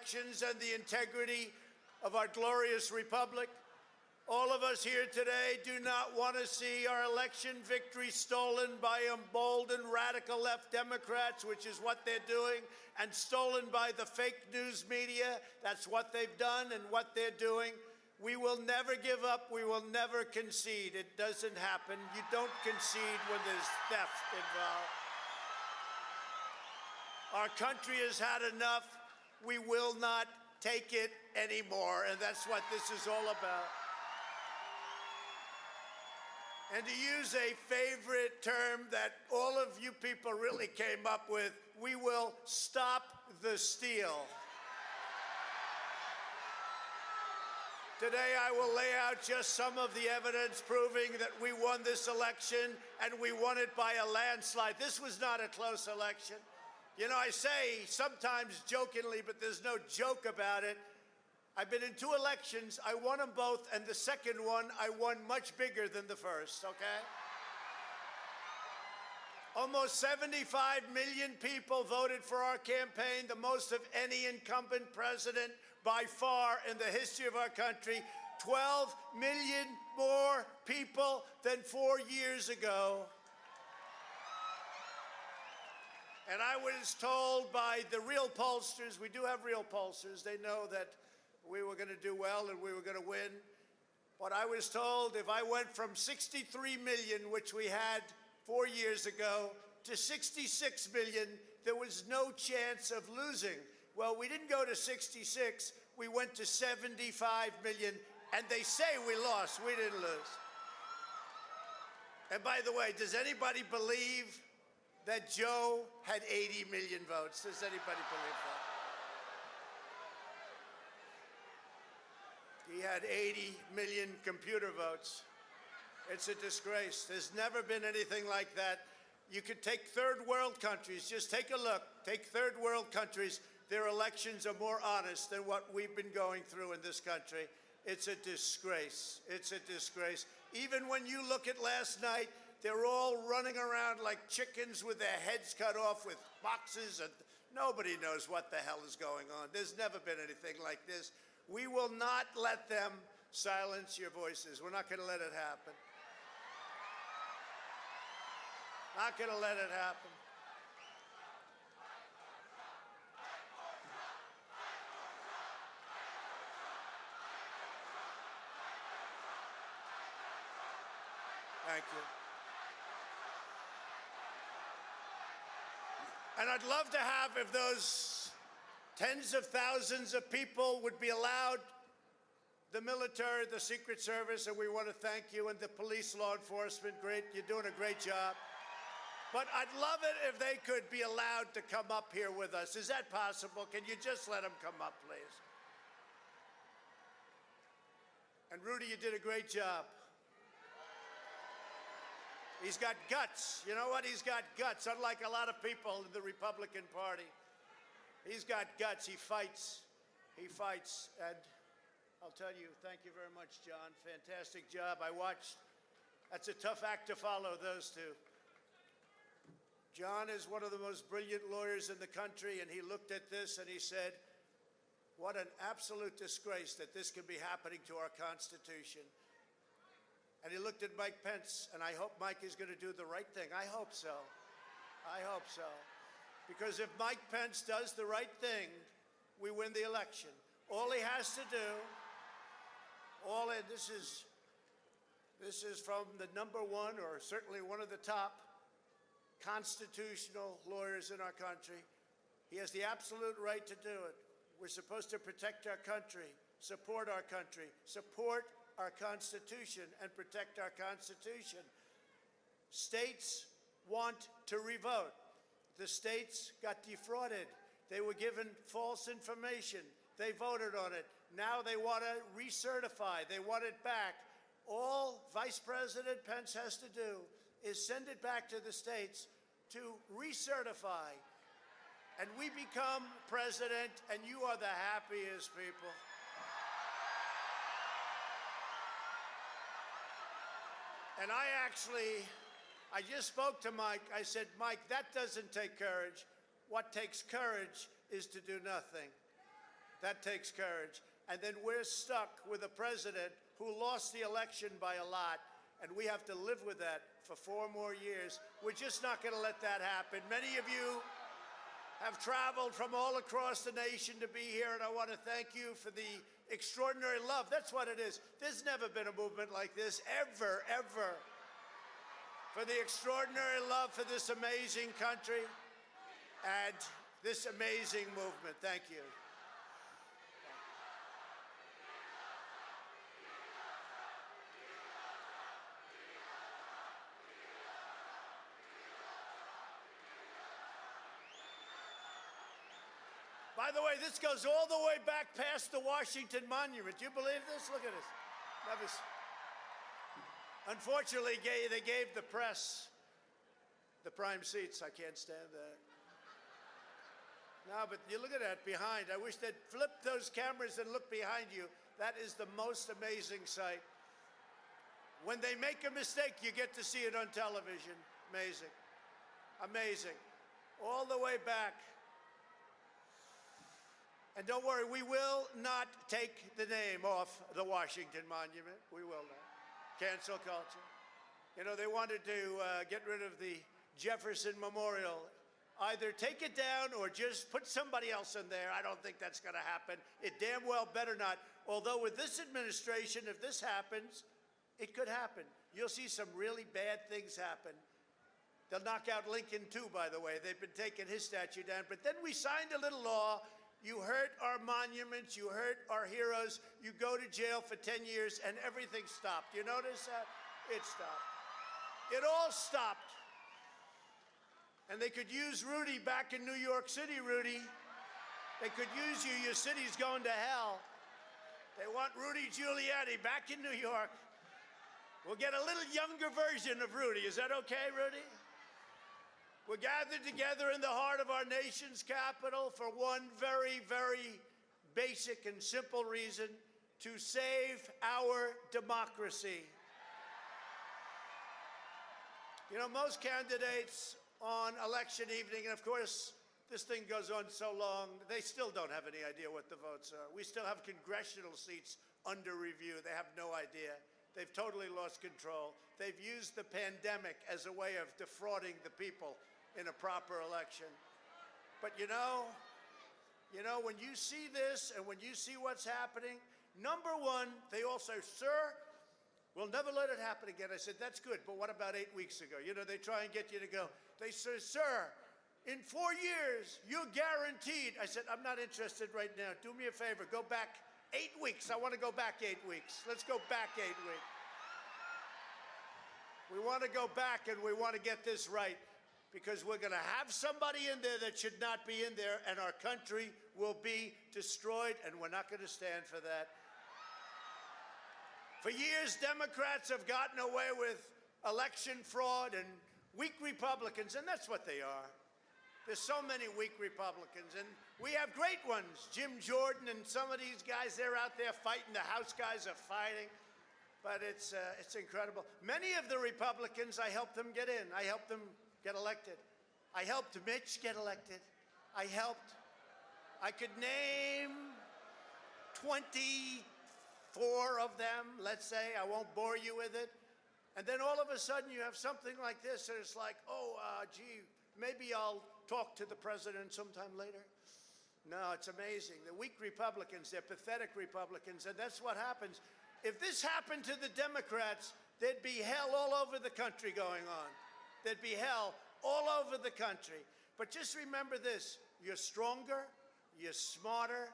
elections and the integrity of our glorious republic. All of us here today do not want to see our election victory stolen by emboldened radical left Democrats, which is what they're doing, and stolen by the fake news media. That's what they've done and what they're doing. We will never give up. We will never concede. It doesn't happen. You don't concede when there's theft involved. Our country has had enough. We will not take it anymore, and that's what this is all about. And to use a favorite term that all of you people really came up with, we will stop the steal. Today, I will lay out just some of the evidence proving that we won this election, and we won it by a landslide. This was not a close election. You know, I say sometimes jokingly, but there's no joke about it. I've been in 2 elections. I won them both, and the second one, I won much bigger than the first, okay? Almost 75 million people voted for our campaign, the most of any incumbent president by far in the history of our country. 12 million more people than 4 years ago. And I was told by the real pollsters, we do have real pollsters, they know that we were going to do well and we were going to win. But I was told if I went from 63 million, which we had 4 years ago, to 66 million, there was no chance of losing. Well, we didn't go to 66, we went to 75 million, and they say we lost, we didn't lose. And by the way, does anybody believe that Joe had 80 million votes? Does anybody believe that? He had 80 million computer votes. It's a disgrace. There's never been anything like that. You could take third world countries. Just take a look. Take third world countries. Their elections are more honest than what we've been going through in this country. It's a disgrace. It's a disgrace. Even when you look at last night, they're all running around like chickens with their heads cut off with boxes, and nobody knows what the hell is going on. There's never been anything like this. We will not let them silence your voices. We're not going to let it happen. Not going to let it happen. Thank you. And I'd love to have, if those tens of thousands of people would be allowed, the military, the Secret Service, and we want to thank you, and the police, law enforcement, great, you're doing a great job. But I'd love it if they could be allowed to come up here with us. Is that possible? Can you just let them come up, please? And Rudy, you did a great job. He's got guts. You know what? He's got guts, unlike a lot of people in the Republican Party. He's got guts. He fights. He fights. And I'll tell you, thank you very much, John. Fantastic job. I watched. That's a tough act to follow, those two. John is one of the most brilliant lawyers in the country, and he looked at this and he said, what an absolute disgrace that this could be happening to our Constitution. And he looked at Mike Pence, and I hope Mike is going to do the right thing. I hope so. I hope so. Because if Mike Pence does the right thing, we win the election. All he has to do, this is from the #1, or certainly one of the top constitutional lawyers in our country. He has the absolute right to do it. We're supposed to protect our country, support our Constitution, and protect our Constitution. States want to revote. The states got defrauded. They were given false information. They voted on it. Now they want to recertify. They want it back. All Vice President Pence has to do is send it back to the states to recertify. And we become president, and you are the happiest people. And I just spoke to Mike. I said, Mike, that doesn't take courage. What takes courage is to do nothing. That takes courage. And then we're stuck with a president who lost the election by a lot, and we have to live with that for 4 more years. We're just not going to let that happen. Many of you have traveled from all across the nation to be here, and I want to thank you for the extraordinary love. That's what it is. There's never been a movement like this, ever, ever. For the extraordinary love for this amazing country and this amazing movement. Thank you. By the way, this goes all the way back past the Washington Monument. Do you believe this? Look at this. Unfortunately, they gave the press the prime seats. I can't stand that. No, but you look at that behind. I wish they'd flip those cameras and look behind you. That is the most amazing sight. When they make a mistake, you get to see it on television. Amazing. Amazing. All the way back. And don't worry, we will not take the name off the Washington Monument. We will not. Cancel culture. You know, they wanted to get rid of the Jefferson Memorial. Either take it down or just put somebody else in there. I don't think that's going to happen. It damn well better not. Although with this administration, if this happens, it could happen. You'll see some really bad things happen. They'll knock out Lincoln, too, by the way. They've been taking his statue down. But then we signed a little law. You hurt our monuments, you hurt our heroes, you go to jail for 10 years, and everything stopped. You notice that? It stopped. It all stopped. And they could use Rudy back in New York City, Rudy. They could use you. Your city's going to hell. They want Rudy Giuliani back in New York. We'll get a little younger version of Rudy. Is that okay, Rudy? We're gathered together in the heart of our nation's capital for one very, very basic and simple reason: to save our democracy. You know, most candidates on election evening, and of course, this thing goes on so long, they still don't have any idea what the votes are. We still have congressional seats under review. They have no idea. They've totally lost control. They've used the pandemic as a way of defrauding the people in a proper election. But you know, when you see this and when you see what's happening, number one, they all say, sir, we'll never let it happen again. I said, that's good, but what about 8 weeks ago? You know, they try and get you to go. They say, sir, in 4 years, you're guaranteed. I said, I'm not interested right now. Do me a favor, go back 8 weeks. I want to go back 8 weeks. Let's go back 8 weeks. We want to go back and we want to get this right, because we're going to have somebody in there that should not be in there, and our country will be destroyed, and we're not going to stand for that. For years, Democrats have gotten away with election fraud and weak Republicans, and that's what they are. There's so many weak Republicans, and we have great ones. Jim Jordan and some of these guys, they're out there fighting. The House guys are fighting. But it's incredible. Many of the Republicans, I helped them get in. I helped them get elected. I helped Mitch get elected. I could name 24 of them, let's say. I won't bore you with it. And then all of a sudden you have something like this, and it's like, oh, gee, maybe I'll talk to the president sometime later. No, it's amazing. The weak Republicans, they're pathetic Republicans, and that's what happens. If this happened to the Democrats, there'd be hell all over the country going on. There'd be hell all over the country. But just remember this: you're stronger, you're smarter,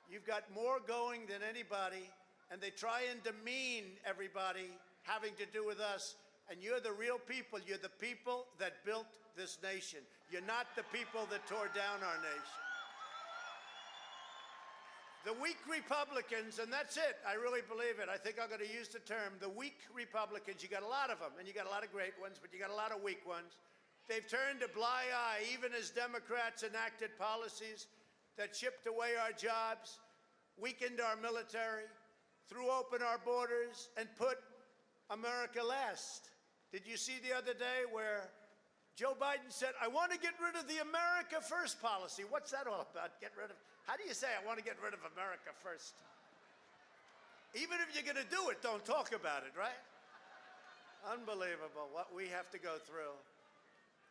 you've got more going than anybody, and they try and demean everybody having to do with us. And you're the real people. You're the people that built this nation. You're not the people that tore down our nation. The weak Republicans, and that's it, I really believe it. I think I'm going to use the term, the weak Republicans. You got a lot of them, and you got a lot of great ones, but you got a lot of weak ones. They've turned a blind eye, even as Democrats enacted policies that chipped away our jobs, weakened our military, threw open our borders, and put America last. Did you see the other day where Joe Biden said, I want to get rid of the America First policy? What's that all about? Get rid of How do you say, I want to get rid of America first? Even if you're going to do it, don't talk about it, right? Unbelievable what we have to go through.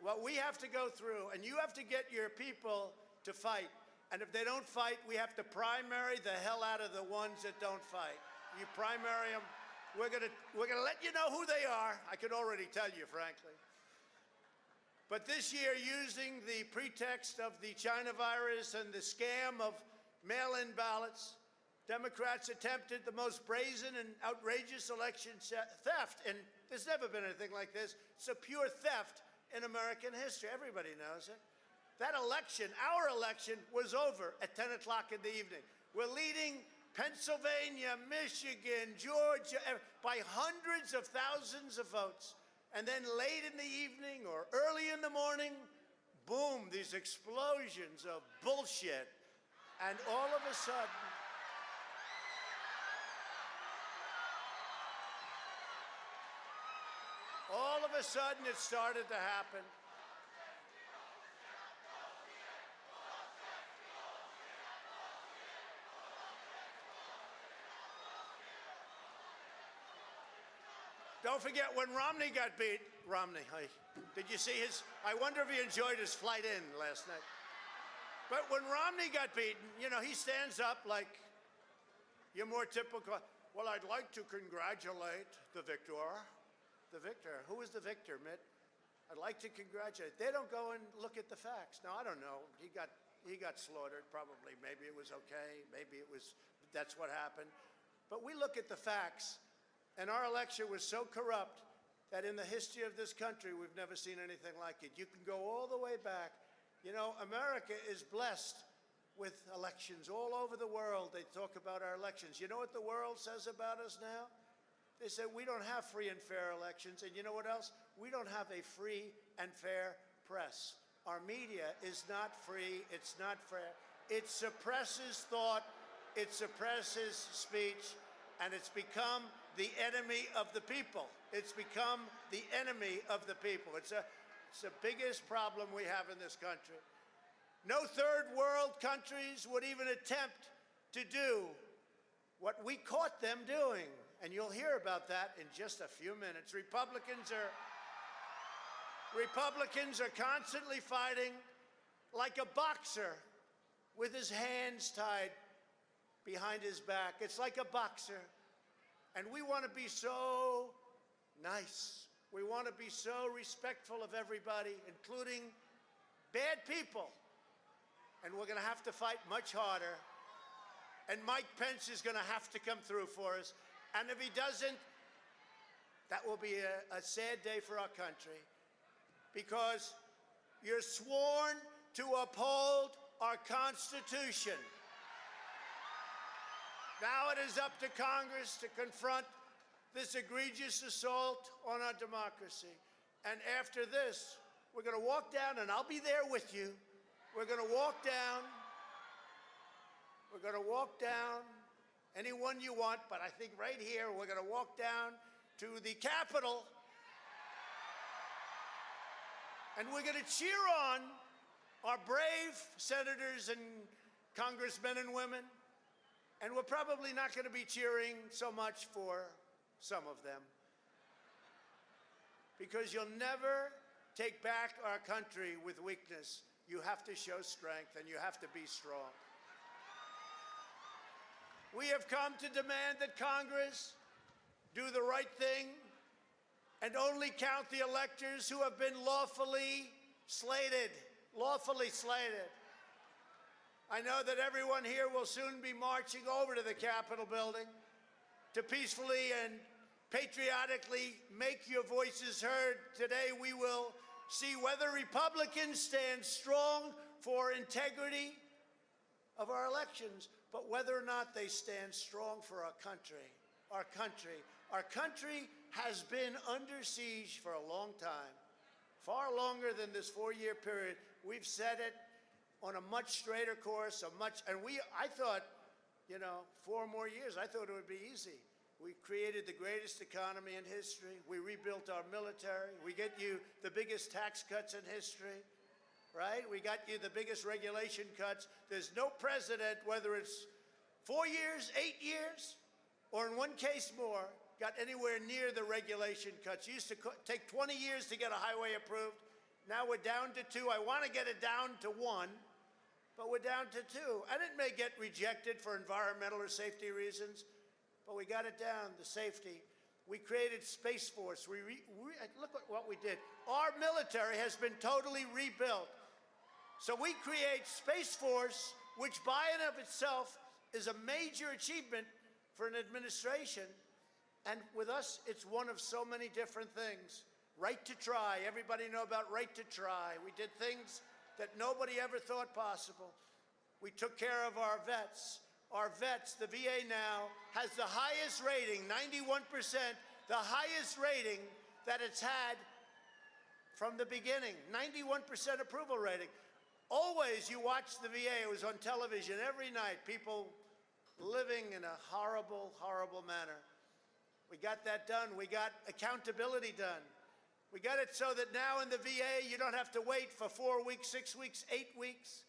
What we have to go through, and you have to get your people to fight. And if they don't fight, we have to primary the hell out of the ones that don't fight. You primary them, we're gonna let you know who they are. I could already tell you, frankly. But this year, using the pretext of the China virus and the scam of mail-in ballots, Democrats attempted the most brazen and outrageous election theft. And there's never been anything like this. It's a pure theft in American history. Everybody knows it. That election, our election, was over at 10 o'clock in the evening. We're leading Pennsylvania, Michigan, Georgia, by hundreds of thousands of votes. And then late in the evening or early in the morning, boom, these explosions of bullshit. And all of a sudden, it started to happen. Don't forget when Romney got beat. Romney, did you see his? I wonder if he enjoyed his flight in last night. But when Romney got beaten, you know, he stands up like your more typical. Well, I'd like to congratulate the victor. The victor. Who was the victor, Mitt? I'd like to congratulate. They don't go and look at the facts. Now, I don't know. He got slaughtered, probably. Maybe it was okay. Maybe it was, that's what happened. But we look at the facts, and our election was so corrupt that in the history of this country, we've never seen anything like it. You can go all the way back. You know, America is blessed with elections all over the world. They talk about our elections. You know what the world says about us now? They said we don't have free and fair elections, and you know what else? We don't have a free and fair press. Our media is not free, it's not fair. It suppresses thought, it suppresses speech, and it's become the enemy of the people. It's become the enemy of the people. It's the biggest problem we have in this country. No third world countries would even attempt to do what we caught them doing. And you'll hear about that in just a few minutes. Republicans are constantly fighting like a boxer with his hands tied behind his back. It's like a boxer. And we want to be so nice. We want to be so respectful of everybody, including bad people. And we're going to have to fight much harder. And Mike Pence is going to have to come through for us. And if he doesn't, that will be a sad day for our country, because you're sworn to uphold our Constitution. Now it is up to Congress to confront this egregious assault on our democracy. And after this, we're going to walk down, and I'll be there with you. We're going to walk down. We're going to walk down. Anyone you want, but I think right here we're going to walk down to the Capitol, and we're going to cheer on our brave senators and congressmen and women, and we're probably not going to be cheering so much for some of them, because you'll never take back our country with weakness. You have to show strength, and you have to be strong. We have come to demand that Congress do the right thing and only count the electors who have been lawfully slated. Lawfully slated. I know that everyone here will soon be marching over to the Capitol building to peacefully and patriotically make your voices heard. Today we will see whether Republicans stand strong for integrity of our elections, but whether or not they stand strong for our country. Our country. Our country has been under siege for a long time, far longer than this 4-year period. We've set it on a much straighter course, I thought, you know, 4 more years, I thought it would be easy. We created the greatest economy in history. We rebuilt our military. We get you the biggest tax cuts in history. right? We got you the biggest regulation cuts. There's no president, whether it's 4 years, 8 years, or in one case more, got anywhere near the regulation cuts. It used to take 20 years to get a highway approved. Now we're down to 2. I want to get it down to 1, but we're down to 2. And it may get rejected for environmental or safety reasons, but we got it down, the safety. We created Space Force. Look at what we did. Our military has been totally rebuilt. So we create Space Force, which by and of itself is a major achievement for an administration. And with us, it's one of so many different things. Right to try. Everybody know about right to try. We did things that nobody ever thought possible. We took care of our vets. Our vets, the VA now, has the highest rating, 91%, the highest rating that it's had from the beginning, 91% approval rating. Always you watch the VA, it was on television every night, people living in a horrible, horrible manner. We got that done. We got accountability done. We got it so that now in the VA, you don't have to wait for 4 weeks, 6 weeks, 8 weeks,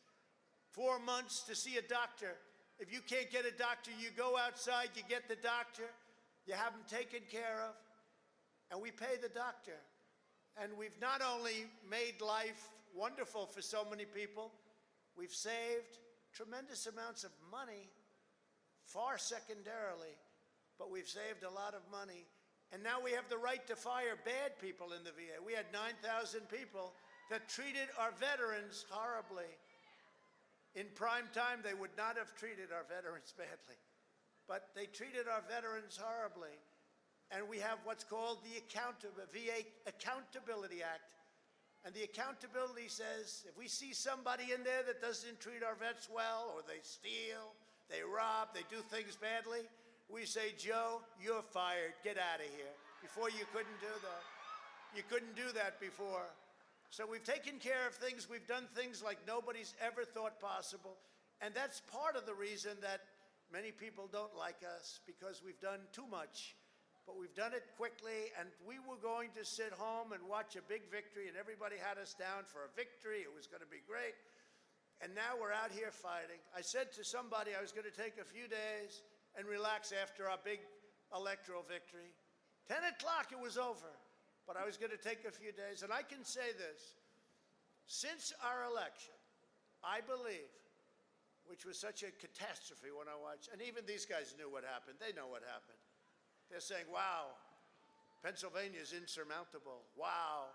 4 months to see a doctor. If you can't get a doctor, you go outside, you get the doctor, you have them taken care of, and we pay the doctor. And we've not only made life wonderful for so many people, we've saved tremendous amounts of money, far secondarily, but we've saved a lot of money. And now we have the right to fire bad people in the VA. We had 9,000 people that treated our veterans horribly. In prime time, they would not have treated our veterans badly, but they treated our veterans horribly. And we have what's called the VA Accountability Act. And the accountability says, if we see somebody in there that doesn't treat our vets well, or they steal, they rob, they do things badly, we say, Joe, you're fired, get out of here. Before you couldn't do that. You couldn't do that before. So we've taken care of things, we've done things like nobody's ever thought possible. And that's part of the reason that many people don't like us, because we've done too much. But we've done it quickly, and we were going to sit home and watch a big victory, and everybody had us down for a victory. It was going to be great. And now we're out here fighting. I said to somebody I was going to take a few days and relax after our big electoral victory. 10 o'clock, it was over. But I was going to take a few days. And I can say this. Since our election, I believe, which was such a catastrophe when I watched, and even these guys knew what happened. They know what happened. They're saying, wow, Pennsylvania is insurmountable. Wow,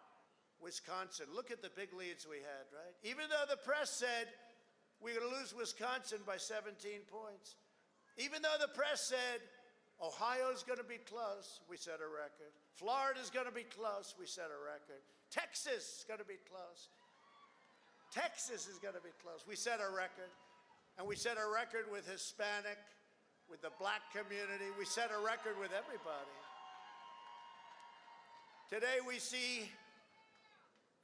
Wisconsin. Look at the big leads we had, right? Even though the press said we're going to lose Wisconsin by 17 points. Even though the press said, Ohio's going to be close, we set a record. Florida's going to be close, we set a record. Texas is going to be close. Texas is going to be close. We set a record. And we set a record with Hispanic, with the black community. We set a record with everybody. Today we see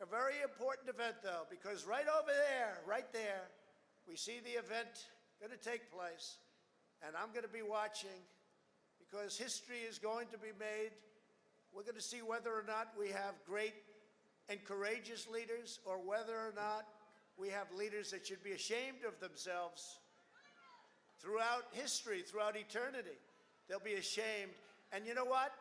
a very important event, though, because right over there, right there, we see the event going to take place. And I'm going to be watching, because history is going to be made. We're going to see whether or not we have great and courageous leaders, or whether or not we have leaders that should be ashamed of themselves throughout history, throughout eternity. They'll be ashamed. And you know what?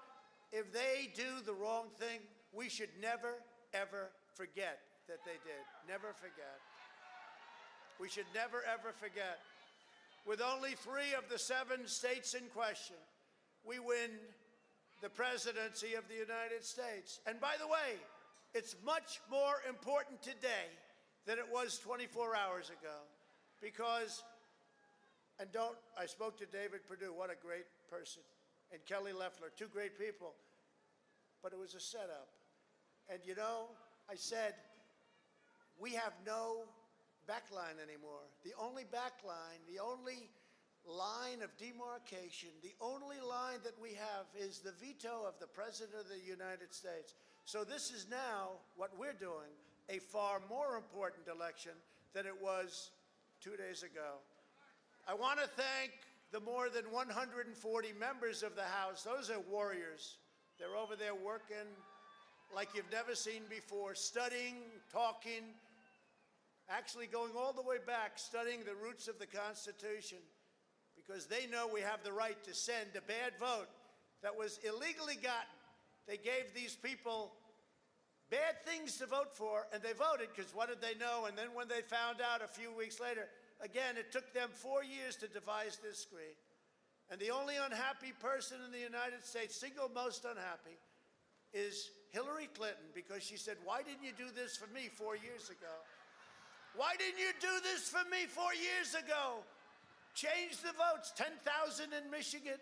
If they do the wrong thing, we should never, ever forget that they did. Never forget. We should never, ever forget. With only 3 of the 7 states in question, we win the presidency of the United States. And by the way, it's much more important today than it was 24 hours ago, because, I spoke to David Perdue, what a great person, and Kelly Loeffler, 2 great people, but it was a setup. And you know, I said, we have no backline anymore. The only backline, the only line of demarcation, the only line that we have is the veto of the President of the United States. So this is now what we're doing, a far more important election than it was 2 days ago. I want to thank the more than 140 members of the House. Those are warriors. They're over there working like you've never seen before, studying, talking, actually going all the way back, studying the roots of the Constitution, because they know we have the right to send a bad vote that was illegally gotten. They gave these people bad things to vote for, and they voted because what did they know? And then when they found out a few weeks later, again, it took them 4 years to devise this screen. And the only unhappy person in the United States, single most unhappy, is Hillary Clinton, because she said, why didn't you do this for me 4 years ago? Why didn't you do this for me 4 years ago? Change the votes, 10,000 in Michigan.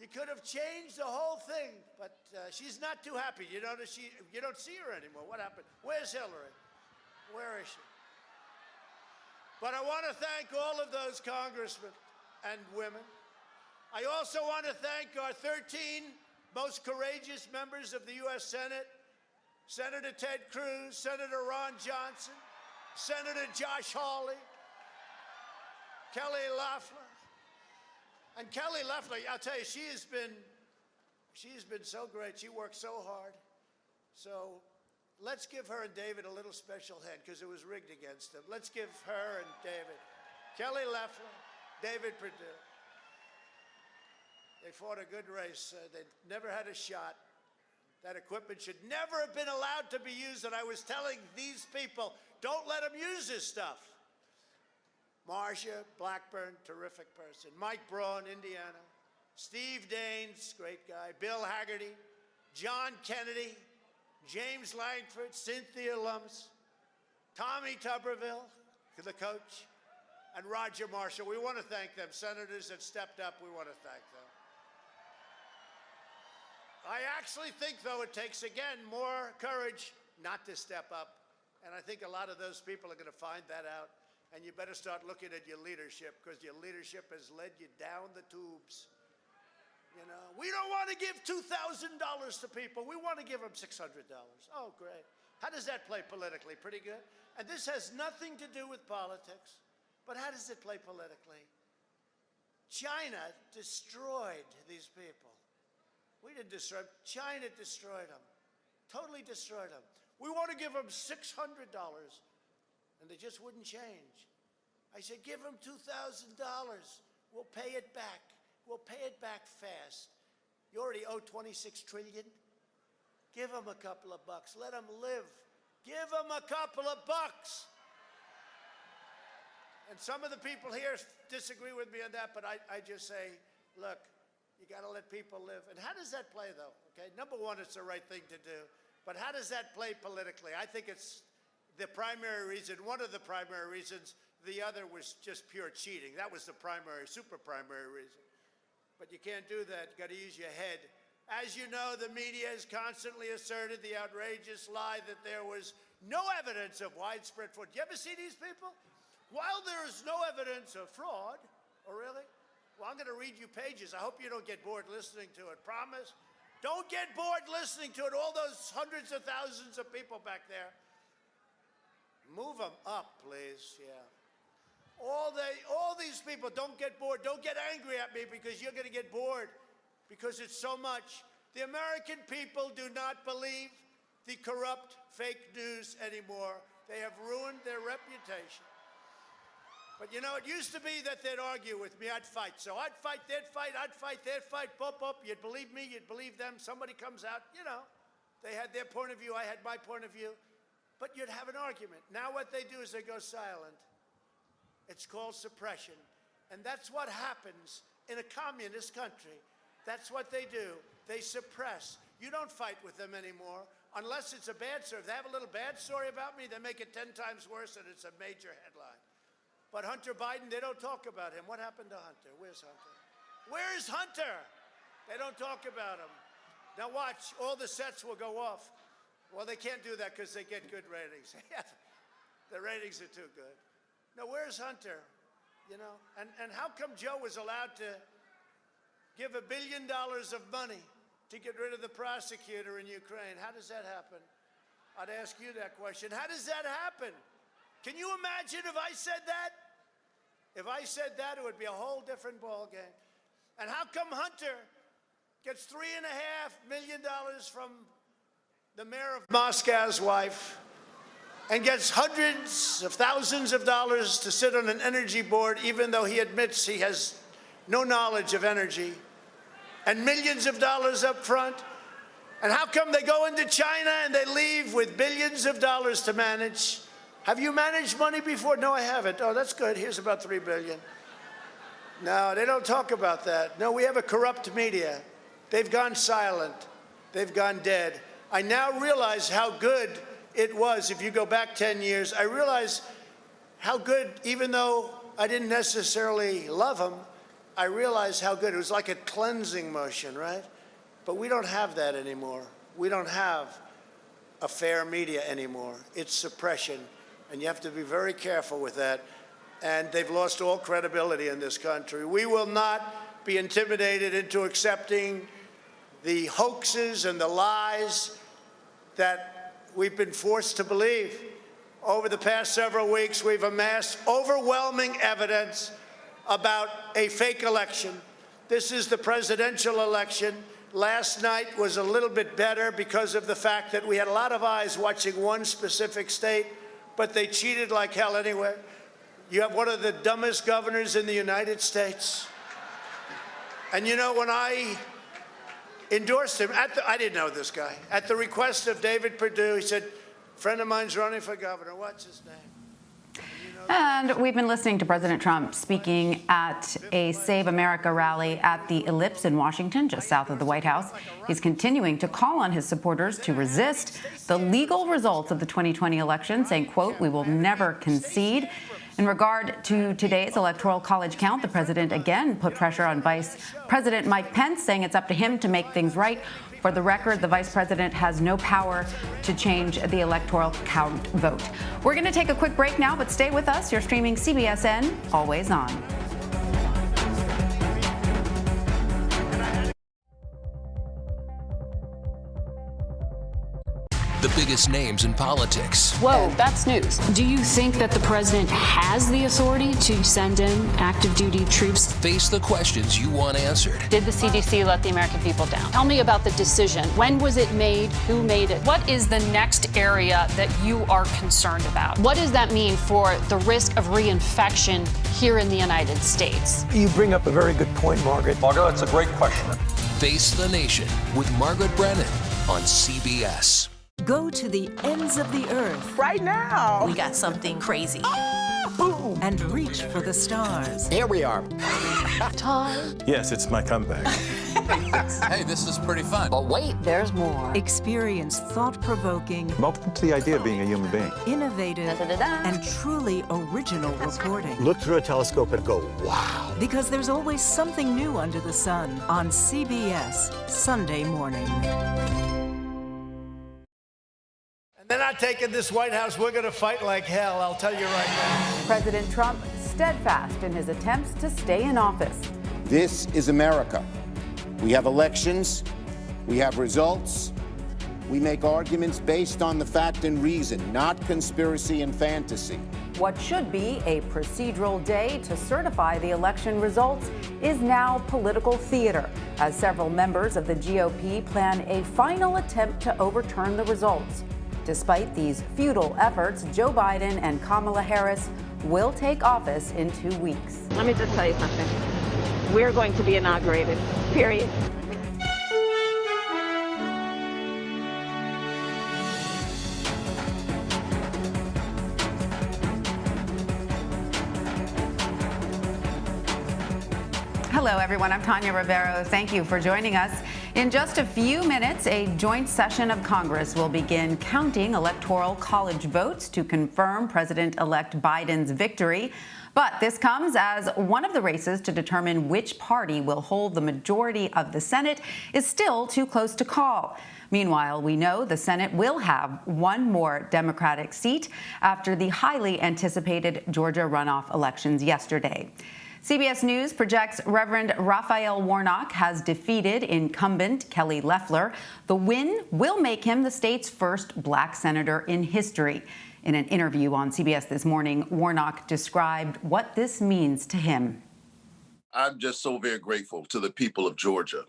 You could have changed the whole thing, but she's not too happy. You notice you don't see her anymore. What happened? Where's Hillary? Where is she? But I want to thank all of those congressmen and women. I also want to thank our 13 most courageous members of the U.S. Senate, Senator Ted Cruz, Senator Ron Johnson, Senator Josh Hawley, Kelly Loeffler. And Kelly Loeffler, I'll tell you, she's been so great. She worked so hard. So let's give her and David a little special hand because it was rigged against them. Let's give her and David. Kelly Loeffler, David Perdue. They fought a good race. They never had a shot. That equipment should never have been allowed to be used. And I was telling these people, don't let them use this stuff. Marcia Blackburn, terrific person. Mike Braun, Indiana. Steve Daines, great guy. Bill Haggerty. John Kennedy. James Langford, Cynthia Lummis. Tommy Tuberville, the coach. And Roger Marshall. We want to thank them. Senators that stepped up, we want to thank them. I actually think, though, it takes, again, more courage not to step up. And I think a lot of those people are going to find that out. And you better start looking at your leadership, because your leadership has led you down the tubes. You know, we don't want to give $2,000 to people. We want to give them $600. Oh, great. How does that play politically? Pretty good. And this has nothing to do with politics. But how does it play politically? China destroyed these people. We didn't destroy them. China destroyed them. Totally destroyed them. We want to give them $600. And they just wouldn't change. I said, give them $2,000. We'll pay it back. We'll pay it back fast. You already owe $26 trillion. Give them a couple of bucks. Let them live. Give them a couple of bucks. And some of the people here disagree with me on that, but I just say, look, you got to let people live. And how does that play, though? Okay, number one, it's the right thing to do. But how does that play politically? I think it's the primary reason, one of the primary reasons. The other was just pure cheating. That was the primary, super primary reason. But you can't do that. You've got to use your head. As you know, the media has constantly asserted the outrageous lie that there was no evidence of widespread fraud. Do you ever see these people? While there is no evidence of fraud, oh, really? Well, I'm going to read you pages. I hope you don't get bored listening to it. Promise? Don't get bored listening to it. All those hundreds of thousands of people back there. Move them up, please. Yeah. All these people, don't get bored. Don't get angry at me because you're going to get bored because it's so much. The American people do not believe the corrupt fake news anymore. They have ruined their reputation. But, you know, it used to be that they'd argue with me. I'd fight. So I'd fight, they'd fight, I'd fight, they'd fight. Bop, bop. You'd believe me, you'd believe them. Somebody comes out, you know. They had their point of view, I had my point of view. But you'd have an argument. Now what they do is they go silent. It's called suppression. And that's what happens in a communist country. That's what they do. They suppress. You don't fight with them anymore unless it's a bad story. If they have a little bad story about me, they make it 10 times worse and it's a major headline. But Hunter Biden, they don't talk about him. What happened to Hunter? Where's Hunter? Where's Hunter? They don't talk about him. Now watch, all the sets will go off. Well, they can't do that because they get good ratings. The ratings are too good. Now, where's Hunter? You know, and how come Joe was allowed to give $1 billion of money to get rid of the prosecutor in Ukraine? How does that happen? I'd ask you that question. How does that happen? Can you imagine if I said that? If I said that, it would be a whole different ballgame. And how come Hunter gets $3.5 million from the mayor of Moscow's wife and gets hundreds of thousands of dollars to sit on an energy board, even though he admits he has no knowledge of energy, and millions of dollars up front. And how come they go into China and they leave with billions of dollars to manage? Have you managed money before? No, I haven't. Oh, that's good. Here's about $3 billion. No, they don't talk about that. No, we have a corrupt media. They've gone silent. They've gone dead. I now realize how good it was. If you go back 10 years, I realize how good, even though I didn't necessarily love him, I realized how good. It was like a cleansing motion, right? But we don't have that anymore. We don't have a fair media anymore. It's suppression, and you have to be very careful with that. And they've lost all credibility in this country. We will not be intimidated into accepting the hoaxes and the lies that we've been forced to believe. Over the past several weeks, we've amassed overwhelming evidence about a fake election. This is the presidential election. Last night was a little bit better because of the fact that we had a lot of eyes watching one specific state, but they cheated like hell anyway. You have one of the dumbest governors in the United States. And you know, when I endorsed him, I didn't know this guy. At the request of David Perdue, he said, a friend of mine's running for governor. What's his name? And we've been listening to President Trump speaking at a Save America rally at the Ellipse in Washington, just south of the White House. He's continuing to call on his supporters to resist the legal results of the 2020 election, saying, quote, "We will never concede." In regard to today's Electoral College count, the president again put pressure on Vice President Mike Pence, saying it's up to him to make things right. For the record, the vice president has no power to change the electoral count vote. We're going to take a quick break now, but stay with us. You're streaming CBSN, always on. The biggest names in politics. Whoa, that's news. Do you think that the president has the authority to send in active duty troops? Face the questions you want answered. Did the CDC let the American people down? Tell me about the decision. When was it made? Who made it? What is the next area that you are concerned about? What does that mean for the risk of reinfection here in the United States? You bring up a very good point, Margaret. Margaret, that's a great question. Face the Nation with Margaret Brennan on CBS. Go to the ends of the earth. Right now. We got something crazy. Oh! And reach for the stars. Here we are. Time. Yes, it's my comeback. Hey, this is pretty fun. But wait, there's more. Experience thought-provoking, Welcome to the idea of being a human being. innovative, and truly original reporting. Look through a telescope and go, wow. Because there's always something new under the sun on CBS Sunday morning. They're not taking this White House. We're going to fight like hell, I'll tell you right now. President Trump steadfast in his attempts to stay in office. This is America. We have elections. We have results. We make arguments based on the fact and reason, not conspiracy and fantasy. What should be a procedural day to certify the election results is now political theater, as several members of the GOP plan a final attempt to overturn the results. Despite these futile efforts, Joe Biden and Kamala Harris will take office in 2 weeks. Let me just tell you something. We're going to be inaugurated, period. Hello, everyone. I'm Tanya Rivero. Thank you for joining us. In just a few minutes, a joint session of Congress will begin counting Electoral College votes to confirm President-elect Biden's victory. But this comes as one of the races to determine which party will hold the majority of the Senate is still too close to call. Meanwhile, we know the Senate will have one more Democratic seat after the highly anticipated Georgia runoff elections yesterday. CBS News projects Reverend Raphael Warnock has defeated incumbent Kelly Loeffler. The win will make him the state's first black senator in history. In an interview on CBS this morning, Warnock described what this means to him. I'm just so very grateful to the people of Georgia.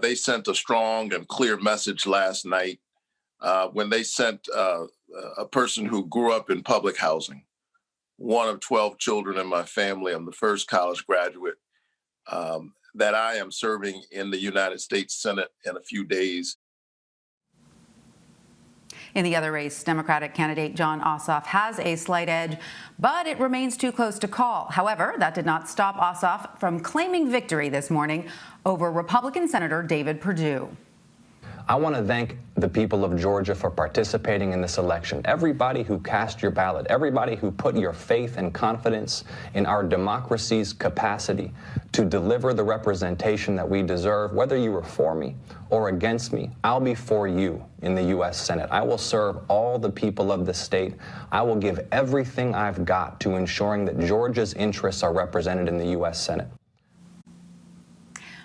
They sent a strong and clear message last night when they sent a person who grew up in public housing, one of 12 children in my family. I'm the first college graduate, that I am serving in the United States Senate in a few days. In the other race, Democratic candidate Jon Ossoff has a slight edge, but it remains too close to call. However, that did not stop Ossoff from claiming victory this morning over Republican Senator David Perdue. I want to thank the people of Georgia for participating in this election. Everybody who cast your ballot, everybody who put your faith and confidence in our democracy's capacity to deliver the representation that we deserve. Whether you were for me or against me, I'll be for you in the U.S. Senate. I will serve all the people of the state. I will give everything I've got to ensuring that Georgia's interests are represented in the U.S. Senate.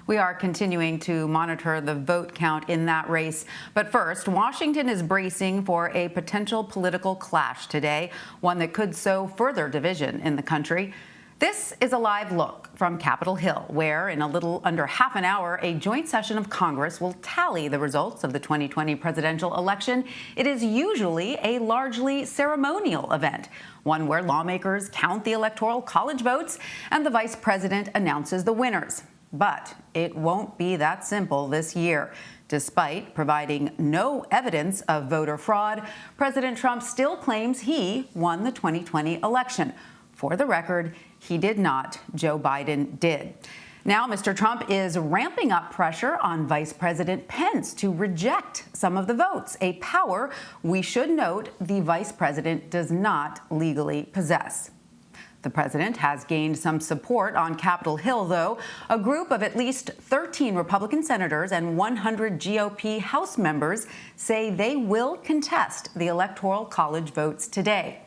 We are continuing to monitor the vote count in that race. But first, Washington is bracing for a potential political clash today, one that could sow further division in the country. This is a live look from Capitol Hill, where in a little under half an hour, a joint session of Congress will tally the results of the 2020 presidential election. It is usually a largely ceremonial event, one where lawmakers count the Electoral College votes and the vice president announces the winners. But it won't be that simple this year. Despite providing no evidence of voter fraud, President Trump still claims he won the 2020 election. For the record, he did not. Joe Biden did. Now, Mr. Trump is ramping up pressure on Vice President Pence to reject some of the votes, a power we should note the vice president does not legally possess. The president has gained some support on Capitol Hill, though. A group of at least 13 Republican senators and 100 GOP House members say they will contest the Electoral College votes today.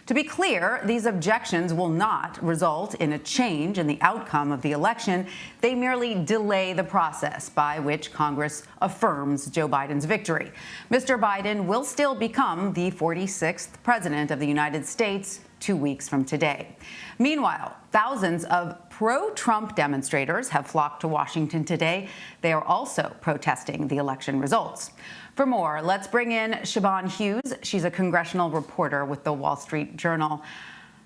To be clear, these objections will not result in a change in the outcome of the election. They merely delay the process by which Congress affirms Joe Biden's victory. Mr. Biden will still become the 46th president of the United States 2 weeks from today. Meanwhile, thousands of pro-Trump demonstrators have flocked to Washington today. They are also protesting the election results. For more, let's bring in Siobhan Hughes. She's a congressional reporter with the Wall Street Journal.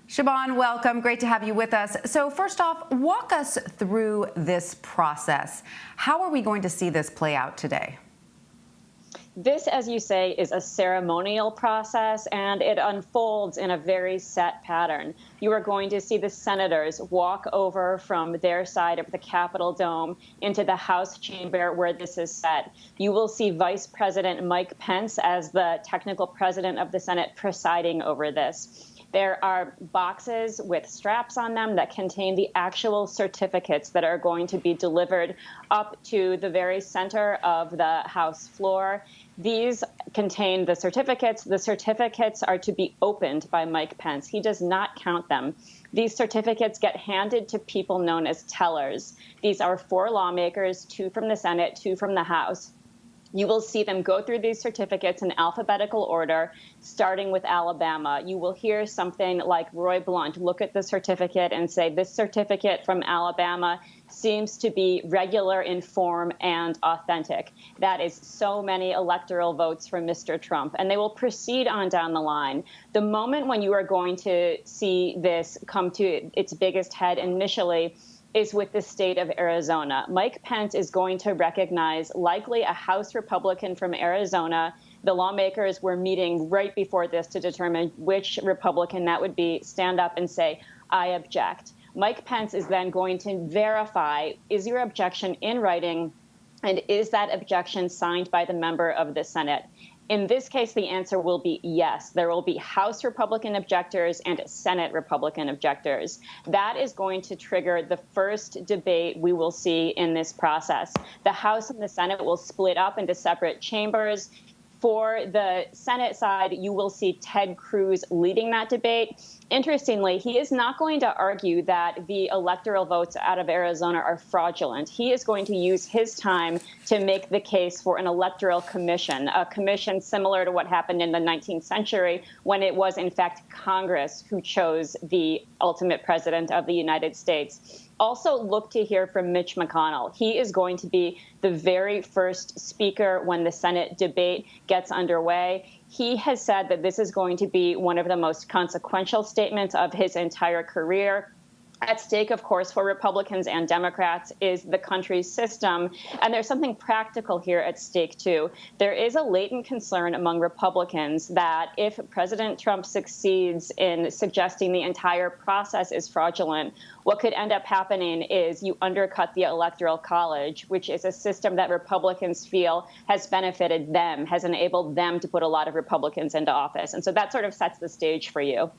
Siobhan, welcome. Great to have you with us. So first off, walk us through this process. How are we going to see this play out today? This, as you say, is a ceremonial process, and it unfolds in a very set pattern. You are going to see the senators walk over from their side of the Capitol Dome into the House chamber where this is set. You will see Vice President Mike Pence as the technical president of the Senate presiding over this. There are boxes with straps on them that contain the actual certificates that are going to be delivered up to the very center of the House floor. These contain the certificates. The certificates are to be opened by Mike Pence. He does not count them. These certificates get handed to people known as tellers. These are 4 lawmakers, 2 from the Senate, 2 from the House. You will see them go through these certificates in alphabetical order, starting with Alabama. You will hear something like Roy Blunt look at the certificate and say, this certificate from Alabama seems to be regular in form and authentic. That is so many electoral votes for Mr. Trump. And they will proceed on down the line. The moment when you are going to see this come to its biggest head initially is with the state of Arizona. Mike Pence is going to recognize likely a House Republican from Arizona. The lawmakers were meeting right before this to determine which Republican that would be, stand up and say, I object. Mike Pence is then going to verify, is your objection in writing, and is that objection signed by the member of the Senate? In this case, the answer will be yes. There will be House Republican objectors and Senate Republican objectors. That is going to trigger the first debate we will see in this process. The House and the Senate will split up into separate chambers. For the Senate side, you will see Ted Cruz leading that debate. Interestingly, he is not going to argue that the electoral votes out of Arizona are fraudulent. He is going to use his time to make the case for an electoral commission, a commission similar to what happened in the 19th century when it was, in fact, Congress who chose the ultimate president of the United States. Also, look to hear from Mitch McConnell. He is going to be the very first speaker when the Senate debate gets underway. He has said that this is going to be one of the most consequential statements of his entire career. At stake, of course, for Republicans and Democrats is the country's system. And there's something practical here at stake, too. There is a latent concern among Republicans that if President Trump succeeds in suggesting the entire process is fraudulent, what could end up happening is you undercut the Electoral College, which is a system that Republicans feel has benefited them, has enabled them to put a lot of Republicans into office. And so that sort of sets the stage for you.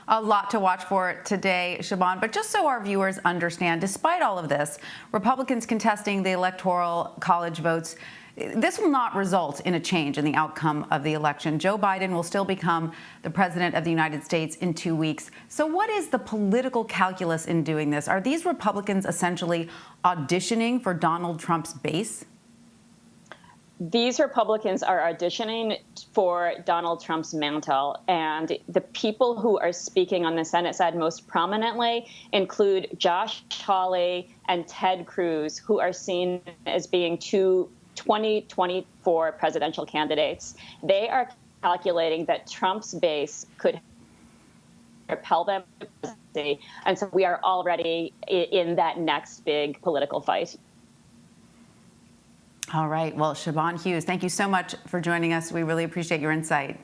A lot to watch for today, Siobhan, but just so our viewers understand, despite all of this, Republicans contesting the Electoral College votes, this will not result in a change in the outcome of the election. Joe Biden will still become the president of the United States in 2 weeks. So what is the political calculus in doing this? Are these Republicans essentially auditioning for Donald Trump's base? These Republicans are auditioning for Donald Trump's mantle, and the people who are speaking on the Senate side most prominently include Josh Hawley and Ted Cruz, who are seen as being two 2024 presidential candidates. They are calculating that Trump's base could repel them to presidency, and so we are already in that next big political fight. All right. Well, Siobhan Hughes, thank you so much for joining us. We really appreciate your insight.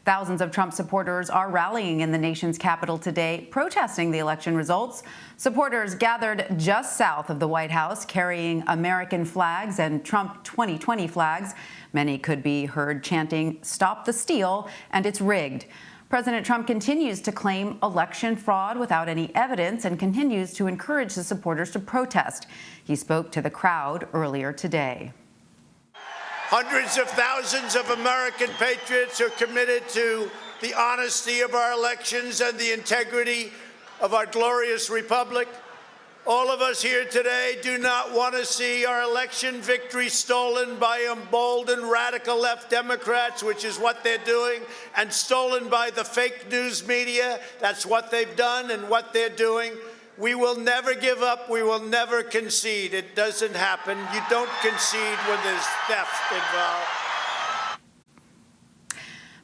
Thousands of Trump supporters are rallying in the nation's capital today, protesting the election results. Supporters gathered just south of the White House, carrying American flags and Trump 2020 flags. Many could be heard chanting, "Stop the steal," and "It's rigged." President Trump continues to claim election fraud without any evidence and continues to encourage the supporters to protest. He spoke to the crowd earlier today. Hundreds of thousands of American patriots are committed to the honesty of our elections and the integrity of our glorious republic. All of us here today do not want to see our election victory stolen by emboldened radical left Democrats, which is what they're doing, and stolen by the fake news media. That's what they've done and what they're doing. We will never give up. We will never concede. It doesn't happen. You don't concede when there's theft involved.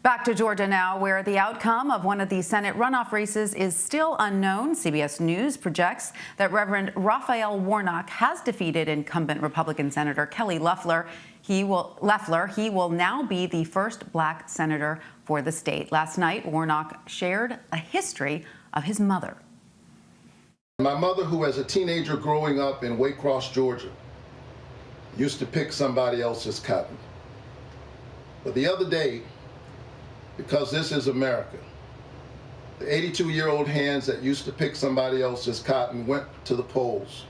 Back to Georgia now, where the outcome of one of the Senate runoff races is still unknown. CBS News projects that Reverend Raphael Warnock has defeated incumbent Republican Senator Kelly Loeffler. He will now be the first black senator for the state. Last night, Warnock shared a history of his mother. My mother, who as a teenager growing up in Waycross, Georgia, used to pick somebody else's cotton. But the other day, because this is America, the 82-year-old hands that used to pick somebody else's cotton went to the polls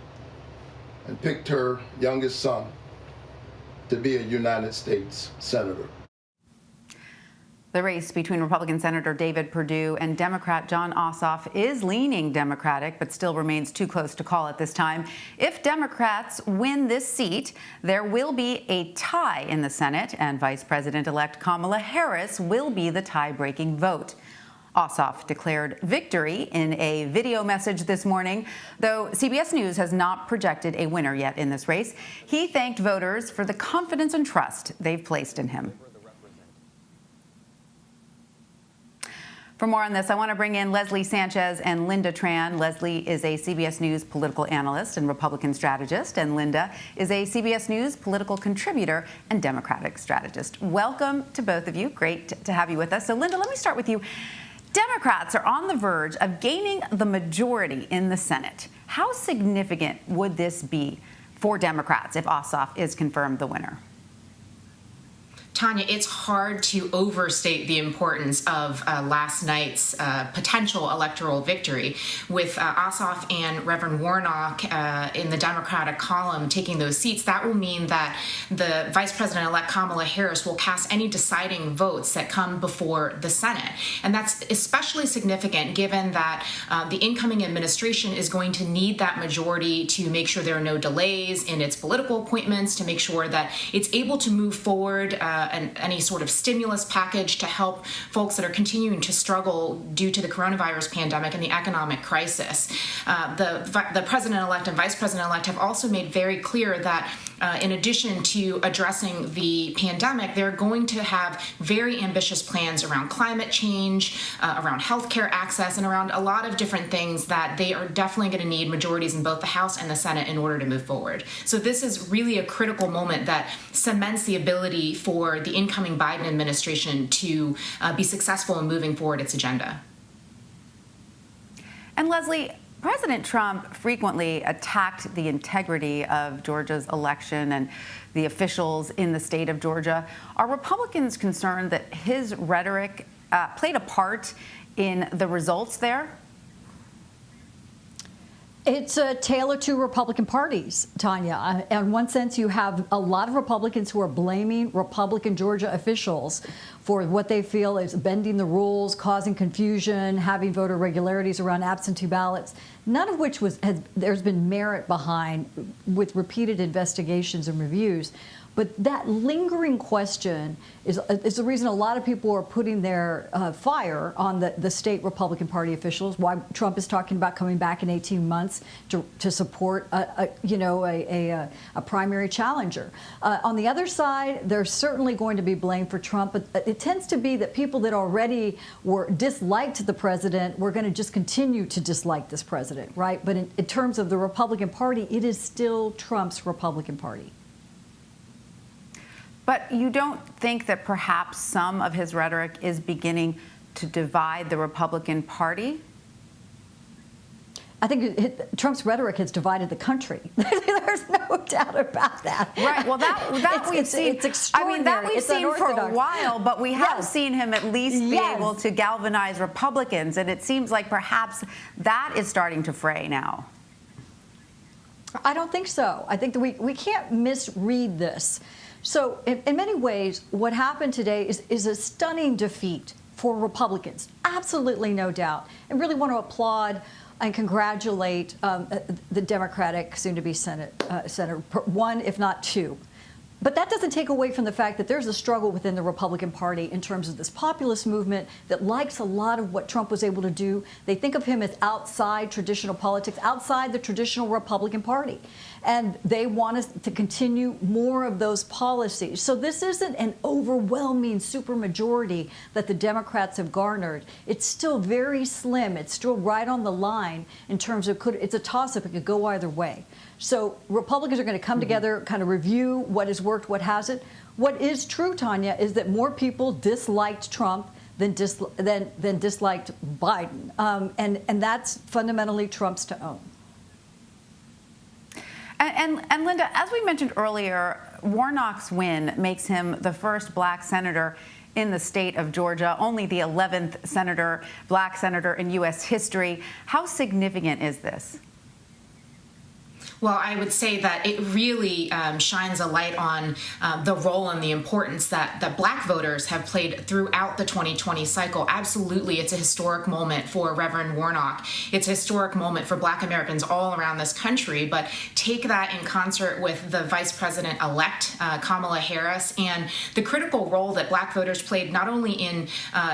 and picked her youngest son to be a United States Senator. The race between Republican Senator David Perdue and Democrat Jon Ossoff is leaning Democratic, but still remains too close to call at this time. If Democrats win this seat, there will be a tie in the Senate, and Vice President-elect Kamala Harris will be the tie-breaking vote. Ossoff declared victory in a video message this morning, though CBS News has not projected a winner yet in this race. He thanked voters for the confidence and trust they've placed in him. For more on this, I want to bring in Leslie Sanchez and Linda Tran. Leslie is a CBS News political analyst and Republican strategist, and Linda is a CBS News political contributor and Democratic strategist. Welcome to both of you. Great to have you with us. So, Linda, let me start with you. Democrats are on the verge of gaining the majority in the Senate. How significant would this be for Democrats if Ossoff is confirmed the winner? Tanya, it's hard to overstate the importance of last night's potential electoral victory. With Ossoff and Reverend Warnock in the Democratic column taking those seats, that will mean that the Vice President-elect Kamala Harris will cast any deciding votes that come before the Senate. And that's especially significant given that the incoming administration is going to need that majority to make sure there are no delays in its political appointments, to make sure that it's able to move forward any sort of stimulus package to help folks that are continuing to struggle due to the coronavirus pandemic and the economic crisis. The president-elect and vice president-elect have also made very clear that in addition to addressing the pandemic, they're going to have very ambitious plans around climate change, around healthcare access, and around a lot of different things that they are definitely going to need majorities in both the House and the Senate in order to move forward. So this is really a critical moment that cements the ability for the incoming Biden administration to be successful in moving forward its agenda. And Leslie, President Trump frequently attacked the integrity of Georgia's election and the officials in the state of Georgia. Are Republicans concerned that his rhetoric played a part in the results there? It's a tale of two Republican parties, Tanya. In one sense, you have a lot of Republicans who are blaming Republican Georgia officials for what they feel is bending the rules, causing confusion, having voter irregularities around absentee ballots, none of which there's been merit behind with repeated investigations and reviews. But that lingering question is the reason a lot of people are putting their fire on the state Republican Party officials. Why Trump is talking about coming back in 18 months to support a primary challenger. On the other side, there's certainly going to be blame for Trump, but it tends to be that people that already disliked the president were going to just continue to dislike this president, right? But in terms of the Republican Party, it is still Trump's Republican Party. But you don't think that perhaps some of his rhetoric is beginning to divide the Republican Party? I think Trump's rhetoric has divided the country. There's no doubt about that. Right. Well, we've seen. It's extraordinary. I mean, that we've it's seen for a while, but we have Yes. seen him at least be Yes. able to galvanize Republicans, and it seems like perhaps that is starting to fray now. I don't think so. I think that we can't misread this. So in many ways, what happened today is a stunning defeat for Republicans. Absolutely no doubt. And really want to applaud and congratulate the Democratic soon-to-be Senator, one, if not two. But that doesn't take away from the fact that there's a struggle within the Republican Party in terms of this populist movement that likes a lot of what Trump was able to do. They think of him as outside traditional politics, outside the traditional Republican Party. And they want us to continue more of those policies. So this isn't an overwhelming supermajority that the Democrats have garnered. It's still very slim. It's still right on the line in terms of it's a toss-up. It could go either way. So Republicans are going to come together, kind of review what has worked, what hasn't. What is true, Tanya, is that more people disliked Trump than disliked Biden. And that's fundamentally Trump's to own. And Linda, as we mentioned earlier, Warnock's win makes him the first black senator in the state of Georgia, only the 11th black senator in U.S. history. How significant is this? Well, I would say that it really shines a light on the role and the importance that black voters have played throughout the 2020 cycle. Absolutely, it's a historic moment for Reverend Warnock. It's a historic moment for black Americans all around this country. But take that in concert with the Vice President-elect, Kamala Harris, and the critical role that black voters played not only in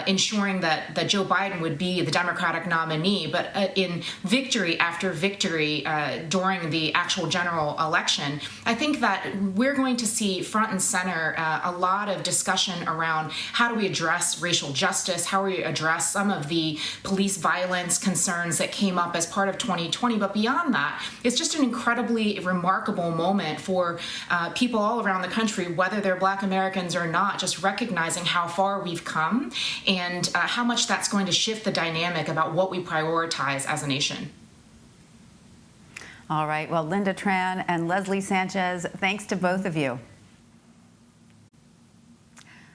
ensuring that Joe Biden would be the Democratic nominee, but in victory after victory during the actual general election. I think that we're going to see front and center a lot of discussion around how do we address racial justice, how we address some of the police violence concerns that came up as part of 2020. But beyond that, it's just an incredibly remarkable moment for people all around the country, whether they're black Americans or not, just recognizing how far we've come and how much that's going to shift the dynamic about what we prioritize as a nation. All right. Well, Linda Tran and Leslie Sanchez, thanks to both of you.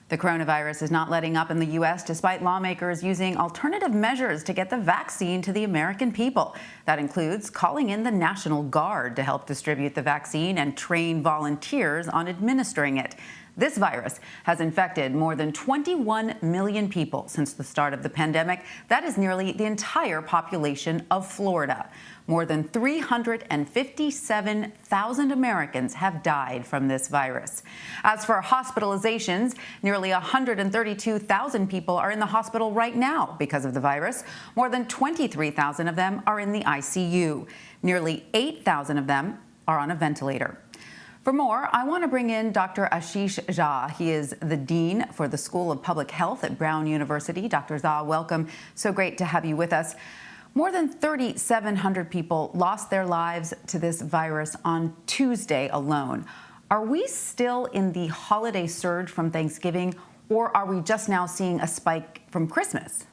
The coronavirus is not letting up in the U.S. despite lawmakers using alternative measures to get the vaccine to the American people. That includes calling in the National Guard to help distribute the vaccine and train volunteers on administering it. This virus has infected more than 21 million people since the start of the pandemic. That is nearly the entire population of Florida. More than 357,000 Americans have died from this virus. As for hospitalizations, nearly 132,000 people are in the hospital right now because of the virus. More than 23,000 of them are in the ICU. Nearly 8,000 of them are on a ventilator. For more, I want to bring in Dr. Ashish Jha. He is the Dean for the School of Public Health at Brown University. Dr. Jha, welcome. So great to have you with us. More than 3,700 people lost their lives to this virus on Tuesday alone. Are we still in the holiday surge from Thanksgiving, or are we just now seeing a spike from Christmas?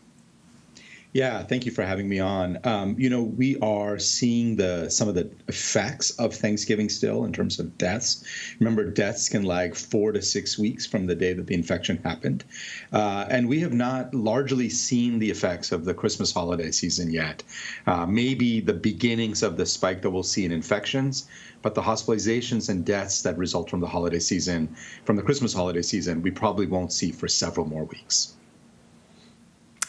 Yeah, thank you for having me on. We are seeing some of the effects of Thanksgiving still in terms of deaths. Remember, deaths can lag 4 to 6 weeks from the day that the infection happened. And we have not largely seen the effects of the Christmas holiday season yet. Maybe the beginnings of the spike that we'll see in infections, but the hospitalizations and deaths that result from the holiday season, from the Christmas holiday season, we probably won't see for several more weeks.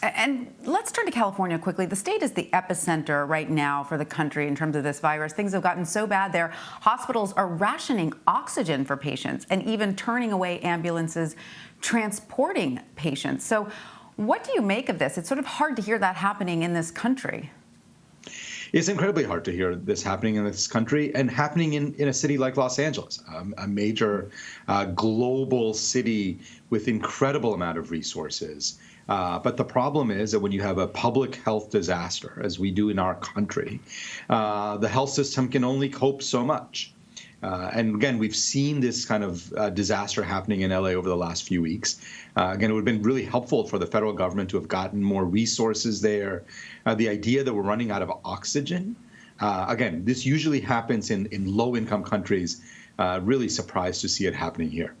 And let's turn to California quickly. The state is the epicenter right now for the country in terms of this virus. Things have gotten so bad there. Hospitals are rationing oxygen for patients and even turning away ambulances transporting patients. So what do you make of this? It's sort of hard to hear that happening in this country. It's incredibly hard to hear this happening in this country and happening in a city like Los Angeles, a major global city with incredible amount of resources. But the problem is that when you have a public health disaster, as we do in our country, the health system can only cope so much. And again, we've seen this kind of disaster happening in LA over the last few weeks. Again, it would have been really helpful for the federal government to have gotten more resources there. The idea that we're running out of oxygen, again, this usually happens in low-income countries. Really surprised to see it happening here.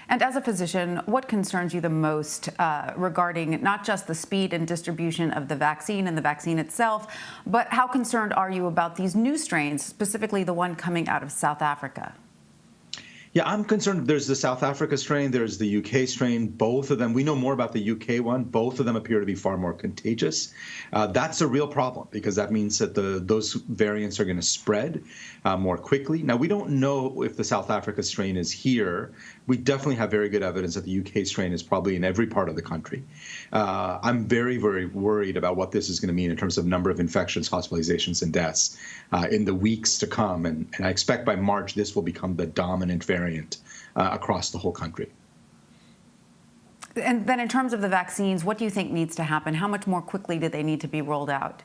And as a physician, what concerns you the most regarding not just the speed and distribution of the vaccine and the vaccine itself, but how concerned are you about these new strains, specifically the one coming out of South Africa? Yeah, I'm concerned. There's the South Africa strain, there's the UK strain. Both of them, we know more about the UK one. Both of them appear to be far more contagious. That's a real problem because that means that those variants are going to spread more quickly. Now, we don't know if the South Africa strain is here. We definitely have very good evidence that the UK strain is probably in every part of the country. I'm very, very worried about what this is going to mean in terms of number of infections, hospitalizations, and deaths in the weeks to come. And I expect by March, this will become the dominant variant across the whole country. And then in terms of the vaccines, what do you think needs to happen? How much more quickly do they need to be rolled out?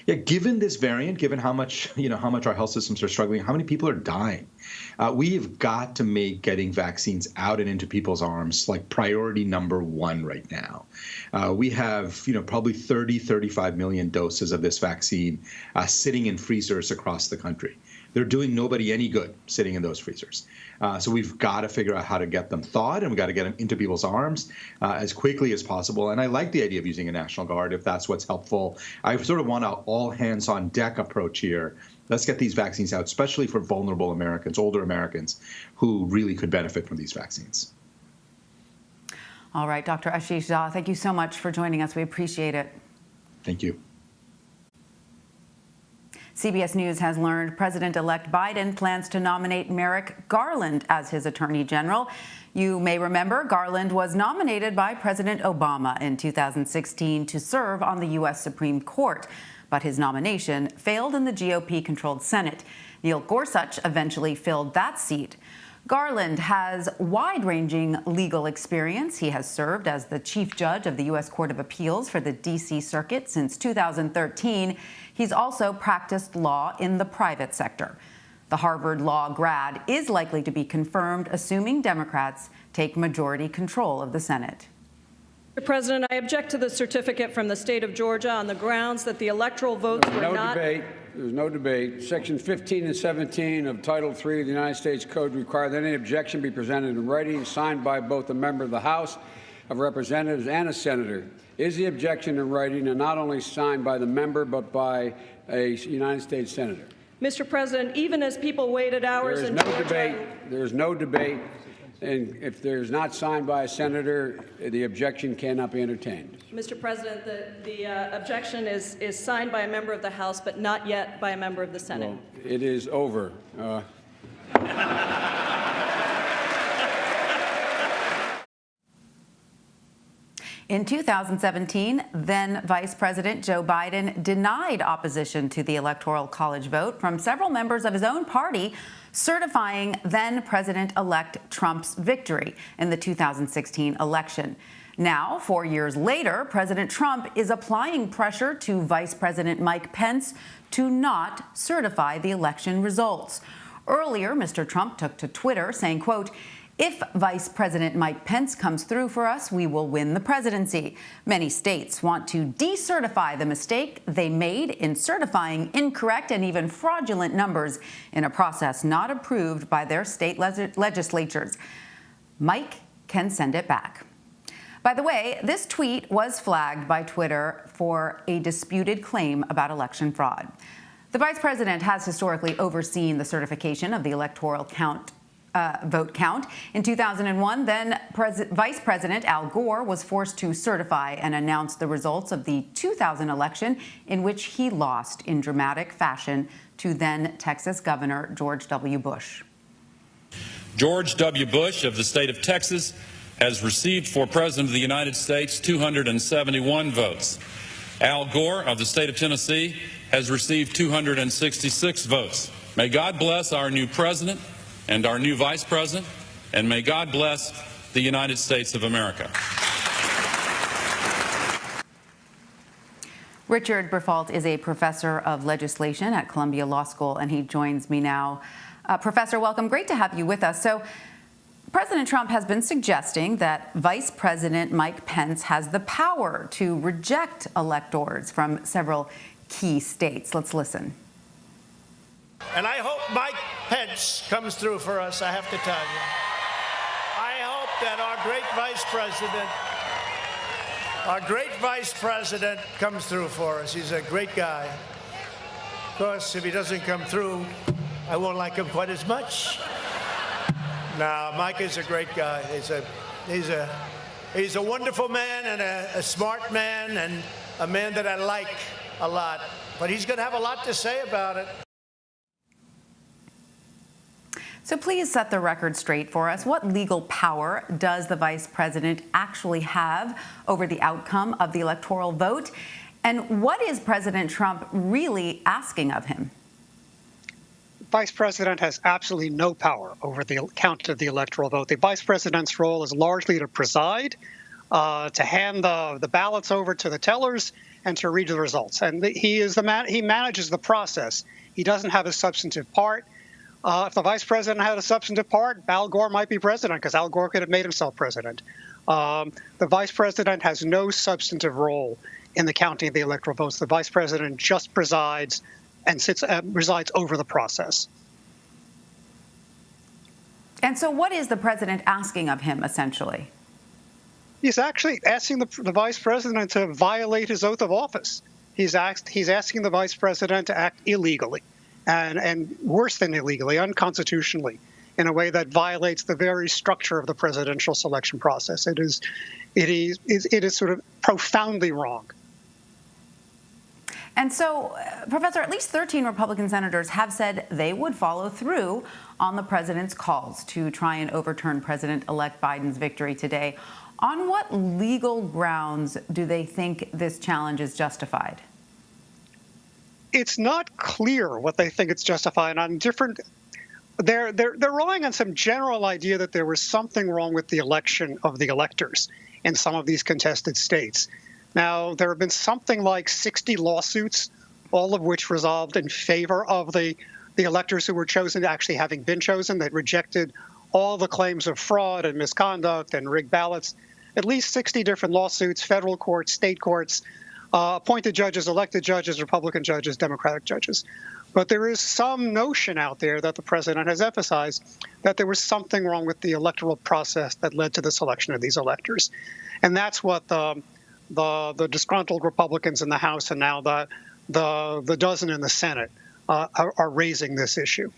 Yeah, given this variant, given how much our health systems are struggling, how many people are dying, we've got to make getting vaccines out and into people's arms like priority number one right now. We have, probably 35 million doses of this vaccine sitting in freezers across the country. They're doing nobody any good sitting in those freezers. So we've got to figure out how to get them thawed, and we've got to get them into people's arms as quickly as possible. And I like the idea of using a National Guard if that's what's helpful. I sort of want an all-hands-on-deck approach here. Let's get these vaccines out, especially for vulnerable Americans, older Americans, who really could benefit from these vaccines. All right, Dr. Ashish Jha, thank you so much for joining us. We appreciate it. Thank you. CBS News has learned President-elect Biden plans to nominate Merrick Garland as his attorney general. You may remember Garland was nominated by President Obama in 2016 to serve on the U.S. Supreme Court, but his nomination failed in the GOP-controlled Senate. Neil Gorsuch eventually filled that seat. Garland has wide-ranging legal experience. He has served as the chief judge of the U.S. Court of Appeals for the D.C. Circuit since 2013. He's also practiced law in the private sector. The Harvard Law grad is likely to be confirmed, assuming Democrats take majority control of the Senate. Mr. President, I object to the certificate from the state of Georgia on the grounds that the electoral votes were not... There's no debate. Section 15 and 17 of Title III of the United States Code require that any objection be presented in writing, signed by both a member of the House of Representatives and a senator. Is the objection in writing and not only signed by the member, but by a United States senator? Mr. President, even as people waited hours in Georgia... There is no debate. There is no debate. And if there's not signed by a senator, the objection cannot be entertained. Mr. President, the objection is signed by a member of the House, but not yet by a member of the Senate. Well, it is over. In 2017, then Vice President Joe Biden denied opposition to the Electoral College vote from several members of his own party, certifying then President-elect Trump's victory in the 2016 election. Now, 4 years later, President Trump is applying pressure to Vice President Mike Pence to not certify the election results. Earlier, Mr. Trump took to Twitter saying, quote, "If Vice President Mike Pence comes through for us, we will win the presidency. Many states want to decertify the mistake they made in certifying incorrect and even fraudulent numbers in a process not approved by their state legislatures. Mike can send it back." By the way, this tweet was flagged by Twitter for a disputed claim about election fraud. The vice president has historically overseen the certification of the electoral vote count. In 2001, then Vice President Al Gore was forced to certify and announce the results of the 2000 election, in which he lost in dramatic fashion to then Texas Governor George W. Bush. George W. Bush of the state of Texas has received for President of the United States 271 votes. Al Gore of the state of Tennessee has received 266 votes. May God bless our new president and our new vice president, and may God bless the United States of America. Richard Berfault is a professor of legislation at Columbia Law School, and he joins me now. Professor, welcome. Great to have you with us. So, President Trump has been suggesting that Vice President Mike Pence has the power to reject electors from several key states. Let's listen. And I hope Mike Pence comes through for us, I have to tell you. I hope that our great vice president comes through for us. He's a great guy. Of course, if he doesn't come through, I won't like him quite as much. No, Mike is a great guy. He's a wonderful man and a smart man and a man that I like a lot. But he's going to have a lot to say about it. So please set the record straight for us. What legal power does the vice president actually have over the outcome of the electoral vote? And what is President Trump really asking of him? Vice president has absolutely no power over the count of the electoral vote. The vice president's role is largely to preside, to hand the ballots over to the tellers, and to read the results. And he manages the process. He doesn't have a substantive part. If the vice president had a substantive part, Al Gore might be president, because Al Gore could have made himself president. The vice president has no substantive role in the counting of the electoral votes. The vice president just presides and resides over the process. And so what is the president asking of him, essentially? He's actually asking the vice president to violate his oath of office. He's asking the vice president to act illegally. And worse than illegally, unconstitutionally, in a way that violates the very structure of the presidential selection process. It is sort of profoundly wrong. And so, Professor, at least 13 Republican senators have said they would follow through on the president's calls to try and overturn President-elect Biden's victory today. On what legal grounds do they think this challenge is justified? It's not clear what they think it's justified on. They're relying on some general idea that there was something wrong with the election of the electors in some of these contested states. Now, there have been something like 60 lawsuits, all of which resolved in favor of the electors who were chosen, actually having been chosen, that rejected all the claims of fraud and misconduct and rigged ballots. At least 60 different lawsuits, federal courts, state courts, appointed judges, elected judges, Republican judges, Democratic judges. But there is some notion out there that the president has emphasized that there was something wrong with the electoral process that led to the selection of these electors. And that's what the disgruntled Republicans in the House and now the dozen in the Senate are raising this issue.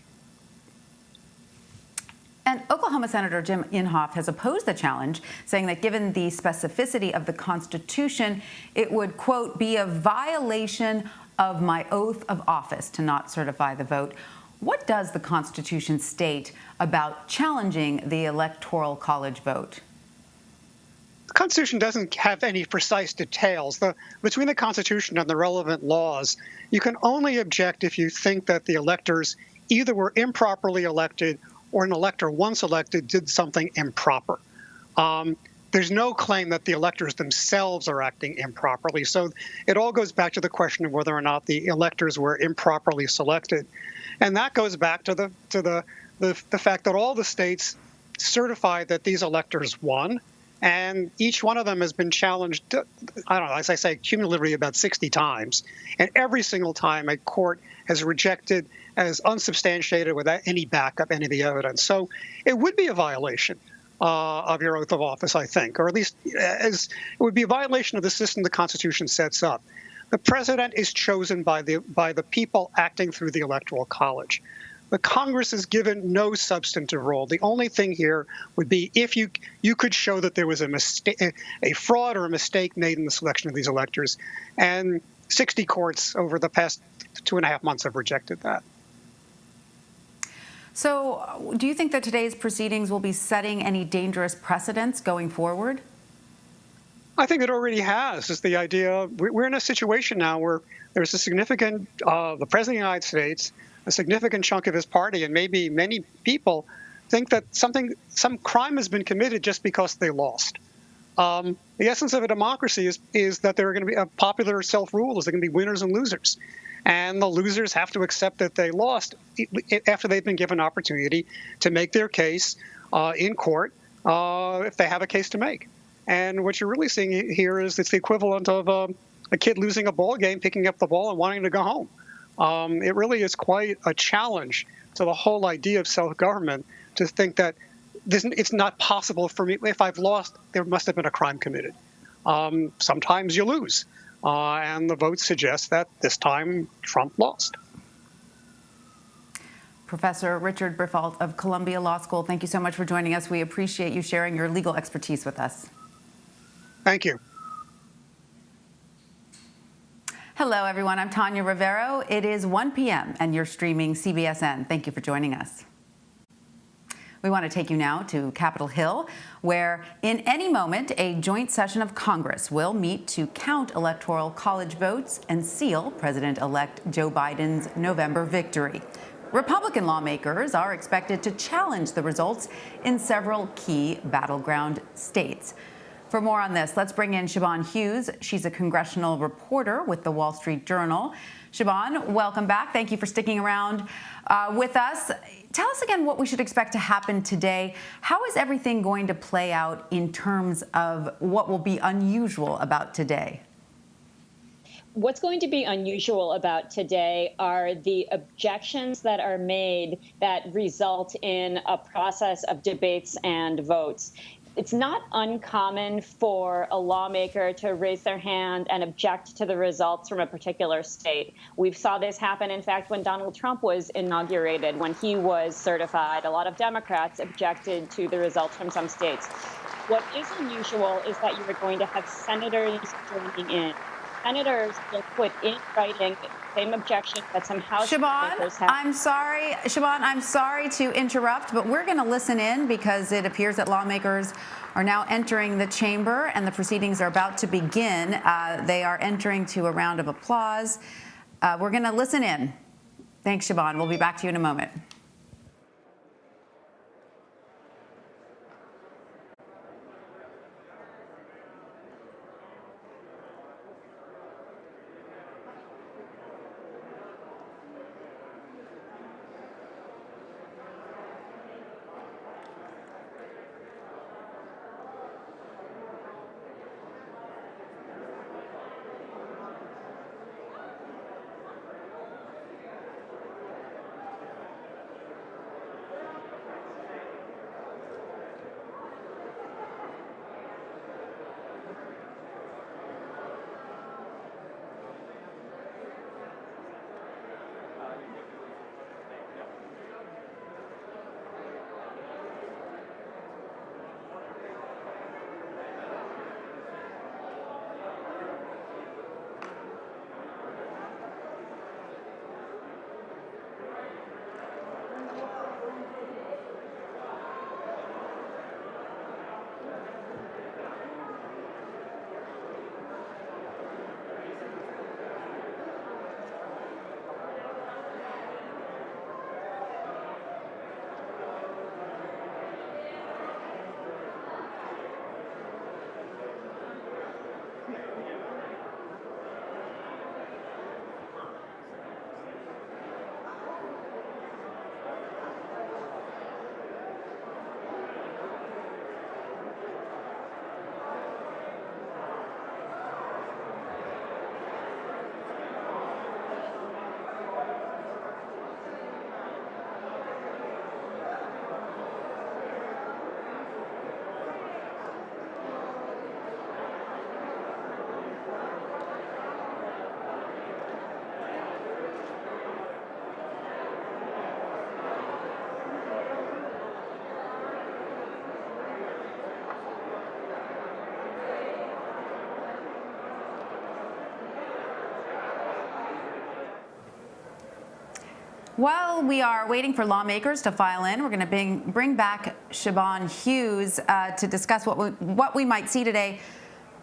Oklahoma Senator Jim Inhofe has opposed the challenge, saying that given the specificity of the Constitution, it would, quote, be a violation of my oath of office to not certify the vote. What does the Constitution state about challenging the Electoral College vote? The Constitution doesn't have any precise details. Between the Constitution and the relevant laws, you can only object if you think that the electors either were improperly elected or an elector once elected did something improper. There's no claim that the electors themselves are acting improperly. So it all goes back to the question of whether or not the electors were improperly selected. And that goes back to the fact that all the states certified that these electors won. And each one of them has been challenged, I don't know, as I say, cumulatively about 60 times. And every single time a court has rejected as unsubstantiated without any backup, any of the evidence. So it would be a violation of your oath of office, I think, or at least as it would be a violation of the system the Constitution sets up. The president is chosen by the people acting through the Electoral College. The Congress is given no substantive role. The only thing here would be if you could show that there was a mistake, a fraud or a mistake made in the selection of these electors. And 60 courts over the past 2.5 months have rejected that. So do you think that today's proceedings will be setting any dangerous precedents going forward? I think it already has. Is the idea we're in a situation now where there's a significant, the President of the United States, a significant chunk of his party, and maybe many people think that some crime has been committed just because they lost. The essence of a democracy is that there are going to be a popular self-rule, is there going to be winners and losers. And the losers have to accept that they lost after they've been given an opportunity to make their case in court if they have a case to make. And what you're really seeing here is it's the equivalent of a kid losing a ball game, picking up the ball and wanting to go home. It really is quite a challenge to the whole idea of self-government to think that it's not possible for me. If I've lost, there must have been a crime committed. Sometimes you lose. And the vote suggests that this time Trump lost. Professor Richard Briffault of Columbia Law School, thank you so much for joining us. We appreciate you sharing your legal expertise with us. Thank you. Hello, everyone. I'm Tanya Rivero. It is 1 p.m. and you're streaming CBSN. Thank you for joining us. We want to take you now to Capitol Hill, where in any moment, a joint session of Congress will meet to count Electoral College votes and seal President-elect Joe Biden's November victory. Republican lawmakers are expected to challenge the results in several key battleground states. For more on this, let's bring in Siobhan Hughes. She's a congressional reporter with the Wall Street Journal. Siobhan, welcome back. Thank you for sticking around with us. Tell us again what we should expect to happen today. How is everything going to play out in terms of what will be unusual about today? What's going to be unusual about today are the objections that are made that result in a process of debates and votes. It's not uncommon for a lawmaker to raise their hand and object to the results from a particular state. We saw this happen, in fact, when Donald Trump was inaugurated. When he was certified, a lot of Democrats objected to the results from some states. What is unusual is that you are going to have senators joining in. Senators will put in writing the same objection that some House lawmakers have. Siobhan, I'm sorry to interrupt, but we're going to listen in because it appears that lawmakers are now entering the chamber and the proceedings are about to begin. They are entering to a round of applause. We're going to listen in. Thanks, Siobhan. We'll be back to you in a moment. While we are waiting for lawmakers to file in, we're going to bring back Siobhan Hughes to discuss what we might see today.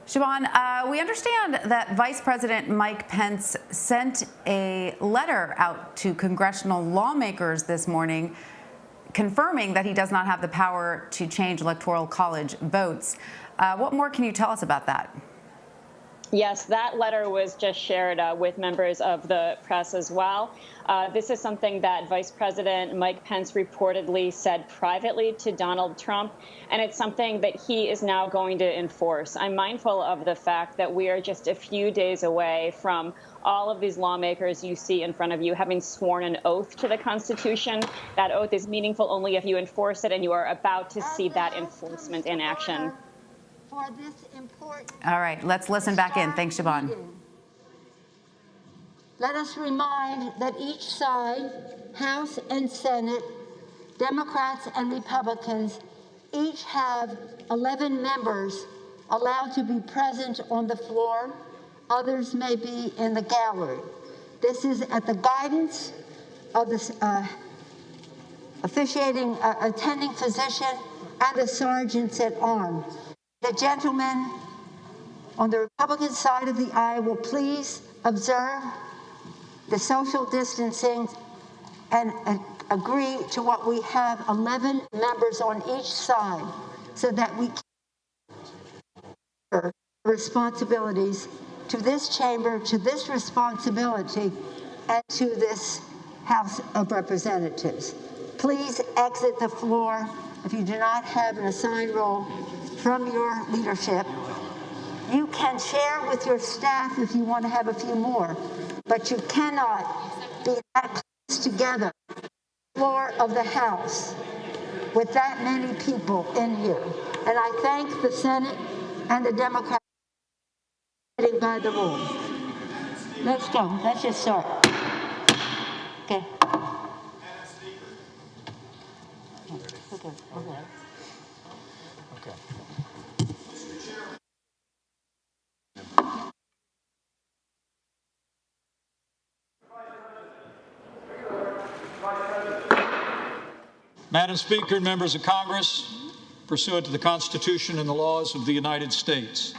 Siobhan, we understand that Vice President Mike Pence sent a letter out to congressional lawmakers this morning confirming that he does not have the power to change Electoral College votes. What more can you tell us about that? Yes, that letter was just shared with members of the press as well. This is something that Vice President Mike Pence reportedly said privately to Donald Trump, and it's something that he is now going to enforce. I'm mindful of the fact that we are just a few days away from all of these lawmakers you see in front of you having sworn an oath to the Constitution. That oath is meaningful only if you enforce it, and you are about to see that enforcement in action. For this important All right, let's listen back in. Thanks, Siobhan. meeting. Let us remind that each side, House and Senate, Democrats and Republicans, each have 11 members allowed to be present on the floor. Others may be in the gallery. This is at the guidance of the attending physician and the sergeants at arms. The gentleman on the Republican side of the aisle will please observe the social distancing and agree to what we have 11 members on each side so that we can responsibilities to this chamber, to this responsibility, and to this House of Representatives. Please exit the floor if you do not have an assigned role from your leadership. You can share with your staff if you want to have a few more, but you cannot be that close together on the floor of the House with that many people in here. And I thank the Senate and the Democrats for getting by the rules. Let's go. Let's just start. Okay. Madam Speaker and members of Congress, pursuant to the Constitution and the laws of the United States,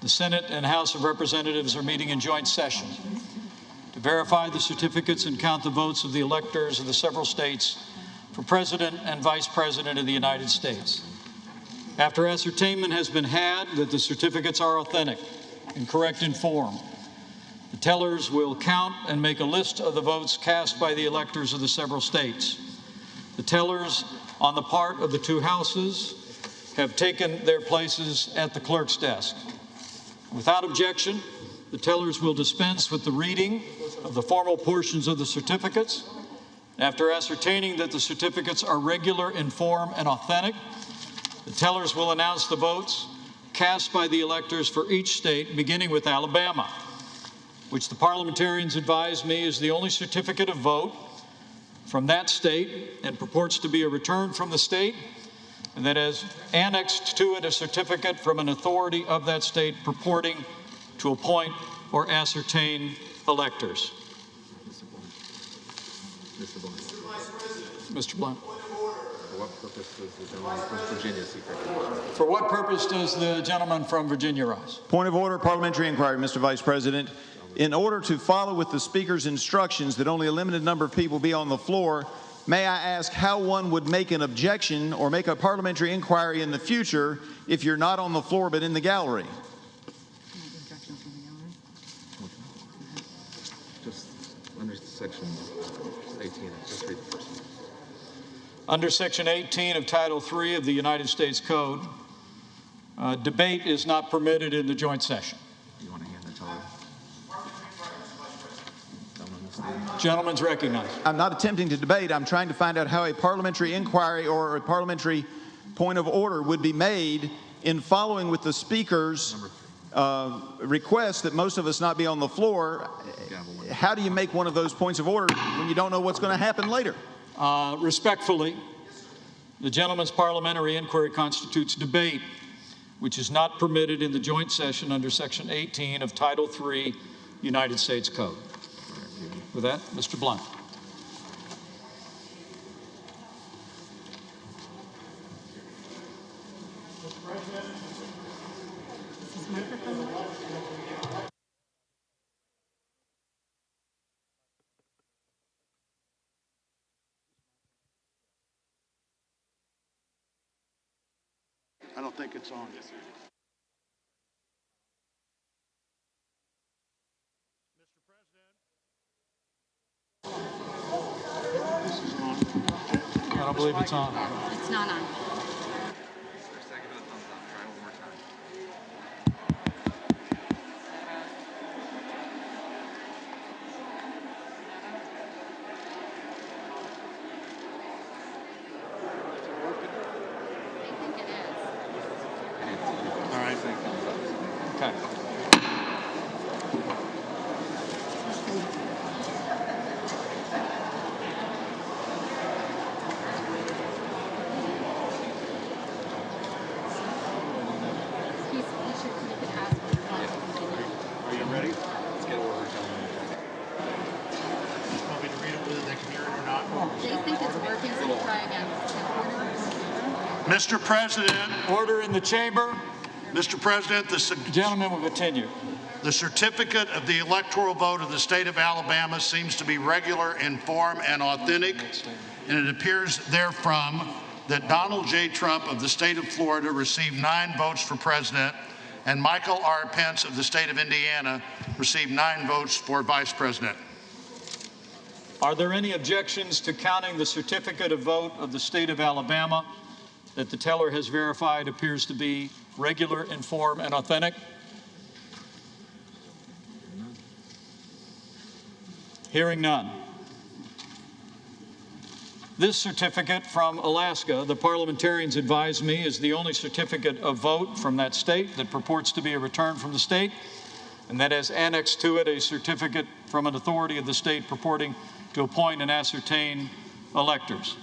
the Senate and House of Representatives are meeting in joint session to verify the certificates and count the votes of the electors of the several states for President and Vice President of the United States. After ascertainment has been had that the certificates are authentic and correct in form, the tellers will count and make a list of the votes cast by the electors of the several states. The tellers on the part of the two houses have taken their places at the clerk's desk. Without objection, the tellers will dispense with the reading of the formal portions of the certificates. After ascertaining that the certificates are regular in form and authentic, the tellers will announce the votes cast by the electors for each state, beginning with Alabama, which the parliamentarians advise me is the only certificate of vote from that state and purports to be a return from the state, and that has annexed to it a certificate from an authority of that state purporting to appoint or ascertain electors. Mr. Blunt. For what purpose does the gentleman from Virginia rise? Point of order, parliamentary inquiry, Mr. Vice President. In order to follow with the Speaker's instructions that only a limited number of people be on the floor, may I ask how one would make an objection or make a parliamentary inquiry in the future if you're not on the floor but in the gallery? Just under section 18, just read the first one. Under Section 18 of Title III of the United States Code, debate is not permitted in the joint session. You want to hand that to her? Gentleman's recognized. I'm not attempting to debate. I'm trying to find out how a parliamentary inquiry or a parliamentary point of order would be made in following with the Speaker's request that most of us not be on the floor. How do you make one of those points of order when you don't know what's going to happen later? Respectfully, the gentleman's parliamentary inquiry constitutes debate, which is not permitted in the joint session under Section 18 of Title III United States Code. With that, Mr. Blunt. don't think it's on. I don't believe it's on. It's not on. All right. Okay. Are you ready? Let's get order. Want me to read it whether they can hear it or not? They think it's working, so we'll try again. Mr. President. Order in the chamber. Mr. President, gentleman will continue. The certificate of the electoral vote of the state of Alabama seems to be regular in form and authentic, and it appears therefrom that Donald J. Trump of the state of Florida received 9 votes for president, and Michael R. Pence of the state of Indiana received 9 votes for vice president. Are there any objections to counting the certificate of vote of the state of Alabama that the teller has verified appears to be regular in form and authentic? Hearing none. This certificate from Alaska, the parliamentarians advise me, is the only certificate of vote from that state that purports to be a return from the state, and that has annexed to it a certificate from an authority of the state purporting to appoint and ascertain electors.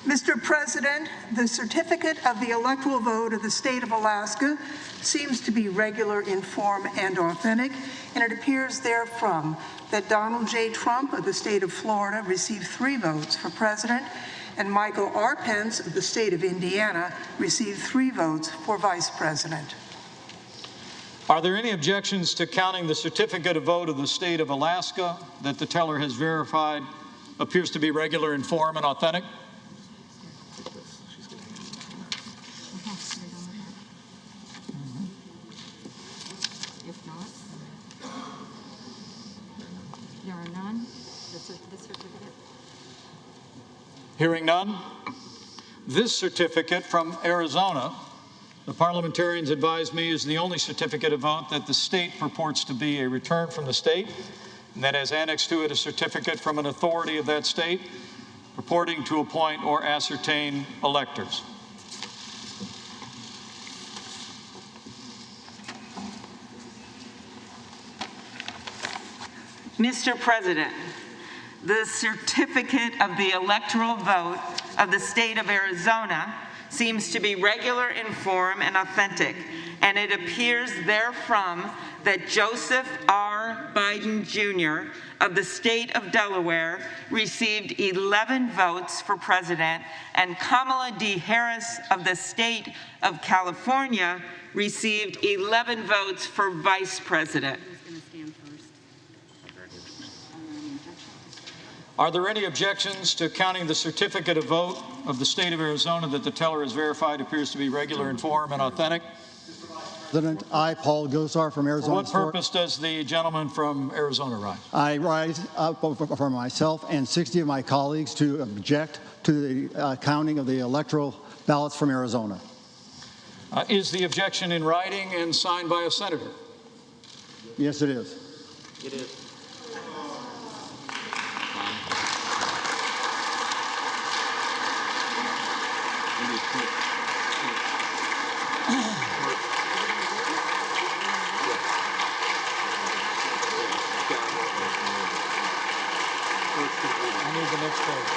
Mr. President, the certificate of the electoral vote of the state of Alaska seems to be regular in form and authentic, and it appears therefrom that Donald J. Trump of the state of Florida received 3 votes for president, and Michael R. Pence of the state of Indiana received 3 votes for vice president. Are there any objections to counting the certificate of vote of the state of Alaska that the teller has verified appears to be regular in form and authentic? If not, there are none. The certificate. Hearing none. This certificate from Arizona, the parliamentarians advise me, is the only certificate of vote that the state purports to be a return from the state, and that has annexed to it a certificate from an authority of that state purporting to appoint or ascertain electors. Mr. President, the certificate of the electoral vote of the state of Arizona seems to be regular in form and authentic, and it appears therefrom that Joseph R. Biden Jr. of the state of Delaware received 11 votes for president, and Kamala D. Harris of the state of California received 11 votes for vice president. Are there any objections to counting the certificate of vote of the state of Arizona that the teller has verified appears to be regular in form and authentic? President, I, Paul Gosar from Arizona. For what purpose does the gentleman from Arizona rise? I rise up for myself and 60 of my colleagues to object to the counting of the electoral ballots from Arizona. Is the objection in writing and signed by a senator? Yes, it is. It is. I need the next page.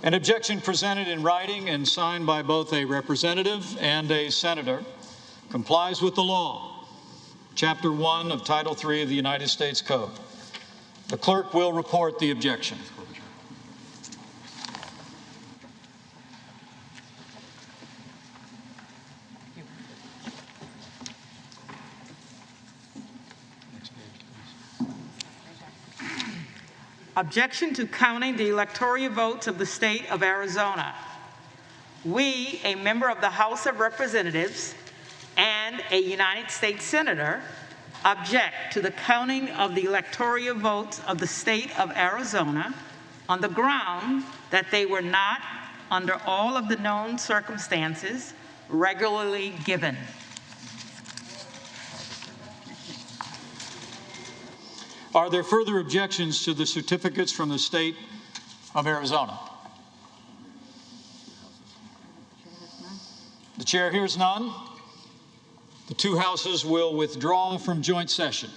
An objection presented in writing and signed by both a representative and a senator complies with the law, Chapter 1 of Title 3 of the United States Code. The clerk will report the objection. Objection to counting the electoral votes of the state of Arizona. We, a member of the House of Representatives and a United States Senator, object to the counting of the electoral votes of the state of Arizona on the ground that they were not, under all of the known circumstances, regularly given. Are there further objections to the certificates from the state of Arizona? The chair hears none. The two houses will withdraw from joint session.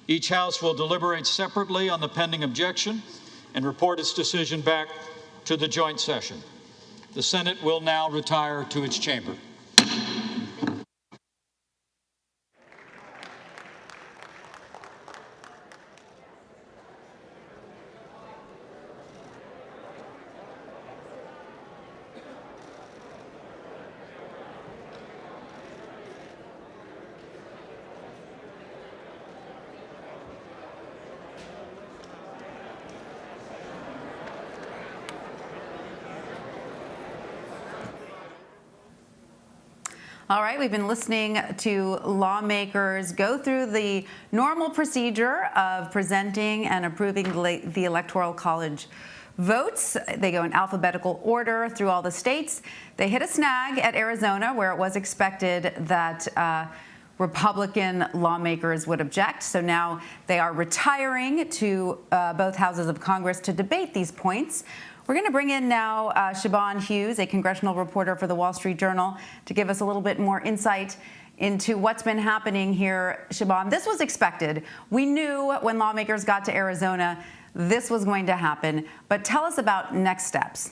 Each house will deliberate separately on the pending objection and report its decision back to the joint session. The Senate will now retire to its chamber. All right, we've been listening to lawmakers go through the normal procedure of presenting and approving the Electoral College votes. They go in alphabetical order through all the states. They hit a snag at Arizona, where it was expected that Republican lawmakers would object. So now they are retiring to both houses of Congress to debate these points. We're going to bring in now Siobhan Hughes, a congressional reporter for the Wall Street Journal, to give us a little bit more insight into what's been happening here. Siobhan, this was expected. We knew when lawmakers got to Arizona this was going to happen. But tell us about next steps.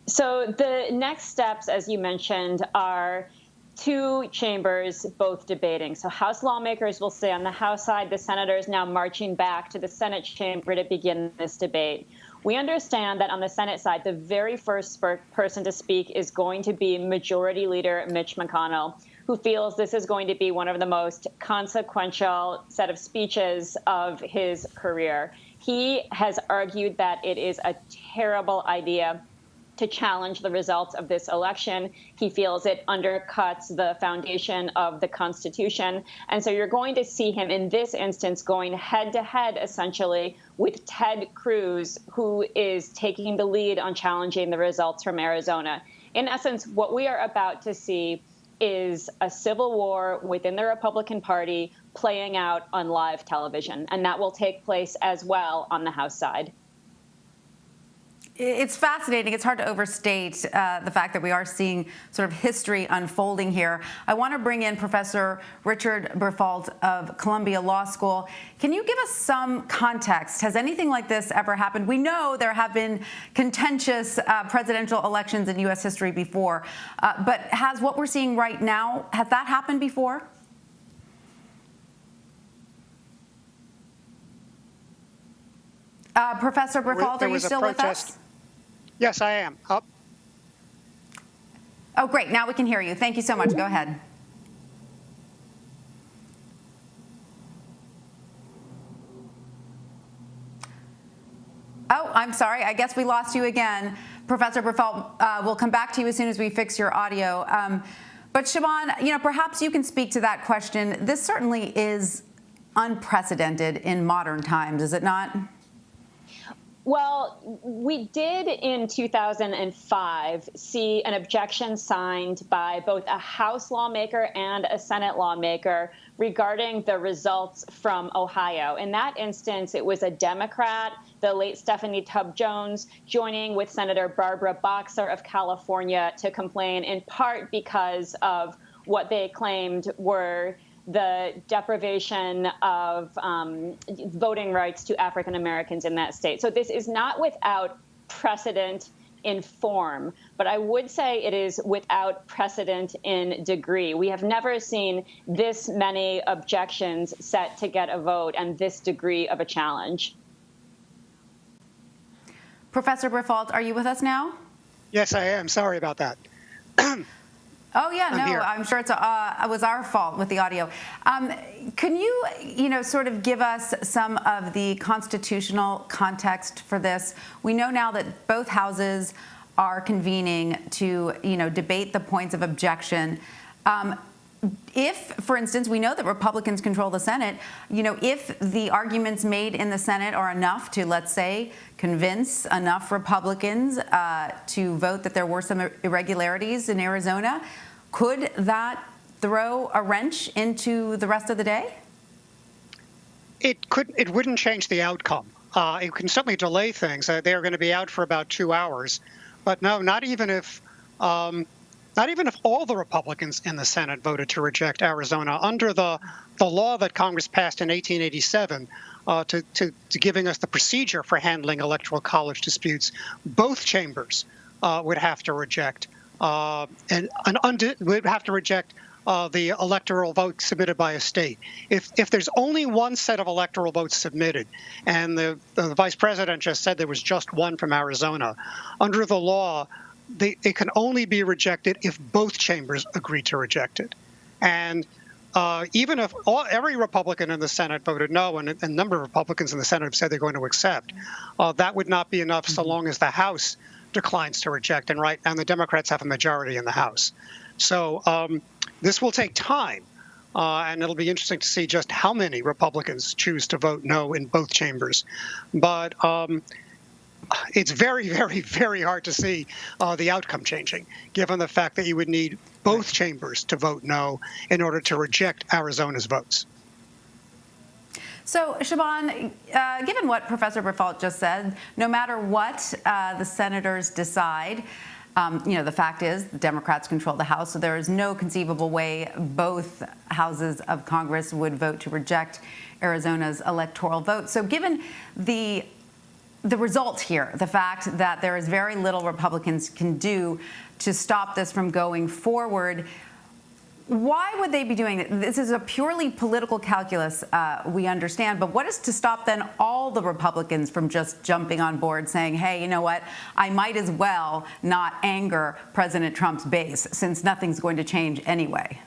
So the next steps, as you mentioned, are two chambers both debating. So House lawmakers will stay on the House side. The senators now marching back to the Senate chamber to begin this debate. We understand that on the Senate side, the very first person to speak is going to be Majority Leader Mitch McConnell, who feels this is going to be one of the most consequential set of speeches of his career. He has argued that it is a terrible idea to challenge the results of this election. He feels it undercuts the foundation of the Constitution. And so you're going to see him in this instance going head-to-head, essentially, with Ted Cruz, who is taking the lead on challenging the results from Arizona. In essence, what we are about to see is a civil war within the Republican Party playing out on live television, and that will take place as well on the House side. It's fascinating. It's hard to overstate the fact that we are seeing sort of history unfolding here. I want to bring in Professor Richard Berfault of Columbia Law School. Can you give us some context? Has anything like this ever happened? We know there have been contentious presidential elections in U.S. history before, but has what we're seeing right now, has that happened before? Professor Berfault, are you still with us? Yes, I am. Up. Oh, great. Now we can hear you. Thank you so much. Go ahead. Oh, I'm sorry. I guess we lost you again. Professor Berfault, we'll come back to you as soon as we fix your audio. But Siobhan, perhaps you can speak to that question. This certainly is unprecedented in modern times, is it not? Well, we did in 2005 see an objection signed by both a House lawmaker and a Senate lawmaker regarding the results from Ohio. In that instance, it was a Democrat, the late Stephanie Tubbs Jones, joining with Senator Barbara Boxer of California to complain, in part because of what they claimed were the deprivation of voting rights to African Americans in that state. So this is not without precedent in form, but I would say it is without precedent in degree. We have never seen this many objections set to get a vote and this degree of a challenge. Professor Berfault, are you with us now? Yes, I am. Sorry about that. Oh, yeah, no, I'm sure it was our fault with the audio. Can you, sort of give us some of the constitutional context for this? We know now that both houses are convening to, debate the points of objection. If, for instance, we know that Republicans control the Senate, if the arguments made in the Senate are enough to, let's say, convince enough Republicans to vote that there were some irregularities in Arizona, could that throw a wrench into the rest of the day? It wouldn't change the outcome. It can certainly delay things. They are going to be out for about 2 hours. But no, not even if all the Republicans in the Senate voted to reject Arizona under the law that Congress passed in 1887 to giving us the procedure for handling Electoral College disputes, both chambers would have to reject would have to reject the electoral vote submitted by a state. If there's only one set of electoral votes submitted, and the Vice President just said there was just one from Arizona, under the law, it can only be rejected if both chambers agree to reject it. And even if every Republican in the Senate voted no, and a number of Republicans in the Senate have said they're going to accept, that would not be enough so long as the House declines to reject. And the Democrats have a majority in the House. So this will take time, and it'll be interesting to see just how many Republicans choose to vote no in both chambers. But it's very, very, very hard to see the outcome changing, given the fact that you would need both chambers to vote no in order to reject Arizona's votes. So, Siobhan, given what Professor Berfault just said, no matter what the senators decide, the fact is the Democrats control the House, so there is no conceivable way both houses of Congress would vote to reject Arizona's electoral vote. So given the result here, the fact that there is very little Republicans can do to stop this from going forward, why would they be doing it? This is a purely political calculus, we understand, but what is to stop then all the Republicans from just jumping on board saying, hey, you know what, I might as well not anger President Trump's base since nothing's going to change anyway?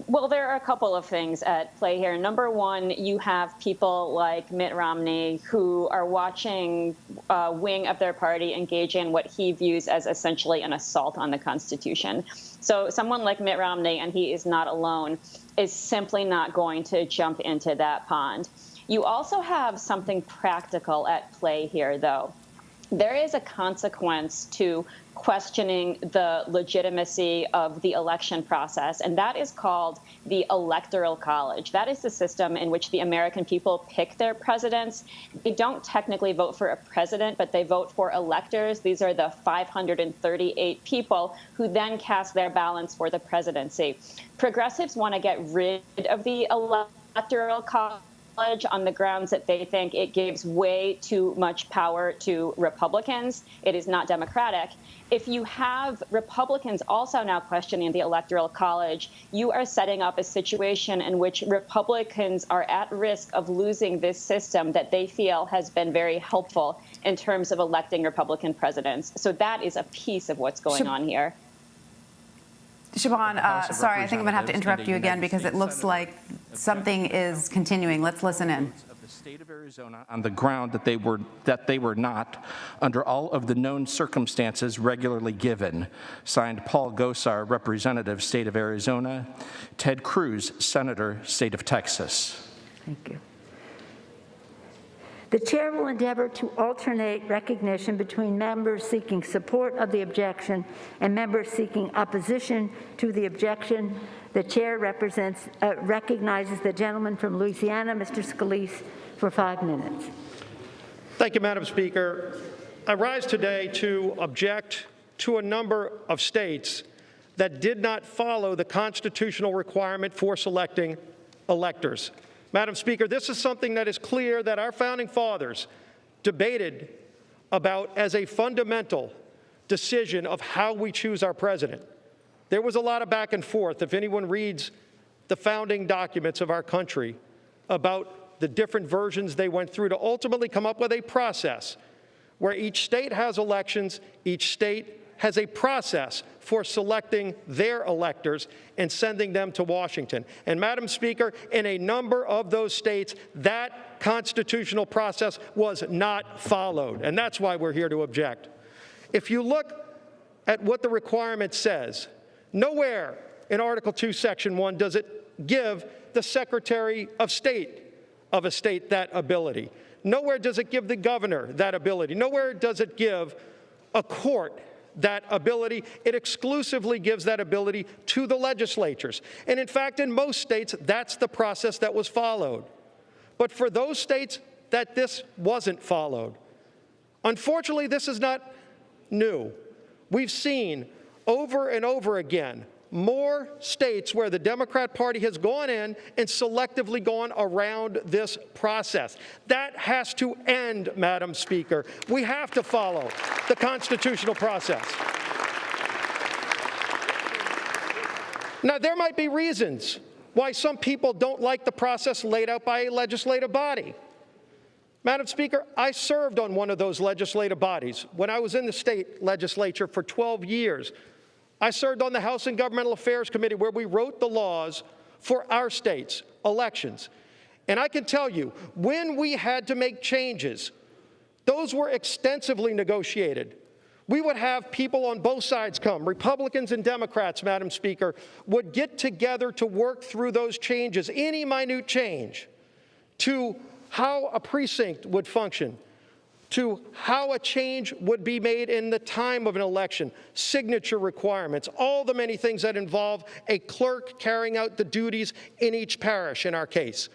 Well, there are a couple of things at play here. Number one, you have people like Mitt Romney who are watching a wing of their party engage in what he views as essentially an assault on the Constitution. So someone like Mitt Romney, and he is not alone, is simply not going to jump into that pond. You also have something practical at play here, though. There is a consequence to questioning the legitimacy of the election process, and that is called the Electoral College. That is the system in which the American people pick their presidents. They don't technically vote for a president, but they vote for electors. These are the 538 people who then cast their ballots for the presidency. Progressives want to get rid of the Electoral College on the grounds that they think it gives way too much power to Republicans. It is not democratic. If you have Republicans also now questioning the Electoral College, you are setting up a situation in which Republicans are at risk of losing this system that they feel has been very helpful in terms of electing Republican presidents. So that is a piece of what's going on here. Siobhan, sorry, I think I'm going to have to interrupt you again because it looks like something is continuing. Let's listen in. Of the state of Arizona on the ground that they were not, under all of the known circumstances, regularly given. Signed, Paul Gosar, Representative, State of Arizona. Ted Cruz, Senator, State of Texas. Thank you. The chair will endeavor to alternate recognition between members seeking support of the objection and members seeking opposition to the objection. The chair recognizes the gentleman from Louisiana, Mr. Scalise, for 5 minutes. Thank you, Madam Speaker. I rise today to object to a number of states that did not follow the constitutional requirement for selecting electors. Madam Speaker, this is something that is clear that our founding fathers debated about as a fundamental decision of how we choose our president. There was a lot of back and forth, if anyone reads the founding documents of our country, about the different versions they went through to ultimately come up with a process where each state has elections, each state has a process for selecting their electors and sending them to Washington. And Madam Speaker, in a number of those states, that constitutional process was not followed, and that's why we're here to object. If you look at what the requirement says, nowhere in Article 2, Section 1 does it give the Secretary of State of a state that ability. Nowhere does it give the governor that ability. Nowhere does it give a court that ability. It exclusively gives that ability to the legislatures. And in fact, in most states, that's the process that was followed. But for those states that this wasn't followed, unfortunately, this is not new. We've seen over and over again more states where the Democrat Party has gone in and selectively gone around this process. That has to end, Madam Speaker. We have to follow the constitutional process. Now, there might be reasons why some people don't like the process laid out by a legislative body. Madam Speaker, I served on one of those legislative bodies when I was in the state legislature for 12 years. I served on the House and Governmental Affairs Committee where we wrote the laws for our state's elections. And I can tell you, when we had to make changes, those were extensively negotiated. We would have people on both sides come, Republicans and Democrats, Madam Speaker, would get together to work through those changes, any minute change, to how a precinct would function, to how a change would be made in the time of an election, signature requirements, all the many things that involve a clerk carrying out the duties in each parish, in our case.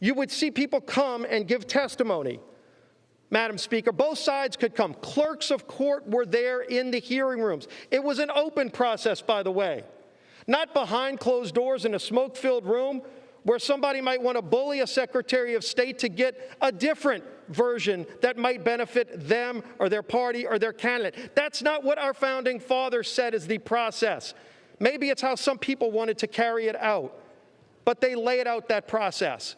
You would see people come and give testimony. Madam Speaker, both sides could come. Clerks of court were there in the hearing rooms. It was an open process, by the way, not behind closed doors in a smoke-filled room where somebody might want to bully a Secretary of State to get a different version that might benefit them or their party or their candidate. That's not what our founding fathers said is the process. Maybe it's how some people wanted to carry it out, but they laid out that process.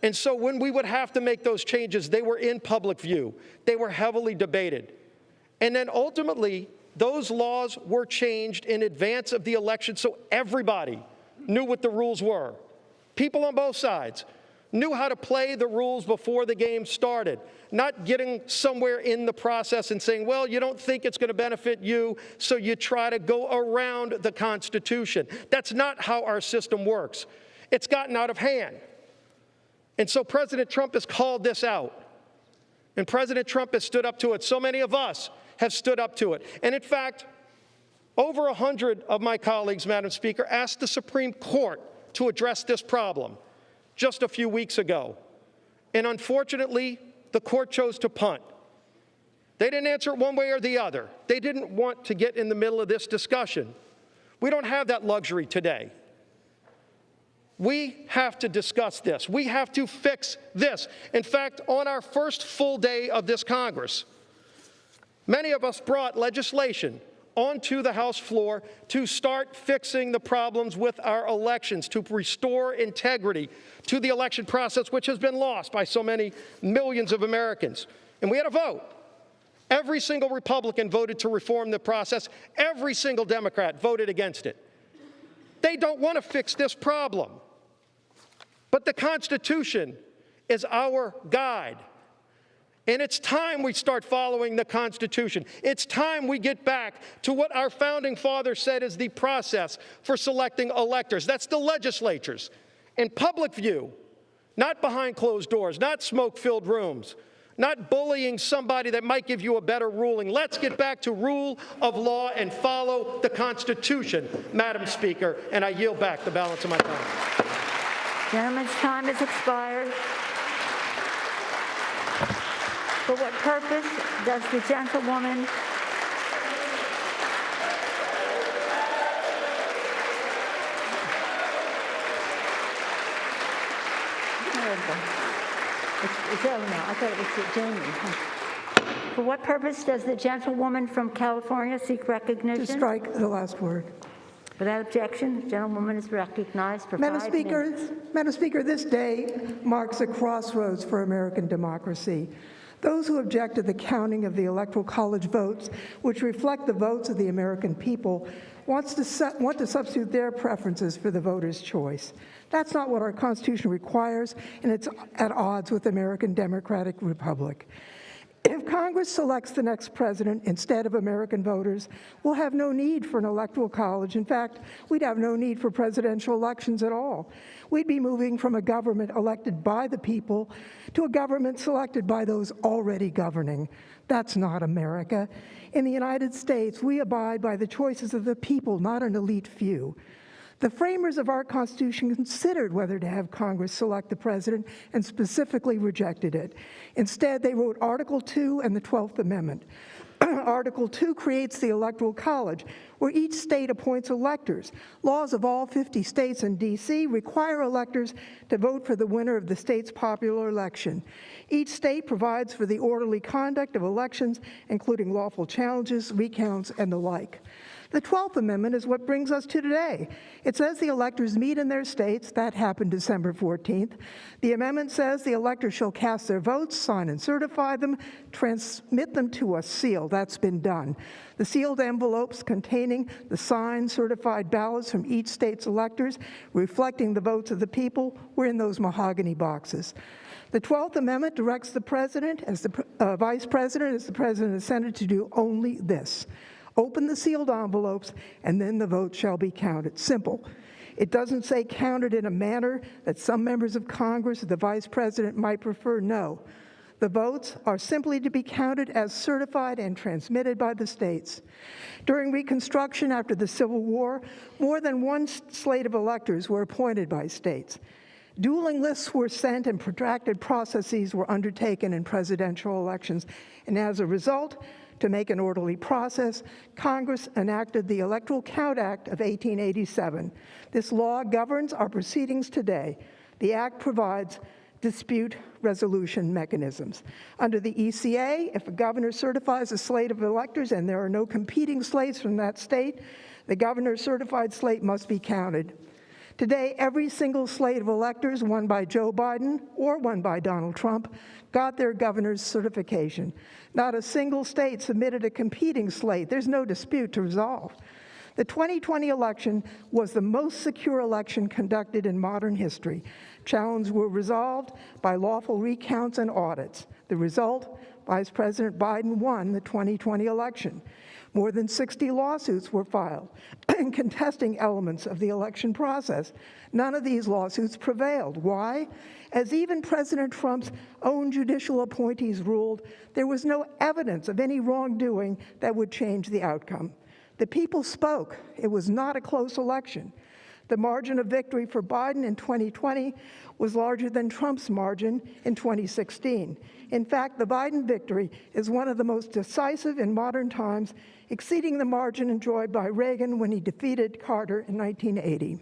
And so when we would have to make those changes, they were in public view. They were heavily debated. And then ultimately, those laws were changed in advance of the election so everybody knew what the rules were. People on both sides knew how to play the rules before the game started, not getting somewhere in the process and saying, well, you don't think it's going to benefit you, so you try to go around the Constitution. That's not how our system works. It's gotten out of hand. And so President Trump has called this out. And President Trump has stood up to it. So many of us have stood up to it. And in fact, over 100 of my colleagues, Madam Speaker, asked the Supreme Court to address this problem just a few weeks ago. And unfortunately, the court chose to punt. They didn't answer it one way or the other. They didn't want to get in the middle of this discussion. We don't have that luxury today. We have to discuss this. We have to fix this. In fact, on our first full day of this Congress, many of us brought legislation onto the House floor to start fixing the problems with our elections, to restore integrity to the election process, which has been lost by so many millions of Americans. And we had a vote. Every single Republican voted to reform the process. Every single Democrat voted against it. They don't want to fix this problem. But the Constitution is our guide. And it's time we start following the Constitution. It's time we get back to what our founding fathers said is the process for selecting electors. That's the legislatures. In public view, not behind closed doors, not smoke-filled rooms, not bullying somebody that might give you a better ruling. Let's get back to rule of law and follow the Constitution, Madam Speaker, and I yield back the balance of my time. Gentleman's time has expired. For what purpose does the gentlewoman It's over now. I thought it was Jamie. For what purpose does the gentlewoman from California seek recognition? To strike the last word. Without objection, the gentlewoman is recognized for 5 minutes. Madam Speaker, this day marks a crossroads for American democracy. Those who object to the counting of the Electoral College votes, which reflect the votes of the American people, want to substitute their preferences for the voter's choice. That's not what our Constitution requires, and it's at odds with the American Democratic Republic. If Congress selects the next president instead of American voters, we'll have no need for an electoral college. In fact, we'd have no need for presidential elections at all. We'd be moving from a government elected by the people to a government selected by those already governing. That's not America. In the United States, we abide by the choices of the people, not an elite few. The framers of our Constitution considered whether to have Congress select the president and specifically rejected it. Instead, they wrote Article 2 and the 12th Amendment. Article 2 creates the Electoral College, where each state appoints electors. Laws of all 50 states and D.C. require electors to vote for the winner of the state's popular election. Each state provides for the orderly conduct of elections, including lawful challenges, recounts, and the like. The 12th Amendment is what brings us to today. It says the electors meet in their states. That happened December 14th. The amendment says the electors shall cast their votes, sign and certify them, transmit them to a seal. That's been done. The sealed envelopes containing the signed, certified ballots from each state's electors, reflecting the votes of the people, were in those mahogany boxes. The 12th Amendment directs the president, as the vice president, as the president of the Senate, to do only this: open the sealed envelopes, and then the vote shall be counted. Simple. It doesn't say counted in a manner that some members of Congress or the vice president might prefer. No. The votes are simply to be counted as certified and transmitted by the states. During Reconstruction after the Civil War, more than one slate of electors were appointed by states. Dueling lists were sent and protracted processes were undertaken in presidential elections. And as a result, to make an orderly process, Congress enacted the Electoral Count Act of 1887. This law governs our proceedings today. The act provides dispute resolution mechanisms. Under the ECA, if a governor certifies a slate of electors and there are no competing slates from that state, the governor's certified slate must be counted. Today, every single slate of electors, won by Joe Biden or won by Donald Trump, got their governor's certification. Not a single state submitted a competing slate. There's no dispute to resolve. The 2020 election was the most secure election conducted in modern history. Challenges were resolved by lawful recounts and audits. The result, Vice President Biden won the 2020 election. More than 60 lawsuits were filed contesting elements of the election process. None of these lawsuits prevailed. Why? As even President Trump's own judicial appointees ruled, there was no evidence of any wrongdoing that would change the outcome. The people spoke. It was not a close election. The margin of victory for Biden in 2020 was larger than Trump's margin in 2016. In fact, the Biden victory is one of the most decisive in modern times, exceeding the margin enjoyed by Reagan when he defeated Carter in 1980.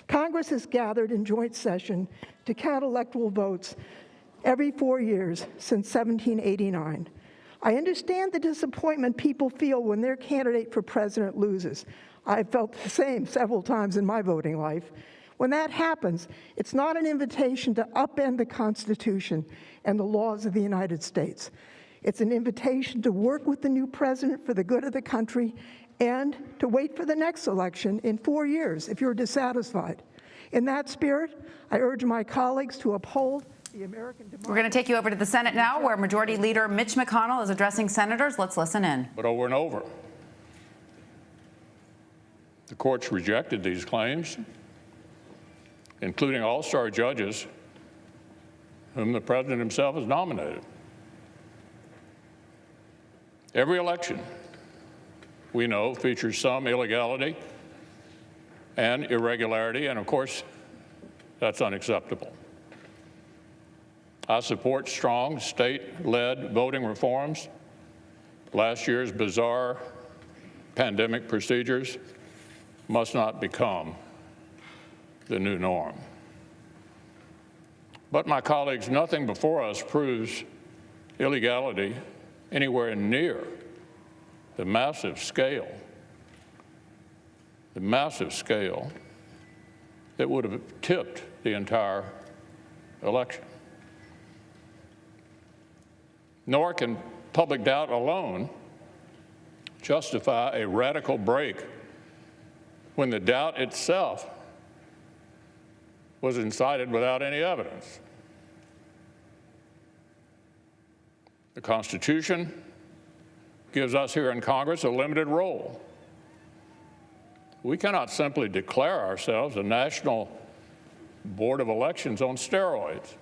Congress has gathered in joint session to count electoral votes every 4 years since 1789. I understand the disappointment people feel when their candidate for president loses. I've felt the same several times in my voting life. When that happens, it's not an invitation to upend the Constitution and the laws of the United States. It's an invitation to work with the new president for the good of the country and to wait for the next election in 4 years if you're dissatisfied. In that spirit, I urge my colleagues to uphold the American democracy. We're going to take you over to the Senate now, where Majority Leader Mitch McConnell is addressing senators. Let's listen in. But over and over, the courts rejected these claims, including all-star judges whom the president himself has nominated. Every election, we know, features some illegality and irregularity, and of course, that's unacceptable. I support strong state-led voting reforms. Last year's bizarre pandemic procedures must not become the new norm. But my colleagues, nothing before us proves illegality anywhere near the massive scale that would have tipped the entire election. nor can public doubt alone justify a radical break when the doubt itself was incited without any evidence. The Constitution gives us here in Congress a limited role. We cannot simply declare ourselves a national board of elections on steroids.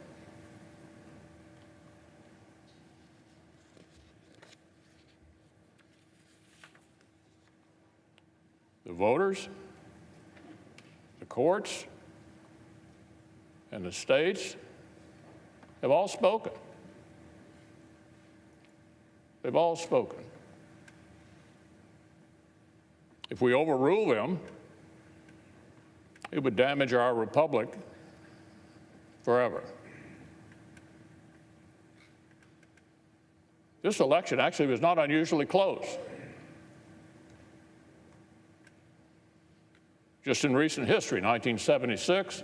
The voters, the courts, and the states have all spoken. They've all spoken. If we overrule them, it would damage our republic forever. This election actually was not unusually close. Just in recent history, 1976,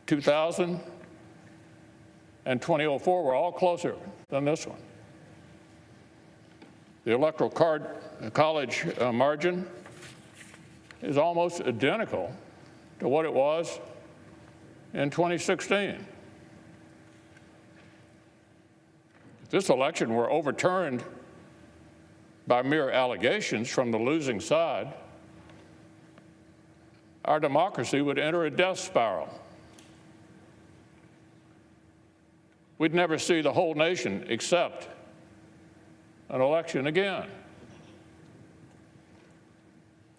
2000, and 2004 were all closer than this one. The Electoral College margin is almost identical to what it was in 2016. If this election were overturned by mere allegations from the losing side, our democracy would enter a death spiral. We'd never see the whole nation accept an election again.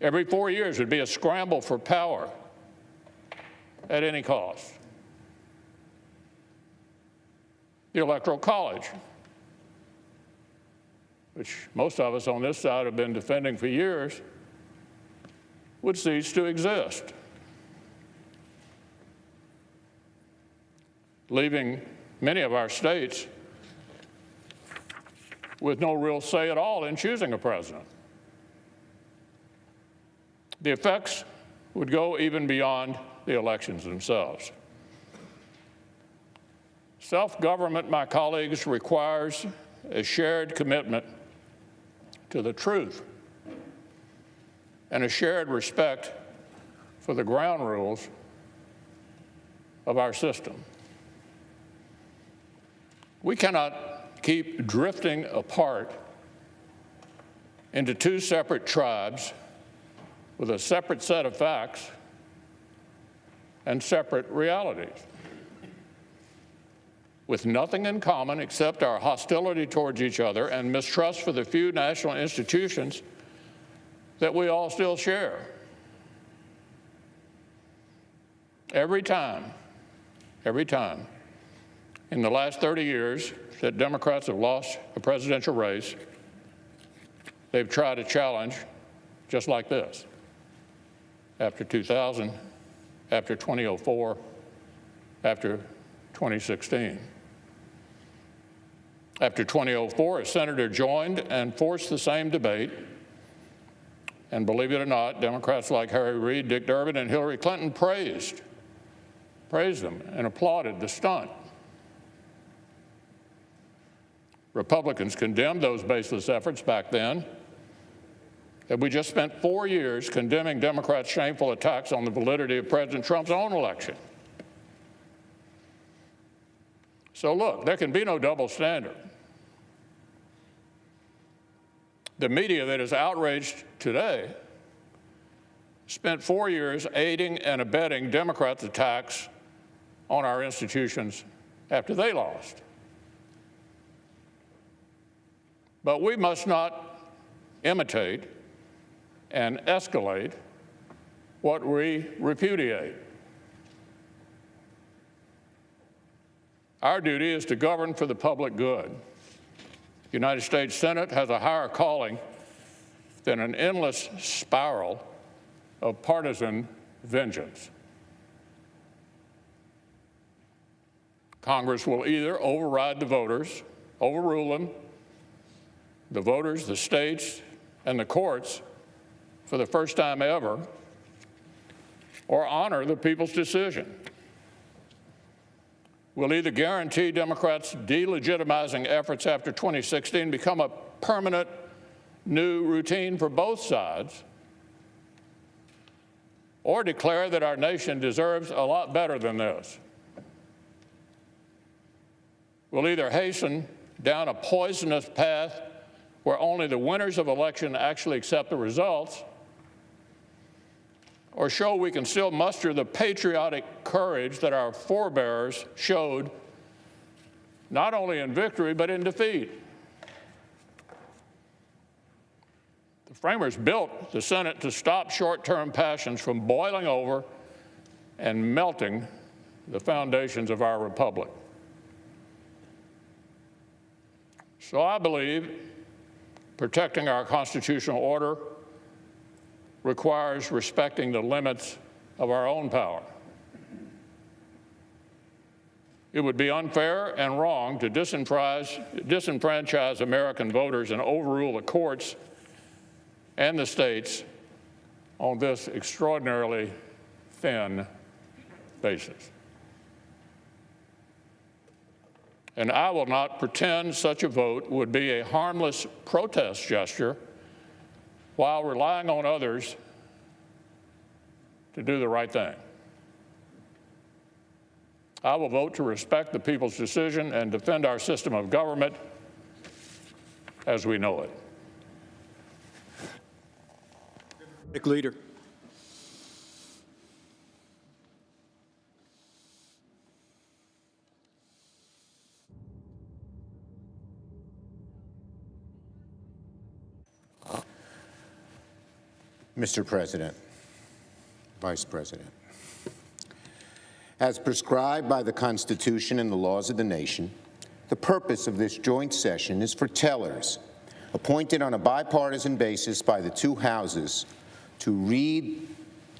Every 4 years would be a scramble for power at any cost. The Electoral College, which most of us on this side have been defending for years, would cease to exist, leaving many of our states with no real say at all in choosing a president. The effects would go even beyond the elections themselves. Self-government, my colleagues, requires a shared commitment to the truth and a shared respect for the ground rules of our system. We cannot keep drifting apart into two separate tribes with a separate set of facts and separate realities, with nothing in common except our hostility towards each other and mistrust for the few national institutions that we all still share. Every time in the last 30 years that Democrats have lost a presidential race, they've tried a challenge just like this. After 2000, after 2004, after 2016. After 2004, a senator joined and forced the same debate. And believe it or not, Democrats like Harry Reid, Dick Durbin, and Hillary Clinton praised them and applauded the stunt. Republicans condemned those baseless efforts back then, and we just spent 4 years condemning Democrats' shameful attacks on the validity of President Trump's own election. So look, there can be no double standard. The media that is outraged today spent 4 years aiding and abetting Democrats' attacks on our institutions after they lost. But we must not imitate and escalate what we repudiate. Our duty is to govern for the public good. The United States Senate has a higher calling than an endless spiral of partisan vengeance. Congress will either override the voters, overrule them, the voters, the states, and the courts for the first time ever, or honor the people's decision. will either guarantee Democrats' delegitimizing efforts after 2016 become a permanent new routine for both sides, or declare that our nation deserves a lot better than this. We'll either hasten down a poisonous path where only the winners of election actually accept the results, or show we can still muster the patriotic courage that our forebears showed not only in victory but in defeat. The framers built the Senate to stop short-term passions from boiling over and melting the foundations of our republic. So I believe protecting our constitutional order requires respecting the limits of our own power. It would be unfair and wrong to disenfranchise American voters and overrule the courts and the states on this extraordinarily thin basis. And I will not pretend such a vote would be a harmless protest gesture while relying on others to do the right thing. I will vote to respect the people's decision and defend our system of government as we know it. Leader. Mr. President, Vice President, as prescribed by the Constitution and the laws of the nation, the purpose of this joint session is for tellers appointed on a bipartisan basis by the two houses to read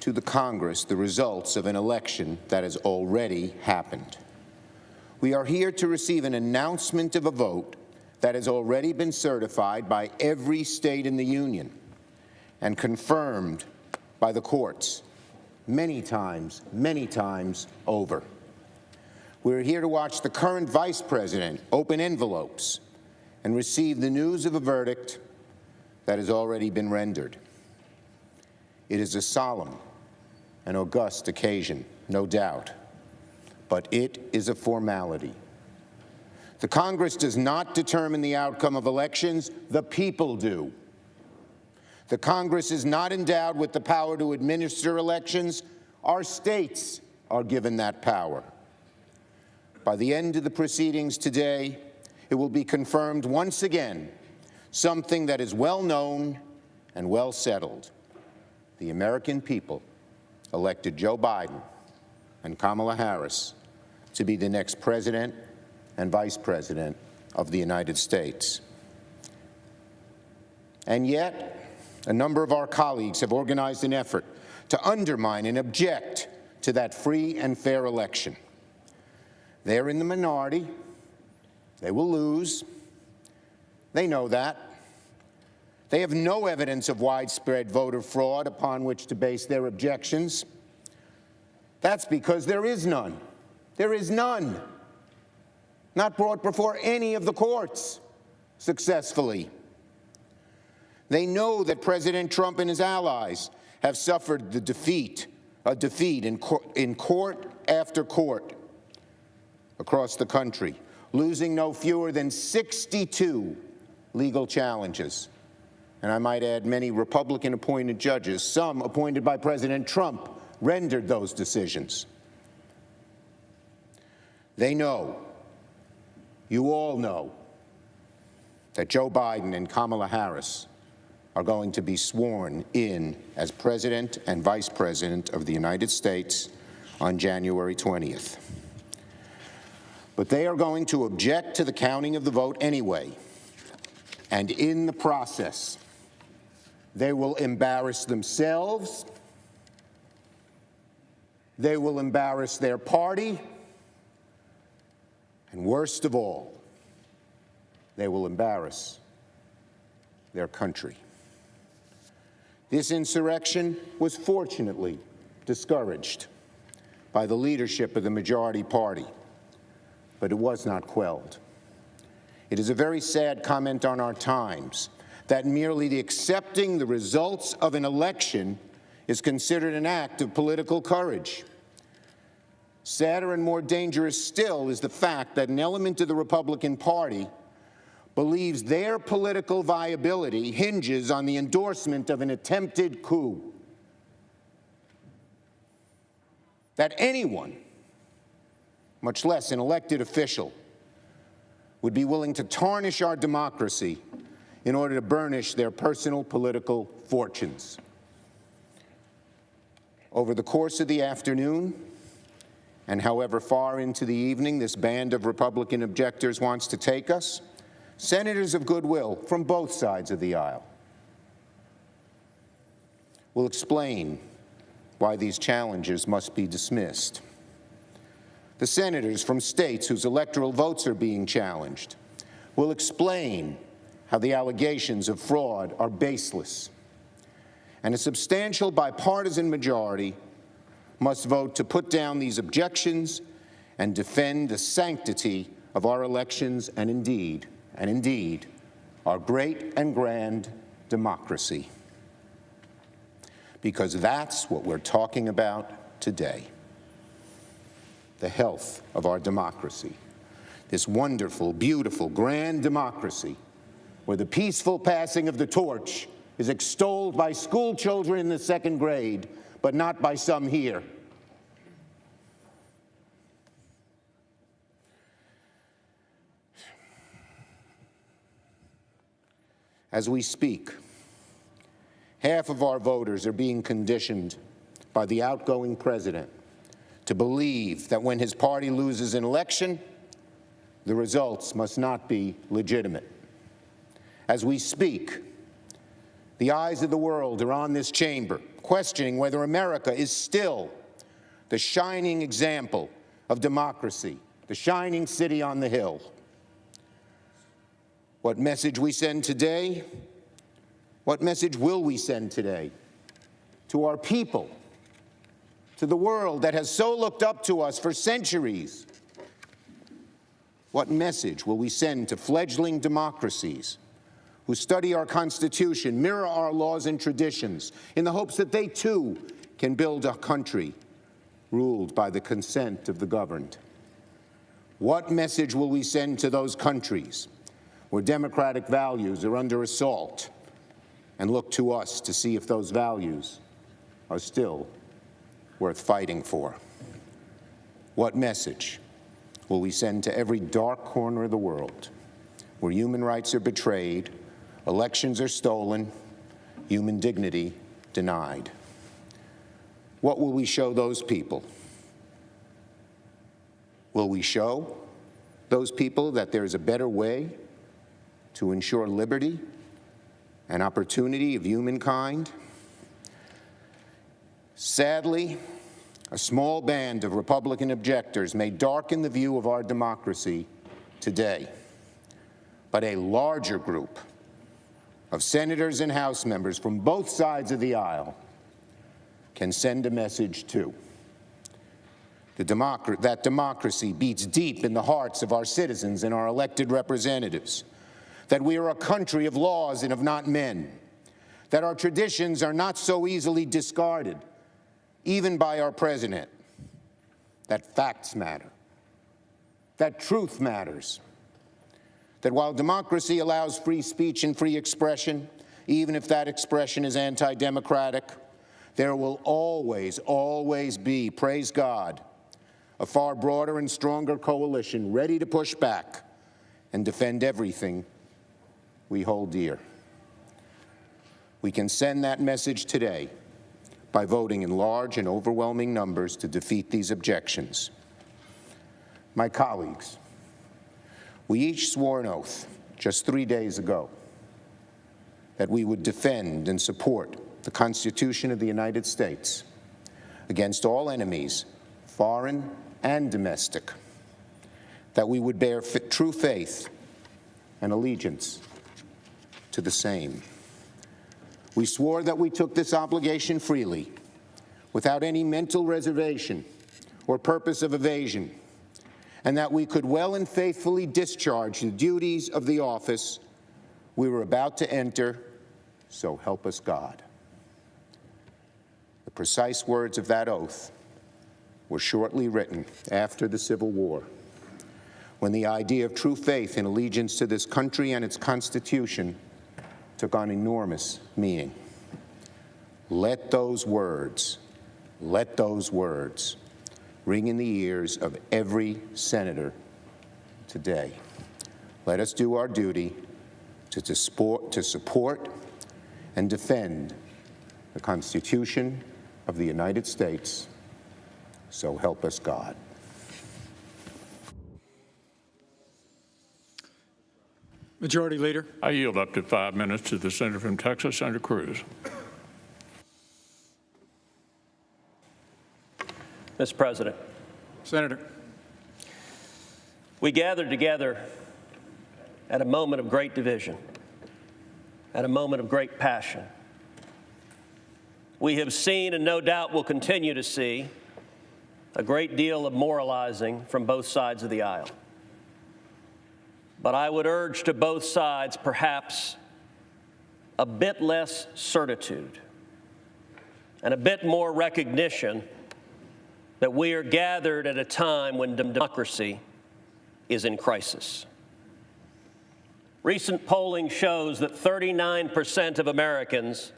to the Congress the results of an election that has already happened. We are here to receive an announcement of a vote that has already been certified by every state in the Union and confirmed by the courts many times over. We're here to watch the current Vice President open envelopes and receive the news of a verdict that has already been rendered. It is a solemn and august occasion, no doubt, but it is a formality. The Congress does not determine the outcome of elections, the people do. The Congress is not endowed with the power to administer elections. Our states are given that power. By the end of the proceedings today, it will be confirmed once again something that is well known and well settled. The American people elected Joe Biden and Kamala Harris to be the next President and Vice President of the United States. And yet, a number of our colleagues have organized an effort to undermine and object to that free and fair election. They're in the minority. They will lose. They know that. They have no evidence of widespread voter fraud upon which to base their objections. That's because there is none. There is none. Not brought before any of the courts successfully. They know that President Trump and his allies have suffered a defeat in court after court across the country, losing no fewer than 62 legal challenges. And I might add many Republican-appointed judges, some appointed by President Trump, rendered those decisions. They know, you all know, that Joe Biden and Kamala Harris are going to be sworn in as President and Vice President of the United States on January 20th. But they are going to object to the counting of the vote anyway. And in the process, they will embarrass themselves, they will embarrass their party, and worst of all, they will embarrass their country. This insurrection was fortunately discouraged by the leadership of the majority party, but it was not quelled. It is a very sad comment on our times that merely the accepting the results of an election is considered an act of political courage. Sadder and more dangerous still is the fact that an element of the Republican Party believes their political viability hinges on the endorsement of an attempted coup. That anyone, much less an elected official, would be willing to tarnish our democracy in order to burnish their personal political fortunes. Over the course of the afternoon, and however far into the evening this band of Republican objectors wants to take us, senators of goodwill from both sides of the aisle will explain why these challenges must be dismissed. The senators from states whose electoral votes are being challenged will explain how the allegations of fraud are baseless. And a substantial bipartisan majority must vote to put down these objections and defend the sanctity of our elections and indeed, our great and grand democracy. Because that's what we're talking about today. The health of our democracy. This wonderful, beautiful, grand democracy where the peaceful passing of the torch is extolled by school children in the second grade, but not by some here. As we speak, half of our voters are being conditioned by the outgoing president to believe that when his party loses an election, the results must not be legitimate. As we speak, the eyes of the world are on this chamber, questioning whether America is still the shining example of democracy, the shining city on the hill. What message we send today? What message will we send today to our people, to the world that has so looked up to us for centuries? What message will we send to fledgling democracies who study our Constitution, mirror our laws and traditions, in the hopes that they too can build a country ruled by the consent of the governed? What message will we send to those countries where democratic values are under assault and look to us to see if those values are still worth fighting for? What message will we send to every dark corner of the world where human rights are betrayed, elections are stolen, human dignity denied? What will we show those people? Will we show those people that there is a better way to ensure liberty and opportunity of humankind? Sadly, a small band of Republican objectors may darken the view of our democracy today, but a larger group of senators and House members from both sides of the aisle can send a message too. That democracy beats deep in the hearts of our citizens and our elected representatives, that we are a country of laws and of not men, that our traditions are not so easily discarded, even by our president, that facts matter, that truth matters, that while democracy allows free speech and free expression, even if that expression is anti-democratic, there will always, always be, praise God, a far broader and stronger coalition ready to push back and defend everything we hold dear. We can send that message today by voting in large and overwhelming numbers to defeat these objections. My colleagues, we each swore an oath just 3 days ago that we would defend and support the Constitution of the United States against all enemies, foreign and domestic, that we would bear true faith and allegiance to the same. We swore that we took this obligation freely, without any mental reservation or purpose of evasion, and that we could well and faithfully discharge the duties of the office we were about to enter, so help us God. The precise words of that oath were shortly written after the Civil War, when the idea of true faith and allegiance to this country and its Constitution took on enormous meaning. Let those words ring in the ears of every senator today. Let us do our duty to support and defend the Constitution of the United States. So help us God. Majority Leader. I yield up to 5 minutes to the senator from Texas, Senator Cruz. Mr. President. Senator. We gathered together at a moment of great division, at a moment of great passion. We have seen, and no doubt will continue to see, a great deal of moralizing from both sides of the aisle. But I would urge to both sides perhaps a bit less certitude and a bit more recognition that we are gathered at a time when democracy is in crisis. Recent polling shows that 39% of Americans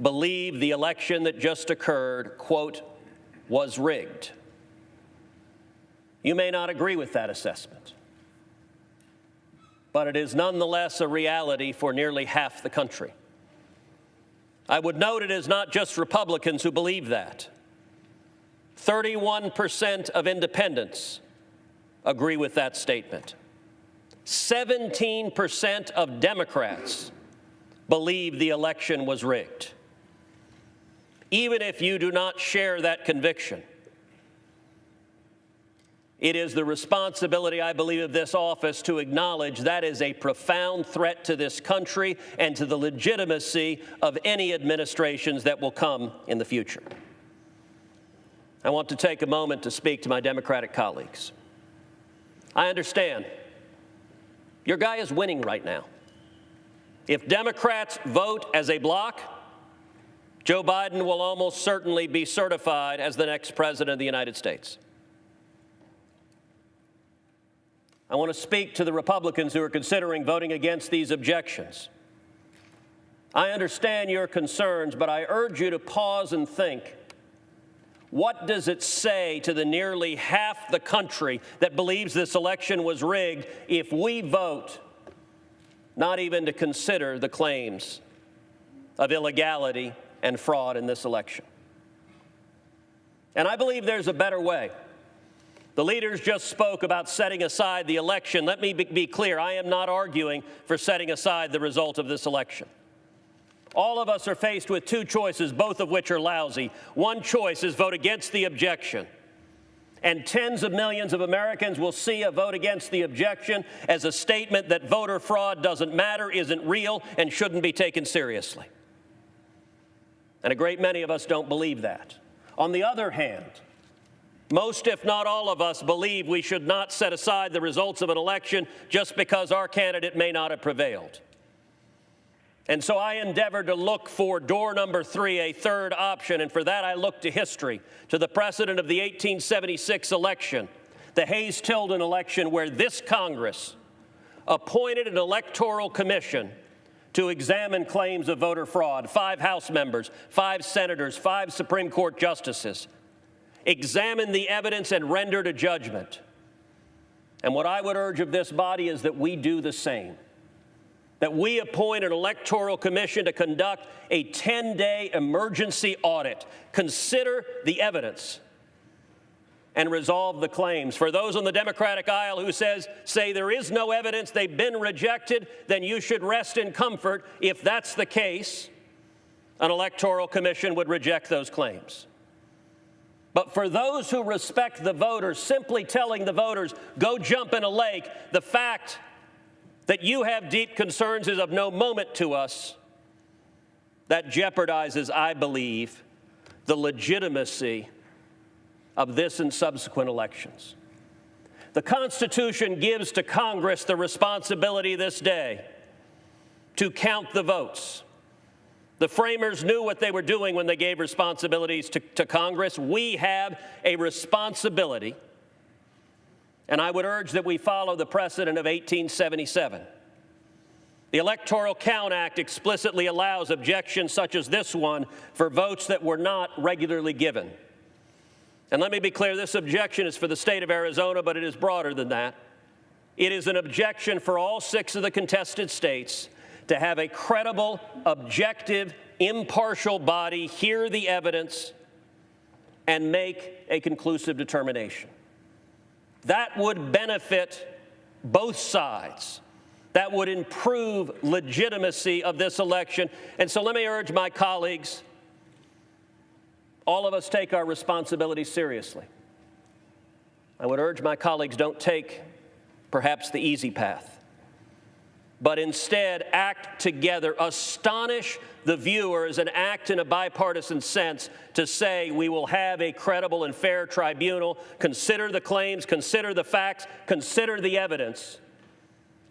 believe the election that just occurred, quote, was rigged. You may not agree with that assessment, but it is nonetheless a reality for nearly half the country. I would note it is not just Republicans who believe that. 31% of independents agree with that statement. 17% of Democrats believe the election was rigged. Even if you do not share that conviction, it is the responsibility, I believe, of this office to acknowledge that is a profound threat to this country and to the legitimacy of any administrations that will come in the future. I want to take a moment to speak to my Democratic colleagues. I understand your guy is winning right now. If Democrats vote as a bloc, Joe Biden will almost certainly be certified as the next president of the United States. I want to speak to the Republicans who are considering voting against these objections. I understand your concerns, but I urge you to pause and think. What does it say to the nearly half the country that believes this election was rigged if we vote not even to consider the claims of illegality and fraud in this election? And I believe there's a better way. The leaders just spoke about setting aside the election. Let me be clear. I am not arguing for setting aside the result of this election. All of us are faced with two choices, both of which are lousy. One choice is vote against the objection. And tens of millions of Americans will see a vote against the objection as a statement that voter fraud doesn't matter, isn't real, and shouldn't be taken seriously. And a great many of us don't believe that. On the other hand, most, if not all of us, believe we should not set aside the results of an election just because our candidate may not have prevailed. And so I endeavored to look for door number 3, a third option, and for that I looked to history, to the precedent of the 1876 election, the Hayes-Tilden election, where this Congress appointed an electoral commission to examine claims of voter fraud. 5 House members, 5 senators, 5 Supreme Court justices examined the evidence and rendered a judgment. And what I would urge of this body is that we do the same. That we appoint an electoral commission to conduct a 10-day emergency audit, consider the evidence, and resolve the claims. For those on the Democratic aisle who say there is no evidence, they've been rejected, then you should rest in comfort. If that's the case, an electoral commission would reject those claims. But for those who respect the voters, simply telling the voters, go jump in a lake, the fact that you have deep concerns is of no moment to us. That jeopardizes, I believe, the legitimacy of this and subsequent elections. The Constitution gives to Congress the responsibility this day to count the votes. The framers knew what they were doing when they gave responsibilities to Congress. We have a responsibility, and I would urge that we follow the precedent of 1877. The Electoral Count Act explicitly allows objections such as this one for votes that were not regularly given. And let me be clear, this objection is for the state of Arizona, but it is broader than that. It is an objection for all 6 of the contested states to have a credible, objective, impartial body hear the evidence and make a conclusive determination. That would benefit both sides. That would improve legitimacy of this election. And so let me urge my colleagues, all of us take our responsibility seriously. I would urge my colleagues, don't take perhaps the easy path, but instead act together, astonish the viewers, and act in a bipartisan sense to say we will have a credible and fair tribunal, consider the claims, consider the facts, consider the evidence,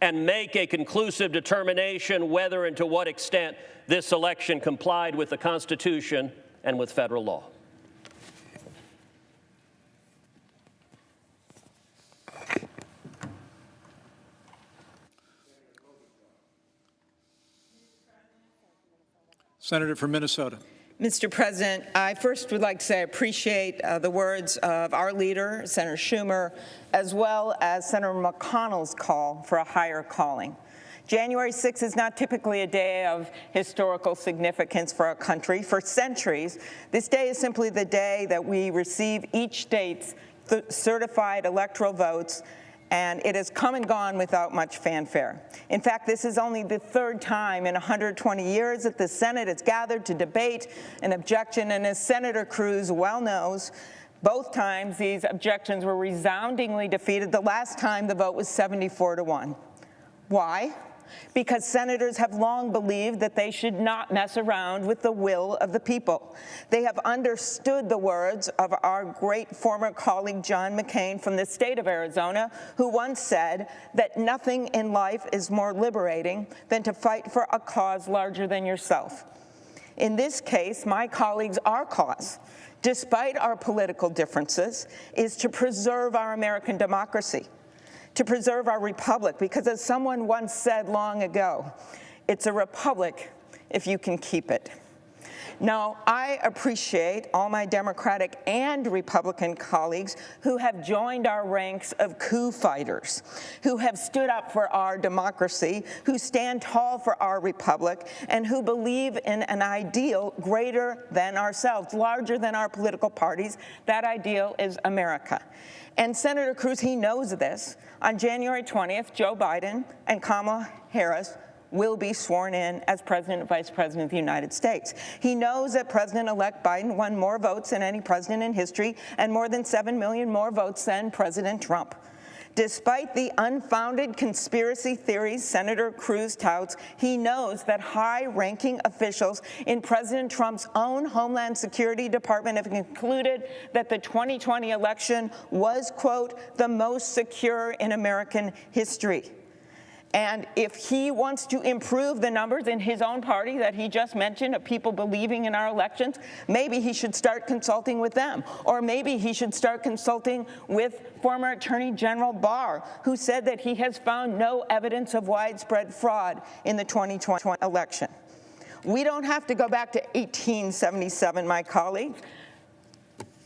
and make a conclusive determination whether and to what extent this election complied with the Constitution and with federal law. Senator from Minnesota. Mr. President, I first would like to say I appreciate the words of our leader, Senator Schumer, as well as Senator McConnell's call for a higher calling. January 6th is not typically a day of historical significance for our country. For centuries, this day is simply the day that we receive each state's certified electoral votes, and it has come and gone without much fanfare. In fact, this is only the 3rd time in 120 years that the Senate has gathered to debate an objection, and as Senator Cruz well knows, both times these objections were resoundingly defeated. The last time the vote was 74-1. Why? Because senators have long believed that they should not mess around with the will of the people. They have understood the words of our great former colleague John McCain from the state of Arizona, who once said that nothing in life is more liberating than to fight for a cause larger than yourself. In this case, my colleagues, our cause, despite our political differences, is to preserve our American democracy, to preserve our republic, because as someone once said long ago, it's a republic if you can keep it. Now, I appreciate all my Democratic and Republican colleagues who have joined our ranks of coup fighters, who have stood up for our democracy, who stand tall for our republic, and who believe in an ideal greater than ourselves, larger than our political parties. That ideal is America. And Senator Cruz, he knows this. On January 20th, Joe Biden and Kamala Harris will be sworn in as President and Vice President of the United States. He knows that President-elect Biden won more votes than any president in history and more than 7 million more votes than President Trump. Despite the unfounded conspiracy theories Senator Cruz touts, he knows that high-ranking officials in President Trump's own Homeland Security Department have concluded that the 2020 election was, quote, the most secure in American history. And if he wants to improve the numbers in his own party that he just mentioned of people believing in our elections, maybe he should start consulting with them. Or maybe he should start consulting with former Attorney General Barr, who said that he has found no evidence of widespread fraud in the 2020 election. We don't have to go back to 1877, my colleague.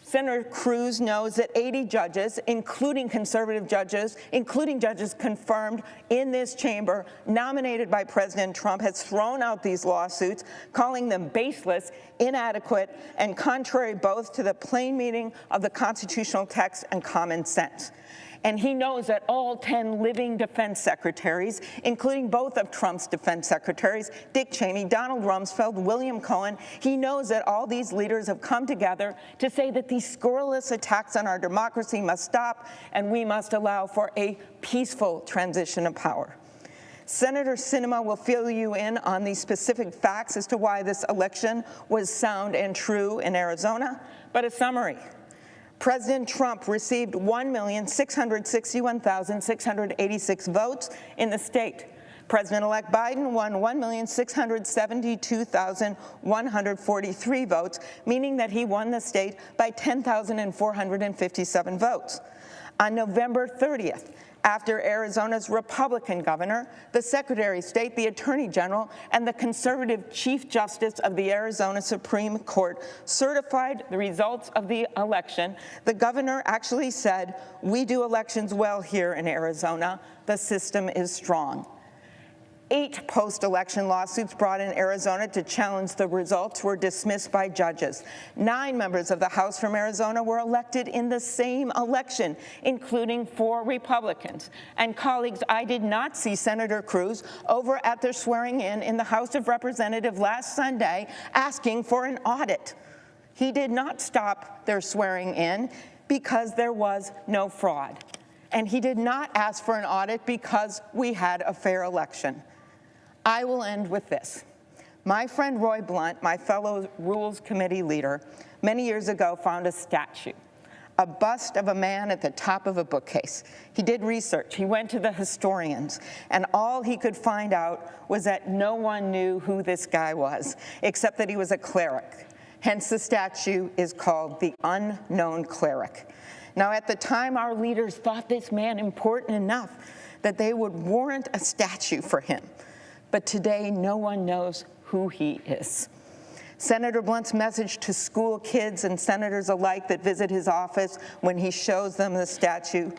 Senator Cruz knows that 80 judges, including conservative judges, including judges confirmed in this chamber, nominated by President Trump, has thrown out these lawsuits, calling them baseless, inadequate, and contrary both to the plain meaning of the constitutional text and common sense. And he knows that all 10 living defense secretaries, including both of Trump's defense secretaries, Dick Cheney, Donald Rumsfeld, William Cohen, he knows that all these leaders have come together to say that these scurrilous attacks on our democracy must stop, and we must allow for a peaceful transition of power. Senator Sinema will fill you in on these specific facts as to why this election was sound and true in Arizona, but a summary. President Trump received 1,661,686 votes in the state. President-elect Biden won 1,672,143 votes, meaning that he won the state by 10,457 votes. On November 30th, after Arizona's Republican governor, the Secretary of State, the Attorney General, and the conservative Chief Justice of the Arizona Supreme Court certified the results of the election, the governor actually said, "We do elections well here in Arizona. The system is strong." 8 post-election lawsuits brought in Arizona to challenge the results were dismissed by judges. 9 members of the House from Arizona were elected in the same election, including 4 Republicans. And colleagues, I did not see Senator Cruz over at their swearing-in in the House of Representatives last Sunday asking for an audit. He did not stop their swearing-in because there was no fraud. And he did not ask for an audit because we had a fair election. I will end with this. My friend Roy Blunt, my fellow Rules Committee leader, many years ago found a statue, a bust of a man at the top of a bookcase. He did research. He went to the historians, and all he could find out was that no one knew who this guy was, except that he was a cleric. Hence, the statue is called the Unknown Cleric. Now, at the time, our leaders thought this man important enough that they would warrant a statue for him. But today, no one knows who he is. Senator Blunt's message to school kids and senators alike that visit his office when he shows them the statue,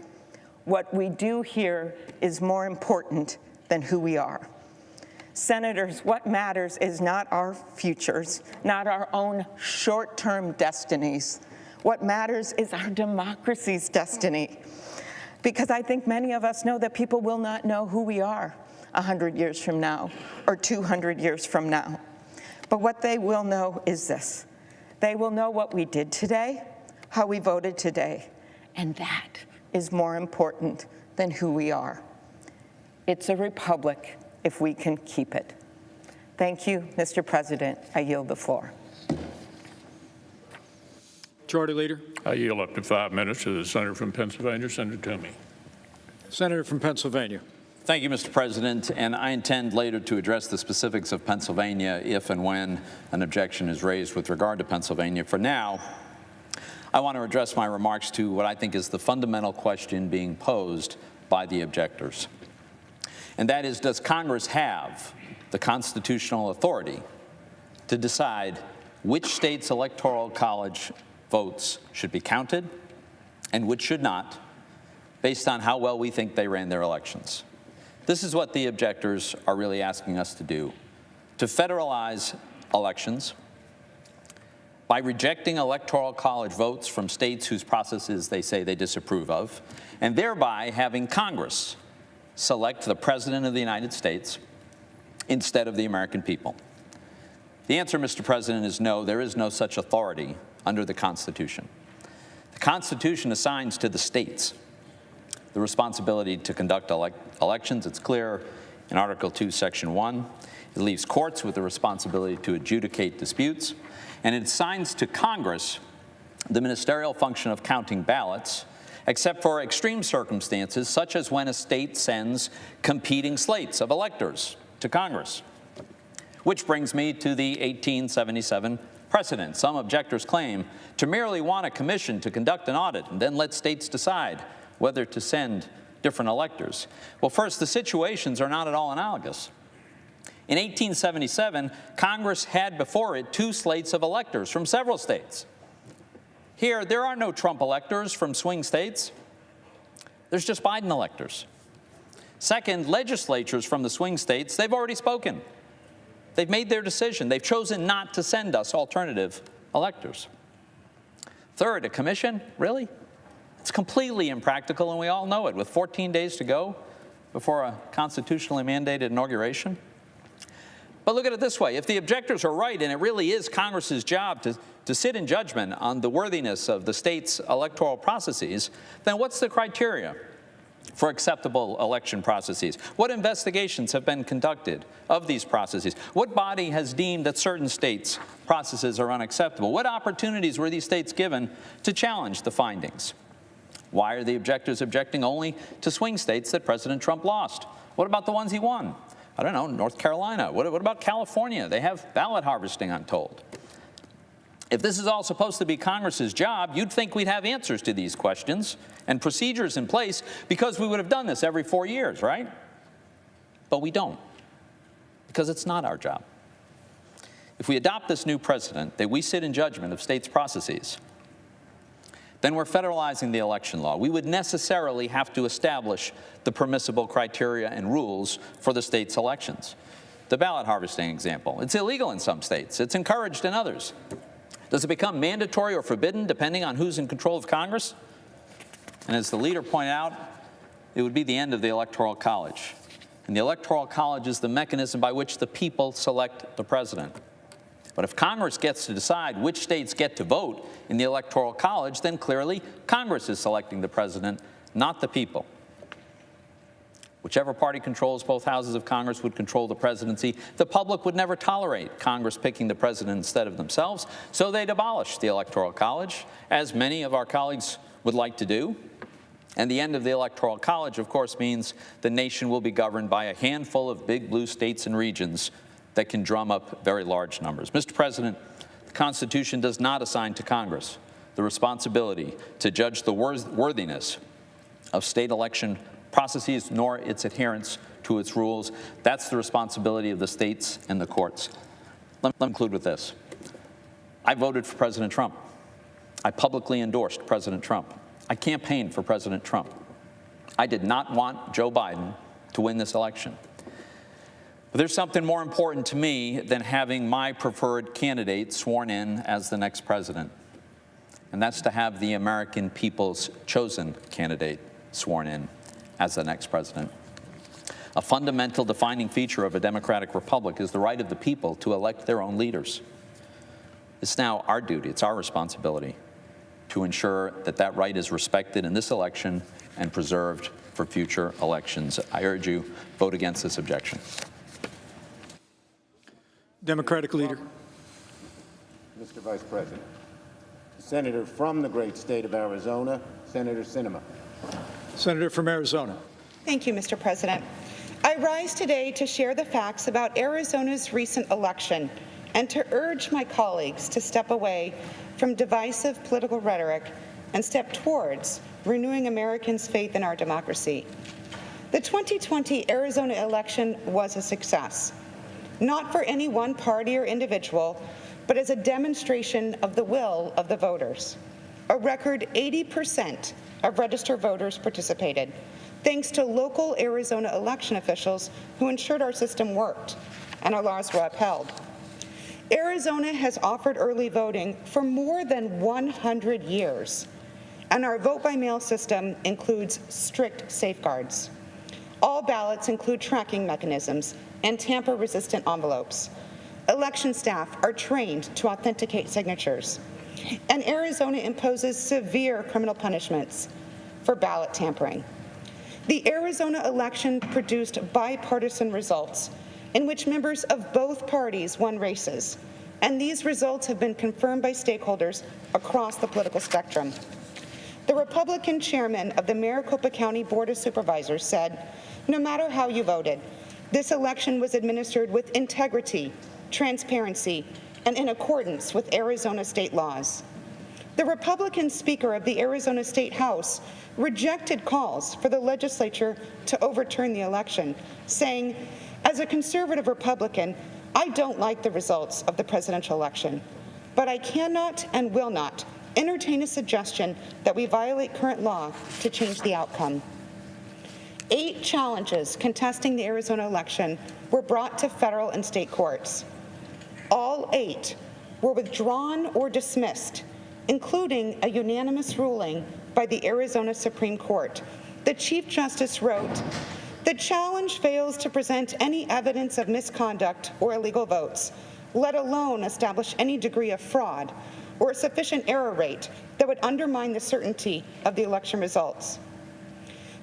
what we do here is more important than who we are. Senators, what matters is not our futures, not our own short-term destinies. What matters is our democracy's destiny. Because I think many of us know that people will not know who we are 100 years from now or 200 years from now. But what they will know is this. They will know what we did today, how we voted today, and that is more important than who we are. It's a republic if we can keep it. Thank you, Mr. President. I yield the floor. Majority Leader. I yield up to 5 minutes to the senator from Pennsylvania, Senator Toomey. Senator from Pennsylvania. Thank you, Mr. President, and I intend later to address the specifics of Pennsylvania if and when an objection is raised with regard to Pennsylvania. For now, I want to address my remarks to what I think is the fundamental question being posed by the objectors. And that is, does Congress have the constitutional authority to decide which states' electoral college votes should be counted and which should not, based on how well we think they ran their elections? This is what the objectors are really asking us to do, to federalize elections by rejecting electoral college votes from states whose processes they say they disapprove of, and thereby having Congress select the President of the United States instead of the American people. The answer, Mr. President, is no. There is no such authority under the Constitution. The Constitution assigns to the states the responsibility to conduct elections. It's clear in Article 2, Section 1. It leaves courts with the responsibility to adjudicate disputes, and it assigns to Congress the ministerial function of counting ballots, except for extreme circumstances, such as when a state sends competing slates of electors to Congress. Which brings me to the 1877 precedent. Some objectors claim to merely want a commission to conduct an audit and then let states decide whether to send different electors. Well, first, the situations are not at all analogous. In 1877, Congress had before it 2 slates of electors from several states. Here, there are no Trump electors from swing states. There's just Biden electors. Second, legislatures from the swing states, they've already spoken. They've made their decision. They've chosen not to send us alternative electors. Third, a commission? Really? It's completely impractical, and we all know it, with 14 days to go before a constitutionally mandated inauguration. But look at it this way. If the objectors are right, and it really is Congress's job to sit in judgment on the worthiness of the state's electoral processes, then what's the criteria? for acceptable election processes? What investigations have been conducted of these processes? What body has deemed that certain states' processes are unacceptable? What opportunities were these states given to challenge the findings? Why are the objectors objecting only to swing states that President Trump lost? What about the ones he won? I don't know, North Carolina. What about California? They have ballot harvesting, I'm told. If this is all supposed to be Congress's job, you'd think we'd have answers to these questions and procedures in place because we would have done this every 4 years, right? But we don't, because it's not our job. If we adopt this new precedent that we sit in judgment of states' processes, then we're federalizing the election law. We would necessarily have to establish the permissible criteria and rules for the state's elections. The ballot harvesting example, it's illegal in some states. It's encouraged in others. Does it become mandatory or forbidden depending on who's in control of Congress? And as the leader pointed out, it would be the end of the Electoral College. And the Electoral College is the mechanism by which the people select the president. But if Congress gets to decide which states get to vote in the Electoral College, then clearly Congress is selecting the president, not the people. Whichever party controls both houses of Congress would control the presidency. The public would never tolerate Congress picking the president instead of themselves, so they'd abolish the Electoral College, as many of our colleagues would like to do. And the end of the Electoral College, of course, means the nation will be governed by a handful of big blue states and regions that can drum up very large numbers. Mr. President, the Constitution does not assign to Congress the responsibility to judge the worthiness of state election processes, nor its adherence to its rules. That's the responsibility of the states and the courts. Let me conclude with this. I voted for President Trump. I publicly endorsed President Trump. I campaigned for President Trump. I did not want Joe Biden to win this election. But there's something more important to me than having my preferred candidate sworn in as the next president, and that's to have the American people's chosen candidate sworn in as the next president. A fundamental defining feature of a democratic republic is the right of the people to elect their own leaders. It's now our duty, it's our responsibility to ensure that that right is respected in this election and preserved for future elections. I urge you, vote against this objection. Democratic leader. Mr. Vice President. Senator from the great state of Arizona, Senator Sinema. Senator from Arizona. Thank you, Mr. President. I rise today to share the facts about Arizona's recent election and to urge my colleagues to step away from divisive political rhetoric and step towards renewing Americans' faith in our democracy. The 2020 Arizona election was a success, not for any one party or individual, but as a demonstration of the will of the voters. A record 80% of registered voters participated, thanks to local Arizona election officials who ensured our system worked and our laws were upheld. Arizona has offered early voting for more than 100 years, and our vote-by-mail system includes strict safeguards. All ballots include tracking mechanisms and tamper-resistant envelopes. Election staff are trained to authenticate signatures, and Arizona imposes severe criminal punishments for ballot tampering. The Arizona election produced bipartisan results in which members of both parties won races, and these results have been confirmed by stakeholders across the political spectrum. The Republican chairman of the Maricopa County Board of Supervisors said, "No matter how you voted, this election was administered with integrity, transparency, and in accordance with Arizona state laws." The Republican Speaker of the Arizona State House rejected calls for the legislature to overturn the election, saying, "As a conservative Republican, I don't like the results of the presidential election, but I cannot and will not entertain a suggestion that we violate current law to change the outcome." 8 challenges contesting the Arizona election were brought to federal and state courts. All 8 were withdrawn or dismissed, including a unanimous ruling by the Arizona Supreme Court. The Chief Justice wrote, "The challenge fails to present any evidence of misconduct or illegal votes, let alone establish any degree of fraud or a sufficient error rate that would undermine the certainty of the election results."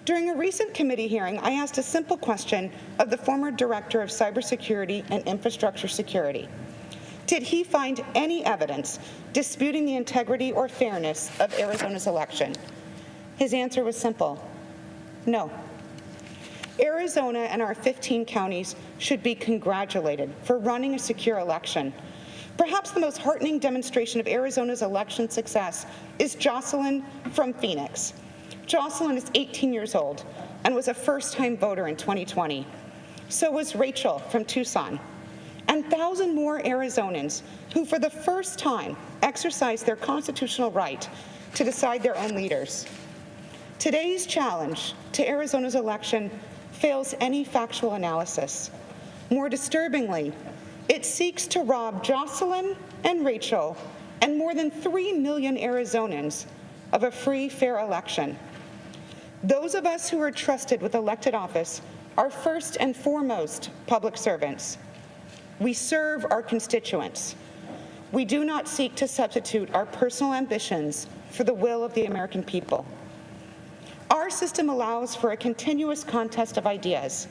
During a recent committee hearing, I asked a simple question of the former Director of Cybersecurity and Infrastructure Security. Did he find any evidence disputing the integrity or fairness of Arizona's election? His answer was simple: no. Arizona and our 15 counties should be congratulated for running a secure election. Perhaps the most heartening demonstration of Arizona's election success is Jocelyn from Phoenix. Jocelyn is 18 years old and was a first-time voter in 2020. So was Rachel from Tucson, and 1,000 more Arizonans who for the first time exercised their constitutional right to decide their own leaders. Today's challenge to Arizona's election fails any factual analysis. More disturbingly, it seeks to rob Jocelyn and Rachel and more than 3 million Arizonans of a free, fair election. Those of us who are trusted with elected office are first and foremost public servants. We serve our constituents. We do not seek to substitute our personal ambitions for the will of the American people. Our system allows for a continuous contest of ideas,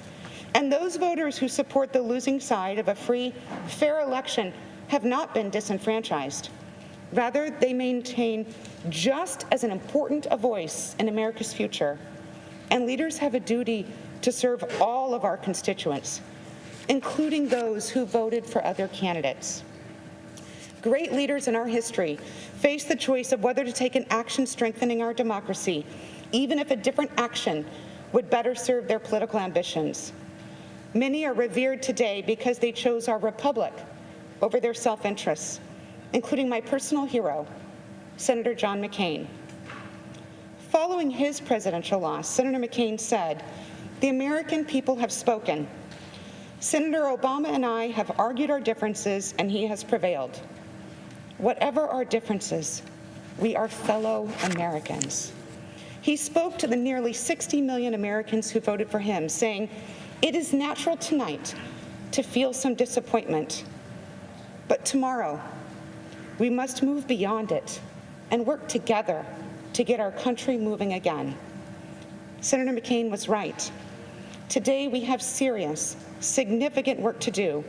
and those voters who support the losing side of a free, fair election have not been disenfranchised. Rather, they maintain just as an important a voice in America's future. And leaders have a duty to serve all of our constituents, including those who voted for other candidates. Great leaders in our history face the choice of whether to take an action strengthening our democracy, even if a different action would better serve their political ambitions. Many are revered today because they chose our republic over their self-interests, including my personal hero, Senator John McCain. Following his presidential loss, Senator McCain said, "The American people have spoken. Senator Obama and I have argued our differences, and he has prevailed. Whatever our differences, we are fellow Americans." He spoke to the nearly 60 million Americans who voted for him, saying, "It is natural tonight to feel some disappointment, but tomorrow we must move beyond it and work together to get our country moving again." Senator McCain was right. Today we have serious, significant work to do,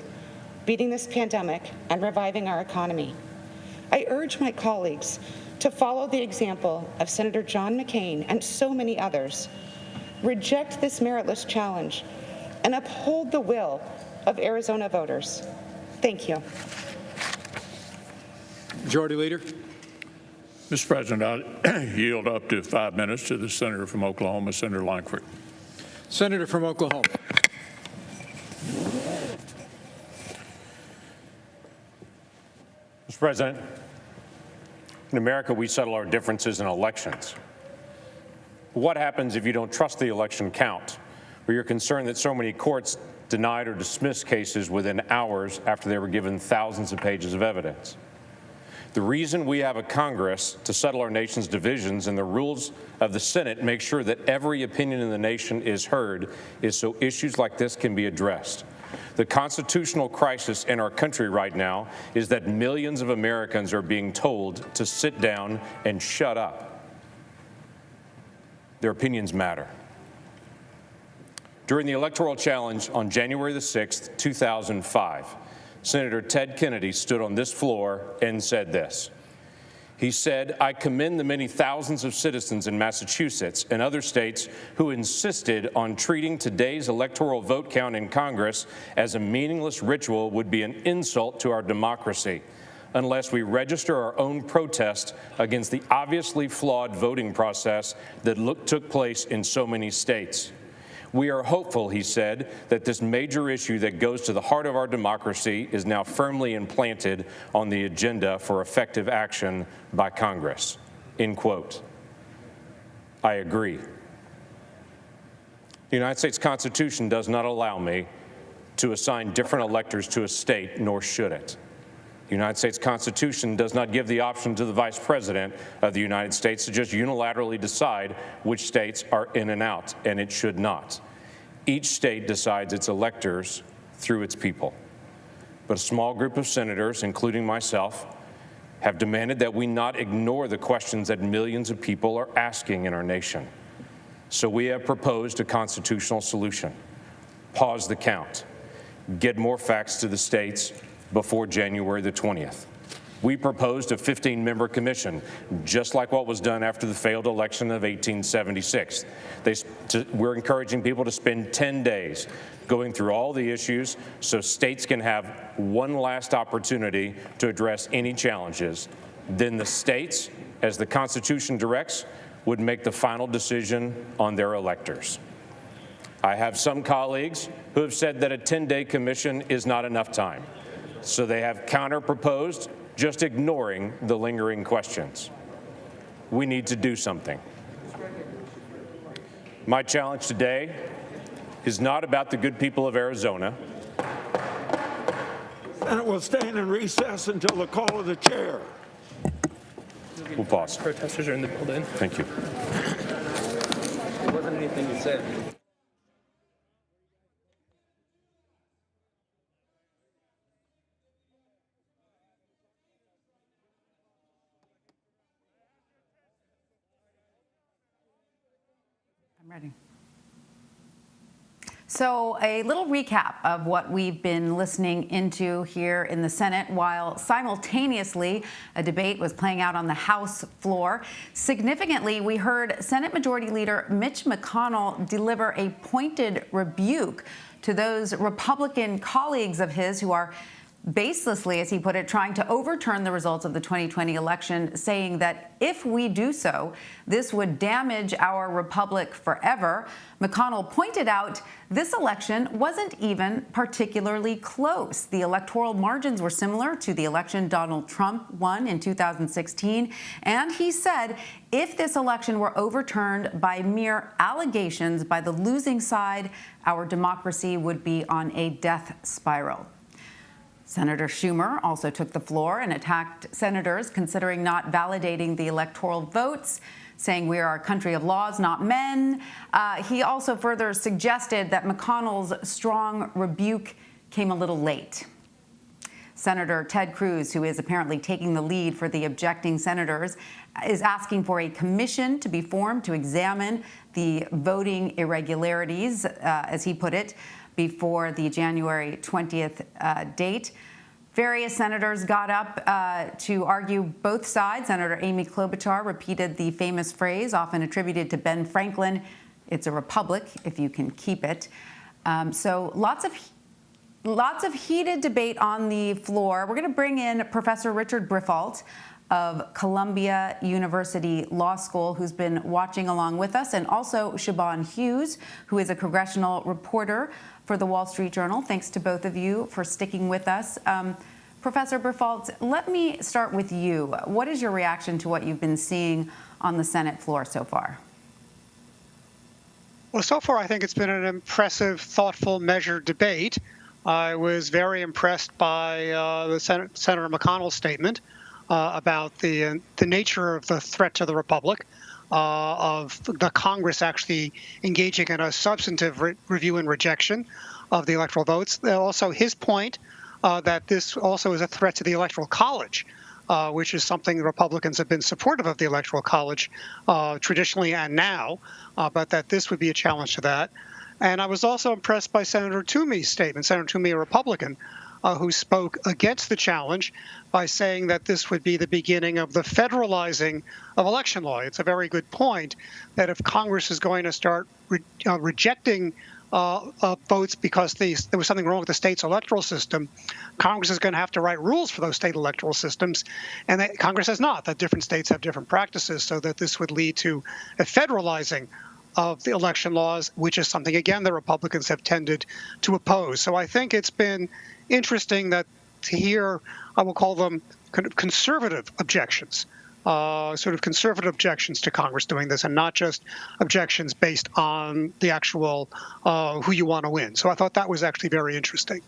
beating this pandemic and reviving our economy. I urge my colleagues to follow the example of Senator John McCain and so many others. Reject this meritless challenge and uphold the will of Arizona voters. Thank you. Majority Leader. Mr. President, I yield up to 5 minutes to the senator from Oklahoma, Senator Lankford. Senator from Oklahoma. Mr. President, in America, we settle our differences in elections. What happens if you don't trust the election count, or you're concerned that so many courts denied or dismissed cases within hours after they were given thousands of pages of evidence? The reason we have a Congress to settle our nation's divisions and the rules of the Senate make sure that every opinion in the nation is heard is so issues like this can be addressed. The constitutional crisis in our country right now is that millions of Americans are being told to sit down and shut up. Their opinions matter. During the electoral challenge on January the 6th, 2005, Senator Ted Kennedy stood on this floor and said this. He said, "I commend the many thousands of citizens in Massachusetts and other states who insisted on treating today's electoral vote count in Congress as a meaningless ritual would be an insult to our democracy unless we register our own protest against the obviously flawed voting process that took place in so many states. We are hopeful," he said, "that this major issue that goes to the heart of our democracy is now firmly implanted on the agenda for effective action by Congress." End quote. I agree. The United States Constitution does not allow me to assign different electors to a state, nor should it. The United States Constitution does not give the option to the Vice President of the United States to just unilaterally decide which states are in and out, and it should not. Each state decides its electors through its people. But a small group of senators, including myself, have demanded that we not ignore the questions that millions of people are asking in our nation. So we have proposed a constitutional solution. Pause the count. Get more facts to the states before January the 20th. We proposed a 15-member commission, just like what was done after the failed election of 1876. We're encouraging people to spend 10 days going through all the issues so states can have one last opportunity to address any challenges. Then the states, as the Constitution directs, would make the final decision on their electors. I have some colleagues who have said that a 10-day commission is not enough time, so they have counter-proposed, just ignoring the lingering questions. We need to do something. My challenge today is not about the good people of Arizona. Senate will stand in recess until the call of the chair. We'll pause. Protesters are in the building. Thank you. There wasn't anything you said. I'm ready. So a little recap of what we've been listening into here in the Senate while simultaneously a debate was playing out on the House floor. Significantly, we heard Senate Majority Leader Mitch McConnell deliver a pointed rebuke to those Republican colleagues of his who are baselessly, as he put it, trying to overturn the results of the 2020 election, saying that if we do so, this would damage our republic forever. McConnell pointed out this election wasn't even particularly close. The electoral margins were similar to the election Donald Trump won in 2016. And he said if this election were overturned by mere allegations by the losing side, our democracy would be on a death spiral. Senator Schumer also took the floor and attacked senators considering not validating the electoral votes, saying we are a country of laws, not men. He also further suggested that McConnell's strong rebuke came a little late. Senator Ted Cruz, who is apparently taking the lead for the objecting senators, is asking for a commission to be formed to examine the voting irregularities, as he put it, before the January 20th date. Various senators got up to argue both sides. Senator Amy Klobuchar repeated the famous phrase often attributed to Ben Franklin, "It's a republic if you can keep it." So lots of heated debate on the floor. We're going to bring in Professor Richard Briffault of Columbia University Law School, who's been watching along with us, and also Siobhan Hughes, who is a congressional reporter for the Wall Street Journal. Thanks to both of you for sticking with us. Professor Briffault, let me start with you. What is your reaction to what you've been seeing on the Senate floor so far? Well, so far, I think it's been an impressive, thoughtful, measured debate. I was very impressed by the Senator McConnell's statement about the nature of the threat to the republic, of the Congress actually engaging in a substantive review and rejection of the electoral votes. Also, his point that this also is a threat to the Electoral College, which is something Republicans have been supportive of the Electoral College traditionally and now, but that this would be a challenge to that. And I was also impressed by Senator Toomey's statement, Senator Toomey, a Republican, who spoke against the challenge by saying that this would be the beginning of the federalizing of election law. It's a very good point that if Congress is going to start rejecting votes because there was something wrong with the state's electoral system, Congress is going to have to write rules for those state electoral systems, and that Congress has not, that different states have different practices, so that this would lead to a federalizing of the election laws, which is something, again, the Republicans have tended to oppose. So I think it's been interesting that to hear, I will call them kind of conservative objections, sort of conservative objections to Congress doing this, and not just objections based on the actual who you want to win. So I thought that was actually very interesting.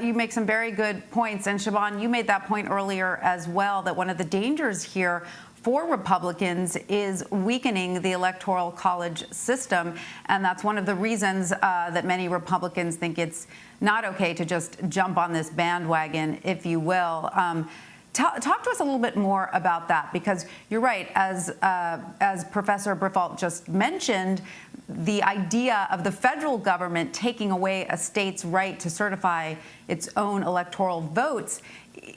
You make some very good points. And Siobhan, you made that point earlier as well, that one of the dangers here for Republicans is weakening the Electoral College system. And that's one of the reasons that many Republicans think it's not okay to just jump on this bandwagon, if you will. Talk to us a little bit more about that, because you're right, as Professor Briffault just mentioned, the idea of the federal government taking away a state's right to certify its own electoral votes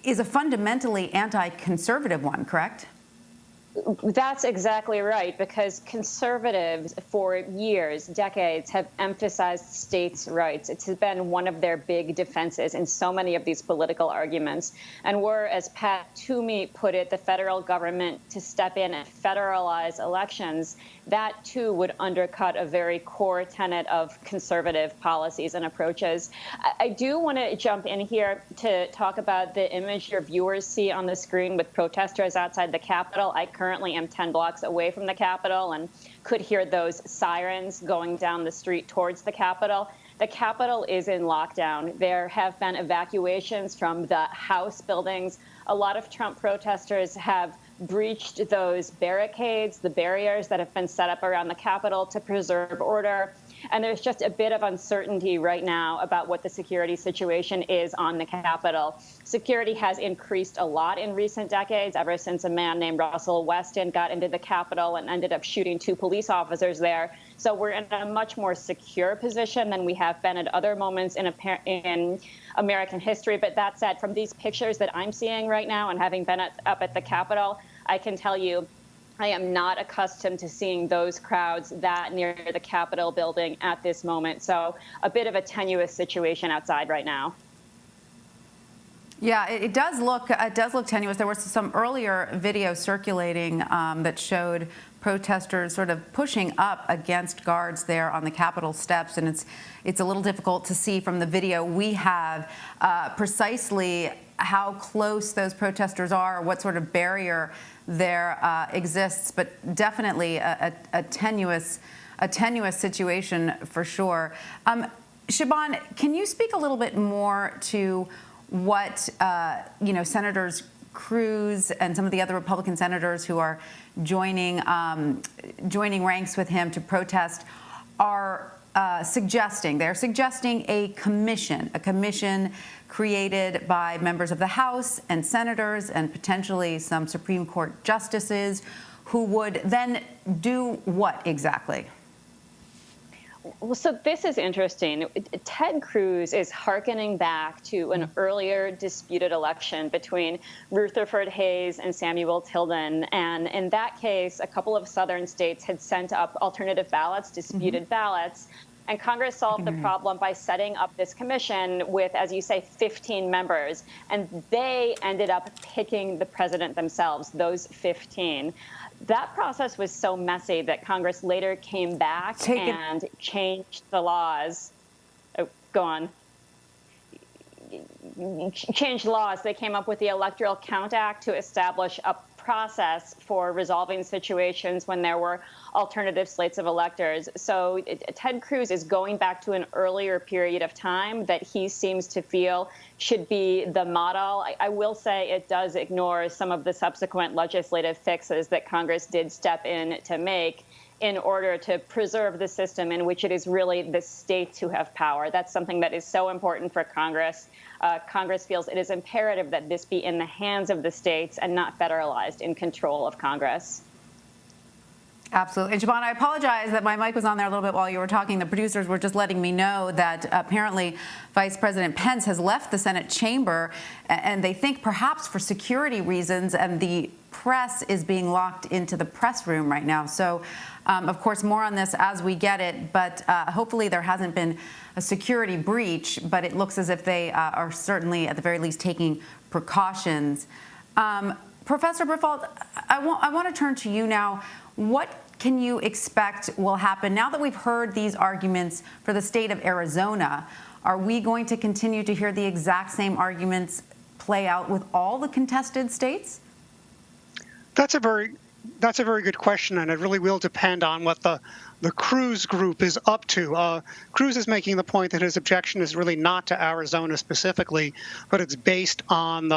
is a fundamentally anti-conservative one, correct? That's exactly right, because conservatives for years, decades, have emphasized states' rights. It's been one of their big defenses in so many of these political arguments. And were, as Pat Toomey put it, the federal government to step in and federalize elections, that too would undercut a very core tenet of conservative policies and approaches. I do want to jump in here to talk about the image your viewers see on the screen with protesters outside the Capitol. I currently am 10 blocks away from the Capitol and could hear those sirens going down the street towards the Capitol. The Capitol is in lockdown. There have been evacuations from the House buildings. A lot of Trump protesters have breached those barricades, the barriers that have been set up around the Capitol to preserve order. And there's just a bit of uncertainty right now about what the security situation is on the Capitol. Security has increased a lot in recent decades, ever since a man named Russell Weston got into the Capitol and ended up shooting 2 police officers there. So we're in a much more secure position than we have been at other moments in American history. But that said, from these pictures that I'm seeing right now and having been up at the Capitol, I can tell you I am not accustomed to seeing those crowds that near the Capitol building at this moment. So a bit of a tenuous situation outside right now. Yeah, it does look tenuous. There was some earlier video circulating that showed protesters sort of pushing up against guards there on the Capitol steps, and it's a little difficult to see from the video we have precisely how close those protesters are, what sort of barrier there exists, but definitely a tenuous situation for sure. Siobhan, can you speak a little bit more to what Senators Cruz and some of the other Republican senators who are joining ranks with him to protest are suggesting? They're suggesting a commission created by members of the House and senators and potentially some Supreme Court justices who would then do what exactly? Well, so this is interesting. Ted Cruz is hearkening back to an earlier disputed election between Rutherford Hayes and Samuel Tilden. And in that case, a couple of southern states had sent up alternative ballots, disputed ballots. And Congress solved the problem by setting up this commission with, as you say, 15 members. And they ended up picking the president themselves, those 15. That process was so messy that Congress later came back and changed the laws. Oh, go on. Changed laws. They came up with the Electoral Count Act to establish a process for resolving situations when there were alternative slates of electors. So Ted Cruz is going back to an earlier period of time that he seems to feel should be the model. I will say it does ignore some of the subsequent legislative fixes that Congress did step in to make in order to preserve the system in which it is really the states who have power. That's something that is so important for Congress. Congress feels it is imperative that this be in the hands of the states and not federalized in control of Congress. Absolutely. And Siobhan, I apologize that my mic was on there a little bit while you were talking. The producers were just letting me know that apparently Vice President Pence has left the Senate chamber, and they think perhaps for security reasons, and the press is being locked into the press room right now. So, of course, more on this as we get it, but hopefully there hasn't been a security breach, but it looks as if they are certainly, at the very least, taking precautions. Professor Briffault, I want to turn to you now. What can you expect will happen now that we've heard these arguments for the state of Arizona? Are we going to continue to hear the exact same arguments play out with all the contested states? That's a very good question, and it really will depend on what the Cruz group is up to. Cruz is making the point that his objection is really not to Arizona specifically, but it's based on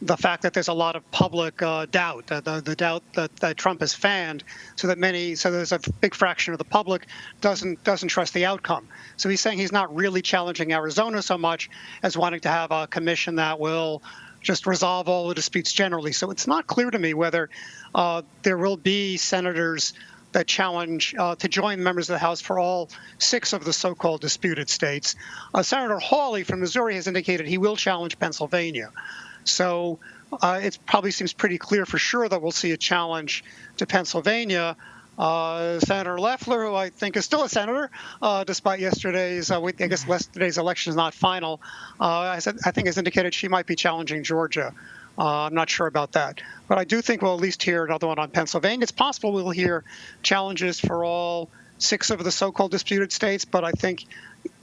the fact that there's a lot of public doubt, the doubt that Trump has fanned, so there's a big fraction of the public doesn't trust the outcome. So he's saying he's not really challenging Arizona so much as wanting to have a commission that will just resolve all the disputes generally. So it's not clear to me whether there will be senators that challenge to join members of the House for all 6 of the so-called disputed states. Senator Hawley from Missouri has indicated he will challenge Pennsylvania. So it probably seems pretty clear for sure that we'll see a challenge to Pennsylvania. Senator Loeffler, who I think is still a senator, despite yesterday's, I guess yesterday's election is not final, I think has indicated she might be challenging Georgia. I'm not sure about that. But I do think we'll at least hear another one on Pennsylvania. It's possible we'll hear challenges for all 6 of the so-called disputed states, but I think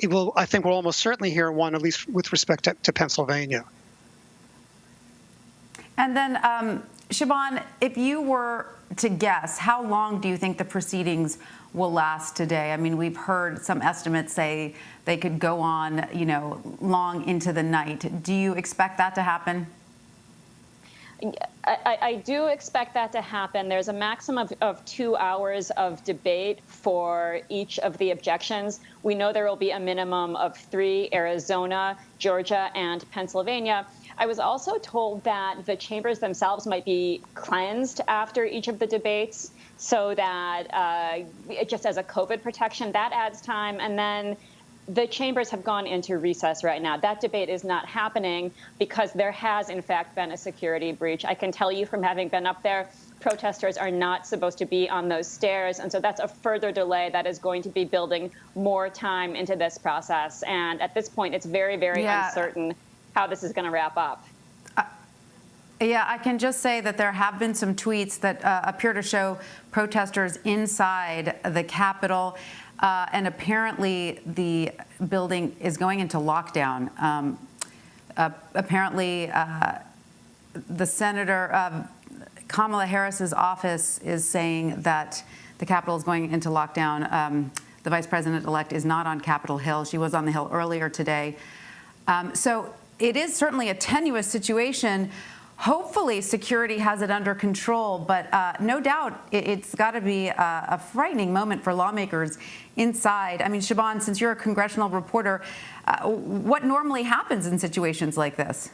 we'll almost certainly hear one, at least with respect to Pennsylvania. And then, Siobhan, if you were to guess, how long do you think the proceedings will last today? I mean, we've heard some estimates say they could go on, long into the night. Do you expect that to happen? I do expect that to happen. There's a maximum of 2 hours of debate for each of the objections. We know there will be a minimum of 3, Arizona, Georgia, and Pennsylvania. I was also told that the chambers themselves might be cleansed after each of the debates so that just as a COVID protection, that adds time. And then the chambers have gone into recess right now. That debate is not happening because there has, in fact, been a security breach. I can tell you from having been up there, protesters are not supposed to be on those stairs. And so that's a further delay that is going to be building more time into this process. And at this point, it's very, very uncertain how this is going to wrap up. Yeah, I can just say that there have been some tweets that appear to show protesters inside the Capitol. And apparently the building is going into lockdown. Apparently the Senator, Kamala Harris's office is saying that the Capitol is going into lockdown. The Vice President-elect is not on Capitol Hill. She was on the Hill earlier today. So it is certainly a tenuous situation. Hopefully security has it under control, but no doubt it's got to be a frightening moment for lawmakers inside. I mean, Siobhan, since you're a congressional reporter, what normally happens in situations like this?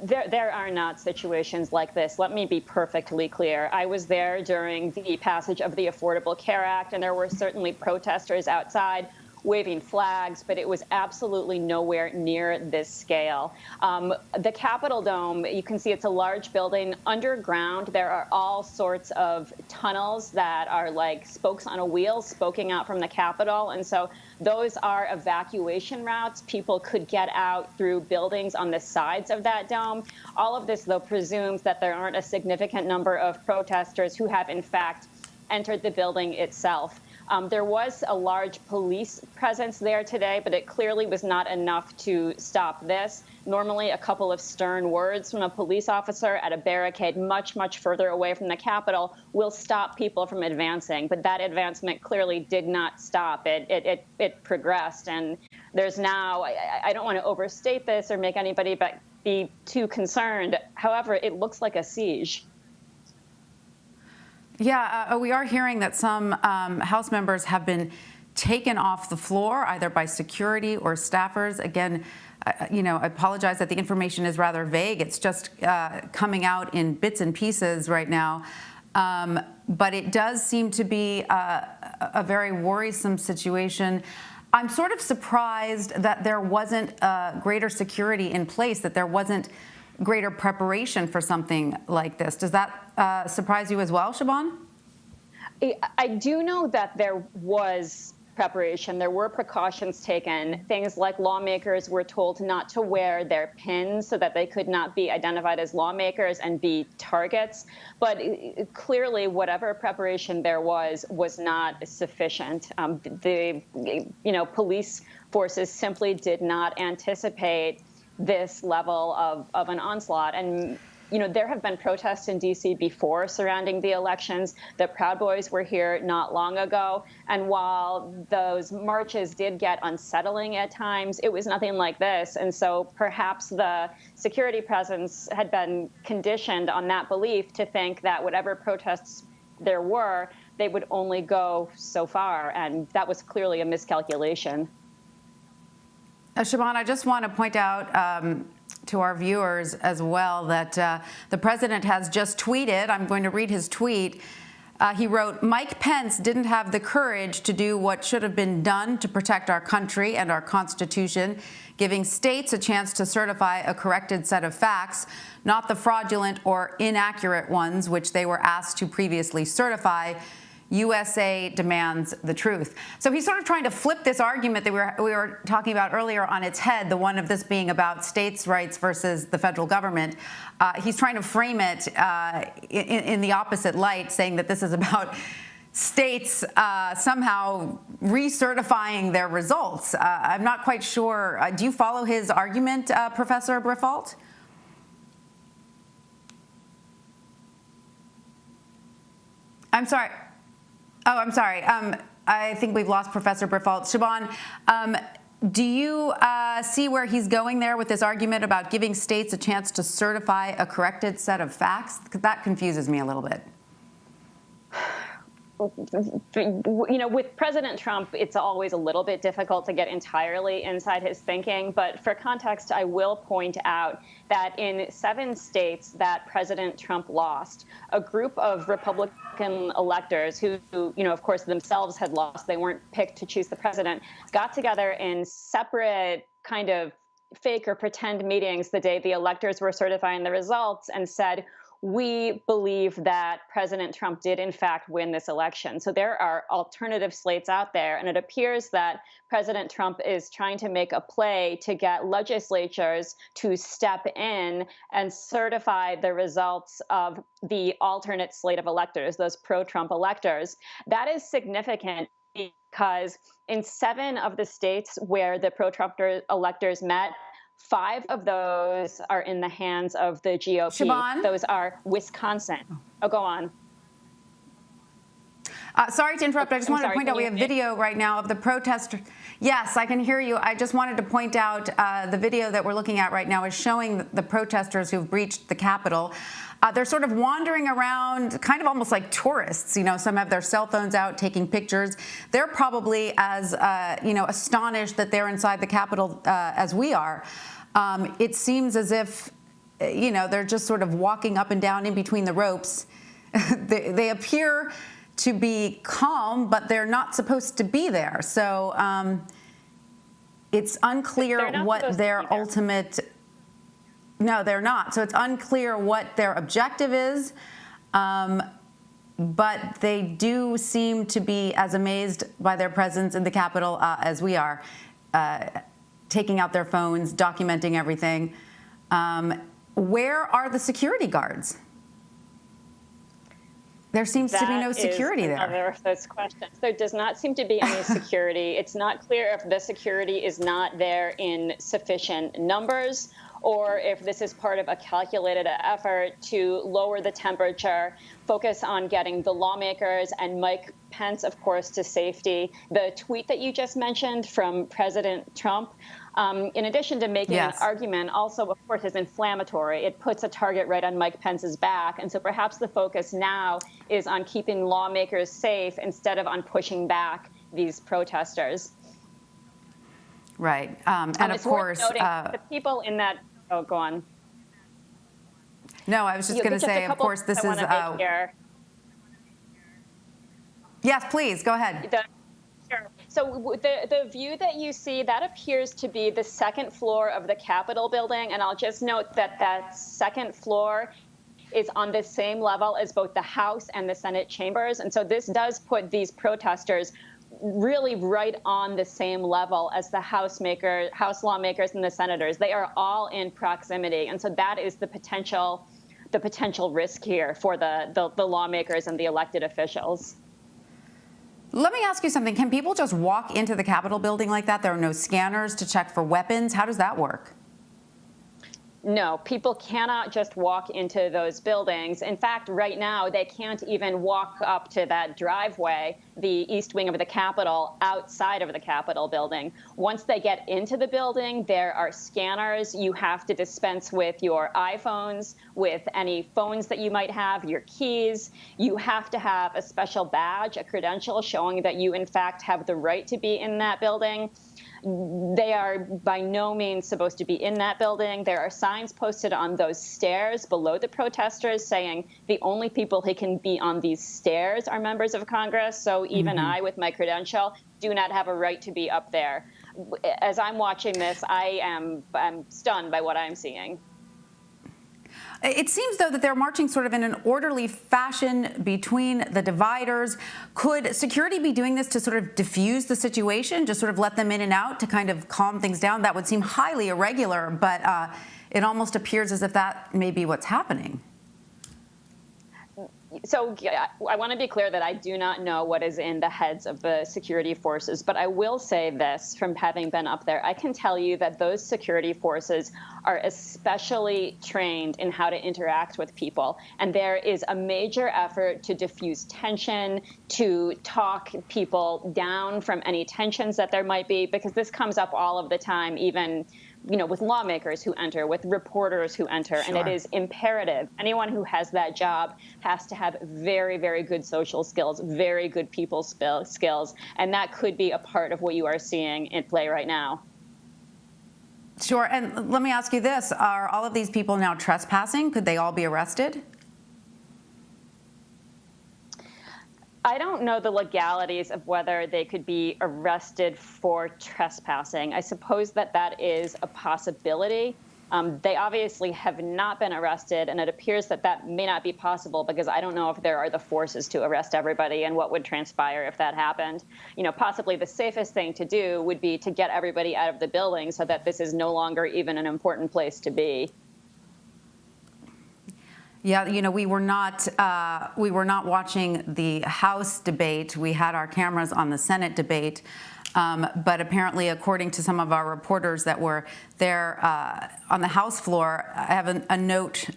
There are not situations like this. Let me be perfectly clear. I was there during the passage of the Affordable Care Act, and there were certainly protesters outside waving flags, but it was absolutely nowhere near this scale. The Capitol Dome, you can see it's a large building. Underground, there are all sorts of tunnels that are like spokes on a wheel spoking out from the Capitol. And so those are evacuation routes. People could get out through buildings on the sides of that dome. All of this, though, presumes that there aren't a significant number of protesters who have, in fact, entered the building itself. There was a large police presence there today, but it clearly was not enough to stop this. Normally, a couple of stern words from a police officer at a barricade much, much further away from the Capitol will stop people from advancing. But that advancement clearly did not stop. It progressed. And there's now, I don't want to overstate this or make anybody but be too concerned. However, it looks like a siege. Yeah, we are hearing that some House members have been taken off the floor, either by security or staffers. Again, I apologize that the information is rather vague. It's just coming out in bits and pieces right now. But it does seem to be a very worrisome situation. I'm sort of surprised that there wasn't greater security in place, that there wasn't greater preparation for something like this. Does that surprise you as well, Siobhan? I do know that there was preparation. There were precautions taken. Things like lawmakers were told not to wear their pins so that they could not be identified as lawmakers and be targets. But clearly, whatever preparation there was not sufficient. The police forces simply did not anticipate this level of an onslaught. And there have been protests in D.C. before surrounding the elections. The Proud Boys were here not long ago. And while those marches did get unsettling at times, it was nothing like this. And so perhaps the security presence had been conditioned on that belief to think that whatever protests there were, they would only go so far. And that was clearly a miscalculation. Siobhan, I just want to point out to our viewers as well that the president has just tweeted. I'm going to read his tweet. He wrote, Mike Pence didn't have the courage to do what should have been done to protect our country and our Constitution, giving states a chance to certify a corrected set of facts, not the fraudulent or inaccurate ones which they were asked to previously certify. USA demands the truth. So he's sort of trying to flip this argument that we were talking about earlier on its head, the one of this being about states' rights versus the federal government. He's trying to frame it in the opposite light, saying that this is about states somehow recertifying their results. I'm not quite sure. Do you follow his argument, Professor Briffault? I'm sorry. Oh, I'm sorry. I think we've lost Professor Briffault. Siobhan, do you see where he's going there with this argument about giving states a chance to certify a corrected set of facts? That confuses me a little bit. You know, with President Trump, it's always a little bit difficult to get entirely inside his thinking. But for context, I will point out that in 7 states that President Trump lost, a group of Republican electors who, you know, of course, themselves had lost, they weren't picked to choose the president, got together in separate kind of fake or pretend meetings the day the electors were certifying the results and said, we believe that President Trump did, in fact, win this election. So there are alternative slates out there, and it appears that President Trump is trying to make a play to get legislatures to step in and certify the results of the alternate slate of electors, those pro-Trump electors. That is significant because in 7 of the states where the pro-Trump electors met, 5 of those are in the hands of the GOP. Siobhan? Those are Wisconsin. Oh, go on. Sorry to interrupt. I just wanted to point out we have video right now of the protesters. Yes, I can hear you. I just wanted to point out the video that we're looking at right now is showing the protesters who've breached the Capitol. They're sort of wandering around, kind of almost like tourists. You know, some have their cell phones out taking pictures. They're probably as astonished that they're inside the Capitol as we are. It seems as if, you know, they're just sort of walking up and down in between the ropes. They appear to be calm, but they're not supposed to be there. So it's unclear what their ultimate. No, they're not. So it's unclear what their objective is. But they do seem to be as amazed by their presence in the Capitol as we are, taking out their phones, documenting everything. Where are the security guards? There seems to be no security there. Another of those questions. There does not seem to be any security. It's not clear if the security is not there in sufficient numbers, or if this is part of a calculated effort to lower the temperature, focus on getting the lawmakers and Mike Pence, of course, to safety. The tweet that you just mentioned from President Trump, in addition to making an argument, also, of course, is inflammatory. It puts a target right on Mike Pence's back. And so perhaps the focus now is on keeping lawmakers safe instead of on pushing back these protesters. Right. And of course, the people in that. Oh, go on. No, I was just going to say, of course, this is. Yes, please go ahead. Sure. So the view that you see, that appears to be the second floor of the Capitol building. And I'll just note that that second floor is on the same level as both the House and the Senate chambers. And so this does put these protesters really right on the same level as the House lawmakers and the senators. They are all in proximity. And so that is the potential risk here for the lawmakers and the elected officials. Let me ask you something. Can people just walk into the Capitol building like that? There are no scanners to check for weapons. How does that work? No, people cannot just walk into those buildings. In fact, right now, they can't even walk up to that driveway, the east wing of the Capitol, outside of the Capitol building. Once they get into the building, there are scanners. You have to dispense with your iPhones, with any phones that you might have, your keys. You have to have a special badge, a credential showing that you, in fact, have the right to be in that building. They are by no means supposed to be in that building. There are signs posted on those stairs below the protesters saying the only people who can be on these stairs are members of Congress. So even I, with my credential, do not have a right to be up there. As I'm watching this, I'm stunned by what I'm seeing. It seems, though, that they're marching sort of in an orderly fashion between the dividers. Could security be doing this to sort of diffuse the situation, just sort of let them in and out to kind of calm things down? That would seem highly irregular, but it almost appears as if that may be what's happening. So I want to be clear that I do not know what is in the heads of the security forces, but I will say this from having been up there. I can tell you that those security forces are especially trained in how to interact with people. And there is a major effort to diffuse tension, to talk people down from any tensions that there might be, because this comes up all of the time, even with lawmakers who enter, with reporters who enter, and it is imperative. Anyone who has that job has to have very, very good social skills, very good people skills, and that could be a part of what you are seeing in play right now. Sure, and let me ask you this. Are all of these people now trespassing? Could they all be arrested? I don't know the legalities of whether they could be arrested for trespassing. I suppose that is a possibility. They obviously have not been arrested, and it appears that may not be possible because I don't know if there are the forces to arrest everybody and what would transpire if that happened. Possibly the safest thing to do would be to get everybody out of the building so that this is no longer even an important place to be. Yeah, we were not watching the House debate. We had our cameras on the Senate debate, but apparently, according to some of our reporters that were there on the House floor, I have a note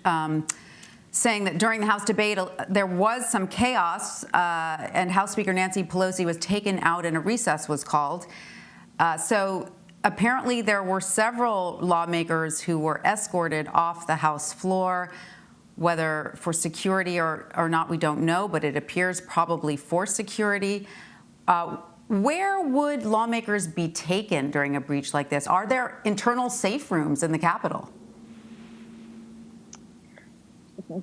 saying that during the House debate there was some chaos, and House Speaker Nancy Pelosi was taken out and a recess was called. So apparently, there were several lawmakers who were escorted off the House floor. Whether for security or not, we don't know, but it appears probably for security. Where would lawmakers be taken during a breach like this? Are there internal safe rooms in the Capitol?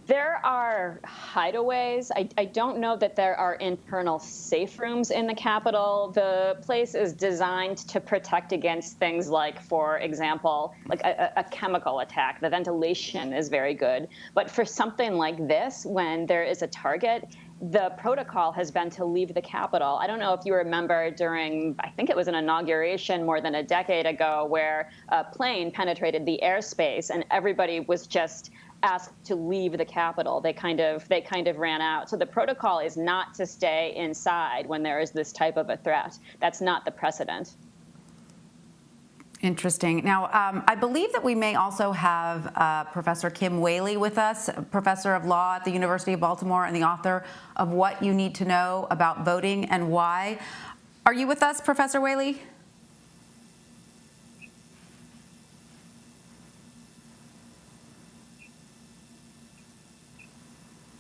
There are hideaways. I don't know that there are internal safe rooms in the Capitol. The place is designed to protect against things like, for example, like a chemical attack. The ventilation is very good. But for something like this, when there is a target, the protocol has been to leave the Capitol. I don't know if you remember during, I think it was an inauguration more than a decade ago, where a plane penetrated the airspace and everybody was just asked to leave the Capitol. They kind of ran out. So the protocol is not to stay inside when there is this type of a threat. That's not the precedent. Interesting. Now, I believe that we may also have Professor Kim Whaley with us, professor of law at the University of Baltimore and the author of What You Need to Know About Voting and Why. Are you with us, Professor Whaley?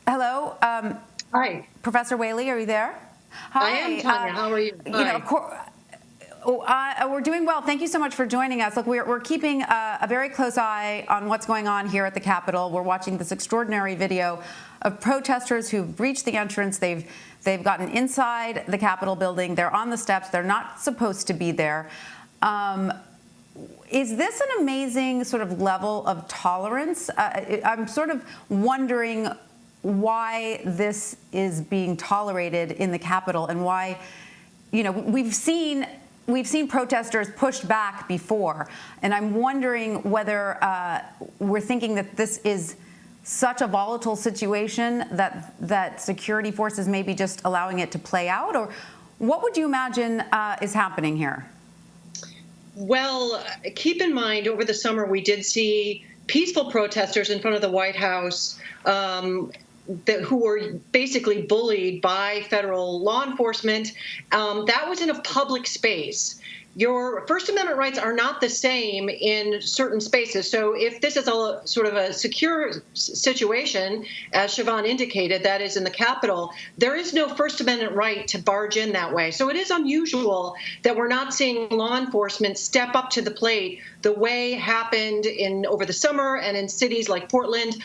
Hello. Hi. Professor Whaley, are you there? Hi. I am, Tanya. How are you? Of course. We're doing well. Thank you so much for joining us. Look, we're keeping a very close eye on what's going on here at the Capitol. We're watching this extraordinary video of protesters who've breached the entrance. They've gotten inside the Capitol building. They're on the steps. They're not supposed to be there. Is this an amazing sort of level of tolerance? I'm sort of wondering why this is being tolerated in the Capitol and why, we've seen protesters pushed back before, and I'm wondering whether we're thinking that this is such a volatile situation that security forces may be just allowing it to play out, or what would you imagine is happening here? Well, keep in mind, over the summer we did see peaceful protesters in front of the White House who were basically bullied by federal law enforcement. That was in a public space. your First Amendment rights are not the same in certain spaces. So if this is a sort of a secure situation, as Siobhan indicated, that is in the Capitol, there is no First Amendment right to barge in that way. So it is unusual that we're not seeing law enforcement step up to the plate the way happened over the summer and in cities like Portland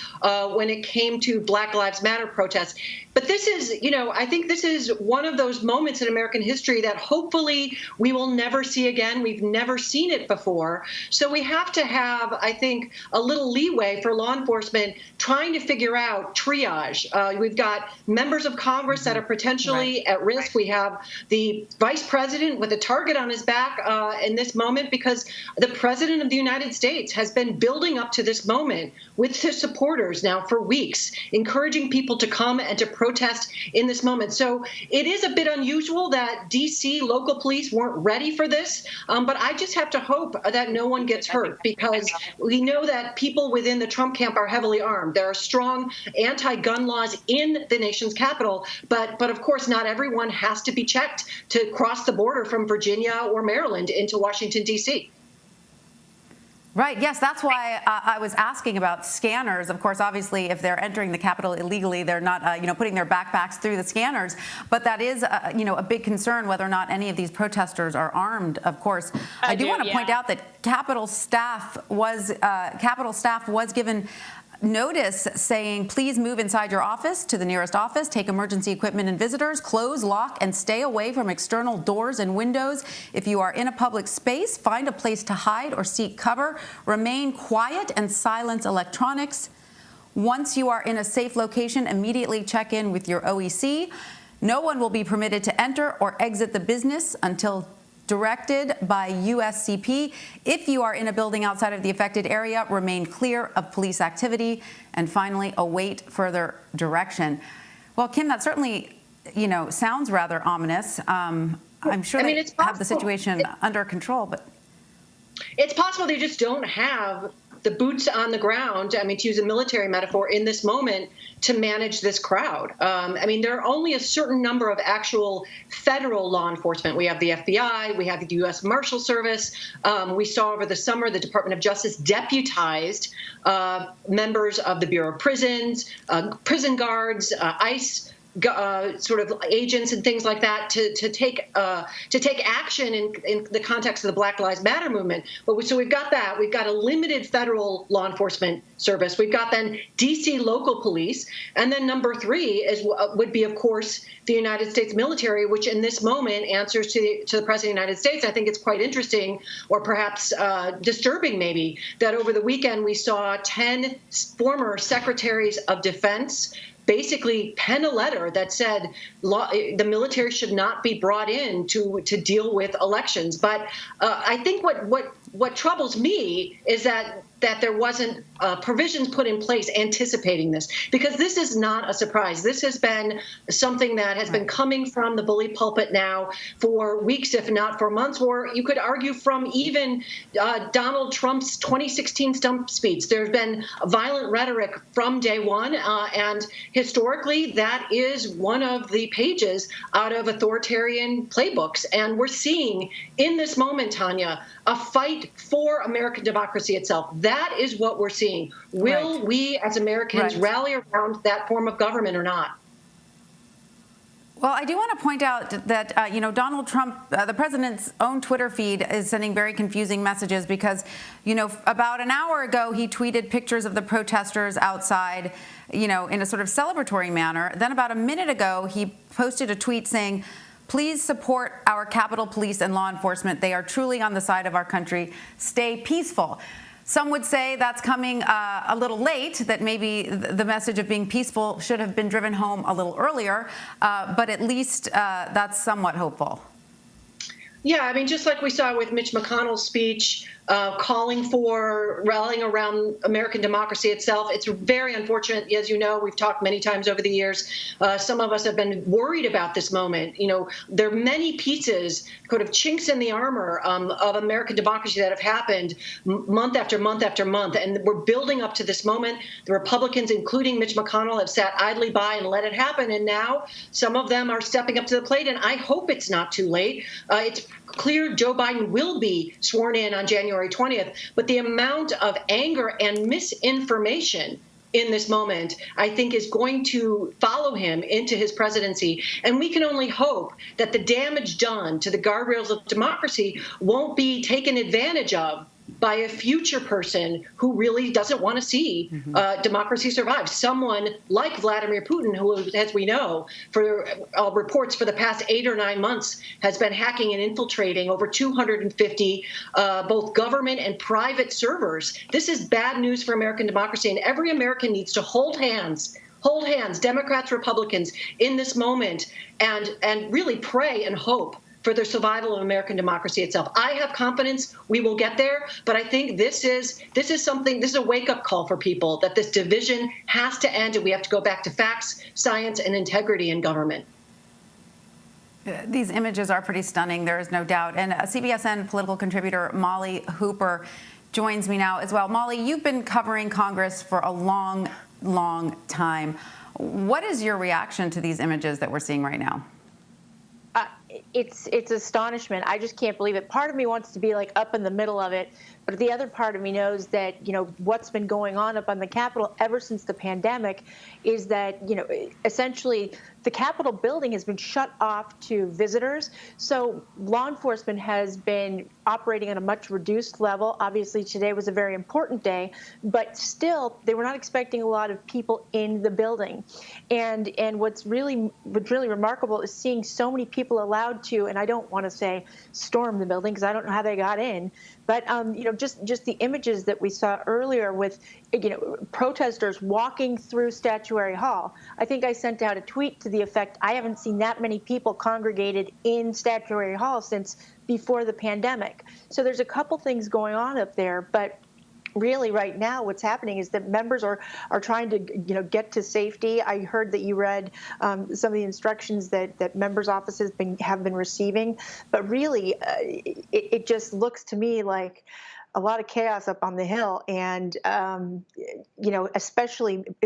when it came to Black Lives Matter protests. But this is, I think this is one of those moments in American history that hopefully we will never see again. We've never seen it before. So we have to have, I think, a little leeway for law enforcement trying to figure out triage. We've got members of Congress that are potentially at risk. We have the vice president with a target on his back in this moment because the president of the United States has been building up to this moment with his supporters now for weeks, encouraging people to come and to protest in this moment. So it is a bit unusual that D.C. local police weren't ready for this, but I just have to hope that no one gets hurt because we know that people within the Trump camp are heavily armed. There are strong anti-gun laws in the nation's capital, but of course not everyone has to be checked to cross the border from Virginia or Maryland into Washington, D.C. Right. Yes, that's why I was asking about scanners. Of course, obviously, if they're entering the Capitol illegally, they're not, putting their backpacks through the scanners. But that is, a big concern whether or not any of these protesters are armed. Of course, I do want to point out that Capitol staff was given notice saying, please move inside your office to the nearest office, take emergency equipment and visitors, close, lock, and stay away from external doors and windows. If you are in a public space, find a place to hide or seek cover. Remain quiet and silence electronics. Once you are in a safe location, immediately check in with your OEC. No one will be permitted to enter or exit the business until directed by USCP. If you are in a building outside of the affected area, remain clear of police activity. And finally, await further direction. Well, Kim, that certainly, sounds rather ominous. I'm sure they have the situation under control, but it's possible they just don't have the boots on the ground, to use a military metaphor, in this moment to manage this crowd. There are only a certain number of actual federal law enforcement. We have the FBI, we have the U.S. Marshal Service. We saw over the summer the Department of Justice deputized members of the Bureau of Prisons, prison guards, ICE sort of agents and things like that to take action in the context of the Black Lives Matter movement. So we've got that. We've got a limited federal law enforcement service. We've got then D.C. local police, and then number three would be, of course, the United States military, which in this moment answers to the President of the United States. I think it's quite interesting, or perhaps disturbing maybe, that over the weekend we saw 10 former secretaries of defense basically pen a letter that said the military should not be brought in to deal with elections. But I think what troubles me is that there wasn't provisions put in place anticipating this, because this is not a surprise. This has been something that has been coming from the bully pulpit now for weeks, if not for months, or you could argue from even Donald Trump's 2016 stump speech. There's been violent rhetoric from day one, and historically that is one of the pages out of authoritarian playbooks. And we're seeing in this moment, Tanya, a fight for American democracy itself. That is what we're seeing. Will we as Americans rally around that form of government or not? Well, I do want to point out that, Donald Trump, the president's own Twitter feed is sending very confusing messages because, about an hour ago, he tweeted pictures of the protesters outside, in a sort of celebratory manner. Then about a minute ago, he posted a tweet saying, please support our Capitol Police and law enforcement. They are truly on the side of our country. Stay peaceful. Some would say that's coming a little late, that maybe the message of being peaceful should have been driven home a little earlier, but at least that's somewhat hopeful. Yeah, just like we saw with Mitch McConnell's speech, calling for rallying around American democracy itself. It's very unfortunate. As you know, we've talked many times over the years. Some of us have been worried about this moment. You know, there are many pieces, kind of chinks in the armor of American democracy that have happened month after month after month. And we're building up to this moment. The Republicans, including Mitch McConnell, have sat idly by and let it happen. And now some of them are stepping up to the plate. And I hope it's not too late. It's clear Joe Biden will be sworn in on January 20th. But the amount of anger and misinformation in this moment, I think, is going to follow him into his presidency. And we can only hope that the damage done to the guardrails of democracy won't be taken advantage of by a future person who really doesn't want to see democracy survive. Someone like Vladimir Putin, who, as we know, for reports for the past 8 or 9 months, has been hacking and infiltrating over 250 both government and private servers. This is bad news for American democracy, and every American needs to hold hands, Democrats, Republicans, in this moment, and really pray and hope for the survival of American democracy itself. I have confidence we will get there, but I think this is a wake-up call for people that this division has to end, and we have to go back to facts, science, and integrity in government. These images are pretty stunning, there is no doubt. And CBSN political contributor Molly Hooper joins me now as well. Molly, you've been covering Congress for a long, long time. What is your reaction to these images that we're seeing right now? It's astonishment. I just can't believe it. Part of me wants to be like up in the middle of it, but the other part of me knows that, you know, what's been going on up on the Capitol ever since the pandemic is that, you know, essentially the Capitol building has been shut off to visitors. So law enforcement has been operating at a much reduced level. Obviously, today was a very important day, but still, they were not expecting a lot of people in the building. And what's really remarkable is seeing so many people allowed to, and I don't want to say storm the building because I don't know how they got in, but you know, just the images that we saw earlier with, you know, protesters walking through Statuary Hall. I think I sent out a tweet to the effect, I haven't seen that many people congregated in Statuary Hall since before the pandemic. So there's a couple things going on up there, but really right now what's happening is that members are trying to, you know, get to safety. I heard that you read some of the instructions that members' offices have been receiving, but really it just looks to me like a lot of chaos up on the Hill. And, you know, this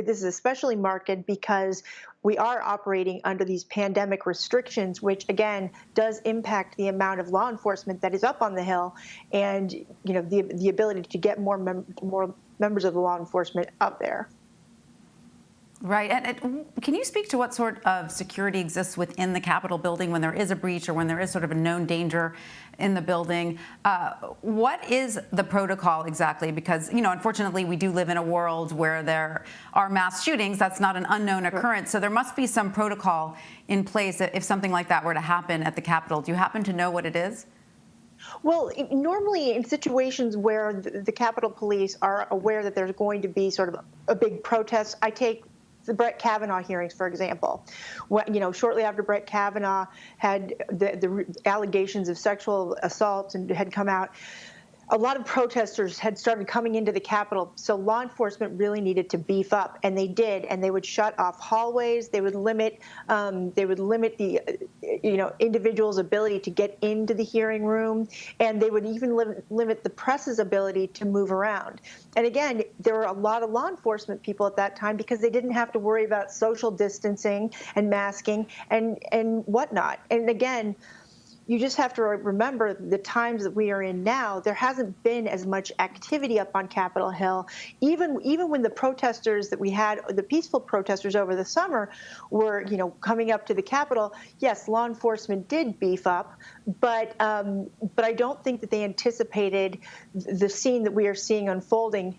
is especially marked because we are operating under these pandemic restrictions, which, again, does impact the amount of law enforcement that is up on the Hill and, you know, the ability to get more members of the law enforcement up there. Right. And can you speak to what sort of security exists within the Capitol building when there is a breach or when there is sort of a known danger in the building? What is the protocol exactly? Because, you know, unfortunately, we do live in a world where there are mass shootings. That's not an unknown occurrence. So there must be some protocol in place if something like that were to happen at the Capitol. Do you happen to know what it is? Well, normally in situations where the Capitol Police are aware that there's going to be sort of a big protest, I take the Brett Kavanaugh hearings, for example. You know, shortly after Brett Kavanaugh had the allegations of sexual assault and had come out, a lot of protesters had started coming into the Capitol, so law enforcement really needed to beef up, and they did. And they would shut off hallways. They would limit the individual's ability to get into the hearing room, and they would even limit the press's ability to move around. And again, there were a lot of law enforcement people at that time because they didn't have to worry about social distancing and masking and whatnot. And again, you just have to remember the times that we are in now, there hasn't been as much activity up on Capitol Hill. Even when the protesters that we had, the peaceful protesters over the summer were, you know, coming up to the Capitol, yes, law enforcement did beef up, but I don't think that they anticipated the scene that we are seeing unfolding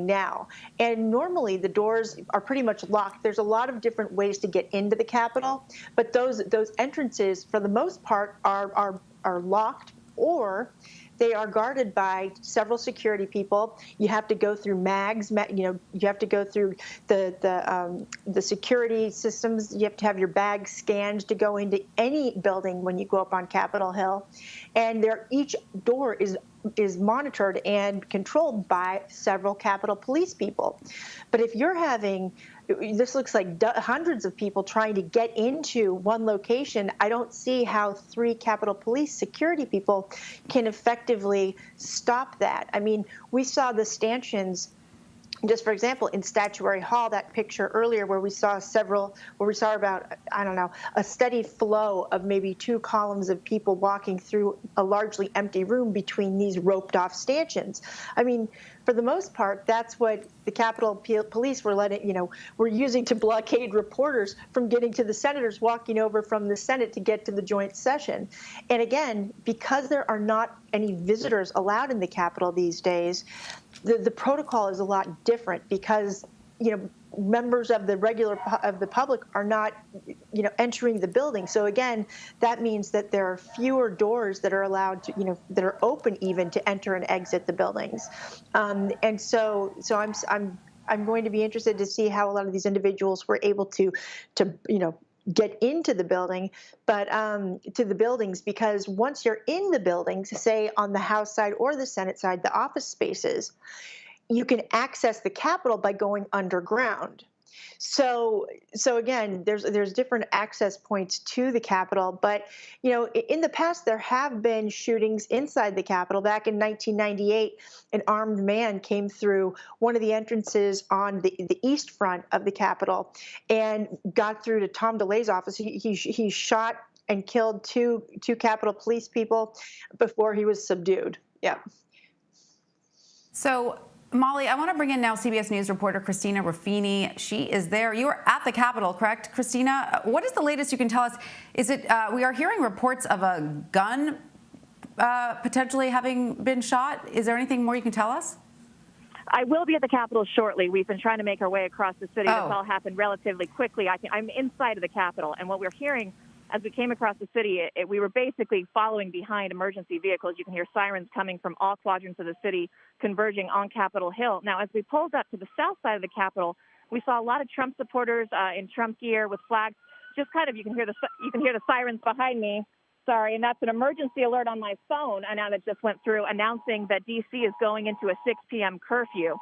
now. And normally the doors are pretty much locked. There's a lot of different ways to get into the Capitol, but those entrances, for the most part, are locked, or they are guarded by several security people. You have to go through mags. You know, you have to go through the security systems. You have to have your bag scanned to go into any building when you go up on Capitol Hill, and each door is is monitored and controlled by several Capitol Police people. But if you're having, this looks like hundreds of people trying to get into one location, I don't see how 3 Capitol Police security people can effectively stop that. I mean, we saw the stanchions, just for example, in Statuary Hall, that picture earlier where we saw about, I don't know, a steady flow of maybe 2 columns of people walking through a largely empty room between these roped off stanchions. I mean, for the most part, that's what the Capitol Police were using to blockade reporters from getting to the senators walking over from the Senate to get to the joint session. And again, because there are not any visitors allowed in the Capitol these days, the protocol is a lot different because, members of the public are not, entering the building. So again, that means that there are fewer doors that are allowed to, that are open even to enter and exit the buildings. And so I'm going to be interested to see how a lot of these individuals were able to get into the building, but to the buildings, because once you're in the buildings, say on the House side or the Senate side, the office spaces, you can access the Capitol by going underground. So again, there's different access points to the Capitol, but in the past there have been shootings inside the Capitol. Back in 1998, an armed man came through one of the entrances on the east front of the Capitol and got through to Tom DeLay's office. He shot and killed two Capitol Police people before he was subdued. Yeah. So, Molly, I want to bring in now CBS News reporter Christina Ruffini. She is there. You are at the Capitol, correct, Christina? What is the latest you can tell us? Is it we are hearing reports of a gun potentially having been shot? Is there anything more you can tell us? I will be at the Capitol shortly. We've been trying to make our way across the city. This all happened relatively quickly. I'm inside of the Capitol, and what we're hearing as we came across the city, we were basically following behind emergency vehicles. You can hear sirens coming from all quadrants of the city converging on Capitol Hill. Now, as we pulled up to the south side of the Capitol, we saw a lot of Trump supporters in Trump gear with flags. Just kind of, you can hear the sirens behind me. Sorry, and that's an emergency alert on my phone. And now that just went through announcing that D.C. is going into a 6 p.m. curfew.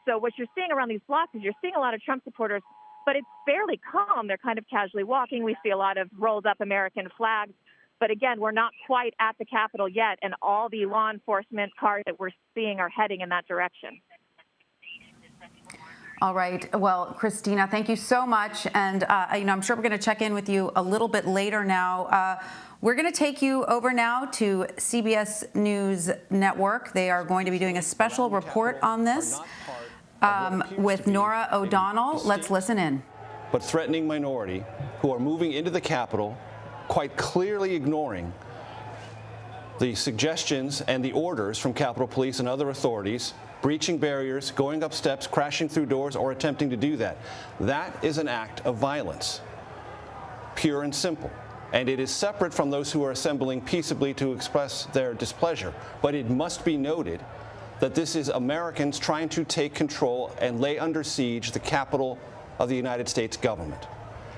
So what you're seeing around these blocks is you're seeing a lot of Trump supporters, but it's fairly calm. They're kind of casually walking. We see a lot of rolled up American flags. But again, we're not quite at the Capitol yet, and all the law enforcement cars that we're seeing are heading in that direction. All right. Well, Christina, thank you so much. And, I'm sure we're going to check in with you a little bit later now. We're going to take you over now to CBS News Network. They are going to be doing a special report on this with Nora O'Donnell. Let's listen in. But threatening minority who are moving into the Capitol, quite clearly ignoring the suggestions and the orders from Capitol Police and other authorities, breaching barriers, going up steps, crashing through doors, or attempting to do that. That is an act of violence, pure and simple. And it is separate from those who are assembling peaceably to express their displeasure. But it must be noted that this is Americans trying to take control and lay under siege the Capitol of the United States government.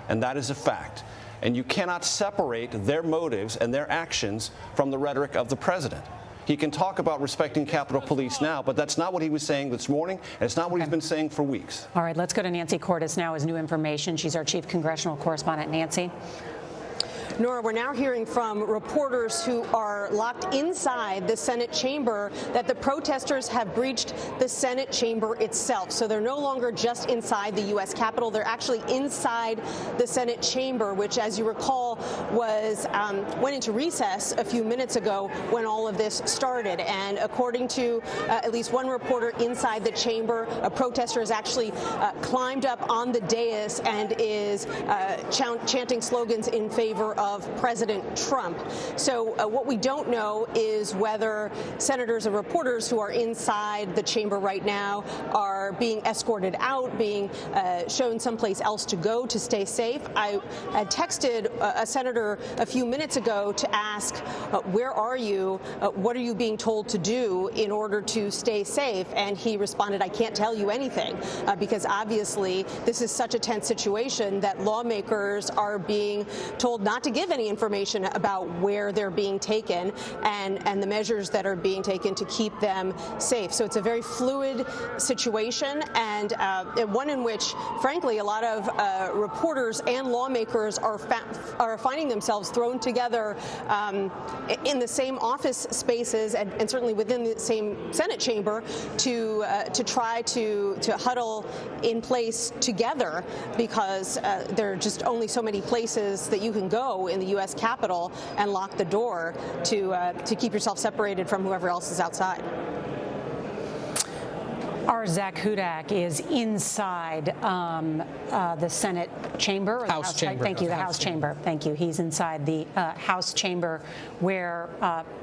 And that is a fact. And you cannot separate their motives and their actions from the rhetoric of the president. He can talk about respecting Capitol Police now, but that's not what he was saying this morning, and it's not what he's been saying for weeks. All right, let's go to Nancy Cordes now as new information. She's our chief congressional correspondent. Nancy. Nora, we're now hearing from reporters who are locked inside the Senate chamber that the protesters have breached the Senate chamber itself. So they're no longer just inside the U.S. Capitol. They're actually inside the Senate chamber, which, as you recall, went into recess a few minutes ago when all of this started. And according to at least one reporter inside the chamber, a protester has actually climbed up on the dais and is chanting slogans in favor of President Trump. So what we don't know is whether senators and reporters who are inside the chamber right now are being escorted out, being shown someplace else to go to stay safe. I had texted a senator a few minutes ago to ask, where are you? What are you being told to do in order to stay safe? And he responded, I can't tell you anything, because obviously this is such a tense situation that lawmakers are being told not to get give any information about where they're being taken and the measures that are being taken to keep them safe. So it's a very fluid situation, and one in which, frankly, a lot of reporters and lawmakers are finding themselves thrown together in the same office spaces and certainly within the same Senate chamber to try to huddle in place together, because there are just only so many places that you can go in the U.S. Capitol and lock the door to keep yourself separated from whoever else is outside. Our Zach Hudak is inside the Senate chamber. House chamber. Thank you, the House chamber. Thank you. He's inside the House chamber where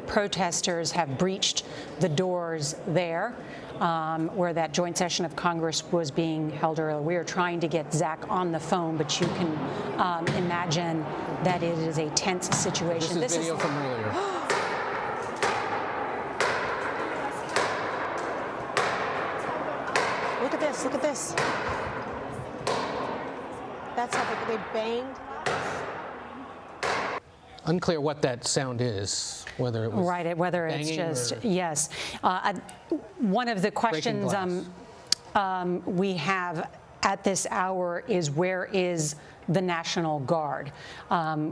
protesters have breached the doors there, where that joint session of Congress was being held earlier. We are trying to get Zach on the phone, but you can imagine that it is a tense situation. This is video from earlier. Look at this. Look at this. That's how they banged. Unclear what that sound is, whether it was right, whether it's just yes. One of the questions we have at this hour is, where is the National Guard,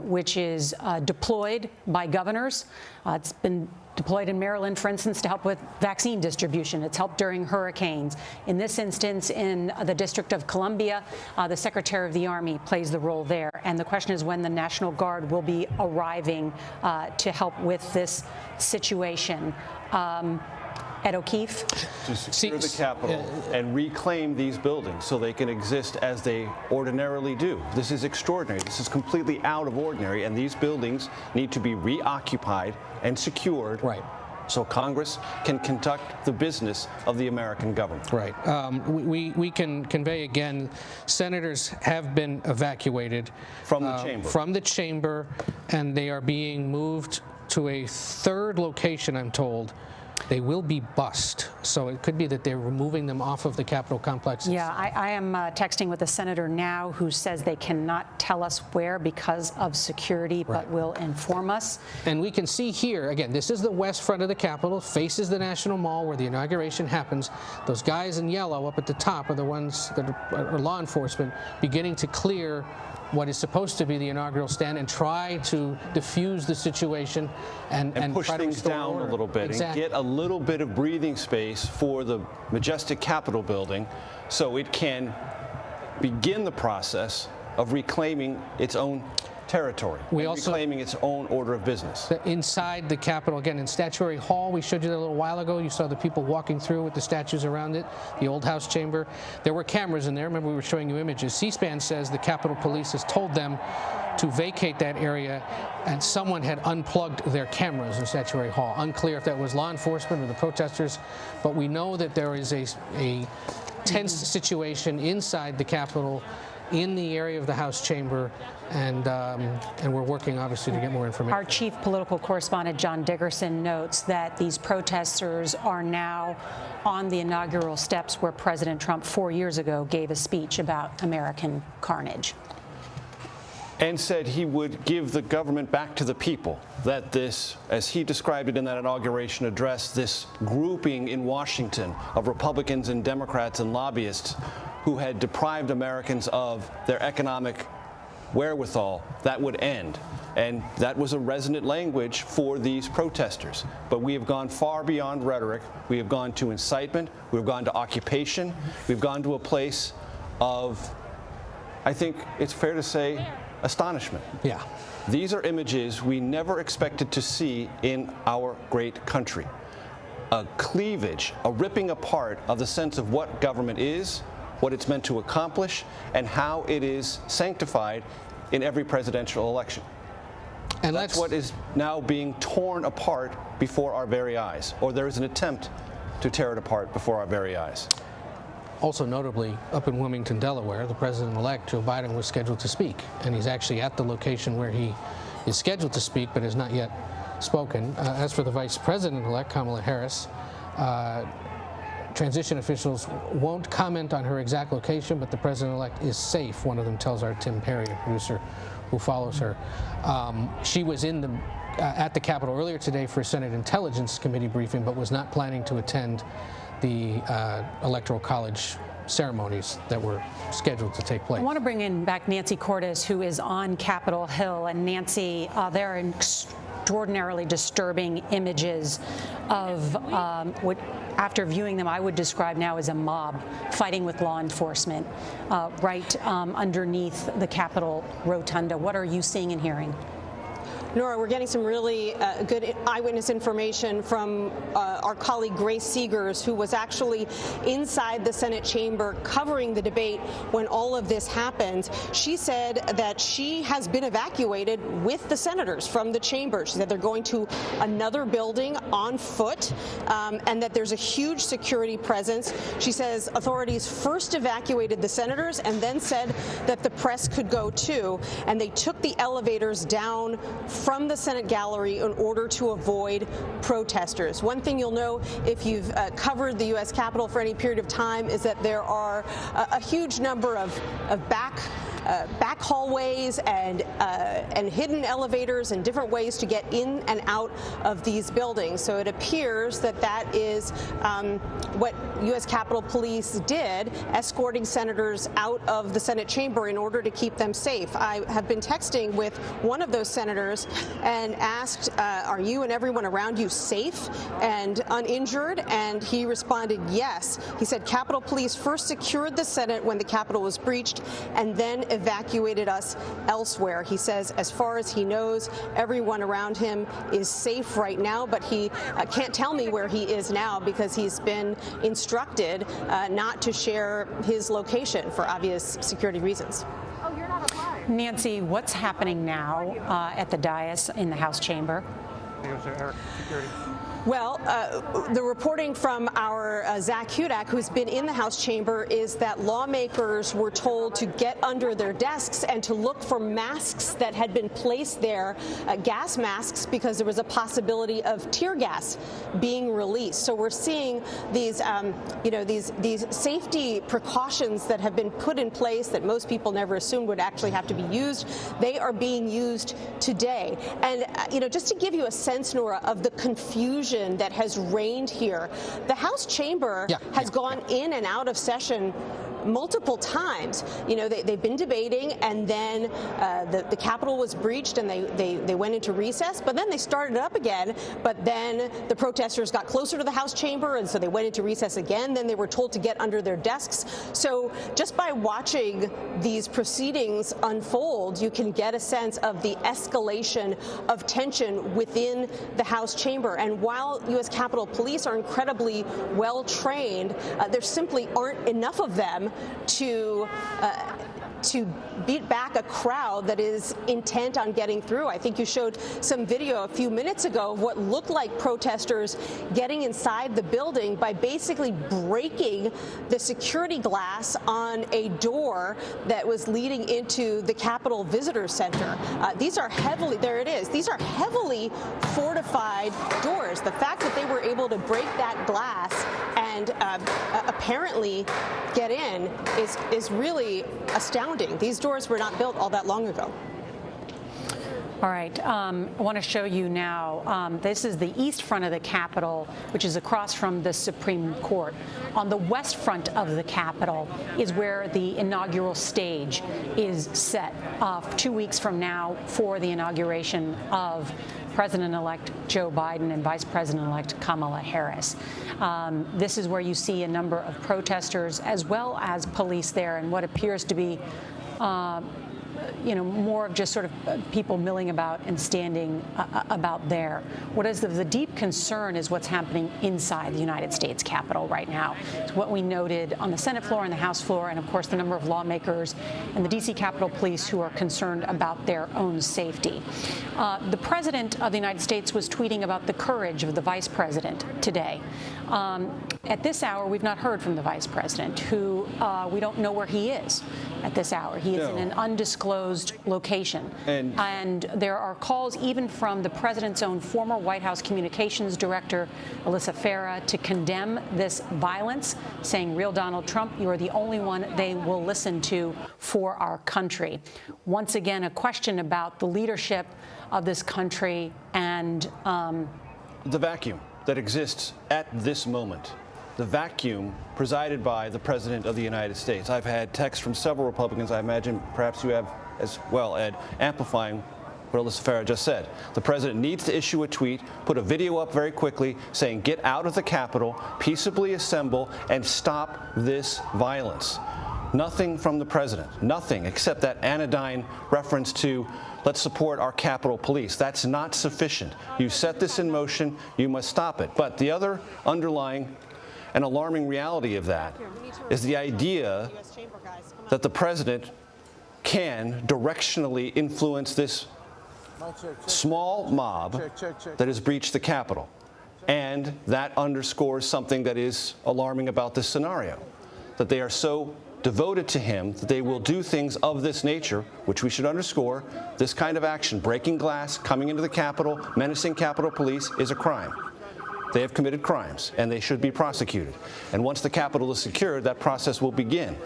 which is deployed by governors. It's been deployed in Maryland, for instance, to help with vaccine distribution. It's helped during hurricanes. In this instance, in the District of Columbia, the Secretary of the Army plays the role there. And the question is when the National Guard will be arriving to help with this situation. Ed O'Keefe? To secure the Capitol and reclaim these buildings so they can exist as they ordinarily do. This is extraordinary. This is completely out of ordinary, and these buildings need to be reoccupied and secured. Right. So Congress can conduct the business of the American government. Right. We can convey again, senators have been evacuated from the chamber. From the chamber, and they are being moved to a third location, I'm told. They will be bussed, so it could be that they're removing them off of the Capitol complex. Yeah, I am texting with a senator now who says they cannot tell us where because of security, but will inform us. And we can see here, again, this is the west front of the Capitol, faces the National Mall where the inauguration happens. Those guys in yellow up at the top are the ones that are law enforcement beginning to clear what is supposed to be the inaugural stand and try to diffuse the situation and push try things to down order. a little bit Exactly. and get a little bit of breathing space for the majestic Capitol building so it can begin the process of reclaiming its own territory, reclaiming its own order of business. Inside the Capitol, again, in Statuary Hall, we showed you that a little while ago. You saw the people walking through with the statues around it, the old House chamber. There were cameras in there. Remember, we were showing you images. C-SPAN says the Capitol Police has told them to vacate that area, and someone had unplugged their cameras in Statuary Hall. Unclear if that was law enforcement or the protesters, but we know that there is a tense situation inside the Capitol, in the area of the House chamber, and we're working obviously to get more information. Our chief political correspondent John Dickerson notes that these protesters are now on the inaugural steps where President Trump 4 years ago gave a speech about American carnage. And said he would give the government back to the people, that this, as he described it in that inauguration address, this grouping in Washington of Republicans and Democrats and lobbyists who had deprived Americans of their economic wherewithal, that would end. And that was a resonant language for these protesters. But we have gone far beyond rhetoric. We have gone to incitement. We've gone to occupation. We've gone to a place of, I think it's fair to say, astonishment. Yeah. These are images we never expected to see in our great country. A cleavage, a ripping apart of the sense of what government is, what it's meant to accomplish, and how it is sanctified in every presidential election. And that's what is now being torn apart before our very eyes, or there is an attempt to tear it apart before our very eyes. Also notably, up in Wilmington, Delaware, the president-elect, Joe Biden, was scheduled to speak, and he's actually at the location where he is scheduled to speak, but has not yet spoken. As for the Vice President-elect, Kamala Harris, transition officials won't comment on her exact location, but the president-elect is safe, one of them tells our Tim Perry, a producer who follows her. She was at the Capitol earlier today for a Senate Intelligence Committee briefing, but was not planning to attend the Electoral College ceremonies that were scheduled to take place. I want to bring back Nancy Cordes, who is on Capitol Hill. And Nancy, there are extraordinarily disturbing images of what, after viewing them, I would describe now as a mob fighting with law enforcement right underneath the Capitol Rotunda. What are you seeing and hearing? Nora, we're getting some really good eyewitness information from our colleague Grace Seegers, who was actually inside the Senate chamber covering the debate when all of this happened. She said that she has been evacuated with the senators from the chamber. She said they're going to another building on foot and that there's a huge security presence. She says authorities first evacuated the senators and then said that the press could go too, and they took the elevators down from the Senate gallery in order to avoid protesters. One thing you'll know if you've covered the U.S. Capitol for any period of time is that there are a huge number of back hallways and hidden elevators and different ways to get in and out of these buildings. So it appears that that is what U.S. Capitol Police did, escorting senators out of the Senate chamber in order to keep them safe. I have been texting with one of those senators and asked, are you and everyone around you safe and uninjured? And he responded, yes. He said Capitol Police first secured the Senate when the Capitol was breached and then evacuated us elsewhere. He says, as far as he knows, everyone around him is safe right now, but he can't tell me where he is now because he's been instructed not to share his location for obvious security reasons. Nancy, what's happening now at the dais in the House chamber? Well, the reporting from our Zach Hudak, who's been in the House chamber, is that lawmakers were told to get under their desks and to look for masks that had been placed there, gas masks, because there was a possibility of tear gas being released. So we're seeing these, these safety precautions that have been put in place that most people never assumed would actually have to be used. They are being used today. And, just to give you a sense, Nora, of the confusion that has reigned here. The House chamber has gone in and out of session multiple times. They've been debating, and then the Capitol was breached, and they went into recess, but then they started up again. But then the protesters got closer to the House chamber, and so they went into recess again. Then they were told to get under their desks. So just by watching these proceedings unfold, you can get a sense of the escalation of tension within the House chamber. And while U.S. Capitol Police are incredibly well trained, there simply aren't enough of them to beat back a crowd that is intent on getting through. I think you showed some video a few minutes ago of what looked like protesters getting inside the building by basically breaking the security glass on a door that was leading into the Capitol Visitor Center. These are heavily fortified doors. The fact that they were able to break that glass and apparently get in is really astounding. These doors were not built all that long ago. All right. I want to show you now. This is the east front of the Capitol, which is across from the Supreme Court. On the west front of the Capitol is where the inaugural stage is set 2 weeks from now for the inauguration of President-elect Joe Biden and Vice President-elect Kamala Harris. This is where you see a number of protesters as well as police there, and what appears to be more of just sort of people milling about and standing about there. What is the deep concern is what's happening inside the United States Capitol right now. It's what we noted on the Senate floor and the House floor, and of course the number of lawmakers and the D.C. Capitol Police who are concerned about their own safety. The President of the United States was tweeting about the courage of the Vice President today. At this hour, we've not heard from the Vice President, who we don't know where he is at this hour. He is in an undisclosed undisclosed location. And there are calls even from the president's own former White House communications director, Alyssa Farah, to condemn this violence, saying, real Donald Trump, you are the only one they will listen to for our country. Once again, a question about the leadership of this country and the vacuum that exists at this moment. The vacuum presided by the President of the United States. I've had texts from several Republicans, I imagine perhaps you have as well, Ed, amplifying what Alyssa Farah just said. The President needs to issue a tweet, put a video up very quickly saying, get out of the Capitol, peaceably assemble, and stop this violence. Nothing from the President, nothing except that anodyne reference to let's support our Capitol Police. That's not sufficient. You set this in motion, you must stop it. But the other underlying and alarming reality of that is the idea that the President can directionally influence this small mob that has breached the Capitol. And that underscores something that is alarming about this scenario, that they are so devoted to him that they will do things of this nature, which we should underscore. This kind of action, breaking glass, coming into the Capitol, menacing Capitol Police, is a crime. They have committed crimes, and they should be prosecuted. And once the Capitol is secured, that process will begin.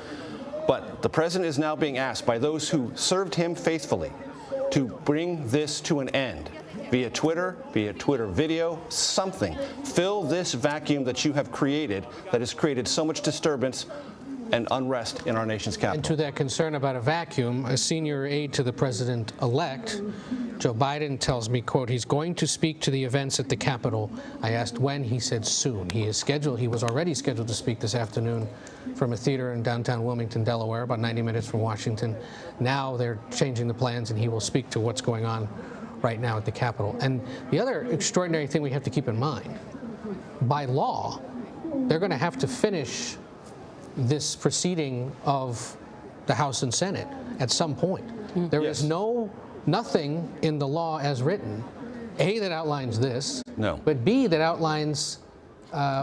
But the President is now being asked by those who served him faithfully to bring this to an end, via Twitter video, something. Fill this vacuum that you have created that has created so much disturbance and unrest in our nation's capital. And to that concern about a vacuum, a senior aide to the president-elect, Joe Biden, tells me, quote, he's going to speak to the events at the Capitol. I asked when, he said soon. He was already scheduled to speak this afternoon from a theater in downtown Wilmington, Delaware, about 90 minutes from Washington. Now they're changing the plans, and he will speak to what's going on right now at the Capitol. And the other extraordinary thing we have to keep in mind, by law, they're going to have to finish this proceeding of the House and Senate at some point. There is nothing in the law as written, A, that outlines this, but B, that outlines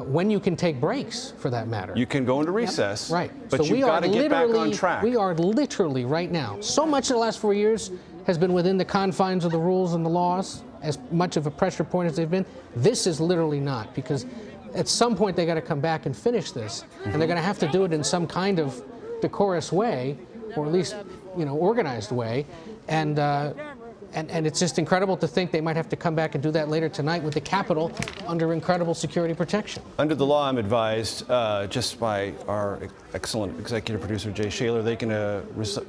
when you can take breaks, for that matter. You can go into recess, right? But so you've got to get back on track. We are literally right now. So much in the last 4 years has been within the confines of the rules and the laws, as much of a pressure point as they've been. This is literally not, because at some point they got to come back and finish this, and they're going to have to do it in some kind of decorous way, or at least, organized way, and it's just incredible to think they might have to come back and do that later tonight with the Capitol under incredible security protection. Under the law, I'm advised just by our excellent executive producer, Jay Shaler, they can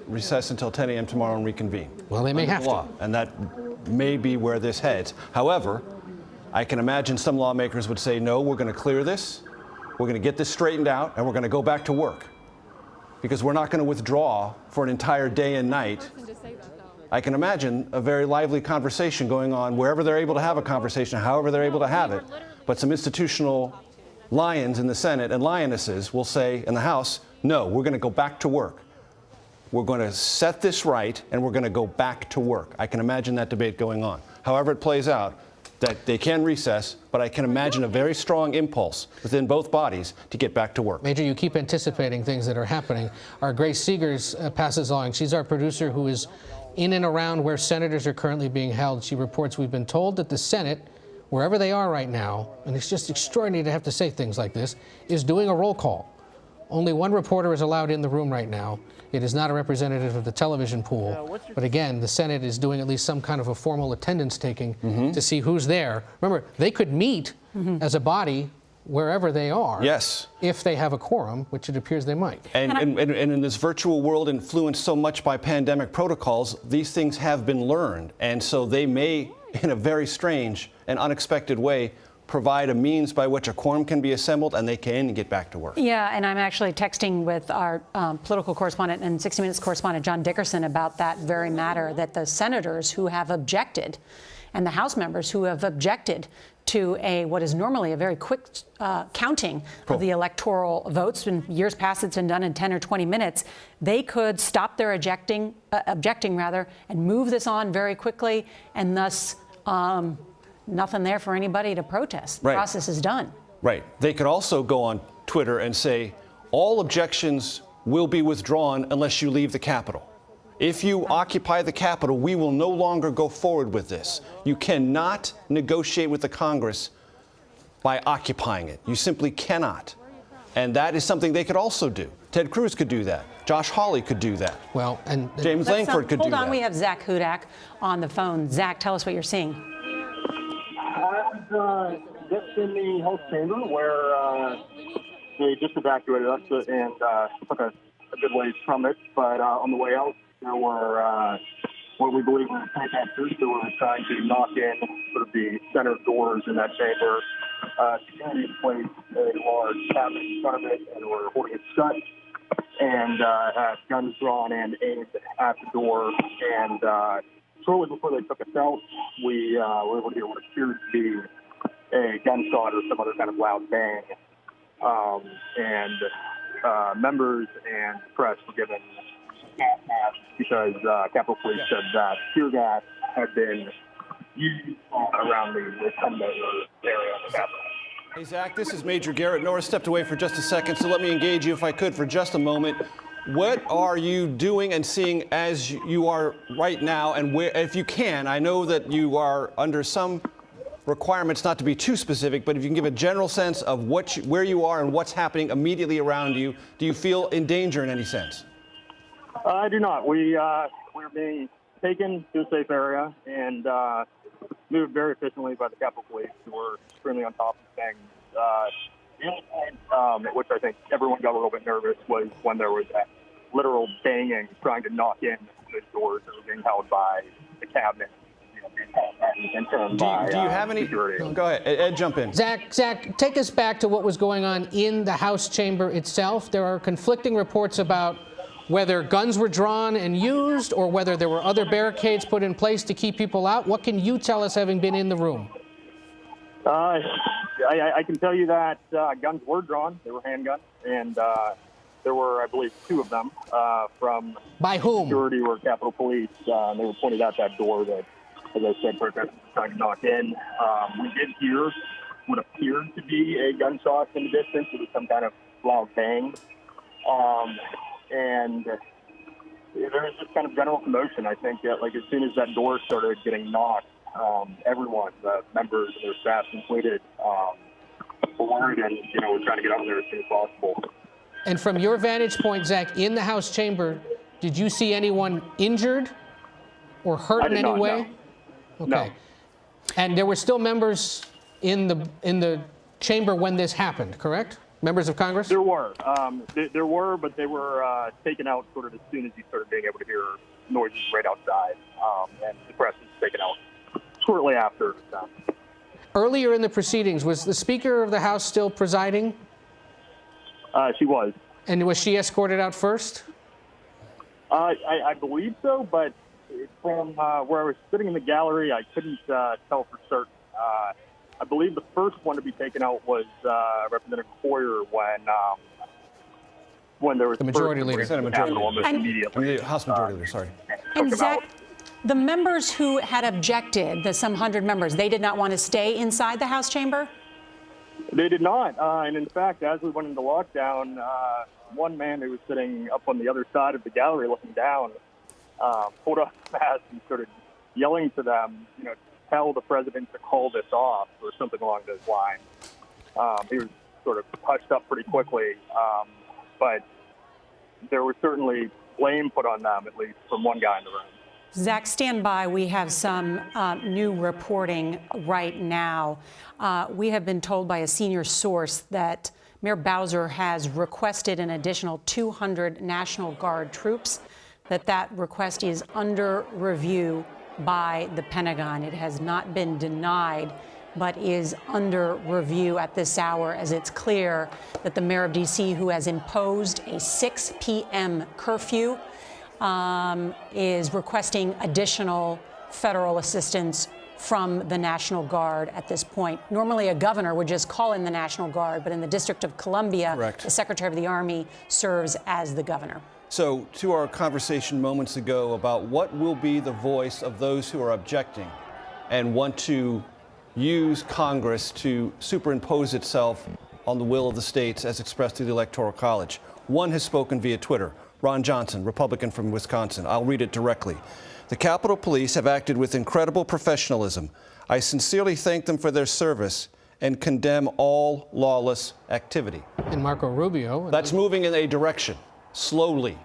recess until 10 a.m. tomorrow and reconvene. Well, they may have to. And that may be where this heads. However, I can imagine some lawmakers would say, no, we're going to clear this, we're going to get this straightened out, and we're going to go back to work. Because we're not going to withdraw for an entire day and night. I can imagine a very lively conversation going on wherever they're able to have a conversation, however they're able to have it. But some institutional lions in the Senate and lionesses will say in the House, no, we're going to go back to work. We're going to set this right, and we're going to go back to work. I can imagine that debate going on. However it plays out, that they can recess, but I can imagine a very strong impulse within both bodies to get back to work. Major, you keep anticipating things that are happening. Our Grace Seegers passes along. She's our producer who is in and around where senators are currently being held. She reports we've been told that the Senate, wherever they are right now, and it's just extraordinary to have to say things like this, is doing a roll call. Only one reporter is allowed in the room right now. It is not a representative of the television pool. But again, the Senate is doing at least some kind of a formal attendance taking to see who's there. Remember, they could meet as a body wherever they are. Yes. If they have a quorum, which it appears they might. And in this virtual world influenced so much by pandemic protocols, these things have been learned. And so they may, in a very strange and unexpected way, provide a means by which a quorum can be assembled and they can get back to work. Yeah, and I'm actually texting with our political correspondent and 60 Minutes correspondent John Dickerson about that very matter, that the senators who have objected and the House members who have objected to what is normally a very quick counting of the electoral votes. In years past, it's been done in 10 or 20 minutes. They could stop their objecting and move this on very quickly, and thus nothing there for anybody to protest. The process is done. Right. They could also go on Twitter and say, all objections will be withdrawn unless you leave the Capitol. If you occupy the Capitol, we will no longer go forward with this. You cannot negotiate with the Congress by occupying it. You simply cannot. And that is something they could also do. Ted Cruz could do that. Josh Hawley could do that. Well, and James Langford could do that. Hold on, we have Zach Hudak on the phone. Zach, tell us what you're seeing. I was just in the House chamber where they just evacuated us and took a good ways from it. But on the way out, there were what we believe were protesters who were trying to knock in sort of the center doors in that chamber. Security placed a large cabinet in front of it and were holding it shut and had guns drawn and aimed at the door. And shortly before they took us out, we were able to hear what appeared to be a gunshot or some other kind of loud bang. And members and press were given gas masks because Capitol Police said that tear gas had been used around the Rotunda area of the Capitol. Hey, Zach, this is Major Garrett. Nora stepped away for just a second, so let me engage you, if I could, for just a moment. What are you doing and seeing as you are right now, and where, if you can, I know that you are under some requirements not to be too specific, but if you can give a general sense of where you are and what's happening immediately around you, do you feel in danger in any sense? I do not. We're being taken to a safe area and moved very efficiently by the Capitol Police, who were extremely on top of things. The only point at which I think everyone got a little bit nervous was when there was that literal banging, trying to knock in the doors that were being held by the cabinet. Do you have any? Go ahead, Ed, jump in. Zach, take us back to what was going on in the House chamber itself. There are conflicting reports about whether guns were drawn and used or whether there were other barricades put in place to keep people out. What can you tell us, having been in the room? I can tell you that guns were drawn. They were handguns, and there were, I believe, 2 of them from by whom? Security or Capitol Police. They were pointed out that door that, as I said, protesters were trying to knock in. We did hear what appeared to be a gunshot in the distance. It was some kind of loud bang. And there was just kind of general commotion. I think that, like, as soon as that door started getting knocked, everyone, the members and their staff included, were worried and, were trying to get out there as soon as possible. And from your vantage point, Zach, in the House chamber, did you see anyone injured or hurt in any way? No. Okay. No. And there were still members in the chamber when this happened, correct? Members of Congress? There were. There were, but they were taken out sort of as soon as you started being able to hear noises right outside. And the press was taken out shortly after. Earlier in the proceedings, was the Speaker of the House still presiding? She was. And was she escorted out first? I believe so, but from where I was sitting in the gallery, I couldn't tell for certain. I believe the first one to be taken out was Representative Hoyer when there was the majority leader, immediately. House majority leader. Sorry. And Zach, the members who had objected, the some 100 members, they did not want to stay inside the House chamber? They did not. And in fact, as we went into lockdown, one man who was sitting up on the other side of the gallery looking down pulled off his mask and started yelling to them, tell the president to call this off or something along those lines. He was sort of hushed up pretty quickly, but there was certainly blame put on them, at least from one guy in the room. Zach, stand by. We have some new reporting right now. We have been told by a senior source that Mayor Bowser has requested an additional 200 National Guard troops, that request is under review by the Pentagon. It has not been denied, but is under review at this hour, as it's clear that the mayor of D.C., who has imposed a 6 p.m. curfew, is requesting additional federal assistance from the National Guard at this point. Normally, a governor would just call in the National Guard, but in the District of Columbia, correct, the Secretary of the Army serves as the governor. So, to our conversation moments ago about what will be the voice of those who are objecting and want to use Congress to superimpose itself on the will of the states as expressed through the Electoral College. One has spoken via Twitter. Ron Johnson, Republican from Wisconsin. I'll read it directly. The Capitol Police have acted with incredible professionalism. I sincerely thank them for their service and condemn all lawless activity. And Marco Rubio. That's moving in a direction, slowly.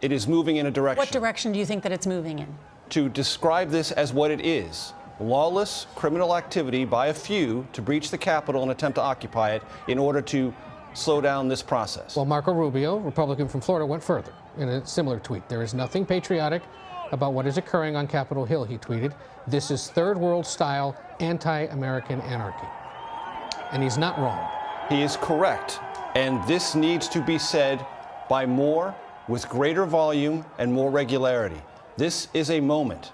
It is moving in a direction. What direction do you think that it's moving in? To describe this as what it is, lawless criminal activity by a few to breach the Capitol and attempt to occupy it in order to slow down this process. Well, Marco Rubio, Republican from Florida, went further in a similar tweet. There is nothing patriotic about what is occurring on Capitol Hill, he tweeted. This is third world style anti-American anarchy. And he's not wrong. He is correct. And this needs to be said by more, with greater volume and more regularity. This is a moment.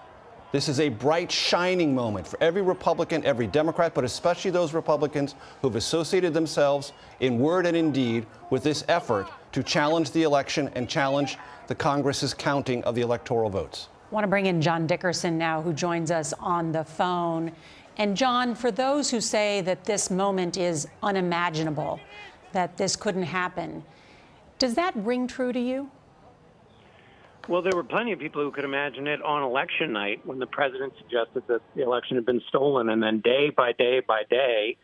This is a bright, shining moment for every Republican, every Democrat, but especially those Republicans who've associated themselves in word and in deed with this effort to challenge the election and challenge the Congress's counting of the electoral votes. I want to bring in John Dickerson now, who joins us on the phone. And John, for those who say that this moment is unimaginable, that this couldn't happen, does that ring true to you? Well, there were plenty of people who could imagine it on election night when the president suggested that the election had been stolen. And then day by day by day,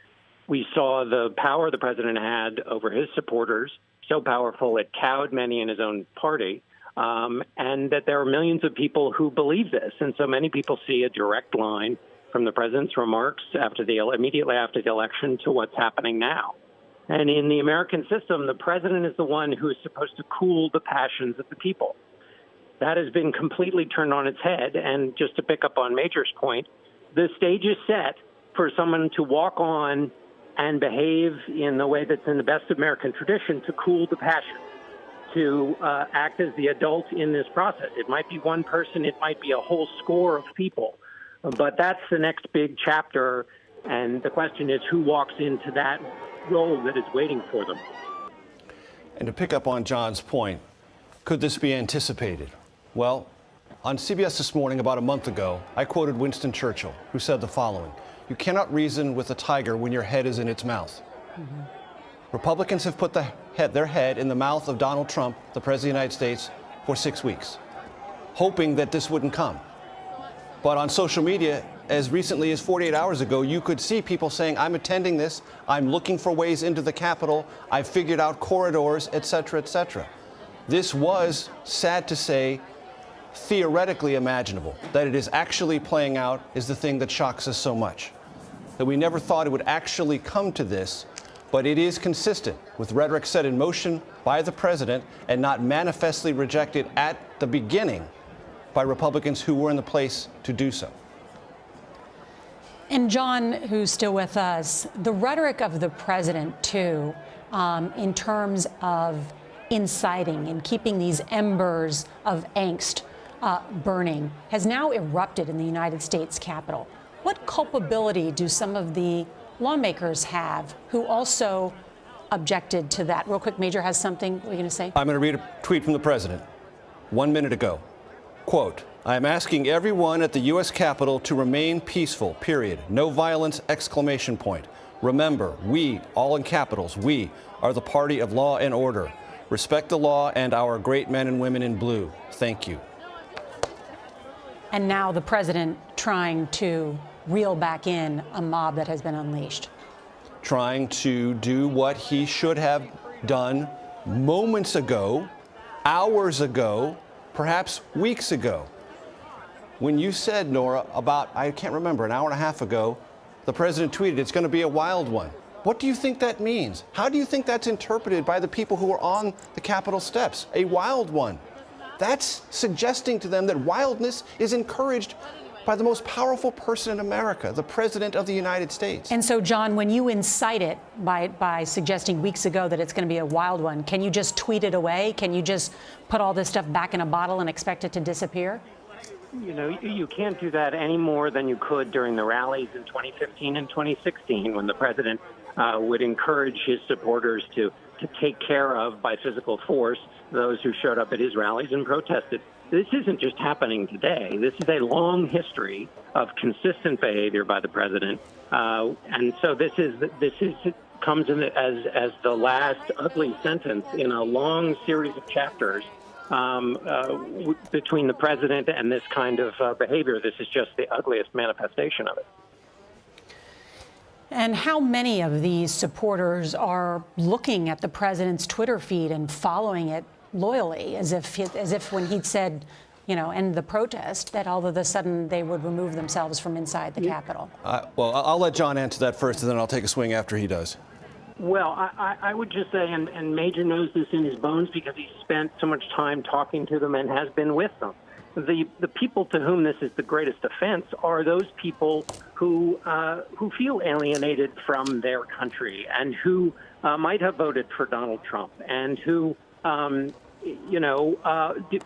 we saw the power the president had over his supporters, so powerful it cowed many in his own party, and that there are millions of people who believe this. And so many people see a direct line from the president's remarks immediately after the election to what's happening now. And in the American system, the president is the one who is supposed to cool the passions of the people. That has been completely turned on its head. And just to pick up on Major's point, the stage is set for someone to walk on and behave in the way that's in the best American tradition to cool the passions, to act as the adult in this process. It might be one person, it might be a whole score of people, but that's the next big chapter. And the question is, who walks into that role that is waiting for them? And to pick up on John's point, could this be anticipated? Well, on CBS This Morning about a month ago, I quoted Winston Churchill, who said the following: "You cannot reason with a tiger when your head is in its mouth." Mm-hmm. Republicans have put their head in the mouth of Donald Trump, the President of the United States, for 6 weeks, hoping that this wouldn't come. But on social media, as recently as 48 hours ago, you could see people saying, "I'm attending this, I'm looking for ways into the Capitol, I've figured out corridors, etc., etc." This was, sad to say, theoretically imaginable. That it is actually playing out is the thing that shocks us so much. That we never thought it would actually come to this, but it is consistent with rhetoric set in motion by the president and not manifestly rejected at the beginning by Republicans who were in the place to do so. And John, who's still with us, the rhetoric of the president, too, in terms of inciting and keeping these embers of angst burning, has now erupted in the United States Capitol. What culpability do some of the lawmakers have who also objected to that? Real quick, Major has something. What are you going to say? I'm going to read a tweet from the president 1 minute ago. Quote, "I am asking everyone at the U.S. Capitol to remain peaceful, period. No violence, exclamation point. Remember, we, all in capitals, we are the party of law and order. Respect the law and our great men and women in blue. Thank you." And now the president trying to reel back in a mob that has been unleashed. Trying to do what he should have done moments ago, hours ago, perhaps weeks ago. When you said, Nora, about, I can't remember, an hour and a half ago, the president tweeted, "It's going to be a wild one." What do you think that means? How do you think that's interpreted by the people who are on the Capitol steps? A wild one. That's suggesting to them that wildness is encouraged by the most powerful person in America, the President of the United States. And so, John, when you incite it by suggesting weeks ago that it's going to be a wild one, can you just tweet it away? Can you just put all this stuff back in a bottle and expect it to disappear? You know, you can't do that any more than you could during the rallies in 2015 and 2016 when the president would encourage his supporters to take care of, by physical force, those who showed up at his rallies and protested. This isn't just happening today. This is a long history of consistent behavior by the president. And so this is comes in as the last ugly sentence in a long series of chapters between the president and this kind of behavior. This is just the ugliest manifestation of it. And how many of these supporters are looking at the president's Twitter feed and following it loyally, as if when he'd said, end the protest, that all of a sudden they would remove themselves from inside the Capitol? Well, I'll let John answer that first, and then I'll take a swing after he does. Well, I would just say, and Major knows this in his bones because he spent so much time talking to them and has been with them. The people to whom this is the greatest offense are those people who feel alienated from their country and who might have voted for Donald Trump and who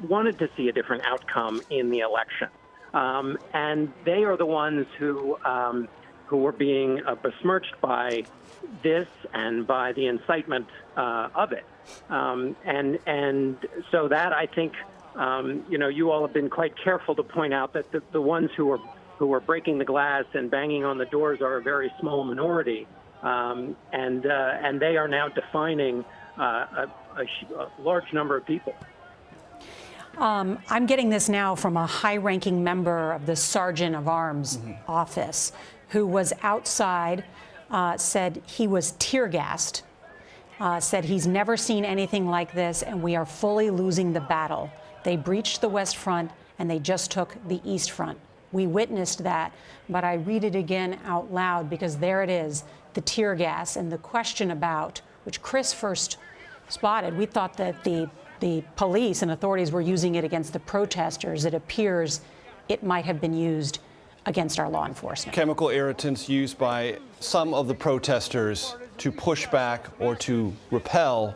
wanted to see a different outcome in the election. And they are the ones who are being besmirched by this and by the incitement of it. And so that, I think, you all have been quite careful to point out that the ones who are breaking the glass and banging on the doors are a very small minority, and they are now defining a large number of people. I'm getting this now from a high-ranking member of the Sergeant of Arms office who was outside, said he was tear-gassed, said he's never seen anything like this, and we are fully losing the battle. They breached the West Front, and they just took the East Front. We witnessed that, but I read it again out loud because there it is, the tear gas and the question about, which Chris first spotted. We thought that the police and authorities were using it against the protesters. It appears it might have been used against our law enforcement. Chemical irritants used by some of the protesters to push back or to repel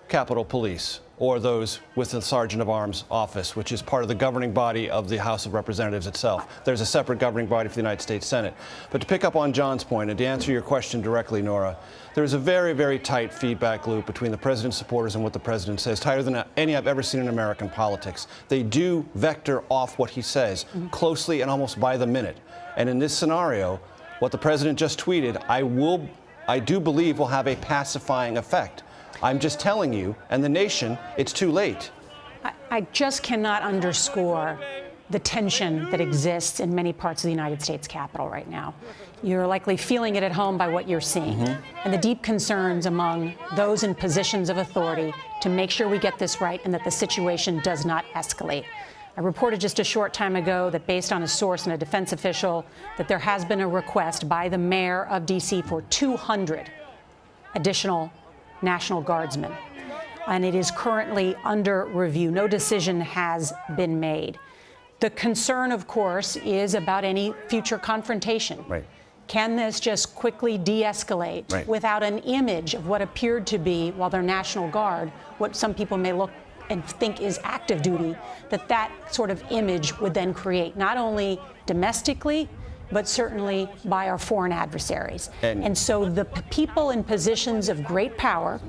Capitol Police or those with the Sergeant of Arms office, which is part of the governing body of the House of Representatives itself. There's a separate governing body for the United States Senate. But to pick up on John's point and to answer your question directly, Nora, there's a very, very tight feedback loop between the president's supporters and what the president says, tighter than any I've ever seen in American politics. They do vector off what he says closely and almost by the minute. And in this scenario, what the president just tweeted, I do believe will have a pacifying effect. I'm just telling you, and the nation, it's too late. I just cannot underscore the tension that exists in many parts of the United States Capitol right now. You're likely feeling it at home by what you're seeing, and the deep concerns among those in positions of authority to make sure we get this right and that the situation does not escalate. I reported just a short time ago that based on a source and a defense official that there has been a request by the mayor of D.C. for 200 additional National Guardsmen, and it is currently under review. No decision has been made. The concern, of course, is about any future confrontation. Right. Can this just quickly de-escalate without an image of what appeared to be, while they're National Guard, what some people may look and think is active duty, that sort of image would then create not only domestically, but certainly by our foreign adversaries. And so the people in positions of great power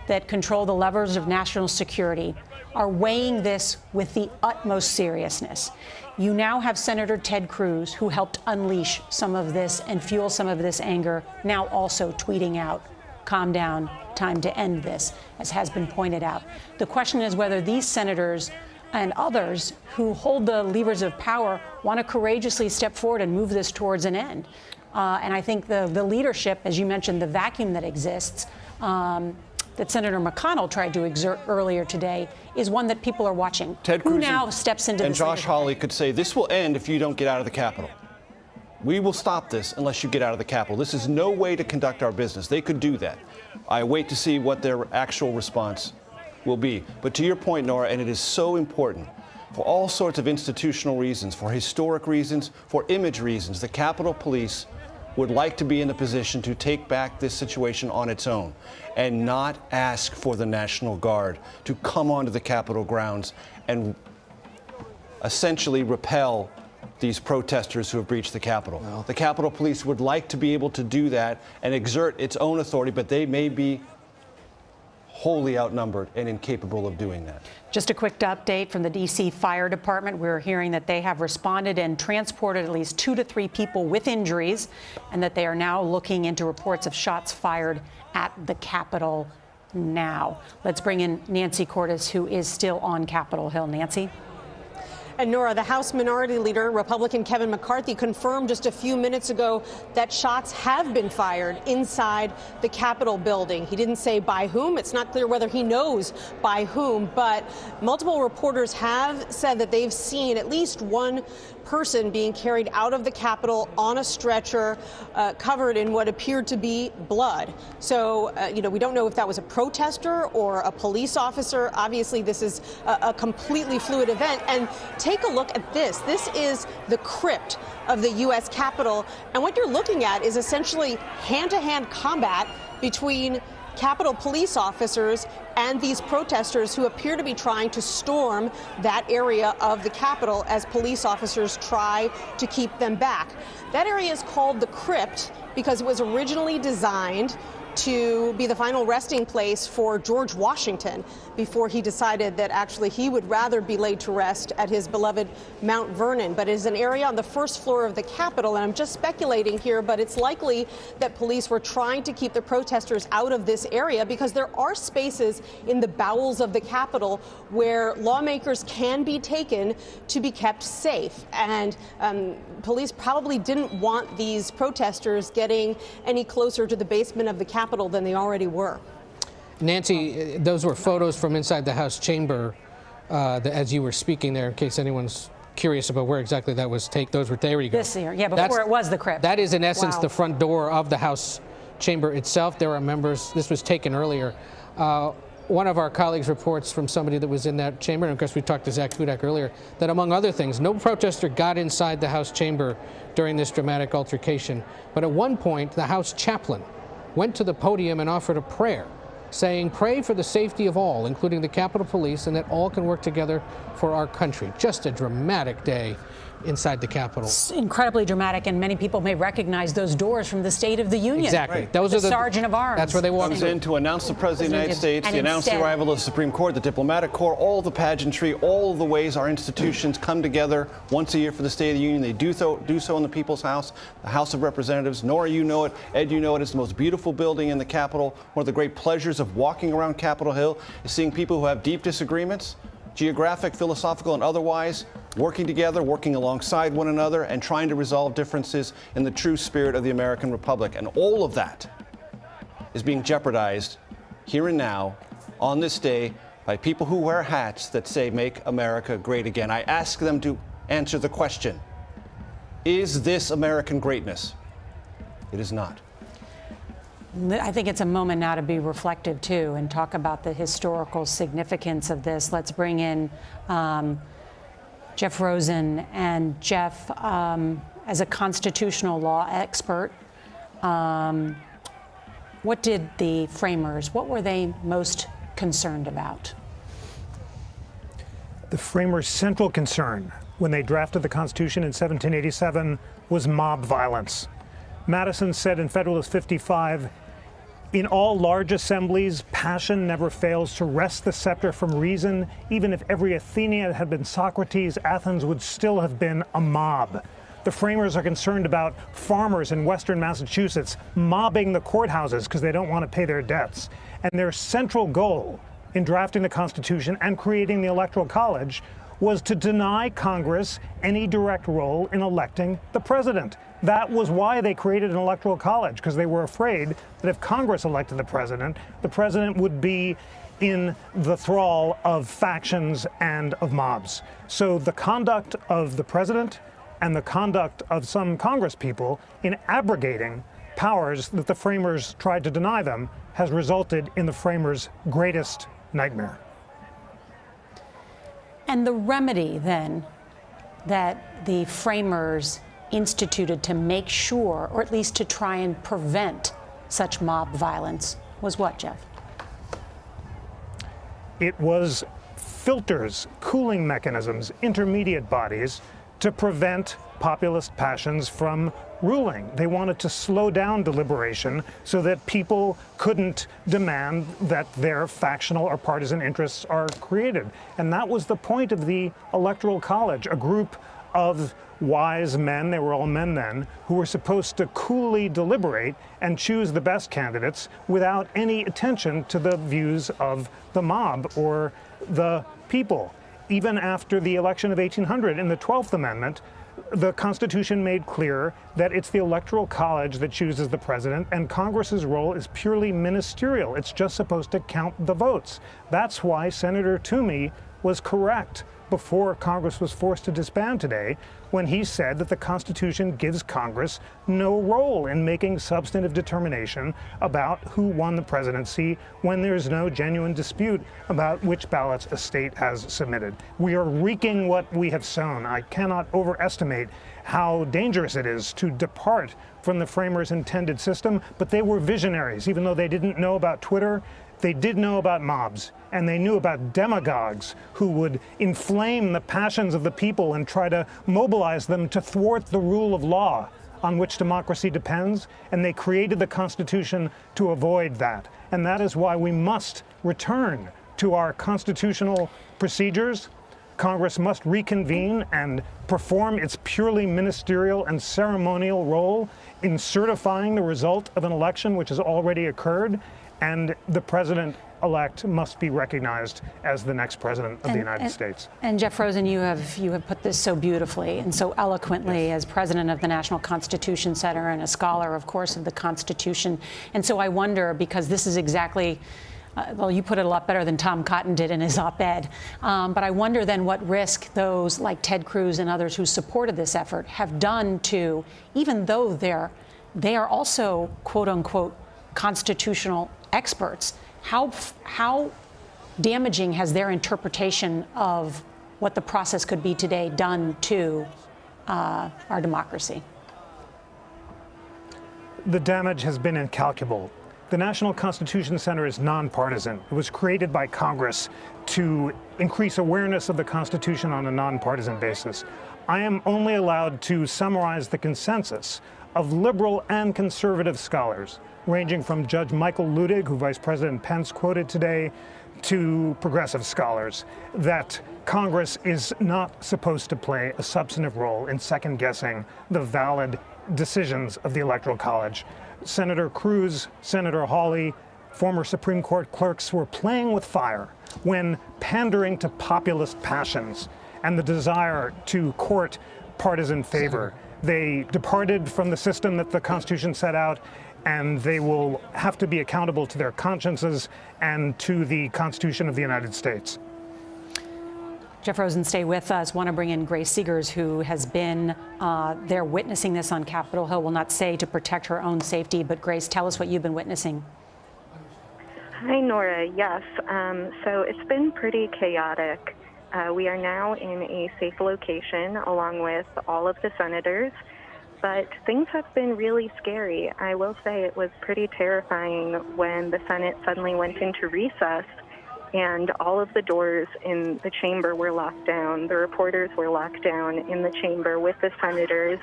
that control the levers of national security are weighing this with the utmost seriousness. You now have Senator Ted Cruz, who helped unleash some of this and fuel some of this anger, now also tweeting out, calm down, time to end this, as has been pointed out. The question is whether these senators and others who hold the levers of power want to courageously step forward and move this towards an end. And I think the leadership, as you mentioned, the vacuum that exists, that Senator McConnell tried to exert earlier today, is one that people are watching. Ted Cruz who now steps into and this Josh Hawley could say, this will end if you don't get out of the Capitol. We will stop this unless you get out of the Capitol. This is no way to conduct our business. They could do that. I wait to see what their actual response will be. But to your point, Nora, and it is so important, for all sorts of institutional reasons, for historic reasons, for image reasons, the Capitol Police would like to be in the position to take back this situation on its own and not ask for the National Guard to come onto the Capitol grounds and essentially repel these protesters who have breached the Capitol. No. The Capitol Police would like to be able to do that and exert its own authority, but they may be wholly outnumbered and incapable of doing that. Just a quick update from the D.C. Fire Department. We're hearing that they have responded and transported at least 2 to 3 people with injuries, and that they are now looking into reports of shots fired at the Capitol now. Let's bring in Nancy Cordes, who is still on Capitol Hill. Nancy? And Nora, the House Minority Leader, Republican Kevin McCarthy, confirmed just a few minutes ago that shots have been fired inside the Capitol building. He didn't say by whom. It's not clear whether he knows by whom, but multiple reporters have said that they've seen at least one person being carried out of the Capitol on a stretcher, covered in what appeared to be blood. So, we don't know if that was a protester or a police officer. Obviously, this is a completely fluid event. And take a look at this. This is the crypt of the U.S. Capitol. And what you're looking at is essentially hand-to-hand combat between Capitol police officers and these protesters who appear to be trying to storm that area of the Capitol as police officers try to keep them back. That area is called the Crypt because it was originally designed to be the final resting place for George Washington before he decided that actually he would rather be laid to rest at his beloved Mount Vernon. But it is an area on the first floor of the Capitol, and I'm just speculating here, but it's likely that police were trying to keep the protesters out of this area because there are spaces in the bowels of the Capitol where lawmakers can be taken to be kept safe. And police probably didn't want these protesters getting any closer to the basement of the Capitol than they already were. Nancy, those were photos from inside the House chamber as you were speaking there, in case anyone's curious about where exactly that was taken. Those were, there you go. This year, yeah, before it was the crypt. That is in essence Wow. the front door of the House chamber itself. There are members, this was taken earlier. One of our colleagues reports from somebody that was in that chamber, and of course we talked to Zach Hudak earlier, that among other things, no protester got inside the House chamber during this dramatic altercation. But at one point, the House chaplain went to the podium and offered a prayer, saying, "Pray for the safety of all, including the Capitol Police, and that all can work together for our country." Just a dramatic day inside the Capitol. It's incredibly dramatic, and many people may recognize those doors from the State of the Union. Exactly. Right. Those are the Sergeant of Arms. That's where they walked Comes in to announce the President of the United States, And to announce the instead- arrival of the Supreme Court, the diplomatic corps, all the pageantry, all of the ways our institutions come together once a year for the State of the Union. They do so in the People's House, the House of Representatives. Nora, you know it. Ed, you know it. It's the most beautiful building in the Capitol. One of the great pleasures of walking around Capitol Hill is seeing people who have deep disagreements, geographic, philosophical, and otherwise, working together, working alongside one another, and trying to resolve differences in the true spirit of the American Republic. And all of that is being jeopardized here and now on this day by people who wear hats that say, "Make America Great Again." I ask them to answer the question, is this American greatness? It is not. I think it's a moment now to be reflective, too, and talk about the historical significance of this. Let's bring in Jeff Rosen. And Jeff, as a constitutional law expert, what did the framers, what were they most concerned about? The framers' central concern when they drafted the Constitution in 1787 was mob violence. Madison said in Federalist 55, "In all large assemblies, passion never fails to wrest the scepter from reason. Even if every Athenian had been Socrates, Athens would still have been a mob." The framers are concerned about farmers in western Massachusetts mobbing the courthouses because they don't want to pay their debts. And their central goal in drafting the Constitution and creating the Electoral College was to deny Congress any direct role in electing the president. That was why they created an Electoral College, because they were afraid that if Congress elected the president would be in the thrall of factions and of mobs. So the conduct of the president and the conduct of some Congress people in abrogating powers that the framers tried to deny them has resulted in the framers' greatest nightmare. And the remedy, then, that the framers instituted to make sure, or at least to try and prevent such mob violence, was what, Jeff? It was filters, cooling mechanisms, intermediate bodies to prevent populist passions from ruling. They wanted to slow down deliberation so that people couldn't demand that their factional or partisan interests are created. And that was the point of the Electoral College, a group of wise men, they were all men then, who were supposed to coolly deliberate and choose the best candidates without any attention to the views of the mob or the people. Even after the election of 1800 in the 12th Amendment, the Constitution made clear that it's the Electoral College that chooses the president, and Congress's role is purely ministerial. It's just supposed to count the votes. That's why Senator Toomey was correct before Congress was forced to disband today, when he said that the Constitution gives Congress no role in making substantive determination about who won the presidency when there's no genuine dispute about which ballots a state has submitted. We are reaping what we have sown. I cannot overestimate how dangerous it is to depart from the framers' intended system, but they were visionaries. Even though they didn't know about Twitter, they did know about mobs, and they knew about demagogues who would inflame the passions of the people and try to mobilize them to thwart the rule of law on which democracy depends, and they created the Constitution to avoid that. And that is why we must return to our constitutional procedures. Congress must reconvene and perform its purely ministerial and ceremonial role in certifying the result of an election which has already occurred, and the president-elect must be recognized as the next president of the United States. And Jeff Rosen, you have put this so beautifully and so eloquently as president of the National Constitution Center and a scholar, of course, of the Constitution. And so I wonder, because this is exactly, well, you put it a lot better than Tom Cotton did in his op-ed, but I wonder then what risk those like Ted Cruz and others who supported this effort have done to, even though they are also, quote unquote, constitutional experts, how damaging has their interpretation of what the process could be today done to our democracy? The damage has been incalculable. The National Constitution Center is nonpartisan. It was created by Congress to increase awareness of the Constitution on a nonpartisan basis. I am only allowed to summarize the consensus of liberal and conservative scholars, ranging from Judge Michael Ludig, who Vice President Pence quoted today, to progressive scholars, that Congress is not supposed to play a substantive role in second-guessing the valid decisions of the Electoral College. Senator Cruz, Senator Hawley, former Supreme Court clerks were playing with fire when pandering to populist passions and the desire to court partisan favor. They departed from the system that the Constitution set out, and they will have to be accountable to their consciences and to the Constitution of the United States. Jeff Rosen, stay with us. Want to bring in Grace Seegers, who has been there witnessing this on Capitol Hill. Will not say to protect her own safety, but Grace, tell us what you've been witnessing. Hi, Nora. Yes. So it's been pretty chaotic. We are now in a safe location along with all of the senators, but things have been really scary. I will say it was pretty terrifying when the Senate suddenly went into recess and all of the doors in the chamber were locked down. The reporters were locked down in the chamber with the senators,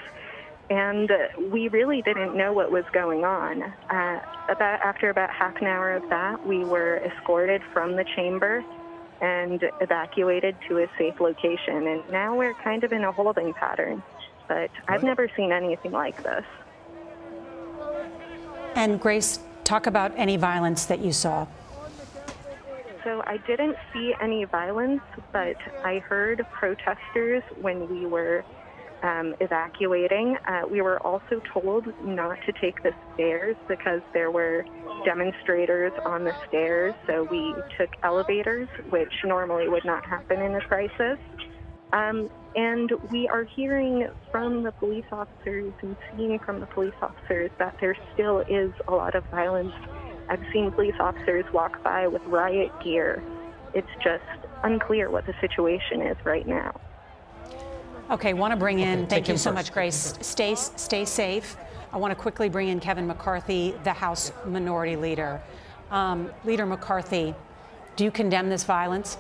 and we really didn't know what was going on. After about half an hour of that, we were escorted from the chamber and evacuated to a safe location, and now we're kind of in a holding pattern. But I've never seen anything like this. And Grace, talk about any violence that you saw. So I didn't see any violence, but I heard protesters when we were evacuating. We were also told not to take the stairs because there were demonstrators on the stairs, so we took elevators, which normally would not happen in a crisis. And we are hearing from the police officers and seeing from the police officers that there still is a lot of violence. I've seen police officers walk by with riot gear. It's just unclear what the situation is right now. Okay, want to bring in, thank you so much, Grace. Stay safe. I want to quickly bring in Kevin McCarthy, the House Minority Leader. Leader McCarthy, do you condemn this violence?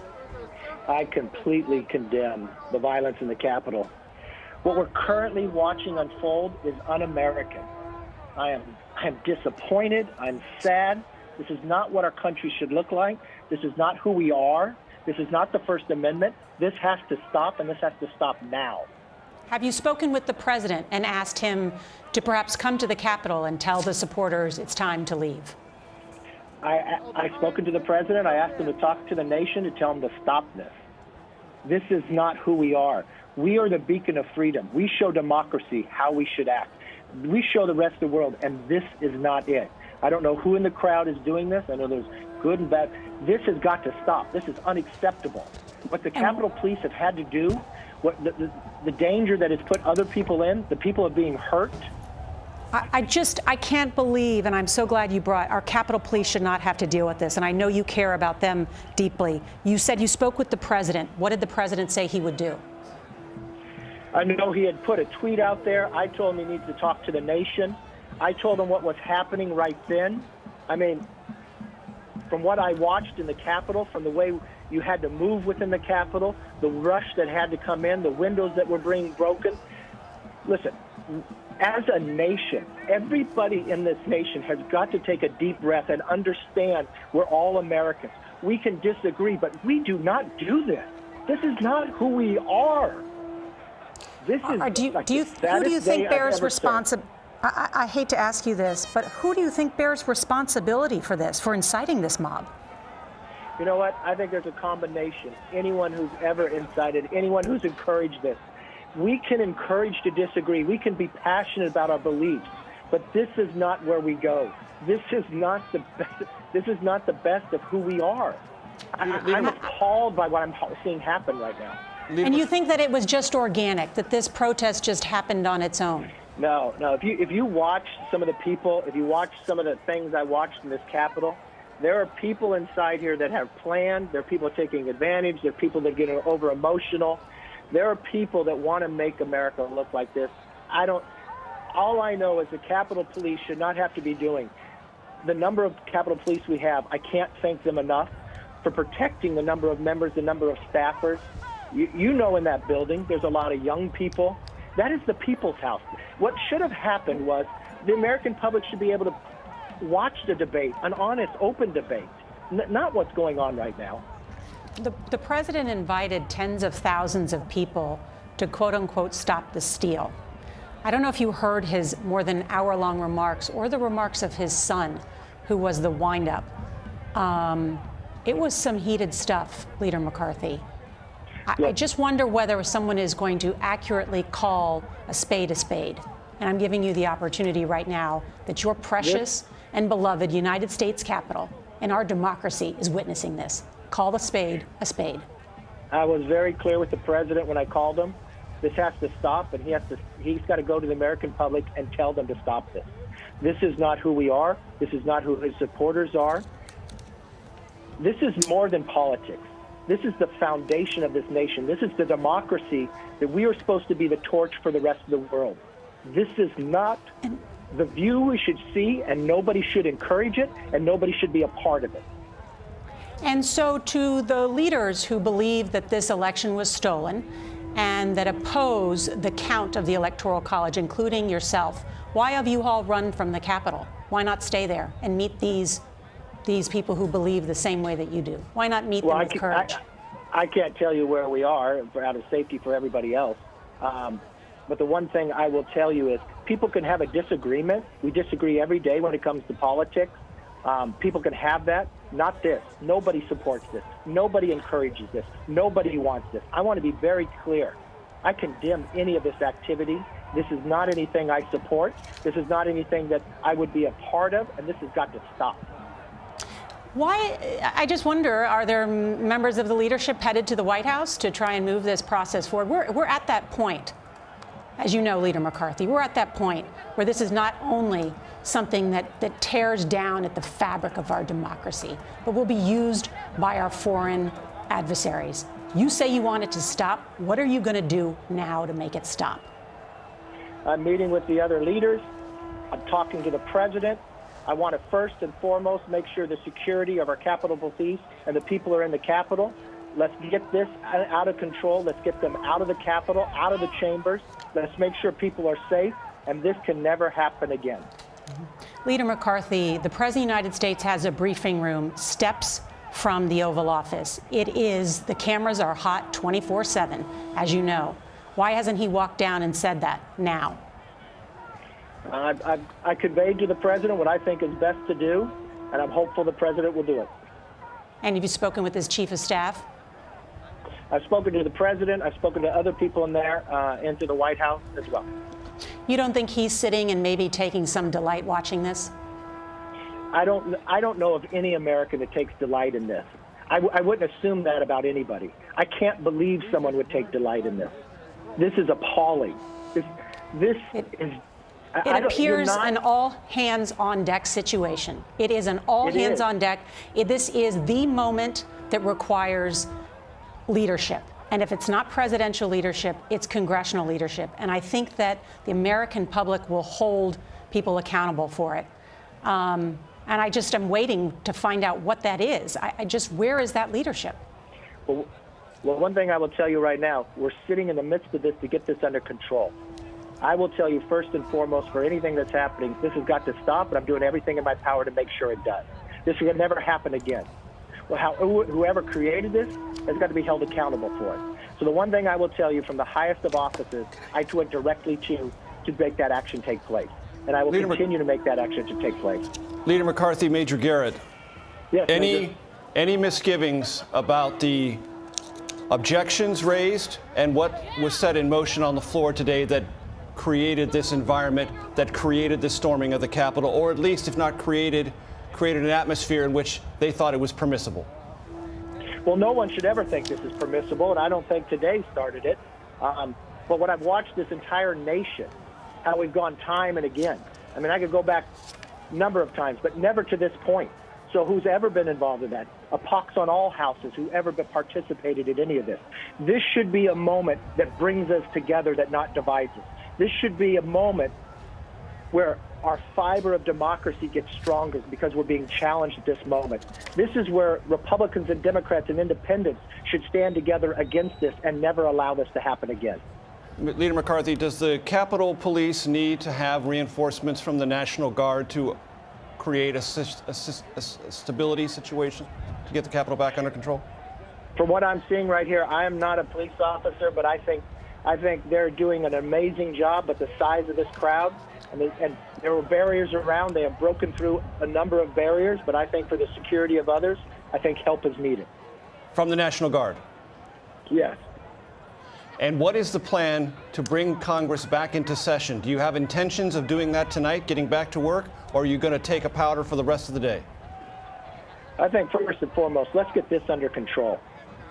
I completely condemn the violence in the Capitol. What we're currently watching unfold is un-American. I am disappointed. I'm sad. This is not what our country should look like. This is not who we are. This is not the First Amendment. This has to stop, and this has to stop now. Have you spoken with the president and asked him to perhaps come to the Capitol and tell the supporters it's time to leave? I've spoken to the president. I asked him to talk to the nation to tell him to stop this. This is not who we are. We are the beacon of freedom. We show democracy how we should act. We show the rest of the world, and this is not it. I don't know who in the crowd is doing this. I know there's good and bad. This has got to stop. This is unacceptable. What the Capitol Police have had to do, what the danger that it's put other people in, the people are being hurt. I can't believe, and I'm so glad you brought, our Capitol Police should not have to deal with this, and I know you care about them deeply. You said you spoke with the president. What did the president say he would do? I know he had put a tweet out there. I told him he needs to talk to the nation. I told him what was happening right then. I mean, from what I watched in the Capitol, from the way you had to move within the Capitol, the rush that had to come in, the windows that were being broken. Listen, as a nation, everybody in this nation has got to take a deep breath and understand we're all Americans. We can disagree, but we do not do this. This is not who we are. This is who do you think bears responsibility? I hate to ask you this, but who do you think bears responsibility for this, for inciting this mob? You know what? I think there's a combination. Anyone who's ever incited, anyone who's encouraged this. We can encourage to disagree. We can be passionate about our beliefs, but this is not where we go. This is not the best. This is not the best of who we are. I'm appalled by what I'm seeing happen right now. And you think that it was just organic, that this protest just happened on its own? No. If you watch some of the people, if you watch some of the things I watched in this Capitol, there are people inside here that have planned. There are people taking advantage. There are people that get over emotional. There are people that want to make America look like this. All I know is the Capitol Police should not have to be doing. The number of Capitol Police we have, I can't thank them enough for protecting the number of members, the number of staffers. You know, in that building, there's a lot of young people. That is the people's house. What should have happened was the American public should be able to watch the debate, an honest, open debate, not what's going on right now. The president invited tens of thousands of people to, quote unquote, stop the steal. I don't know if you heard his more than hour-long remarks or the remarks of his son, who was the wind-up. It was some heated stuff, Leader McCarthy. I just wonder whether someone is going to accurately call a spade a spade. And I'm giving you the opportunity right now that your precious and beloved United States Capitol and our democracy is witnessing this. Call the spade a spade. I was very clear with the president when I called him. This has to stop, and he's got to go to the American public and tell them to stop this. This is not who we are. This is not who his supporters are. This is more than politics. This is the foundation of this nation. This is the democracy that we are supposed to be the torch for the rest of the world. This is not the view we should see, and nobody should encourage it, and nobody should be a part of it. And so to the leaders who believe that this election was stolen and that oppose the count of the Electoral College, including yourself, why have you all run from the Capitol? Why not stay there and meet these people who believe the same way that you do? Why not meet them with courage? I can't tell you where we are out of safety for everybody else. But the one thing I will tell you is people can have a disagreement. We disagree every day when it comes to politics. People can have that. Not this. Nobody supports this. Nobody encourages this. Nobody wants this. I want to be very clear. I condemn any of this activity. This is not anything I support. This is not anything that I would be a part of, and this has got to stop. Why? I just wonder, are there members of the leadership headed to the White House to try and move this process forward? We're at that point, as you know, Leader McCarthy, we're at that point where this is not only something that tears down at the fabric of our democracy, but will be used by our foreign adversaries. You say you want it to stop. What are you going to do now to make it stop? I'm meeting with the other leaders. I'm talking to the president. I want to first and foremost make sure the security of our Capitol Police and the people who are in the Capitol Let's get this out of control. Let's get them out of the Capitol, out of the chambers. Let's make sure people are safe, and this can never happen again. Leader McCarthy, the President of the United States has a briefing room steps from the Oval Office. The cameras are hot 24/7, as you know. Why hasn't he walked down and said that now? I conveyed to the President what I think is best to do, and I'm hopeful the President will do it. And have you spoken with his chief of staff? I've spoken to the President. I've spoken to other people in there and to the White House as well. You don't think he's sitting and maybe taking some delight watching this? I don't know of any American that takes delight in this. I wouldn't assume that about anybody. I can't believe someone would take delight in this. This is appalling. It appears an all-hands-on-deck situation. It is an all-hands-on-deck. This is the moment that requires leadership. And if it's not presidential leadership, it's congressional leadership. And I think that the American public will hold people accountable for it. And I just am waiting to find out what that is. Where is that leadership? Well, one thing I will tell you right now, we're sitting in the midst of this to get this under control. I will tell you first and foremost, for anything that's happening, this has got to stop, and I'm doing everything in my power to make sure it does. This will never happen again. Well, whoever created this has got to be held accountable for it. So the one thing I will tell you from the highest of offices, I went directly to make that action take place. And I will continue to make that action to take place. Leader McCarthy, Major Garrett, yes, any misgivings about the objections raised and what was set in motion on the floor today that created this environment, that created this storming of the Capitol, or at least, if not created an atmosphere in which they thought it was permissible? Well, no one should ever think this is permissible, and I don't think today started it. But when I've watched this entire nation, how we've gone time and again. I mean, I could go back a number of times, but never to this point. So who's ever been involved in that? A pox on all houses, who ever participated in any of this. This should be a moment that brings us together, that not divides us. This should be a moment where our fiber of democracy gets stronger because we're being challenged at this moment. This is where Republicans and Democrats and independents should stand together against this and never allow this to happen again. Leader McCarthy, does the Capitol Police need to have reinforcements from the National Guard to create a stability situation to get the Capitol back under control? From what I'm seeing right here, I am not a police officer, but I think they're doing an amazing job. But the size of this crowd, and there were barriers around. They have broken through a number of barriers, but I think for the security of others, I think help is needed. From the National Guard? Yes. And what is the plan to bring Congress back into session? Do you have intentions of doing that tonight, getting back to work, or are you going to take a powder for the rest of the day? I think first and foremost, let's get this under control.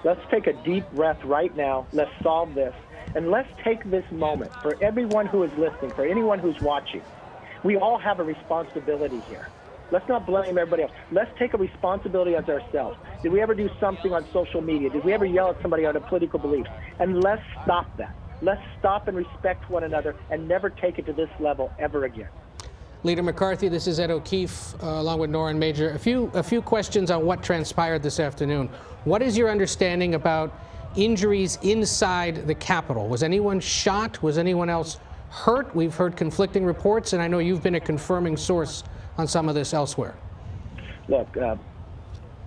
Let's take a deep breath right now. Let's solve this. And let's take this moment for everyone who is listening, for anyone who's watching. We all have a responsibility here. Let's not blame everybody else. Let's take a responsibility as ourselves. Did we ever do something on social media? Did we ever yell at somebody on a political belief? And let's stop that. Let's stop and respect one another and never take it to this level ever again. Leader McCarthy, this is Ed O'Keefe, along with Nora and Major. A few questions on what transpired this afternoon. What is your understanding about injuries inside the Capitol? Was anyone shot? Was anyone else hurt? We've heard conflicting reports, and I know you've been a confirming source on some of this elsewhere. Look,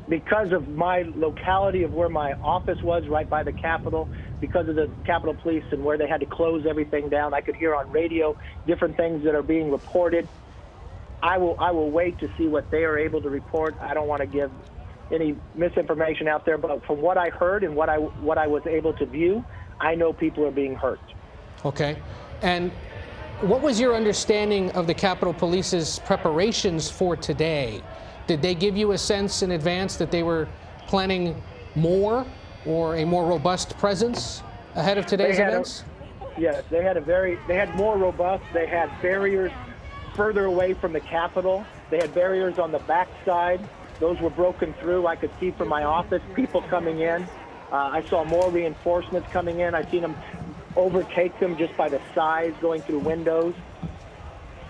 because of my locality of where my office was, right by the Capitol, because of the Capitol Police and where they had to close everything down, I could hear on radio different things that are being reported. I will wait to see what they are able to report. I don't want to give any misinformation out there, but from what I heard and what I was able to view, I know people are being hurt. Okay. And what was your understanding of the Capitol Police's preparations for today? Did they give you a sense in advance that they were planning more or a more robust presence ahead of today's events? Yes, they had more robust. They had barriers further away from the Capitol. They had barriers on the backside. Those were broken through. I could see from my office people coming in. I saw more reinforcements coming in. I've seen them overtake them just by the size going through windows.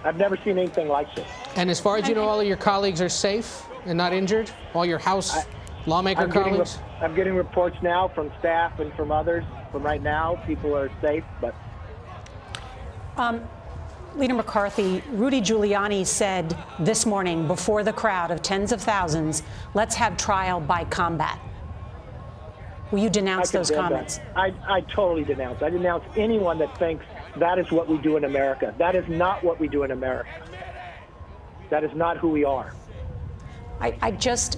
I've never seen anything like this. And as far as you know, all of your colleagues are safe and not injured? All your House Lawmaker colleagues? I'm getting reports now from staff and from others. From right now, people are safe, but. Leader McCarthy, Rudy Giuliani said this morning before the crowd of tens of thousands, let's have trial by combat. Will you denounce those comments? I totally denounce. I denounce anyone that thinks that is what we do in America. That is not what we do in America. That is not who we are. I just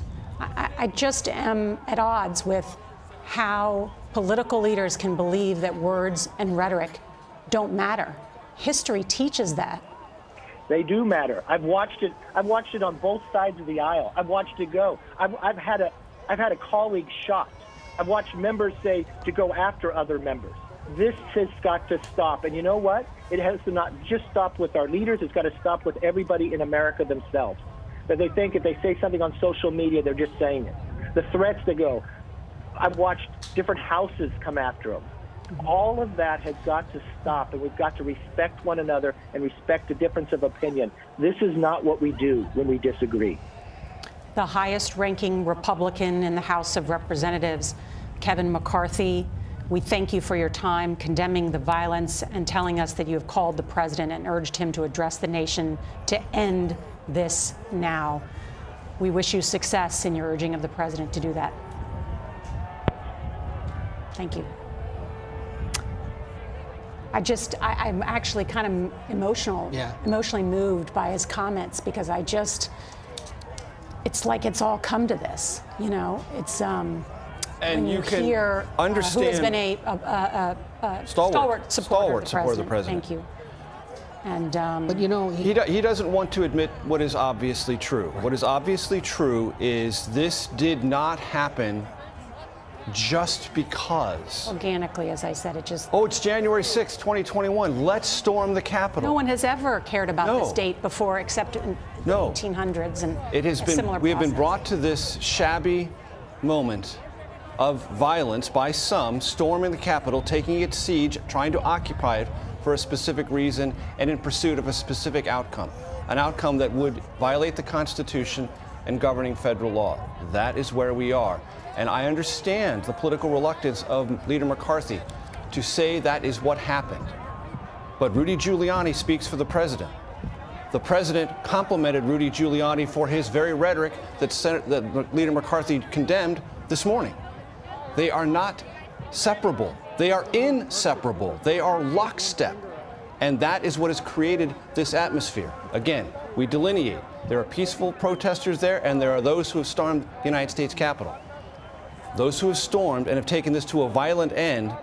am at odds with how political leaders can believe that words and rhetoric don't matter. History teaches that. They do matter. I've watched it. I've watched it on both sides of the aisle. I've watched it go. I've had a colleague shot. I've watched members say to go after other members. This has got to stop. And you know what? It has to not just stop with our leaders. It's got to stop with everybody in America themselves. That they think if they say something on social media, they're just saying it. The threats that go. I've watched different houses come after them. All of that has got to stop, and we've got to respect one another and respect the difference of opinion. This is not what we do when we disagree. The highest-ranking Republican in the House of Representatives, Kevin McCarthy, we thank you for your time condemning the violence and telling us that you have called the president and urged him to address the nation to end this now. We wish you success in your urging of the president to do that. Thank you. I'm actually kind of emotionally moved by his comments because it's like it's all come to this, you know. It's and when you can hear understand who has been a stalwart supporter of the president. Thank you. And but you know, he doesn't want to admit what is obviously true. What is obviously true is this did not happen just because. Organically, as I said, it just. Oh, it's January 6th, 2021. Let's storm the Capitol. No one has ever cared about this date before, except in the 1800s, and it has been. We have been brought to this shabby moment of violence by some storming the Capitol, taking its siege, trying to occupy it for a specific reason and in pursuit of a specific outcome, an outcome that would violate the Constitution and governing federal law. That is where we are. And I understand the political reluctance of Leader McCarthy to say that is what happened. But Rudy Giuliani speaks for the president. The president complimented Rudy Giuliani for his very rhetoric that Leader McCarthy condemned this morning. They are not separable. They are inseparable. They are lockstep. And that is what has created this atmosphere. Again, we delineate. There are peaceful protesters there, and there are those who have stormed the United States Capitol. Those who have stormed and have taken this to a violent end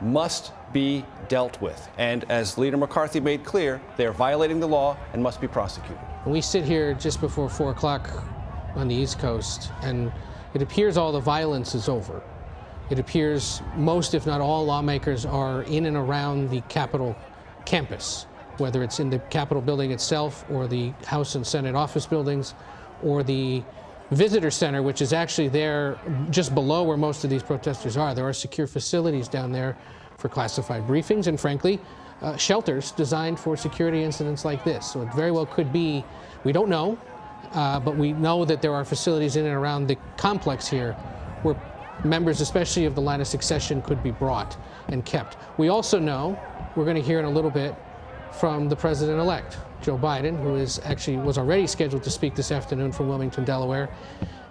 must be dealt with. And as Leader McCarthy made clear, they are violating the law and must be prosecuted. We sit here just before 4 o'clock on the East Coast, and it appears all the violence is over. It appears most, if not all, lawmakers are in and around the Capitol campus, whether it's in the Capitol building itself or the House and Senate office buildings or the Visitor Center, which is actually there just below where most of these protesters are. There are secure facilities down there for classified briefings and, frankly, shelters designed for security incidents like this. So it very well could be, we don't know, but we know that there are facilities in and around the complex here where members, especially of the line of succession, could be brought and kept. We also know, we're going to hear in a little bit from the president-elect, Joe Biden, who was already scheduled to speak this afternoon from Wilmington, Delaware,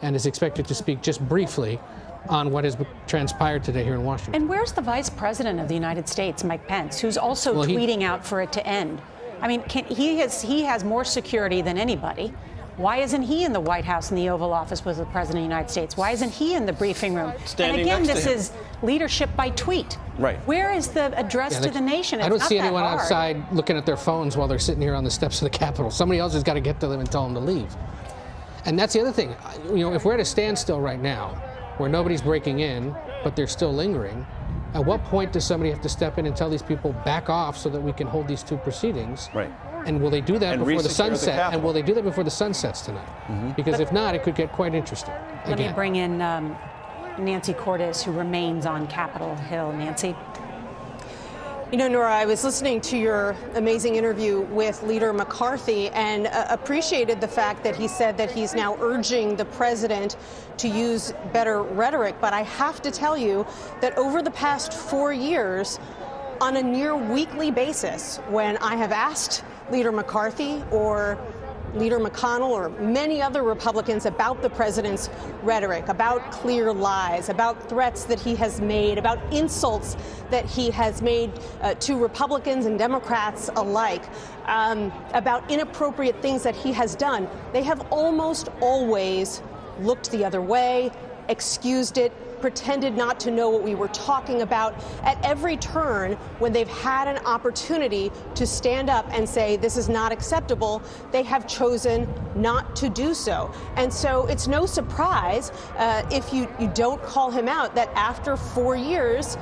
and is expected to speak just briefly on what has transpired today here in Washington. And where's the Vice President of the United States, Mike Pence, who's also tweeting out for it to end? I mean, he has more security than anybody. Why isn't he in the White House in the Oval Office with the President of the United States? Why isn't he in the briefing room? Standing and again, next to him. this is leadership by tweet. Right. Where is the address to the nation? It's I don't not see that anyone hard. outside looking at their phones while they're sitting here on the steps of the Capitol. Somebody else has got to get to them and tell them to leave. And that's the other thing. You know, if we're at a standstill right now, where nobody's breaking in, but they're still lingering, at what point does somebody have to step in and tell these people back off so that we can hold these two proceedings? Right. And will they do that And before the resecure the sunset? Capitol. And will they do that before the sun sets tonight? Because if not, it could get quite interesting. Let again. me bring in Nancy Cordes, who remains on Capitol Hill. Nancy. You know, Nora, I was listening to your amazing interview with Leader McCarthy and appreciated the fact that he said that he's now urging the president to use better rhetoric. But I have to tell you that over the past 4 years, on a near weekly basis, when I have asked Leader McCarthy or Leader McConnell or many other Republicans about the president's rhetoric, about clear lies, about threats that he has made, about insults that he has made to Republicans and Democrats alike, about inappropriate things that he has done, they have almost always looked the other way, excused it, pretended not to know what we were talking about. At every turn, when they've had an opportunity to stand up and say this is not acceptable, they have chosen not to do so. And so it's no surprise if you don't call him out that after 4 years,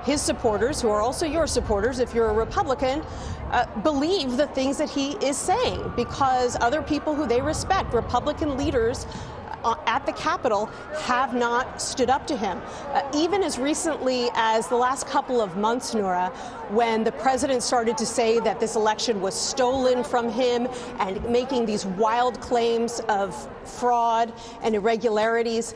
his supporters, who are also your supporters if you're a Republican, believe the things that he is saying, because other people who they respect, Republican leaders at the Capitol, have not stood up to him. Even as recently as the last couple of months, Nora, when the president started to say that this election was stolen from him and making these wild claims of fraud and irregularities,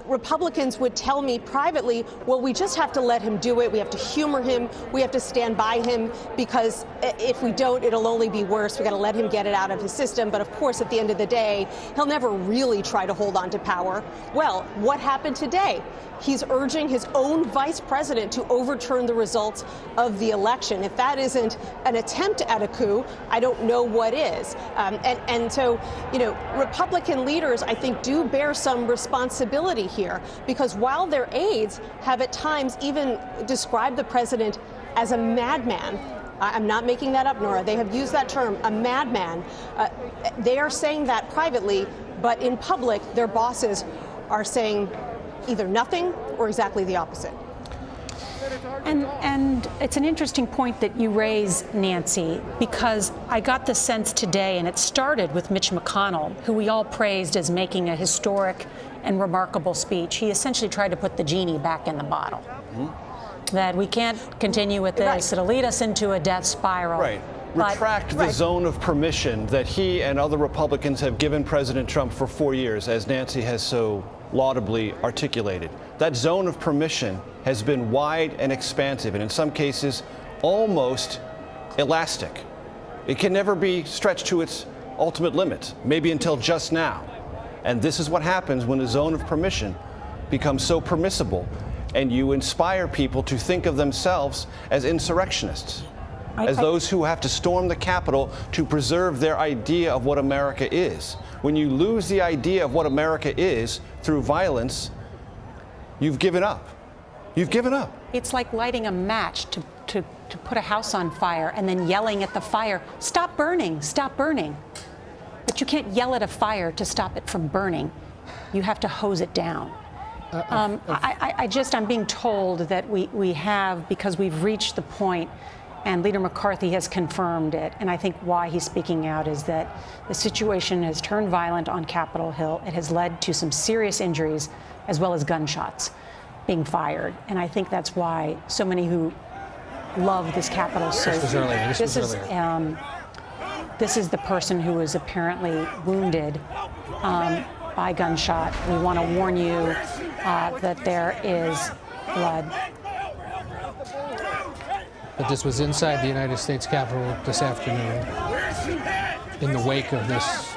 Republicans would tell me privately, well, we just have to let him do it. We have to humor him. We have to stand by him, because if we don't, it'll only be worse. We got to let him get it out of his system. But of course, at the end of the day, he'll never really try to hold on to power. Well, what happened today? He's urging his own vice president to overturn the results of the election. If that isn't an attempt at a coup, I don't know what is. And so, you know, Republican leaders, I think, do bear some responsibility here, because while their aides have at times even described the president as a madman, I'm not making that up, Nora. They have used that term, a madman. They are saying that privately, but in public, their bosses are saying either nothing or exactly the opposite. And it's an interesting point that you raise, Nancy, because I got the sense today, and it started with Mitch McConnell, who we all praised as making a historic and remarkable speech. He essentially tried to put the genie back in the bottle. That we can't continue with this. Right. It'll lead us into a death spiral. Right. Retract the zone of permission that he and other Republicans have given President Trump for 4 years, as Nancy has so laudably articulated. That zone of permission has been wide and expansive, and in some cases, almost elastic. It can never be stretched to its ultimate limit, maybe until just now. And this is what happens when the zone of permission becomes so permissible, and you inspire people to think of themselves as insurrectionists, as those who have to storm the Capitol to preserve their idea of what America is. When you lose the idea of what America is through violence, you've given up. You've given up. It's like lighting a match to put a house on fire and then yelling at the fire, stop burning, stop burning. But you can't yell at a fire to stop it from burning. You have to hose it down. I'm being told that we have, because we've reached the point, and Leader McCarthy has confirmed it, and I think why he's speaking out is that the situation has turned violent on Capitol Hill. It has led to some serious injuries as well as gunshots being fired. And I think that's why so many who love this Capitol so this is the person who was apparently wounded by gunshot. We want to warn you that there is blood. But this was inside the United States Capitol this afternoon in the wake of this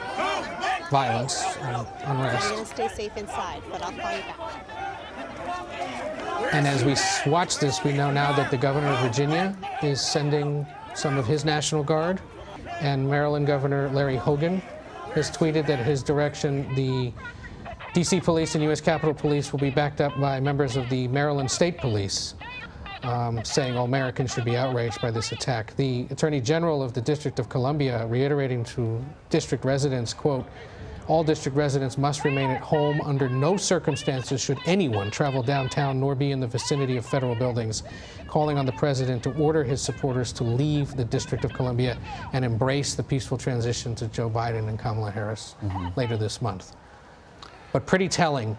violence and unrest. I'm going to stay safe inside, but I'll call you back. And as we watch this, we know now that the governor of Virginia is sending some of his National Guard, and Maryland Governor Larry Hogan has tweeted that at his direction, the D.C. Police and U.S. Capitol Police will be backed up by members of the Maryland State Police, saying all Americans should be outraged by this attack. The Attorney General of the District of Columbia reiterating to district residents, quote, all district residents must remain at home. Under no circumstances should anyone travel downtown nor be in the vicinity of federal buildings, calling on the president to order his supporters to leave the District of Columbia and embrace the peaceful transition to Joe Biden and Kamala Harris later this month. But pretty telling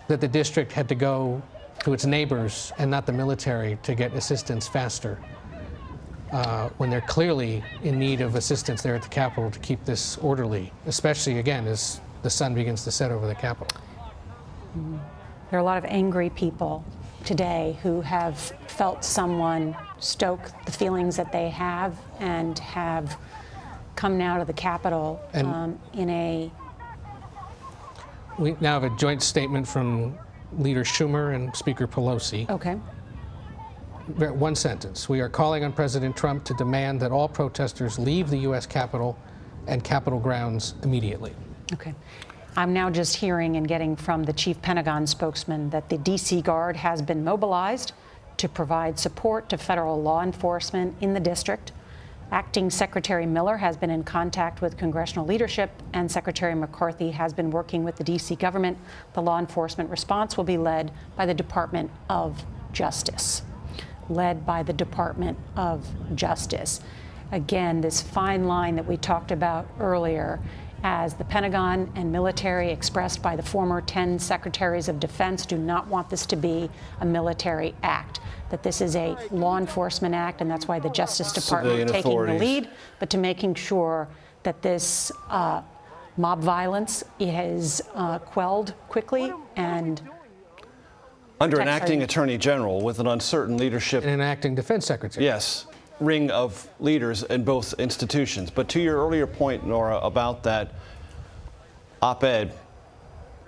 that the district had to go to its neighbors and not the military to get assistance faster. when they're clearly in need of assistance there at the Capitol to keep this orderly, especially, again, as the sun begins to set over the Capitol. There are a lot of angry people today who have felt someone stoke the feelings that they have and have come now to the Capitol in a... We now have a joint statement from Leader Schumer and Speaker Pelosi. Okay. One sentence. We are calling on President Trump to demand that all protesters leave the U.S. Capitol and Capitol grounds immediately. Okay. I'm now just hearing and getting from the chief Pentagon spokesman that the D.C. Guard has been mobilized to provide support to federal law enforcement in the district. Acting Secretary Miller has been in contact with congressional leadership, and Secretary McCarthy has been working with the D.C. government. The law enforcement response will be led by the Department of Justice. Led by the Department of Justice. Again, this fine line that we talked about earlier, as the Pentagon and military, expressed by the former 10 secretaries of defense, do not want this to be a military act, that this is a law enforcement act, and that's why the Justice Department taking the lead, but to making sure that this mob violence is quelled quickly and under an acting attorney general with an uncertain leadership. And an acting defense secretary. Yes, ring of leaders in both institutions. But to your earlier point, Nora, about that op-ed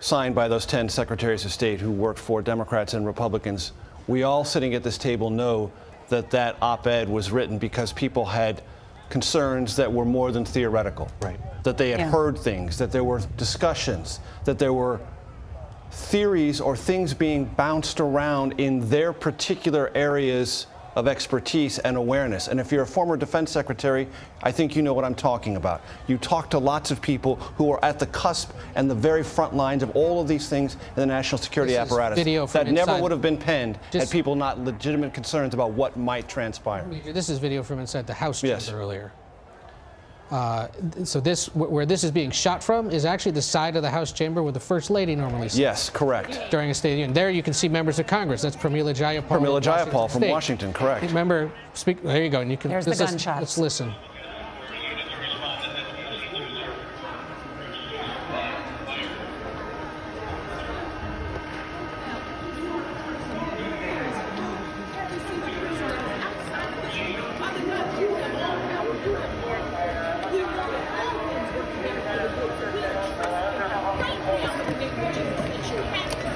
signed by those 10 secretaries of state who worked for Democrats and Republicans, we all sitting at this table know that that op-ed was written because people had concerns that were more than theoretical. Right. That they had heard things, that there were discussions, that there were theories or things being bounced around in their particular areas of expertise and awareness. And if you're a former defense secretary, I think you know what I'm talking about. You talk to lots of people who are at the cusp and the very front lines of all of these things in the national security apparatus that never would have been penned had people not legitimate concerns about what might transpire. This is video from inside the House chamber earlier. So this, where this is being shot from, is actually the side of the House chamber where the First Lady normally sits. Yes, correct. During a State of the Union. There you can see members of Congress. That's Pramila Jayapal. Pramila Jayapal from Washington, correct. Remember, there you go. And you can. There's the gunshots. Let's listen.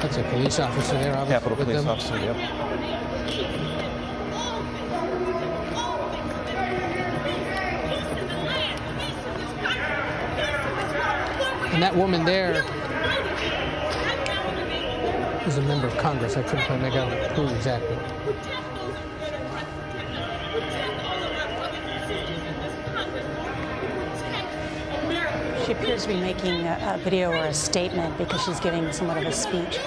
That's a police officer there, obviously. Capitol Police officer, yep. And that woman there is a member of Congress. I couldn't quite make out who exactly. She appears to be making a video or a statement because she's giving somewhat of a speech.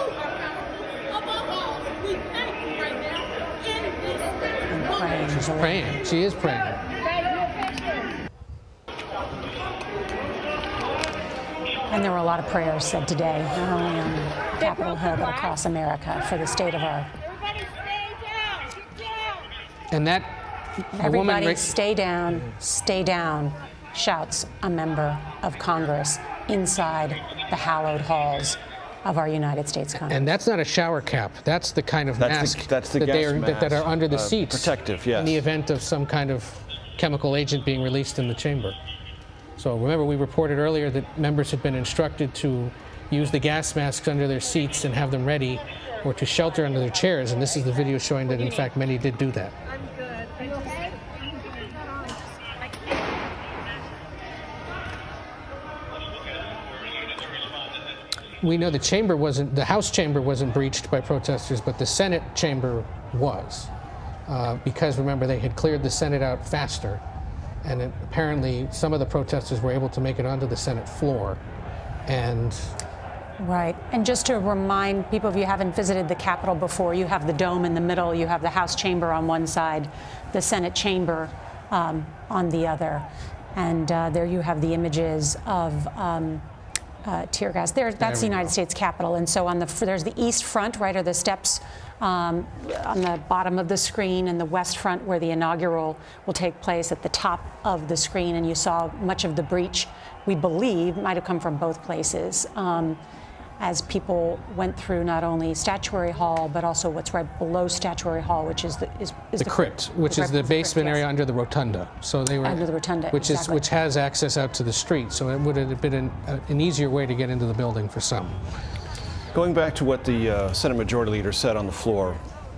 And praying. She's praying. She is praying. And there were a lot of prayers said today, not only on Capitol Hill, but across America for the state of our... And that... Everybody stay down, shouts a member of Congress inside the hallowed halls of our United States Congress. And that's not a shower cap. That's the kind of mask that are under the seats. Protective, yes. In the event of some kind of chemical agent being released in the chamber. So remember, we reported earlier that members had been instructed to use the gas masks under their seats and have them ready, or to shelter under their chairs. And this is the video showing that, in fact, many did do that. We know the House chamber wasn't breached by protesters, but the Senate chamber was. Because, remember, they had cleared the Senate out faster. And apparently some of the protesters were able to make it onto the Senate floor. And right. And just to remind people, if you haven't visited the Capitol before, you have the dome in the middle, you have the House chamber on one side, the Senate chamber on the other. And there you have the images of tear gas. That's the United States Capitol. And so there's the east front, right, are the steps on the bottom of the screen, and the west front where the inaugural will take place at the top of the screen. And you saw much of the breach, we believe, might have come from both places as people went through not only Statuary Hall, but also what's right below Statuary Hall, which is the crypt, which is the basement area under the rotunda. So they were under the rotunda, which has access out to the street. So it would have been an easier way to get into the building for some. Going back to what the Senate Majority Leader said on the floor,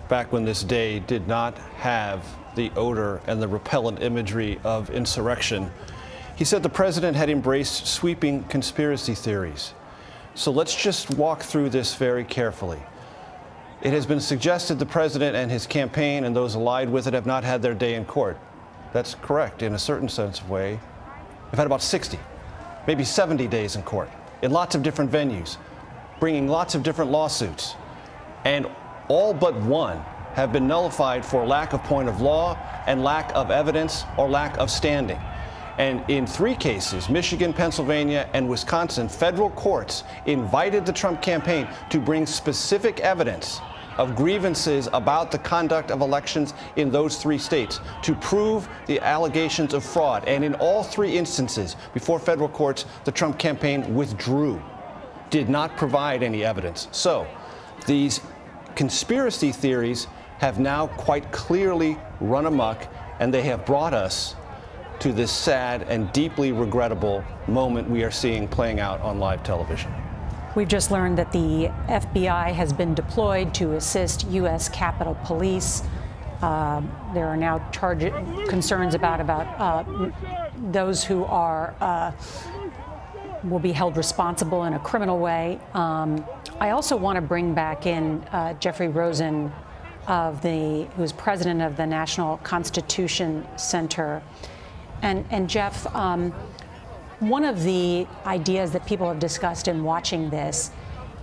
back when this day did not have the odor and the repellent imagery of insurrection, he said the president had embraced sweeping conspiracy theories. So let's just walk through this very carefully. It has been suggested the president and his campaign and those allied with it have not had their day in court. That's correct in a certain sense of way. They've had about 60, maybe 70 days in court in lots of different venues, bringing lots of different lawsuits. And all but one have been nullified for lack of point of law and lack of evidence or lack of standing. And in 3 cases, Michigan, Pennsylvania, and Wisconsin, federal courts invited the Trump campaign to bring specific evidence of grievances about the conduct of elections in those 3 states to prove the allegations of fraud. And in all 3 instances before federal courts, the Trump campaign withdrew, did not provide any evidence. So these conspiracy theories have now quite clearly run amok, and they have brought us to this sad and deeply regrettable moment we are seeing playing out on live television. We've just learned that the FBI has been deployed to assist U.S. Capitol Police. There are now concerns about those who will be held responsible in a criminal way. I also want to bring back in Jeffrey Rosen, who's president of the National Constitution Center. And Jeff, one of the ideas that people have discussed in watching this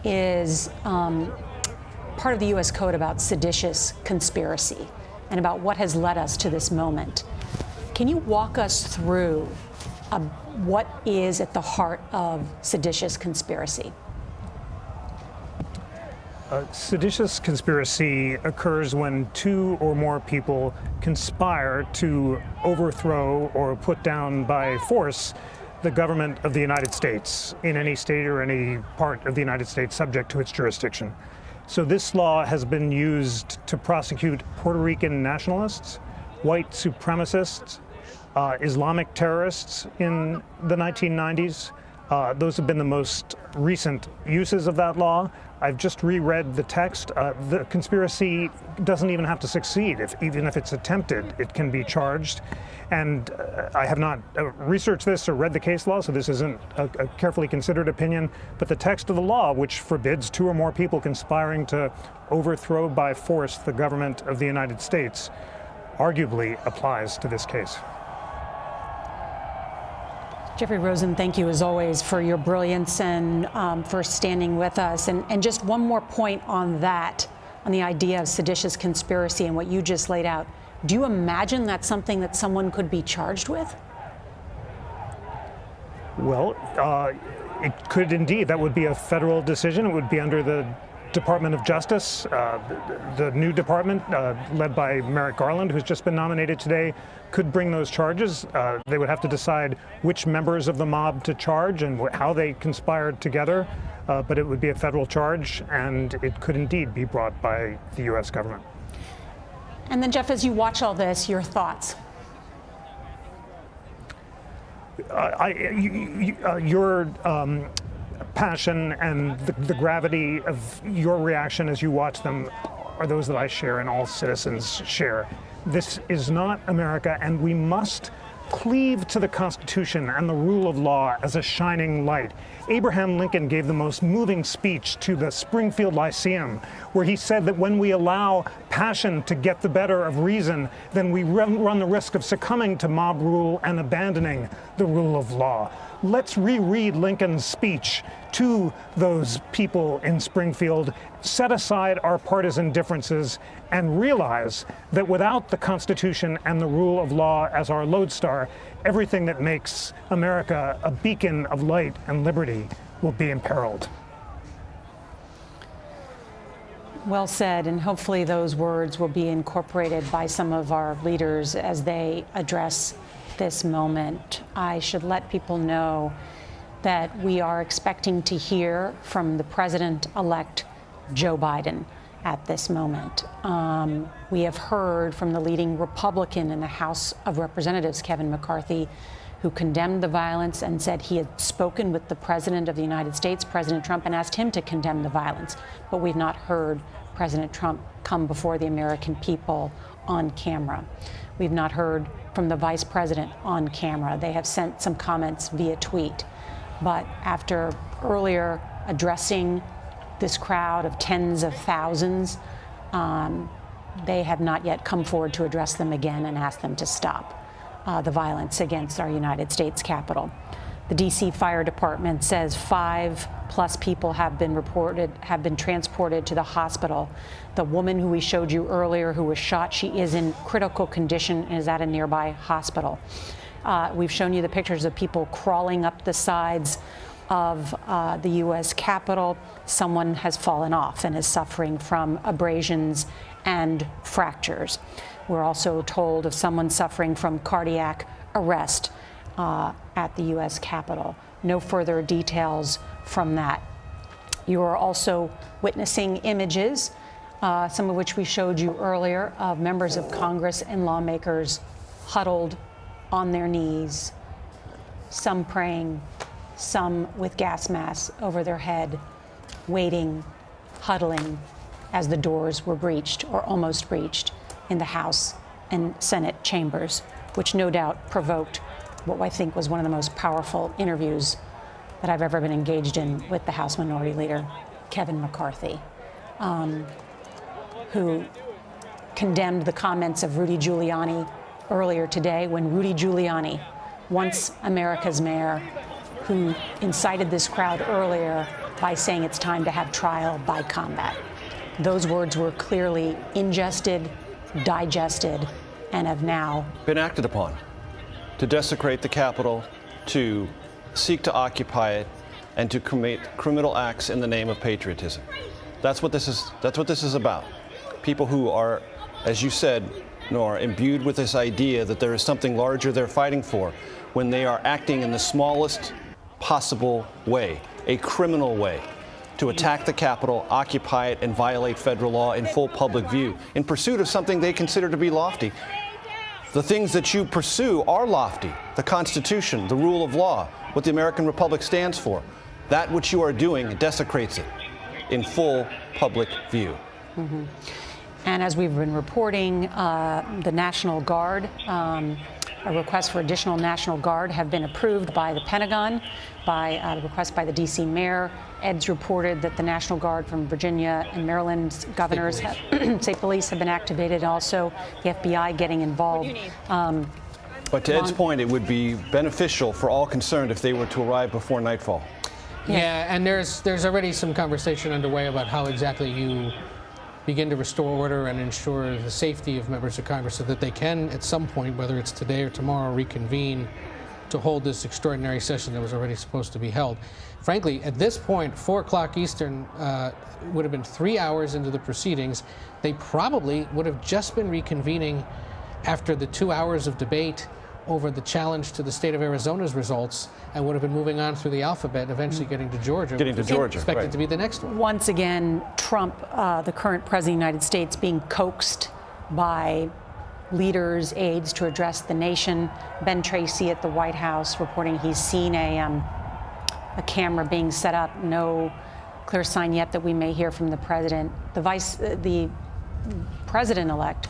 is part of the U.S. Code about seditious conspiracy and about what has led us to this moment. Can you walk us through what is at the heart of seditious conspiracy? Seditious conspiracy occurs when 2 or more people conspire to overthrow or put down by force the government of the United States in any state or any part of the United States subject to its jurisdiction. So this law has been used to prosecute Puerto Rican nationalists, white supremacists, Islamic terrorists in the 1990s. Those have been the most recent uses of that law. I've just reread the text. The conspiracy doesn't even have to succeed. Even if it's attempted, it can be charged. And I have not researched this or read the case law, so this isn't a carefully considered opinion. But the text of the law, which forbids 2 or more people conspiring to overthrow by force the government of the United States, arguably applies to this case. Jeffrey Rosen, thank you as always for your brilliance and for standing with us. And just one more point on that, on the idea of seditious conspiracy and what you just laid out. Do you imagine that's something that someone could be charged with? Well, it could indeed. That would be a federal decision. It would be under the Department of Justice. The new department, led by Merrick Garland, who's just been nominated today, could bring those charges. They would have to decide which members of the mob to charge and how they conspired together. But it would be a federal charge, and it could indeed be brought by the U.S. government. And then, Jeff, as you watch all this, your thoughts? Your passion and the gravity of your reaction as you watch them are those that I share and all citizens share. This is not America, and we must cleave to the Constitution and the rule of law as a shining light. Abraham Lincoln gave the most moving speech to the Springfield Lyceum, where he said that when we allow passion to get the better of reason, then we run the risk of succumbing to mob rule and abandoning the rule of law. Let's reread Lincoln's speech to those people in Springfield, set aside our partisan differences, and realize that without the Constitution and the rule of law as our lodestar, everything that makes America a beacon of light and liberty will be imperiled. Well said, and hopefully those words will be incorporated by some of our leaders as they address this moment. I should let people know that we are expecting to hear from the President-elect Joe Biden at this moment. We have heard from the leading Republican in the House of Representatives, Kevin McCarthy, who condemned the violence and said he had spoken with the President of the United States, President Trump, and asked him to condemn the violence. But we've not heard President Trump come before the American people on camera. We've not heard from the Vice President on camera. They have sent some comments via tweet. But after earlier addressing this crowd of tens of thousands, they have not yet come forward to address them again and ask them to stop the violence against our United States Capitol. The D.C. Fire Department says 5+ people have been transported to the hospital. The woman who we showed you earlier who was shot, she is in critical condition and is at a nearby hospital. We've shown you the pictures of people crawling up the sides of the U.S. Capitol. Someone has fallen off and is suffering from abrasions and fractures. We're also told of someone suffering from cardiac arrest at the U.S. Capitol. No further details from that. You are also witnessing images, some of which we showed you earlier, of members of Congress and lawmakers huddled on their knees, some praying, some with gas masks over their head, waiting, huddling as the doors were breached or almost breached in the House and Senate chambers, which no doubt provoked what I think was one of the most powerful interviews that I've ever been engaged in with the House Minority Leader, Kevin McCarthy, who condemned the comments of Rudy Giuliani earlier today, when Rudy Giuliani, once America's mayor, who incited this crowd earlier by saying it's time to have trial by combat. Those words were clearly ingested, digested, and have now been acted upon to desecrate the Capitol, to seek to occupy it, and to commit criminal acts in the name of patriotism. That's what this is about. People who are, as you said, Nora, imbued with this idea that there is something larger they're fighting for, when they are acting in the smallest possible way, a criminal way, to attack the Capitol, occupy it, and violate federal law in full public view, in pursuit of something they consider to be lofty. The things that you pursue are lofty: the Constitution, the rule of law, what the American Republic stands for. That which you are doing desecrates it in full public view. Mm-hmm. And as we've been reporting, the National Guard, a request for additional National Guard have been approved by the Pentagon, by the request by the D.C. mayor. Ed's reported that the National Guard from Virginia and Maryland's governors, state police, have been activated. Also, the FBI getting involved. But to Ed's point, it would be beneficial for all concerned if they were to arrive before nightfall. Yeah, and there's already some conversation underway about how exactly you begin to restore order and ensure the safety of members of Congress so that they can, at some point, whether it's today or tomorrow, reconvene to hold this extraordinary session that was already supposed to be held. Frankly, at this point, 4 o'clock Eastern would have been 3 hours into the proceedings. They probably would have just been reconvening after the 2 hours of debate over the challenge to the state of Arizona's results, and would have been moving on through the alphabet, eventually getting to Georgia. Expected to be the next one. Once again, Trump, the current president of the United States, being coaxed by leaders, aides to address the nation. Ben Tracy at the White House reporting he's seen a camera being set up. No clear sign yet that we may hear from the president. The president-elect,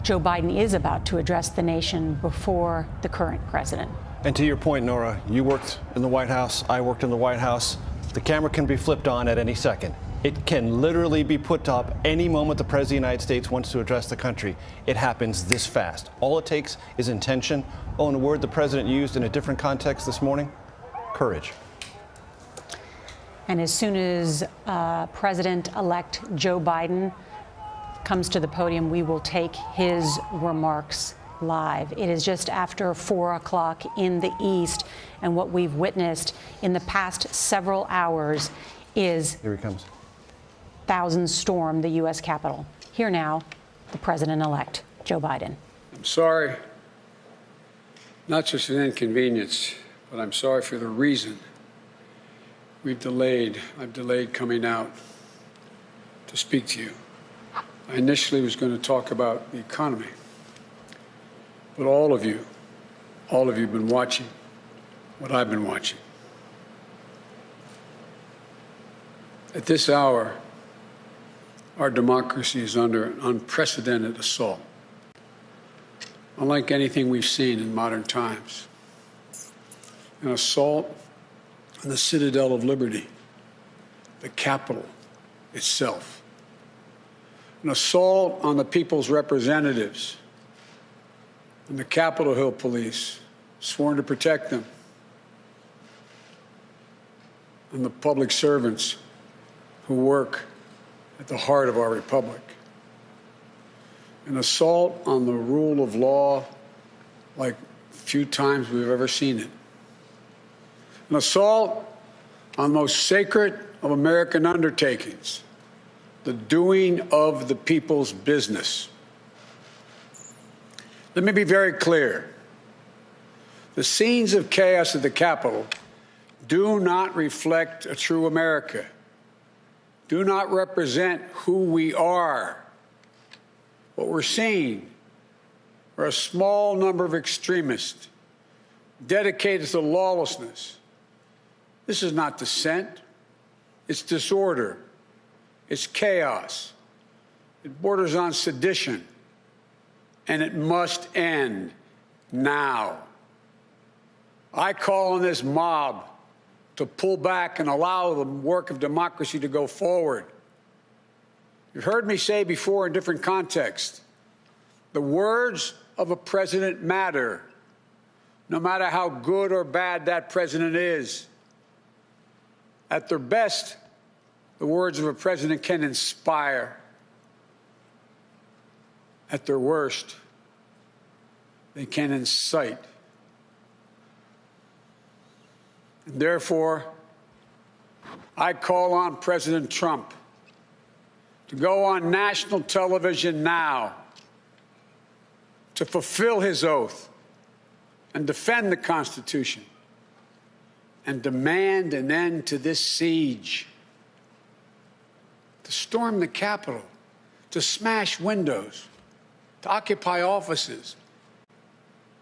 Joe Biden, is about to address the nation before the current president. And to your point, Nora, you worked in the White House, I worked in the White House. The camera can be flipped on at any second. It can literally be put up any moment the President of the United States wants to address the country. It happens this fast. All it takes is intention. Oh, and a word the President used in a different context this morning: courage. And as soon as President-elect Joe Biden comes to the podium, we will take his remarks live. It is just after 4 o'clock in the East, and what we've witnessed in the past several hours is here he comes. Thousands stormed the U.S. Capitol. Here now, the president-elect, Joe Biden. I'm sorry, not just an inconvenience, but I'm sorry for the reason I've delayed coming out to speak to you. I initially was going to talk about the economy, but all of you have been watching what I've been watching. At this hour, our democracy is under an unprecedented assault, unlike anything we've seen in modern times. An assault on the citadel of liberty, the Capitol itself. An assault on the people's representatives and the Capitol Hill police, sworn to protect them, and the public servants who work at the heart of our republic. An assault on the rule of law like few times we've ever seen it. An assault on the most sacred of American undertakings, the doing of the people's business. Let me be very clear. The scenes of chaos at the Capitol do not reflect a true America, do not represent who we are. What we're seeing are a small number of extremists dedicated to lawlessness. This is not dissent. It's disorder. It's chaos. It borders on sedition. And it must end now. I call on this mob to pull back and allow the work of democracy to go forward. You've heard me say before in different contexts, the words of a president matter, no matter how good or bad that president is. At their best, the words of a president can inspire. At their worst, they can incite. And therefore, I call on President Trump to go on national television now to fulfill his oath and defend the Constitution and demand an end to this siege, to storm the Capitol, to smash windows, to occupy offices,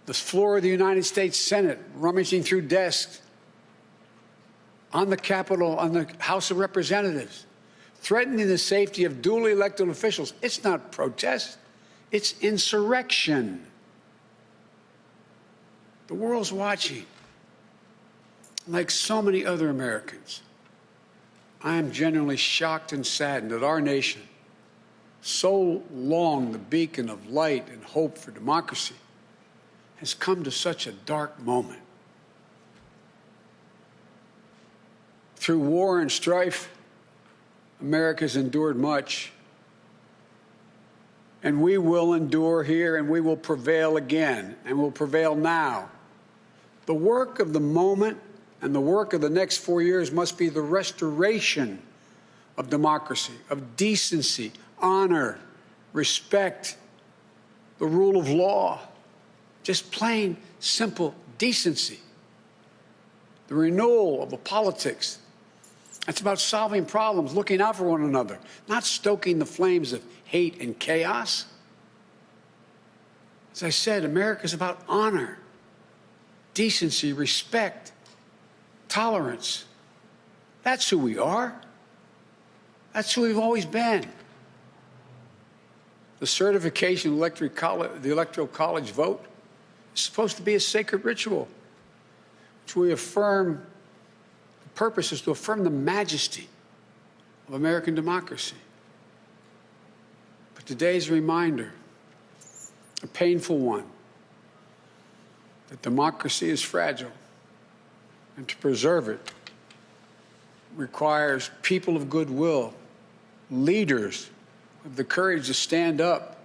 the floor of the United States Senate, rummaging through desks, on the Capitol, on the House of Representatives, threatening the safety of duly elected officials. It's not protest, it's insurrection. The world's watching. Like so many other Americans, I am genuinely shocked and saddened that our nation, so long the beacon of light and hope for democracy, has come to such a dark moment. Through war and strife, America's endured much. And we will endure here, and we will prevail again, and will prevail now. The work of the moment and the work of the next 4 years must be the restoration of democracy, of decency, honor, respect, the rule of law, just plain, simple decency. The renewal of the politics. It's about solving problems, looking out for one another, not stoking the flames of hate and chaos. As I said, America is about honor, decency, respect, tolerance. That's who we are. That's who we've always been. The certification of the Electoral College vote is supposed to be a sacred ritual, which we affirm. The purpose is to affirm the majesty of American democracy. But today's reminder, a painful one, that democracy is fragile, and to preserve it requires people of goodwill, leaders with the courage to stand up,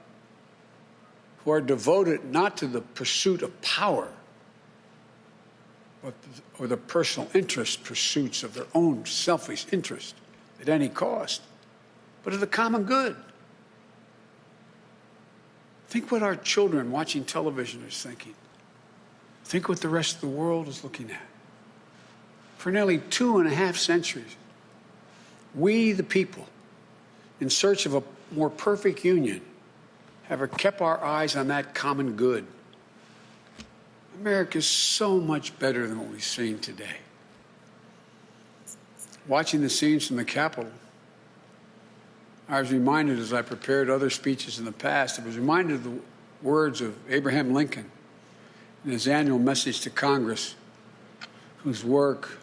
who are devoted not to the pursuit of power, or the personal interest pursuits of their own selfish interest at any cost, but of the common good. Think what our children watching television is thinking. Think what the rest of the world is looking at. For nearly 2.5 centuries, we, the people, in search of a more perfect union, have kept our eyes on that common good. America is so much better than what we've seen today. Watching the scenes from the Capitol, I was reminded, as I prepared other speeches in the past, I was reminded of the words of Abraham Lincoln in his annual message to Congress, whose work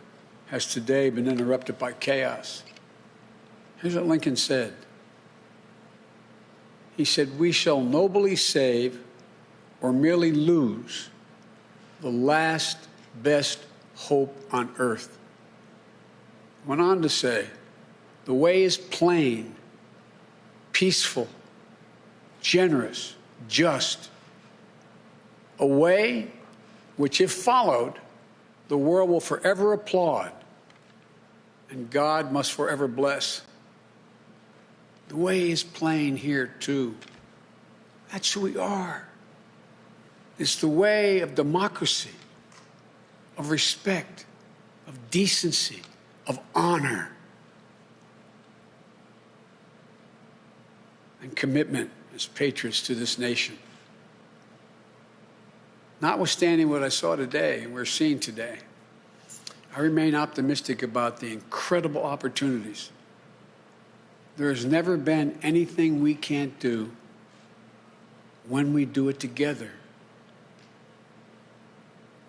has today been interrupted by chaos. Here's what Lincoln said. He said, "We shall nobly save or merely lose the last best hope on earth." Went on to say, "The way is plain, peaceful, generous, just, a way which, if followed, the world will forever applaud and God must forever bless." The way is plain here, too. That's who we are. It's the way of democracy, of respect, of decency, of honor, and commitment as patriots to this nation. Notwithstanding what I saw today and we're seeing today, I remain optimistic about the incredible opportunities. There has never been anything we can't do when we do it together.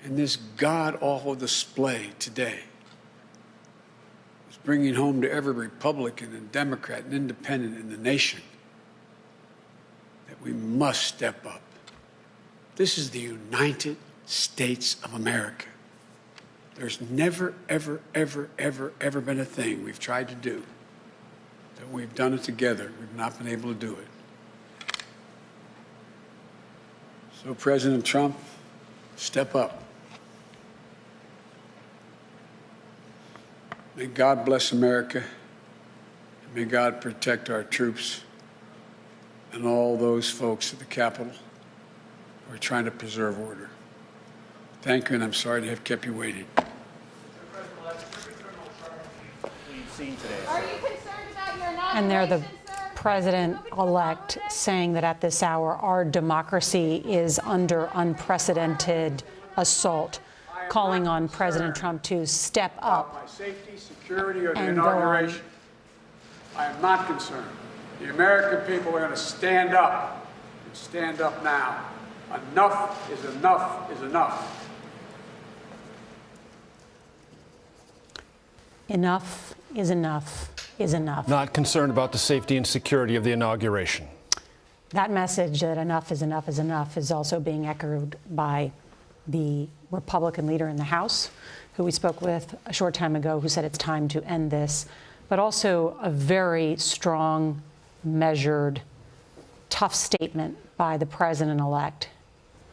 And this god-awful display today is bringing home to every Republican and Democrat and Independent in the nation that we must step up. This is the United States of America. There's never, ever, ever, ever, ever been a thing we've tried to do that we've done it together. We've not been able to do it. So, President Trump, step up. May God bless America. And may God protect our troops and all those folks at the Capitol who are trying to preserve order. Thank you, and I'm sorry to have kept you waiting. And they're the president-elect saying that at this hour, our democracy is under unprecedented assault, calling on President Trump to step up. My safety, security, or the inauguration. I am not concerned. The American people are going to stand up, and stand up now. Enough is enough is enough. Enough is enough is enough. Not concerned about the safety and security of the inauguration. That message that enough is also being echoed by the Republican leader in the House, who we spoke with a short time ago, who said it's time to end this, but also a very strong, measured, tough statement by the president-elect,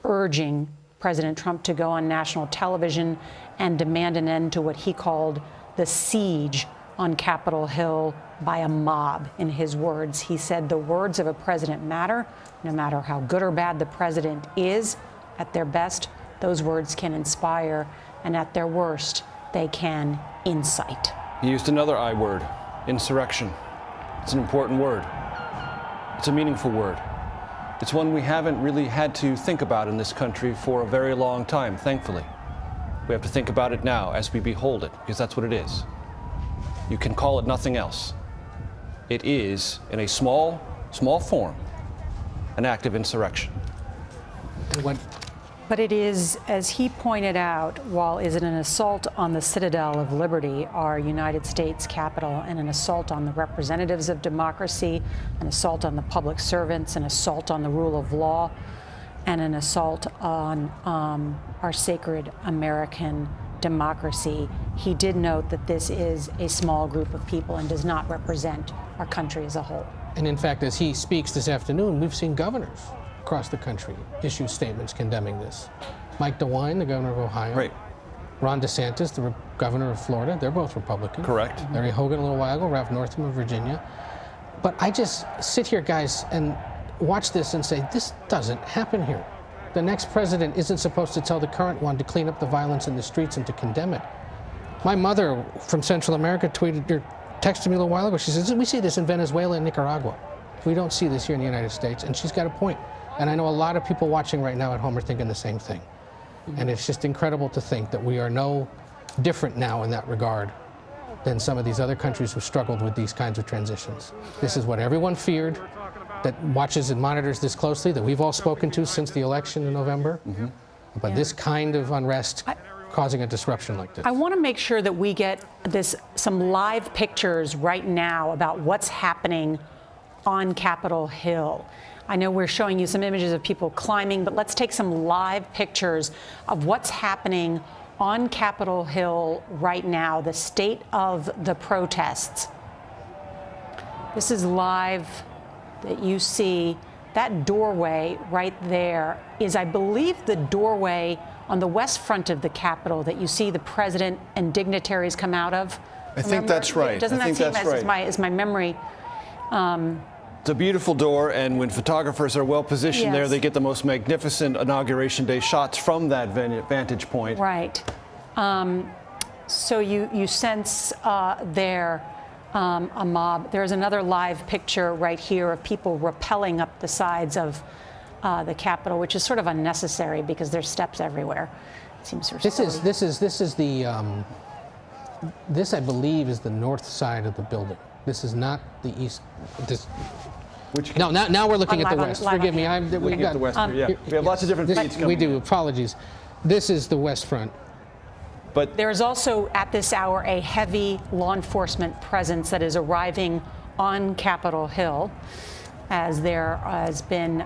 urging President Trump to go on national television and demand an end to what he called the siege on Capitol Hill by a mob. In his words, he said the words of a president matter, no matter how good or bad the president is. At their best, those words can inspire, and at their worst, they can incite. He used another I word, insurrection. It's an important word. It's a meaningful word. It's one we haven't really had to think about in this country for a very long time, thankfully. We have to think about it now as we behold it, because that's what it is. You can call it nothing else. It is, in a small form, an act of insurrection. But it is, as he pointed out, while is it an assault on the citadel of liberty, our United States Capitol, and an assault on the representatives of democracy, an assault on the public servants, an assault on the rule of law, and an assault on our sacred American democracy, he did note that this is a small group of people and does not represent our country as a whole. And in fact, as he speaks this afternoon, we've seen governors across the country issue statements condemning this. Mike DeWine, the governor of Ohio. Right. Ron DeSantis, the governor of Florida. They're both Republican. Correct. Larry Hogan a little while ago, Ralph Northam of Virginia. But I just sit here, guys, and watch this and say, this doesn't happen here. The next president isn't supposed to tell the current one to clean up the violence in the streets and to condemn it. My mother from Central America texted me a little while ago. She says, we see this in Venezuela and Nicaragua. We don't see this here in the United States. And she's got a point. And I know a lot of people watching right now at home are thinking the same thing. And it's just incredible to think that we are no different now in that regard than some of these other countries who struggled with these kinds of transitions. This is what everyone feared, that watches and monitors this closely, that we've all spoken to since the election in November. But this kind of unrest causing a disruption like this. I want to make sure that we get some live pictures right now about what's happening on Capitol Hill. I know we're showing you some images of people climbing, but let's take some live pictures of what's happening on Capitol Hill right now, the state of the protests. This is live that you see. That doorway right there is, I believe, the doorway on the west front of the Capitol that you see the president and dignitaries come out of. I think that's right. Doesn't that seem as my memory? It's a beautiful door, and when photographers are well positioned there, they get the most magnificent Inauguration Day shots from that vantage point. Right. So you sense there a mob. There's another live picture right here of people rappelling up the sides of the Capitol, which is sort of unnecessary because there's steps everywhere. It seems sort of This is the this, I believe, is the north side of the building. This is not the east. Now we're looking at the west. Forgive me. We got the west. We have lots of different feeds coming. We do. Apologies. This is the west front. But there's also at this hour a heavy law enforcement presence that is arriving on Capitol Hill, as there has been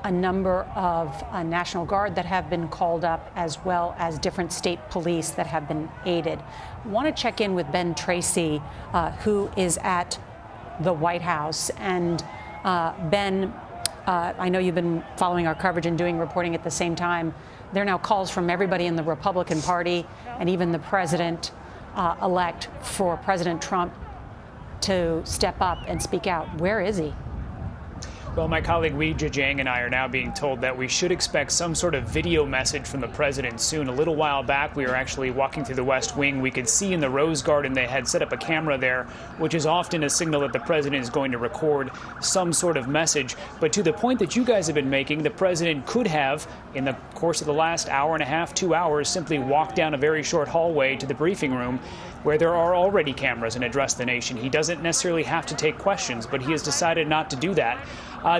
a number of National Guard that have been called up, as well as different state police that have been aided. I want to check in with Ben Tracy, who is at the White House. And Ben, I know you've been following our coverage and doing reporting at the same time. There are now calls from everybody in the Republican Party and even the president-elect for President Trump to step up and speak out. Where is he? Well, my colleague Wei Zhejiang and I are now being told that we should expect some sort of video message from the president soon. A little while back, we were actually walking through the West Wing. We could see in the Rose Garden they had set up a camera there, which is often a signal that the president is going to record some sort of message. But to the point that you guys have been making, the president could have, in the course of the last hour and a half, 2 hours, simply walked down a very short hallway to the briefing room where there are already cameras and address the nation. He doesn't necessarily have to take questions, but he has decided not to do that.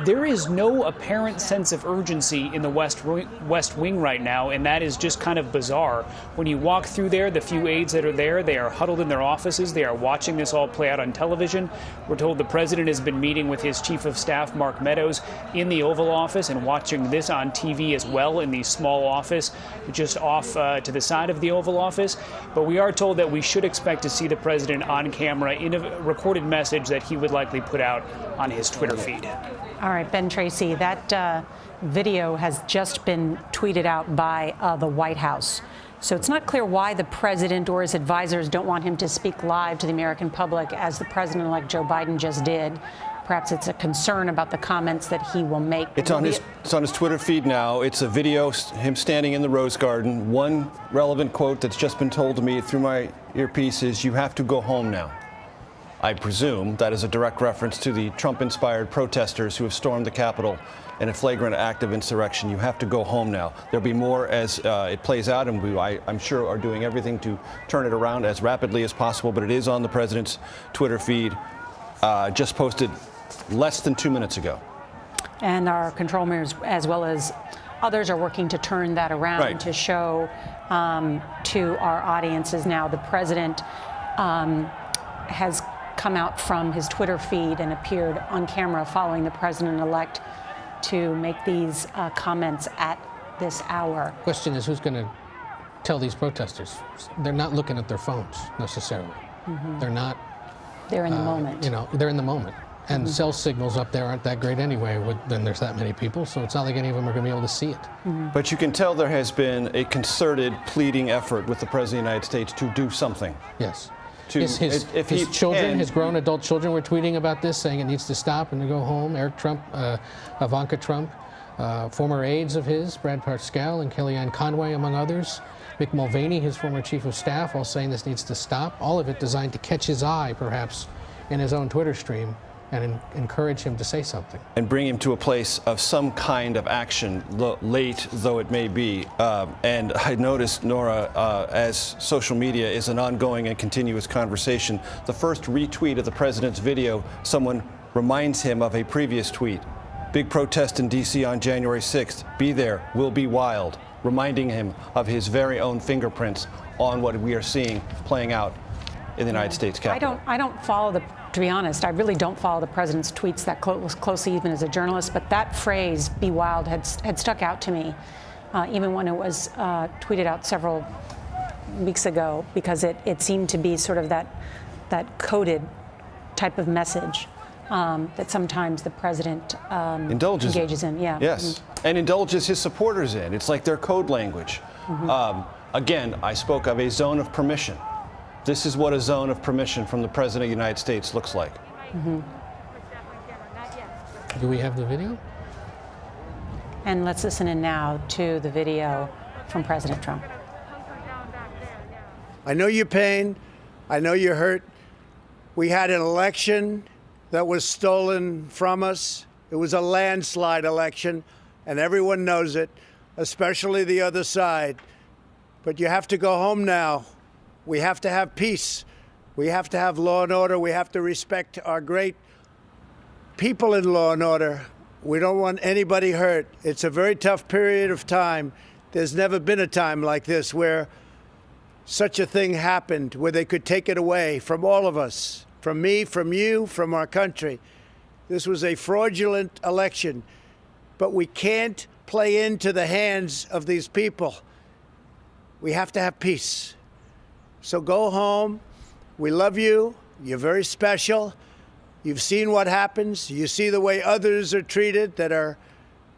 There is no apparent sense of urgency in the West Wing right now, and that is just kind of bizarre. When you walk through there, the few aides that are there, they are huddled in their offices. They are watching this all play out on television. We're told the president has been meeting with his chief of staff, Mark Meadows, in the Oval Office and watching this on TV as well in the small office just off to the side of the Oval Office. But we are told that we should expect to see the president on camera in a recorded message that he would likely put out on his Twitter feed. All right, Ben Tracy, that video has just been tweeted out by the White House. So it's not clear why the president or his advisors don't want him to speak live to the American public, as the president-elect Joe Biden just did. Perhaps it's a concern about the comments that he will make. It's on his Twitter feed now. It's a video, him standing in the Rose Garden. One relevant quote that's just been told to me through my earpiece is, "You have to go home now." I presume that is a direct reference to the Trump-inspired protesters who have stormed the Capitol in a flagrant act of insurrection. You have to go home now. There'll be more as it plays out, and I'm sure are doing everything to turn it around as rapidly as possible, but it is on the president's Twitter feed, just posted less than 2 minutes ago. And our control rooms, as well as others, are working to turn that around to show to our audiences now. The president has come out from his Twitter feed and appeared on camera following the president-elect to make these comments at this hour. Question is, who's going to tell these protesters? They're not looking at their phones necessarily. They're not. They're in the moment. You know, they're in the moment. And cell signals up there aren't that great anyway when there's that many people, so it's not like any of them are going to be able to see it. But you can tell there has been a concerted pleading effort with the President of the United States to do something. Yes. to His children, his grown adult children, were tweeting about this, saying it needs to stop and to go home. Eric Trump, Ivanka Trump, former aides of his, Brad Parscale and Kellyanne Conway, among others. Mick Mulvaney, his former chief of staff, all saying this needs to stop. All of it designed to catch his eye, perhaps, in his own Twitter stream and encourage him to say something. And bring him to a place of some kind of action, late though it may be. And I noticed, Nora, as social media is an ongoing and continuous conversation, the first retweet of the president's video, someone reminds him of a previous tweet. Big protest in D.C. on January 6th. Be there. Will be wild. Reminding him of his very own fingerprints on what we are seeing playing out in the United States Capitol. I don't follow to be honest, I really don't follow the president's tweets that closely, even as a journalist, but that phrase, be wild, had stuck out to me, even when it was tweeted out several weeks ago, because it seemed to be sort of that coded type of message that sometimes the president engages in. Yeah. Yes, and indulges his supporters in. It's like their code language. Again, I spoke of a zone of permission. This is what a zone of permission from the President of the United States looks like. Do we have the video? And let's listen in now to the video from President Trump. I know your pain. I know you're hurt. We had an election that was stolen from us. It was a landslide election, and everyone knows it, especially the other side. But you have to go home now. We have to have peace. We have to have law and order. We have to respect our great people in law and order. We don't want anybody hurt. It's a very tough period of time. There's never been a time like this where such a thing happened, where they could take it away from all of us, from me, from you, from our country. This was a fraudulent election, but we can't play into the hands of these people. We have to have peace. So go home. We love you. You're very special. You've seen what happens. You see the way others are treated that are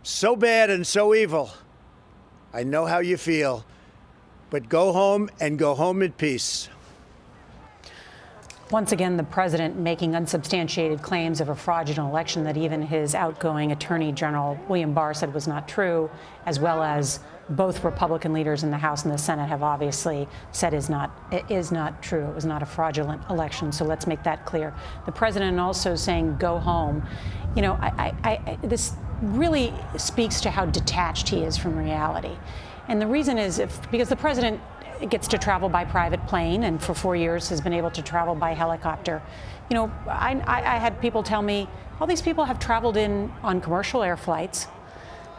so bad and so evil. I know how you feel. But go home and go home in peace. Once again, the president making unsubstantiated claims of a fraudulent election that even his outgoing Attorney General William Barr said was not true, as well as both Republican leaders in the House and the Senate have obviously said is not true. It was not a fraudulent election. So let's make that clear. The president also saying, go home. You know, this really speaks to how detached he is from reality. And the reason is because the president gets to travel by private plane and for 4 years has been able to travel by helicopter. You know, I had people tell me, all these people have traveled on commercial air flights.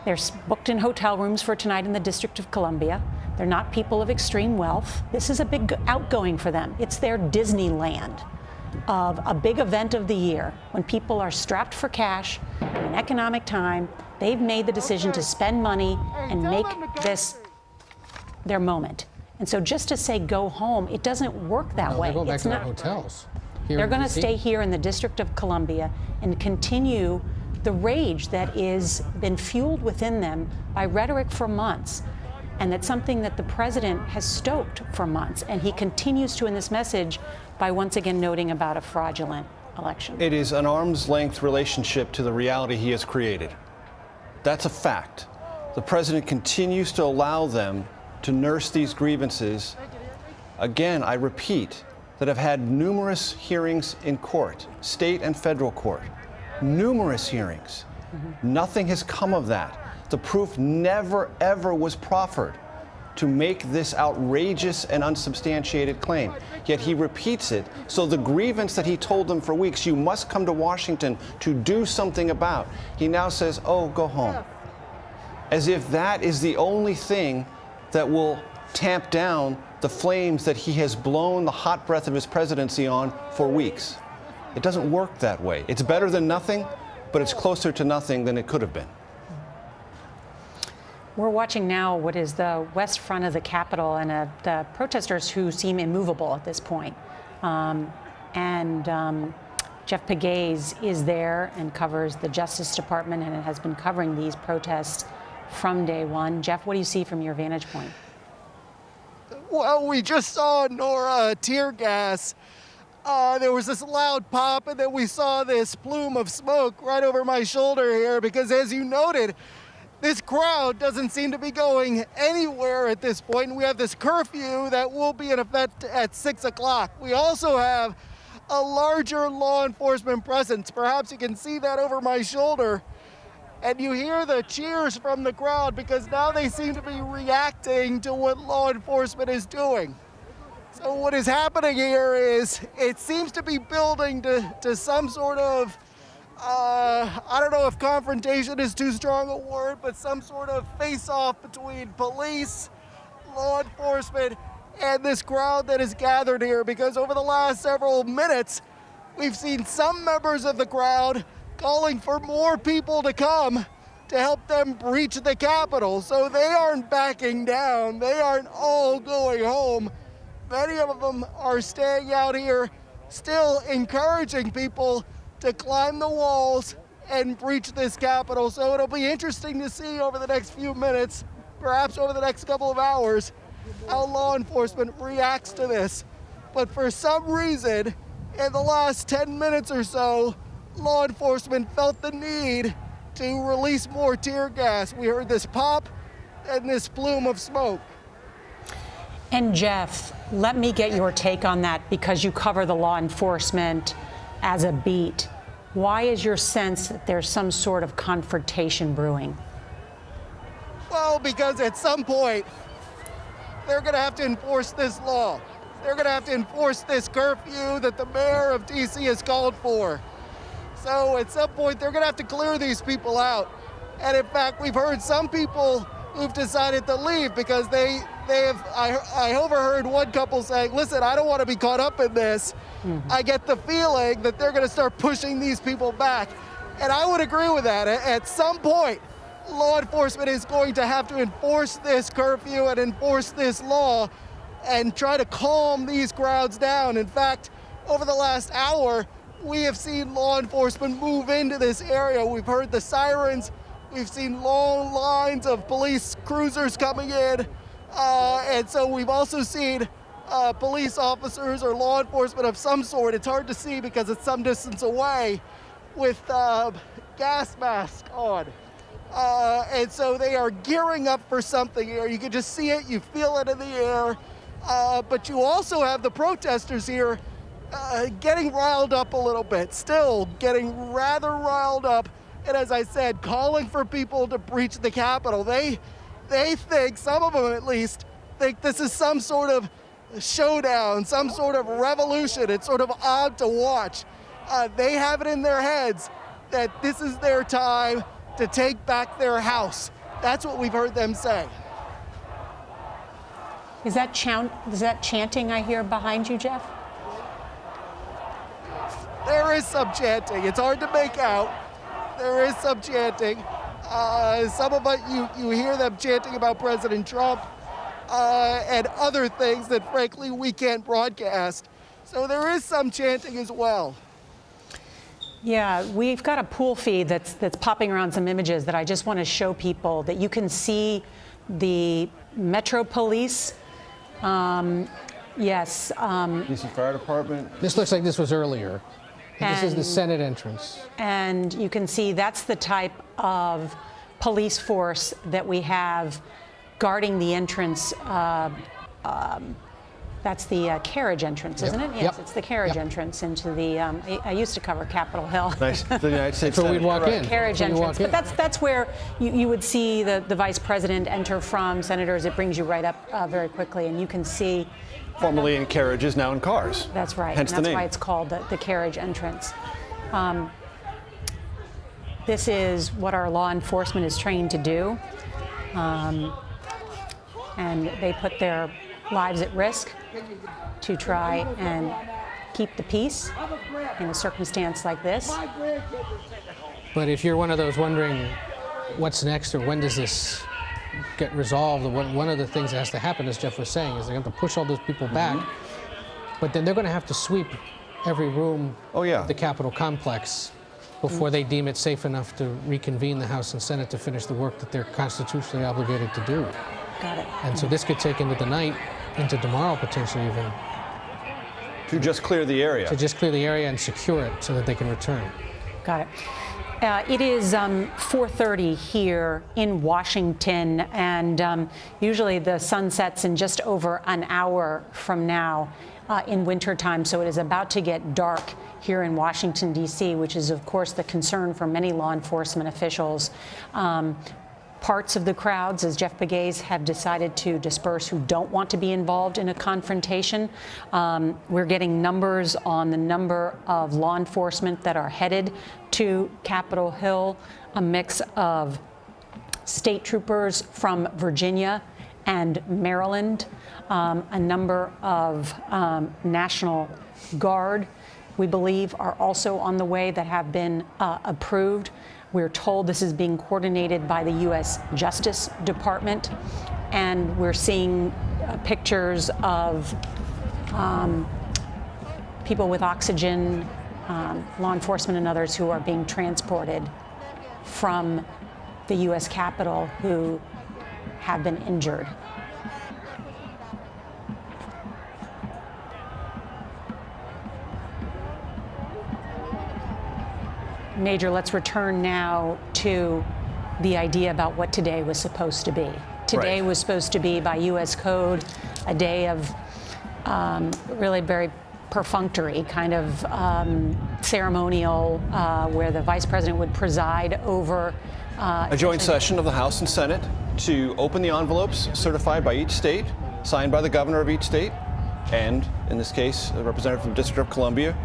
They're booked in hotel rooms for tonight in the District of Columbia. They're not people of extreme wealth. This is a big outgoing for them. It's their Disneyland of a big event of the year. When people are strapped for cash in an economic time, they've made the decision to spend money and make this their moment. And so just to say go home, it doesn't work that way. They're going back to their hotels. They're going to stay here in the District of Columbia and continue the rage that is been fueled within them by rhetoric for months. And that's something that the president has stoked for months. And he continues to in this message by once again noting about a fraudulent election. It is an arm's length relationship to the reality he has created. That's a fact. The president continues to allow them to nurse these grievances. Again, I repeat, that have had numerous hearings in court, state and federal court, numerous hearings. Nothing has come of that. The proof never, ever was proffered to make this outrageous and unsubstantiated claim. Yet he repeats it. So the grievance that he told them for weeks, you must come to Washington to do something about, he now says, oh, go home. As if that is the only thing that will tamp down the flames that he has blown the hot breath of his presidency on for weeks. It doesn't work that way. It's better than nothing, but it's closer to nothing than it could have been. We're watching now what is the west front of the Capitol and the protesters who seem immovable at this point. Jeff Pegues is there and covers the Justice Department and has been covering these protests from day one. Jeff, what do you see from your vantage point? Well, we just saw, Nora, tear gas there was this loud pop, and then we saw this plume of smoke right over my shoulder here, because as you noted, this crowd doesn't seem to be going anywhere at this point, and we have this curfew that will be in effect at 6 o'clock. We also have a larger law enforcement presence. Perhaps you can see that over my shoulder, and you hear the cheers from the crowd because now they seem to be reacting to what law enforcement is doing. So what is happening here is it seems to be building to some sort of, I don't know if confrontation is too strong a word, but some sort of face-off between police, law enforcement, and this crowd that is gathered here, because over the last several minutes, we've seen some members of the crowd calling for more people to come to help them breach the Capitol. So they aren't backing down. They aren't all going home. Many of them are staying out here, still encouraging people to climb the walls and breach this Capitol. So it'll be interesting to see over the next few minutes, perhaps over the next couple of hours, how law enforcement reacts to this. But for some reason, in the last 10 minutes or so, law enforcement felt the need to release more tear gas. We heard this pop and this plume of smoke. And Jeff, let me get your take on that, because you cover the law enforcement as a beat. Why is your sense that there's some sort of confrontation brewing? Well, because at some point, they're going to have to enforce this law. They're going to have to enforce this curfew that the mayor of D.C. has called for. So at some point, they're going to have to clear these people out. And in fact, we've heard some people who've decided to leave because they have, I overheard one couple saying, listen, I don't want to be caught up in this. I get the feeling that they're going to start pushing these people back. And I would agree with that. At some point, law enforcement is going to have to enforce this curfew and enforce this law and try to calm these crowds down. In fact, over the last hour, we have seen law enforcement move into this area. We've heard the sirens. We've seen long lines of police cruisers coming in. And so we've also seen police officers or law enforcement of some sort. It's hard to see because it's some distance away, with gas masks on. And so they are gearing up for something here. You can just see it, you feel it in the air. But you also have the protesters here getting riled up a little bit, still getting rather riled up. And as I said, calling for people to breach the Capitol. They think, some of them at least, think this is some sort of showdown, some sort of revolution. It's sort of odd to watch. They have it in their heads that this is their time to take back their house. That's what we've heard them say. Is that chanting I hear behind you, Jeff? There is some chanting. It's hard to make out. There is some chanting. Some of it, you hear them chanting about President Trump and other things that, frankly, we can't broadcast. So there is some chanting as well. Yeah, we've got a pool feed that's popping around some images that I just want to show people, that you can see the Metro Police. Yes. DC Fire Department. This looks like this was earlier. This is the Senate entrance. And you can see that's the type of police force that we have guarding the entrance. That's the carriage entrance, isn't it? Yes, Yep. it's the carriage entrance into the, I used to cover Capitol Hill. Nice. The United States. That's where we'd walk in. Carriage entrance. But that's where you would see the vice president enter from. Senators, it brings you right up very quickly, and you can see. Formerly in carriages, now in cars. That's right. Hence and that's the name. why it's called the carriage entrance. This is what our law enforcement is trained to do. And they put their lives at risk to try and keep the peace in a circumstance like this. But if you're one of those wondering what's next or when does this get resolved, one of the things that has to happen, as Jeff was saying, is they have to push all those people back. But then they're going to have to sweep every room of the Capitol complex before they deem it safe enough to reconvene the House and Senate to finish the work that they're constitutionally obligated to do. Got it. And so this could take into the night, into tomorrow potentially even. To just clear the area. To just clear the area and secure it so that they can return. Got it. It is 4:30 here in Washington, and usually the sun sets in just over an hour from now in wintertime, so it is about to get dark here in Washington, D.C., which is, of course, the concern for many law enforcement officials. Parts of the crowds, as Jeff Pegues, have decided to disperse who don't want to be involved in a confrontation. We're getting numbers on the number of law enforcement that are headed to Capitol Hill, a mix of state troopers from Virginia and Maryland, a number of National Guard, we believe, are also on the way that have been approved. We're told this is being coordinated by the U.S. Justice Department, and we're seeing pictures of people with oxygen, law enforcement and others who are being transported from the U.S. Capitol who have been injured. Major, let's return now to the idea about what today was supposed to be. Today was supposed to be, by U.S. code, a day of really very perfunctory, kind of ceremonial, where the Vice President would preside over a joint session of the House and Senate to open the envelopes certified by each state, signed by the governor of each state, and, in this case, a representative from the District of Columbia,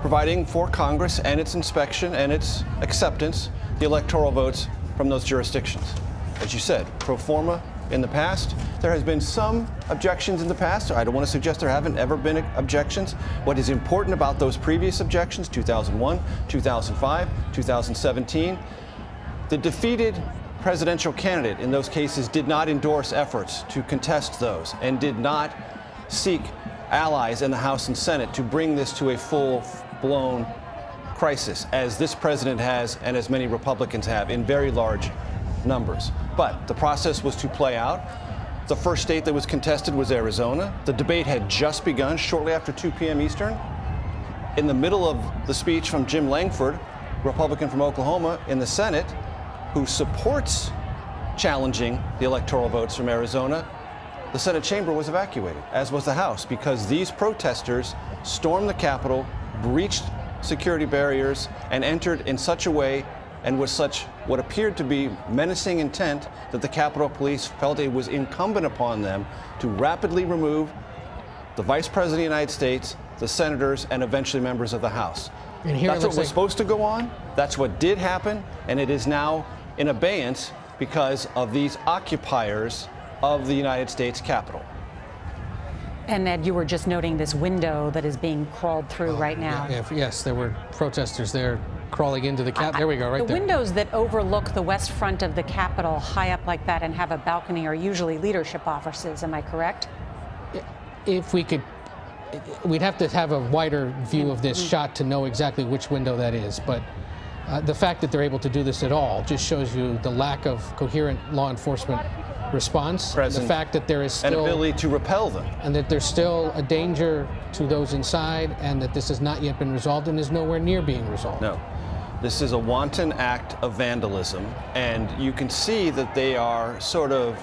providing for Congress and its inspection and its acceptance the electoral votes from those jurisdictions. As you said, pro forma in the past. There has been some objections in the past. I don't want to suggest there haven't ever been objections. What is important about those previous objections, 2001, 2005, 2017, the defeated presidential candidate in those cases did not endorse efforts to contest those and did not seek allies in the House and Senate to bring this to a full-blown crisis, as this president has and as many Republicans have in very large numbers. But the process was to play out. The first state that was contested was Arizona. The debate had just begun shortly after 2 p.m. Eastern. In the middle of the speech from Jim Langford, Republican from Oklahoma in the Senate, who supports challenging the electoral votes from Arizona, the Senate chamber was evacuated, as was the House, because these protesters stormed the Capitol, breached security barriers, and entered in such a way and with such what appeared to be menacing intent that the Capitol Police felt it was incumbent upon them to rapidly remove the Vice President of the United States, the senators, and eventually members of the House. And here that's what was supposed to go on. That's what did happen, and it is now in abeyance because of these occupiers of the United States Capitol. And Ed, you were just noting this window that is being crawled through right now. Yes, there were protesters there crawling into the Capitol. There we go, right there. The windows that overlook the west front of the Capitol, high up like that, and have a balcony, are usually leadership offices. Am I correct? If we could, we'd have to have a wider view of this shot to know exactly which window that is. But the fact that they're able to do this at all just shows you the lack of coherent law enforcement response, the fact that there is still an ability to repel them, and that there's still a danger to those inside, and that this has not yet been resolved and is nowhere near being resolved. No, this is a wanton act of vandalism, and you can see that they are sort of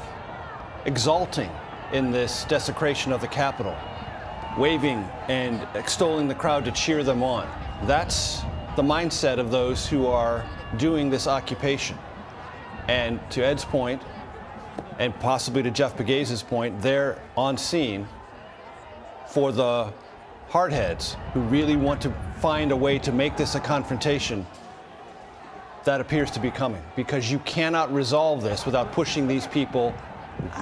exulting in this desecration of the Capitol, waving and extolling the crowd to cheer them on. That's the mindset of those who are doing this occupation. And to Ed's point, and possibly to Jeff Pegues' point, they're on scene for the hardheads who really want to find a way to make this a confrontation that appears to be coming, because you cannot resolve this without pushing these people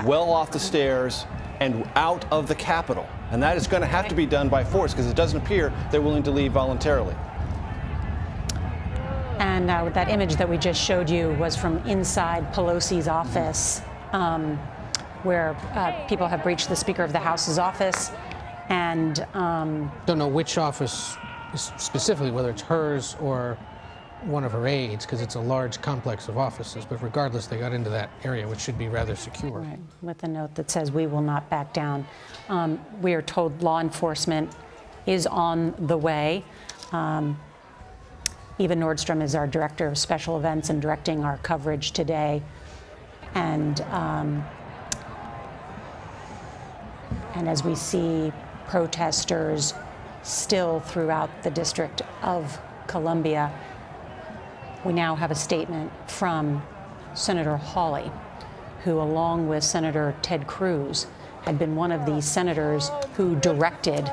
well off the stairs and out of the Capitol. And that is going to have to be done by force, because it doesn't appear they're willing to leave voluntarily. And that image that we just showed you was from inside Pelosi's office, where people have breached the Speaker of the House's office. And don't know which office specifically, whether it's hers or one of her aides, because it's a large complex of offices. But regardless, they got into that area, which should be rather secure. Right, with a note that says, "We will not back down." We are told law enforcement is on the way. Eva Nordstrom is our director of special events and directing our coverage today. And as we see protesters still throughout the District of Columbia, we now have a statement from Senator Hawley, who, along with Senator Ted Cruz, had been one of the senators who directed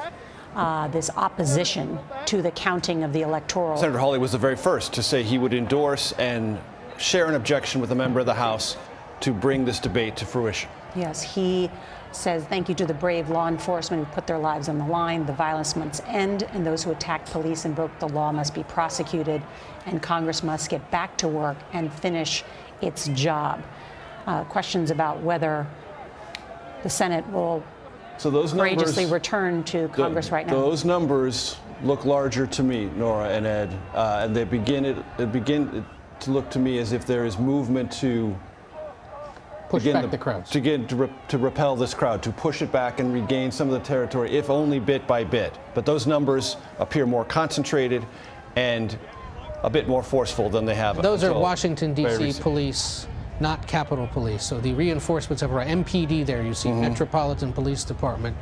this opposition to the counting of the electoral. Senator Hawley was the very first to say he would endorse and share an objection with a member of the House to bring this debate to fruition. Yes, he says thank you to the brave law enforcement who put their lives on the line. The violence must end, and those who attacked police and broke the law must be prosecuted, and Congress must get back to work and finish its job. Questions about whether the Senate will courageously return to Congress right now. Those numbers look larger to me, Nora and Ed, and they begin to look to me as if there is movement to push back the crowds, to repel this crowd, to push it back and regain some of the territory, if only bit by bit. But those numbers appear more concentrated and a bit more forceful than they have. Those are Washington, D.C. police, not Capitol Police. So the reinforcements of our MPD there, you see, Metropolitan Police Department.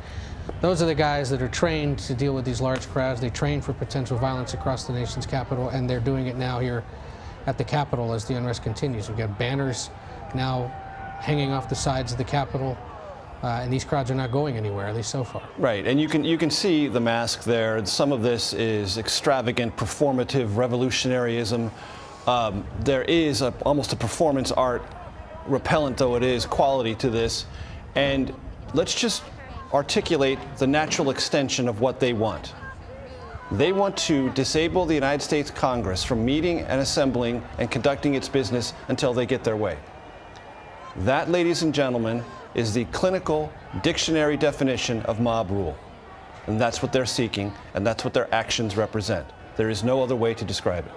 Those are the guys that are trained to deal with these large crowds. They train for potential violence across the nation's capital, and they're doing it now here at the Capitol as the unrest continues. We've got banners now hanging off the sides of the Capitol, and these crowds are not going anywhere, at least so far. Right, and you can see the mask there. Some of this is extravagant, performative revolutionaryism. There is almost a performance art, repellent though it is, quality to this. And let's just articulate the natural extension of what they want. They want to disable the United States Congress from meeting and assembling and conducting its business until they get their way. That, ladies and gentlemen, is the clinical dictionary definition of mob rule. And that's what they're seeking, and that's what their actions represent. There is no other way to describe it.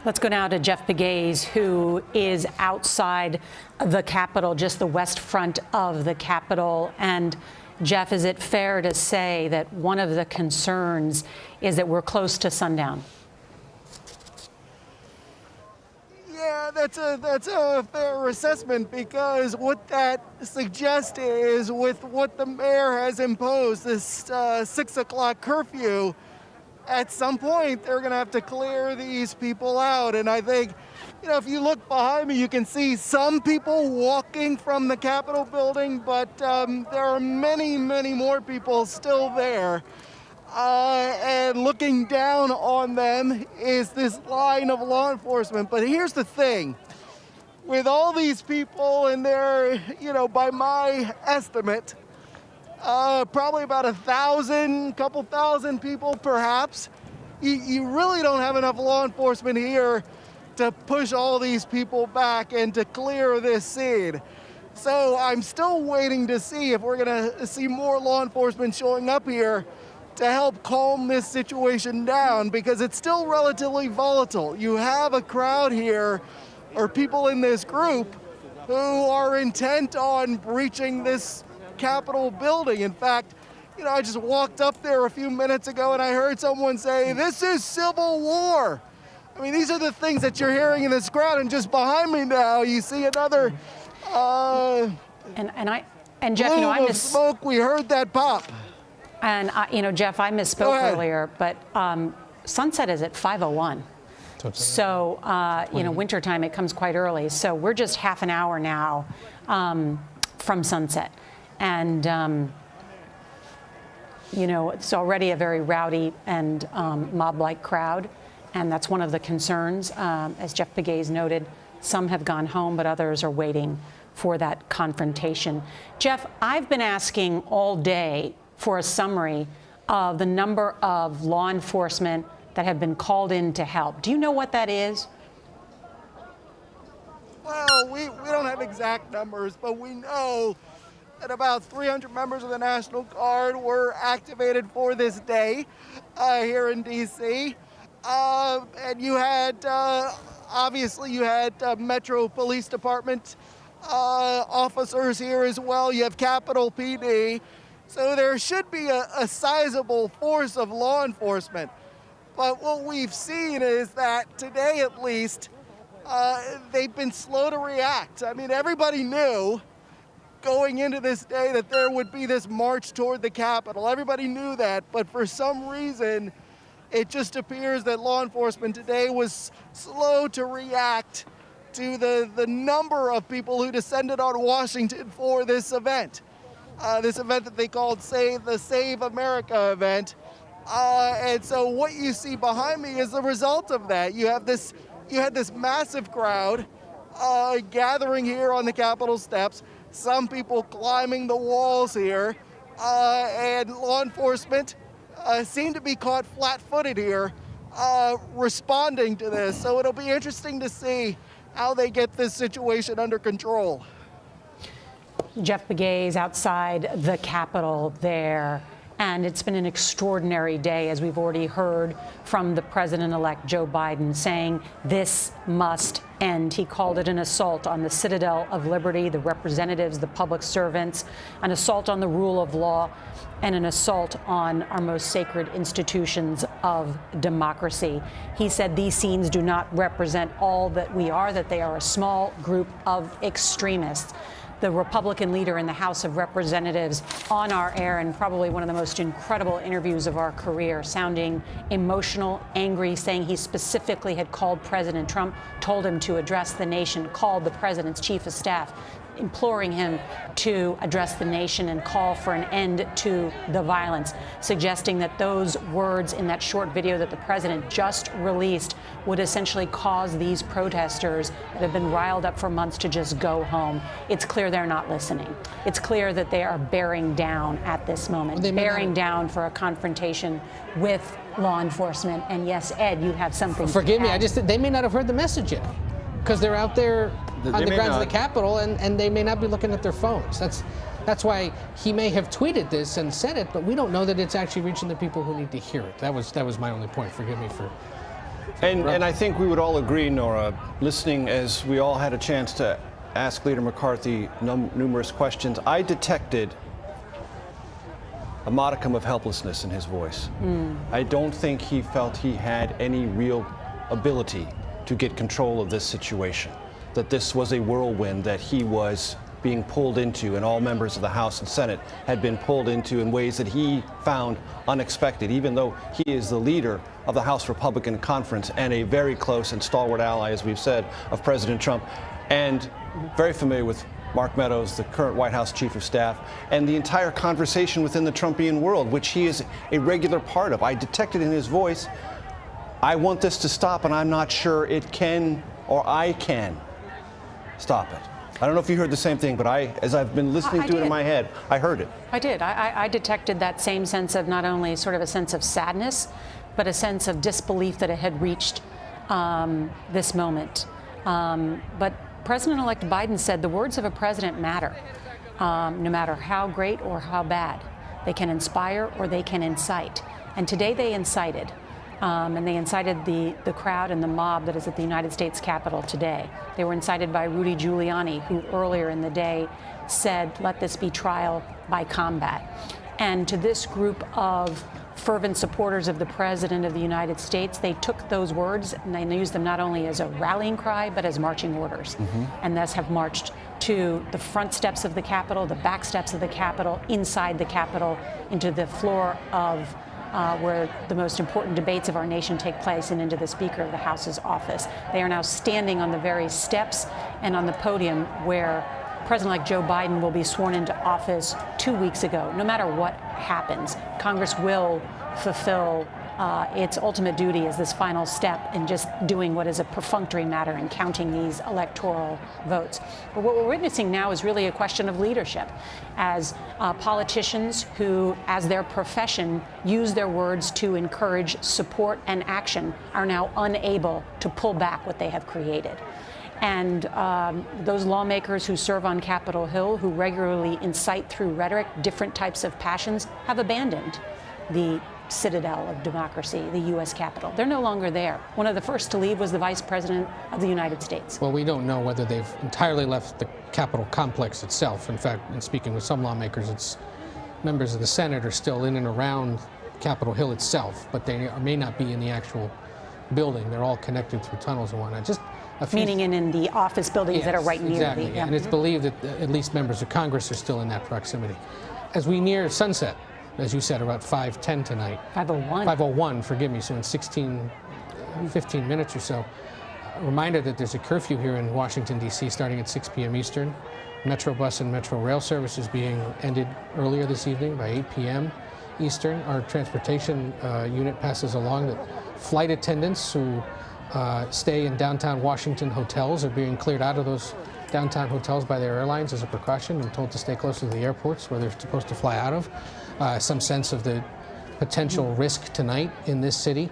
Let's go now to Jeff Pegues, who is outside the Capitol, just the west front of the Capitol. And Jeff, is it fair to say that one of the concerns is that we're close to sundown? Yeah, that's a fair assessment, because what that suggests is, with what the mayor has imposed, this 6 o'clock curfew, at some point they're going to have to clear these people out. And I think, if you look behind me, you can see some people walking from the Capitol building, but there are many, many more people still there. And looking down on them is this line of law enforcement. But here's the thing. With all these people, and they're, by my estimate, probably about 1,000, couple thousand people perhaps, you really don't have enough law enforcement here to push all these people back and to clear this scene. So I'm still waiting to see if we're going to see more law enforcement showing up here to help calm this situation down, because it's still relatively volatile. You have a crowd here, or people in this group, who are intent on breaching this Capitol building. In fact, I just walked up there a few minutes ago and I heard someone say, "This is civil war." I mean, these are the things that you're hearing in this crowd, and just behind me now, you see another and Jeff, plume of smoke. We heard that pop. And Jeff, I misspoke earlier, but sunset is at 5:01. So wintertime, it comes quite early. So we're just half an hour now from sunset, and it's already a very rowdy and mob-like crowd. And that's one of the concerns. As Jeff Pegues noted, some have gone home, but others are waiting for that confrontation. Jeff, I've been asking all day for a summary of the number of law enforcement that have been called in to help. Do you know what that is? Well, we don't have exact numbers, but we know that about 300 members of the National Guard were activated for this day here in D.C. And you had, obviously, Metro Police Department officers here as well. You have Capitol PD. So there should be a sizable force of law enforcement. But what we've seen is that today, at least, they've been slow to react. I mean, everybody knew going into this day that there would be this march toward the Capitol. Everybody knew that, but for some reason, it just appears that law enforcement today was slow to react to the number of people who descended on Washington for this event that they called the Save America event. And so what you see behind me is the result of that. You had this massive crowd gathering here on the Capitol steps, some people climbing the walls here, and law enforcement seem to be caught flat-footed here, responding to this. So it'll be interesting to see how they get this situation under control. Jeff Begay's outside the Capitol there. And it's been an extraordinary day, as we've already heard from the president-elect Joe Biden saying this must end. He called it an assault on the citadel of liberty, the representatives, the public servants, an assault on the rule of law, and an assault on our most sacred institutions of democracy. He said these scenes do not represent all that we are, that they are a small group of extremists. The Republican leader in the House of Representatives on our air, and probably one of the most incredible interviews of our career, sounding emotional, angry, saying he specifically had called President Trump, told him to address the nation, called the president's chief of staff, imploring him to address the nation and call for an end to the violence, suggesting that those words in that short video that the president just released would essentially cause these protesters that have been riled up for months to just go home. It's clear they're not listening. It's clear that they are bearing down at this moment, bearing down for a confrontation with law enforcement. And yes, Ed, you have something Forgive to me, add. they may not have heard the message yet, because they're out there on the grounds of the Capitol, and they may not be looking at their phones. That's why he may have tweeted this and said it, but we don't know that it's actually reaching the people who need to hear it. That was my only point. Forgive me for. And I think we would all agree, Nora, listening as we all had a chance to ask Leader McCarthy numerous questions, I detected a modicum of helplessness in his voice. I don't think he felt he had any real ability to get control of this situation, that this was a whirlwind that he was being pulled into, and all members of the House and Senate had been pulled into in ways that he found unexpected, even though he is the leader of the House Republican Conference and a very close and stalwart ally, as we've said, of President Trump, and very familiar with Mark Meadows, the current White House Chief of Staff, and the entire conversation within the Trumpian world, which he is a regular part of. I detected in his voice, I want this to stop, and I'm not sure it can or I can stop it. I don't know if you heard the same thing, but as I've been listening to it in my head, I heard it. I did. I detected that same sense of not only sort of a sense of sadness, but a sense of disbelief that it had reached this moment. But President-elect Biden said the words of a president matter, no matter how great or how bad. They can inspire or they can incite. And today they incited. And they incited the crowd and the mob that is at the United States Capitol today. They were incited by Rudy Giuliani, who earlier in the day said, let this be trial by combat. And to this group of fervent supporters of the President of the United States, they took those words and they used them not only as a rallying cry, but as marching orders. And thus have marched to the front steps of the Capitol, the back steps of the Capitol, inside the Capitol, into the floor of where the most important debates of our nation take place, and into the Speaker of the House's office. They are now standing on the very steps and on the podium where President-elect Joe Biden will be sworn into office 2 weeks ago. No matter what happens, Congress will fulfill its ultimate duty as this final step in just doing what is a perfunctory matter and counting these electoral votes. But what we're witnessing now is really a question of leadership, as politicians who, as their profession, use their words to encourage support and action are now unable to pull back what they have created. And those lawmakers who serve on Capitol Hill, who regularly incite through rhetoric different types of passions, have abandoned the citadel of democracy, the U.S. Capitol. They're no longer there. One of the first to leave was the Vice President of the United States. Well, we don't know whether they've entirely left the Capitol complex itself. In fact, in speaking with some lawmakers, it's members of the Senate are still in and around Capitol Hill itself, but they may not be in the actual building. They're all connected through tunnels and whatnot. Just a few. Meaning in the office buildings that are right near exactly, the. Yeah. And it's believed that at least members of Congress are still in that proximity. As we near sunset, as you said, about 5:10 tonight. 5:01. 5:01, forgive me, so in 15 minutes or so. A reminder that there's a curfew here in Washington, D.C. starting at 6 p.m. Eastern. Metro bus and Metro rail services being ended earlier this evening by 8 p.m. Eastern. Our transportation unit passes along that flight attendants who stay in downtown Washington hotels are being cleared out of those downtown hotels by their airlines as a precaution and told to stay close to the airports where they're supposed to fly out of. Some sense of the potential risk tonight in this city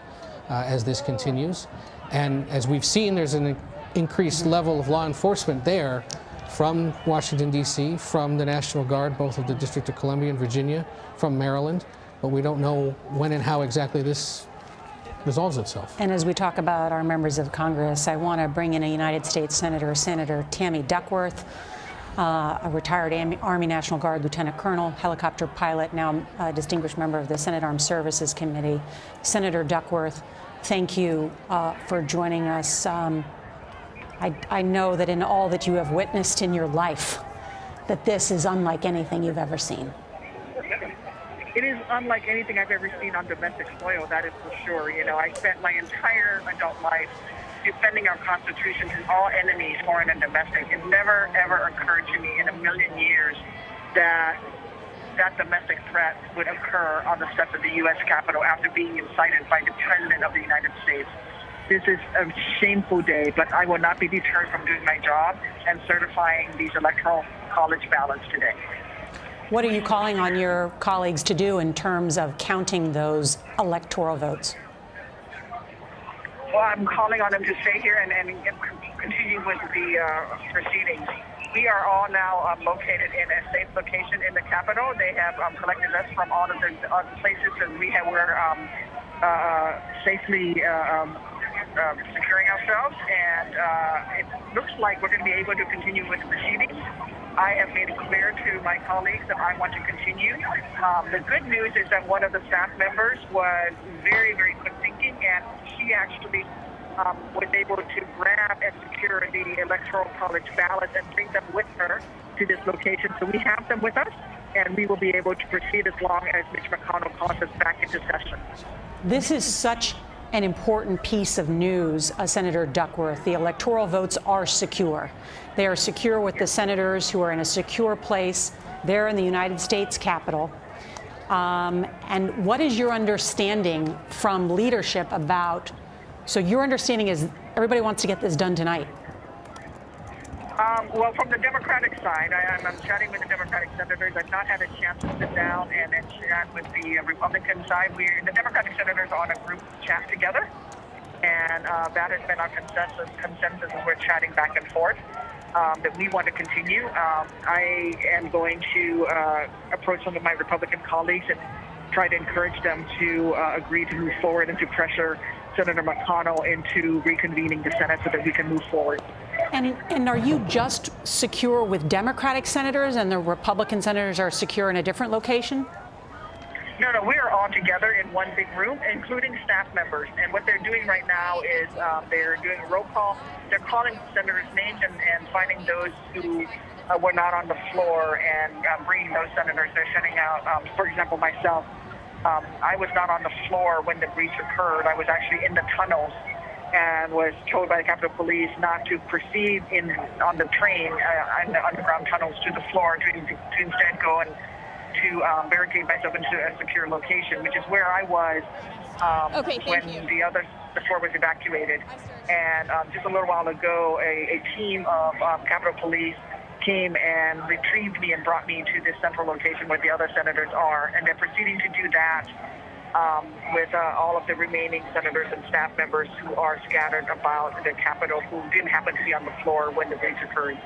as this continues. And as we've seen, there's an increased level of law enforcement there from Washington, D.C., from the National Guard, both of the District of Columbia and Virginia, from Maryland. But we don't know when and how exactly this resolves itself. And as we talk about our members of Congress, I want to bring in a United States Senator, Senator Tammy Duckworth, a retired Army National Guard Lieutenant Colonel, helicopter pilot, now a distinguished member of the Senate Armed Services Committee. Senator Duckworth, thank you for joining us. I know that in all that you have witnessed in your life, that this is unlike anything you've ever seen. It is unlike anything I've ever seen on domestic soil, that is for sure. You know, I spent my entire adult life defending our Constitution to all enemies, foreign and domestic. It never, ever occurred to me in a million years that that domestic threat would occur on the steps of the U.S. Capitol after being incited by the President of the United States. This is a shameful day, but I will not be deterred from doing my job and certifying these Electoral College ballots today. What are you calling on your colleagues to do in terms of counting those electoral votes? Well, I'm calling on them to stay here and continue with the proceedings. We are all now located in a safe location in the Capitol. They have collected us from all of the places that we're safely securing ourselves, and it looks like we're going to be able to continue with the proceedings. I have made it clear to my colleagues that I want to continue. The good news is that one of the staff members was very, very quick thinking, and she actually was able to grab and secure the Electoral College ballots and bring them with her to this location. So we have them with us, and we will be able to proceed as long as Mitch McConnell calls us back into session. This is such an important piece of news, Senator Duckworth. The electoral votes are secure. They are secure with the senators who are in a secure place there in the United States Capitol. And what is your understanding from leadership about, so your understanding is everybody wants to get this done tonight? Well, from the Democratic side, I'm chatting with the Democratic senators. I've not had a chance to sit down and chat with the Republican side. The Democratic senators are on a group chat together, and that has been our consensus as we're chatting back and forth, that we want to continue. I am going to approach some of my Republican colleagues and try to encourage them to agree to move forward and to pressure Senator McConnell into reconvening the Senate so that we can move forward. And are you just secure with Democratic senators and the Republican senators are secure in a different location? No, we are all together in one big room, including staff members. And what they're doing right now is they're doing a roll call. They're calling senators' names and finding those who were not on the floor and bringing those senators. They're sending out, for example, myself. I was not on the floor when the breach occurred. I was actually in the tunnels and was told by the Capitol Police not to proceed on the train and the underground tunnels to the floor, to instead go and to barricade myself into a secure location, which is where I was when the floor was evacuated. And just a little while ago, a team of Capitol Police came and retrieved me and brought me to this central location where the other senators are, and they're proceeding to do that with all of the remaining senators and staff members who are scattered about the Capitol who didn't happen to be on the floor when the breach occurred.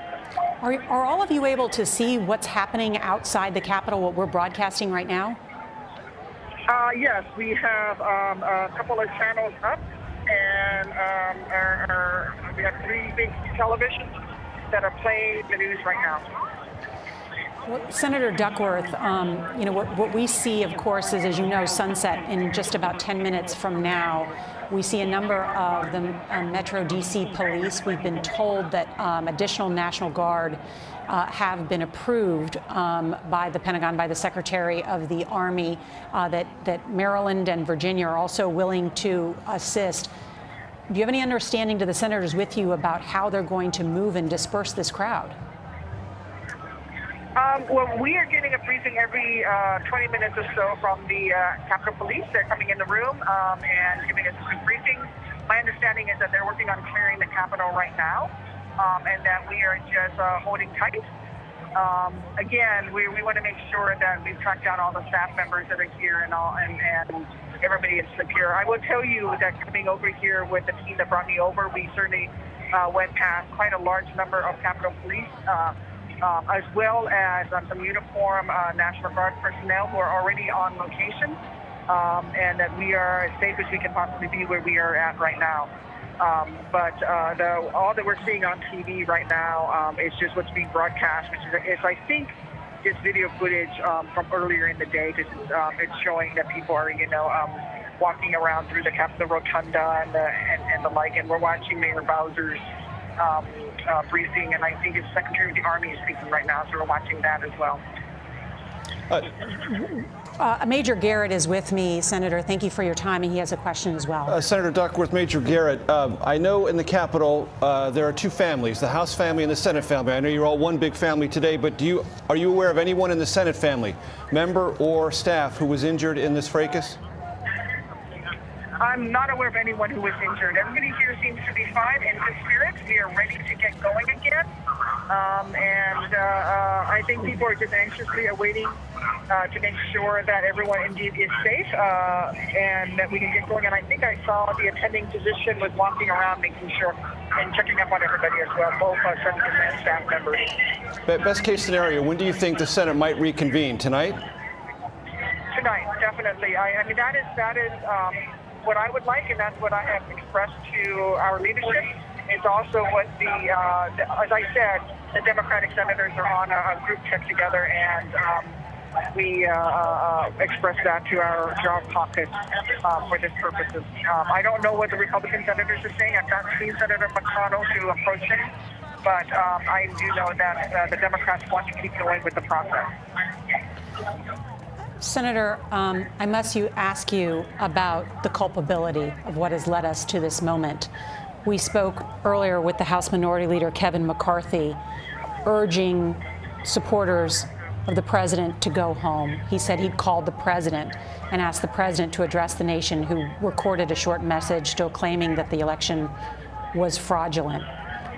Are all of you able to see what's happening outside the Capitol, what we're broadcasting right now? Yes, we have a couple of channels up, and we have 3 big televisions that are playing the news right now. Well, Senator Duckworth, you know, what we see, of course, is, as you know, sunset in just about 10 minutes from now. We see a number of the Metro D.C. police. We've been told that additional National Guard have been approved by the Pentagon, by the Secretary of the Army, that Maryland and Virginia are also willing to assist. Do you have any understanding to the senators with you about how they're going to move and disperse this crowd? Well, we are getting a briefing every 20 minutes or so from the Capitol Police. They're coming in the room and giving us a briefing. My understanding is that they're working on clearing the Capitol right now, and that we are just holding tight. Again, we want to make sure that we've tracked down all the staff members that are here and everybody is secure. I will tell you that coming over here with the team that brought me over, we certainly went past quite a large number of Capitol Police, as well as some uniform National Guard personnel who are already on location, and that we are as safe as we can possibly be where we are at right now. But all that we're seeing on TV right now is just what's being broadcast, which is I think, just video footage from earlier in the day, because it's showing that people are, walking around through the Capitol Rotunda and the like, and we're watching Mayor Bowser's briefing, and I think his Secretary of the Army is speaking right now, so we're watching that as well. Major Garrett is with me, Senator. Thank you for your time, and he has a question as well. Senator Duckworth, Major Garrett, I know in the Capitol there are two families, the House family and the Senate family. I know you're all one big family today, but are you aware of anyone in the Senate family, member or staff, who was injured in this fracas? I'm not aware of anyone who was injured. Everybody here seems to be fine in good spirits. We are ready to get going again. I think people are just anxiously awaiting to make sure that everyone indeed is safe and that we can get going. And I think I saw the attending physician was walking around making sure and checking up on everybody as well, both senators and staff members. Best case scenario, when do you think the Senate might reconvene? Tonight? Tonight, definitely. I mean, that is what I would like, and that's what I have expressed to our leadership. It's also what as I said, the Democratic senators are on a group check together, and we expressed that to our caucus for this purposes. I don't know what the Republican senators are saying. I've not seen Senator McConnell to approach him, but I do know that the Democrats want to keep going with the process. Senator, I must ask you about the culpability of what has led us to this moment. We spoke earlier with the House Minority Leader, Kevin McCarthy, urging supporters of the president to go home. He said he'd called the president and asked the president to address the nation, who recorded a short message still claiming that the election was fraudulent,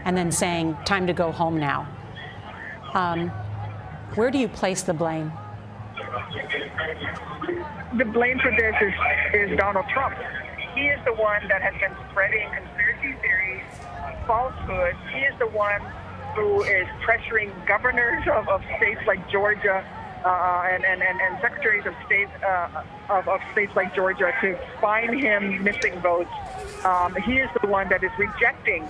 and then saying, time to go home now. Where do you place the blame? The blame for this is Donald Trump. He is the one that has been spreading conspiracy theories, falsehoods. He is the one who is pressuring governors of states like Georgia and secretaries of state of states like Georgia to fine him missing votes. He is the one that is rejecting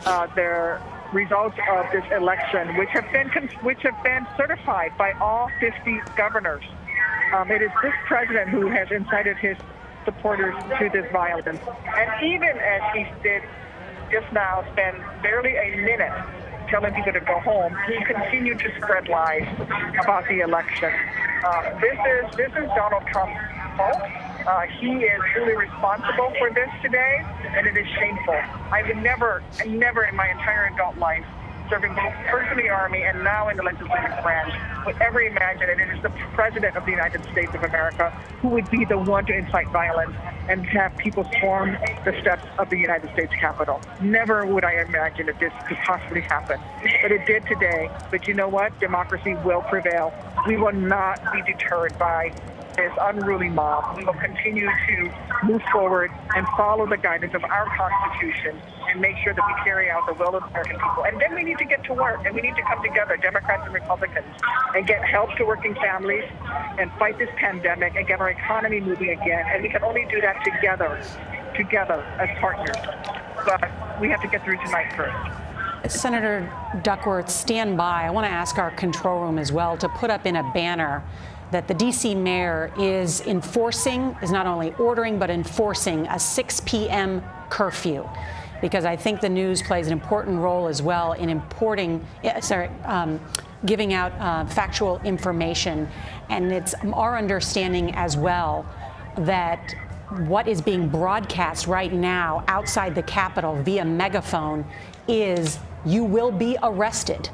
the results of this election, which have been certified by all 50 governors. It is this president who has incited his supporters to this violence. And even as he did just now, spend barely a minute telling people to go home, he continued to spread lies about the election. This is Donald Trump's fault. He is fully responsible for this today, and it is shameful. I've never in my entire adult life, serving both first in the Army and now in the legislative branch, would ever imagine that it is the President of the United States of America who would be the one to incite violence and have people storm the steps of the United States Capitol. Never would I imagine that this could possibly happen. But it did today. But you know what? Democracy will prevail. We will not be deterred by this unruly mob. We will continue to move forward and follow the guidance of our Constitution and make sure that we carry out the will of the American people. And then we need to get to work, and we need to come together, Democrats and Republicans, and get help to working families and fight this pandemic and get our economy moving again. And we can only do that together as partners. But we have to get through tonight first. Senator Duckworth, stand by. I want to ask our control room as well to put up in a banner that the D.C. mayor is not only ordering, but enforcing a 6 p.m. curfew. Because I think the news plays an important role as well in giving out factual information. And it's our understanding as well that what is being broadcast right now outside the Capitol via megaphone is you will be arrested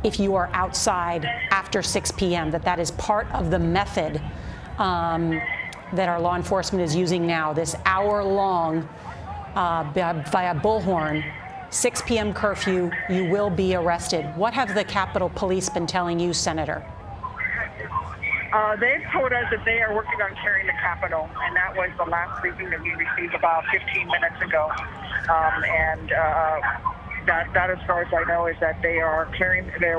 if you are outside after 6 p.m., that is part of the method that our law enforcement is using now, this hour-long via bullhorn, 6 p.m. curfew, you will be arrested. What have the Capitol Police been telling you, Senator? They've told us that they are working on clearing the Capitol, and that was the last briefing that we received about 15 minutes ago. That, as far as I know, is that they are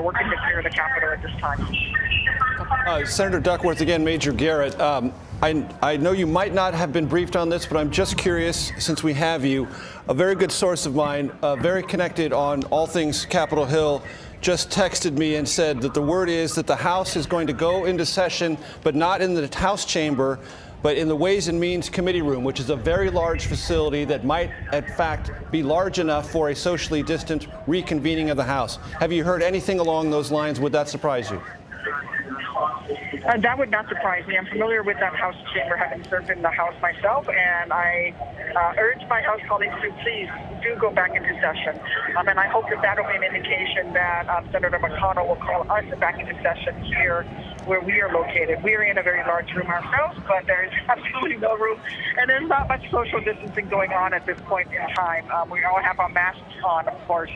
working to clear the Capitol at this time. Senator Duckworth, again, Major Garrett. I know you might not have been briefed on this, but I'm just curious, since we have you, a very good source of mine, very connected on all things Capitol Hill, just texted me and said that the word is that the House is going to go into session, but not in the House chamber, but in the Ways and Means Committee room, which is a very large facility that might, in fact, be large enough for a socially distant reconvening of the House. Have you heard anything along those lines? Would that surprise you? That would not surprise me. I'm familiar with that House chamber, having served in the House myself, and I urge my House colleagues to please do go back into session. And I hope that will be an indication that Senator McConnell will call us back into session here where we are located. We are in a very large room ourselves, but there is absolutely no room, and there's not much social distancing going on at this point in time. We all have our masks on, of course,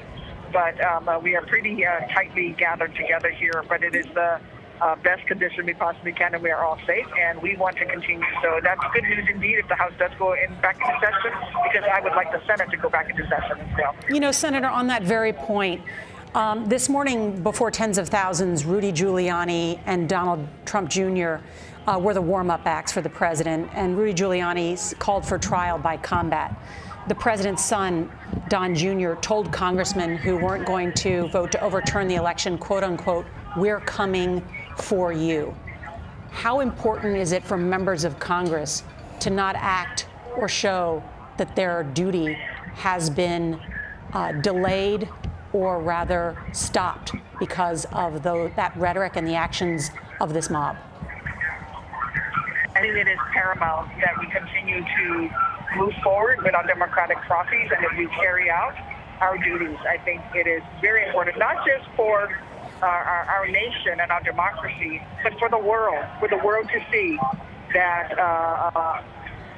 but we are pretty tightly gathered together here, but it is the best condition we possibly can, and we are all safe, and we want to continue. So that's good news indeed if the House does go back into session, because I would like the Senate to go back into session as well. You know, Senator, on that very point, this morning before tens of thousands, Rudy Giuliani and Donald Trump Jr. Were the warm-up acts for the president, and Rudy Giuliani called for trial by combat. The president's son, Don Jr., told congressmen who weren't going to vote to overturn the election, quote unquote, "We're coming for you." How important is it for members of Congress to not act or show that their duty has been delayed or rather stopped because of that rhetoric and the actions of this mob? I think it is paramount that we continue to move forward with our democratic processes and that we carry out our duties. I think it is very important, not just for our nation and our democracy, but for the world to see that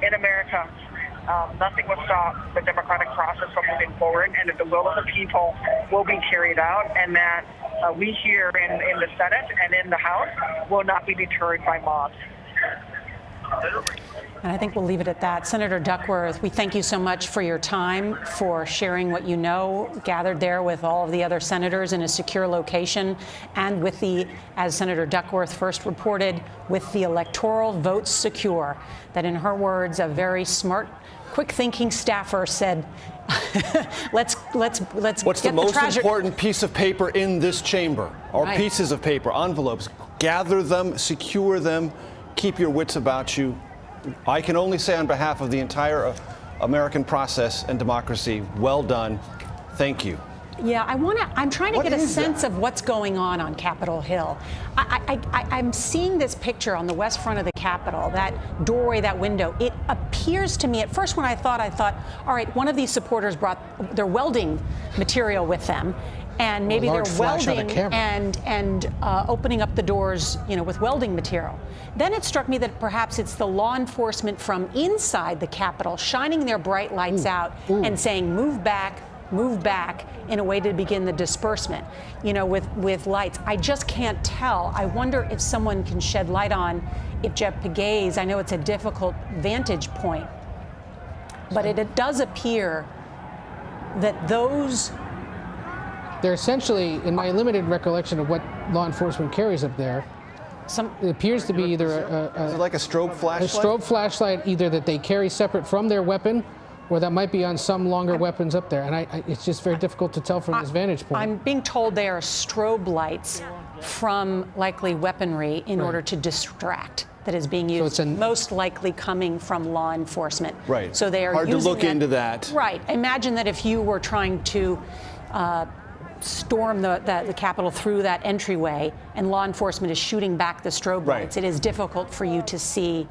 in America, nothing will stop the democratic process from moving forward, and that the will of the people will be carried out, and that we here in the Senate and in the House will not be deterred by mobs. And I think we'll leave it at that. Senator Duckworth, we thank you so much for your time, for sharing what you know, gathered there with all of the other senators in a secure location, and with as Senator Duckworth first reported, with the electoral votes secure. That, in her words, a very smart, quick-thinking staffer said, let's What's get the most important piece of paper in this chamber? Or right. Pieces of paper, envelopes. Gather them, secure them, keep your wits about you. I can only say on behalf of the entire American process and democracy, well done. Thank you. Yeah, I'm trying to get a sense of what's going on Capitol Hill. I'm seeing this picture on the west front of the Capitol, that doorway, that window. It appears to me, at first when I thought, all right, one of these supporters brought their welding material with them, and maybe they're welding and opening up the doors, with welding material. Then it struck me that perhaps it's the law enforcement from inside the Capitol shining their bright lights out and saying, move back, in a way to begin the disbursement, with lights. I just can't tell. I wonder if someone can shed light on if Jeff Pegues, I know it's a difficult vantage point, but it does appear that they're essentially, in my limited recollection of what law enforcement carries up there, it appears to be either is it like a strobe flashlight? A strobe flashlight, either that they carry separate from their weapon, or that might be on some longer weapons up there. And it's just very difficult to tell from this vantage point. I'm being told they are strobe lights from likely weaponry in order to distract that is being used, most likely coming from law enforcement. Right. So they are hard to look into that. Right. Imagine that if you were trying to storm the Capitol through that entryway and law enforcement is shooting back the strobe lights, it is difficult for you to see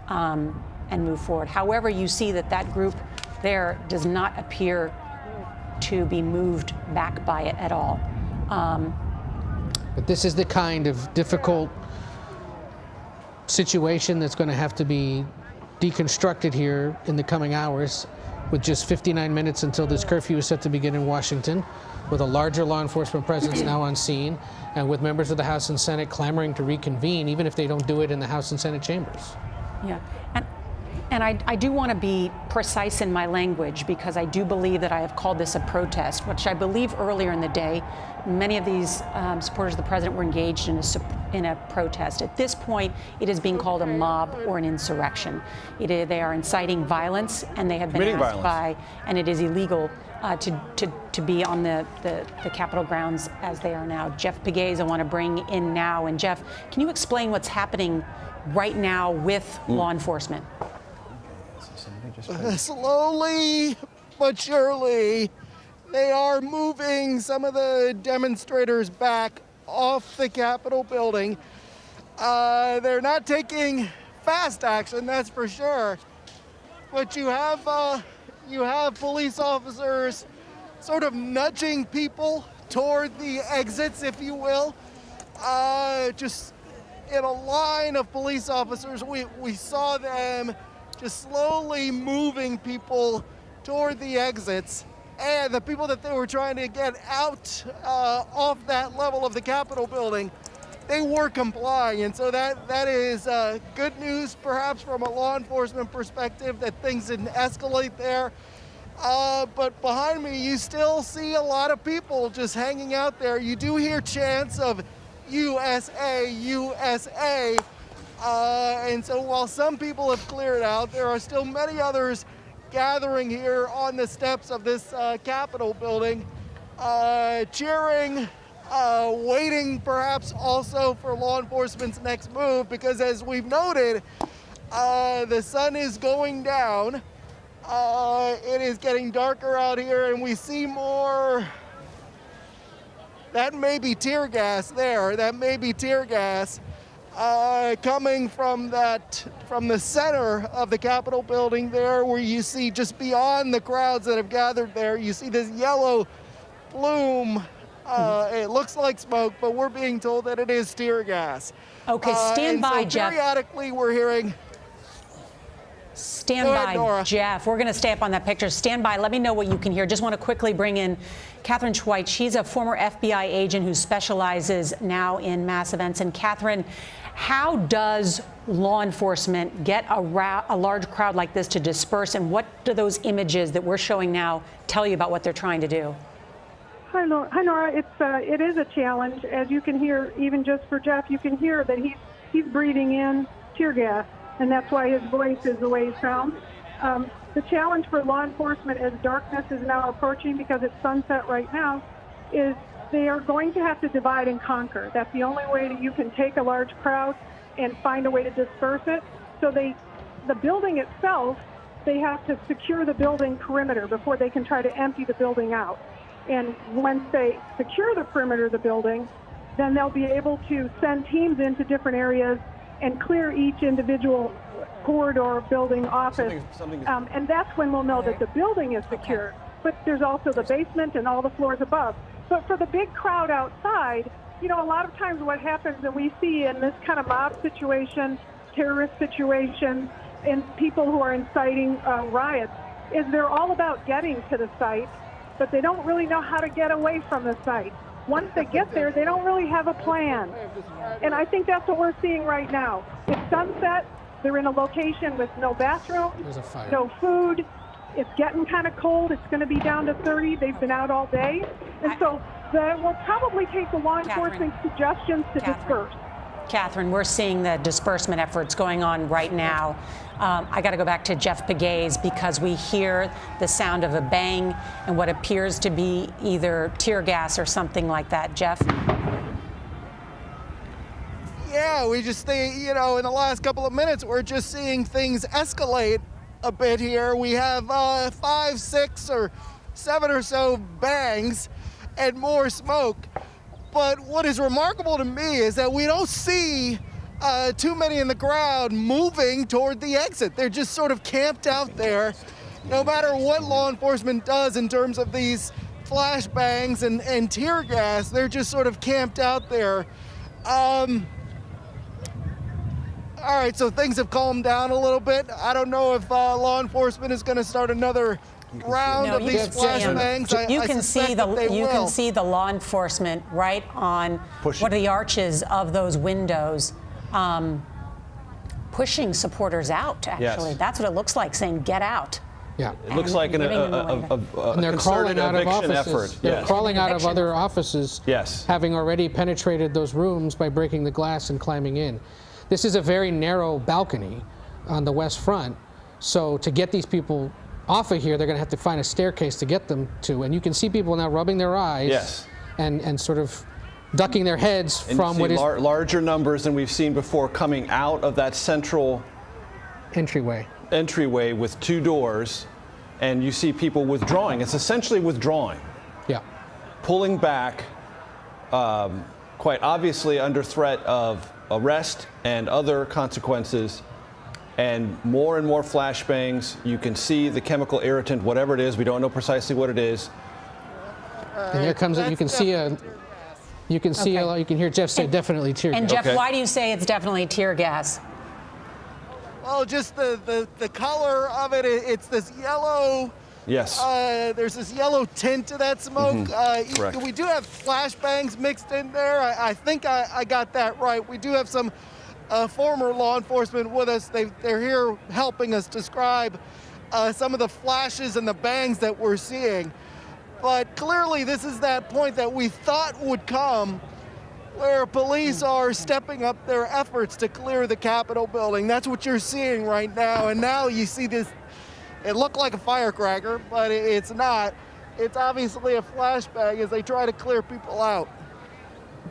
and move forward. However, you see that group there does not appear to be moved back by it at all. But this is the kind of difficult situation that's going to have to be deconstructed here in the coming hours, with just 59 minutes until this curfew is set to begin in Washington, with a larger law enforcement presence now on scene, and with members of the House and Senate clamoring to reconvene, even if they don't do it in the House and Senate chambers. Yeah. And I do want to be precise in my language, because I do believe that I have called this a protest, which I believe earlier in the day, many of these supporters of the president were engaged in a protest. At this point, it is being called a mob or an insurrection. They are inciting violence, and they have been asked and it is illegal to be on the Capitol grounds as they are now. Jeff Pegues, I want to bring in now. And Jeff, can you explain what's happening right now with law enforcement? Slowly but surely, they are moving some of the demonstrators back off the Capitol building. They're not taking fast action, that's for sure. But you have police officers sort of nudging people toward the exits, if you will. Just in a line of police officers, we saw them just slowly moving people toward the exits, and the people that they were trying to get out off that level of the Capitol building, they were complying. And so that is good news, perhaps from a law enforcement perspective, that things didn't escalate there. But behind me, you still see a lot of people just hanging out there. You do hear chants of USA, USA. And so while some people have cleared out, there are still many others gathering here on the steps of this Capitol building, cheering, waiting perhaps also for law enforcement's next move, because as we've noted, the sun is going down. It is getting darker out here, and we see more. That may be tear gas there. That may be tear gas. Coming from the center of the Capitol building there, where you see just beyond the crowds that have gathered there, you see this yellow plume. It looks like smoke, but we're being told that it is tear gas. Okay, stand by, Jeff. Periodically, we're hearing. Stand by, Jeff. We're going to stay up on that picture. Stand by. Let me know what you can hear. Just want to quickly bring in Catherine Schweitz. She's a former FBI agent who specializes now in mass events. And Catherine, how does law enforcement get a large crowd like this to disperse? And what do those images that we're showing now tell you about what they're trying to do? Hi, Nora. It is a challenge. As you can hear, even just for Jeff, you can hear that he's breathing in tear gas, and that's why his voice is the way it sounds. The challenge for law enforcement, as darkness is now approaching, because it's sunset right now, is they are going to have to divide and conquer. That's the only way that you can take a large crowd and find a way to disperse it. So the building itself, they have to secure the building perimeter before they can try to empty the building out. And once they secure the perimeter of the building, then they'll be able to send teams into different areas and clear each individual corridor, building, office. And that's when we'll know that the building is secure. But there's also the basement and all the floors above. But for the big crowd outside, a lot of times what happens, and we see in this kind of mob situation, terrorist situation, and people who are inciting riots, is they're all about getting to the site, but they don't really know how to get away from the site. Once they get there, they don't really have a plan. And I think that's what we're seeing right now. It's sunset. They're in a location with no bathroom, no food. It's getting kind of cold. It's going to be down to 30. They've been out all day. And so that will probably take the law enforcement suggestions to disperse. Catherine, we're seeing the disbursement efforts going on right now. I got to go back to Jeff Pegues because we hear the sound of a bang and what appears to be either tear gas or something like that. Jeff? Yeah, we just think, in the last couple of minutes, we're just seeing things escalate a bit here. We have 5, 6, or 7 or so bangs and more smoke. But what is remarkable to me is that we don't see too many in the crowd moving toward the exit. They're just sort of camped out there. No matter what law enforcement does in terms of these flashbangs and tear gas, they're just sort of camped out there. All right, so things have calmed down a little bit. I don't know if law enforcement is going to start another round of these flashbangs. You can see the law enforcement right on one of the arches of those windows, pushing supporters out. Actually, that's what it looks like, saying "Get out." Yeah, it looks like and they're crawling out of offices. Effort. They're crawling out of other offices. Yes, having already penetrated those rooms by breaking the glass and climbing in. This is a very narrow balcony on the west front, so to get these people off of here, they're going to have to find a staircase to get them to. And you can see people now rubbing their eyes and sort of ducking their heads and from what is larger numbers than we've seen before coming out of that central entryway with 2 doors, and you see people withdrawing. It's essentially withdrawing. Yeah. Pulling back, quite obviously under threat of arrest and other consequences, and more flashbangs. You can see the chemical irritant, whatever it is. We don't know precisely what it is. And there comes you can hear Jeff say definitely tear gas. And Jeff, why do you say it's definitely tear gas? Well, just the color of it. It's this yellow. Yes. There's this yellow tint to that smoke. Correct. We do have flashbangs mixed in there. I think I got that right. We do have some former law enforcement with us. They're here helping us describe some of the flashes and the bangs that we're seeing. But clearly this is that point that we thought would come, where police are stepping up their efforts to clear the Capitol building. That's what you're seeing right now. And now you see this. It looked like a firecracker, but it's not. It's obviously a flashbang as they try to clear people out.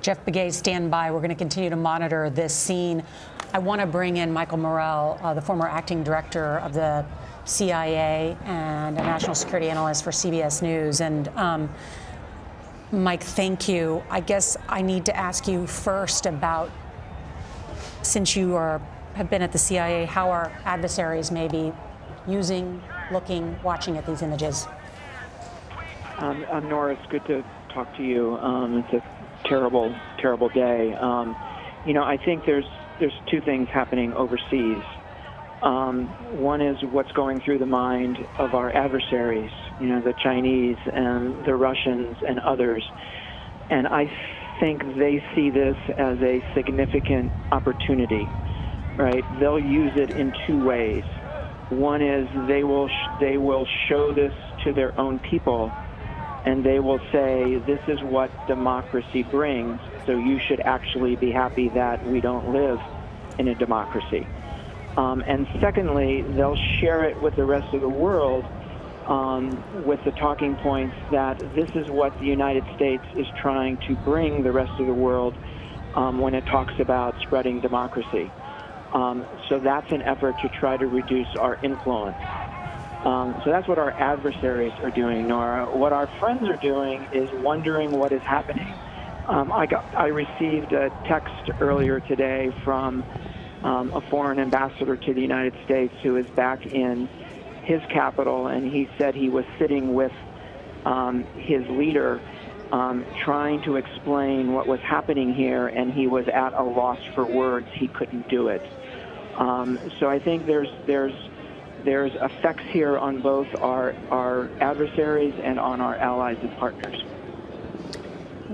Jeff Pegues, stand by. We're going to continue to monitor this scene. I want to bring in Michael Morell, the former acting director of the CIA and a national security analyst for CBS News. And Mike, thank you. I guess I need to ask you first about, since you have been at the CIA, how our adversaries may be using, looking, watching at these images. Nora, it's good to talk to you. It's a terrible, terrible day. I think there's 2 things happening overseas. One is what's going through the mind of our adversaries, the Chinese and the Russians and others. And I think they see this as a significant opportunity, right? They'll use it in 2 ways. One is they will show this to their own people, and they will say, this is what democracy brings, so you should actually be happy that we don't live in a democracy. And secondly, they'll share it with the rest of the world with the talking points that this is what the United States is trying to bring the rest of the world when it talks about spreading democracy. So that's an effort to try to reduce our influence. So that's what our adversaries are doing, Nora. What our friends are doing is wondering what is happening. I received a text earlier today from a foreign ambassador to the United States who is back in his capital, and he said he was sitting with his leader trying to explain what was happening here, and he was at a loss for words. He couldn't do it. So I think there's effects here on both our adversaries and on our allies and partners.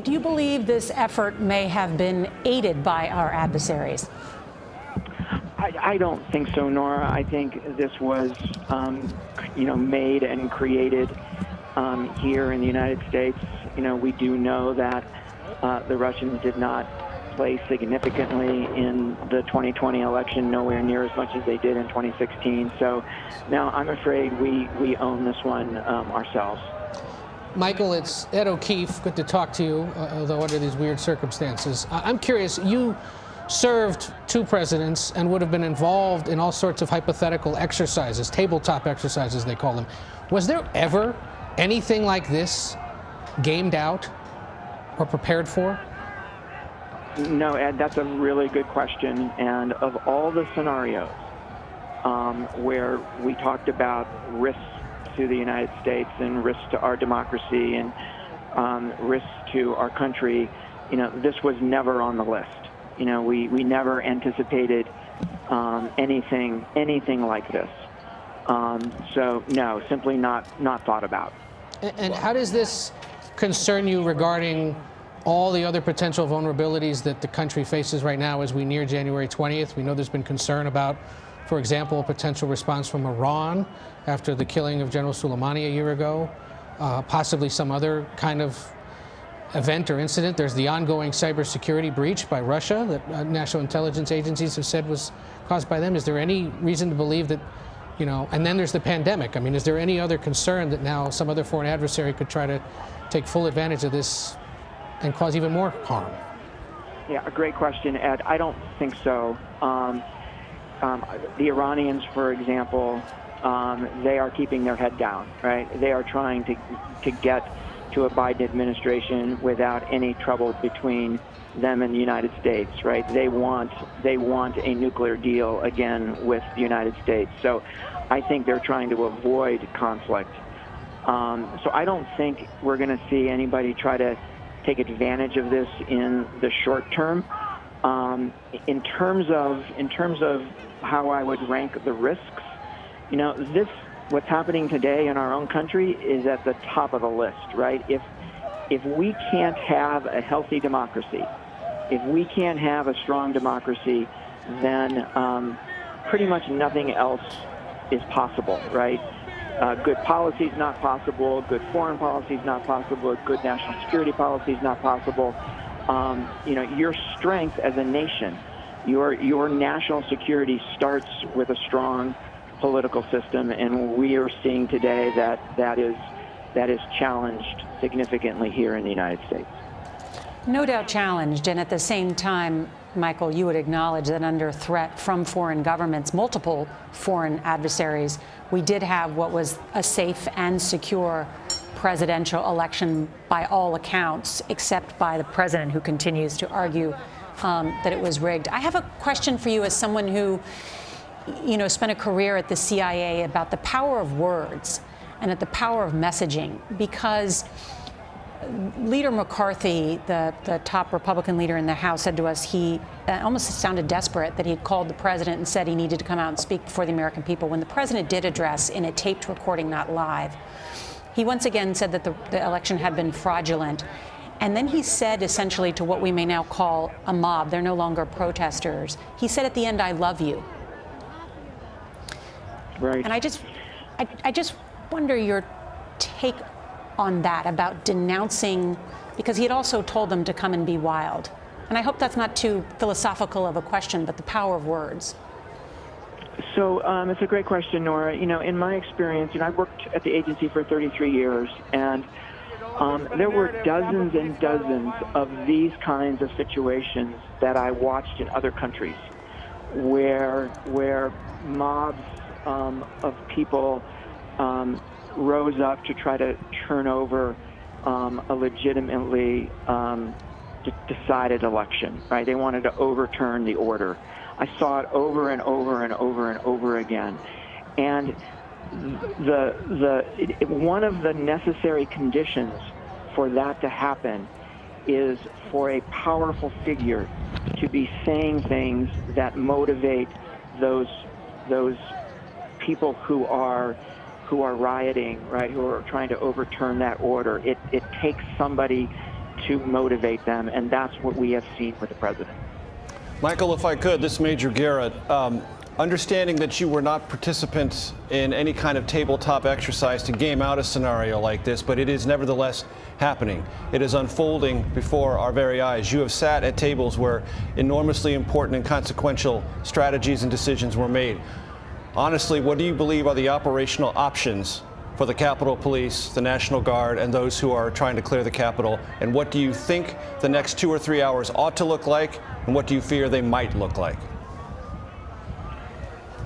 Do you believe this effort may have been aided by our adversaries? I don't think so, Nora. I think this was, made and created here in the United States. We do know that the Russians did not play significantly in the 2020 election, nowhere near as much as they did in 2016. So now I'm afraid we own this one ourselves. Michael, it's Ed O'Keefe. Good to talk to you, although under these weird circumstances. I'm curious, you served 2 presidents and would have been involved in all sorts of hypothetical exercises, tabletop exercises they call them. Was there ever anything like this gamed out or prepared for? No, Ed, that's a really good question. And of all the scenarios where we talked about risks to the United States and risks to our democracy and risks to our country, this was never on the list. We never anticipated anything like this. So no, simply not thought about. And how does this concern you regarding all the other potential vulnerabilities that the country faces right now as we near January 20th? We know there's been concern about, for example, a potential response from Iran after the killing of General Soleimani a year ago, possibly some other kind of event or incident. There's the ongoing cybersecurity breach by Russia that national intelligence agencies have said was caused by them. Is there any reason to believe that, and then there's the pandemic. I mean, is there any other concern that now some other foreign adversary could try to take full advantage of this and cause even more harm? Yeah, a great question, Ed. I don't think so. The Iranians, for example, they are keeping their head down, right? They are trying to get to a Biden administration without any trouble between them and the United States, right? They want a nuclear deal again with the United States. So I think they're trying to avoid conflict. So I don't think we're going to see anybody try to take advantage of this in the short term. In terms of how I would rank the risks, what's happening today in our own country is at the top of the list, right? If we can't have a healthy democracy, if we can't have a strong democracy, then pretty much nothing else is possible, right? Good policy is not possible. Good foreign policy is not possible. Good national security policy is not possible. Your strength as a nation, your national security starts with a strong political system, and we are seeing today that is challenged significantly here in the United States. No doubt challenged, and at the same time, Michael, you would acknowledge that under threat from foreign governments, multiple foreign adversaries, we did have what was a safe and secure presidential election by all accounts, except by the president, who continues to argue that it was rigged. I have a question for you as someone who spent a career at the CIA, about the power of words and at the power of messaging, because Leader McCarthy, the top Republican leader in the House, said to us he almost sounded desperate that he had called the president and said he needed to come out and speak before the American people. When the president did address in a taped recording, not live, he once again said that the election had been fraudulent. And then he said essentially to what we may now call a mob, they're no longer protesters, he said at the end, "I love you." Right. And I just wonder your take on that, about denouncing, because he had also told them to come and be wild. And I hope that's not too philosophical of a question, but the power of words. So it's a great question, Nora. In my experience, I worked at the agency for 33 years, and there were dozens and dozens of these kinds of situations that I watched in other countries, where mobs of people rose up to try to turn over a legitimately decided election, right? They wanted to overturn the order. I saw it over and over and over and over again. And one of the necessary conditions for that to happen is for a powerful figure to be saying things that motivate those people who are rioting, right, who are trying to overturn that order. It takes somebody to motivate them, and that's what we have seen with the president. Michael, if I could, this is Major Garrett. understanding that you were not participants in any kind of tabletop exercise to game out a scenario like this, but it is nevertheless happening. It is unfolding before our very eyes. You have sat at tables where enormously important and consequential strategies and decisions were made. Honestly, what do you believe are the operational options for the Capitol Police, the National Guard, and those who are trying to clear the Capitol? And what do you think the next 2 or 3 hours ought to look like, and what do you fear they might look like?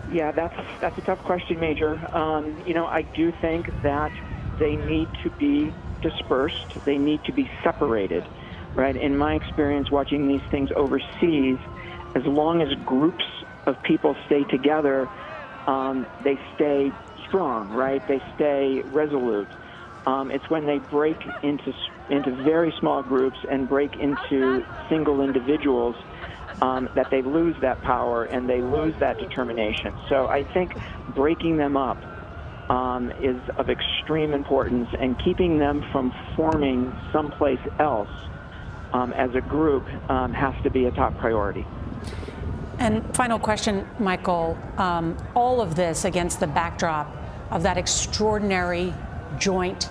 Yeah, that's a tough question, Major. I do think that they need to be dispersed. They need to be separated, right? In my experience watching these things overseas, as long as groups of people stay together, they stay strong, right? They stay resolute. It's when they break into very small groups and break into single individuals that they lose that power and they lose that determination. So I think breaking them up is of extreme importance, and keeping them from forming someplace else as a group has to be a top priority. And final question, Michael. All of this against the backdrop of that extraordinary joint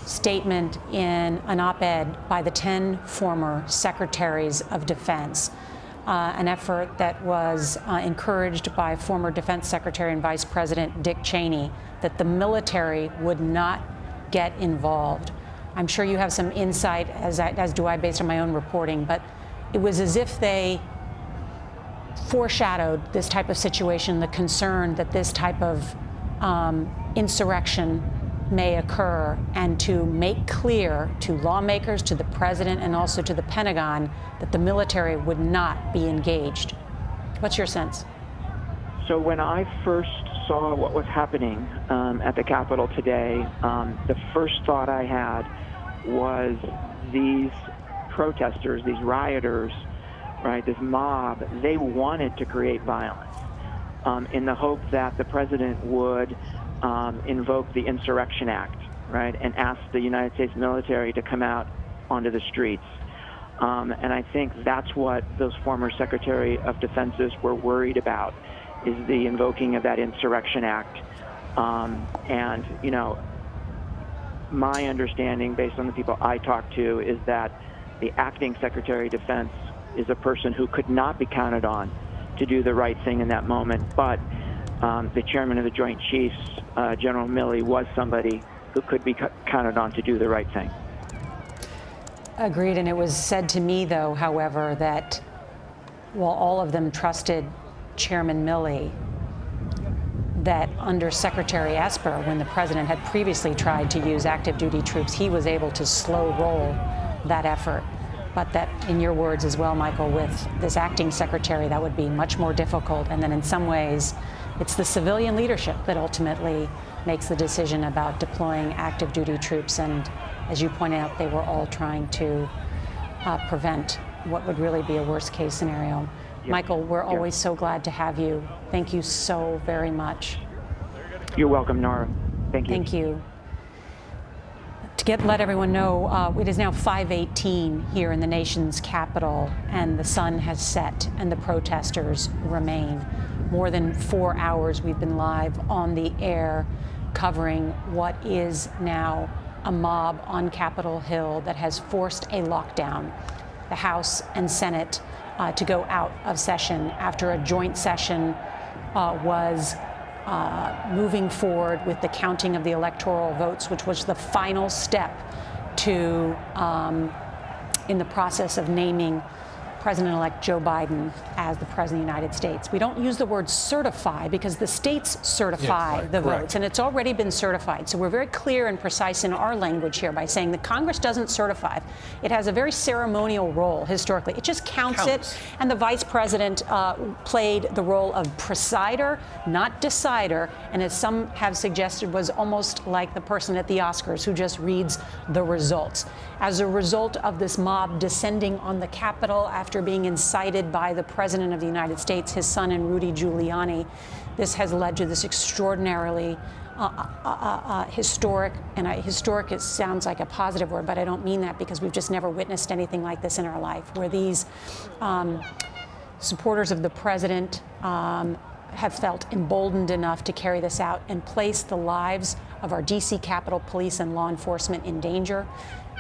statement in an op-ed by the 10 former secretaries of defense, an effort that was encouraged by former Defense Secretary and Vice President Dick Cheney, that the military would not get involved. I'm sure you have some insight, as do I, based on my own reporting, but it was as if they foreshadowed this type of situation, the concern that this type of insurrection may occur, and to make clear to lawmakers, to the president, and also to the Pentagon that the military would not be engaged. What's your sense? So when I first saw what was happening at the Capitol today, the first thought I had was these protesters, these rioters, right, this mob, they wanted to create violence in the hope that the president would invoke the Insurrection Act, right, and ask the United States military to come out onto the streets. And I think that's what those former Secretary of Defenses were worried about, is the invoking of that Insurrection Act. And, my understanding, based on the people I talked to, is that the acting Secretary of Defense is a person who could not be counted on to do the right thing in that moment. But the chairman of the Joint Chiefs, General Milley, was somebody who could be counted on to do the right thing. Agreed. And it was said to me, though, however, that while all of them trusted Chairman Milley, that under Secretary Esper, when the president had previously tried to use active duty troops, he was able to slow roll that effort. But that, in your words as well, Michael, with this acting secretary, that would be much more difficult. And then in some ways, it's the civilian leadership that ultimately makes the decision about deploying active duty troops. And as you point out, they were all trying to prevent what would really be a worst case scenario. Yep. Michael, we're always so glad to have you. Thank you so very much. You're welcome, Nora. Thank you. Thank you. To let everyone know, it is now 5:18 here in the nation's capital, and the sun has set and the protesters remain. More than 4 hours we've been live on the air covering what is now a mob on Capitol Hill that has forced a lockdown. The House and Senate to go out of session after a joint session was moving forward with the counting of the electoral votes, which was the final step to in the process of naming President-elect Joe Biden as the President of the United States. We don't use the word certify because the states certify the votes, and it's already been certified. So we're very clear and precise in our language here by saying that Congress doesn't certify. It has a very ceremonial role historically. It just counts it, and the Vice President played the role of presider, not decider, and as some have suggested, was almost like the person at the Oscars who just reads the results. As a result of this mob descending on the Capitol after being incited by the President of the United States, his son, and Rudy Giuliani, this has led to this extraordinarily historic, and historic, it sounds like a positive word, but I don't mean that because we've just never witnessed anything like this in our life, where these supporters of the president have felt emboldened enough to carry this out and place the lives of our D.C. Capitol Police and law enforcement in danger,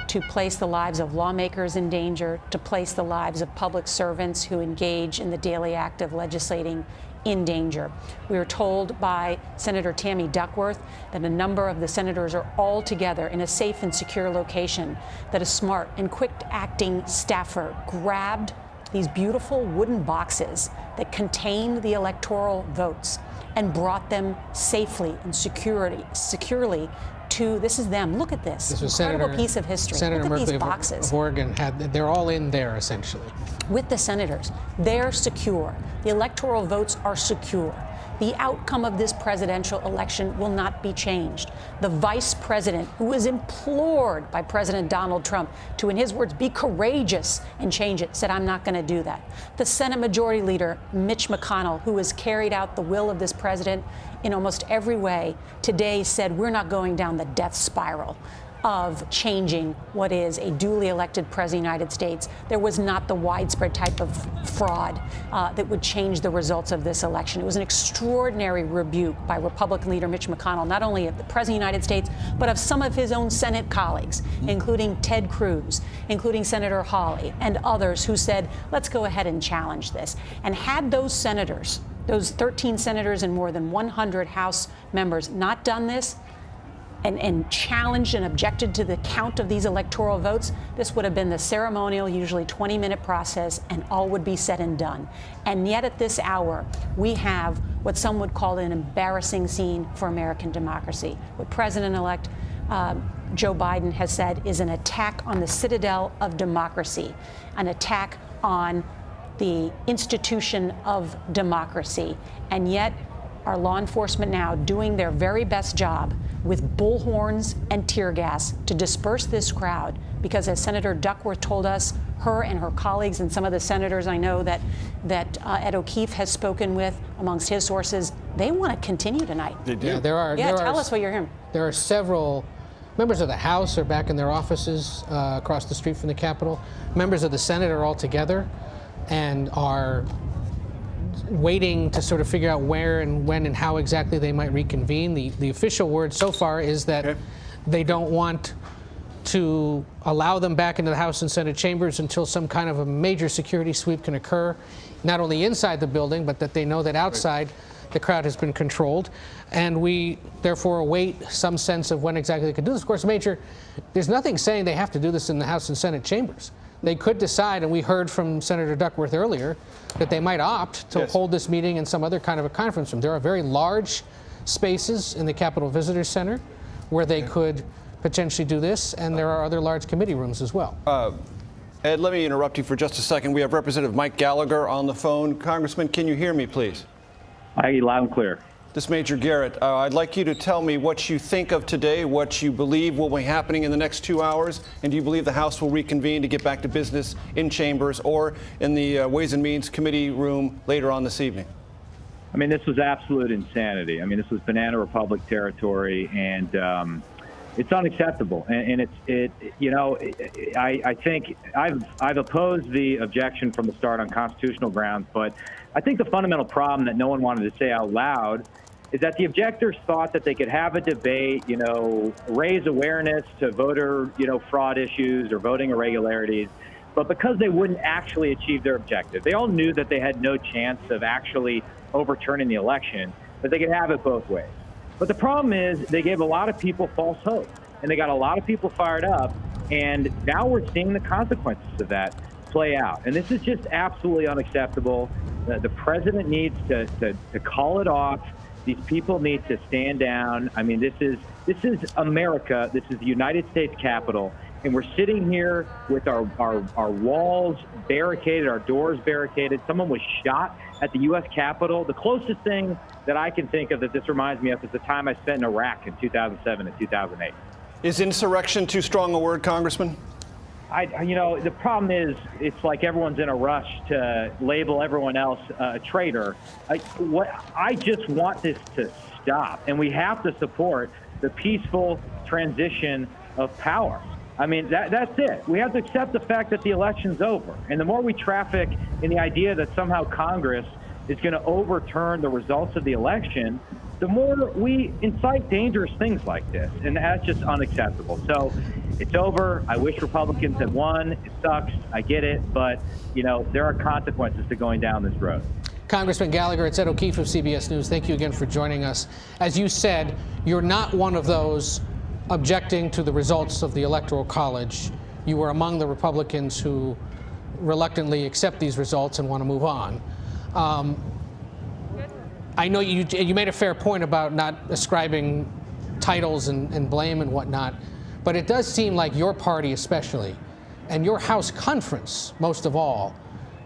to place the lives of lawmakers in danger, to place the lives of public servants who engage in the daily act of legislating in danger. We were told by Senator Tammy Duckworth that a number of the senators are all together in a safe and secure location, that a smart and quick-acting staffer grabbed these beautiful wooden boxes that contained the electoral votes and brought them safely and securely to, this is them, look at this incredible piece of history. Senator Look at Merkley these boxes. of Oregon they're all in there essentially. With the senators, they're secure. The electoral votes are secure. The outcome of this presidential election will not be changed. The vice president, who was implored by President Donald Trump to, in his words, be courageous and change it, said, I'm not going to do that. The Senate Majority Leader, Mitch McConnell, who has carried out the will of this president in almost every way, today said, we're not going down the death spiral of changing what is a duly elected president of the United States. There was not the widespread type of fraud that would change the results of this election. It was an extraordinary rebuke by Republican leader Mitch McConnell, not only of the president of the United States, but of some of his own Senate colleagues, including Ted Cruz, including Senator Hawley, and others who said, let's go ahead and challenge this. And had those senators, those 13 senators and more than 100 House members not done this, and challenged and objected to the count of these electoral votes, this would have been the ceremonial, usually 20-minute process, and all would be said and done. And yet at this hour, we have what some would call an embarrassing scene for American democracy. What President-elect Joe Biden has said is an attack on the citadel of democracy, an attack on the institution of democracy. And yet, our law enforcement now doing their very best job with bullhorns and tear gas to disperse this crowd, because as Senator Duckworth told us, her and her colleagues and some of the senators I know that Ed O'Keefe has spoken with amongst his sources, they want to continue tonight. They do. Yeah, tell us what you're hearing. There are several members of the House are back in their offices across the street from the Capitol. Members of the Senate are all together and are waiting to sort of figure out where and when and how exactly they might reconvene. The official word so far is that they don't want to allow them back into the House and Senate chambers until some kind of a major security sweep can occur, not only inside the building, but that they know that outside the crowd has been controlled. And we therefore await some sense of when exactly they could do this. Of course, Major, there's nothing saying they have to do this in the House and Senate chambers. They could decide, and we heard from Senator Duckworth earlier, that they might opt to hold this meeting in some other kind of a conference room. There are very large spaces in the Capitol Visitor Center where they could potentially do this, and there are other large committee rooms as well. Ed, let me interrupt you for just a second. We have Representative Mike Gallagher on the phone. Congressman, can you hear me, please? I hear you loud and clear. This Major Garrett, I'd like you to tell me what you think of today, what you believe will be happening in the next 2 hours, and do you believe the House will reconvene to get back to business in chambers or in the Ways and Means Committee room later on this evening? I mean, this was absolute insanity. I mean, this was Banana Republic territory, and it's unacceptable. And I think I've opposed the objection from the start on constitutional grounds, but I think the fundamental problem that no one wanted to say out loud is that the objectors thought that they could have a debate, raise awareness to voter, fraud issues or voting irregularities, but because they wouldn't actually achieve their objective, they all knew that they had no chance of actually overturning the election, but they could have it both ways. But the problem is they gave a lot of people false hope, and they got a lot of people fired up, and now we're seeing the consequences of that play out. And this is just absolutely unacceptable. The president needs to call it off. These people need to stand down. I mean, this is America. This is the United States Capitol, and we're sitting here with our walls barricaded, our doors barricaded. Someone was shot at the U.S. Capitol. The closest thing that I can think of that this reminds me of is the time I spent in Iraq in 2007 and 2008. Is insurrection too strong a word, Congressman? The problem is it's like everyone's in a rush to label everyone else a traitor. I just want this to stop, and we have to support the peaceful transition of power. I mean, that's it. We have to accept the fact that the election's over. And the more we traffic in the idea that somehow Congress is going to overturn the results of the election, the more we incite dangerous things like this. And that's just unacceptable. So it's over. I wish Republicans had won. It sucks. I get it. But, there are consequences to going down this road. Congressman Gallagher, it's Ed O'Keefe of CBS News. Thank you again for joining us. As you said, you're not one of those objecting to the results of the Electoral College. You were among the Republicans who reluctantly accept these results and want to move on. I know you made a fair point about not ascribing titles and blame and whatnot, but it does seem like your party especially, and your House conference most of all,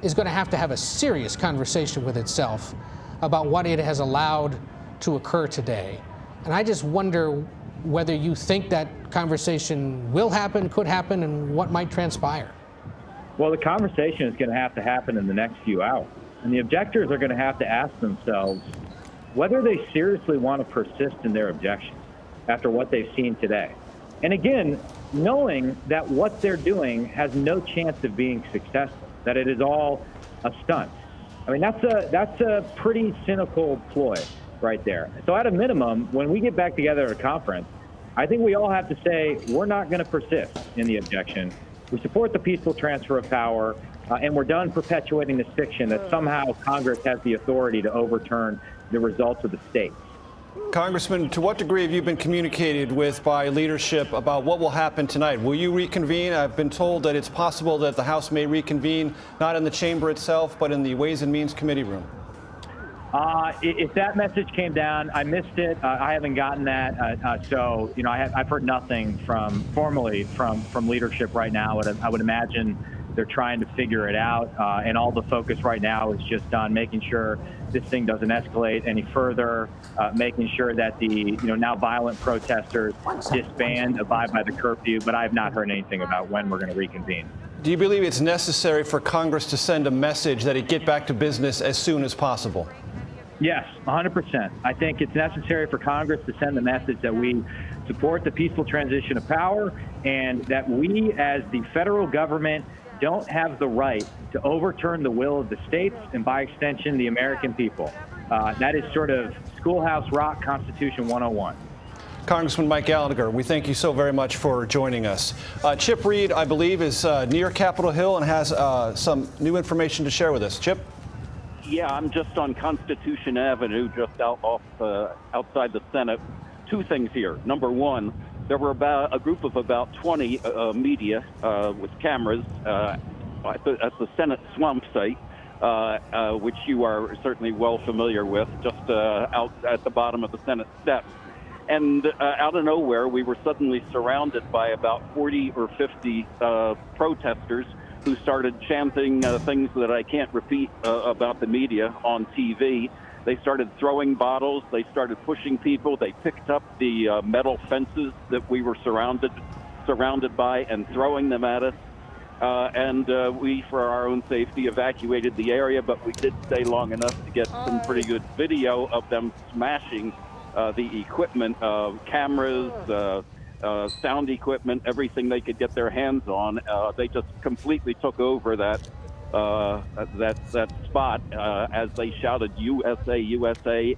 is going to have a serious conversation with itself about what it has allowed to occur today. And I just wonder whether you think that conversation will happen, could happen, and what might transpire. Well, the conversation is going to happen in the next few hours. And the objectors are going to have to ask themselves whether they seriously want to persist in their objections after what they've seen today. And again, knowing that what they're doing has no chance of being successful, that it is all a stunt. I mean, that's a pretty cynical ploy right there. So at a minimum, when we get back together at a conference, I think we all have to say we're not going to persist in the objection. We support the peaceful transfer of power, and we're done perpetuating this fiction that somehow Congress has the authority to overturn the results of the states. Congressman, to what degree have you been communicated with by leadership about what will happen tonight? Will you reconvene? I've been told that it's possible that the House may reconvene, not in the chamber itself, but in the Ways and Means Committee room. If that message came down, I missed it. I haven't gotten that. So, I've heard nothing formally from leadership right now. I would imagine they're trying to figure it out. And all the focus right now is just on making sure this thing doesn't escalate any further, making sure that the now violent protesters disband, abide by the curfew. But I have not heard anything about when we're going to reconvene. Do you believe it's necessary for Congress to send a message that it get back to business as soon as possible? Yes, 100%. I think it's necessary for Congress to send the message that we support the peaceful transition of power and that we, as the federal government, don't have the right to overturn the will of the states and, by extension, the American people. That is sort of Schoolhouse Rock Constitution 101. Congressman Mike Gallagher, we thank you so very much for joining us. Chip Reed, I believe, is near Capitol Hill and has some new information to share with us. Chip? Yeah, I'm just on Constitution Avenue, just outside the Senate. Two things here. Number one, there were about a group of about 20 media with cameras at the Senate swamp site, which you are certainly well familiar with, just out at the bottom of the Senate steps. And out of nowhere, we were suddenly surrounded by about 40 or 50 protesters who started chanting things that I can't repeat about the media on TV. They started throwing bottles. They started pushing people. They picked up the metal fences that we were surrounded by and throwing them at us. And we, for our own safety, evacuated the area, but we did stay long enough to get some pretty good video of them smashing the equipment, cameras, sound equipment, everything they could get their hands on. They just completely took over that spot as they shouted USA, USA,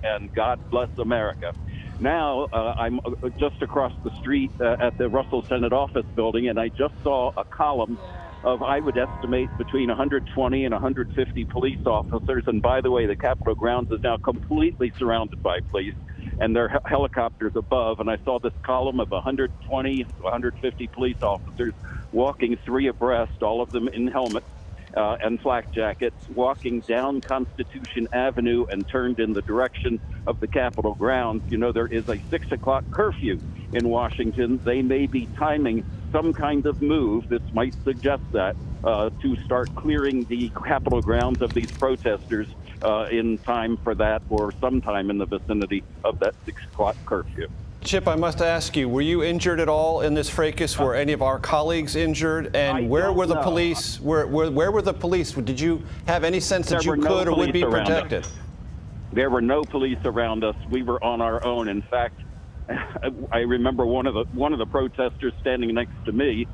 and God bless America. Now I'm just across the street at the Russell Senate Office Building, and I just saw a column of, I would estimate, between 120 and 150 police officers. And by the way, the Capitol grounds is now completely surrounded by police, and there are helicopters above. And I saw this column of 120, 150 police officers walking three abreast, all of them in helmets and flak jackets, walking down Constitution Avenue and turned in the direction of the Capitol grounds. You know, there is a 6 o'clock curfew in Washington. They may be timing some kind of move, this might suggest that, to start clearing the Capitol grounds of these protesters in time for that, or sometime in the vicinity of that 6 o'clock curfew. Chip, I must ask you, were you injured at all in this fracas? Were any of our colleagues injured? And where were the police? Where were the police? Did you have any sense that you could or would be protected? There were no police around us. We were on our own. In fact, I remember one of the protesters standing next to me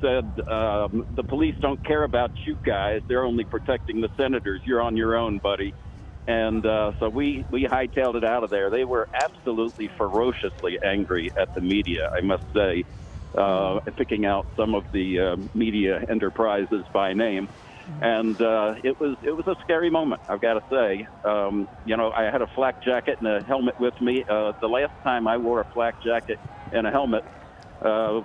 said the police don't care about you guys. They're only protecting the senators. You're on your own, buddy. And so we hightailed it out of there. They were absolutely ferociously angry at the media, I must say, picking out some of the media enterprises by name. And it was a scary moment, I've got to say. I had a flak jacket and a helmet with me. The last time I wore a flak jacket and a helmet, a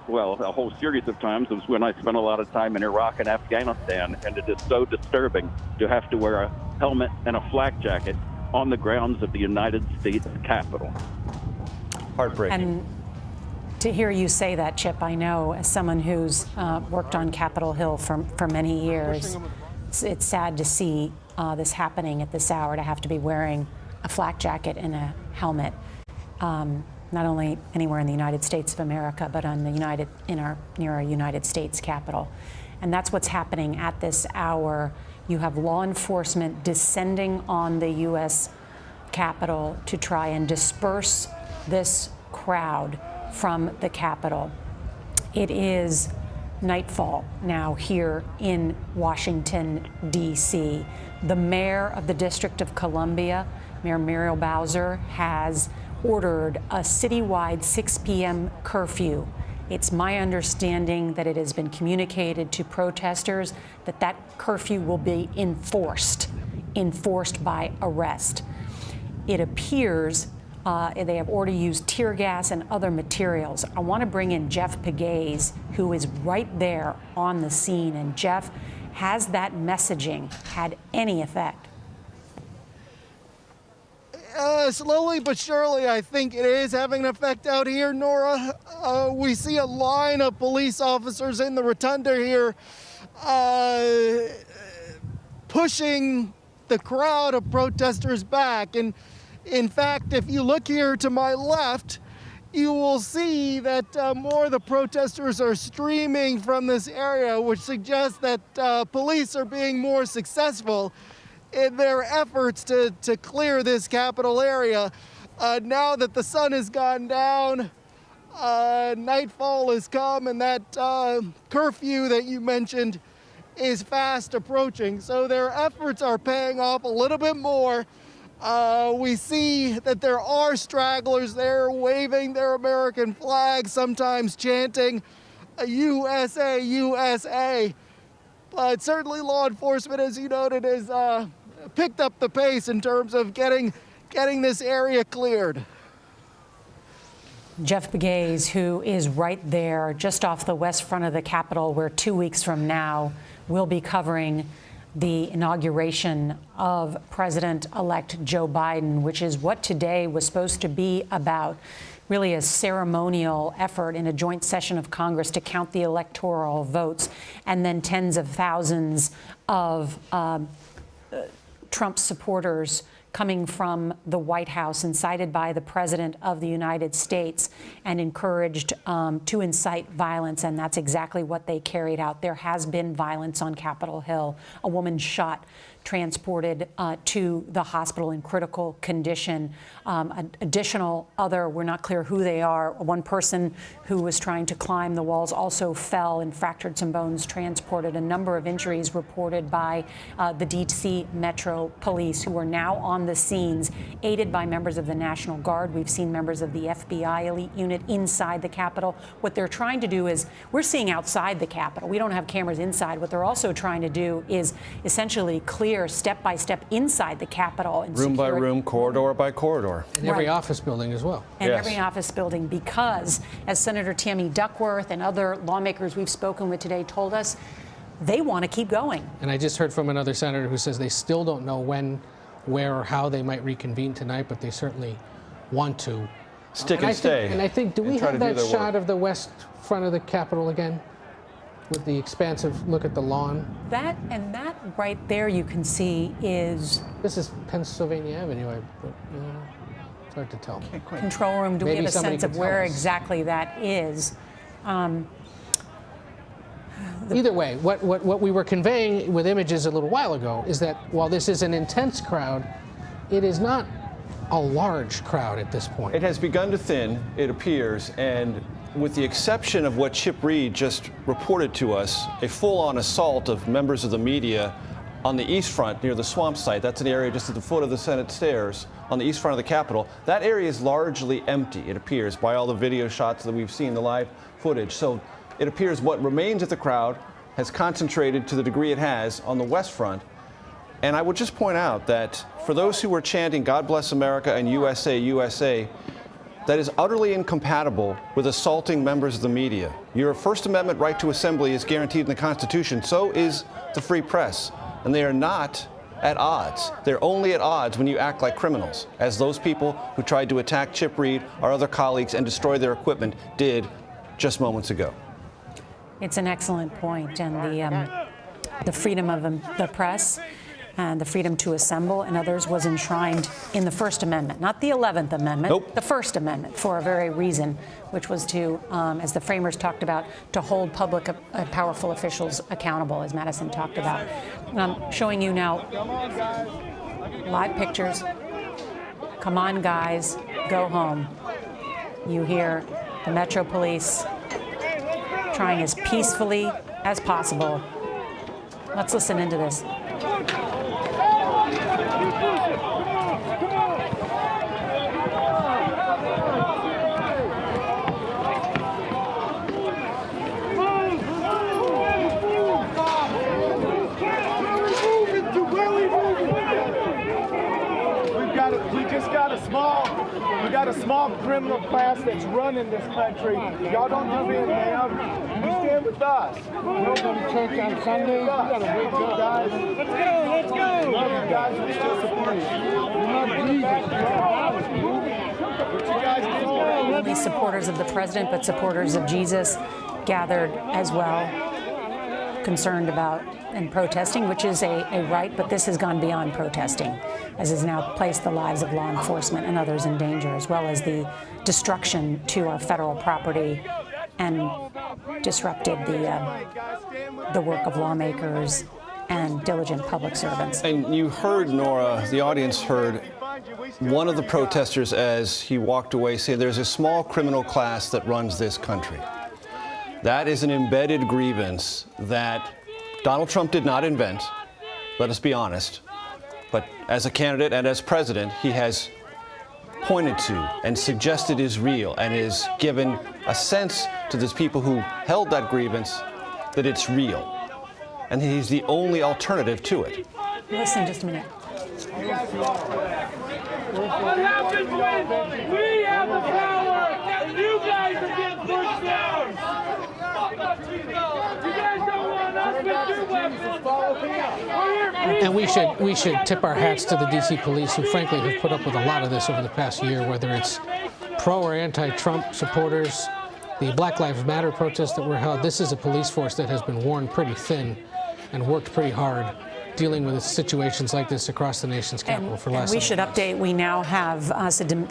whole series of times, was when I spent a lot of time in Iraq and Afghanistan. And it is so disturbing to have to wear a helmet and a flak jacket on the grounds of the United States Capitol. Heartbreaking. And to hear you say that, Chip, I know as someone who's worked on Capitol Hill for many years, it's sad to see this happening at this hour, to have to be wearing a flak jacket and a helmet, not only anywhere in the United States of America, but on near our United States Capitol. And that's what's happening at this hour. You have law enforcement descending on the U.S. Capitol to try and disperse this crowd from the Capitol. It is nightfall now here in Washington, D.C. The mayor of the District of Columbia, Mayor Muriel Bowser, has ordered a citywide 6 p.m. curfew. It's my understanding that it has been communicated to protesters that that curfew will be enforced by arrest. It appears they have already used tear gas and other materials. I want to bring in Jeff Pegues, who is right there on the scene. And Jeff, has that messaging had any effect? Slowly but surely, I think it is having an effect out here, Nora. We see a line of police officers in the rotunda here pushing the crowd of protesters back. And in fact, if you look here to my left, you will see that more of the protesters are streaming from this area, which suggests that police are being more successful in their efforts to clear this Capitol area. Now that the sun has gone down, nightfall has come, and that curfew that you mentioned is fast approaching. So their efforts are paying off a little bit more. We see that there are stragglers there waving their American flag, sometimes chanting USA, USA. But certainly law enforcement, as you noted, has picked up the pace in terms of getting this area cleared. Jeff Pegues, who is right there just off the west front of the Capitol, where 2 weeks from now we'll be covering the inauguration of President-elect Joe Biden, which is what today was supposed to be about. Really a ceremonial effort in a joint session of Congress to count the electoral votes, and then tens of thousands of Trump supporters coming from the White House, incited by the President of the United States and encouraged to incite violence. And that's exactly what they carried out. There has been violence on Capitol Hill. A woman shot, transported to the hospital in critical condition. Additional other, we're not clear who they are. One person who was trying to climb the walls also fell and fractured some bones, transported. A number of injuries reported by the D.C. Metro Police, who are now on the scenes, aided by members of the National Guard. We've seen members of the FBI elite unit inside the Capitol. What they're trying to do is, we're seeing outside the Capitol. We don't have cameras inside. What they're also trying to do is essentially clear step by step inside the Capitol. And room by room, corridor by corridor. In every office building as well. And every office building, because as Senator Tammy Duckworth and other lawmakers we've spoken with today told us, they want to keep going. And I just heard from another senator who says they still don't know when, where, or how they might reconvene tonight, but they certainly want to. Stick and stay. And I think, do we have that shot of the west front of the Capitol again? With the expansive look at the lawn. That right there you can see is... This is Pennsylvania Avenue, but it's hard to tell. Control room, do we have a sense of where exactly that is? Either way, what we were conveying with images a little while ago is that while this is an intense crowd, it is not a large crowd at this point. It has begun to thin, it appears, and with the exception of what Chip Reed just reported to us, a full-on assault of members of the media on the east front near the swamp site. That's an area just at the foot of the Senate stairs on the east front of the Capitol. That area is largely empty, it appears, by all the video shots that we've seen, the live footage. So it appears what remains of the crowd has concentrated to the degree it has on the west front. And I would just point out that for those who were chanting God bless America and USA, USA, that is utterly incompatible with assaulting members of the media. Your First Amendment right to assembly is guaranteed in the Constitution. So is the free press. And they are not at odds. They're only at odds when you act like criminals, as those people who tried to attack Chip Reed, our other colleagues, and destroy their equipment did just moments ago. It's an excellent point, and the freedom of the press and the freedom to assemble and others was enshrined in the First Amendment, not the 11th Amendment, nope. The First Amendment, for a very reason, which was to, as the framers talked about, to hold public powerful officials accountable, as Madison talked about. Showing you now live pictures. Come on, guys, go home. You hear the Metro Police trying as peacefully as possible. Let's listen into this. We got a small criminal class that's running this country. Y'all don't give in, man. You stand with us. We're going to church on Sunday. We got to wake up, guys. Let's go, let's go. Love you guys. We still support you. Not only supporters of the president, but supporters of Jesus gathered as well, concerned about and protesting, which is a right, but this has gone beyond protesting, as has now placed the lives of law enforcement and others in danger, as well as the destruction to our federal property and disrupted the work of lawmakers and diligent public servants. And you heard, Nora, the audience heard one of the protesters as he walked away say there's a small criminal class that runs this country. That is an embedded grievance that Donald Trump did not invent, let us be honest, but as a candidate and as president, he has pointed to and suggested is real and is given a sense to these people who held that grievance that it's real. And he's the only alternative to it. Listen just a minute. What happens when we have the power and you guys are getting pushed down? You guys don't want us with your weapons. And we should tip our hats to the D.C. police, who frankly have put up with a lot of this over the past year, whether it's pro or anti-Trump supporters, the Black Lives Matter protests that were held. This is a police force that has been worn pretty thin and worked pretty hard dealing with situations like this across the nation's capital for last. We should update. We now have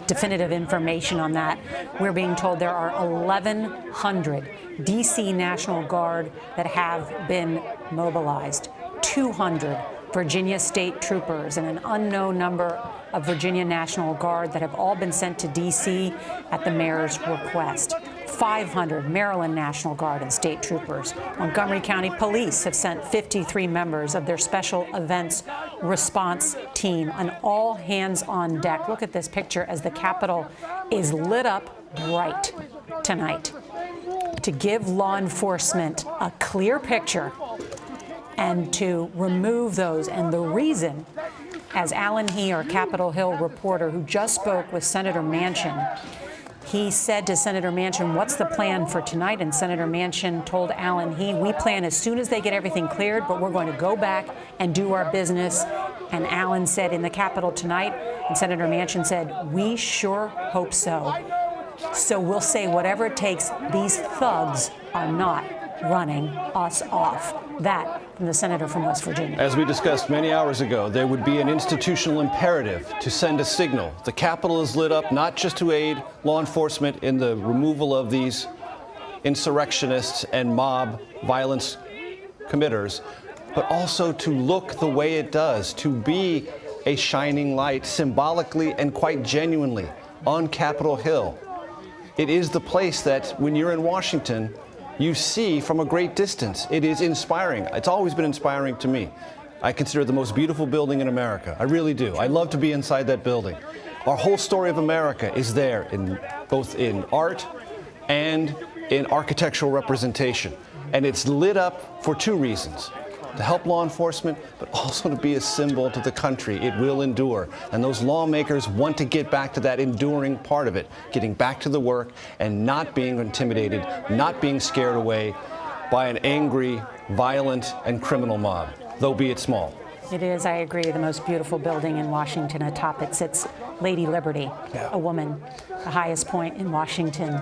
definitive information on that. We're being told there are 1,100 D.C. National Guard that have been mobilized, 200 Virginia state troopers, and an unknown number of Virginia National Guard that have all been sent to D.C. at the mayor's request. 500 Maryland National Guard and state troopers. Montgomery County Police have sent 53 members of their special events response team, an all hands on deck. Look at this picture as the Capitol is lit up bright tonight to give law enforcement a clear picture and to remove those. And the reason, as Alan He, our Capitol Hill reporter who just spoke with Senator Manchin, he said to Senator Manchin, what's the plan for tonight? And Senator Manchin told Alan He, we plan as soon as they get everything cleared, but we're going to go back and do our business. And Alan said in the Capitol tonight, and Senator Manchin said, we sure hope so. So we'll say whatever it takes, these thugs are not running us off. That from the senator from West Virginia. As we discussed many hours ago, there would be an institutional imperative to send a signal. The Capitol is lit up not just to aid law enforcement in the removal of these insurrectionists and mob violence committers, but also to look the way it does, to be a shining light symbolically and quite genuinely on Capitol Hill. It is the place that when you're in Washington, you see from a great distance. It is inspiring. It's always been inspiring to me. I consider it the most beautiful building in America. I really do. I love to be inside that building. Our whole story of America is there, both in art and in architectural representation. And it's lit up for two reasons: to help law enforcement, but also to be a symbol to the country. It will endure. And those lawmakers want to get back to that enduring part of it, getting back to the work and not being intimidated, not being scared away by an angry, violent, and criminal mob, though be it small. It is, I agree, the most beautiful building in Washington. Atop it sits Lady Liberty, a woman, the highest point in Washington,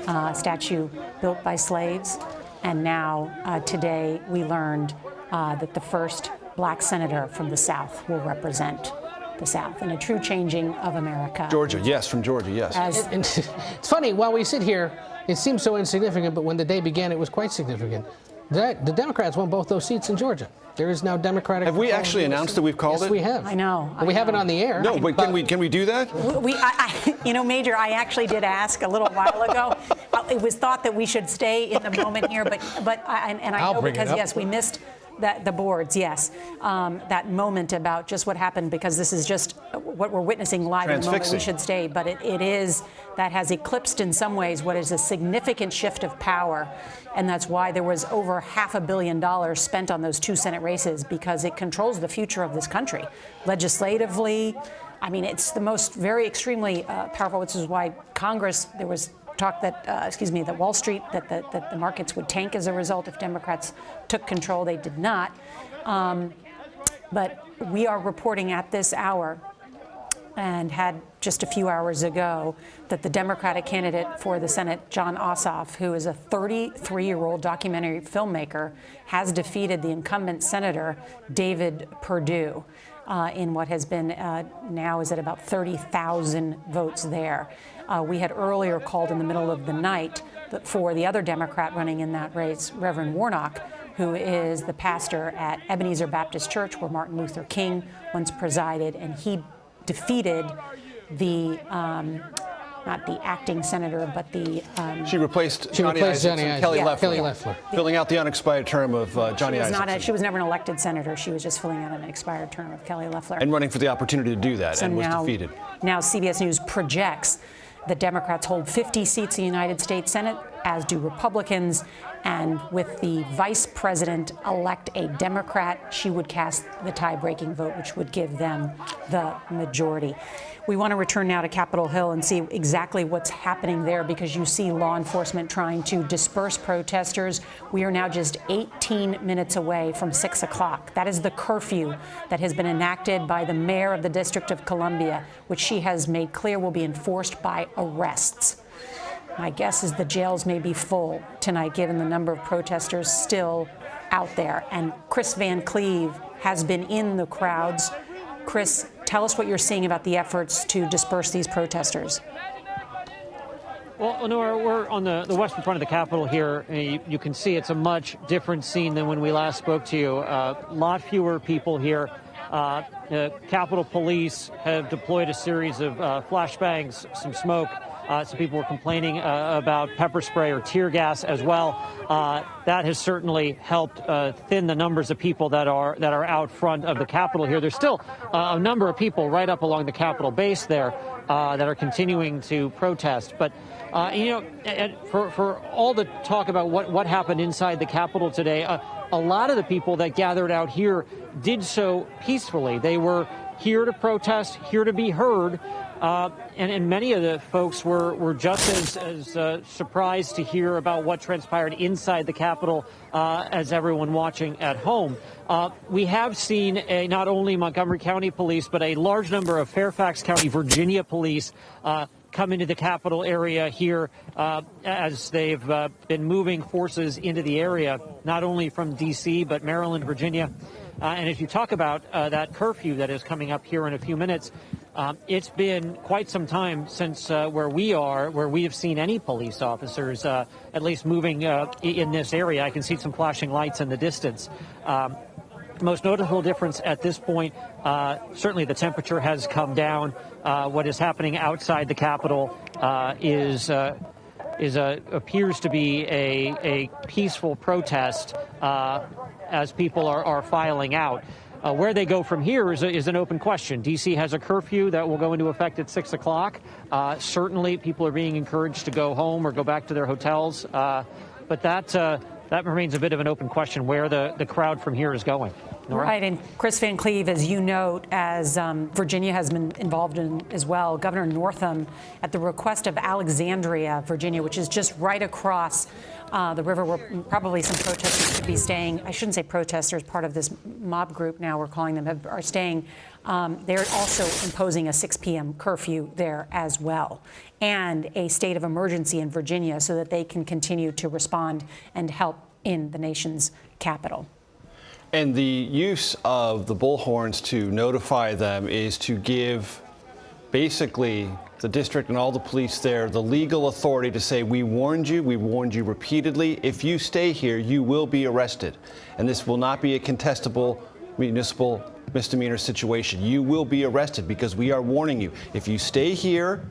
a statue built by slaves. And now, today, we learned that the first black senator from the South will represent the South in a true changing of America. Georgia, yes, from Georgia, yes. It's funny, while we sit here, it seems so insignificant, but when the day began, it was quite significant. The Democrats won both those seats in Georgia. There is now Democratic. Have we actually announced that we've called it? Yes, we have. I know. We have it on the air. No, but can we do that? Major, I actually did ask a little while ago. It was thought that we should stay in the moment here, but I know because yes, we missed the boards. Yes, that moment about just what happened, because this is just what we're witnessing live in the moment. We should stay, but it is that has eclipsed in some ways what is a significant shift of power. And that's why there was over $500 million spent on those two Senate races, because it controls the future of this country. Legislatively, I mean, it's the most very extremely powerful, which is why Congress, there was talk that, that Wall Street, that the markets would tank as a result if Democrats took control. They did not. But we are reporting at this hour, and had just a few hours ago, that the Democratic candidate for the Senate, Jon Ossoff, who is a 33-year-old documentary filmmaker, has defeated the incumbent Senator David Perdue in what has been now is at about 30,000 votes there. We had earlier called in the middle of the night for the other Democrat running in that race, Reverend Warnock, who is the pastor at Ebenezer Baptist Church, where Martin Luther King once presided, and he defeated the, not the acting senator, but the... She replaced Johnny Isakson, Kelly Loeffler, filling out the unexpired term of Johnny Isakson. She was never an elected senator. She was just filling out an expired term of Kelly Loeffler. And running for the opportunity to do that, and was defeated. Now CBS News projects that Democrats hold 50 seats in the United States Senate, as do Republicans. And with the vice president-elect a Democrat, she would cast the tie-breaking vote, which would give them the majority. We want to return now to Capitol Hill and see exactly what's happening there, because you see law enforcement trying to disperse protesters. We are now just 18 minutes away from 6 o'clock. That is the curfew that has been enacted by the mayor of the District of Columbia, which she has made clear will be enforced by arrests. My guess is the jails may be full tonight, given the number of protesters still out there. And Chris Van Cleve has been in the crowds. Chris, tell us what you're seeing about the efforts to disperse these protesters. Well, Nora, we're on the western front of the Capitol here. You can see it's a much different scene than when we last spoke to you. A lot fewer people here. The Capitol Police have deployed a series of flashbangs, some smoke. Some people were complaining about pepper spray or tear gas as well. That has certainly helped thin the numbers of people that are out front of the Capitol here. There's still a number of people right up along the Capitol base there that are continuing to protest. But for all the talk about what happened inside the Capitol today, a lot of the people that gathered out here did so peacefully. They were here to protest, here to be heard. And many of the folks were just as surprised to hear about what transpired inside the Capitol as everyone watching at home. We have seen not only Montgomery County Police, but a large number of Fairfax County, Virginia police come into the Capitol area here as they've been moving forces into the area, not only from D.C., but Maryland, Virginia. And as you talk about that curfew that is coming up here in a few minutes, it's been quite some time since where we have seen any police officers, at least moving in this area. I can see some flashing lights in the distance. Most notable difference at this point, certainly the temperature has come down. What is happening outside the Capitol is appears to be a peaceful protest as people are filing out. Where they go from here is an open question. D.C. has a curfew that will go into effect at 6 o'clock. Certainly, people are being encouraged to go home or go back to their hotels. But that remains a bit of an open question where the crowd from here is going. Nora? Right, and Chris Van Cleve, as you note, as Virginia has been involved in as well, Governor Northam, at the request of Alexandria, Virginia, which is just right across the river where probably some protesters could be staying. I shouldn't say protesters, part of this mob group now we're calling them, are staying. They're also imposing a 6 p.m. curfew there as well, and a state of emergency in Virginia so that they can continue to respond and help in the nation's capital. And the use of the bullhorns to notify them is to give basically the district and all the police there the legal authority to say, we warned you repeatedly. If you stay here, you will be arrested. And this will not be a contestable municipal misdemeanor situation. You will be arrested because we are warning you. If you stay here,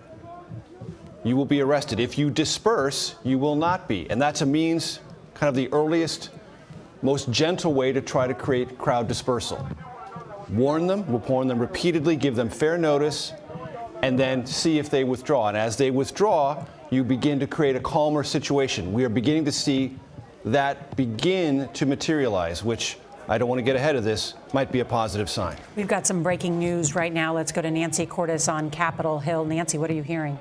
you will be arrested. If you disperse, you will not be. And that's a means, kind of the earliest, most gentle way to try to create crowd dispersal. Warn them, we'll warn them repeatedly, give them fair notice, and then see if they withdraw. And as they withdraw, you begin to create a calmer situation. We are beginning to see that begin to materialize, which I don't want to get ahead of this, might be a positive sign. We've got some breaking news right now. Let's go to Nancy Cordes on Capitol Hill. Nancy, what are you hearing?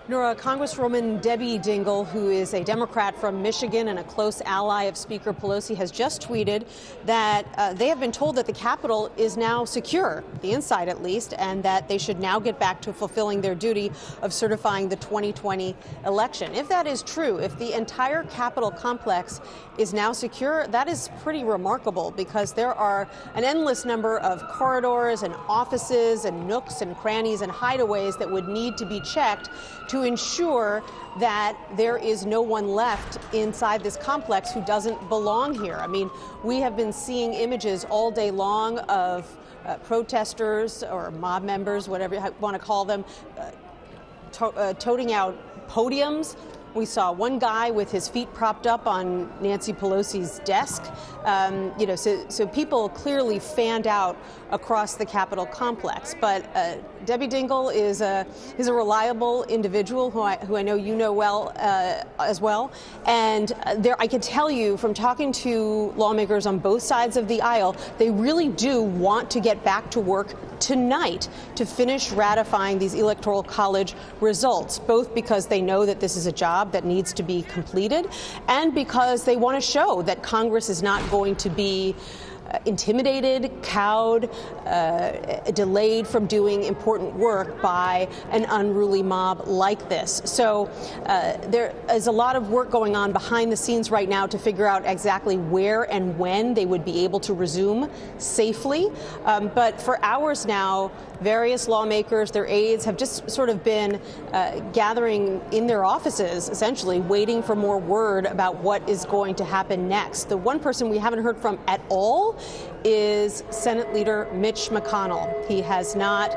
Nora, Congresswoman Debbie Dingell, who is a Democrat from Michigan and a close ally of Speaker Pelosi, has just tweeted that they have been told that the Capitol is now secure, the inside at least, and that they should now get back to fulfilling their duty of certifying the 2020 election. If that is true, if the entire Capitol complex is now secure, that is pretty remarkable because there are an endless number of corridors and offices and nooks and crannies and hideaways that would need to be checked to ensure that there is no one left inside this complex who doesn't belong here. I mean, we have been seeing images all day long of protesters or mob members, whatever you want to call them, toting out podiums. We saw one guy with his feet propped up on Nancy Pelosi's desk. So people clearly fanned out across the Capitol complex. But Debbie Dingell is a reliable individual who I know you know well as well. And I can tell you from talking to lawmakers on both sides of the aisle, they really do want to get back to work tonight to finish ratifying these Electoral College results, both because they know that this is a job that needs to be completed and because they want to show that Congress is not going to be intimidated, cowed, delayed from doing important work by an unruly mob like this. So there is a lot of work going on behind the scenes right now to figure out exactly where and when they would be able to resume safely. But for hours now, various lawmakers, their aides, have just sort of been gathering in their offices, essentially waiting for more word about what is going to happen next. The one person we haven't heard from at all is Senate Leader Mitch McConnell. He has not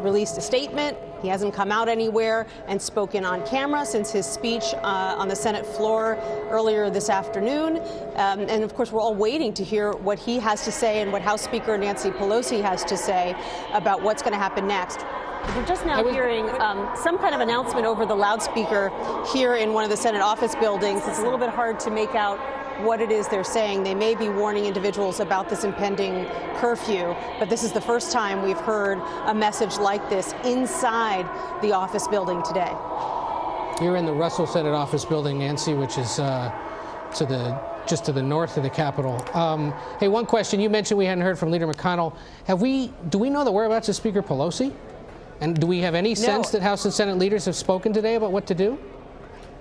released a statement. He hasn't come out anywhere and spoken on camera since his speech on the Senate floor earlier this afternoon. And of course, we're all waiting to hear what he has to say and what House Speaker Nancy Pelosi has to say about what's going to happen next. We're just now hearing some kind of announcement over the loudspeaker here in one of the Senate office buildings. It's a little bit hard to make out what it is they're saying. They may be warning individuals about this impending curfew, but this is the first time we've heard a message like this inside the office building today. You're in the Russell Senate office building, Nancy, which is just to the north of the Capitol. Hey, one question. You mentioned we hadn't heard from Leader McConnell. Do we know the whereabouts of Speaker Pelosi? And do we have any sense that House and Senate leaders have spoken today about what to do?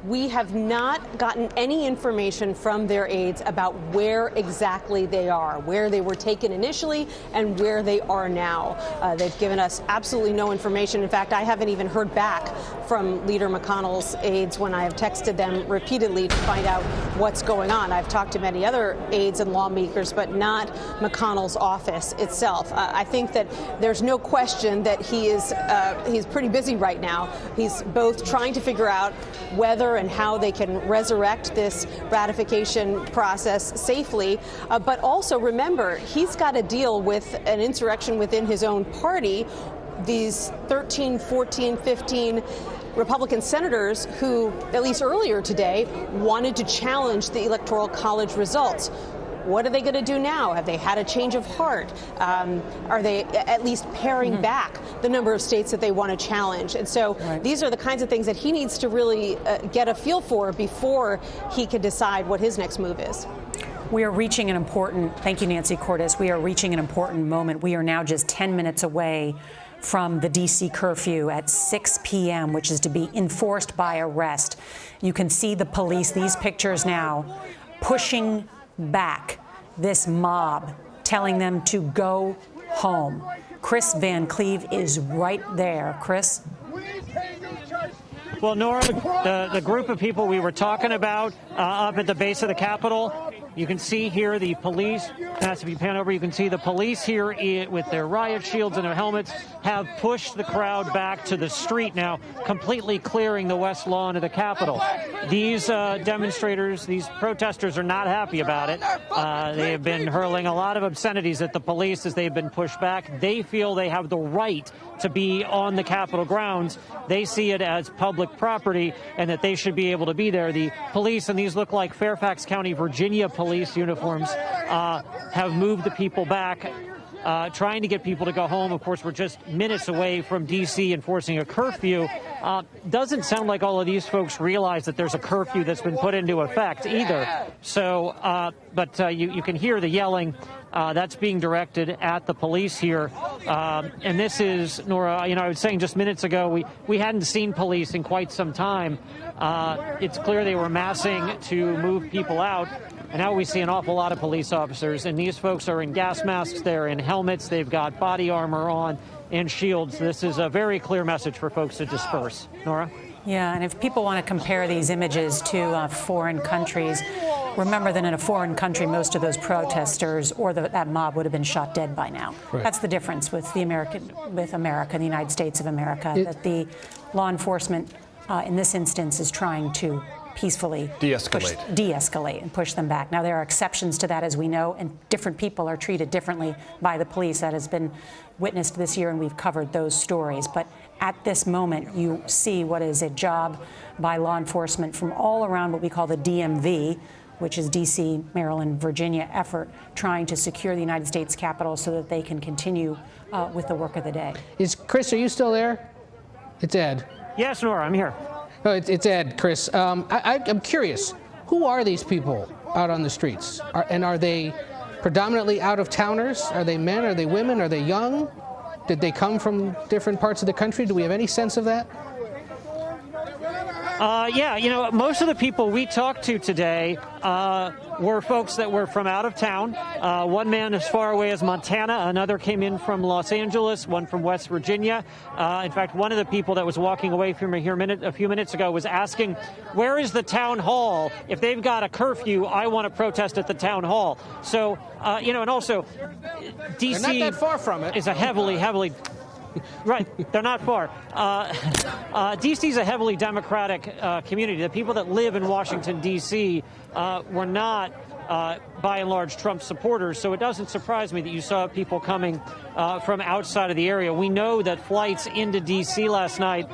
We have not gotten any information from their aides about where exactly they are, where they were taken initially and where they are now. They've given us absolutely no information. In fact, I haven't even heard back from Leader McConnell's aides when I have texted them repeatedly to find out what's going on. I've talked to many other aides and lawmakers, but not McConnell's office itself. I think that there's no question that he's pretty busy right now. He's both trying to figure out whether and how they can resurrect this ratification process safely, but also remember, he's got to deal with an insurrection within his own party. These 13, 14, 15 Republican senators who, at least earlier today, wanted to challenge the Electoral College results. What are they going to do now? Have they had a change of heart? Are they at least paring back the number of states that they want to challenge? And so these are the kinds of things that he needs to really get a feel for before he can decide what his next move is. We are reaching an important, thank you, Nancy Cordes, we are reaching an important moment. We are now just 10 minutes away from the D.C. curfew at 6 p.m., which is to be enforced by arrest. You can see the police, these pictures now, pushing back this mob, telling them to go home. Chris Van Cleve is right there. Chris? Well, Nora, the group of people we were talking about up at the base of the Capitol, you can see here the police. As if you pan over, you can see the police here with their riot shields and their helmets have pushed the crowd back to the street now, completely clearing the west lawn of the Capitol. These demonstrators, these protesters are not happy about it. They have been hurling a lot of obscenities at the police as they've been pushed back. They feel they have the right to be on the Capitol grounds. They see it as public property and that they should be able to be there. The police, and these look like Fairfax County, Virginia police uniforms, have moved the people back, trying to get people to go home. Of course, we're just minutes away from D.C. enforcing a curfew. Doesn't sound like all of these folks realize that there's a curfew that's been put into effect either. So, but you can hear the yelling. That's being directed at the police here. And this is, Nora, I was saying just minutes ago, we hadn't seen police in quite some time. It's clear they were massing to move people out. And now we see an awful lot of police officers. And these folks are in gas masks. They're in helmets. They've got body armor on and shields. This is a very clear message for folks to disperse. Nora? Yeah, and if people want to compare these images to foreign countries, remember that in a foreign country, most of those protesters or that mob would have been shot dead by now. Right. That's the difference with America, the United States of America, that the law enforcement in this instance is trying to peacefully de-escalate and push them back. Now, there are exceptions to that, as we know, and different people are treated differently by the police. That has been witnessed this year, and we've covered those stories. But at this moment, you see what is a job by law enforcement from all around what we call the DMV, which is D.C., Maryland, Virginia effort, trying to secure the United States Capitol so that they can continue with the work of the day. Chris, are you still there? It's Ed. Yes, Nora, I'm here. No, it's Ed, Chris. I'm curious, who are these people out on the streets? Are they predominantly out-of-towners? Are they men? Are they women? Are they young? Did they come from different parts of the country? Do we have any sense of that? Yeah, most of the people we talked to today were folks that were from out of town. One man as far away as Montana, another came in from Los Angeles, one from West Virginia. In fact, one of the people that was walking away from here a few minutes ago was asking, where is the town hall? If they've got a curfew, I want to protest at the town hall. So, and also, D.C. They're not that far from it. Is a heavily right, they're not far. D.C. is a heavily Democratic community. The people that live in Washington, D.C. Were not, by and large, Trump supporters, so it doesn't surprise me that you saw people coming from outside of the area. We know that flights into D.C. last night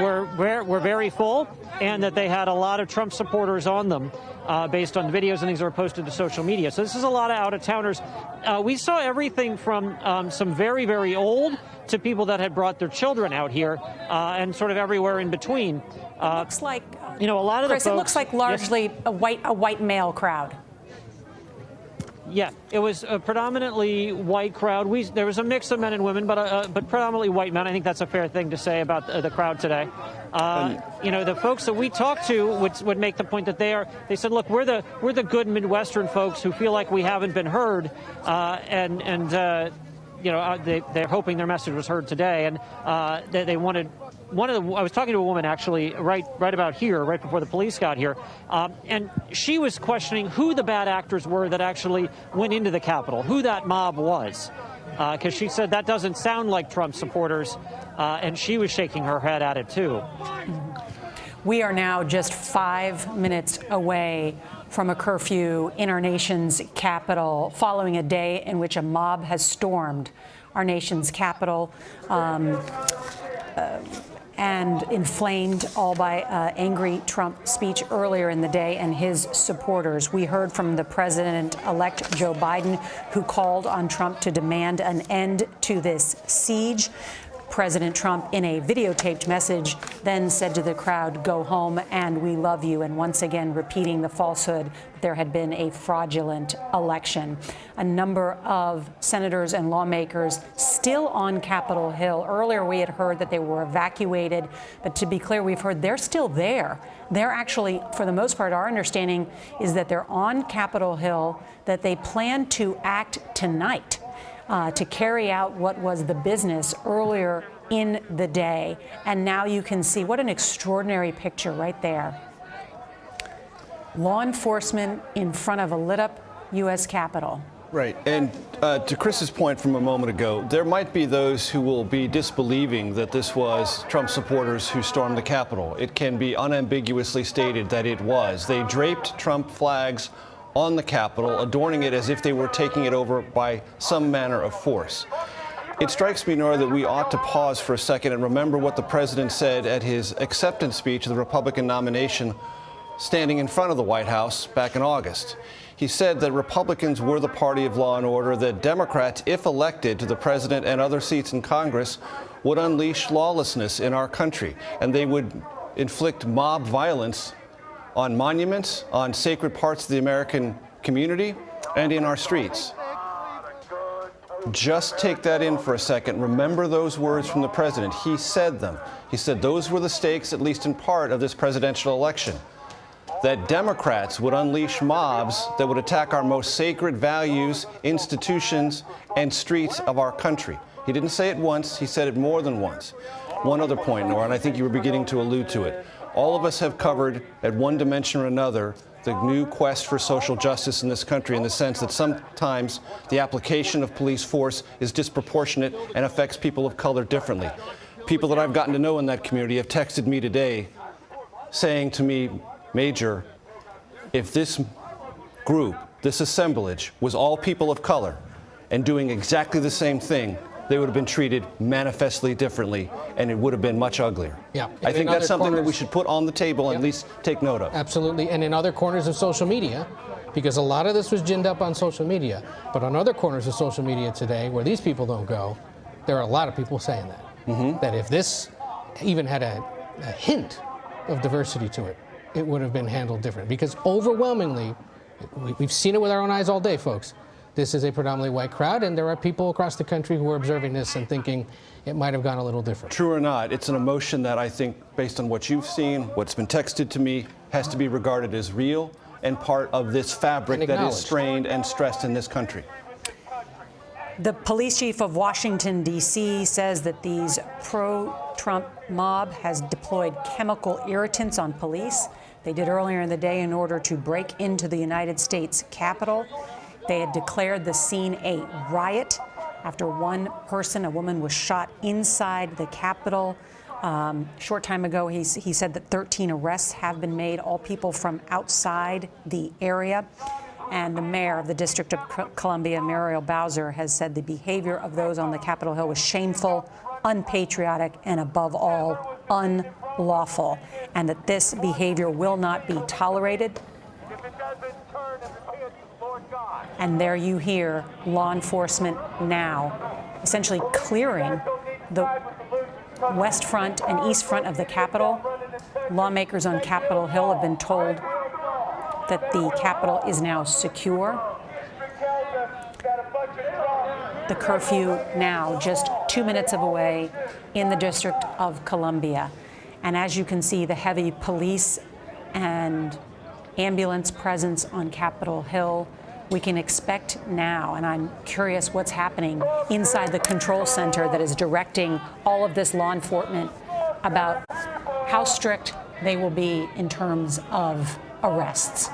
were very full, and that they had a lot of Trump supporters on them. Based on the videos and things that were posted to social media. So this is a lot of out-of-towners. We saw everything from some very, very old to people that had brought their children out here and sort of everywhere in between. Looks like, a lot of Chris, the folks, it looks like largely a white male crowd. Yeah, it was a predominantly white crowd. There was a mix of men and women, but predominantly white men. I think that's a fair thing to say about the crowd today. The folks that we talked to would make the point that they said, look, we're the good Midwestern folks who feel like we haven't been heard, they're hoping their message was heard today, and they wanted. I was talking to a woman actually right about here, right before the police got here, and she was questioning who the bad actors were that actually went into the Capitol, who that mob was, because she said that doesn't sound like Trump supporters, and she was shaking her head at it too. We are now just 5 minutes away from a curfew in our nation's capital, following a day in which a mob has stormed our nation's capital. And inflamed all by angry Trump speech earlier in the day and his supporters. We heard from the president-elect Joe Biden, who called on Trump to demand an end to this siege. President Trump, in a videotaped message, then said to the crowd, "Go home and we love you," and once again repeating the falsehood that there had been a fraudulent election. A number of senators and lawmakers still on Capitol Hill. Earlier we had heard that they were evacuated, but to be clear, we've heard they're still there. They're actually, for the most part, our understanding is that they're on Capitol Hill, that they plan to act tonight to carry out what was the business earlier in the day. And now you can see what an extraordinary picture right there. Law enforcement in front of a lit up U.S. Capitol. Right. And to Chris's point from a moment ago, there might be those who will be disbelieving that this was Trump supporters who stormed the Capitol. It can be unambiguously stated that it was. They draped Trump flags on the Capitol, adorning it as if they were taking it over by some manner of force. It strikes me, Nora, that we ought to pause for a second and remember what the president said at his acceptance speech of the Republican nomination, standing in front of the White House back in August. He said that Republicans were the party of law and order, that Democrats, if elected to the president and other seats in Congress, would unleash lawlessness in our country, and they would inflict mob violence on monuments, on sacred parts of the American community, and in our streets. Just take that in for a second. Remember those words from the president. He said them. He said those were the stakes, at least in part, of this presidential election. That Democrats would unleash mobs that would attack our most sacred values, institutions, and streets of our country. He didn't say it once, he said it more than once. One other point, Nora, and I think you were beginning to allude to it. All of us have covered, at one dimension or another, the new quest for social justice in this country, in the sense that sometimes the application of police force is disproportionate and affects people of color differently. People that I've gotten to know in that community have texted me today saying to me, Major, if this group, this assemblage, was all people of color and doing exactly the same thing, they would have been treated manifestly differently, and it would have been much uglier. Yeah. I think that's something that we should put on the table and at least take note of. Absolutely. And in other corners of social media, because a lot of this was ginned up on social media, but on other corners of social media today, where these people don't go, there are a lot of people saying that. That if this even had a hint of diversity to it, it would have been handled different. Because overwhelmingly, we've seen it with our own eyes all day, folks. This is a predominantly white crowd, and there are people across the country who are observing this and thinking it might have gone a little different. True or not, it's an emotion that I think, based on what you've seen, what's been texted to me, has to be regarded as real and part of this fabric that is strained and stressed in this country. The police chief of Washington, D.C. says that these pro-Trump mob has deployed chemical irritants on police. They did earlier in the day in order to break into the United States Capitol. They had declared the scene a riot after one person, a woman, was shot inside the Capitol. Short time ago, he said that 13 arrests have been made, all people from outside the area. And the mayor of the District of Columbia, Muriel Bowser, has said the behavior of those on the Capitol Hill was shameful, unpatriotic, and above all, unlawful, and that this behavior will not be tolerated. And there you hear law enforcement now essentially clearing the west front and east front of the Capitol. Lawmakers on Capitol Hill have been told that the Capitol is now secure. the curfew now, just 2 minutes away in the District of Columbia. And as you can see, the heavy police and ambulance presence on Capitol Hill, we can expect now, and I'm curious what's happening inside the control center that is directing all of this law enforcement about how strict they will be in terms of arrests.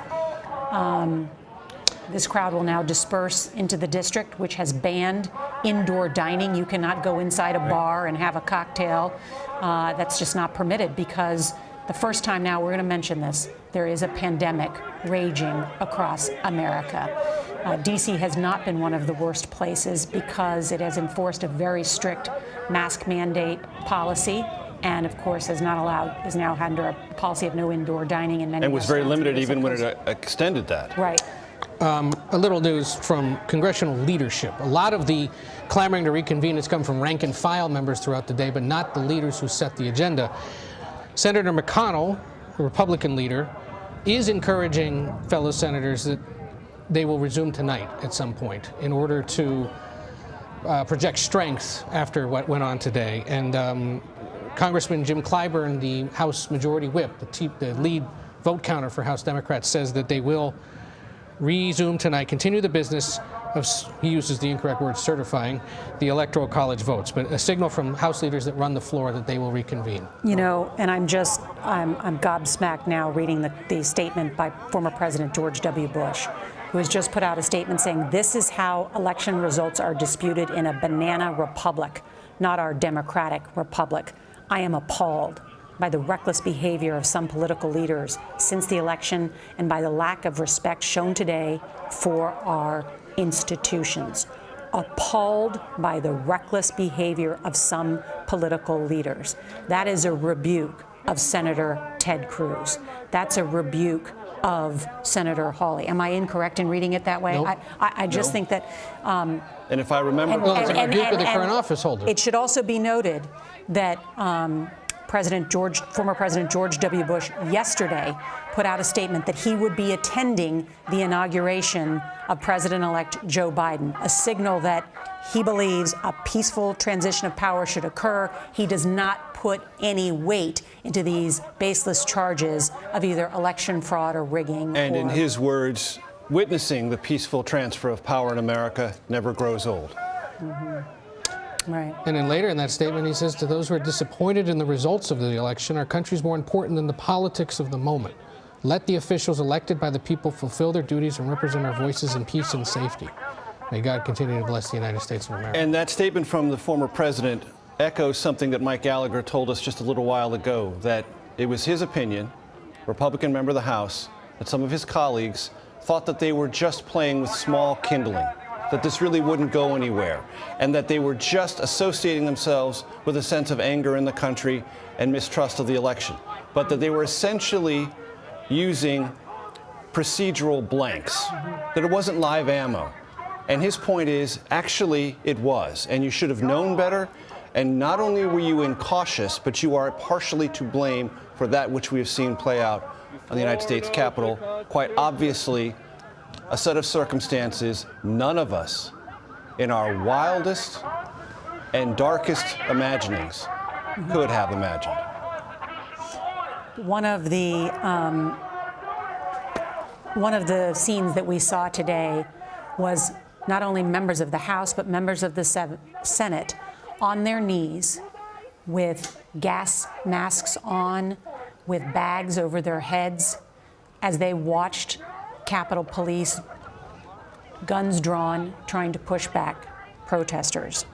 This crowd will now disperse into the district, which has banned indoor dining. You cannot go inside a bar and have a cocktail. That's just not permitted because the first time now, we're going to mention this, there is a pandemic raging across America. D.C. has not been one of the worst places because it has enforced a very strict mask mandate policy and, of course, is now under a policy of no indoor dining in many and was very limited even when it extended that. Right. A little news from congressional leadership. A lot of the clamoring to reconvene has come from rank and file members throughout the day, but not the leaders who set the agenda. Senator McConnell, the Republican leader, is encouraging fellow senators that they will resume tonight at some point in order to project strength after what went on today. And Congressman Jim Clyburn, the House Majority Whip, the lead vote counter for House Democrats, says that they will resume tonight, continue the business of, he uses the incorrect word, certifying the Electoral College votes, but a signal from House leaders that run the floor that they will reconvene. You know, and I'm gobsmacked now reading the statement by former President George W. Bush, who has just put out a statement saying this is how election results are disputed in a banana republic, not our democratic republic. I am appalled by the reckless behavior of some political leaders since the election and by the lack of respect shown today for our institutions. Appalled by the reckless behavior of some political leaders. That is a rebuke of Senator Ted Cruz. That's a rebuke of Senator Hawley. Am I incorrect in reading it that way? Nope. I just think that... and if I remember... Well, it's a rebuke of the current office holder. It should also be noted that former President George W. Bush yesterday put out a statement that he would be attending the inauguration of President-elect Joe Biden, a signal that he believes a peaceful transition of power should occur. He does not put any weight into these baseless charges of either election fraud or rigging. And in his words, witnessing the peaceful transfer of power in America never grows old. Mm-hmm. Right. And then later in that statement, he says, to those who are disappointed in the results of the election, our country is more important than the politics of the moment. Let the officials elected by the people fulfill their duties and represent our voices in peace and safety. May God continue to bless the United States of America. And that statement from the former president echoes something that Mike Gallagher told us just a little while ago, that it was his opinion, Republican member of the House, that some of his colleagues thought that they were just playing with small kindling, that this really wouldn't go anywhere, and that they were just associating themselves with a sense of anger in the country and mistrust of the election, but that they were essentially using procedural blanks, that it wasn't live ammo. And his point is, actually, it was, and you should have known better, and not only were you incautious, but you are partially to blame for that which we have seen play out on the United States Capitol. Quite obviously, a set of circumstances none of us in our wildest and darkest imaginings could have imagined. One of the scenes that we saw today was not only members of the House, but members of the Senate on their knees with gas masks on, with bags over their heads, as they watched Capitol Police, guns drawn, trying to push back protesters.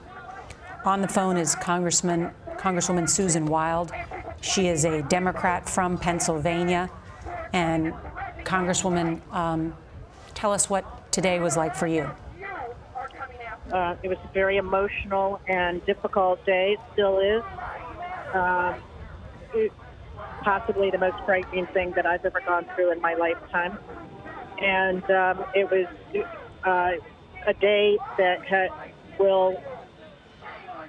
On the phone is Congresswoman Susan Wild. She is a Democrat from Pennsylvania. And Congresswoman, tell us what today was like for you. It was a very emotional and difficult day. It still is. Possibly the most frightening thing that I've ever gone through in my lifetime. And it was a day that will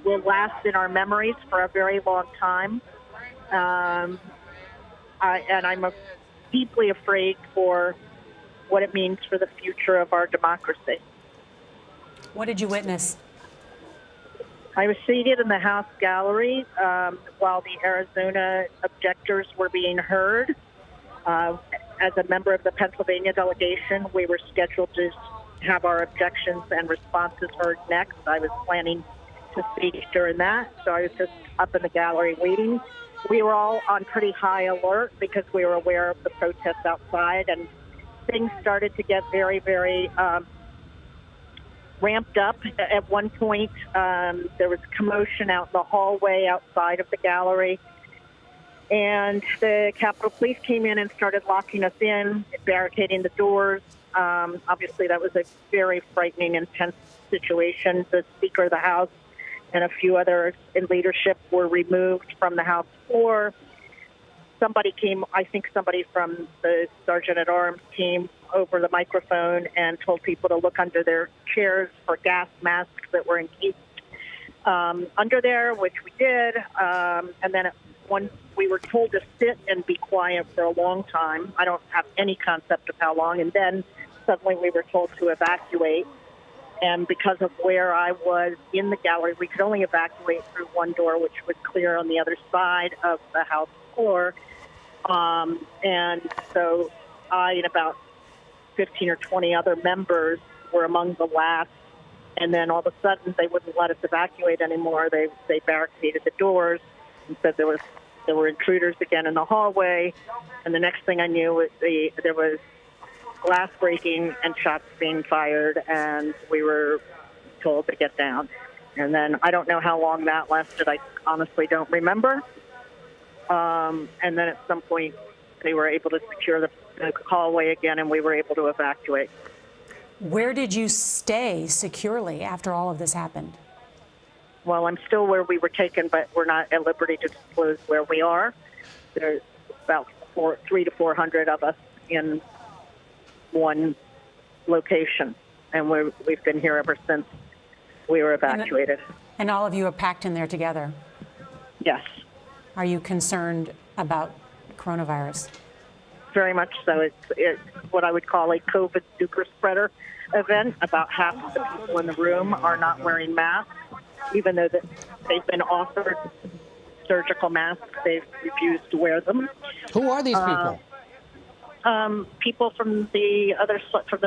last in our memories for a very long time. And I'm deeply afraid for what it means for the future of our democracy. What did you witness I was seated in the House gallery while the Arizona objectors were being heard. As a member of the Pennsylvania delegation, we were scheduled to have our objections and responses heard next. I was planning to speak during that, so I was just up in the gallery waiting. We were all on pretty high alert because we were aware of the protests outside, and things started to get very, very ramped up. At one point, there was commotion out in the hallway outside of the gallery, and the Capitol Police came in and started locking us in, barricading the doors. Obviously, that was a very frightening, intense situation. The Speaker of the House and a few others in leadership were removed from the House floor. Somebody came, I think somebody from the Sergeant at Arms came over the microphone and told people to look under their chairs for gas masks that were encased under there, which we did. And then we were told to sit and be quiet for a long time. I don't have any concept of how long. And then suddenly we were told to evacuate. And because of where I was in the gallery, we could only evacuate through one door, which was clear on the other side of the House floor. And so I and about 15 or 20 other members were among the last. And then all of a sudden, they wouldn't let us evacuate anymore. They barricaded the doors and said there were intruders again in the hallway. And the next thing I knew, there was glass breaking and shots being fired, and we were told to get down. And then I don't know how long that lasted. I honestly don't remember. And then at some point, they were able to secure the hallway again, and we were able to evacuate. Where did you stay securely after all of this happened? Well, I'm still where we were taken, but we're not at liberty to disclose where we are. There's about 300 to 400 of us in one location, and we've been here ever since we were evacuated. And all of you are packed in there together? Yes. Are you concerned about coronavirus? Very much so. It's what I would call a COVID super spreader event. About half of the people in the room are not wearing masks, even though they've been offered surgical masks. They've refused to wear them. Who are these people? People from the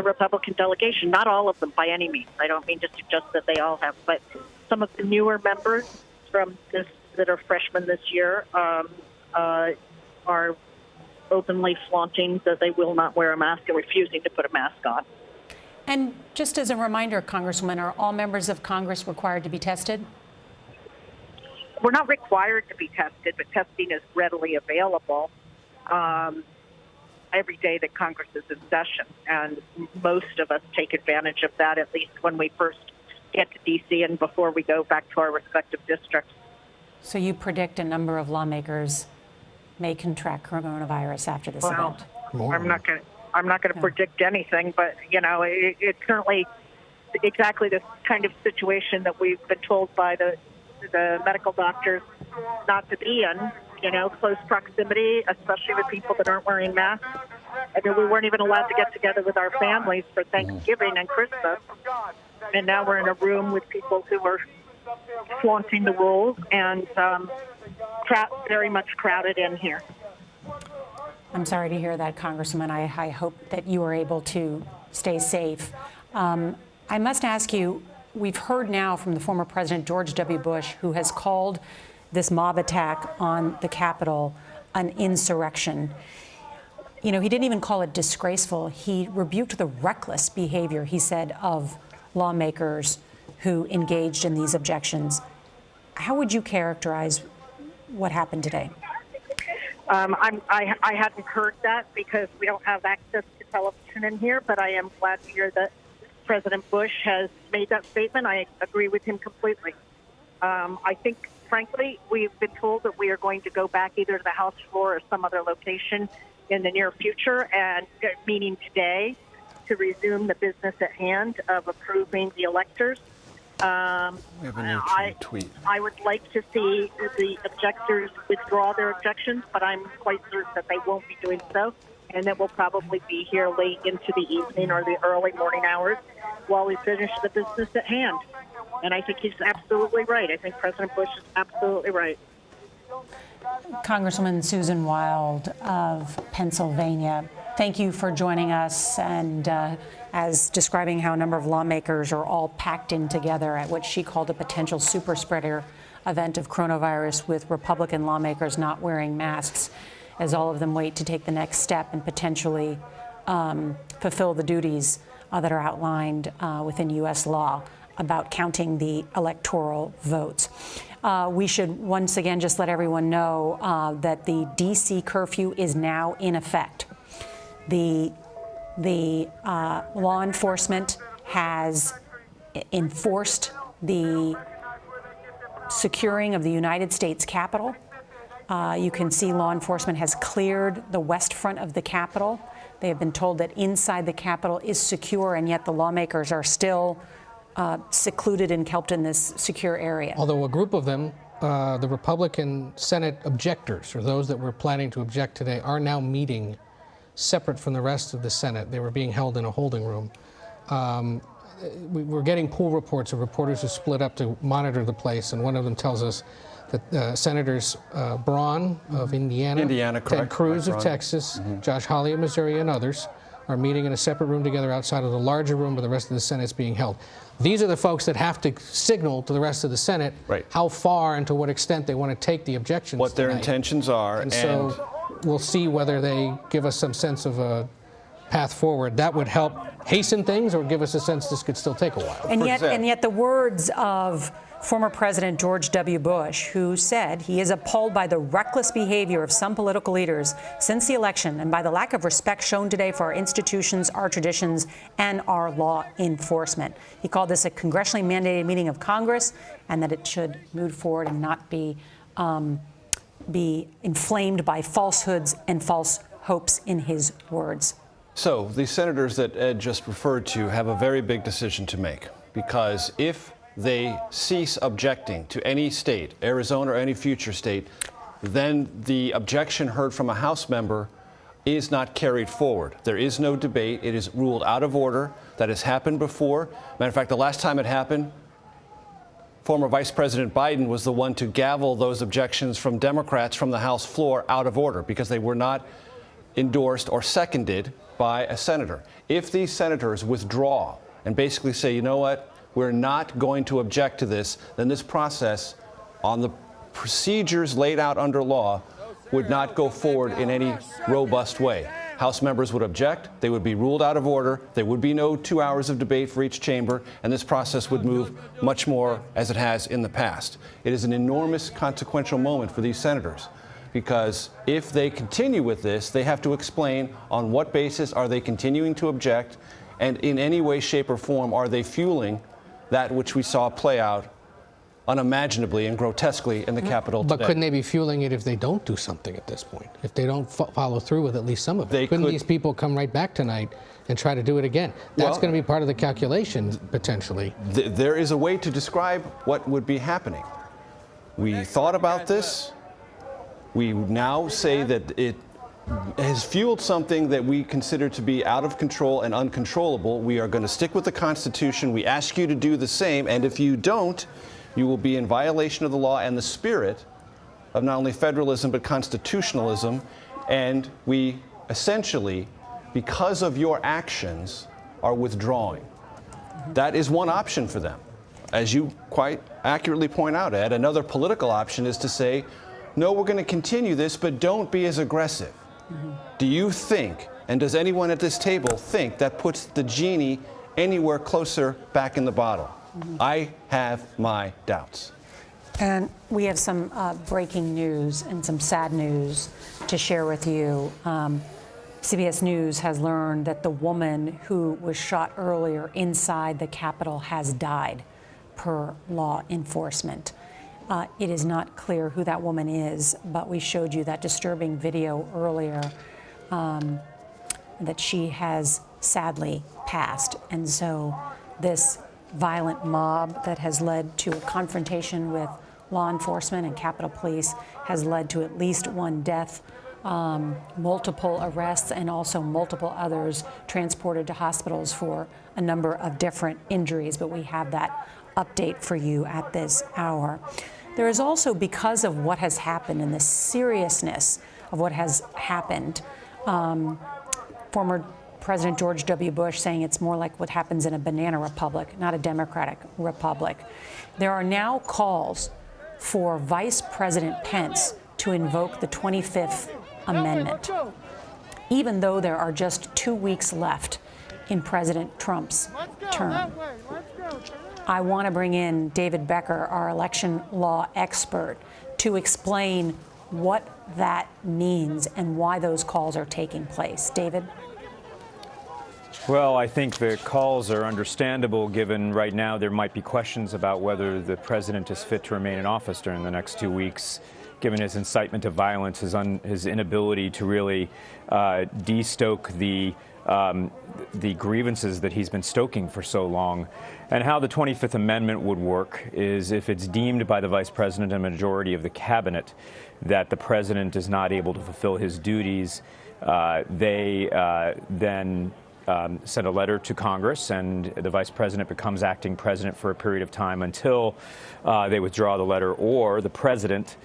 Republican delegation. Not all of them by any means. I don't mean to suggest that they all have, but some of the newer members from this that are freshmen this year are openly flaunting that they will not wear a mask and refusing to put a mask on. And just as a reminder, Congresswoman, are all members of Congress required to be tested? We're not required to be tested, but testing is readily available every day that Congress is in session. And most of us take advantage of that, at least when we first get to D.C. and before we go back to our respective districts. So you predict a number of lawmakers may contract coronavirus after this event? I'm not going to predict anything, but it's certainly exactly this kind of situation that we've been told by the medical doctors not to be in. Close proximity, especially with people that aren't wearing masks. I mean, we weren't even allowed to get together with our families for Thanksgiving and Christmas, and now we're in a room with people who are flaunting the rules and very much crowded in here. I'm sorry to hear that, Congresswoman. I hope that you are able to stay safe. I must ask you, we've heard now from the former President George W. Bush, who has called this mob attack on the Capitol an insurrection. He didn't even call it disgraceful. He rebuked the reckless behavior, he said, of lawmakers who engaged in these objections. How would you characterize what happened today? I hadn't heard that because we don't have access to television in here, but I am glad to hear that President Bush has made that statement. I agree with him completely. I think, frankly, we've been told that we are going to go back either to the House floor or some other location in the near future, and meaning today, to resume the business at hand of approving the electors. We have a new tweet. I would like to see the objectors withdraw their objections, but I'm quite certain that they won't be doing so, and that we'll probably be here late into the evening or the early morning hours while we finish the business at hand. And I think he's absolutely right. I think President Bush is absolutely right. Congresswoman Susan Wild of Pennsylvania, thank you for joining us and as describing how a number of lawmakers are all packed in together at what she called a potential super spreader event of coronavirus, with Republican lawmakers not wearing masks as all of them wait to take the next step and potentially fulfill the duties that are outlined within U.S. law about counting the electoral votes. We should once again just let everyone know that the D.C. curfew is now in effect. The law enforcement has enforced the securing of the United States Capitol. You can see law enforcement has cleared the west front of the Capitol. They have been told that inside the Capitol is secure, and yet the lawmakers are still secluded and kept in this secure area. Although a group of them, the Republican Senate objectors, or those that were planning to object today, are now meeting separate from the rest of the Senate. They were being held in a holding room. We're getting pool reports of reporters who split up to monitor the place, and one of them tells us that Senators Braun of Indiana, Ted Cruz of Texas, Josh Hawley of Missouri, and others are meeting in a separate room together outside of the larger room where the rest of the Senate is being held. These are the folks that have to signal to the rest of the Senate how far and to what extent they want to take the objections what their tonight. intentions are. And so we'll see whether they give us some sense of a path forward. That would help hasten things or give us a sense this could still take a while. And yet the words of former President George W. Bush, who said he is appalled by the reckless behavior of some political leaders since the election and by the lack of respect shown today for our institutions, our traditions, and our law enforcement. He called this a congressionally mandated meeting of Congress, and that it should move forward and not be inflamed by falsehoods and false hopes, in his words. So the senators that Ed just referred to have a very big decision to make, because if they cease objecting to any state, Arizona or any future state, then the objection heard from a House member is not carried forward. There is no debate. It is ruled out of order. That has happened before. Matter of fact, the last time it happened, former Vice President Biden was the one to gavel those objections from Democrats from the House floor out of order because they were not endorsed or seconded by a senator. If these senators withdraw and basically say, you know what, we're not going to object to this, then this process on the procedures laid out under law would not go forward in any robust way. House members would object, they would be ruled out of order, there would be no 2 hours of debate for each chamber, and this process would move much more as it has in the past. It is an enormous consequential moment for these senators, because if they continue with this, they have to explain on what basis are they continuing to object, and in any way, shape, or form are they fueling that which we saw play out unimaginably and grotesquely in the Capitol today. But couldn't they be fueling it if they don't do something at this point? If they don't follow through with at least some of it? Couldn't these people come right back tonight and try to do it again? That's going to be part of the calculation, potentially. There is a way to describe what would be happening. We thought about this. We now say that it has fueled something that we consider to be out of control and uncontrollable. We are going to stick with the Constitution. We ask you to do the same, and if you don't, you will be in violation of the law and the spirit of not only federalism but constitutionalism, and we essentially, because of your actions, are withdrawing. That is one option for them. As you quite accurately point out, Ed, another political option is to say, no, we're going to continue this, but don't be as aggressive. Do you think, and does anyone at this table think, that puts the genie anywhere closer back in the bottle? I have my doubts. And we have some breaking news and some sad news to share with you. CBS News has learned that the woman who was shot earlier inside the Capitol has died, per law enforcement. It is not clear who that woman is, but we showed you that disturbing video earlier that she has sadly passed. And so this violent mob that has led to a confrontation with law enforcement and Capitol Police has led to at least one death, multiple arrests, and also multiple others transported to hospitals for a number of different injuries. But we have that update for you at this hour. There is also, because of what has happened and the seriousness of what has happened, former President George W. Bush saying it's more like what happens in a banana republic, not a democratic republic. There are now calls for Vice President Pence to invoke the 25th Amendment, even though there are just 2 weeks left in President Trump's term. I want to bring in David Becker, our election law expert, to explain what that means and why those calls are taking place. David? Well, I think the calls are understandable, given right now there might be questions about whether the president is fit to remain in office during the next 2 weeks, given his incitement to violence, his inability to really de-stoke the grievances that he's been stoking for so long. And how the 25th Amendment would work is if it's deemed by the vice president and majority of the cabinet that the president is not able to fulfill his duties, they then send a letter to Congress, and the vice president becomes acting president for a period of time until they withdraw the letter, or the president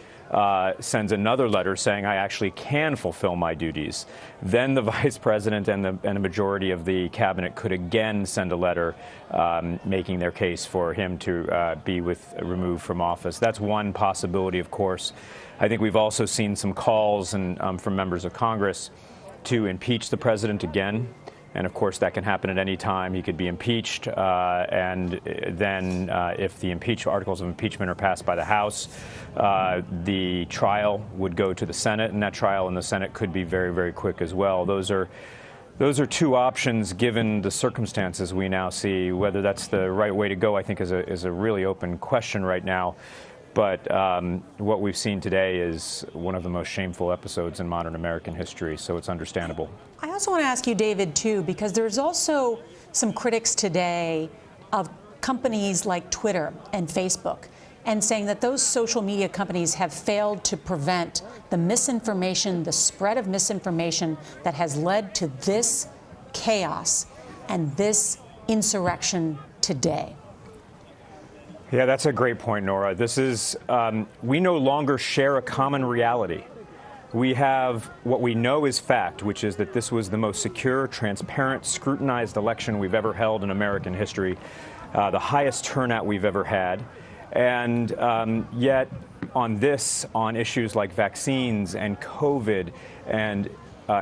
sends another letter saying, I actually can fulfill my duties. Then the vice president and the majority of the cabinet could again send a letter making their case for him to be removed from office. That's one possibility, of course. I think we've also seen some calls from members of Congress to impeach the president again. And of course, that can happen at any time. He could be impeached, and then if the articles of impeachment are passed by the House, the trial would go to the Senate, and that trial in the Senate could be very, very quick as well. Those are two options given the circumstances we now see. Whether that's the right way to go, I think, is a really open question right now. But what we've seen today is one of the most shameful episodes in modern American history, so it's understandable. I also want to ask you, David, too, because there's also some critics today of companies like Twitter and Facebook, and saying that those social media companies have failed to prevent the misinformation, the spread of misinformation that has led to this chaos and this insurrection today. Yeah, that's a great point, Nora. This is, we no longer share a common reality. We have what we know is fact, which is that this was the most secure, transparent, scrutinized election we've ever held in American history, the highest turnout we've ever had. And yet on issues like vaccines and COVID and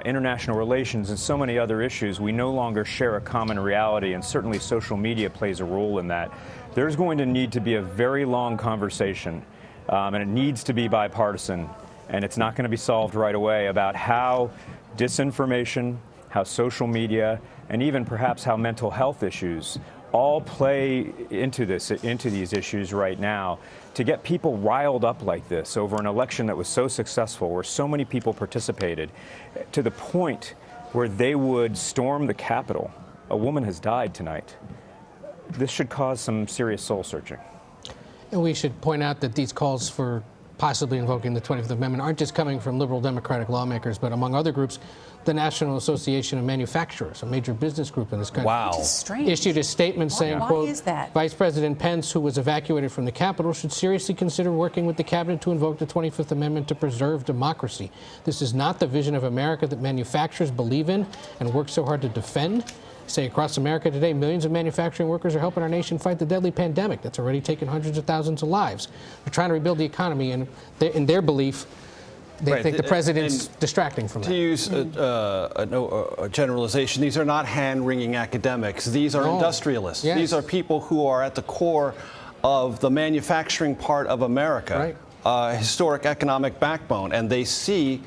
international relations and so many other issues, we no longer share a common reality, and certainly social media plays a role in that. There's going to need to be a very long conversation, and it needs to be bipartisan, and it's not going to be solved right away, about how disinformation, how social media, and even perhaps how mental health issues all play into these issues right now, to get people riled up like this over an election that was so successful, where so many people participated, to the point where they would storm the Capitol. A woman has died tonight. This should cause some serious soul searching. And we should point out that these calls for possibly invoking the 25th Amendment aren't just coming from liberal Democratic lawmakers, but among other groups, the National Association of Manufacturers, a major business group in this country, Which is strange. issued a statement saying, quote, is that? Vice President Pence, who was evacuated from the Capitol, should seriously consider working with the cabinet to invoke the 25th Amendment to preserve democracy. This is not the vision of America that manufacturers believe in and work so hard to defend. Say across America today, millions of manufacturing workers are helping our nation fight the deadly pandemic that's already taken hundreds of thousands of lives. They're trying to rebuild the economy, and in their belief, they think the president's distracting from that. To use a generalization, these are not hand-wringing academics. These are industrialists. Yes. These are people who are at the core of the manufacturing part of America, historic economic backbone, and they see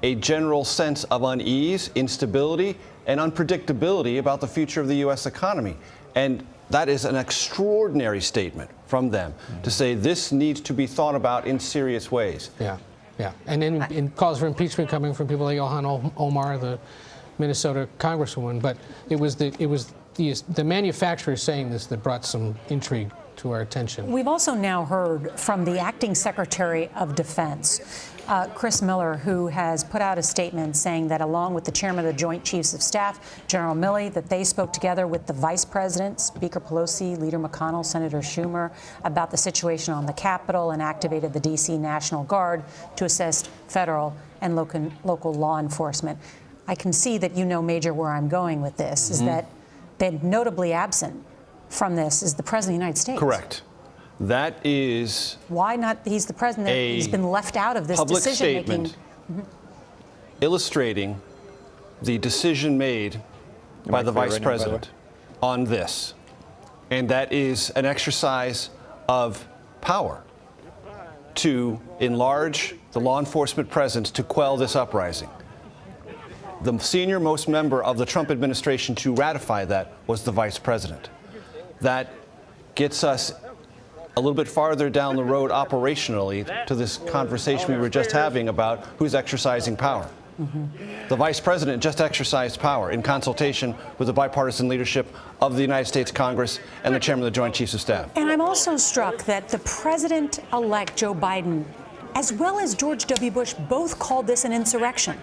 a general sense of unease, instability, and unpredictability about the future of the U.S. economy. And that is an extraordinary statement from them to say this needs to be thought about in serious ways. Yeah, yeah. And then in calls for impeachment coming from people like Ilhan Omar, the Minnesota congresswoman. But it was the manufacturers saying this that brought some intrigue to our attention. We've also now heard from the acting Secretary of Defense, Chris Miller, who has put out a statement saying that along with the chairman of the Joint Chiefs of Staff, General Milley, that they spoke together with the Vice President, Speaker Pelosi, Leader McConnell, Senator Schumer, about the situation on the Capitol and activated the D.C. National Guard to assist federal and local law enforcement. I can see that you know, Major, where I'm going with this, is that notably absent from this is the President of the United States. Correct. That is why not? He's the president. He's been left out of this public decision-making. Statement illustrating the decision made by the Vice President on this. And that is an exercise of power to enlarge the law enforcement presence to quell this uprising. The senior-most member of the Trump administration to ratify that was the Vice President. That gets us a little bit farther down the road operationally to this conversation we were just having about who's exercising power. The Vice President just exercised power in consultation with the bipartisan leadership of the United States Congress and the Chairman of the Joint Chiefs of Staff. And I'm also struck that the President-elect Joe Biden, as well as George W. Bush, both called this an insurrection.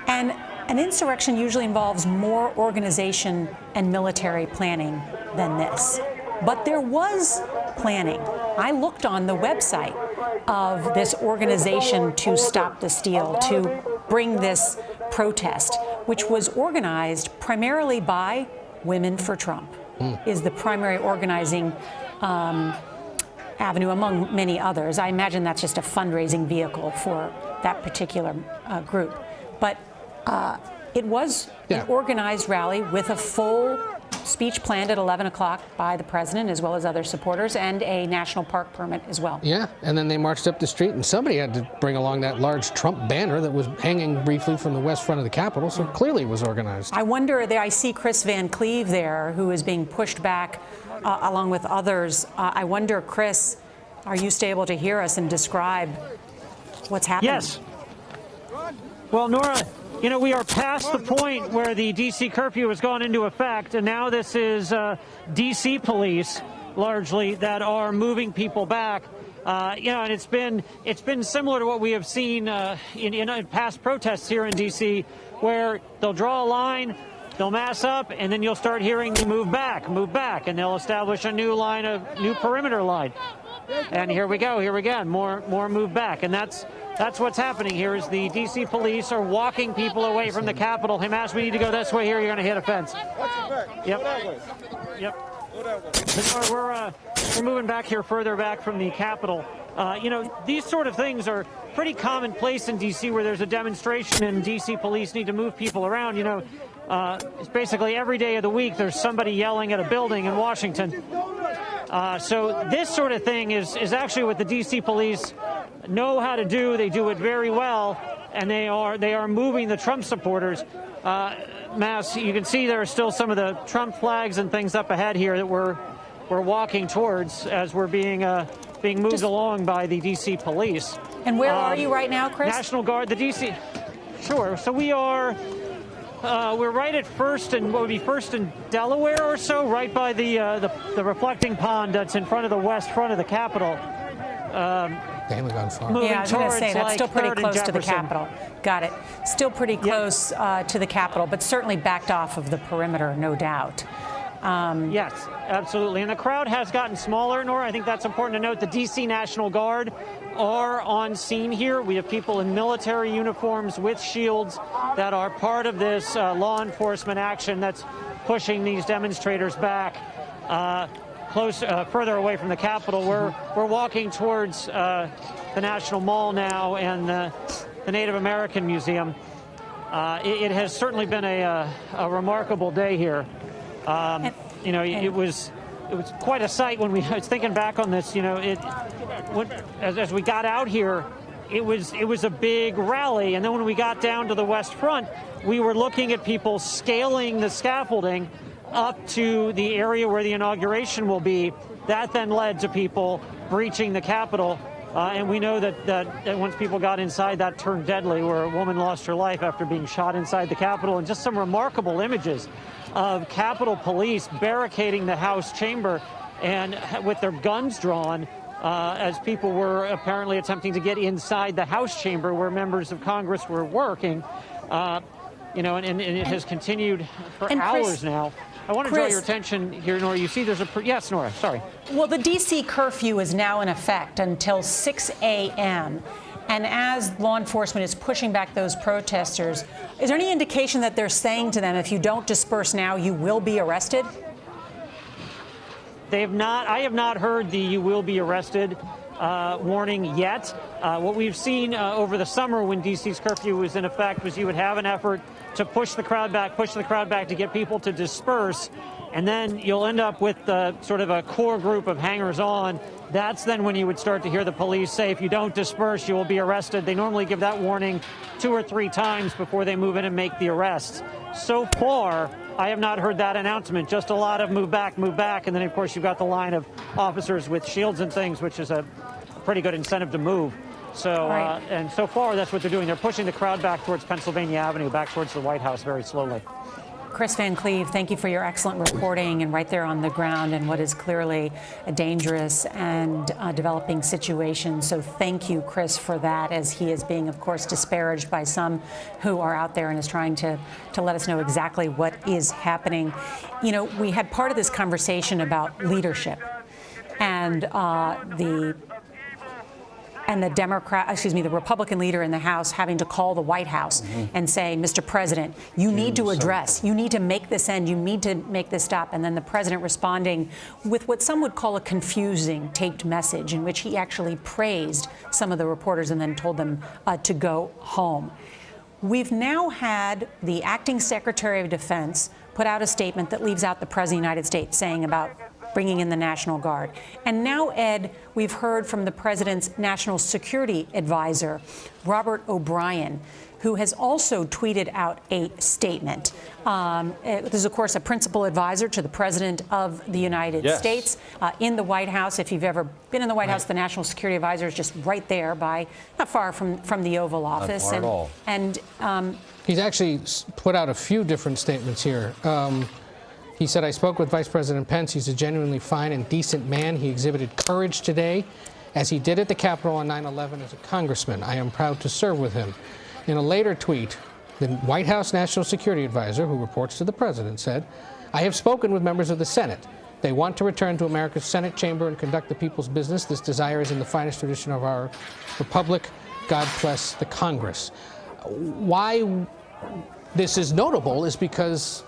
And an insurrection usually involves more organization and military planning than this. But there was planning. I looked on the website of this organization to stop the steal, to bring this protest, which was organized primarily by Women for Trump, is the primary organizing avenue among many others. I imagine that's just a fundraising vehicle for that particular group. But it was an organized rally with a full speech planned at 11 o'clock by the president as well as other supporters, and a national park permit as well. Yeah, and then they marched up the street, and somebody had to bring along that large Trump banner that was hanging briefly from the west front of the Capitol, so clearly it was organized. I wonder, I see Chris Van Cleve there, who is being pushed back along with others. I wonder, Chris, are you still able to hear us and describe what's happening? Yes. Well, Nora, you know, we are past the point where the D.C. curfew has gone into effect, and now this is D.C. police, largely, that are moving people back. You know, and it's been similar to what we have seen in past protests here in D.C., where they'll draw a line, they'll mass up, and then you'll start hearing them move back, and they'll establish a new perimeter line. And here we go, more move back, and that's what's happening here. Is the D.C. police are walking people away from the Capitol. Hey, Mass, we need to go this way here. You're going to hit a fence. Yep. We're moving back here, further back from the Capitol. You know, these sort of things are pretty commonplace in D.C. where there's a demonstration and D.C. police need to move people around. You know, it's basically every day of the week there's somebody yelling at a building in Washington. So this sort of thing is actually what the D.C. police know how to do. They do it very well, and they are moving the Trump supporters. Mass, you can see there are still some of the Trump flags and things up ahead here that we're walking towards as we're being moved along by the D.C. police. And where are you right now, Chris? National Guard, the D.C. Sure. So we are. We're right at First and what would be First and Delaware or so, right by the reflecting pond that's in front of the west front of the Capitol. They haven't gone far. Yeah, I was going to say, that's still pretty close to the Capitol. Got it. Still pretty close to the Capitol, but certainly backed off of the perimeter, no doubt. Yes, absolutely. And the crowd has gotten smaller, Nora. I think that's important to note. The D.C. National Guard are on scene here. We have people in military uniforms with shields that are part of this law enforcement action that's pushing these demonstrators back. Further away from the Capitol. We're walking towards the National Mall now and the Native American Museum. It has certainly been a remarkable day here. You know, it was quite a sight when I was thinking back on this. You know, as we got out here, it was a big rally, and then when we got down to the West Front, we were looking at people scaling the scaffolding up to the area where the inauguration will be. That then led to people breaching the Capitol. And we know that once people got inside, that turned deadly, where a woman lost her life after being shot inside the Capitol. And just some remarkable images of Capitol police barricading the House chamber and with their guns drawn, as people were apparently attempting to get inside the House chamber where members of Congress were working. And it has continued for hours now. I want to draw your attention here, Nora. You see there's yes, Nora, sorry. Well, the D.C. curfew is now in effect until 6 a.m. And as law enforcement is pushing back those protesters, is there any indication that they're saying to them, if you don't disperse now, you will be arrested? They have not. I have not heard the "you will be arrested" warning yet. What we've seen over the summer when D.C.'s curfew was in effect was you would have an effort to push the crowd back to get people to disperse, and then you'll end up with sort of a core group of hangers-on. That's then when you would start to hear the police say, if you don't disperse, you will be arrested. They normally give that warning 2 or 3 times before they move in and make the arrest. So far, I have not heard that announcement, just a lot of move back, and then, of course, you've got the line of officers with shields and things, which is a pretty good incentive to move. So, and so far, that's what they're doing. They're pushing the crowd back towards Pennsylvania Avenue, back towards the White House very slowly. Chris Van Cleve, thank you for your excellent reporting and right there on the ground in what is clearly a dangerous and developing situation. So thank you, Chris, for that, as he is being, of course, disparaged by some who are out there and is trying to let us know exactly what is happening. You know, we had part of this conversation about leadership and the the Republican leader in the House having to call the White House and say, Mr. President, you need to address, you need to make this end, you need to make this stop. And then the president responding with what some would call a confusing taped message in which he actually praised some of the reporters and then told them to go home. We've now had the acting Secretary of Defense put out a statement that leaves out the President of the United States saying about bringing in the National Guard. And now, Ed, we've heard from the President's National Security Advisor, Robert O'Brien, who has also tweeted out a statement. This is, of course, a principal advisor to the President of the United States in the White House. If you've ever been in the White House, the National Security Advisor is just right there not far from the Oval Office. Not far at all. And he's actually put out a few different statements here. He said, I spoke with Vice President Pence. He's a genuinely fine and decent man. He exhibited courage today, as he did at the Capitol on 9/11 as a congressman. I am proud to serve with him. In a later tweet, the White House National Security Advisor, who reports to the president, said, I have spoken with members of the Senate. They want to return to America's Senate chamber and conduct the people's business. This desire is in the finest tradition of our republic. God bless the Congress. Why this is notable is because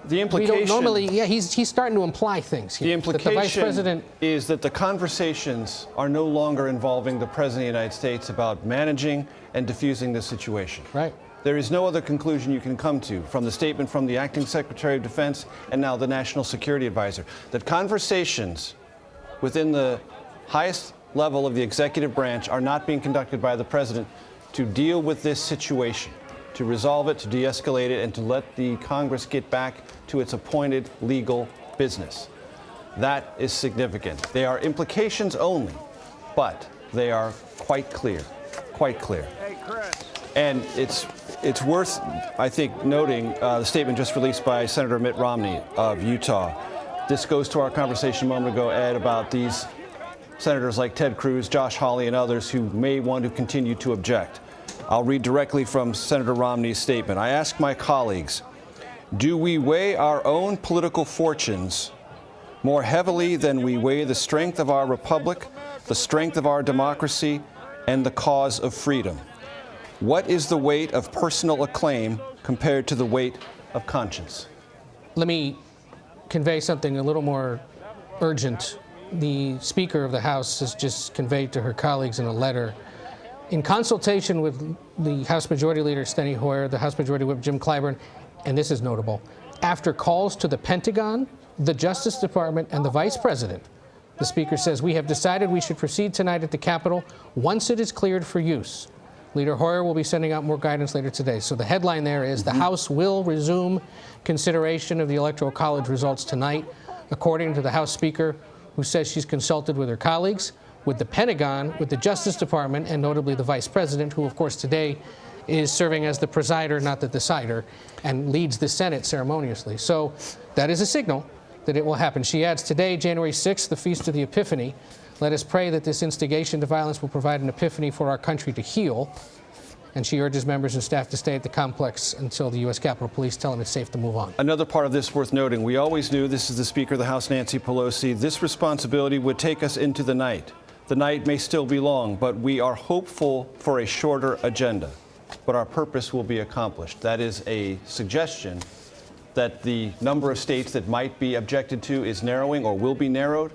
the implication, we don't normally, he's starting to imply things here. The implication the Vice President is that the conversations are no longer involving the President of the United States about managing and diffusing the situation. Right. There is no other conclusion you can come to from the statement from the Acting Secretary of Defense and now the National Security Advisor, that conversations within the highest level of the executive branch are not being conducted by the President to deal with this situation, to resolve it, to de-escalate it, and to let the Congress get back to its appointed legal business. That is significant. They are implications only, but they are quite clear, quite clear. Hey, Chris. And it's worth, I think, noting the statement just released by Senator Mitt Romney of Utah. This goes to our conversation a moment ago, Ed, about these senators like Ted Cruz, Josh Hawley, and others who may want to continue to object. I'll read directly from Senator Romney's statement. I ask my colleagues, do we weigh our own political fortunes more heavily than we weigh the strength of our republic, the strength of our democracy, and the cause of freedom? What is the weight of personal acclaim compared to the weight of conscience? Let me convey something a little more urgent. The Speaker of the House has just conveyed to her colleagues in a letter, in consultation with the House Majority Leader Steny Hoyer, the House Majority Whip Jim Clyburn, and this is notable, after calls to the Pentagon, the Justice Department, and the Vice President, the Speaker says, we have decided we should proceed tonight at the Capitol once it is cleared for use. Leader Hoyer will be sending out more guidance later today. So the headline there is the House will resume consideration of the Electoral College results tonight, according to the House Speaker, who says she's consulted with her colleagues, with the Pentagon, with the Justice Department, and notably the Vice President, who, of course, today is serving as the presider, not the decider, and leads the Senate ceremoniously. So that is a signal that it will happen. She adds, today, January 6th, the Feast of the Epiphany, Let us pray that this instigation to violence will provide an epiphany for our country to heal. And she urges members and staff to stay at the complex until the U.S. Capitol Police tell them it's safe to move on. Another part of this worth noting, we always knew, this is the Speaker of the House, Nancy Pelosi, this responsibility would take us into the night. The night may still be long, but we are hopeful for a shorter agenda. But our purpose will be accomplished. That is a suggestion that the number of states that might be objected to is narrowing or will be narrowed,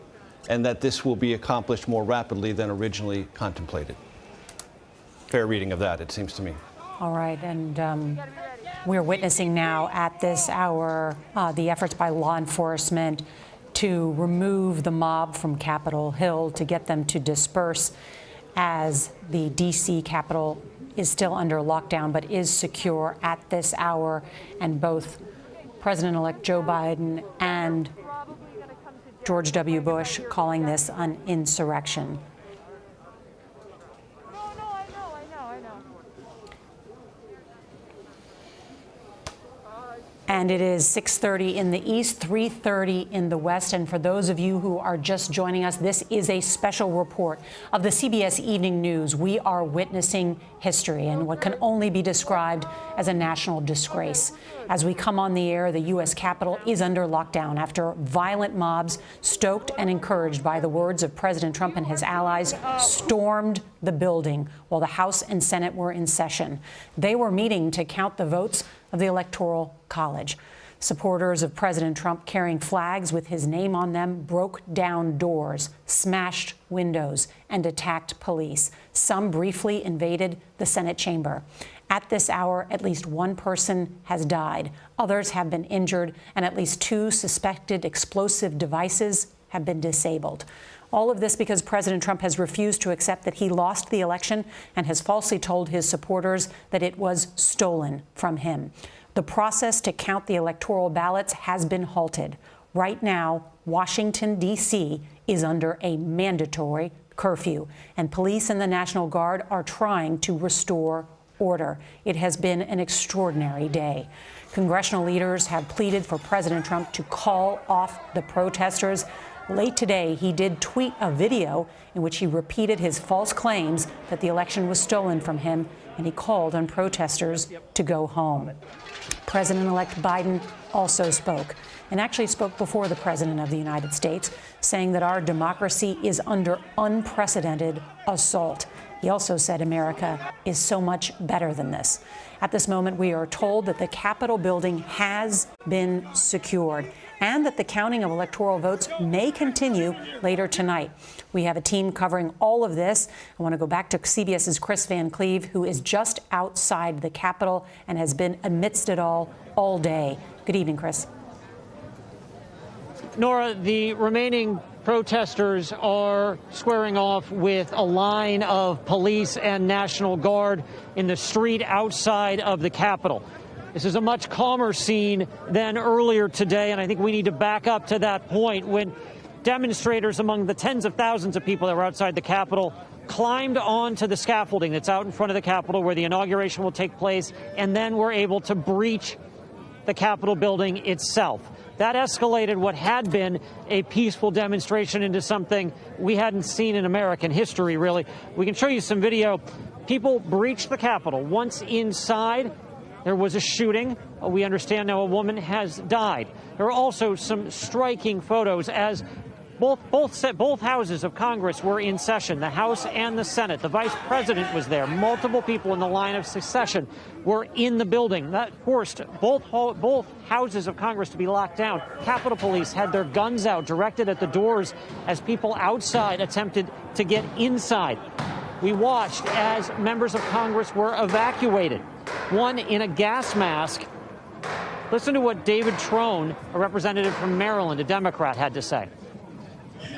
and that this will be accomplished more rapidly than originally contemplated. Fair reading of that, it seems to me. All right, and we're witnessing now at this hour the efforts by law enforcement to remove the mob from Capitol Hill, to get them to disperse as the D.C. Capitol is still under lockdown but is secure at this hour. And both President-elect Joe Biden and George W. Bush calling this an insurrection. And it is 6:30 in the east, 3:30 in the west. And for those of you who are just joining us, this is a special report of the CBS Evening News. We are witnessing history and what can only be described as a national disgrace. As we come on the air, the U.S. Capitol is under lockdown after violent mobs, stoked and encouraged by the words of President Trump and his allies, stormed the building while the House and Senate were in session. They were meeting to count the votes of the Electoral College. Supporters of President Trump carrying flags with his name on them broke down doors, smashed windows, and attacked police. Some briefly invaded the Senate chamber. At this hour, at least one person has died. Others have been injured, and at least 2 suspected explosive devices have been disabled. All of this because President Trump has refused to accept that he lost the election and has falsely told his supporters that it was stolen from him. The process to count the electoral ballots has been halted. Right now, Washington, D.C. is under a mandatory curfew, and police and the National Guard are trying to restore order. It has been an extraordinary day. Congressional leaders have pleaded for President Trump to call off the protesters. Late today, he did tweet a video in which he repeated his false claims that the election was stolen from him, and he called on protesters to go home. President-elect Biden also spoke, and actually spoke before the President of the United States, saying that our democracy is under unprecedented assault. He also said America is so much better than this. At this moment, we are told that the Capitol building has been secured and that the counting of electoral votes may continue later tonight. We have a team covering all of this. I want to go back to CBS's Chris Van Cleve, who is just outside the Capitol and has been amidst it all day. Good evening, Chris. Nora, the remaining protesters are squaring off with a line of police and National Guard in the street outside of the Capitol. This is a much calmer scene than earlier today, and I think we need to back up to that point when demonstrators among the tens of thousands of people that were outside the Capitol climbed onto the scaffolding that's out in front of the Capitol where the inauguration will take place, and then were able to breach the Capitol building itself. That escalated what had been a peaceful demonstration into something we hadn't seen in American history, really. We can show you some video. People breached the Capitol. Once inside, there was a shooting. We understand now a woman has died. There are also some striking photos as both houses of Congress were in session, the House and the Senate. The Vice President was there. Multiple people in the line of succession were in the building. That forced both houses of Congress to be locked down. Capitol Police had their guns out, directed at the doors as people outside attempted to get inside. We watched as members of Congress were evacuated, one in a gas mask. Listen to what David Trone, a representative from Maryland, a Democrat, had to say.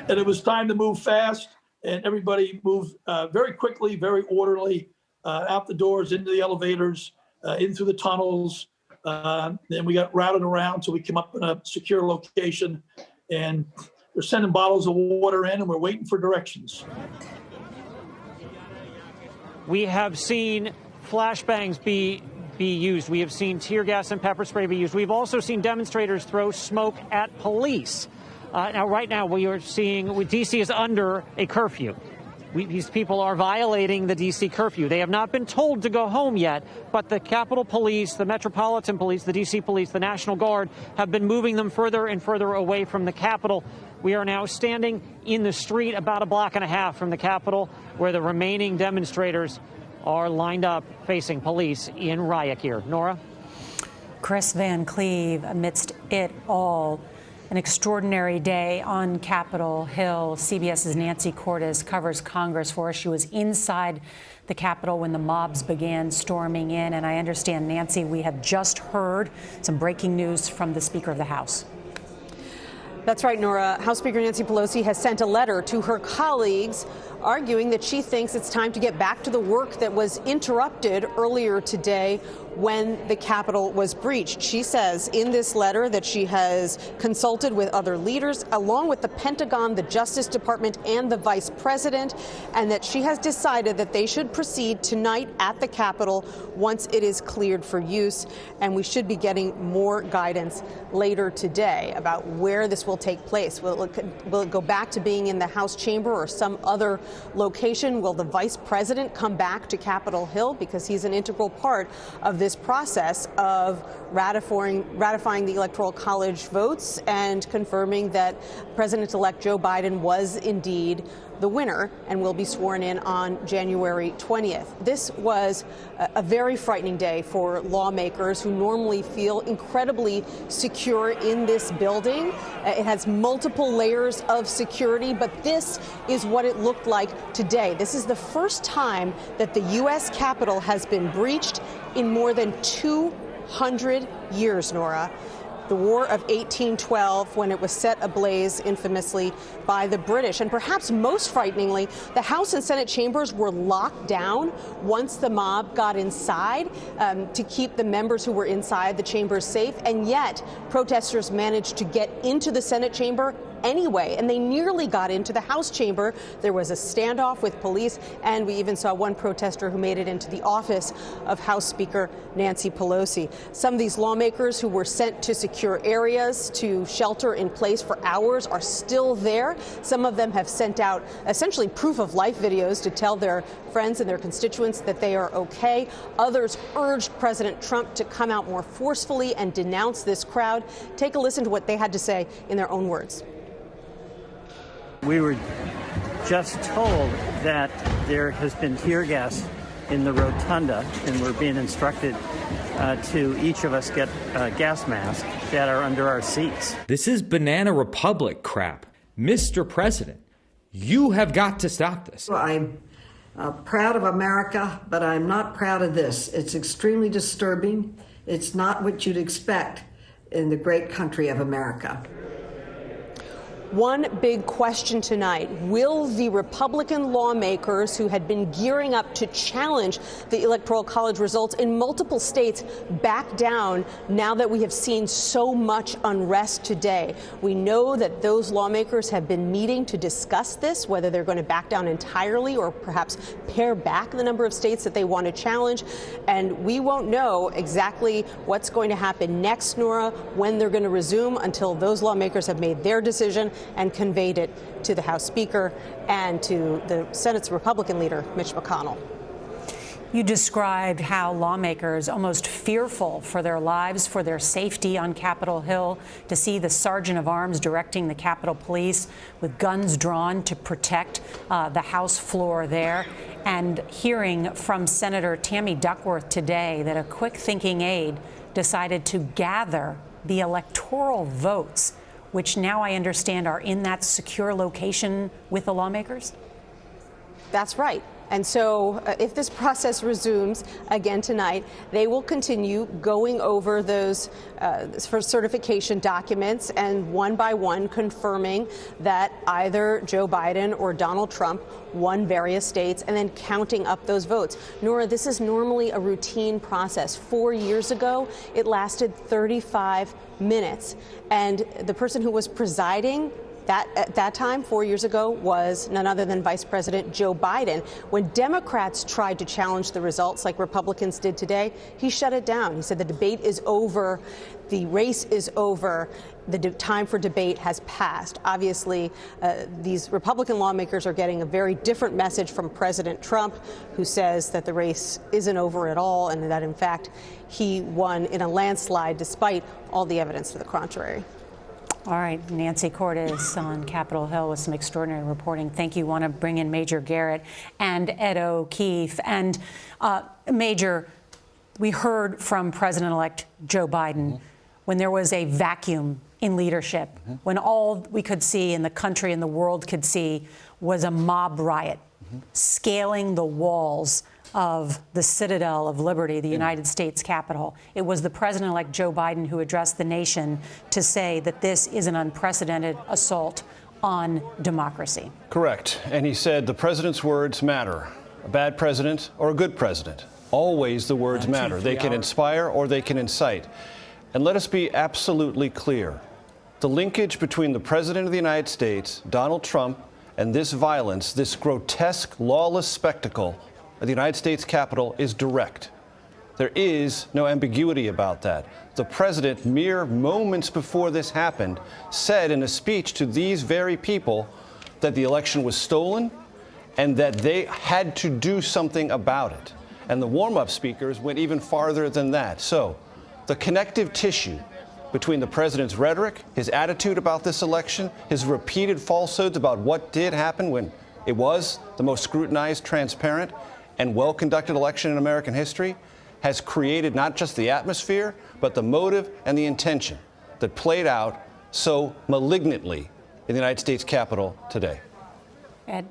And it was time to move fast, and everybody moved very quickly, very orderly, out the doors, into the elevators, into the tunnels. Then we got routed around till we came up in a secure location, and we're sending bottles of water in, and we're waiting for directions. We have seen flashbangs be used. We have seen tear gas and pepper spray be used. We've also seen demonstrators throw smoke at police. Now, right now, we are seeing D.C. is under a curfew. These people are violating the D.C. curfew. They have not been told to go home yet, but the Capitol Police, the Metropolitan Police, the D.C. Police, the National Guard have been moving them further and further away from the Capitol. We are now standing in the street about a block and a half from the Capitol, where the remaining demonstrators are lined up facing police in riot gear. Nora? Chris Van Cleve, amidst it all, an extraordinary day on Capitol Hill. CBS's Nancy Cordes covers Congress for us. She was inside the Capitol when the mobs began storming in. And I understand, Nancy, we have just heard some breaking news from the Speaker of the House. That's right, Nora. House Speaker Nancy Pelosi has sent a letter to her colleagues arguing that she thinks it's time to get back to the work that was interrupted earlier today when the Capitol was breached. She says in this letter that she has consulted with other leaders, along with the Pentagon, the Justice Department, and the Vice President, and that she has decided that they should proceed tonight at the Capitol once it is cleared for use. And we should be getting more guidance later today about where this will take place. Will it go back to being in the House chamber or some other location? Will the Vice President come back to Capitol Hill, because he's an integral part of this process of ratifying the Electoral College votes and confirming that President-elect Joe Biden was indeed the winner and will be sworn in on January 20th. This was a very frightening day for lawmakers who normally feel incredibly secure in this building. It has multiple layers of security, but this is what it looked like today. This is the first time that the U.S. Capitol has been breached in more than 200 years, Nora. The War of 1812, when it was set ablaze infamously by the British. And perhaps most frighteningly, the House and Senate chambers were locked down once the mob got inside to keep the members who were inside the chambers safe. And yet, protesters managed to get into the Senate chamber anyway, and they nearly got into the House chamber. There was a standoff with police, and we even saw one protester who made it into the office of House Speaker Nancy Pelosi. Some of these lawmakers who were sent to secure areas to shelter in place for hours are still there. Some of them have sent out essentially proof of life videos to tell their friends and their constituents that they are okay. Others urged President Trump to come out more forcefully and denounce this crowd. Take a listen to what they had to say in their own words. We were just told that there has been tear gas in the rotunda, and we're being instructed to each of us get gas masks that are under our seats. This is Banana Republic crap. Mr. President, you have got to stop this. I'm proud of America, but I'm not proud of this. It's extremely disturbing. It's not what you'd expect in the great country of America. One big question tonight: will the Republican lawmakers who had been gearing up to challenge the Electoral College results in multiple states back down now that we have seen so much unrest today? We know that those lawmakers have been meeting to discuss this, whether they're going to back down entirely or perhaps pare back the number of states that they want to challenge. And we won't know exactly what's going to happen next, Nora, when they're going to resume, until those lawmakers have made their decision and conveyed it to the House Speaker and to the Senate's Republican leader, Mitch McConnell. You described how lawmakers, almost fearful for their lives, for their safety on Capitol Hill, to see the sergeant of arms directing the Capitol Police with guns drawn to protect the House floor there, and hearing from Senator Tammy Duckworth today that a quick-thinking aide decided to gather the electoral votes, which now I understand are in that secure location with the lawmakers? That's right. And so if this process resumes again tonight, they will continue going over those for certification documents and one by one confirming that either Joe Biden or Donald Trump won various states, and then counting up those votes. Nora, this is normally a routine process. 4 years ago, it lasted 35 minutes. And the person who was presiding That, at that time, 4 years ago, was none other than Vice President Joe Biden. When Democrats tried to challenge the results like Republicans did today, he shut it down. He said the debate is over, the race is over, the time for debate has passed. Obviously, these Republican lawmakers are getting a very different message from President Trump, who says that the race isn't over at all and that, in fact, he won in a landslide despite all the evidence to the contrary. All right, Nancy Cordes on Capitol Hill with some extraordinary reporting. Thank you. Want to bring in Major Garrett and Ed O'Keefe. And Major, we heard from President-elect Joe Biden when there was a vacuum in leadership, when all we could see and the country and the world could see was a mob riot, scaling the walls of the citadel of liberty, the United States Capitol. It was the President-elect Joe Biden who addressed the nation to say that this is an unprecedented assault on democracy. Correct. And he said the president's words matter. A bad president or a good president. Always the words matter. They can inspire or they can incite. And let us be absolutely clear. The linkage between the President of the United States, Donald Trump, and this violence, this grotesque, lawless spectacle of the United States Capitol is direct. There is no ambiguity about that. The president, mere moments before this happened, said in a speech to these very people that the election was stolen and that they had to do something about it. And the warm-up speakers went even farther than that. So the connective tissue between the president's rhetoric, his attitude about this election, his repeated falsehoods about what did happen when it was the most scrutinized, transparent, and well-conducted election in American history, has created not just the atmosphere, but the motive and the intention that played out so malignantly in the United States Capitol today. Ed?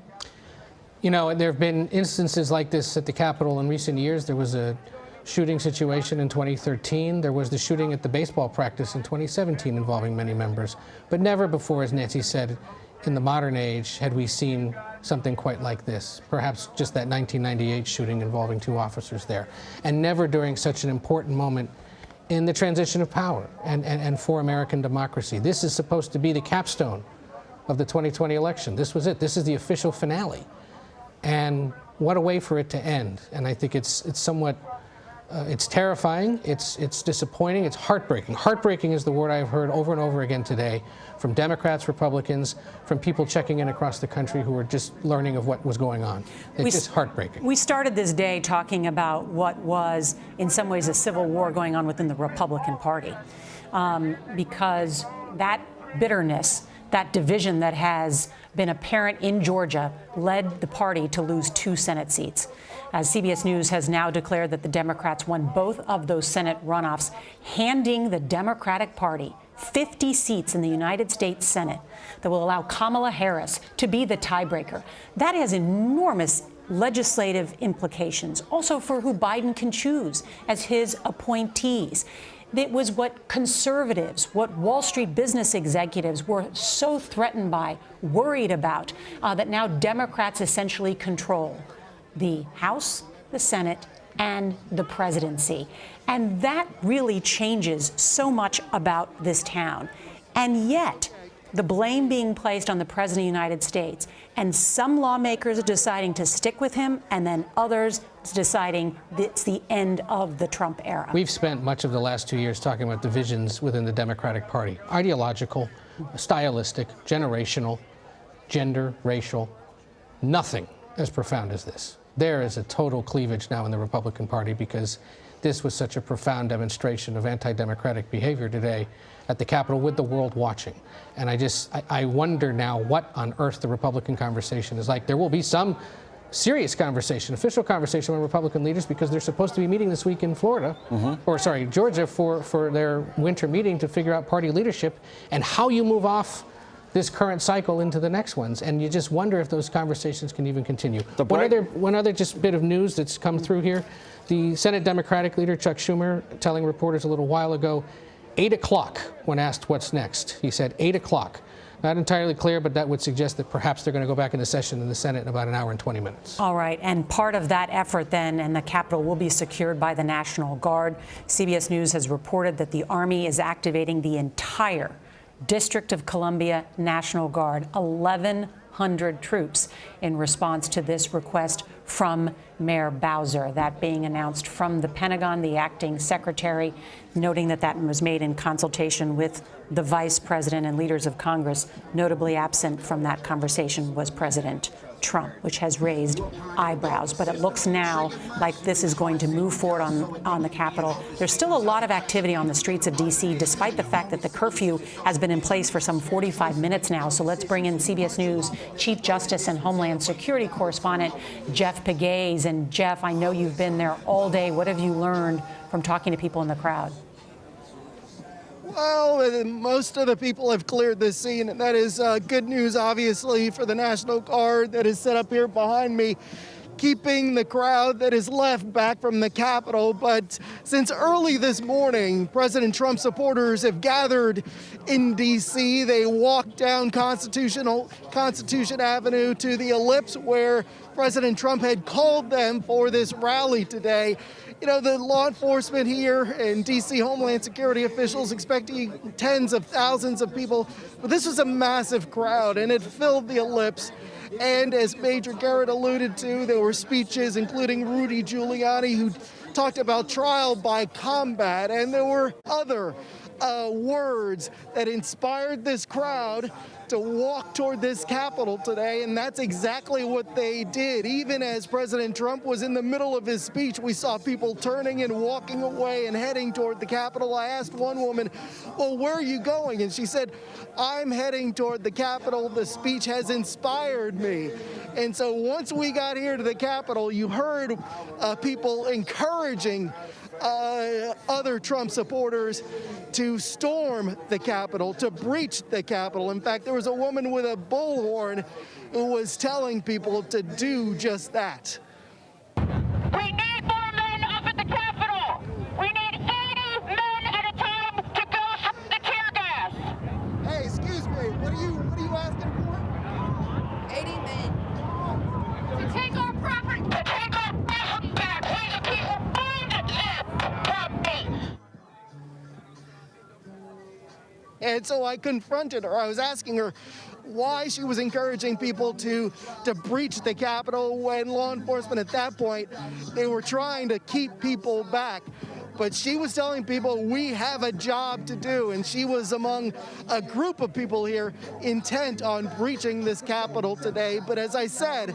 You know, there have been instances like this at the Capitol in recent years. There was a shooting situation in 2013. There was the shooting at the baseball practice in 2017 involving many members. But never before, as Nancy said, in the modern age had we seen something quite like this. Perhaps just that 1998 shooting involving 2 officers there. And never during such an important moment in the transition of power and for American democracy. This is supposed to be the capstone of the 2020 election. This was it. This is the official finale. And what a way for it to end. And I think it's somewhat, it's terrifying, it's disappointing, it's heartbreaking. Heartbreaking is the word I've heard over and over again today from Democrats, Republicans, from people checking in across the country who were just learning of what was going on. It's just heartbreaking. We started this day talking about what was, in some ways, a civil war going on within the Republican Party, because that bitterness, that division that has been apparent in Georgia led the party to lose 2 Senate seats. As CBS News has now declared that the Democrats won both of those Senate runoffs, handing the Democratic Party 50 seats in the United States Senate that will allow Kamala Harris to be the tiebreaker. That has enormous legislative implications, also for who Biden can choose as his appointees. It was what conservatives, what Wall Street business executives were so threatened by, worried about, that now Democrats essentially control the House, the Senate, and the presidency. And that really changes so much about this town. And yet, the blame being placed on the President of the United States, and some lawmakers are deciding to stick with him, and then others deciding it's the end of the Trump era. We've spent much of the last 2 years talking about divisions within the Democratic Party. Ideological, stylistic, generational, gender, racial. Nothing as profound as this. There is a total cleavage now in the Republican Party because this was such a profound demonstration of anti-democratic behavior today at the Capitol with the world watching. And I wonder now what on earth the Republican conversation is like. There will be some serious conversation, official conversation with Republican leaders because they're supposed to be meeting this week in Florida, Georgia for their winter meeting to figure out party leadership and how you move off this current cycle into the next ones. And you just wonder if those conversations can even continue. One other just bit of news that's come through here. The Senate Democratic leader, Chuck Schumer, telling reporters a little while ago, 8 o'clock when asked what's next. He said 8 o'clock. Not entirely clear, but that would suggest that perhaps they're going to go back into session in the Senate in about an hour and 20 minutes. All right. And part of that effort then, and the Capitol will be secured by the National Guard. CBS News has reported that the Army is activating the entire District of Columbia National Guard, 1,100 troops in response to this request from Mayor Bowser. That being announced from the Pentagon, the acting secretary, noting that that was made in consultation with the vice president and leaders of Congress. Notably absent from that conversation was President Trump, which has raised eyebrows. But it looks now like this is going to move forward on the Capitol. There's still a lot of activity on the streets of D.C., despite the fact that the curfew has been in place for some 45 minutes now. So let's bring in CBS News Chief Justice and Homeland Security correspondent Jeff Pegues. And Jeff, I know you've been there all day. What have you learned from talking to people in the crowd? Well, most of the people have cleared this scene, and that is good news, obviously, for the National Guard that is set up here behind me, keeping the crowd that is left back from the Capitol. But since early this morning, President Trump supporters have gathered in D.C. They walked down Constitution Avenue to the ellipse where President Trump had called them for this rally today. You know, the law enforcement here and D.C. Homeland Security officials expecting tens of thousands of people. But this was a massive crowd, and it filled the ellipse. And as Major Garrett alluded to, there were speeches, including Rudy Giuliani, who talked about trial by combat. And there were other words that inspired this crowd to walk toward this Capitol today, and that's exactly what they did. Even as President Trump was in the middle of his speech, we saw people turning and walking away and heading toward the Capitol. I asked one woman, well, where are you going? And she said, I'm heading toward the Capitol. The speech has inspired me. And so once we got here to the Capitol, you heard people encouraging other Trump supporters to storm the Capitol, to breach the Capitol. In fact, there was a woman with a bullhorn who was telling people to do just that. We need more men up at the Capitol. We need 80 men at a time to go through the tear gas. Hey, excuse me, what are you asking for? 80 men. To take our property, to take our property back. We the people own this property. And so I confronted her. I was asking her why she was encouraging people to breach the Capitol when law enforcement at that point, they were trying to keep people back. But she was telling people we have a job to do, and she was among a group of people here intent on breaching this Capitol today. But as I said,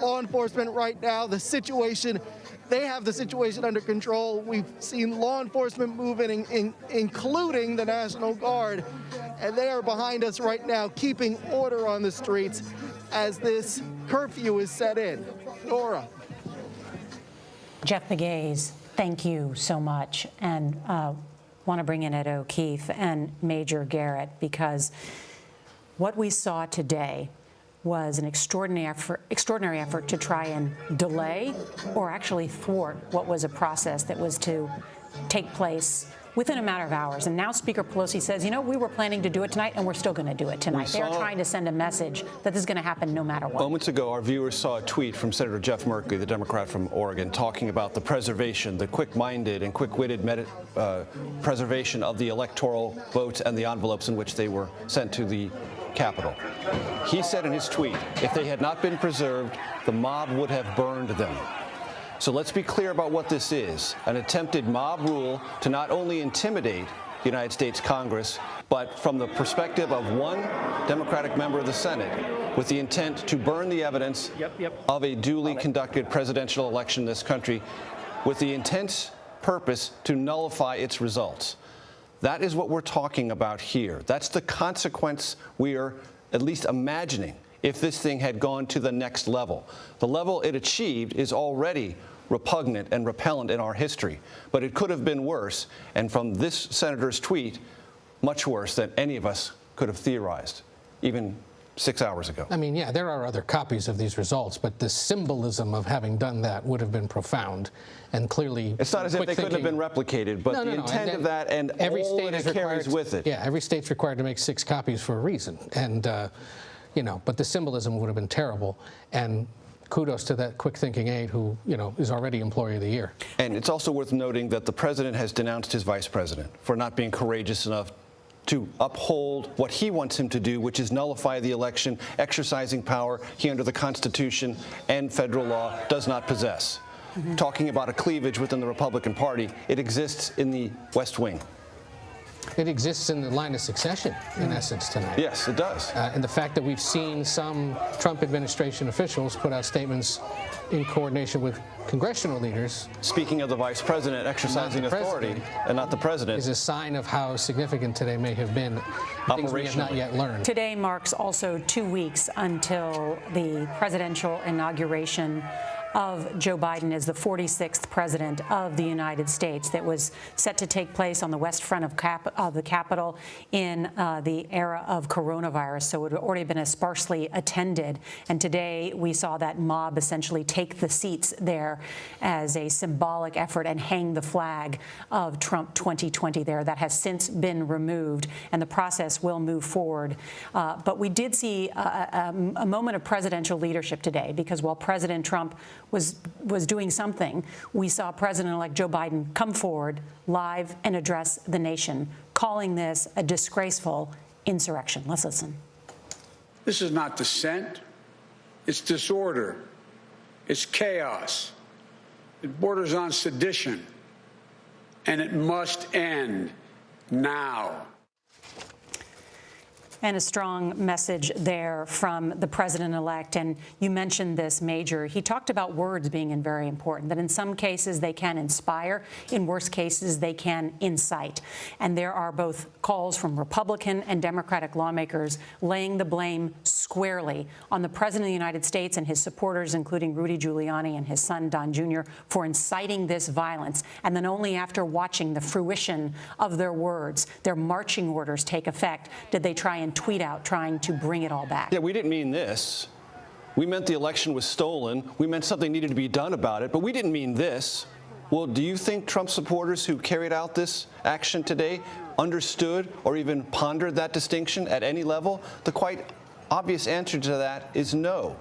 law enforcement right now, they have the situation under control. We've seen law enforcement moving, including the National Guard, and they are behind us right now, keeping order on the streets as this curfew is set in. Nora. Jeff Pegues, thank you so much. And want to bring in Ed O'Keefe and Major Garrett, because what we saw today was an extraordinary effort to try and delay or actually thwart what was a process that was to take place within a matter of hours. And now Speaker Pelosi says, you know, we were planning to do it tonight, and we're still going to do it tonight. They're trying to send a message that this is going to happen no matter what. Moments ago, our viewers saw a tweet from Senator Jeff Merkley, the Democrat from Oregon, talking about the preservation, the quick-minded and quick-witted preservation of the electoral votes and the envelopes in which they were sent to the Capitol. He said in his tweet, if they had not been preserved, the mob would have burned them. So let's be clear about what this is, an attempted mob rule to not only intimidate the United States Congress, but from the perspective of one Democratic member of the Senate with the intent to burn the evidence of a duly conducted presidential election in this country with the intense purpose to nullify its results. That is what we're talking about here. That's the consequence we are at least imagining if this thing had gone to the next level. The level it achieved is already repugnant and repellent in our history, but it could have been worse, and from this senator's tweet, much worse than any of us could have theorized, even 6 hours ago. I mean, yeah, there are other copies of these results, but the symbolism of having done that would have been profound, and clearly it's not as if they couldn't have been replicated, but the intent of that and every all state that it carries with it. Yeah, every state's required to make 6 copies for a reason, and you know, but the symbolism would have been terrible, and kudos to that quick-thinking aide who, you know, is already Employee of the Year. And it's also worth noting that the president has denounced his vice president for not being courageous enough to uphold what he wants him to do, which is nullify the election, exercising power he under the Constitution and federal law does not possess. Talking about a cleavage within the Republican Party, it exists in the West Wing. It exists in the line of succession, in essence, tonight. Yes, it does. And the fact that we've seen some Trump administration officials put out statements in coordination with congressional leaders. Speaking of the vice president exercising authority and not the president, is a sign of how significant today may have been. Things we have not yet learned. Today marks also 2 weeks until the presidential inauguration of Joe Biden as the 46th president of the United States that was set to take place on the west front of the Capitol in the era of coronavirus. So it had already been sparsely attended. And today we saw that mob essentially take the seats there as a symbolic effort and hang the flag of Trump 2020 there. That has since been removed, and the process will move forward. But we did see a moment of presidential leadership today, because while President Trump was doing something, we saw President-elect Joe Biden come forward live and address the nation, calling this a disgraceful insurrection. Let's listen. This is not dissent. It's disorder. It's chaos. It borders on sedition. And it must end now. And a strong message there from the president-elect. And you mentioned this, Major. He talked about words being very important, that in some cases they can inspire, in worst cases they can incite. And there are both calls from Republican and Democratic lawmakers laying the blame squarely on the President of the United States and his supporters, including Rudy Giuliani and his son, Don Jr., for inciting this violence. And then only after watching the fruition of their words, their marching orders take effect, did they try and tweet out trying to bring it all back. Yeah, we didn't mean this. We meant the election was stolen. We meant something needed to be done about it, but we didn't mean this. Well, do you think Trump supporters who carried out this action today understood or even pondered that distinction at any level? The quite obvious answer to that is no.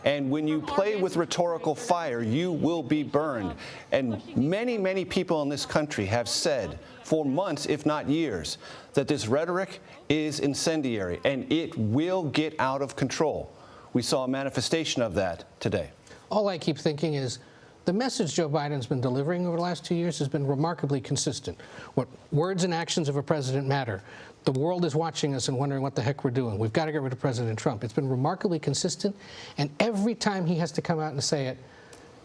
And when you play with rhetorical fire, you will be burned. And many, many people in this country have said for months, if not years, that this rhetoric is incendiary and it will get out of control. We saw a manifestation of that today. All I keep thinking is the message Joe Biden's been delivering over the last 2 years has been remarkably consistent. What words and actions of a president matter. The world is watching us and wondering what the heck we're doing. We've got to get rid of President Trump. It's been remarkably consistent, and every time he has to come out and say it,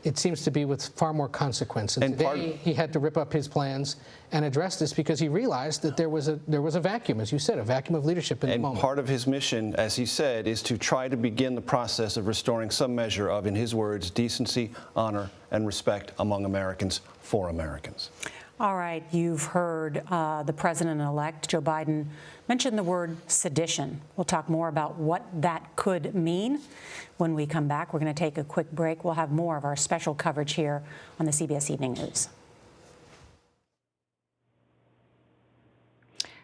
it seems to be with far more consequence. And today he had to rip up his plans and address this because he realized that there was a vacuum, as you said, a vacuum of leadership in the moment. And part of his mission, as he said, is to try to begin the process of restoring some measure of, in his words, decency, honor, and respect among Americans for Americans. All right, you've heard the president-elect, Joe Biden, mention the word sedition. We'll talk more about what that could mean when we come back. We're going to take a quick break. We'll have more of our special coverage here on the CBS Evening News.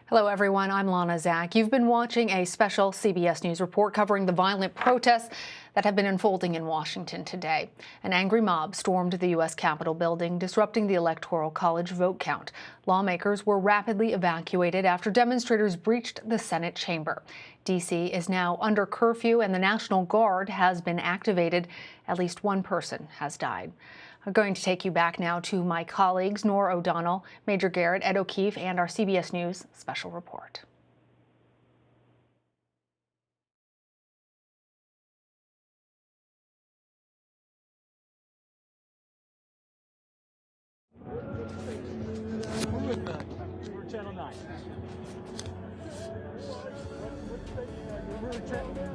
Hello, everyone. I'm Lana Zach. You've been watching a special CBS News report covering the violent protests that have been unfolding in Washington today. An angry mob stormed the U.S. Capitol building, disrupting the Electoral College vote count. Lawmakers were rapidly evacuated after demonstrators breached the Senate chamber. D.C. is now under curfew, and the National Guard has been activated. At least one person has died. I'm going to take you back now to my colleagues, Nora O'Donnell, Major Garrett, Ed O'Keefe, and our CBS News special report. We're Channel 9. We're Channel 9.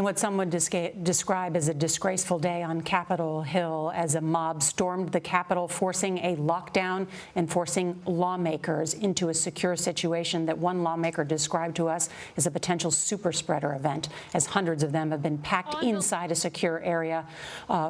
And what some would describe as a disgraceful day on Capitol Hill as a mob stormed the Capitol, forcing a lockdown and forcing lawmakers into a secure situation that one lawmaker described to us as a potential super spreader event, as hundreds of them have been packed inside a secure area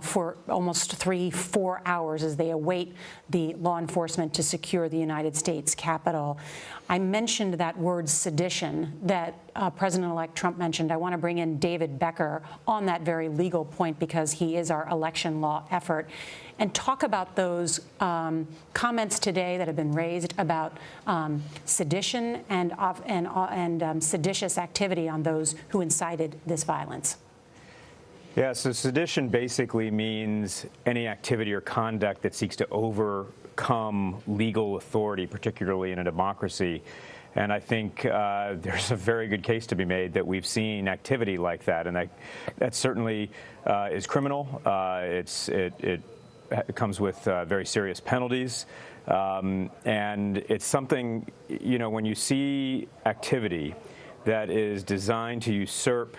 for almost 3-4 hours as they await the law enforcement to secure the United States Capitol. I mentioned that word sedition that President-elect Trump mentioned. I want to bring in David Becker on that very legal point because he is our election law effort, and talk about those comments today that have been raised about sedition and seditious activity on those who incited this violence. Yeah, so sedition basically means any activity or conduct that seeks to overcome legal authority, particularly in a democracy. And I think there's a very good case to be made that we've seen activity like that, and that certainly is criminal. It comes with very serious penalties, and it's something, when you see activity that is designed to usurp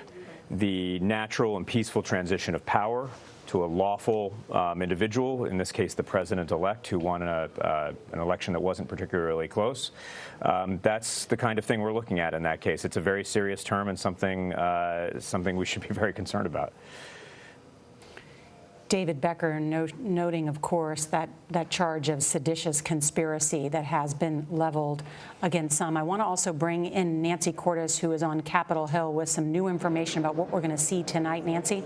the natural and peaceful transition of power to a lawful individual, in this case the president-elect, who won an election that wasn't particularly close. That's the kind of thing we're looking at in that case. It's a very serious term and something we should be very concerned about. David Becker noting, of course, that charge of seditious conspiracy that has been leveled against some. I want to also bring in Nancy Cordes, who is on Capitol Hill, with some new information about what we're going to see tonight. Nancy?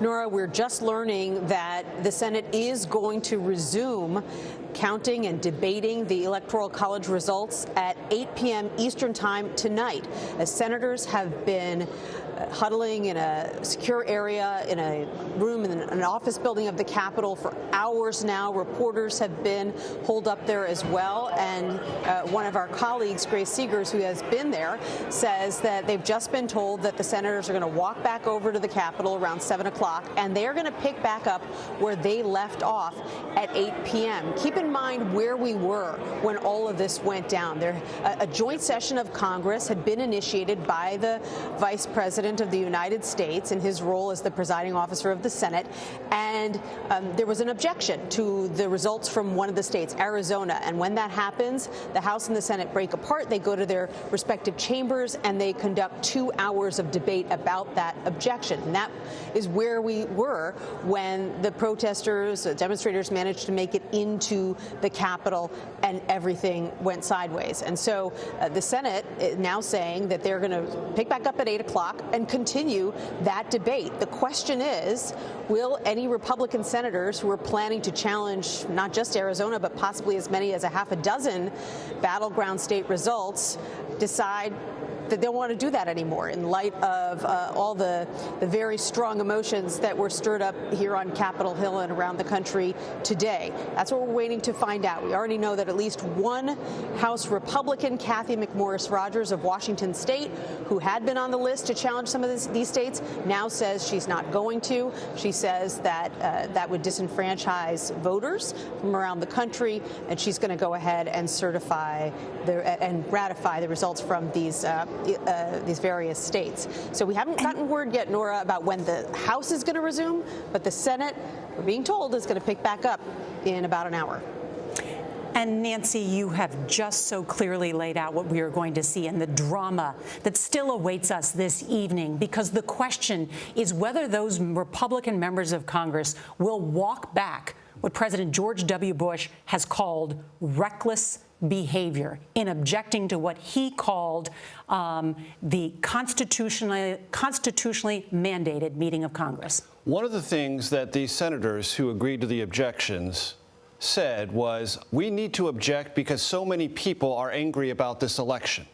Nora, we're just learning that the Senate is going to resume counting and debating the Electoral College results at 8 p.m. Eastern Time tonight, as senators have been huddling in a secure area in a room in an office building of the Capitol for hours now. Reporters have been holed up there as well. And one of our colleagues, Grace Seegers, who has been there, says that they've just been told that the senators are going to walk back over to the Capitol around 7 o'clock, and they're going to pick back up where they left off at 8 p.m. Keep in mind where we were when all of this went down. A joint session of Congress had been initiated by the Vice President of the United States in his role as the presiding officer of the Senate, and there was an objection to the results from one of the states, Arizona. And when that happens, the House and the Senate break apart. They go to their respective chambers and they conduct 2 hours of debate about that objection. And that is where we were when the protesters, demonstrators, managed to make it into the Capitol and everything went sideways. And so the Senate is now saying that they're going to pick back up at 8 o'clock and continue that debate. The question is, will any Republican senators who are planning to challenge not just Arizona, but possibly as many as a half a dozen battleground state results decide that they don't want to do that anymore in light of all the very strong emotions that were stirred up here on Capitol Hill and around the country today? That's what we're waiting to find out. We already know that at least one House Republican, Kathy McMorris Rodgers of Washington State, who had been on the list to challenge some of these states, now says she's not going to. She says that that would disenfranchise voters from around the country, and she's going to go ahead and certify and ratify the results from these various states. So we haven't gotten word yet, Nora, about when the House is going to resume, but the Senate, we're being told, is going to pick back up in about an hour. And Nancy, you have just so clearly laid out what we are going to see and the drama that still awaits us this evening, because the question is whether those Republican members of Congress will walk back what President George W. Bush has called reckless behavior in objecting to what he called the constitutionally mandated meeting of Congress. One of the things that these senators who agreed to the objections said was, we need to object because so many people are angry about this election.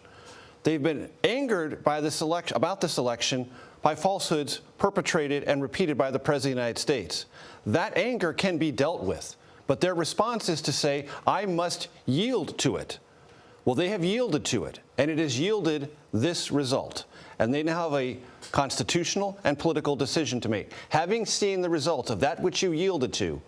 They've been angered by this election, about this election, by falsehoods perpetrated and repeated by the President of the United States. That anger can be dealt with, but their response is to say, I must yield to it. Well, they have yielded to it, and it has yielded this result. And they now have a constitutional and political decision to make. Having seen the result of that which you yielded to,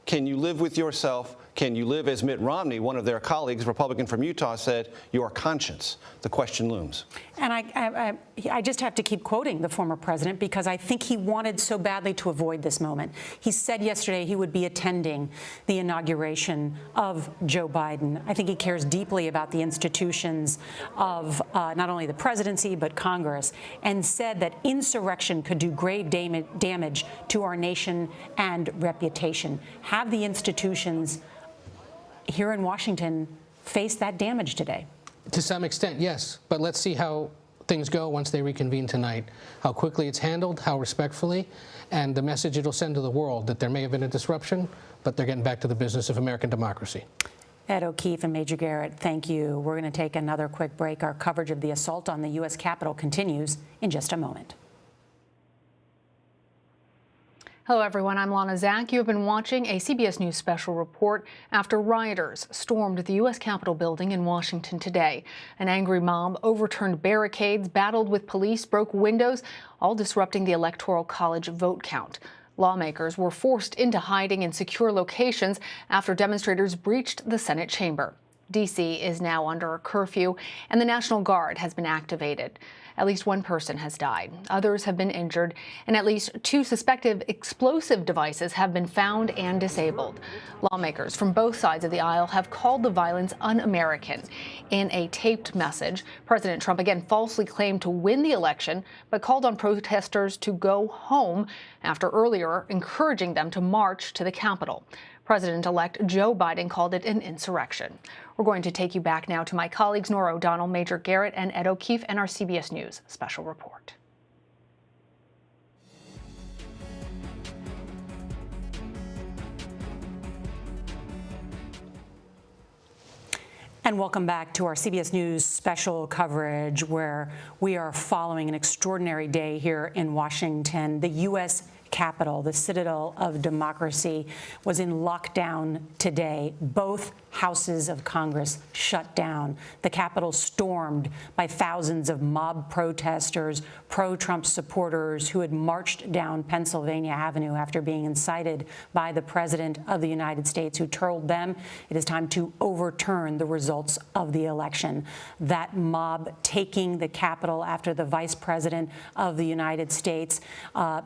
can you live with yourself? can you live as Mitt Romney, one of their colleagues, Republican from Utah, said, your conscience? The question looms. And I just have to keep quoting the former president because I think he wanted so badly to avoid this moment. He said yesterday he would be attending the inauguration of Joe Biden. I think he cares deeply about the institutions of not only the presidency but Congress, and said that insurrection could do grave damage to our nation and reputation. Have the institutions here in Washington face that damage today? To some extent, yes. But let's see how things go once they reconvene tonight, how quickly it's handled, how respectfully, and the message it'll send to the world that there may have been a disruption, but they're getting back to the business of American democracy. Ed O'Keefe and Major Garrett, thank you. We're going to take another quick break. Our coverage of the assault on the U.S. Capitol continues in just a moment. Hello, everyone. I'm Lana Zak. You have been watching a CBS News special report after rioters stormed the U.S. Capitol building in Washington today. An angry mob overturned barricades, battled with police, broke windows, all disrupting the Electoral College vote count. Lawmakers were forced into hiding in secure locations after demonstrators breached the Senate chamber. D.C. is now under a curfew, and the National Guard has been activated. At least one person has died. Others have been injured, and at least 2 suspected explosive devices have been found and disabled. Lawmakers from both sides of the aisle have called the violence un-American. In a taped message, President Trump again falsely claimed to win the election, but called on protesters to go home after earlier encouraging them to march to the Capitol. President-elect Joe Biden called it an insurrection. We're going to take you back now to my colleagues Nora O'Donnell, Major Garrett, and Ed O'Keefe, and our CBS News special report. And welcome back to our CBS News special coverage, where we are following an extraordinary day here in Washington. The U.S. Capitol, the citadel of democracy, was in lockdown today. Both houses of Congress shut down. The Capitol stormed by thousands of mob protesters, pro-Trump supporters who had marched down Pennsylvania Avenue after being incited by the President of the United States, who told them it is time to overturn the results of the election. That mob taking the Capitol after the Vice President of the United States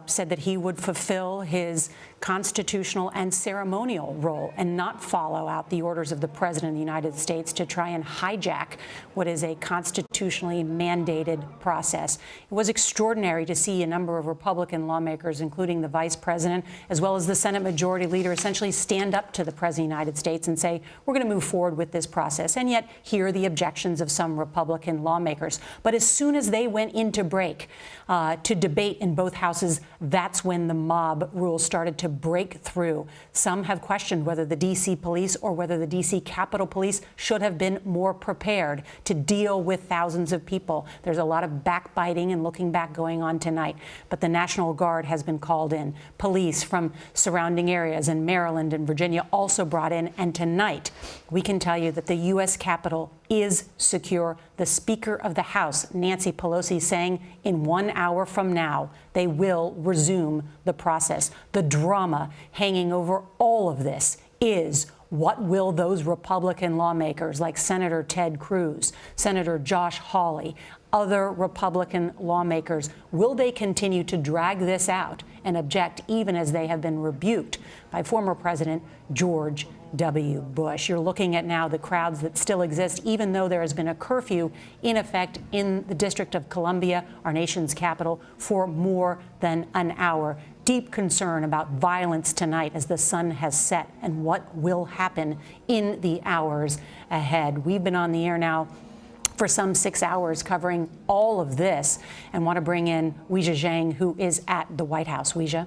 said that he would fulfill his constitutional and ceremonial role and not follow out the orders of the President of the United States to try and hijack what is a constitutionally mandated process. It was extraordinary to see a number of Republican lawmakers, including the Vice President, as well as the Senate Majority Leader, essentially stand up to the President of the United States and say, we're going to move forward with this process, and yet hear the objections of some Republican lawmakers. But as soon as they went into break to debate in both houses, that's when the mob rules started to break through. Some have questioned whether the D.C. police or whether the D.C. Capitol Police should have been more prepared to deal with thousands of people. There's a lot of backbiting and looking back going on tonight. But the National Guard has been called in. Police from surrounding areas in Maryland and Virginia also brought in. And tonight, we can tell you that the U.S. Capitol is secure. The Speaker of the House, Nancy Pelosi, saying in 1 hour from now, they will resume the process. The drama hanging over all of this is, what will those Republican lawmakers like Senator Ted Cruz, Senator Josh Hawley, other Republican lawmakers, will they continue to drag this out and object even as they have been rebuked by former President George W. Bush? You're looking at now the crowds that still exist, even though there has been a curfew in effect in the District of Columbia, our nation's capital, for more than an hour. Deep concern about violence tonight as the sun has set and what will happen in the hours ahead. We've been on the air now for some 6 hours covering all of this, and want to bring in Weijia Zhang, who is at the White House. Weijia.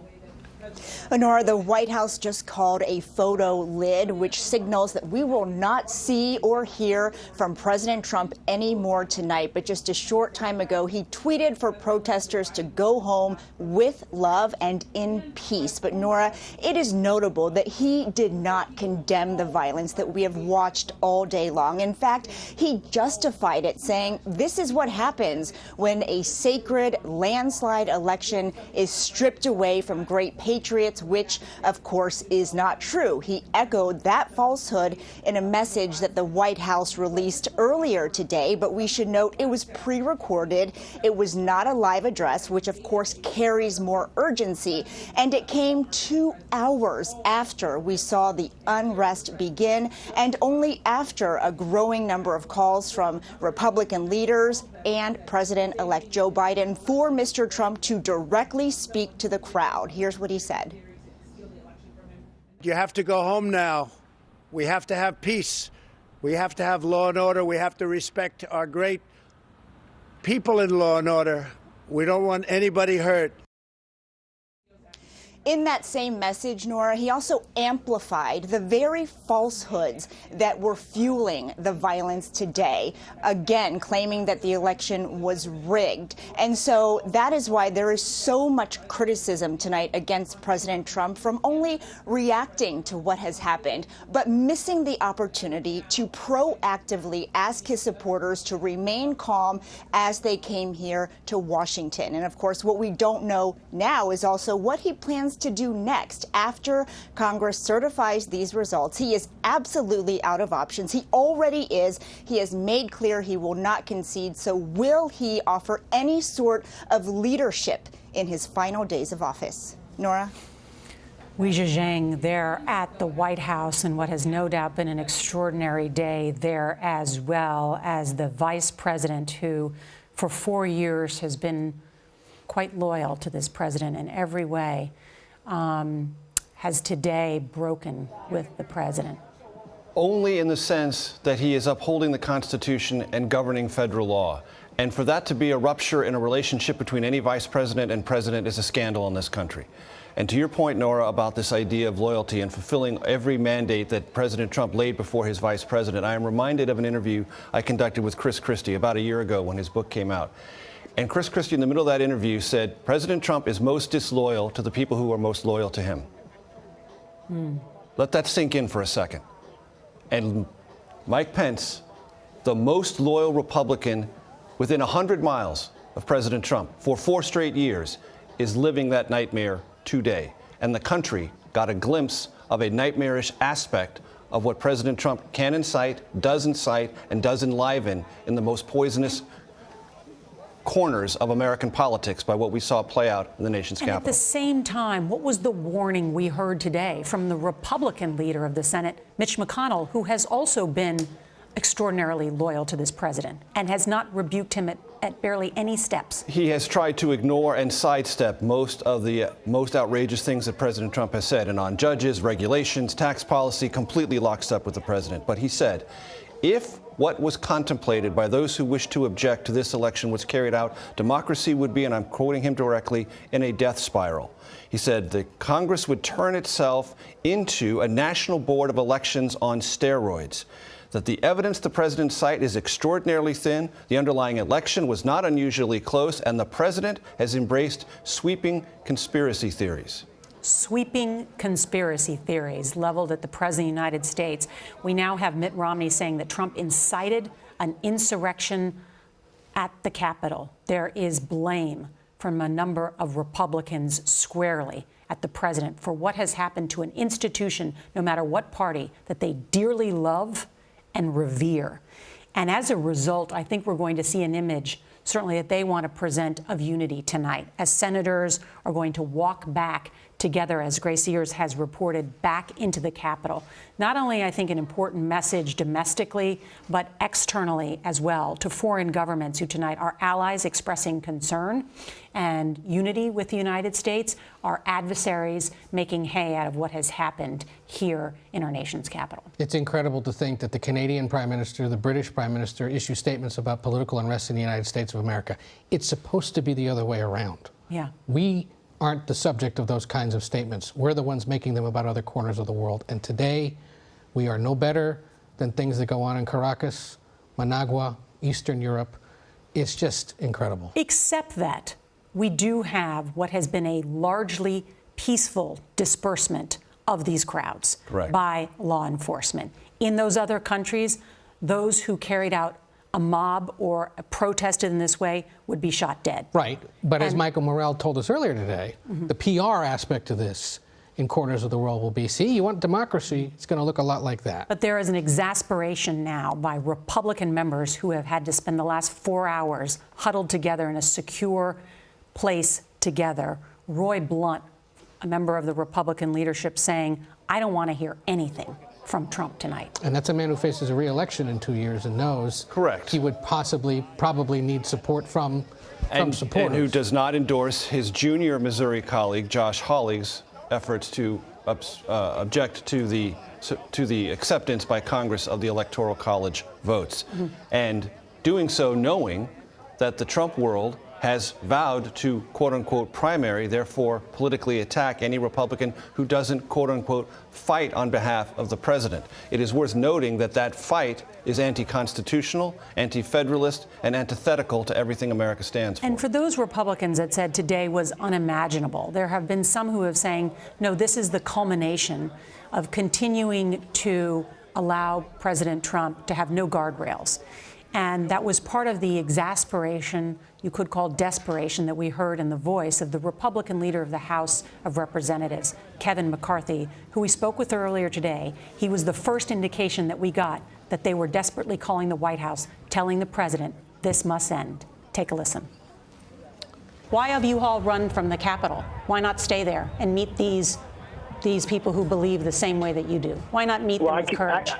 Honora, the White House just called a photo lid, which signals that we will not see or hear from President Trump anymore tonight. But just a short time ago, he tweeted for protesters to go home with love and in peace. But Nora, it is notable that he did not condemn the violence that we have watched all day long. In fact, he justified it, saying this is what happens when a sacred landslide election is stripped away from great patriotism patriots, which, of course, is not true. He echoed that falsehood in a message that the White House released earlier today, but we should note it was pre-recorded. It was not a live address, which, of course, carries more urgency. And it came 2 hours after we saw the unrest begin, and only after a growing number of calls from Republican leaders and President-elect Joe Biden for Mr. Trump to directly speak to the crowd. Here's what he said. You have to go home now. We have to have peace. We have to have law and order. We have to respect our great people in law and order. We don't want anybody hurt. In that same message, Nora, he also amplified the very falsehoods that were fueling the violence today, again claiming that the election was rigged. And so that is why there is so much criticism tonight against President Trump from only reacting to what has happened, but missing the opportunity to proactively ask his supporters to remain calm as they came here to Washington. And of course, what we don't know now is also what he plans to do next after Congress certifies these results. He is absolutely out of options. He already is. He has made clear he will not concede. So will he offer any sort of leadership in his final days of office? Nora? Weijia Zhang there at the White House, and what has no doubt been an extraordinary day there, as well as the vice president who for 4 years has been quite loyal to this president in every way, has today broken with the president. Only in the sense that he is upholding the Constitution and governing federal law. And for that to be a rupture in a relationship between any vice president and president is a scandal in this country. And to your point, Nora, about this idea of loyalty and fulfilling every mandate that President Trump laid before his vice president, I am reminded of an interview I conducted with Chris Christie about a year ago when his book came out. And Chris Christie, in the middle of that interview, said President Trump is most disloyal to the people who are most loyal to him. Let that sink in for a second. And Mike Pence, the most loyal Republican within 100 miles of President Trump for 4 straight years, is living that nightmare today. And the country got a glimpse of a nightmarish aspect of what President Trump can incite, and does enliven in the most poisonous corners of American politics by what we saw play out in the nation's capital. At the same time, what was the warning we heard today from the Republican leader of the Senate, Mitch McConnell, who has also been extraordinarily loyal to this president and has not rebuked him at barely any steps? He has tried to ignore and sidestep most of the most outrageous things that President Trump has said, and on judges, regulations, tax policy, completely lockstep with the president. But he said, if what was contemplated by those who wish to object to this election was carried out, democracy would be, and I'm quoting him directly, in a death spiral. He said the Congress would turn itself into a national board of elections on steroids, that the evidence the president's cite is extraordinarily thin, the underlying election was not unusually close, and the president has embraced sweeping conspiracy theories. Sweeping conspiracy theories leveled at the President of the United States. We now have Mitt Romney saying that Trump incited an insurrection at the Capitol. There is blame from a number of Republicans squarely at the president for what has happened to an institution, no matter what party, that they dearly love and revere. And as a result, I think we're going to see an image, certainly that they want to present, of unity tonight, as senators are going to walk back together, as Grace Sears has reported, back into the Capitol. Not only, I think, an important message domestically, but externally as well to foreign governments who tonight are allies expressing concern and unity with the United States, are adversaries making hay out of what has happened here in our nation's capital. It's incredible to think that the Canadian Prime Minister, the British Prime Minister issue statements about political unrest in the United States of America. It's supposed to be the other way around. Yeah. We aren't the subject of those kinds of statements. We're the ones making them about other corners of the world. And today, we are no better than things that go on in Caracas, Managua, Eastern Europe. It's just incredible. Except that we do have what has been a largely peaceful disbursement of these crowds by law enforcement. In those other countries, those who carried out a mob or protested in this way would be shot dead. Right. But as Michael Morell told us earlier today, the PR aspect of this in corners of the world will be, see, you want democracy, it's going to look a lot like that. But there is an exasperation now by Republican members who have had to spend the last 4 hours huddled together in a secure place together. Roy Blunt, a member of the Republican leadership, saying, I don't want to hear anything from Trump tonight. And that's a man who faces a re-election in 2 years and knows he would probably need support from supporters. And who does not endorse his junior Missouri colleague, Josh Hawley's efforts to object to the acceptance by Congress of the Electoral College votes. And doing so knowing that the Trump world has vowed to, quote unquote, primary, therefore politically attack any Republican who doesn't, quote unquote, fight on behalf of the president. It is worth noting that that fight is anti-constitutional, anti-federalist, and antithetical to everything America stands for. And for those Republicans that said today was unimaginable, there have been some who have saying, no, this is the culmination of continuing to allow President Trump to have no guardrails. And that was part of the exasperation, you could call desperation, that we heard in the voice of the Republican leader of the House of Representatives, Kevin McCarthy, who we spoke with earlier today. He was the first indication that we got that they were desperately calling the White House, telling the president, this must end. Take a listen. Why have you all run from the Capitol? Why not stay there and meet these people who believe the same way that you do? Why not meet them with courage?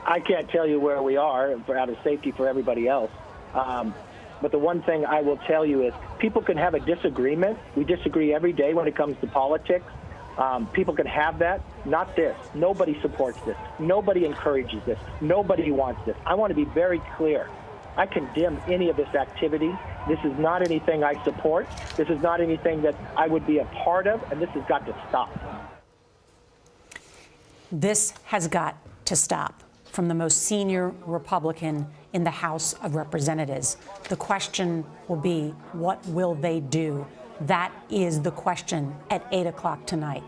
I can't tell you where we are out of safety for everybody else. But the one thing I will tell you is people can have a disagreement. We disagree every day when it comes to politics. People can have that. Not this. Nobody supports this. Nobody encourages this. Nobody wants this. I want to be very clear. I condemn any of this activity. This is not anything I support. This is not anything that I would be a part of, and this has got to stop. This has got to stop. From the most senior Republican in the House of Representatives. The question will be, what will they do? That is the question at 8 o'clock tonight.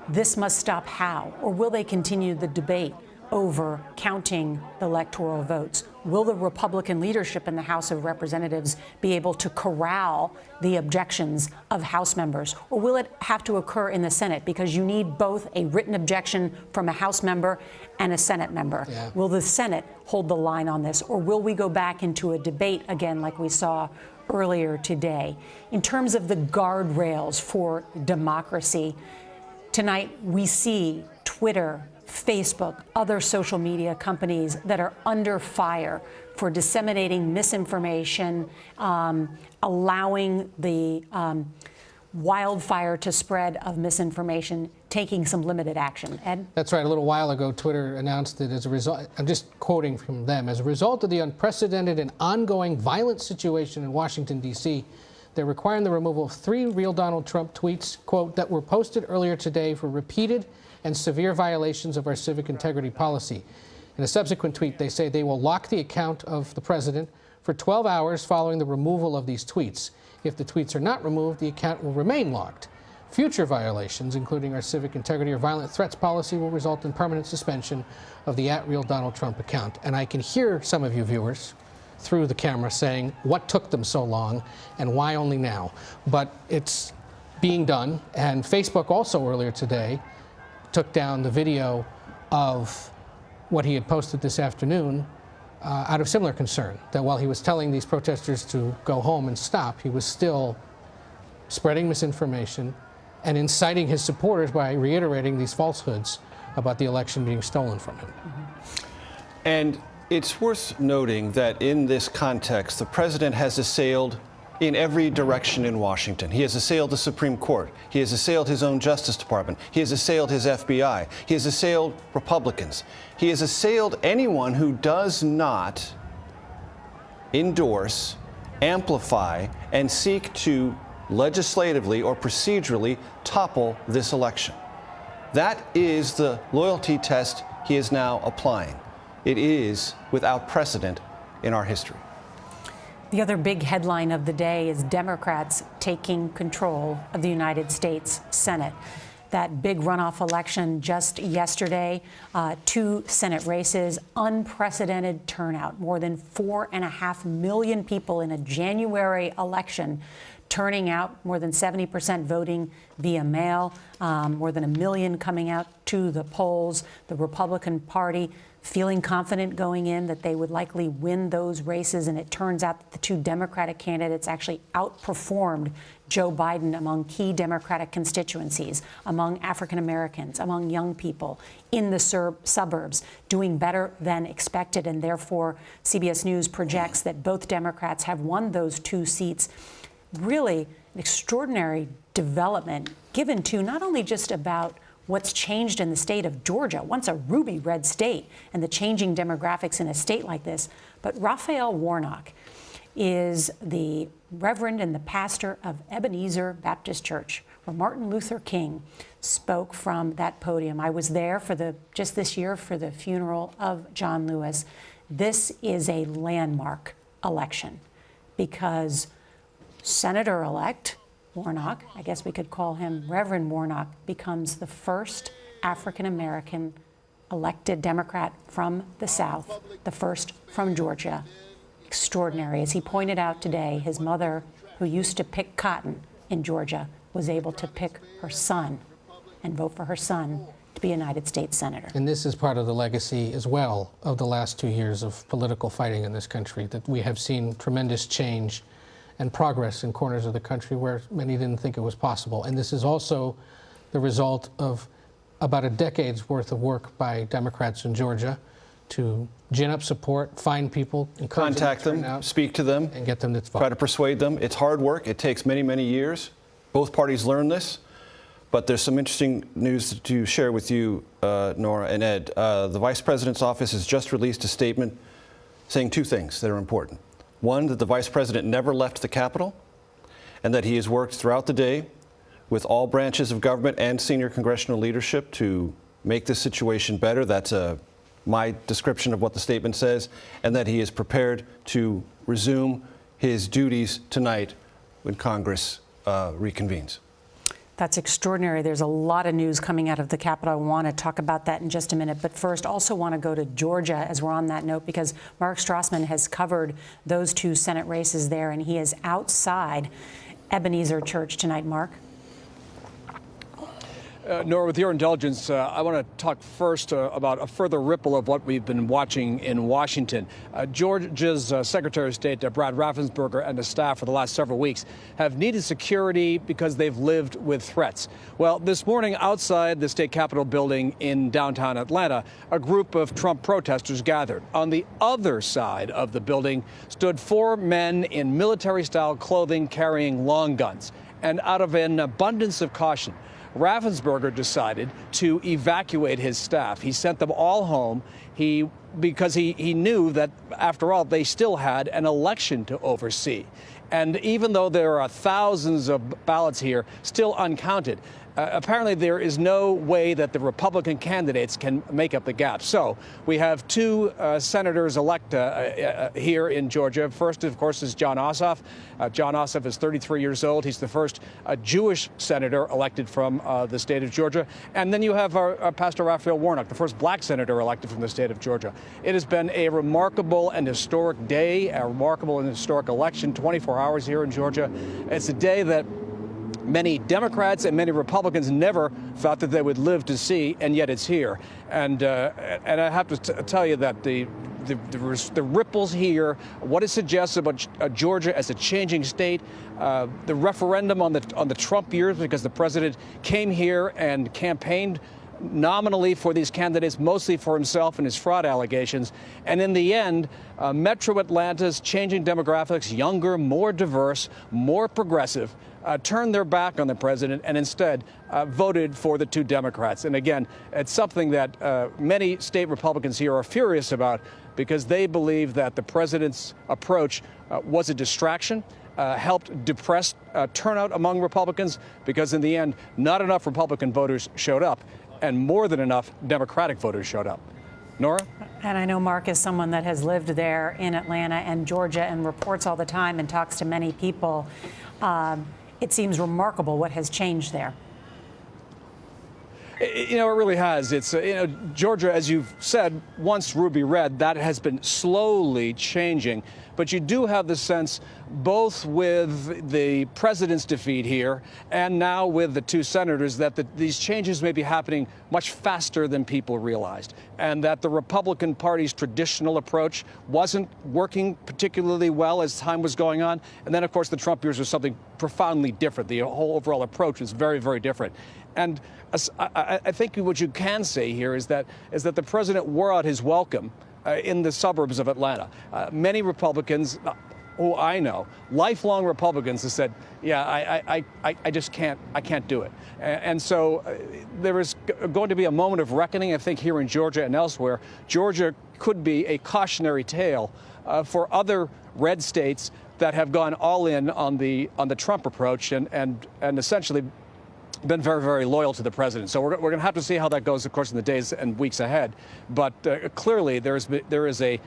This must stop how? Or will they continue the debate over counting the electoral votes? Will the Republican leadership in the House of Representatives be able to corral the objections of House members? Or will it have to occur in the Senate? Because you need both a written objection from a House member and a Senate member. Yeah. Will the Senate hold the line on this? Or will we go back into a debate again like we saw earlier today? In terms of the guardrails for democracy, tonight we see Twitter, Facebook, other social media companies that are under fire for disseminating misinformation, allowing the wildfire to spread of misinformation, taking some limited action. Ed? That's right. A little while ago, Twitter announced that as a result, I'm just quoting from them, as a result of the unprecedented and ongoing violent situation in Washington, D.C., they're requiring the removal of 3 real Donald Trump tweets, quote, that were posted earlier today for repeated and severe violations of our civic integrity policy. In a subsequent tweet, they say they will lock the account of the president for 12 hours following the removal of these tweets. If the tweets are not removed, the account will remain locked. Future violations, including our civic integrity or violent threats policy, will result in permanent suspension of the @RealDonaldTrump account. And I can hear some of you viewers through the camera saying, what took them so long and why only now? But it's being done. And Facebook also earlier today took down the video of what he had posted this afternoon out of similar concern, that while he was telling these protesters to go home and stop, he was still spreading misinformation and inciting his supporters by reiterating these falsehoods about the election being stolen from him. And it's worth noting that in this context, the president has assailed in every direction in Washington. He has assailed the Supreme Court. He has assailed his own Justice Department. He has assailed his FBI. He has assailed Republicans. He has assailed anyone who does not endorse, amplify, and seek to legislatively or procedurally topple this election. That is the loyalty test he is now applying. It is without precedent in our history. The other big headline of the day is Democrats taking control of the United States Senate. that big runoff election just yesterday. 2 Senate races, unprecedented turnout. More than 4.5 million people in a January election turning out, more than 70% voting via mail, more than 1 million coming out to the polls. The Republican Party feeling confident going in that they would likely win those races. And it turns out that the 2 Democratic candidates actually outperformed Joe Biden among key Democratic constituencies, among African Americans, among young people in the suburbs, doing better than expected. And therefore, CBS News projects that both Democrats have won those 2 seats. Really an extraordinary development, given to not only just about what's changed in the state of Georgia, once a ruby red state, and the changing demographics in a state like this, but Raphael Warnock is the reverend and the pastor of Ebenezer Baptist Church, where Martin Luther King spoke from that podium. I was there for just this year for the funeral of John Lewis. This is a landmark election because Senator-elect Warnock, I guess we could call him Reverend Warnock, becomes the first African-American elected Democrat from the South, the first from Georgia. Extraordinary. As he pointed out today, his mother, who used to pick cotton in Georgia, was able to pick her son and vote for her son to be a United States Senator. And this is part of the legacy as well of the last 2 years of political fighting in this country, that we have seen tremendous change and progress in corners of the country where many didn't think it was possible. And this is also the result of about a decade's worth of work by Democrats in Georgia to gin up support, find people, contact them, speak to them, and get them to vote. Try to persuade them. It's hard work. It takes many, many years. Both parties learn this. But there's some interesting news to share with you, Nora and Ed. The Vice President's office has just released a statement saying 2 things that are important. One, that the Vice President never left the Capitol, and that he has worked throughout the day with all branches of government and senior congressional leadership to make this situation better. That's my description of what the statement says, and that he is prepared to resume his duties tonight when Congress reconvenes. That's extraordinary. There's a lot of news coming out of the Capitol. I want to talk about that in just a minute. But first, also want to go to Georgia as we're on that note, because Mark Strassman has covered those 2 Senate races there, and he is outside Ebenezer Church tonight. Mark? Nora, with your indulgence, I want to talk first about a further ripple of what we've been watching in Washington. Georgia's Secretary of State, Brad Raffensperger, and his staff for the last several weeks have needed security because they've lived with threats. Well, this morning outside the state capitol building in downtown Atlanta, a group of Trump protesters gathered. On the other side of the building stood 4 men in military-style clothing carrying long guns. And out of an abundance of caution, Raffensperger decided to evacuate his staff. He sent them all home because he knew that, after all, they still had an election to oversee. And even though there are thousands of ballots here still uncounted, apparently there is no way that the Republican candidates can make up the gap. So we have 2 senators elect here in Georgia. First, of course, is Jon Ossoff. Jon Ossoff is 33 years old. He's the first Jewish senator elected from the state of Georgia. And then you have our Pastor Raphael Warnock, the first black senator elected from the state of Georgia. It has been a remarkable and historic day, a remarkable and historic election, 24 hours here in Georgia. It's a day that many Democrats and many Republicans never thought that they would live to see, and yet it's here. And I have to tell you that the ripples here, what it suggests about Georgia as a changing state, the referendum on the Trump years, because the president came here and campaigned nominally for these candidates, mostly for himself and his fraud allegations. And in the end, Metro Atlanta's changing demographics, younger, more diverse, more progressive, turned their back on the president and instead voted for the 2 Democrats. And again, it's something that many state Republicans here are furious about because they believe that the president's approach was a distraction, helped depress turnout among Republicans, because in the end, not enough Republican voters showed up and more than enough Democratic voters showed up. Nora? And I know Mark is someone that has lived there in Atlanta and Georgia and reports all the time and talks to many people. It seems remarkable what has changed there. You know, it really has. It's, you know, Georgia, as you've said, once ruby red, that has been slowly changing. But you do have the sense, both with the president's defeat here and now with the two senators, that these changes may be happening much faster than people realized, and that the Republican Party's traditional approach wasn't working particularly well as time was going on. And then, of course, the Trump years was something profoundly different. The whole overall approach was very, very different. And I think what you can say here is that the president wore out his welcome in the suburbs of Atlanta. Many Republicans who I know, lifelong Republicans, have said, yeah, I just can't do it. And so there is going to be a moment of reckoning, I think, here in Georgia and elsewhere. Georgia could be a cautionary tale for other red states that have gone all in on the Trump approach and essentially been very, very loyal to the president. So we're going to have to see how that goes, of course, in the days and weeks ahead. But clearly, there is a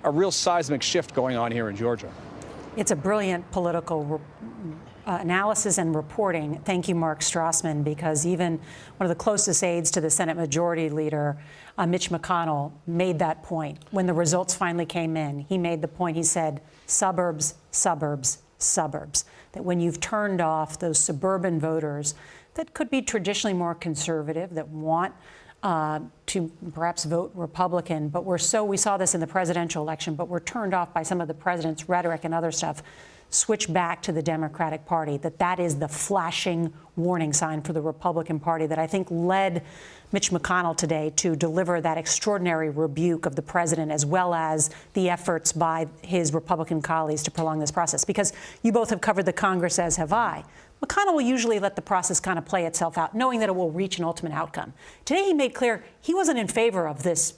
real seismic shift going on here in Georgia. It's a brilliant political analysis and reporting. Thank you, Mark Strassman, because even one of the closest aides to the Senate Majority Leader, Mitch McConnell, made that point. When the results finally came in, he made the point, he said, suburbs, suburbs, suburbs. That when you've turned off those suburban voters that could be traditionally more conservative, that want to perhaps vote Republican, but we saw this in the presidential election, but we're turned off by some of the president's rhetoric and other stuff, switch back to the Democratic Party, that is the flashing warning sign for the Republican Party that I think led Mitch McConnell today to deliver that extraordinary rebuke of the president, as well as the efforts by his Republican colleagues to prolong this process. Because you both have covered the Congress, as have I. McConnell will usually let the process kind of play itself out, knowing that it will reach an ultimate outcome. Today, he made clear he wasn't in favor of this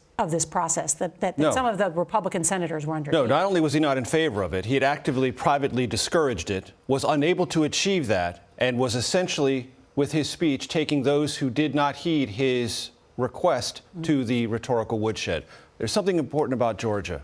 process, that No. some of the Republican senators were under. No, not only was he not in favor of it, he had actively, privately discouraged it, was unable to achieve that, and was essentially, with his speech, taking those who did not heed his request to the rhetorical woodshed. There's something important about Georgia,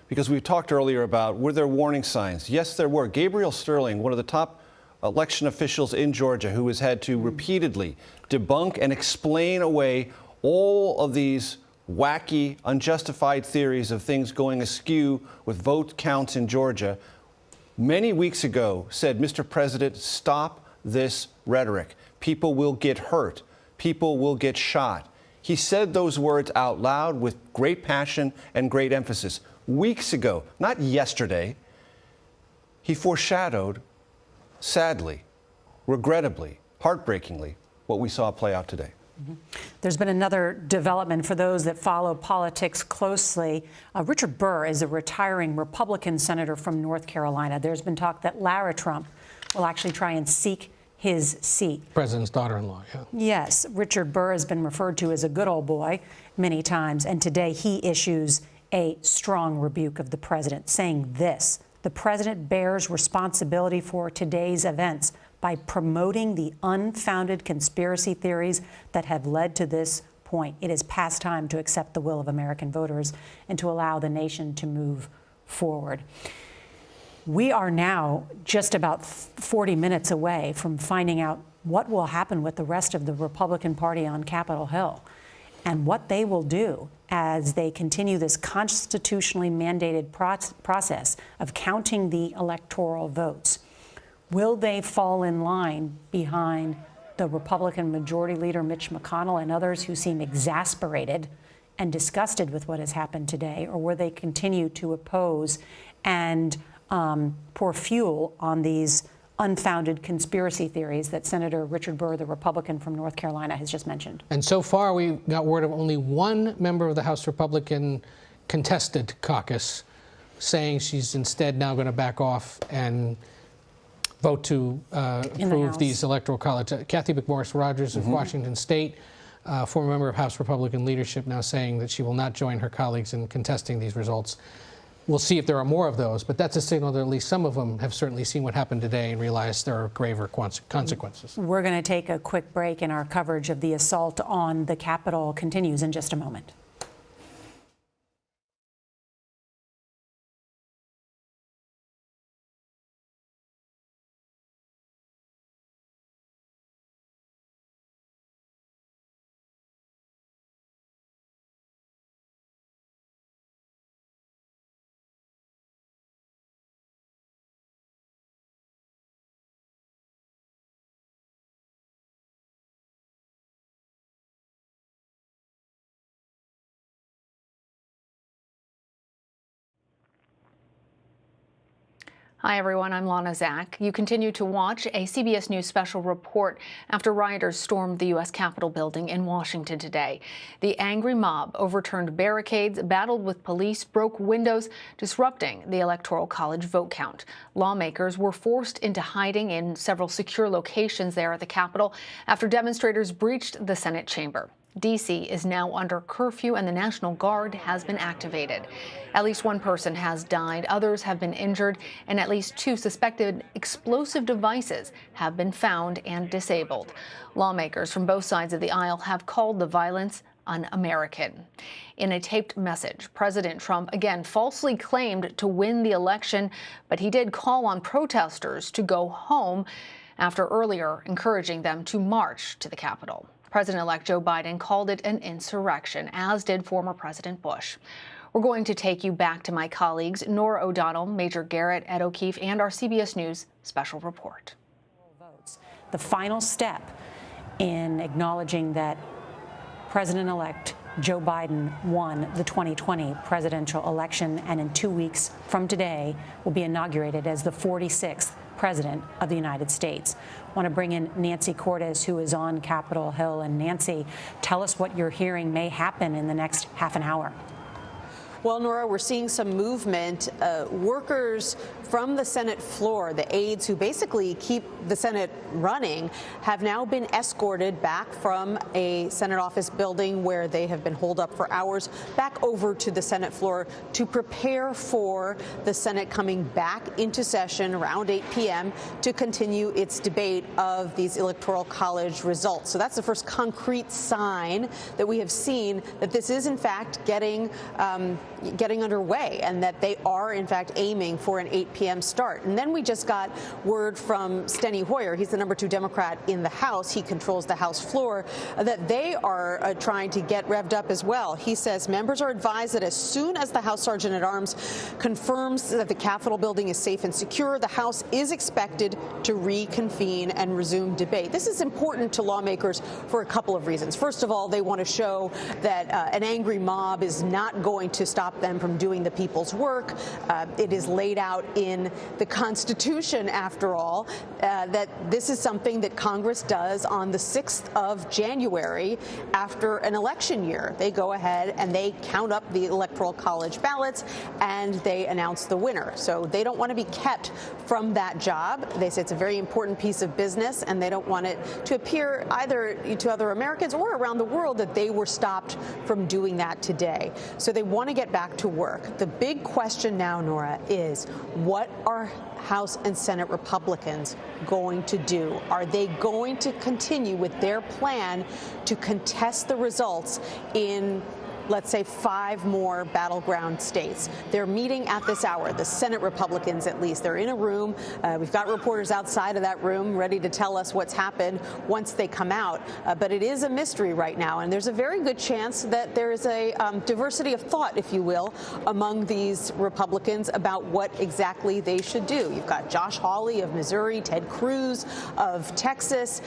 because we talked earlier about, were there warning signs? Yes, there were. Gabriel Sterling, one of the top election officials in Georgia, who has had to repeatedly debunk and explain away all of these wacky, unjustified theories of things going askew with vote counts in Georgia, many weeks ago said, Mr. President, stop this rhetoric. People will get hurt. People will get shot. He said those words out loud with great passion and great emphasis. Weeks ago, not yesterday, he foreshadowed, sadly, regrettably, heartbreakingly, what we saw play out today. There's been another development for those that follow politics closely. Richard Burr is a retiring Republican senator from North Carolina. There's been talk that Lara Trump will actually try and seek his seat. President's daughter-in-law, yeah. Yes, Richard Burr has been referred to as a good old boy many times, and today he issues a strong rebuke of the president, saying this: the president bears responsibility for today's events by promoting the unfounded conspiracy theories that have led to this point. It is past time to accept the will of American voters and to allow the nation to move forward. We are now just about 40 minutes away from finding out what will happen with the rest of the Republican Party on Capitol Hill and what they will do as they continue this constitutionally mandated process of counting the electoral votes. Will they fall in line behind the Republican Majority Leader Mitch McConnell and others who seem exasperated and disgusted with what has happened today, or will they continue to oppose and pour fuel on these unfounded conspiracy theories that Senator Richard Burr, the Republican from North Carolina, has just mentioned? And so far, we got word of only one member of the House Republican contested caucus saying she's instead now going to back off and vote to approve these Electoral College. Kathy McMorris Rogers of Washington State, former member of House Republican leadership, now saying that she will not join her colleagues in contesting these results. We'll see if there are more of those, but that's a signal that at least some of them have certainly seen what happened today and realized there are graver consequences. We're going to take a quick break, and our coverage of the assault on the Capitol continues in just a moment. Hi, everyone. I'm Lana Zach. You continue to watch a CBS News special report after rioters stormed the U.S. Capitol building in Washington today. The angry mob overturned barricades, battled with police, broke windows, disrupting the Electoral College vote count. Lawmakers were forced into hiding in several secure locations there at the Capitol after demonstrators breached the Senate chamber. D.C. is now under curfew and the National Guard has been activated. At least one person has died, others have been injured, and at least 2 suspected explosive devices have been found and disabled. Lawmakers from both sides of the aisle have called the violence un-American. In a taped message, President Trump again falsely claimed to win the election, but he did call on protesters to go home after earlier encouraging them to march to the Capitol. President-elect Joe Biden called it an insurrection, as did former President Bush. We're going to take you back to my colleagues, Nora O'Donnell, Major Garrett, Ed O'Keefe, and our CBS News special report. The final step in acknowledging that President-elect Joe Biden won the 2020 presidential election, and in 2 weeks from today will be inaugurated as the 46th President of the United States. I want to bring in Nancy Cortez, who is on Capitol Hill. And Nancy, tell us what you're hearing may happen in the next half an hour. Well, Nora, we're seeing some movement. Workers from the Senate floor, the aides who basically keep the Senate running, have now been escorted back from a Senate office building where they have been holed up for hours, back over to the Senate floor to prepare for the Senate coming back into session around 8 p.m. to continue its debate of these Electoral College results. So that's the first concrete sign that we have seen that this is, in fact, getting underway, and that they are, in fact, aiming for an 8 p.m. start. And then we just got word from Steny Hoyer, he's the number 2 Democrat in the House, he controls the House floor, that they are trying to get revved up as well. He says members are advised that as soon as the House Sergeant at Arms confirms that the Capitol building is safe and secure, the House is expected to reconvene and resume debate. This is important to lawmakers for a couple of reasons. First of all, they want to show that an angry mob is not going to stop them from doing the people's work. It is laid out in the Constitution, after all, that this is something that Congress does on the 6th of January after an election year. They go ahead and they count up the Electoral College ballots and they announce the winner. So they don't want to be kept from that job. They say it's a very important piece of business, and they don't want it to appear either to other Americans or around the world that they were stopped from doing that today. So they want to get back to work. The big question now, Nora, is what are House and Senate Republicans going to do? Are they going to continue with their plan to contest the results in, let's say, 5 more battleground states? They're meeting at this hour, the Senate Republicans at least. They're in a room. We've got reporters outside of that room ready to tell us what's happened once they come out. But it is a mystery right now, and there's a very good chance that there is a diversity of thought, if you will, among these Republicans about what exactly they should do. You've got Josh Hawley of Missouri, Ted Cruz of Texas,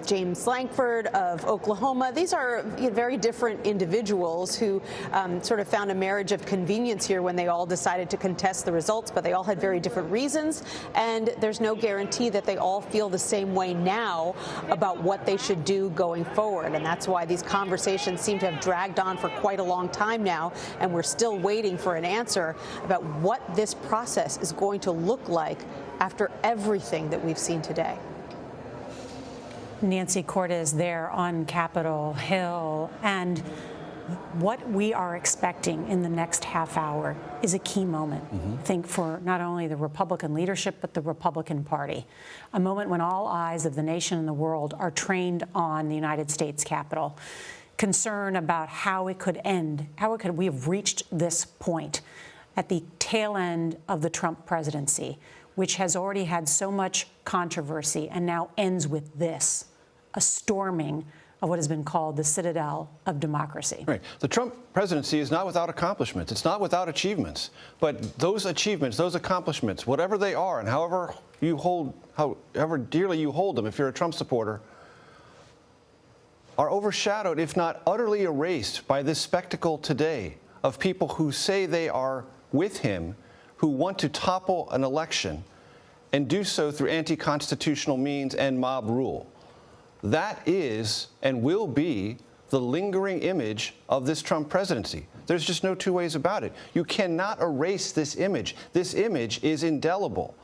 James Lankford of Oklahoma. These are very different individuals who sort of found a marriage of convenience here when they all decided to contest the results, but they all had very different reasons, and there's no guarantee that they all feel the same way now about what they should do going forward. And that's why these conversations seem to have dragged on for quite a long time now, and we're still waiting for an answer about what this process is going to look like after everything that we've seen today. Nancy Cortez there on Capitol Hill. And what we are expecting in the next half hour is a key moment, I think, for not only the Republican leadership, but the Republican Party. A moment when all eyes of the nation and the world are trained on the United States Capitol. Concern about how it could end, we have reached this point at the tail end of the Trump presidency, which has already had so much controversy and now ends with this, a storming of what has been called the citadel of democracy. Right. The Trump presidency is not without accomplishments. It's not without achievements. But those achievements, those accomplishments, whatever they are, and however dearly you hold them, if you're a Trump supporter, are overshadowed, if not utterly erased, by this spectacle today of people who say they are with him, who want to topple an election and do so through anti-constitutional means and mob rule. That is and will be the lingering image of this Trump presidency. There's just no two ways about it. You cannot erase this image. This image is indelible.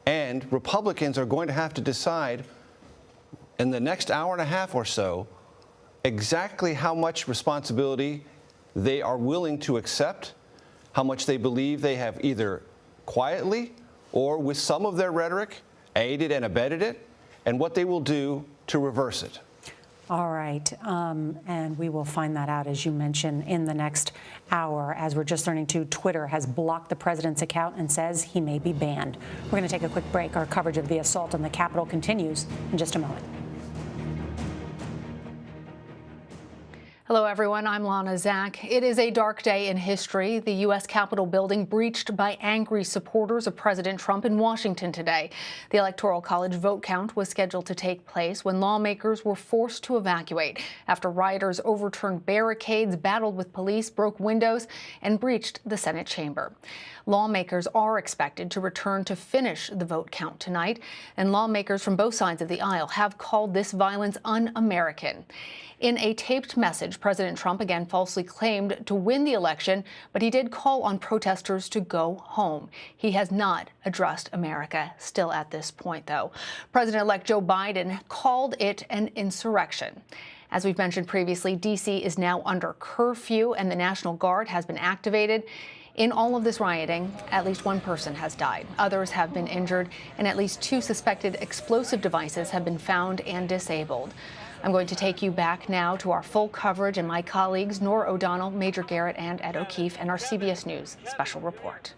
And Republicans are going to have to decide in the next hour and a half or so exactly how much responsibility they are willing to accept, how much they believe they have either quietly or with some of their rhetoric aided and abetted it, and what they will do to reverse it. All right, and we will find that out, as you mentioned, in the next hour. As we're just learning too, Twitter has blocked the president's account and says he may be banned. We're going to take a quick break. Our coverage of the assault on the Capitol continues in just a moment. Hello, everyone. I'm Lana Zach. It is a dark day in history. The U.S. Capitol building breached by angry supporters of President Trump in Washington today. The Electoral College vote count was scheduled to take place when lawmakers were forced to evacuate after rioters overturned barricades, battled with police, broke windows, and breached the Senate chamber. Lawmakers are expected to return to finish the vote count tonight, and lawmakers from both sides of the aisle have called this violence un-American. In a taped message, President Trump again falsely claimed to win the election, but he did call on protesters to go home. He has not addressed America still at this point, though. President-elect Joe Biden called it an insurrection. As we've mentioned previously, D.C. is now under curfew, and the National Guard has been activated. In all of this rioting, at least one person has died. Others have been injured, and at least 2 suspected explosive devices have been found and disabled. I'm going to take you back now to our full coverage and my colleagues, Nora O'Donnell, Major Garrett, and Ed O'Keefe, and our CBS News special report.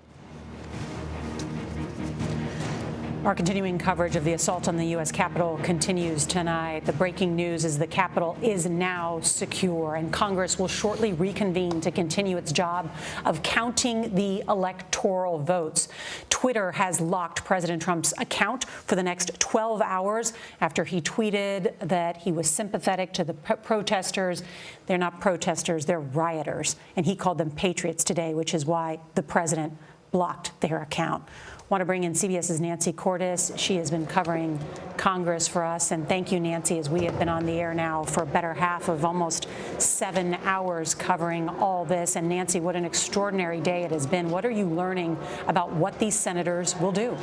Our continuing coverage of the assault on the U.S. Capitol continues tonight. The breaking news is the Capitol is now secure, and Congress will shortly reconvene to continue its job of counting the electoral votes. Twitter has locked President Trump's account for the next 12 hours after he tweeted that he was sympathetic to the protesters. They're not protesters, they're rioters, and he called them patriots today, which is why the president blocked their account. Want to bring in CBS's Nancy Cordes. She has been covering Congress for us. And thank you, Nancy, as we have been on the air now for a better half of almost 7 hours covering all this. And Nancy, what an extraordinary day it has been. What are you learning about what these senators will do?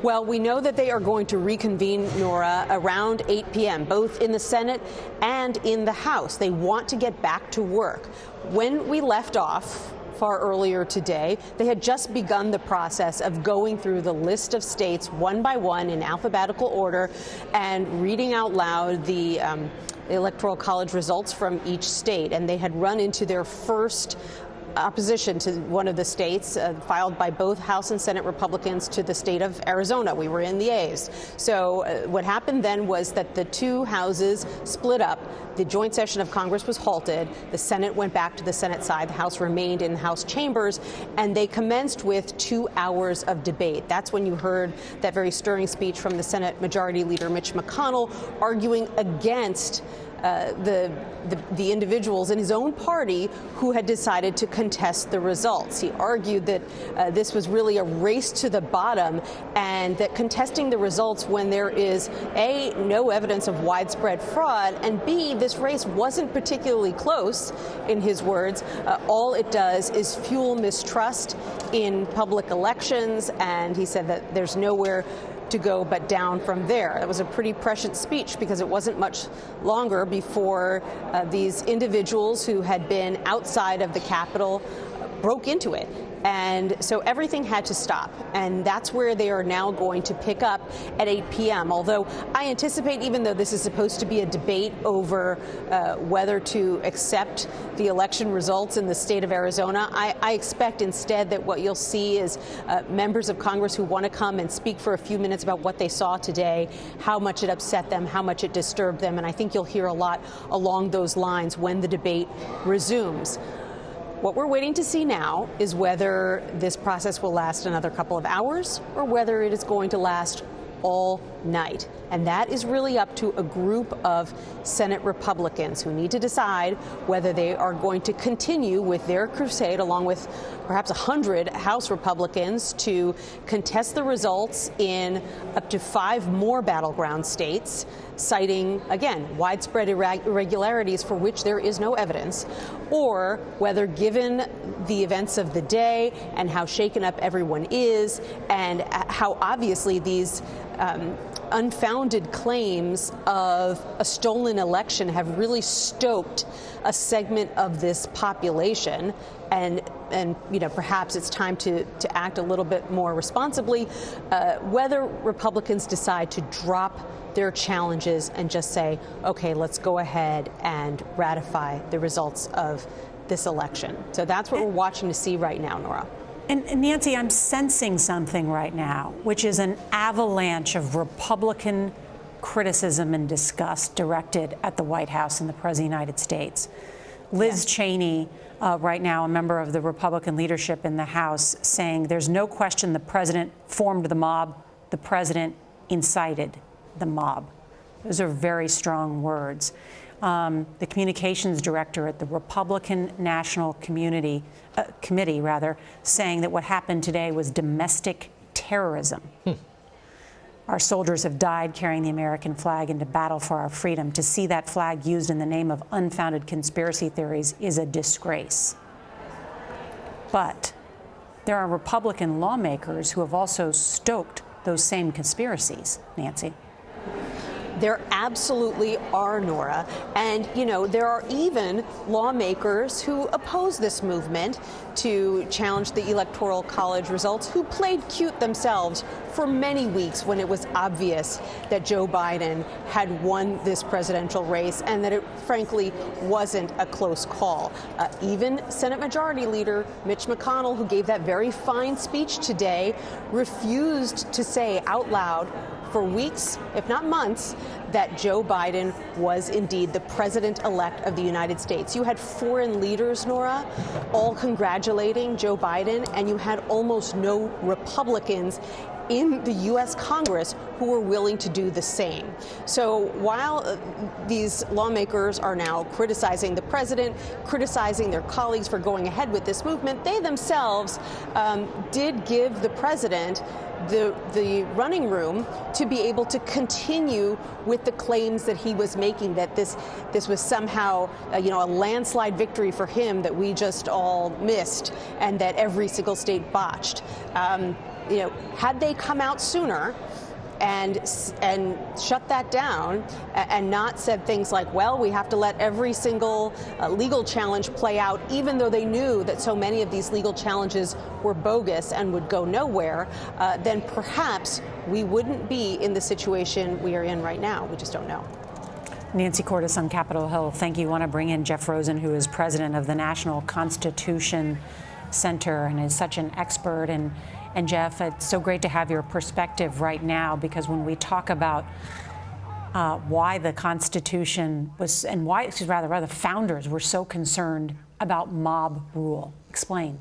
Well, we know that they are going to reconvene, Nora, around 8 p.m., both in the Senate and in the House. They want to get back to work. When we left off far earlier today, they had just begun the process of going through the list of states one by one in alphabetical order and reading out loud the Electoral College results from each state. And they had run into their first opposition to one of the states filed by both House and Senate Republicans to the state of Arizona. We were in the A's. So what happened then was that the 2 houses split up. The joint session of Congress was halted. The Senate went back to the Senate side. The House remained in the House chambers, and they commenced with 2 hours of debate. That's when you heard that very stirring speech from the Senate Majority Leader Mitch McConnell arguing against the individuals in his own party who had decided to contest the results. He argued that this was really a race to the bottom, and that contesting the results when there is A, no evidence of widespread fraud, and B, this race wasn't particularly close, in his words. All it does is fuel mistrust in public elections, and he said that there's nowhere to go but down from there. That was a pretty prescient speech because it wasn't much longer before these individuals who had been outside of the Capitol broke into it. And so everything had to stop. And that's where they are now going to pick up at 8 p.m. Although I anticipate, even though this is supposed to be a debate over whether to accept the election results in the state of Arizona, I expect instead that what you'll see is members of Congress who want to come and speak for a few minutes about what they saw today, how much it upset them, how much it disturbed them. And I think you'll hear a lot along those lines when the debate resumes. What we're waiting to see now is whether this process will last another couple of hours or whether it is going to last all night. And that is really up to a group of Senate Republicans who need to decide whether they are going to continue with their crusade, along with perhaps 100 House Republicans, to contest the results in up to 5 more battleground states, citing, again, widespread irregularities for which there is no evidence, or whether, given the events of the day and how shaken up everyone is, and how obviously these unfounded claims of a stolen election have really stoked a segment of this population, and perhaps it's time to act a little bit more responsibly, whether Republicans decide to drop their challenges and just say, okay, let's go ahead and ratify the results of this election. So that's what we're watching to see right now, Nora. And Nancy, I'm sensing something right now, which is an avalanche of Republican criticism and disgust directed at the White House and the President of the United States. Liz Cheney, right now a member of the Republican leadership in the House, saying there's no question the president formed the mob, the president incited the mob. Those are very strong words. The communications director at the Republican National Committee, saying that what happened today was domestic terrorism. Our soldiers have died carrying the American flag into battle for our freedom. To see that flag used in the name of unfounded conspiracy theories is a disgrace. But there are Republican lawmakers who have also stoked those same conspiracies, Nancy. There absolutely are, Nora. And, there are even lawmakers who oppose this movement to challenge the Electoral College results, who played cute themselves for many weeks when it was obvious that Joe Biden had won this presidential race and that it, frankly, wasn't a close call. Even Senate Majority Leader Mitch McConnell, who gave that very fine speech today, refused to say out loud for weeks, if not months, that Joe Biden was indeed the president-elect of the United States. You had foreign leaders, Nora, all congratulating Joe Biden, and you had almost no Republicans in the U.S. Congress who were willing to do the same. So while these lawmakers are now criticizing the president, criticizing their colleagues for going ahead with this movement, they themselves did give the president the running room to be able to continue with the claims that he was making, that this was somehow a landslide victory for him that we just all missed and that every single state botched. Had they come out sooner and shut that down and not said things like, well, we have to let every single legal challenge play out, even though they knew that so many of these legal challenges were bogus and would go nowhere, then perhaps we wouldn't be in the situation we are in right now. We just don't know. Nancy Cordes on Capitol Hill, thank you. I want to bring in Jeff Rosen, who is president of the National Constitution Center and is such an expert. And Jeff, it's so great to have your perspective right now, because when we talk about why the Constitution was, and why the founders were so concerned about mob rule. Explain.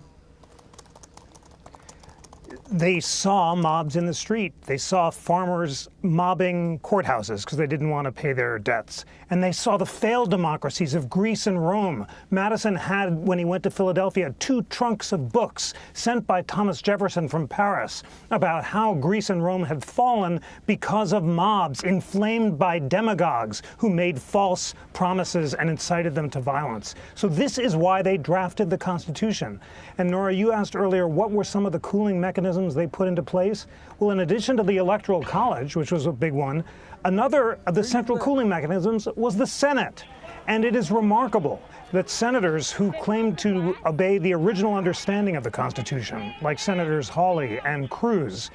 They saw mobs in the street. They saw farmers mobbing courthouses because they didn't want to pay their debts. And they saw the failed democracies of Greece and Rome. Madison had, when he went to Philadelphia, 2 trunks of books sent by Thomas Jefferson from Paris about how Greece and Rome had fallen because of mobs inflamed by demagogues who made false promises and incited them to violence. So this is why they drafted the Constitution. And Nora, you asked earlier, what were some of the cooling mechanisms they put into place? Well, in addition to the Electoral College, which was a big one, another of the central cooling mechanisms was the Senate. And it is remarkable that senators who claimed to obey the original understanding of the Constitution, like Senators Hawley and Cruz,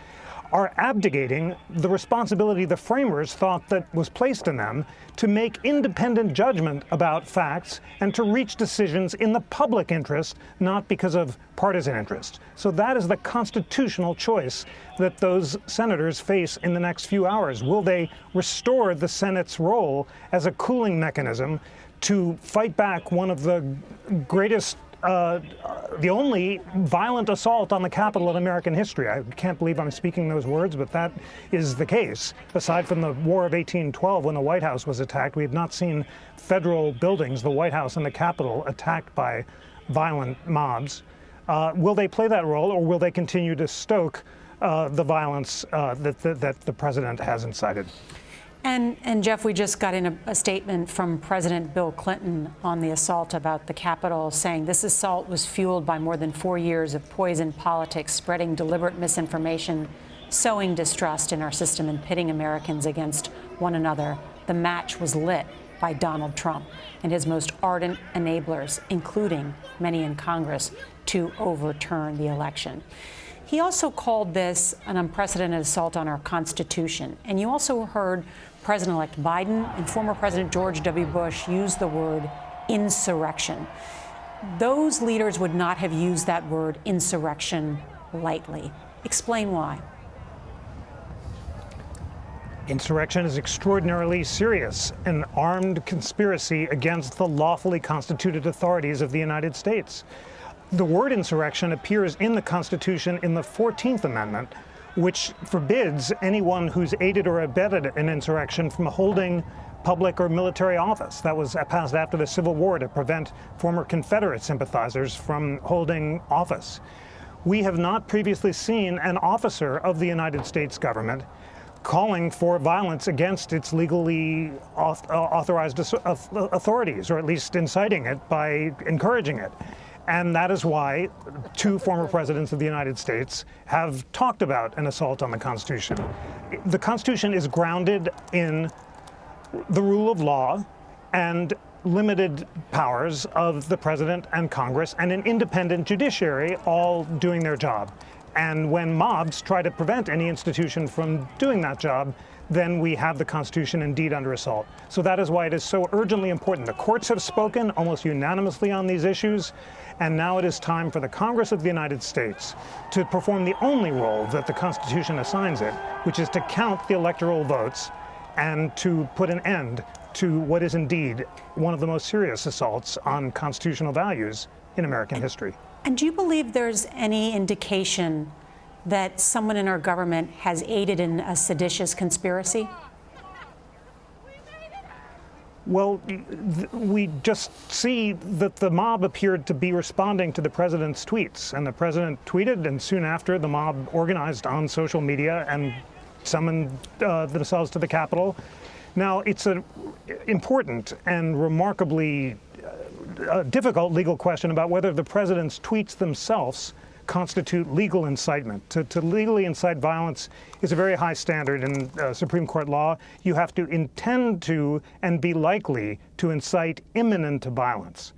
are abdicating the responsibility the framers thought that was placed in them to make independent judgment about facts and to reach decisions in the public interest, not because of partisan interest. So that is the constitutional choice that those senators face in the next few hours. Will they restore the Senate's role as a cooling mechanism to fight back one of the greatest the only violent assault on the Capitol in American history. I can't believe I'm speaking those words, but that is the case. Aside from the War of 1812, when the White House was attacked, we have not seen federal buildings, the White House and the Capitol, attacked by violent mobs. Will they play that role, or will they continue to stoke the violence that the president has incited? And Jeff, we just got in a statement from President Bill Clinton on the assault about the Capitol, saying this assault was fueled by more than 4 years of poisoned politics, spreading deliberate misinformation, sowing distrust in our system, and pitting Americans against one another. The match was lit by Donald Trump and his most ardent enablers, including many in Congress, to overturn the election. He also called this an unprecedented assault on our Constitution. And you also heard President-elect Biden and former President George W. Bush use the word insurrection. Those leaders would not have used that word insurrection lightly. Explain why. Insurrection is extraordinarily serious, an armed conspiracy against the lawfully constituted authorities of the United States. The word insurrection appears in the Constitution in the 14th Amendment, which forbids anyone who's aided or abetted an insurrection from holding public or military office. That was passed after the Civil War to prevent former Confederate sympathizers from holding office. We have not previously seen an officer of the United States government calling for violence against its legally authorized authorities, or at least inciting it by encouraging it. And that is why 2 former presidents of the United States have talked about an assault on the Constitution. The Constitution is grounded in the rule of law and limited powers of the president and Congress and an independent judiciary all doing their job. And when mobs try to prevent any institution from doing that job, then we have the Constitution indeed under assault. So that is why it is so urgently important. The courts have spoken almost unanimously on these issues, and now it is time for the Congress of the United States to perform the only role that the Constitution assigns it, which is to count the electoral votes and to put an end to what is indeed one of the most serious assaults on constitutional values in American history. And do you believe there's any indication that someone in our government has aided in a seditious conspiracy? Well, we just see that the mob appeared to be responding to the president's tweets. And the president tweeted, and soon after, the mob organized on social media and summoned themselves to the Capitol. Now, it's an important and remarkably difficult legal question about whether the president's tweets themselves constitute legal incitement. To legally incite violence is a very high standard in Supreme Court law. You have to intend to and be likely to incite imminent violence.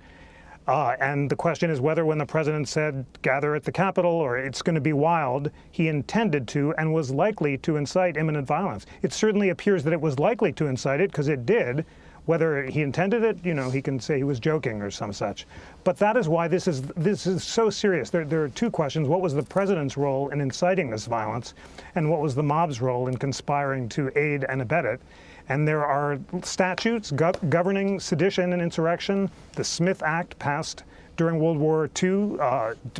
And the question is whether when the president said, gather at the Capitol or it's going to be wild, he intended to and was likely to incite imminent violence. It certainly appears that it was likely to incite it because it did. Whether he intended it, you know, he can say he was joking or some such. But that is why this is so serious. There are 2 questions. What was the president's role in inciting this violence? And what was the mob's role in conspiring to aid and abet it? And there are statutes governing sedition and insurrection. The Smith Act passed during World War II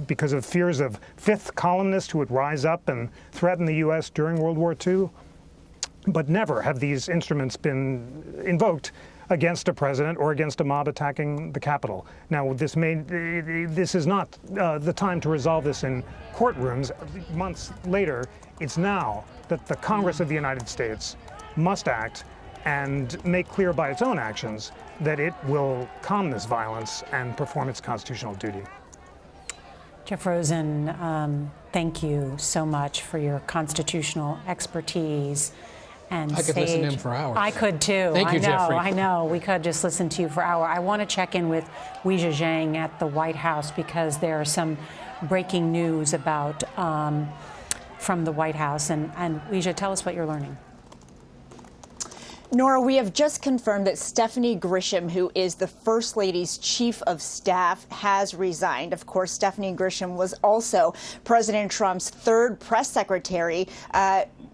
because of fears of fifth columnists who would rise up and threaten the U.S. during World War II. But never have these instruments been invoked against a president or against a mob attacking the Capitol. Now, this is not the time to resolve this in courtrooms. Months later, it's now that the Congress of the United States must act and make clear by its own actions that it will calm this violence and perform its constitutional duty. Jeff Rosen, thank you so much for your constitutional expertise. And I could listen to him for hours. I could too. Thank you, Jeffrey. I know. We could just listen to you for hours. I want to check in with Weijia Zhang at the White House because there are some breaking news about from the White House. And Weijia, tell us what you're learning. Nora, we have just confirmed that Stephanie Grisham, who is the First Lady's chief of staff, has resigned. Of course, Stephanie Grisham was also President Trump's third press secretary,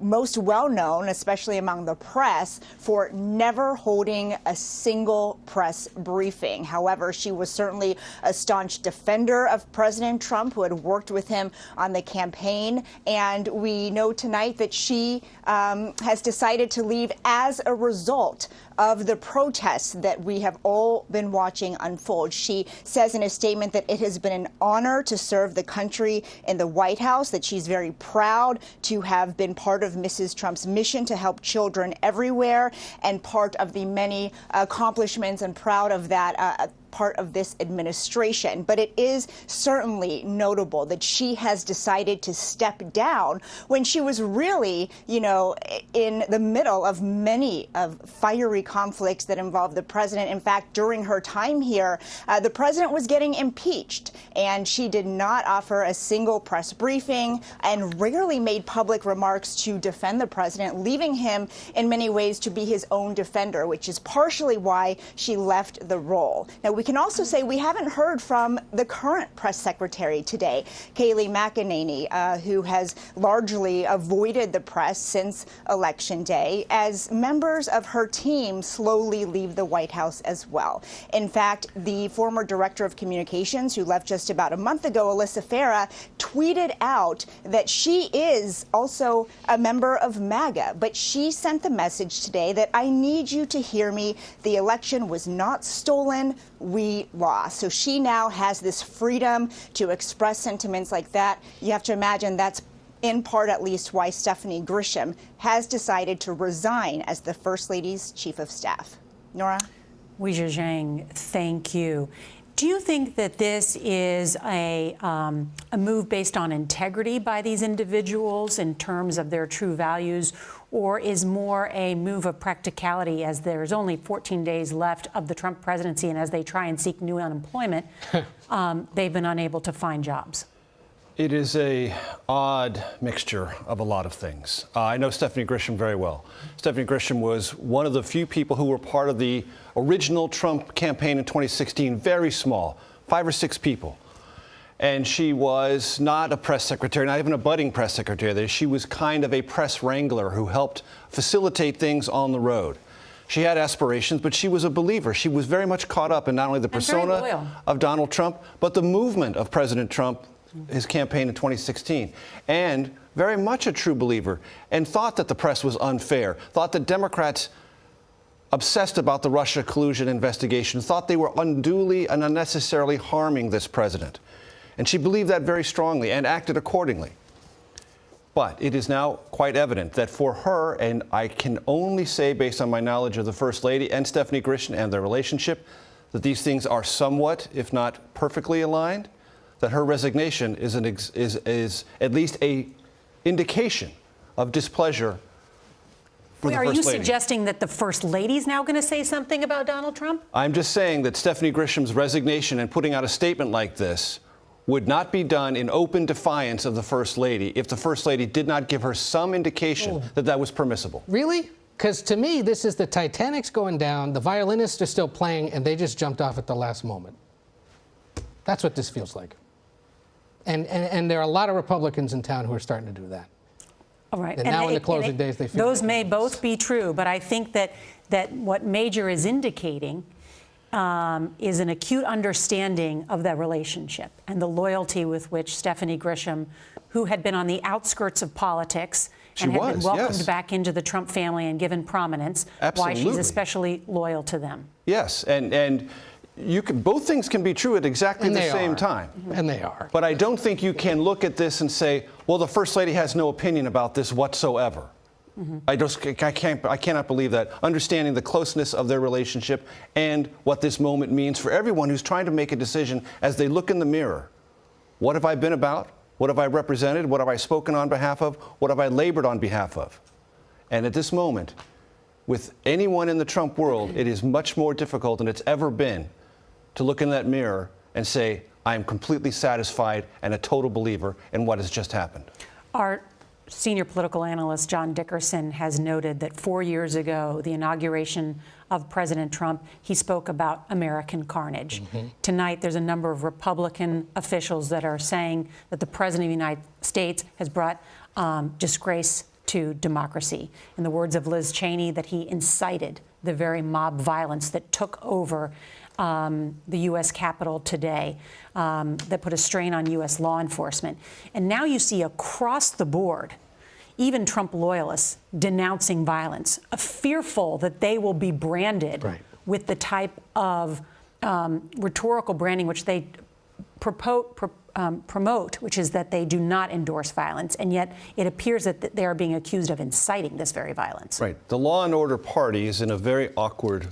most well known, especially among the press, for never holding a single press briefing. However, she was certainly a staunch defender of President Trump, who had worked with him on the campaign. And we know tonight that she has decided to leave as a result of the protests that we have all been watching unfold. She says in a statement that it has been an honor to serve the country in the White House, that she's very proud to have been part of Mrs. Trump's mission to help children everywhere and part of the many accomplishments, and proud of that part of this administration. But it is certainly notable that she has decided to step down when she was really, in the middle of many of fiery conflicts that involved the president. In fact, during her time here, the president was getting impeached, and she did not offer a single press briefing and rarely made public remarks to defend the president, leaving him in many ways to be his own defender, which is partially why she left the role. Now, we can also say we haven't heard from the current press secretary today, Kayleigh McEnany, who has largely avoided the press since Election Day, as members of her team slowly leave the White House as well. In fact, the former director of communications, who left just about a month ago, Alyssa Farah, tweeted out that she is also a member of MAGA, but she sent the message today that I need you to hear me. The election was not stolen. We lost. So she now has this freedom to express sentiments like that. You have to imagine that's in part, at least, why Stephanie Grisham has decided to resign as the First Lady's chief of staff. Nora? Weijia Zhang, thank you. Do you think that this is a move based on integrity by these individuals in terms of their true values, or is more a move of practicality as there's only 14 days left of the Trump presidency, and as they try and seek new unemployment, they've been unable to find jobs? It is a odd mixture of a lot of things. I know Stephanie Grisham very well. Stephanie Grisham was one of the few people who were part of the original Trump campaign in 2016, very small, 5 or 6 people. And she was not a press secretary, not even a budding press secretary. She was kind of a press wrangler who helped facilitate things on the road. She had aspirations, but she was a believer. She was very much caught up in not only the persona of Donald Trump, but the movement of President Trump, his campaign in 2016, and very much a true believer, and thought that the press was unfair, thought that Democrats obsessed about the Russia collusion investigation, thought they were unduly and unnecessarily harming this president. And she believed that very strongly and acted accordingly. But it is now quite evident that for her, and I can only say based on my knowledge of the First Lady and Stephanie Grisham and their relationship, that these things are somewhat, if not perfectly aligned, that her resignation is at least a indication of displeasure for the First Lady. Are you suggesting that the First Lady's now going to say something about Donald Trump? I'm just saying that Stephanie Grisham's resignation and putting out a statement like this would not be done in open defiance of the First Lady if the First Lady did not give her some indication that that was permissible. Really? Because to me, this is the Titanic's going down, the violinists are still playing, and they just jumped off at the last moment. That's what this feels like. And there are a lot of Republicans in town who are starting to do that. All right. And now in the closing days, they feel those may both be true, but I think that what Major is indicating is an acute understanding of that relationship and the loyalty with which Stephanie Grisham, who had been on the outskirts of politics and had been welcomed back into the Trump family and given prominence, why she's especially loyal to them. Yes, and you can, both things can be true at exactly the same time. And they are. But I don't think you can look at this and say, well, the First Lady has no opinion about this whatsoever. I cannot believe that. Understanding the closeness of their relationship and what this moment means for everyone who's trying to make a decision as they look in the mirror. What have I been about? What have I represented? What have I spoken on behalf of? What have I labored on behalf of? And at this moment, with anyone in the Trump world, it is much more difficult than it's ever been to look in that mirror and say, I am completely satisfied and a total believer in what has just happened. Are senior political analyst John Dickerson has noted that 4 years ago, the inauguration of President Trump, he spoke about American carnage. Tonight, there's a number of Republican officials that are saying that the President of the United States has brought disgrace to democracy. In the words of Liz Cheney, that he incited the very mob violence that took over the U.S. Capitol today, that put a strain on U.S. law enforcement. And now you see across the board, even Trump loyalists denouncing violence, fearful that they will be branded with the type of rhetorical branding which they promote, which is that they do not endorse violence, and yet it appears that they are being accused of inciting this very violence. Right. The law and order party is in a very awkward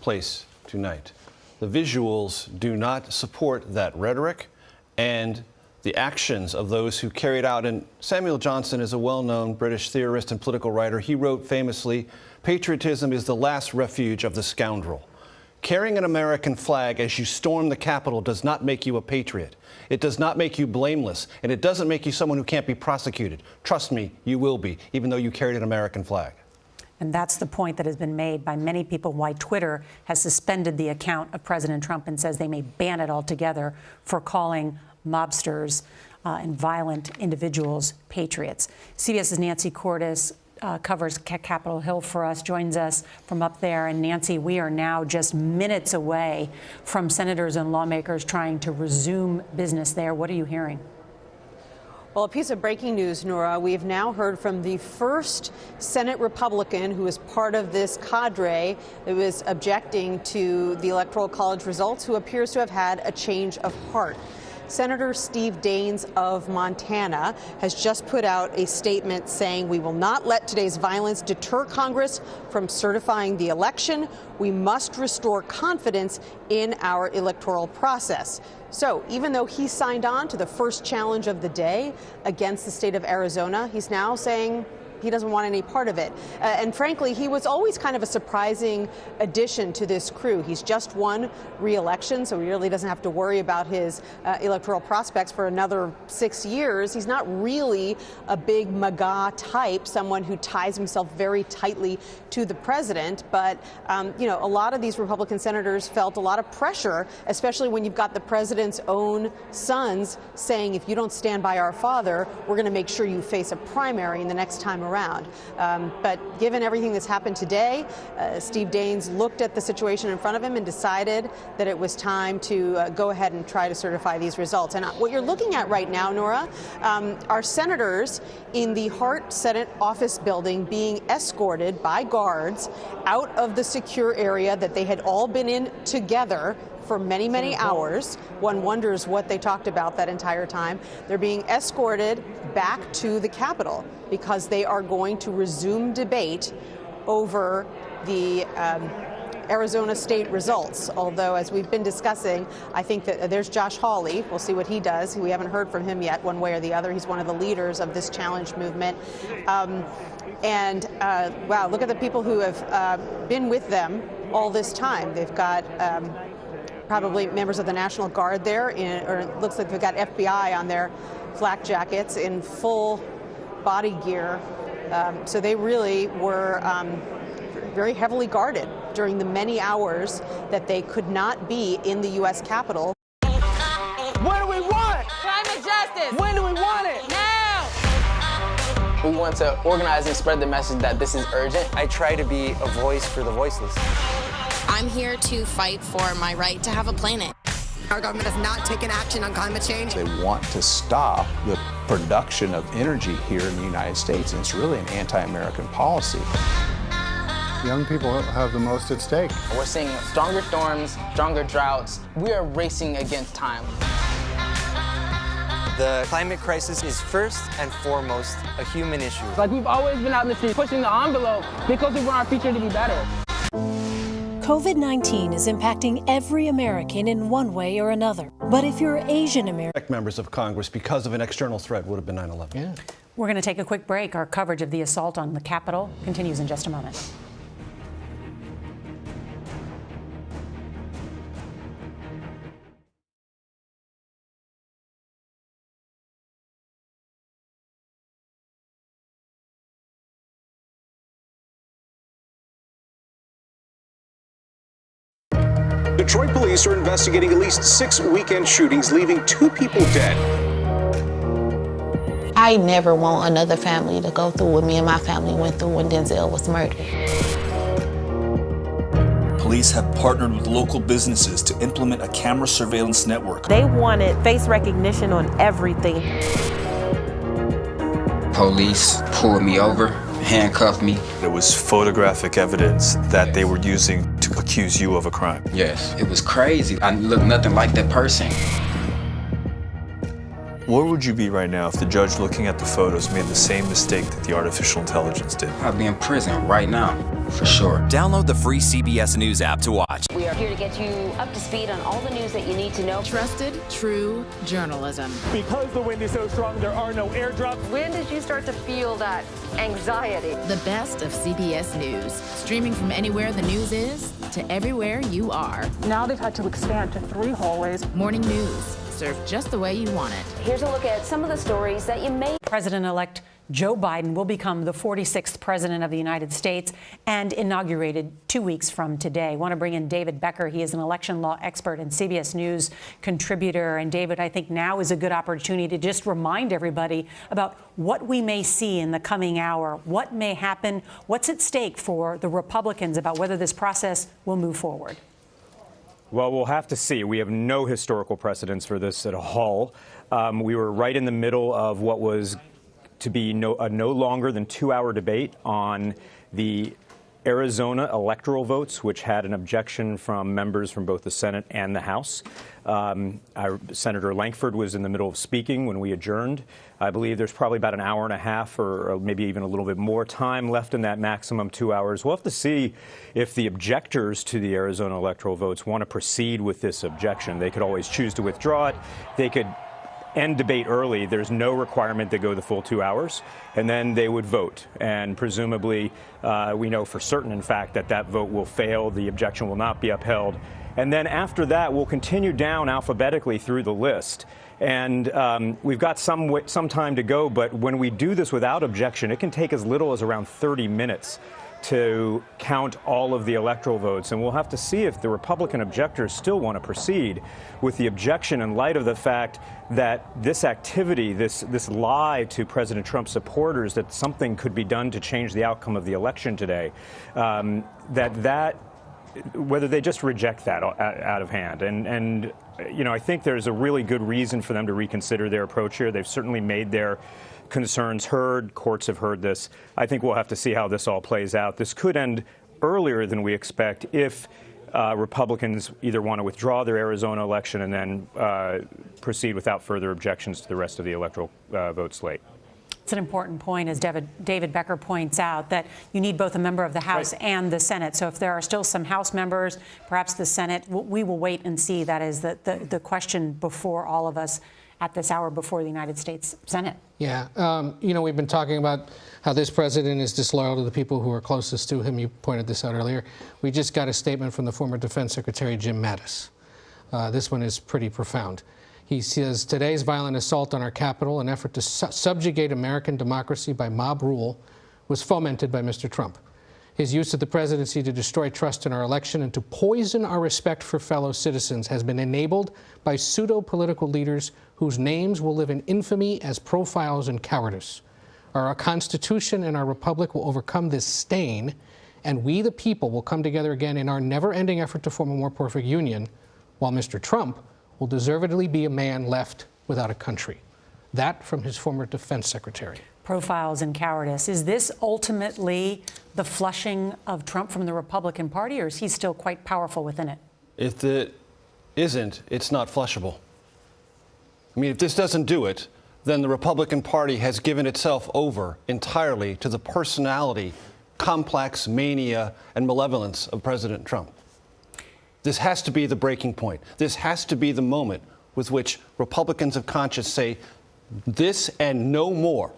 place tonight. The visuals do not support that rhetoric and the actions of those who carried out. And Samuel Johnson is a well-known British theorist and political writer. He wrote famously, "Patriotism is the last refuge of the scoundrel." Carrying an American flag as you storm the Capitol does not make you a patriot. It does not make you blameless, and it doesn't make you someone who can't be prosecuted. Trust me, you will be, even though you carried an American flag. And that's the point that has been made by many people, why Twitter has suspended the account of President Trump and says they may ban it altogether for calling mobsters and violent individuals patriots. CBS's Nancy Cordes covers Capitol Hill for us, joins us from up there. And Nancy, we are now just minutes away from senators and lawmakers trying to resume business there. What are you hearing? Well, a piece of breaking news, Nora. We've now heard from the first Senate Republican who is part of this cadre that was objecting to the Electoral College results, who appears to have had a change of heart. Senator Steve Daines of Montana has just put out a statement saying, "We will not let today's violence deter Congress from certifying the election. We must restore confidence in our electoral process." So even though he signed on to the first challenge of the day against the state of Arizona, he's now saying he doesn't want any part of it. And frankly, he was always kind of a surprising addition to this crew. He's just won re-election, so he really doesn't have to worry about his electoral prospects for another 6 years. He's not really a big MAGA type, someone who ties himself very tightly to the president. But, you know, a lot of these Republican senators felt a lot of pressure, especially when you've got the president's own sons saying, if you don't stand by our father, we're going to make sure you face a primary in the next time around. But given everything that's happened today, Steve Daines looked at the situation in front of him and decided that it was time to go ahead and try to certify these results. And what you're looking at right now, Nora, are senators in the Hart Senate office building being escorted by guards out of the secure area that they had all been in together for many, many hours. One wonders what they talked about that entire time. They're being escorted back to the Capitol because they are going to resume debate over the Arizona state results. Although, as we've been discussing, I think that there's Josh Hawley. We'll see what he does. We haven't heard from him yet, one way or the other. He's one of the leaders of this challenge movement. Wow, look at the people who have been with them all this time. They've got probably members of the National Guard there, or it looks like they've got FBI on their flak jackets in full body gear. So they really were very heavily guarded during the many hours that they could not be in the U.S. Capitol. What do we want? Climate justice. When do we want it? Now. We want to organize and spread the message that this is urgent. I try to be a voice for the voiceless. I'm here to fight for my right to have a planet. Our government has not taken action on climate change. They want to stop the production of energy here in the United States, and it's really an anti-American policy. Young people have the most at stake. We're seeing stronger storms, stronger droughts. We are racing against time. The climate crisis is first and foremost a human issue. Like, we've always been out in the street pushing the envelope because we want our future to be better. COVID-19 is impacting every American in one way or another. But if you're Asian American, members of Congress because of an external threat would have been 9/11. Yeah. We're going to take a quick break. Our coverage of the assault on the Capitol continues in just a moment. Detroit police are investigating at least 6 weekend shootings, leaving 2 people dead. I never want another family to go through what me and my family went through when Denzel was murdered. Police have partnered with local businesses to implement a camera surveillance network. They wanted face recognition on everything. Police pulled me over, handcuffed me. There was photographic evidence that they were using to accuse you of a crime. Yes, it was crazy. I looked nothing like that person. Where would you be right now if the judge looking at the photos made the same mistake that the artificial intelligence did? I'd be in prison right now, for sure. Download the free CBS News app to watch. We are here to get you up to speed on all the news that you need to know. Trusted, true journalism. Because the wind is so strong, there are no airdrops. When did you start to feel that anxiety? The best of CBS News. Streaming from anywhere the news is to everywhere you are. Now they've had to expand to 3 hallways. Morning news, served just the way you want it. Here's a look at some of the stories that you may. President-elect Joe Biden will become the 46th president of the United States and inaugurated 2 weeks from today. I want to bring in David Becker. He is an election law expert and CBS News contributor. And David, I think now is a good opportunity to just remind everybody about what we may see in the coming hour, what may happen, what's at stake for the Republicans about whether this process will move forward. Well, we'll have to see. We have no historical precedents for this at all. We were right in the middle of what was to be a no longer than 2-hour debate on the Arizona electoral votes, which had an objection from members from both the Senate and the House. Senator Lankford was in the middle of speaking when we adjourned. I believe there's probably about an hour and a half or maybe even a little bit more time left in that maximum 2 hours. We'll have to see if the objectors to the Arizona electoral votes want to proceed with this objection. They could always choose to withdraw it. They could end debate early. There's no requirement to go the full 2 hours, and then they would vote. And presumably, we know for certain, in fact, that that vote will fail. The objection will not be upheld. And then after that, we'll continue down alphabetically through the list. And we've got some time to go, but when we do this without objection, it can take as little as around 30 minutes to count all of the electoral votes. And we'll have to see if the Republican objectors still want to proceed with the objection in light of the fact that this activity, this lie to President Trump's supporters that something could be done to change the outcome of the election today, whether they just reject that out of hand. And you know, I think there's a really good reason for them to reconsider their approach here. They've certainly made their concerns heard. Courts have heard this. I think we'll have to see how this all plays out. This could end earlier than we expect if Republicans either want to withdraw their Arizona election and then proceed without further objections to the rest of the electoral vote slate. It's an important point, as David Becker points out, that you need both a member of the House and the Senate. So if there are still some House members, perhaps the Senate, we will wait and see. That is the question before all of us at this hour before the United States Senate. Yeah. You know, we've been talking about how this president is disloyal to the people who are closest to him. You pointed this out earlier. We just got a statement from the former Defense Secretary Jim Mattis. This one is pretty profound. He says, today's violent assault on our Capitol, an effort to subjugate American democracy by mob rule, was fomented by Mr. Trump. His use of the presidency to destroy trust in our election and to poison our respect for fellow citizens has been enabled by pseudo-political leaders whose names will live in infamy as profiles in cowardice. Our Constitution and our Republic will overcome this stain, and we, the people, will come together again in our never-ending effort to form a more perfect union, while Mr. Trump will deservedly be a man left without a country. That from his former defense secretary. Profiles in cowardice. Is this ultimately the flushing of Trump from the Republican Party, or is he still quite powerful within it? If it isn't, it's not flushable. I mean, if this doesn't do it, then the Republican Party has given itself over entirely to the personality, complex mania, and malevolence of President Trump. This has to be the breaking point. This has to be the moment with which Republicans of conscience say, this and no more.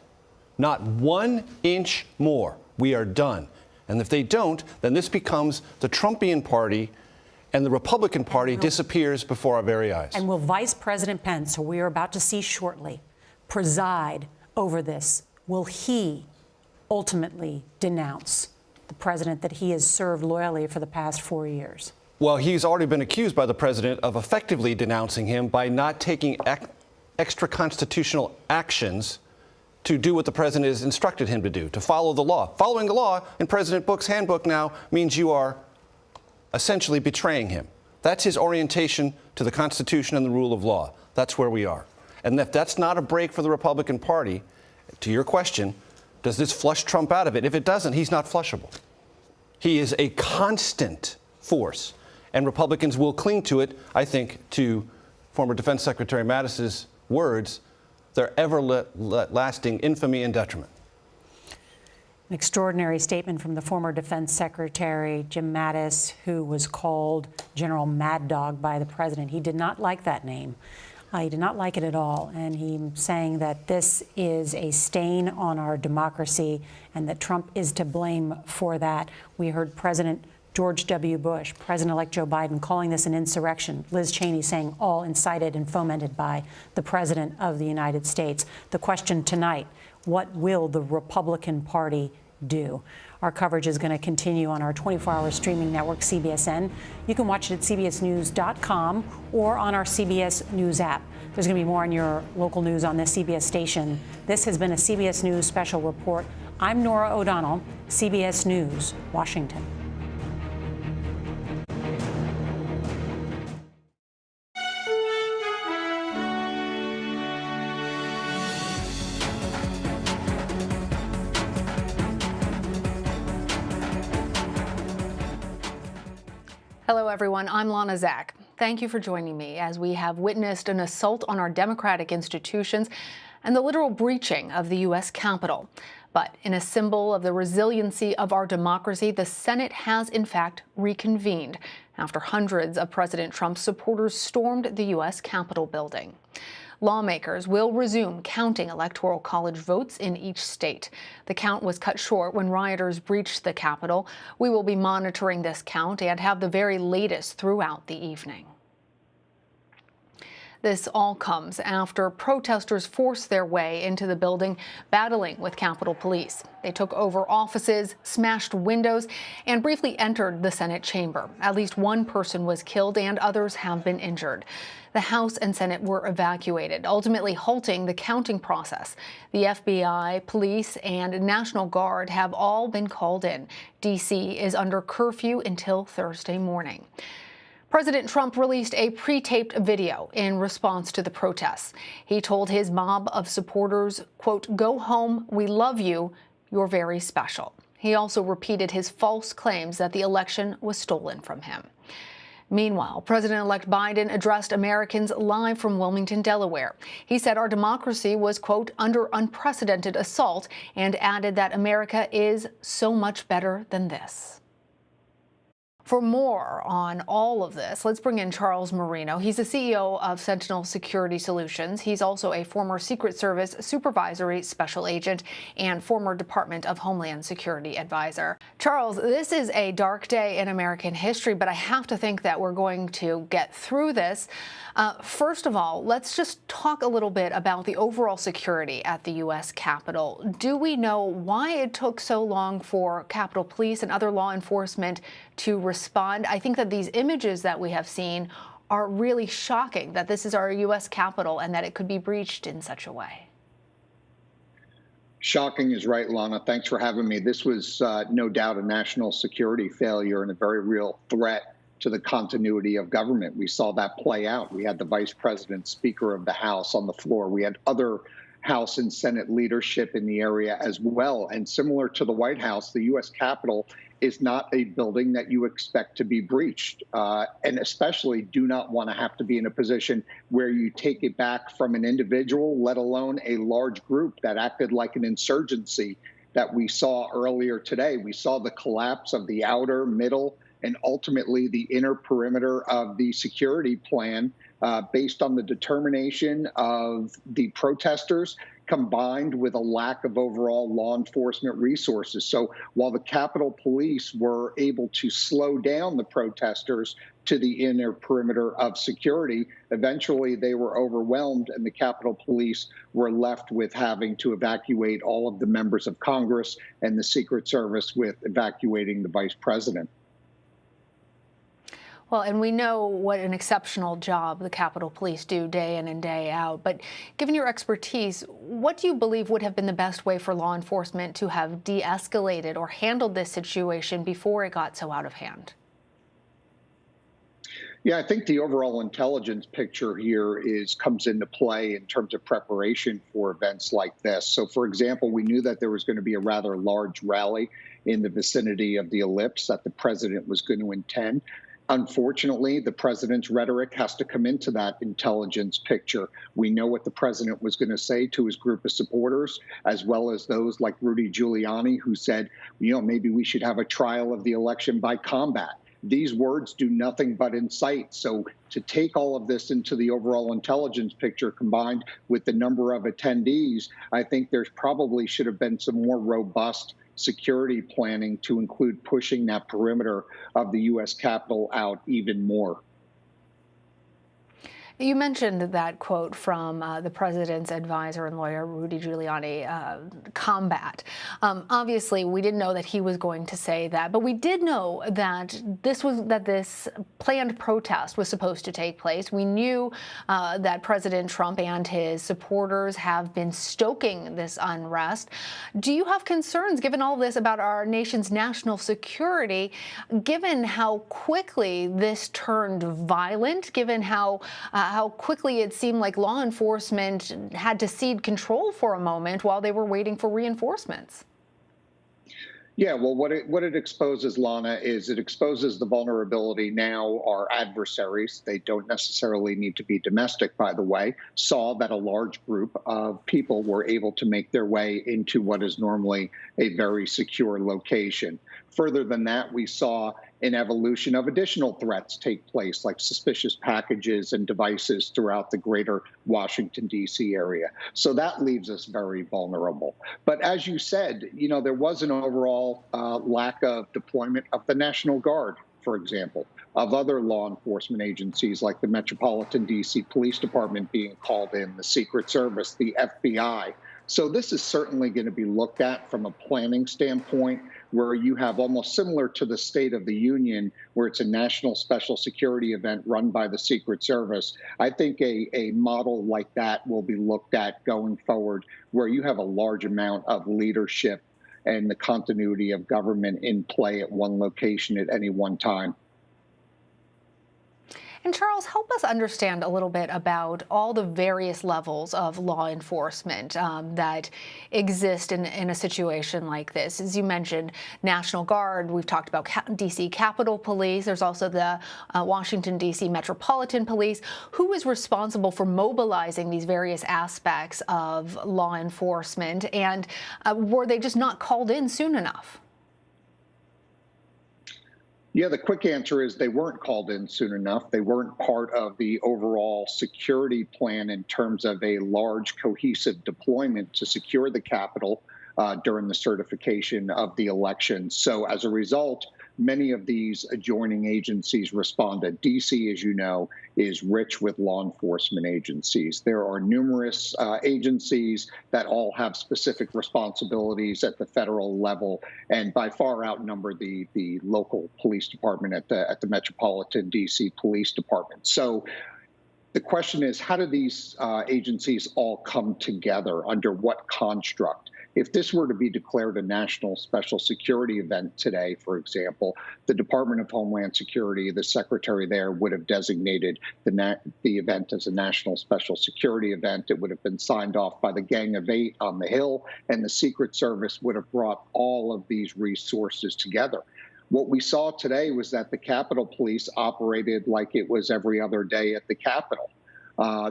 Not 1 inch more. We are done. And if they don't, then this becomes the Trumpian Party, and the Republican Party disappears before our very eyes. And will Vice President Pence, who we are about to see shortly, preside over this? Will he ultimately denounce the president that he has served loyally for the past 4 years? Well, he's already been accused by the president of effectively denouncing him by not taking extra constitutional actions to do what the president has instructed him to do, to follow the law. Following the law in President Book's handbook now means you are essentially betraying him. That's his orientation to the Constitution and the rule of law. That's where we are. And if that's not a break for the Republican Party, to your question, does this flush Trump out of it? If it doesn't, he's not flushable. He is a constant force, and Republicans will cling to it, I think, to former Defense Secretary Mattis's words, their everlasting infamy and detriment. An extraordinary statement from the former Defense Secretary, Jim Mattis, who was called General Mad Dog by the president. He did not like that name. He did not like it at all. And he's saying that this is a stain on our democracy and that Trump is to blame for that. We heard President George W. Bush, President-elect Joe Biden calling this an insurrection. Liz Cheney saying all incited and fomented by the President of the United States. The question tonight, what will the Republican Party do? Our coverage is going to continue on our 24-hour streaming network, CBSN. You can watch it at cbsnews.com or on our CBS News app. There's going to be more on your local news on this CBS station. This has been a CBS News special report. I'm Norah O'Donnell, CBS News, Washington. Hello, everyone. I'm Lana Zak. Thank you for joining me as we have witnessed an assault on our democratic institutions and the literal breaching of the U.S. Capitol. But in a symbol of the resiliency of our democracy, the Senate has, in fact, reconvened after hundreds of President Trump's supporters stormed the U.S. Capitol building. Lawmakers will resume counting Electoral College votes in each state. The count was cut short when rioters breached the Capitol. We will be monitoring this count and have the very latest throughout the evening. This all comes after protesters forced their way into the building, battling with Capitol Police. They took over offices, smashed windows, and briefly entered the Senate chamber. At least one person was killed and others have been injured. The House and Senate were evacuated, ultimately halting the counting process. The FBI, police, and National Guard have all been called in. D.C. is under curfew until Thursday morning. President Trump released a pre-taped video in response to the protests. He told his mob of supporters, quote, "Go home, we love you, you're very special." He also repeated his false claims that the election was stolen from him. Meanwhile, President-elect Biden addressed Americans live from Wilmington, Delaware. He said our democracy was, quote, under unprecedented assault, and added that America is so much better than this. For more on all of this, let's bring in Charles Marino. He's the CEO of Sentinel Security Solutions. He's also a former Secret Service Supervisory Special Agent and former Department of Homeland Security advisor. Charles, this is a dark day in American history, but I have to think that we're going to get through this. First of all, let's just talk a little bit about the overall security at the U.S. Capitol. Do we know why it took so long for Capitol Police and other law enforcement to respond? I think that these images that we have seen are really shocking, that this is our U.S. Capitol and that it could be breached in such a way. Shocking is right, Lana. Thanks for having me. This was no doubt a national security failure and a very real threat to the continuity of government. We saw that play out. We had the Vice President, Speaker of the House on the floor. We had other House and Senate leadership in the area as well. And similar to the White House, the U.S. Capitol is not a building that you expect to be breached, and especially do not want to have to be in a position where you take it back from an individual, let alone a large group that acted like an insurgency that we saw earlier today. We saw the collapse of the outer, middle, and ultimately the inner perimeter of the security plan based on the determination of the protesters combined with a lack of overall law enforcement resources. So while the Capitol Police were able to slow down the protesters to the inner perimeter of security, eventually they were overwhelmed and the Capitol Police were left with having to evacuate all of the members of Congress and the Secret Service with evacuating the Vice President. Well, and we know what an exceptional job the Capitol Police do day in and day out. But given your expertise, what do you believe would have been the best way for law enforcement to have de-escalated or handled this situation before it got so out of hand? Yeah, I think the overall intelligence picture here comes into play in terms of preparation for events like this. So, for example, we knew that there was going to be a rather large rally in the vicinity of the ellipse that the president was going to attend. Unfortunately, the president's rhetoric has to come into that intelligence picture. We know what the president was going to say to his group of supporters, as well as those like Rudy Giuliani, who said, maybe we should have a trial of the election by combat. These words do nothing but incite. So to take all of this into the overall intelligence picture combined with the number of attendees, I think there's probably should have been some more robust security planning to include pushing that perimeter of the U.S. Capitol out even more. You mentioned that quote from the president's advisor and lawyer, Rudy Giuliani, combat. Obviously, we didn't know that he was going to say that, but we did know that this planned protest was supposed to take place. We knew that President Trump and his supporters have been stoking this unrest. Do you have concerns, given all this, about our nation's national security, given how quickly this turned violent, given how quickly it seemed like law enforcement had to cede control for a moment while they were waiting for reinforcements? Yeah, well, what it exposes, Lana, is it exposes the vulnerability now our adversaries, they don't necessarily need to be domestic, by the way, saw that a large group of people were able to make their way into what is normally a very secure location. Further than that, we saw an evolution of additional threats take place, like suspicious packages and devices throughout the greater Washington, D.C. area. So that leaves us very vulnerable. But as you said, there was an overall lack of deployment of the National Guard, for example, of other law enforcement agencies like the Metropolitan D.C. Police Department being called in, the Secret Service, the FBI. So this is certainly going to be looked at from a planning standpoint, where you have almost similar to the State of the Union, where it's a national special security event run by the Secret Service. I think a model like that will be looked at going forward, where you have a large amount of leadership and the continuity of government in play at one location at any one time. And Charles, help us understand a little bit about all the various levels of law enforcement that exist in a situation like this. As you mentioned, National Guard, we've talked about D.C. Capitol Police. There's also the Washington, D.C. Metropolitan Police. Who is responsible for mobilizing these various aspects of law enforcement? And were they just not called in soon enough? Yeah, the quick answer is they weren't called in soon enough. They weren't part of the overall security plan in terms of a large cohesive deployment to secure the Capitol during the certification of the election. So as a result, many of these adjoining agencies responded. D.C., as you know, is rich with law enforcement agencies. There are numerous agencies that all have specific responsibilities at the federal level and by far outnumber the local police department at the Metropolitan D.C. Police Department. So the question is, how do these agencies all come together? Under what construct? If this were to be declared a national special security event today, for example, the Department of Homeland Security, the secretary there would have designated the event as a national special security event. It would have been signed off by the Gang of Eight on the Hill, and the Secret Service would have brought all of these resources together. What we saw today was that the Capitol Police operated like it was every other day at the Capitol.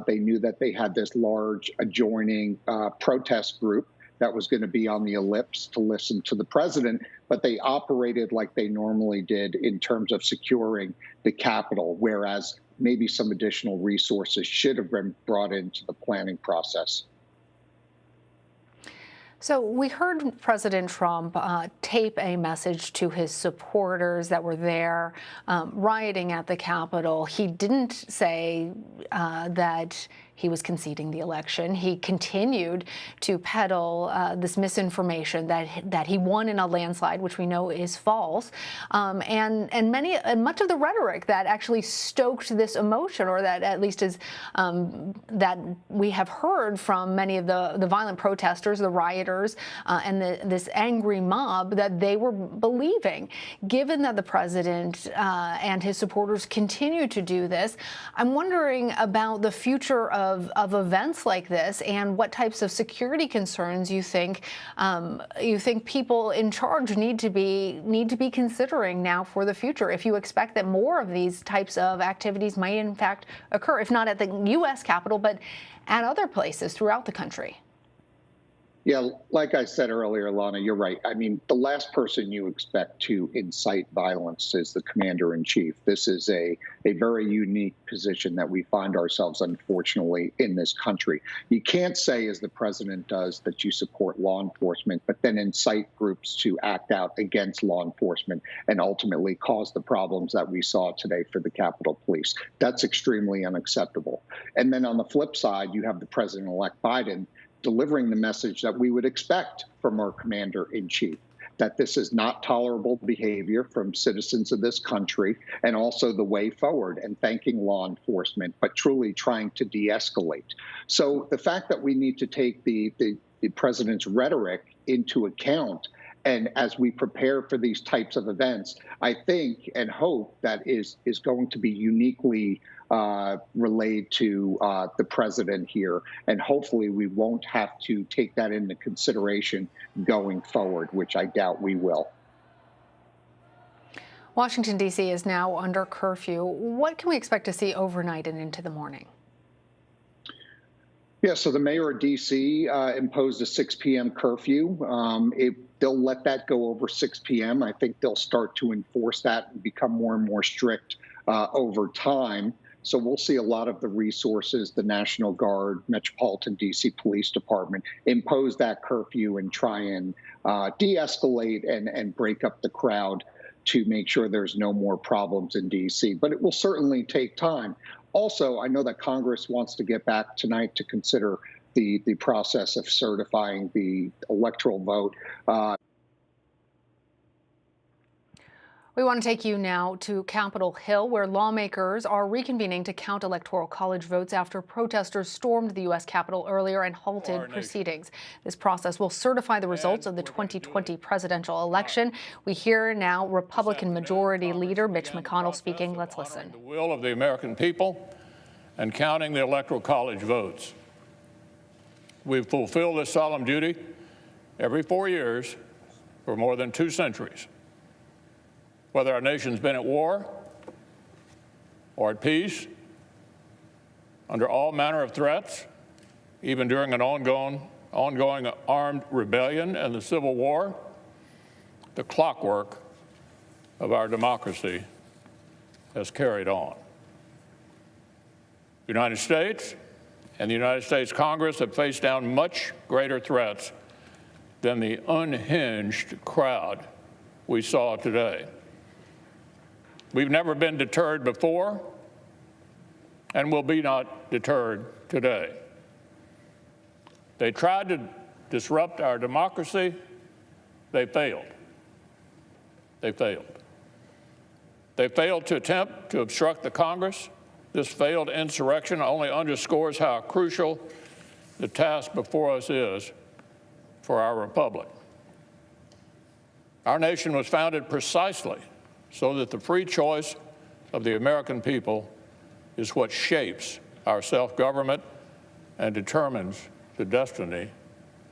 They knew that they had this large adjoining protest group that was going to be on the ellipse to listen to the president, but they operated like they normally did in terms of securing the Capitol, whereas maybe some additional resources should have been brought into the planning process. So we heard President Trump tape a message to his supporters that were there rioting at the Capitol. He didn't say that he was conceding the election. He continued to peddle this misinformation that he won in a landslide, which we know is false, and much of the rhetoric that actually stoked this emotion, or that at least is that we have heard from many of the violent protesters, the rioters, and this angry mob, that they were believing. Given that the president and his supporters continue to do this, I'm wondering about the future of events like this, and what types of security concerns you think people in charge need to be considering now for the future, if you expect that more of these types of activities might in fact occur, if not at the U.S. Capitol, but at other places throughout the country. Yeah, like I said earlier, Lana, you're right. I mean, the last person you expect to incite violence is the commander-in-chief. This is a very unique position that we find ourselves, unfortunately, in this country. You can't say, as the president does, that you support law enforcement, but then incite groups to act out against law enforcement and ultimately cause the problems that we saw today for the Capitol Police. That's extremely unacceptable. And then on the flip side, you have the President-elect Biden delivering the message that we would expect from our commander-in-chief, that this is not tolerable behavior from citizens of this country, and also the way forward, and thanking law enforcement, but truly trying to de-escalate. So the fact that we need to take the president's rhetoric into account, and as we prepare for these types of events, I think and hope that is going to be uniquely relayed to the president here. And hopefully we won't have to take that into consideration going forward, which I doubt we will. Washington, D.C. is now under curfew. What can we expect to see overnight and into the morning? Yeah, so the mayor of D.C. imposed a 6 p.m. curfew. They'll let that go over 6 p.m. I think they'll start to enforce that and become more and more strict over time. So we'll see a lot of the resources, the National Guard, Metropolitan D.C. Police Department, impose that curfew and try and de-escalate and break up the crowd to make sure there's no more problems in D.C. But it will certainly take time. Also, I know that Congress wants to get back tonight to consider the process of certifying the electoral vote. We want to take you now to Capitol Hill, where lawmakers are reconvening to count Electoral College votes after protesters stormed the U.S. Capitol earlier and halted proceedings. This process will certify the results of the 2020 presidential election. We hear now Republican Majority Leader Mitch McConnell speaking. Let's listen. The will of the American people and counting the Electoral College votes. We've fulfilled this solemn duty every 4 years for more than 2 centuries. Whether our nation's been at war or at peace, under all manner of threats, even during an ongoing armed rebellion and the Civil War, the clockwork of our democracy has carried on. The United States and the United States Congress have faced down much greater threats than the unhinged crowd we saw today. We've never been deterred before, and will be not deterred today. They tried to disrupt our democracy. They failed. They failed. They failed to attempt to obstruct the Congress. This failed insurrection only underscores how crucial the task before us is for our republic. Our nation was founded precisely so that the free choice of the American people is what shapes our self-government and determines the destiny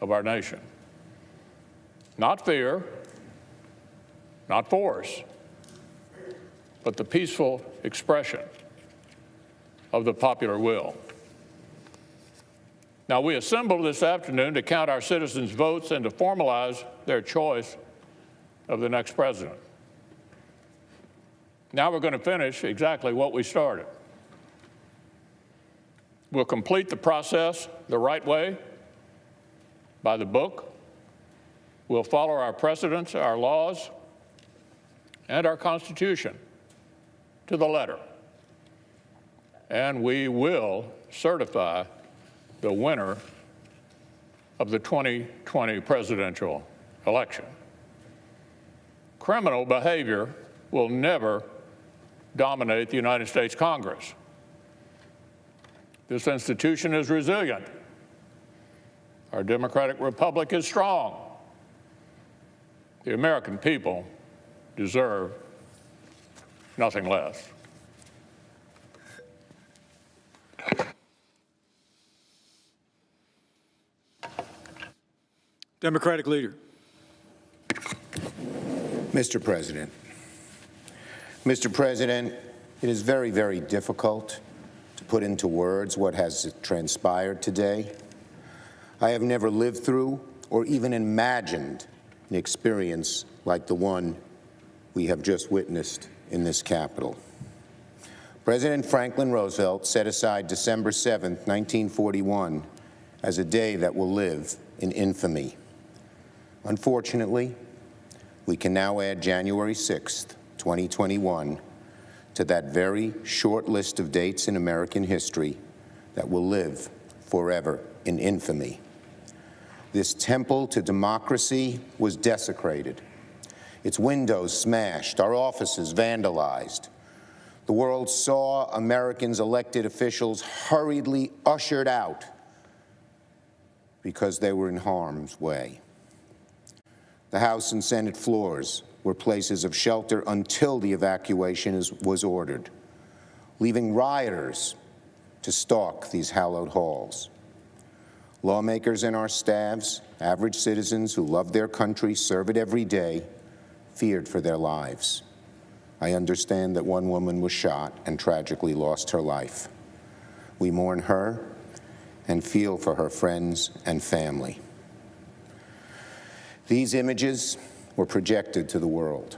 of our nation. Not fear, not force, but the peaceful expression of the popular will. Now, we assembled this afternoon to count our citizens' votes and to formalize their choice of the next president. Now we're going to finish exactly what we started. We'll complete the process the right way, by the book. We'll follow our precedents, our laws, and our Constitution to the letter. and we will certify the winner of the 2020 presidential election. Criminal behavior will never dominate the United States Congress. This institution is resilient. Our democratic republic is strong. The American people deserve nothing less. Democratic leader. Mr. President. Mr. President, it is very, very difficult to put into words what has transpired today. I have never lived through or even imagined an experience like the one we have just witnessed in this Capitol. President Franklin Roosevelt set aside December 7, 1941, as a day that will live in infamy. Unfortunately, we can now add January 6, 2021, to that very short list of dates in American history that will live forever in infamy. This temple to democracy was desecrated, its windows smashed, our offices vandalized. The world saw Americans' elected officials hurriedly ushered out because they were in harm's way. The House and Senate floors were places of shelter until the evacuation was ordered, leaving rioters to stalk these hallowed halls. Lawmakers and our staffs, average citizens who love their country, serve it every day, feared for their lives. I understand that one woman was shot and tragically lost her life. We mourn her and feel for her friends and family. These images were projected to the world.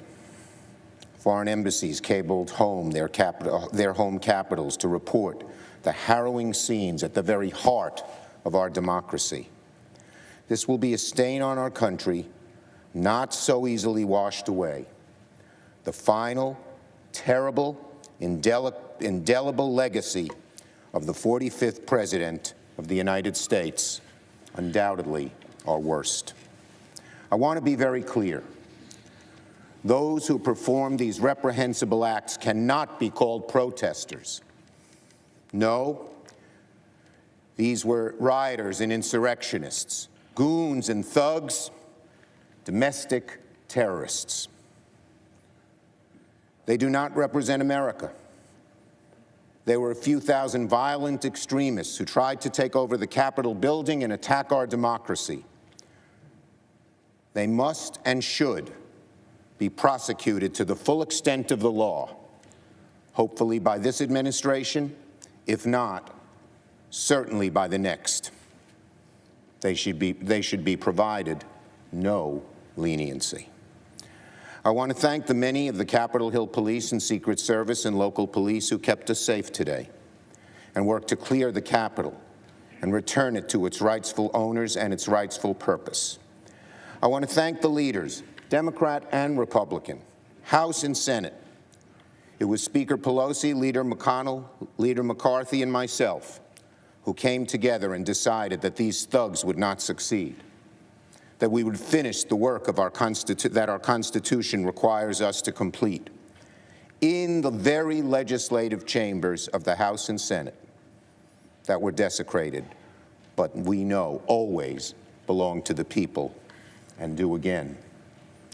Foreign embassies cabled home their home capitals to report the harrowing scenes at the very heart of our democracy. This will be a stain on our country, not so easily washed away. The final, terrible, indelible legacy of the 45th President of the United States, undoubtedly our worst. I want to be very clear. Those who perform these reprehensible acts cannot be called protesters. No, these were rioters and insurrectionists, goons and thugs, domestic terrorists. They do not represent America. They were a few thousand violent extremists who tried to take over the Capitol building and attack our democracy. They must and should be prosecuted to the full extent of the law, hopefully by this administration, if not, certainly by the next. They should be provided no leniency. I want to thank the many of the Capitol Hill Police and Secret Service and local police who kept us safe today and worked to clear the Capitol and return it to its rightful owners and its rightful purpose. I want to thank the leaders, Democrat and Republican, House and Senate. It was Speaker Pelosi, Leader McConnell, Leader McCarthy, and myself who came together and decided that these thugs would not succeed, that we would finish the work of that our Constitution requires us to complete in the very legislative chambers of the House and Senate that were desecrated, but we know always belong to the people and do again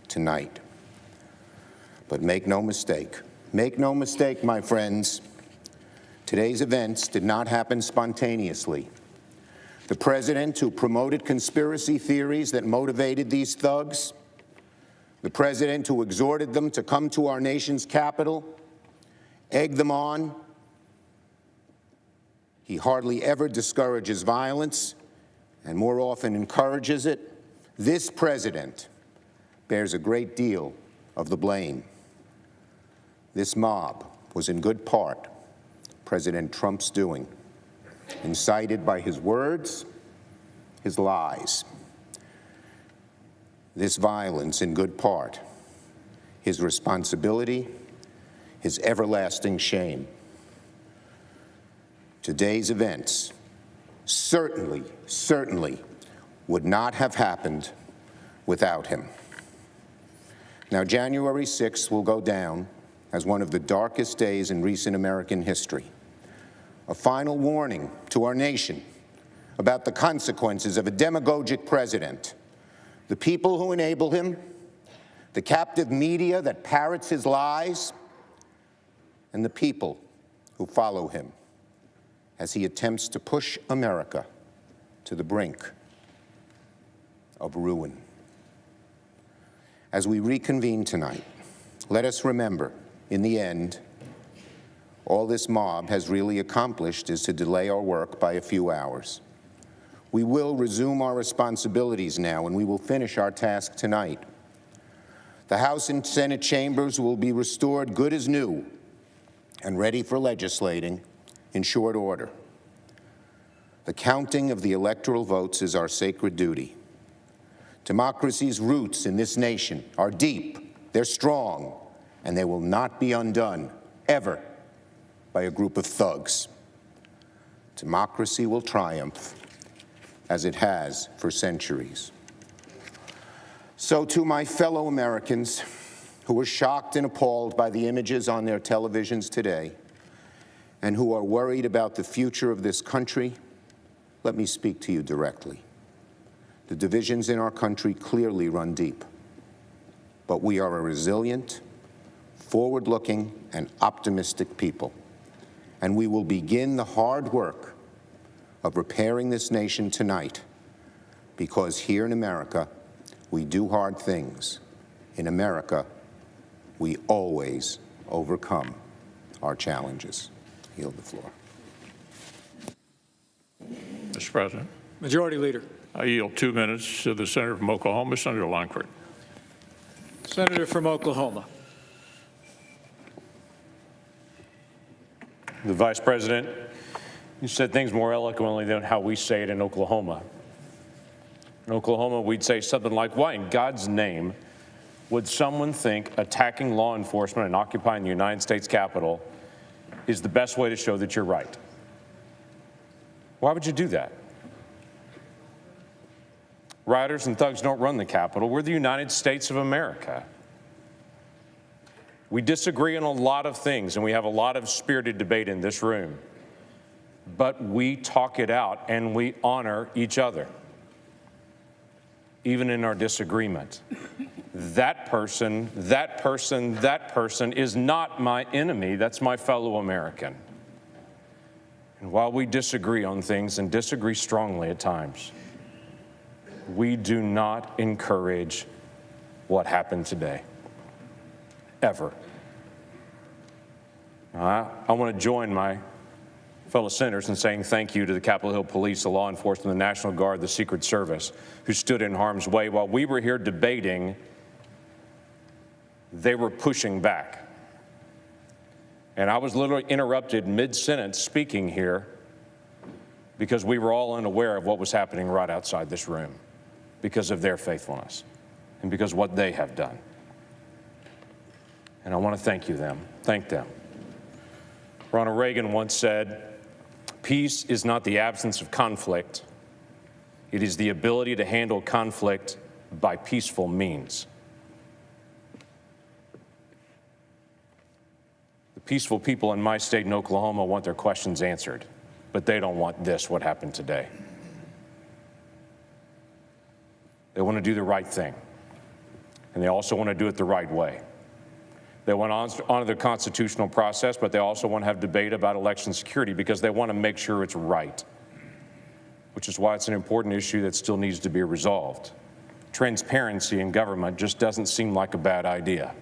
tonight. But make no mistake, my friends, today's events did not happen spontaneously. The president who promoted conspiracy theories that motivated these thugs, the president who exhorted them to come to our nation's capital, egged them on. He hardly ever discourages violence and more often encourages it. This president bears a great deal of the blame. This mob was in good part President Trump's doing, incited by his words, his lies. This violence, in good part, his responsibility, his everlasting shame. Today's events certainly would not have happened without him. Now, January 6th will go down as one of the darkest days in recent American history. A final warning to our nation about the consequences of a demagogic president, the people who enable him, the captive media that parrots his lies, and the people who follow him as he attempts to push America to the brink of ruin. As we reconvene tonight, let us remember, in the end, all this mob has really accomplished is to delay our work by a few hours. We will resume our responsibilities now, and we will finish our task tonight. The House and Senate chambers will be restored good as new and ready for legislating in short order. The counting of the electoral votes is our sacred duty. Democracy's roots in this nation are deep, they're strong, and they will not be undone, ever, by a group of thugs. Democracy will triumph, as it has for centuries. So to my fellow Americans who were shocked and appalled by the images on their televisions today and who are worried about the future of this country, let me speak to you directly. The divisions in our country clearly run deep, but we are a resilient, forward-looking, and optimistic people, and we will begin the hard work of repairing this nation tonight, because here in America, we do hard things. In America, we always overcome our challenges. I yield the floor. Mr. President. Majority Leader. I yield 2 minutes to the Senator from Oklahoma, Senator Langford. Senator from Oklahoma. The Vice President, you said things more eloquently than how we say it in Oklahoma. In Oklahoma, we'd say something like, why in God's name would someone think attacking law enforcement and occupying the United States Capitol is the best way to show that you're right? Why would you do that? Rioters and thugs don't run the Capitol. We're the United States of America. We disagree on a lot of things, and we have a lot of spirited debate in this room. But we talk it out, and we honor each other, even in our disagreement. That person is not my enemy. That's my fellow American. And while we disagree on things and disagree strongly at times, we do not encourage what happened today, ever. I want to join my fellow senators in saying thank you to the Capitol Hill Police, the law enforcement, the National Guard, the Secret Service, who stood in harm's way. While we were here debating, they were pushing back. And I was literally interrupted mid-sentence speaking here because we were all unaware of what was happening right outside this room because of their faithfulness and because of what they have done. And I want to thank them. Ronald Reagan once said, "Peace is not the absence of conflict. It is the ability to handle conflict by peaceful means." The peaceful people in my state in Oklahoma want their questions answered, but they don't want what happened today. They want to do the right thing, and they also want to do it the right way. They want to honor the constitutional process, but they also want to have debate about election security because they want to make sure it's right, which is why it's an important issue that still needs to be resolved. Transparency in government just doesn't seem like a bad idea.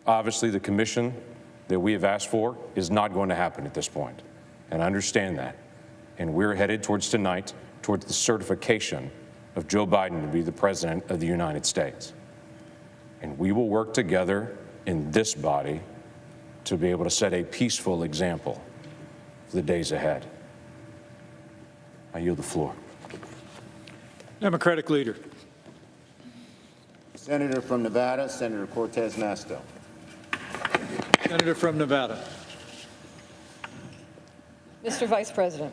Obviously, the commission that we have asked for is not going to happen at this point, and I understand that. And we're headed towards the certification of Joe Biden to be the President of the United States. And we will work together in this body to be able to set a peaceful example for the days ahead. I yield the floor. Democratic Leader. Senator from Nevada, Senator Cortez Masto. Senator from Nevada. Mr. Vice President,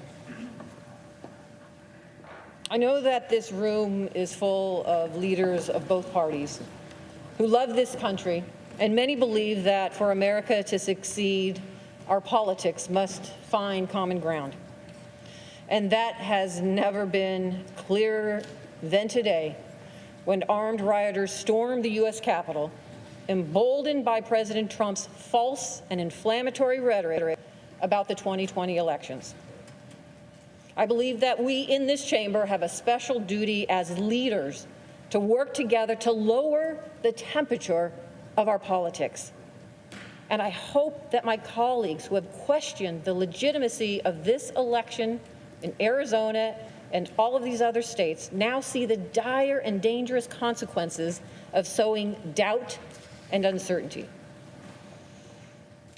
I know that this room is full of leaders of both parties who love this country, and many believe that for America to succeed, our politics must find common ground. And that has never been clearer than today, when armed rioters stormed the U.S. Capitol, emboldened by President Trump's false and inflammatory rhetoric about the 2020 elections. I believe that we in this chamber have a special duty as leaders to work together to lower the temperature of our politics. And I hope that my colleagues who have questioned the legitimacy of this election in Arizona and all of these other states now see the dire and dangerous consequences of sowing doubt and uncertainty.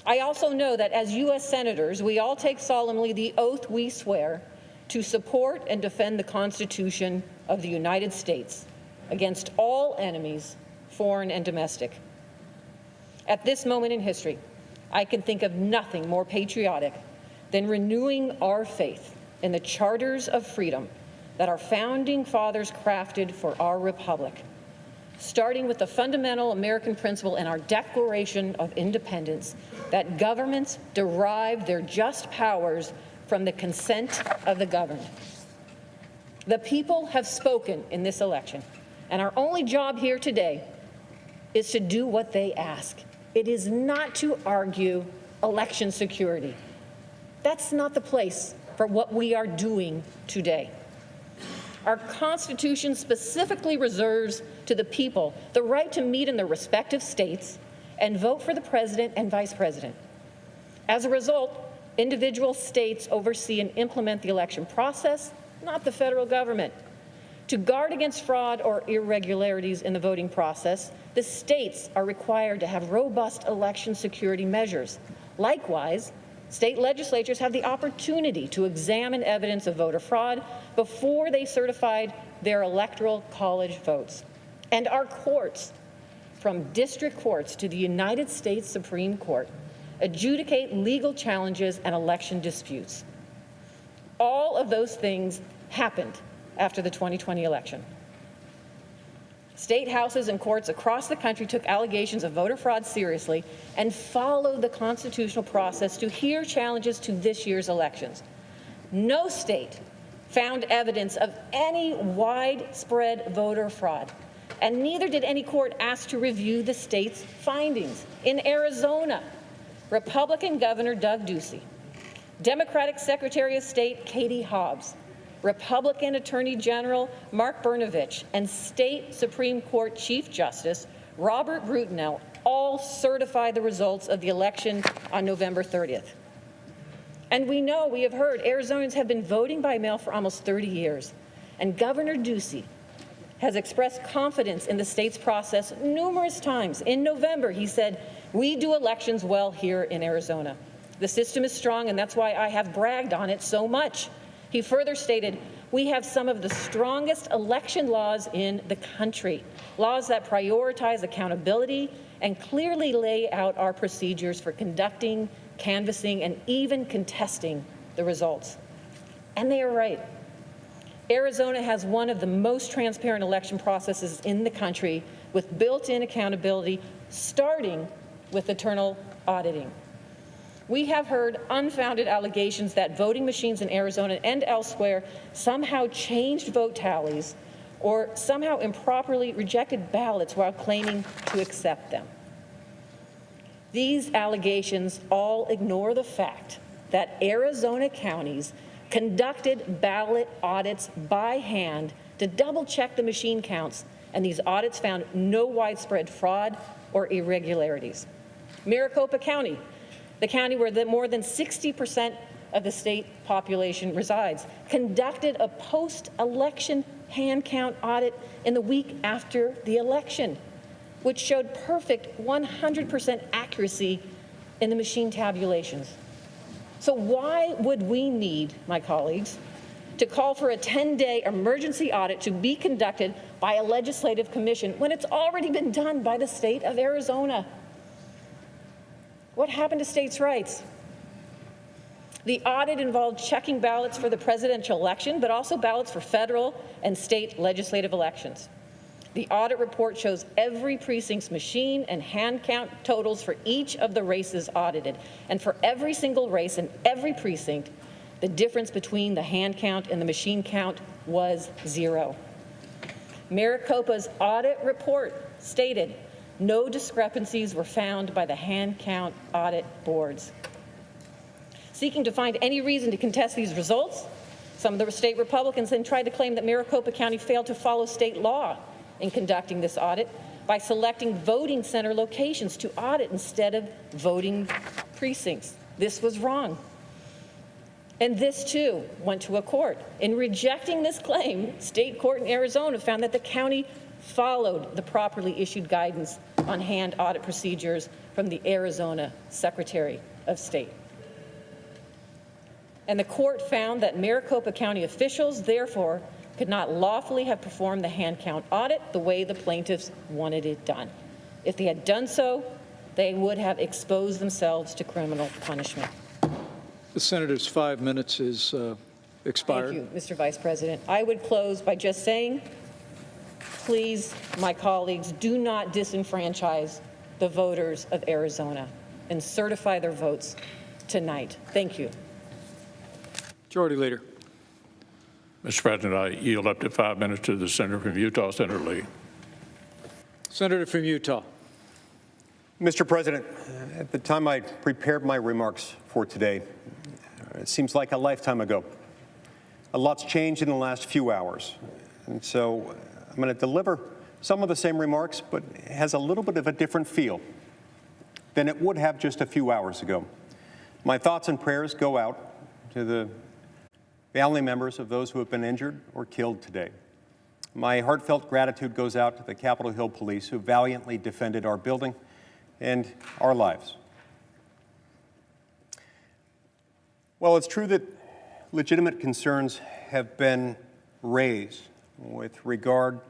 I also know that as U.S. senators, we all take solemnly the oath we swear to support and defend the Constitution of the United States against all enemies, foreign and domestic. At this moment in history, I can think of nothing more patriotic than renewing our faith in the charters of freedom that our founding fathers crafted for our republic, starting with the fundamental American principle in our Declaration of Independence that governments derive their just powers from the consent of the governed. The people have spoken in this election, and our only job here today is to do what they ask. It is not to argue election security. That's not the place for what we are doing today. Our Constitution specifically reserves to the people the right to meet in their respective states and vote for the president and vice president. As a result, individual states oversee and implement the election process, not the federal government. To guard against fraud or irregularities in the voting process, the states are required to have robust election security measures. Likewise, state legislatures have the opportunity to examine evidence of voter fraud before they certified their Electoral College votes. And our courts, from district courts to the United States Supreme Court, adjudicate legal challenges and election disputes. All of those things happened after the 2020 election. State houses and courts across the country took allegations of voter fraud seriously and followed the constitutional process to hear challenges to this year's elections. No state found evidence of any widespread voter fraud, and neither did any court ask to review the state's findings. In Arizona, Republican Governor Doug Ducey, Democratic Secretary of State Katie Hobbs, Republican Attorney General Mark Brnovich, and State Supreme Court Chief Justice Robert Brutinel all certified the results of the election on November 30th. And we have heard, Arizonans have been voting by mail for almost 30 years. And Governor Ducey has expressed confidence in the state's process numerous times. In November, he said, "We do elections well here in Arizona. The system is strong, and that's why I have bragged on it so much." He further stated, "We have some of the strongest election laws in the country, laws that prioritize accountability and clearly lay out our procedures for conducting, canvassing, and even contesting the results." And they are right. Arizona has one of the most transparent election processes in the country, with built-in accountability, starting with internal auditing. We have heard unfounded allegations that voting machines in Arizona and elsewhere somehow changed vote tallies or somehow improperly rejected ballots while claiming to accept them. These allegations all ignore the fact that Arizona counties conducted ballot audits by hand to double-check the machine counts, and these audits found no widespread fraud or irregularities. Maricopa County, the county where more than 60% of the state population resides, conducted a post-election hand count audit in the week after the election, which showed perfect 100% accuracy in the machine tabulations. So why would we need, my colleagues, to call for a 10-day emergency audit to be conducted by a legislative commission when it's already been done by the state of Arizona? What happened to states' rights? The audit involved checking ballots for the presidential election, but also ballots for federal and state legislative elections. The audit report shows every precinct's machine and hand count totals for each of the races audited. And for every single race in every precinct, the difference between the hand count and the machine count was 0. Maricopa's audit report stated no discrepancies were found by the hand count audit boards. Seeking to find any reason to contest these results, some of the state Republicans then tried to claim that Maricopa County failed to follow state law in conducting this audit by selecting voting center locations to audit instead of voting precincts. This was wrong. And this, too, went to a court. In rejecting this claim, state court in Arizona found that the county followed the properly issued guidance on hand audit procedures from the Arizona Secretary of State. And the court found that Maricopa County officials, therefore, could not lawfully have performed the hand count audit the way the plaintiffs wanted it done. If they had done so, they would have exposed themselves to criminal punishment. The senator's 5 minutes is expired. Thank you, Mr. Vice President. I would close by just saying, please, my colleagues, do not disenfranchise the voters of Arizona and certify their votes tonight. Thank you. Majority Leader. Mr. President, I yield up to 5 minutes to the senator from Utah, Senator Lee. Senator from Utah. Mr. President, at the time I prepared my remarks for today, it seems like a lifetime ago. A lot's changed in the last few hours. And so I'm going to deliver some of the same remarks, but it has a little bit of a different feel than it would have just a few hours ago. My thoughts and prayers go out to the family members of those who have been injured or killed today. My heartfelt gratitude goes out to the Capitol Hill Police who valiantly defended our building and our lives. Well, it's true that legitimate concerns have been raised with regard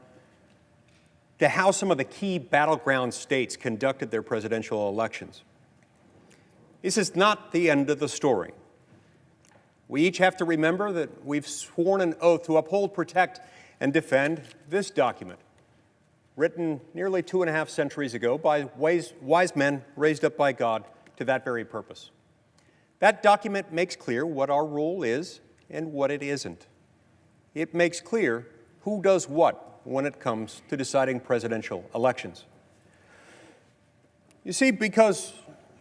to how some of the key battleground states conducted their presidential elections. This is not the end of the story. We each have to remember that we've sworn an oath to uphold, protect, and defend this document, written nearly 2.5 centuries ago by wise men raised up by God to that very purpose. That document makes clear what our role is and what it isn't. It makes clear who does what when it comes to deciding presidential elections. You see, because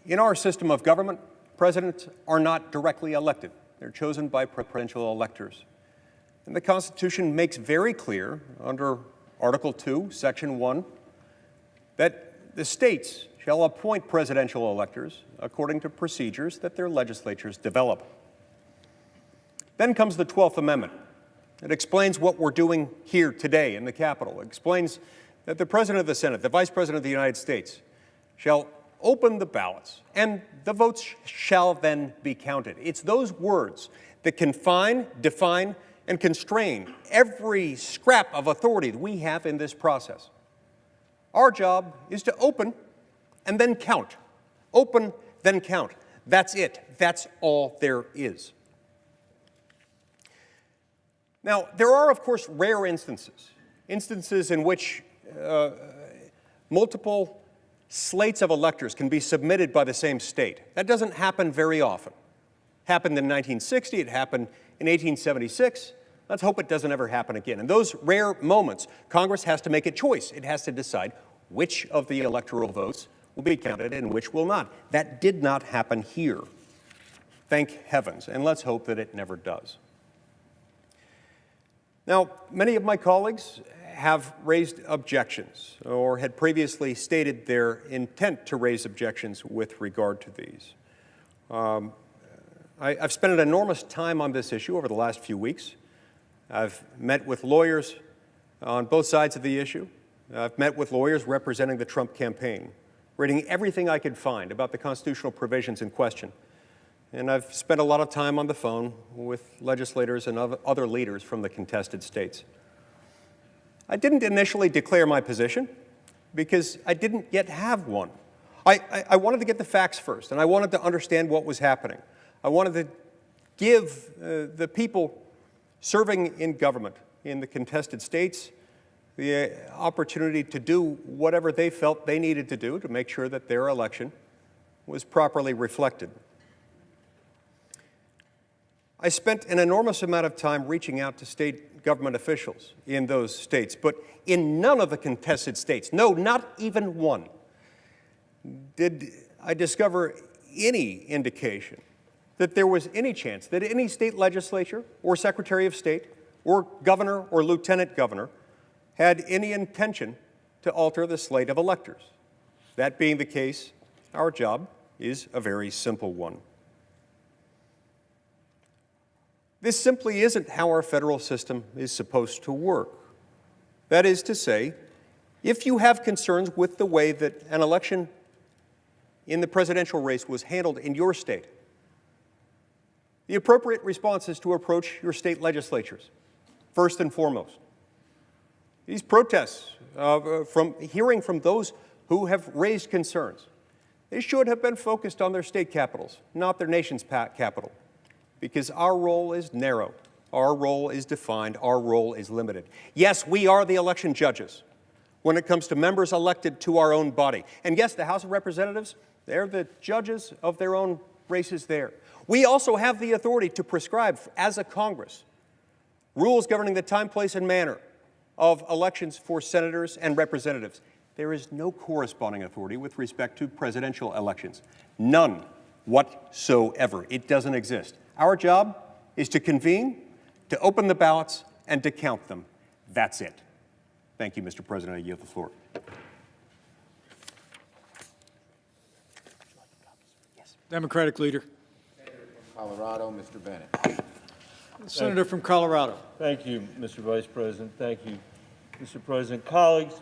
in our system of government, presidents are not directly elected. They're chosen by presidential electors. And the Constitution makes very clear under Article 2, Section 1, that the states shall appoint presidential electors according to procedures that their legislatures develop. Then comes the 12th Amendment. It explains what we're doing here today in the Capitol. It explains that the President of the Senate, the Vice President of the United States, shall open the ballots, and the votes shall then be counted. It's those words that confine, define, and constrain every scrap of authority that we have in this process. Our job is to open and then count. Open, then count. That's it. That's all there is. Now, there are, of course, rare instances in which multiple slates of electors can be submitted by the same state. That doesn't happen very often. Happened in 1960, it happened in 1876. Let's hope it doesn't ever happen again. In those rare moments, Congress has to make a choice. It has to decide which of the electoral votes will be counted and which will not. That did not happen here. Thank heavens, and let's hope that it never does. Now, many of my colleagues have raised objections or had previously stated their intent to raise objections with regard to these. I've spent an enormous time on this issue over the last few weeks. I've met with lawyers on both sides of the issue. I've met with lawyers representing the Trump campaign, reading everything I could find about the constitutional provisions in question. And I've spent a lot of time on the phone with legislators and other leaders from the contested states. I didn't initially declare my position because I didn't yet have one. I wanted to get the facts first, and I wanted to understand what was happening. I wanted to give the people serving in government in the contested states the opportunity to do whatever they felt they needed to do to make sure that their election was properly reflected. I spent an enormous amount of time reaching out to state government officials in those states, but in none of the contested states, no, not even one, did I discover any indication that there was any chance that any state legislature or secretary of state or governor or lieutenant governor had any intention to alter the slate of electors. That being the case, our job is a very simple one. This simply isn't how our federal system is supposed to work. That is to say, if you have concerns with the way that an election in the presidential race was handled in your state, the appropriate response is to approach your state legislatures, first and foremost. These protests, from hearing from those who have raised concerns, they should have been focused on their state capitals, not their nation's capital, because our role is narrow, our role is defined, our role is limited. Yes, we are the election judges when it comes to members elected to our own body. And yes, the House of Representatives, they're the judges of their own races there. We also have the authority to prescribe, as a Congress, rules governing the time, place, and manner of elections for senators and representatives. There is no corresponding authority with respect to presidential elections. None whatsoever. It doesn't exist. Our job is to convene, to open the ballots, and to count them. That's it. Thank you, Mr. President. I yield the floor. Democratic leader. Colorado, Mr. Bennett. Senator from Colorado. Thank you, Mr. Vice President. Thank you, Mr. President. Colleagues,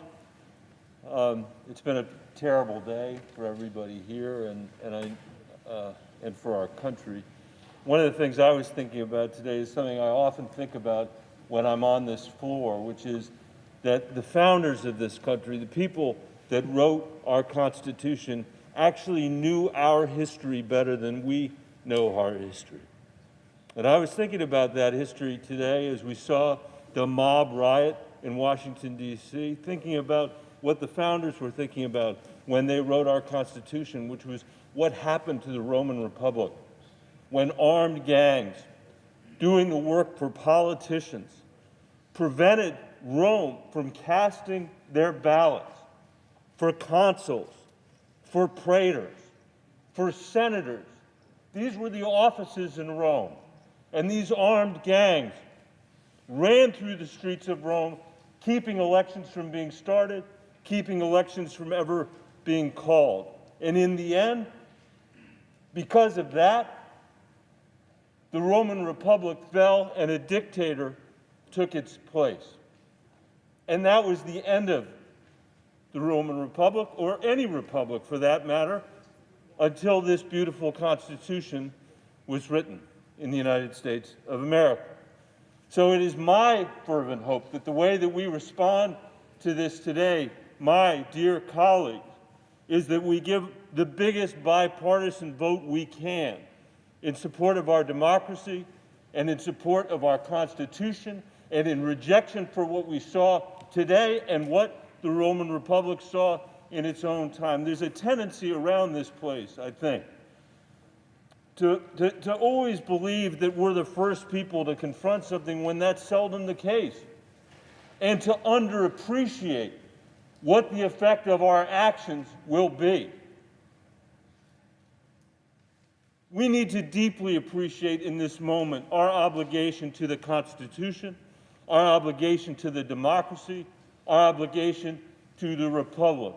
it's been a terrible day for everybody here and for our country. One of the things I was thinking about today is something I often think about when I'm on this floor, which is that the founders of this country, the people that wrote our Constitution, actually knew our history better than we know our history. And I was thinking about that history today as we saw the mob riot in Washington, D.C., thinking about what the founders were thinking about when they wrote our Constitution, which was what happened to the Roman Republic, when armed gangs doing the work for politicians prevented Rome from casting their ballots for consuls, for praetors, for senators. These were the offices in Rome. And these armed gangs ran through the streets of Rome, keeping elections from being started, keeping elections from ever being called. And in the end, because of that, the Roman Republic fell and a dictator took its place. And that was the end of the Roman Republic, or any republic for that matter, until this beautiful Constitution was written in the United States of America. So it is my fervent hope that the way that we respond to this today, my dear colleagues, is that we give the biggest bipartisan vote we can in support of our democracy and in support of our Constitution and in rejection for what we saw today and what the Roman Republic saw in its own time. There's a tendency around this place, I think, to always believe that we're the first people to confront something when that's seldom the case, and to underappreciate what the effect of our actions will be. We need to deeply appreciate in this moment our obligation to the Constitution, our obligation to the democracy, our obligation to the Republic.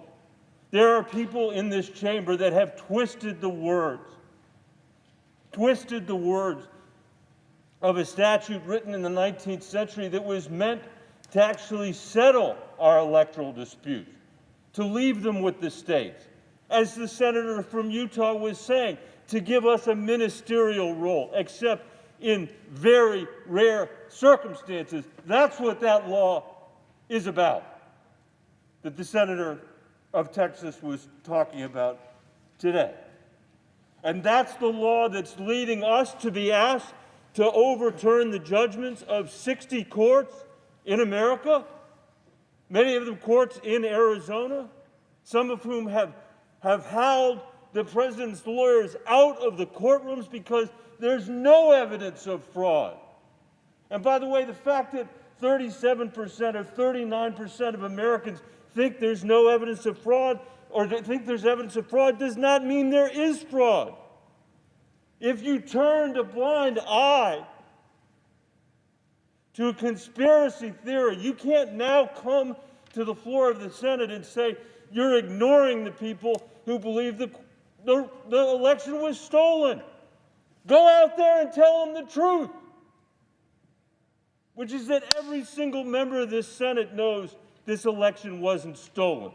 There are people in this chamber that have twisted the words of a statute written in the 19th century that was meant to actually settle our electoral disputes, to leave them with the states. As the senator from Utah was saying, to give us a ministerial role, except in very rare circumstances. That's what that law is about, that the senator of Texas was talking about today. And that's the law that's leading us to be asked to overturn the judgments of 60 courts in America, many of them courts in Arizona, some of whom have howled the president's lawyers out of the courtrooms because there's no evidence of fraud. And by the way, the fact that 37% or 39% of Americans think there's no evidence of fraud or think there's evidence of fraud does not mean there is fraud. If you turned a blind eye to a conspiracy theory, you can't now come to the floor of the Senate and say you're ignoring the people who believe the election was stolen. Go out there and tell them the truth, which is that every single member of this Senate knows this election wasn't stolen.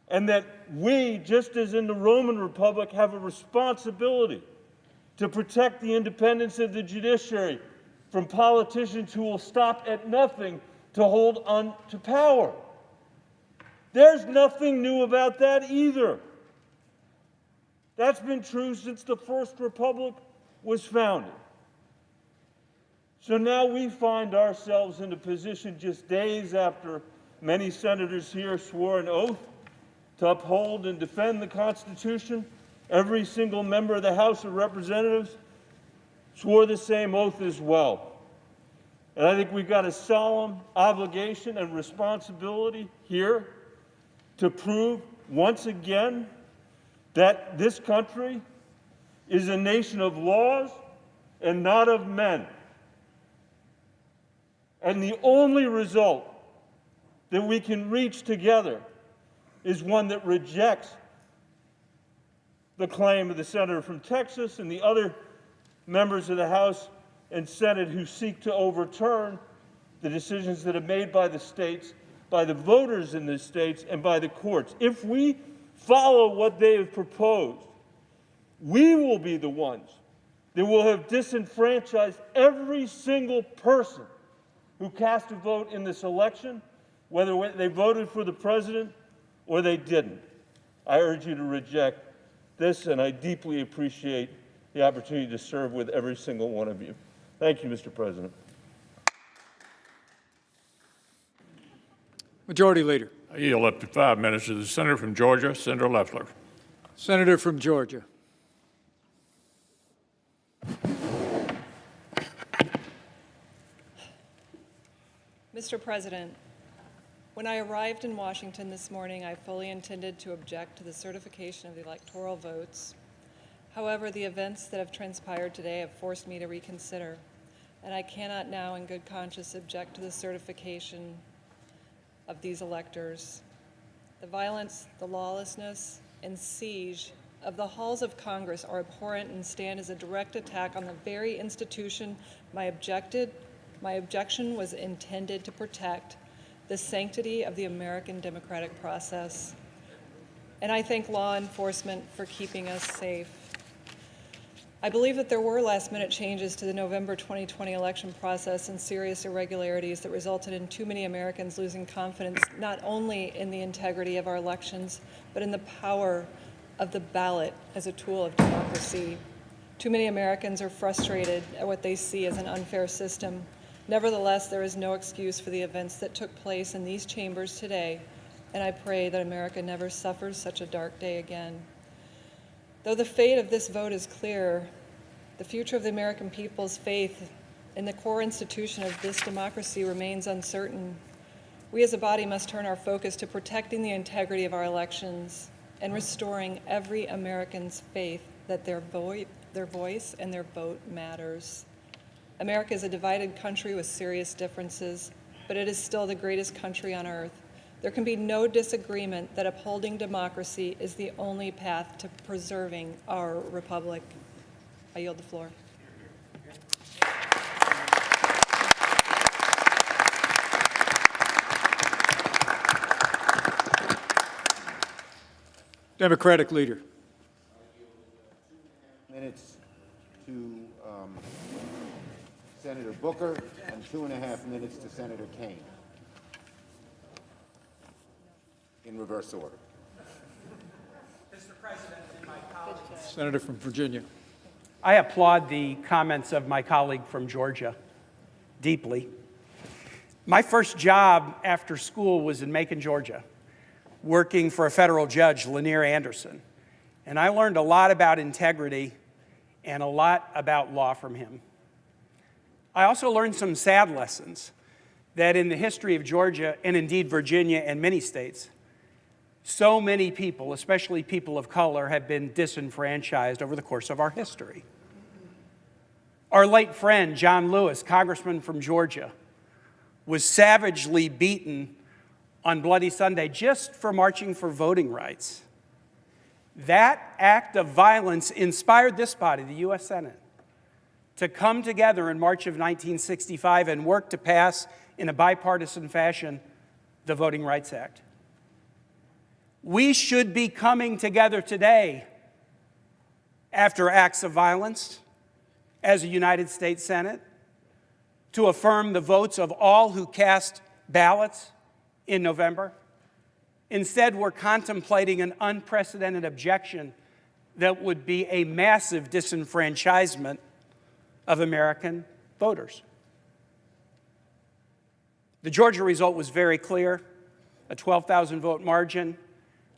And that we, just as in the Roman Republic, have a responsibility to protect the independence of the judiciary from politicians who will stop at nothing to hold on to power. There's nothing new about that either. That's been true since the First Republic was founded. So now we find ourselves in a position just days after many senators here swore an oath to uphold and defend the Constitution. Every single member of the House of Representatives swore the same oath as well. And I think we've got a solemn obligation and responsibility here to prove once again that this country is a nation of laws and not of men. And the only result that we can reach together is one that rejects the claim of the senator from Texas and the other members of the House and Senate who seek to overturn the decisions that are made by the states, by the voters in the states, and by the courts. If we follow what they have proposed, we will be the ones that will have disenfranchised every single person who cast a vote in this election, whether they voted for the president or they didn't. I urge you to reject this, and I deeply appreciate the opportunity to serve with every single one of you. Thank you, Mr. President. Majority Leader. I yield up to 5 minutes to the senator from Georgia, Senator Loeffler. Senator from Georgia. Mr. President, when I arrived in Washington this morning, I fully intended to object to the certification of the electoral votes. However, the events that have transpired today have forced me to reconsider, and I cannot now in good conscience object to the certification of these electors. The violence, the lawlessness, and siege of the halls of Congress are abhorrent and stand as a direct attack on the very institution my objection was intended to protect, the sanctity of the American democratic process. And I thank law enforcement for keeping us safe. I believe that there were last-minute changes to the November 2020 election process and serious irregularities that resulted in too many Americans losing confidence not only in the integrity of our elections, but in the power of the ballot as a tool of democracy. Too many Americans are frustrated at what they see as an unfair system. Nevertheless, there is no excuse for the events that took place in these chambers today, and I pray that America never suffers such a dark day again. Though the fate of this vote is clear, the future of the American people's faith in the core institution of this democracy remains uncertain. We as a body must turn our focus to protecting the integrity of our elections and restoring every American's faith that their voice and their vote matters. America is a divided country with serious differences, but it is still the greatest country on earth. There can be no disagreement that upholding democracy is the only path to preserving our republic. I yield the floor. Democratic Leader. Minutes to Senator Booker and 2.5 minutes to Senator Kaine. In reverse order. Senator from Virginia. I applaud the comments of my colleague from Georgia deeply. My first job after school was in Macon, Georgia, working for a federal judge, Lanier Anderson. And I learned a lot about integrity and a lot about law from him. I also learned some sad lessons that in the history of Georgia, and indeed Virginia and many states, so many people, especially people of color, have been disenfranchised over the course of our history. Our late friend, John Lewis, congressman from Georgia, was savagely beaten on Bloody Sunday just for marching for voting rights. That act of violence inspired this body, the U.S. Senate, to come together in March of 1965 and work to pass, in a bipartisan fashion, the Voting Rights Act. We should be coming together today after acts of violence as a United States Senate to affirm the votes of all who cast ballots in November. Instead, we're contemplating an unprecedented objection that would be a massive disenfranchisement of American voters. The Georgia result was very clear, a 12,000 vote margin,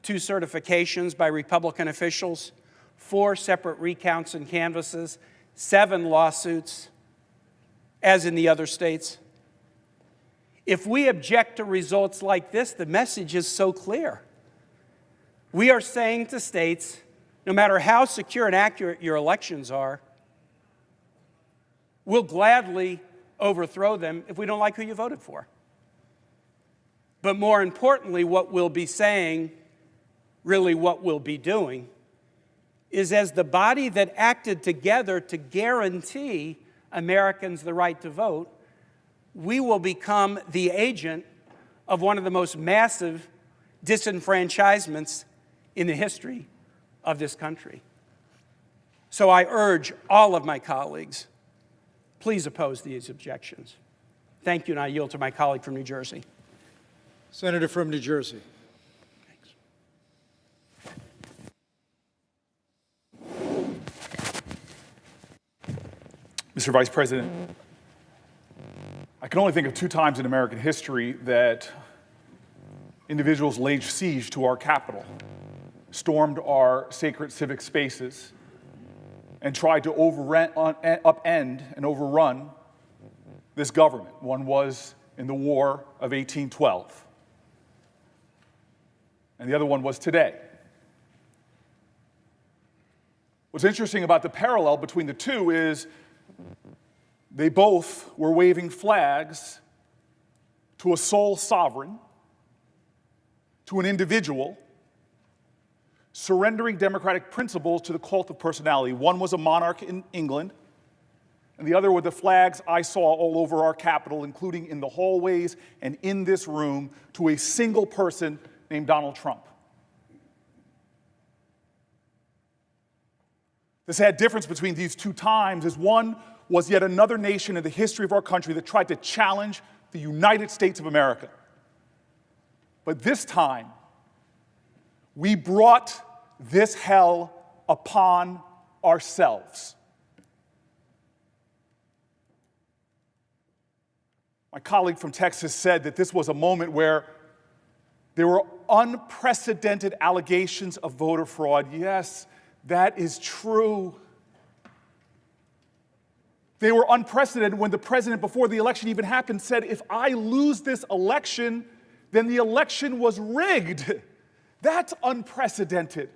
2 certifications by Republican officials, 4 separate recounts and canvasses, 7 lawsuits, as in the other states. If we object to results like this, the message is so clear. We are saying to states, no matter how secure and accurate your elections are, we'll gladly overthrow them if we don't like who you voted for. But more importantly, what we'll be saying, really what we'll be doing, is as the body that acted together to guarantee Americans the right to vote, we will become the agent of one of the most massive disenfranchisements in the history of this country. So I urge all of my colleagues, please oppose these objections. Thank you, and I yield to my colleague from New Jersey. Senator from New Jersey. Mr. Vice President, I can only think of 2 times in American history that individuals laid siege to our Capitol, stormed our sacred civic spaces, and tried to upend and overrun this government. One was in the War of 1812, and the other one was today. What's interesting about the parallel between the two is they both were waving flags to a sole sovereign, to an individual, surrendering democratic principles to the cult of personality. One was a monarch in England, and the other were the flags I saw all over our Capitol, including in the hallways and in this room, to a single person named Donald Trump. The sad difference between these 2 times is one was yet another nation in the history of our country that tried to challenge the United States of America. But this time, we brought this hell upon ourselves. My colleague from Texas said that this was a moment where there were unprecedented allegations of voter fraud. Yes, that is true. They were unprecedented when the president, before the election even happened, said, if I lose this election, then the election was rigged. That's unprecedented.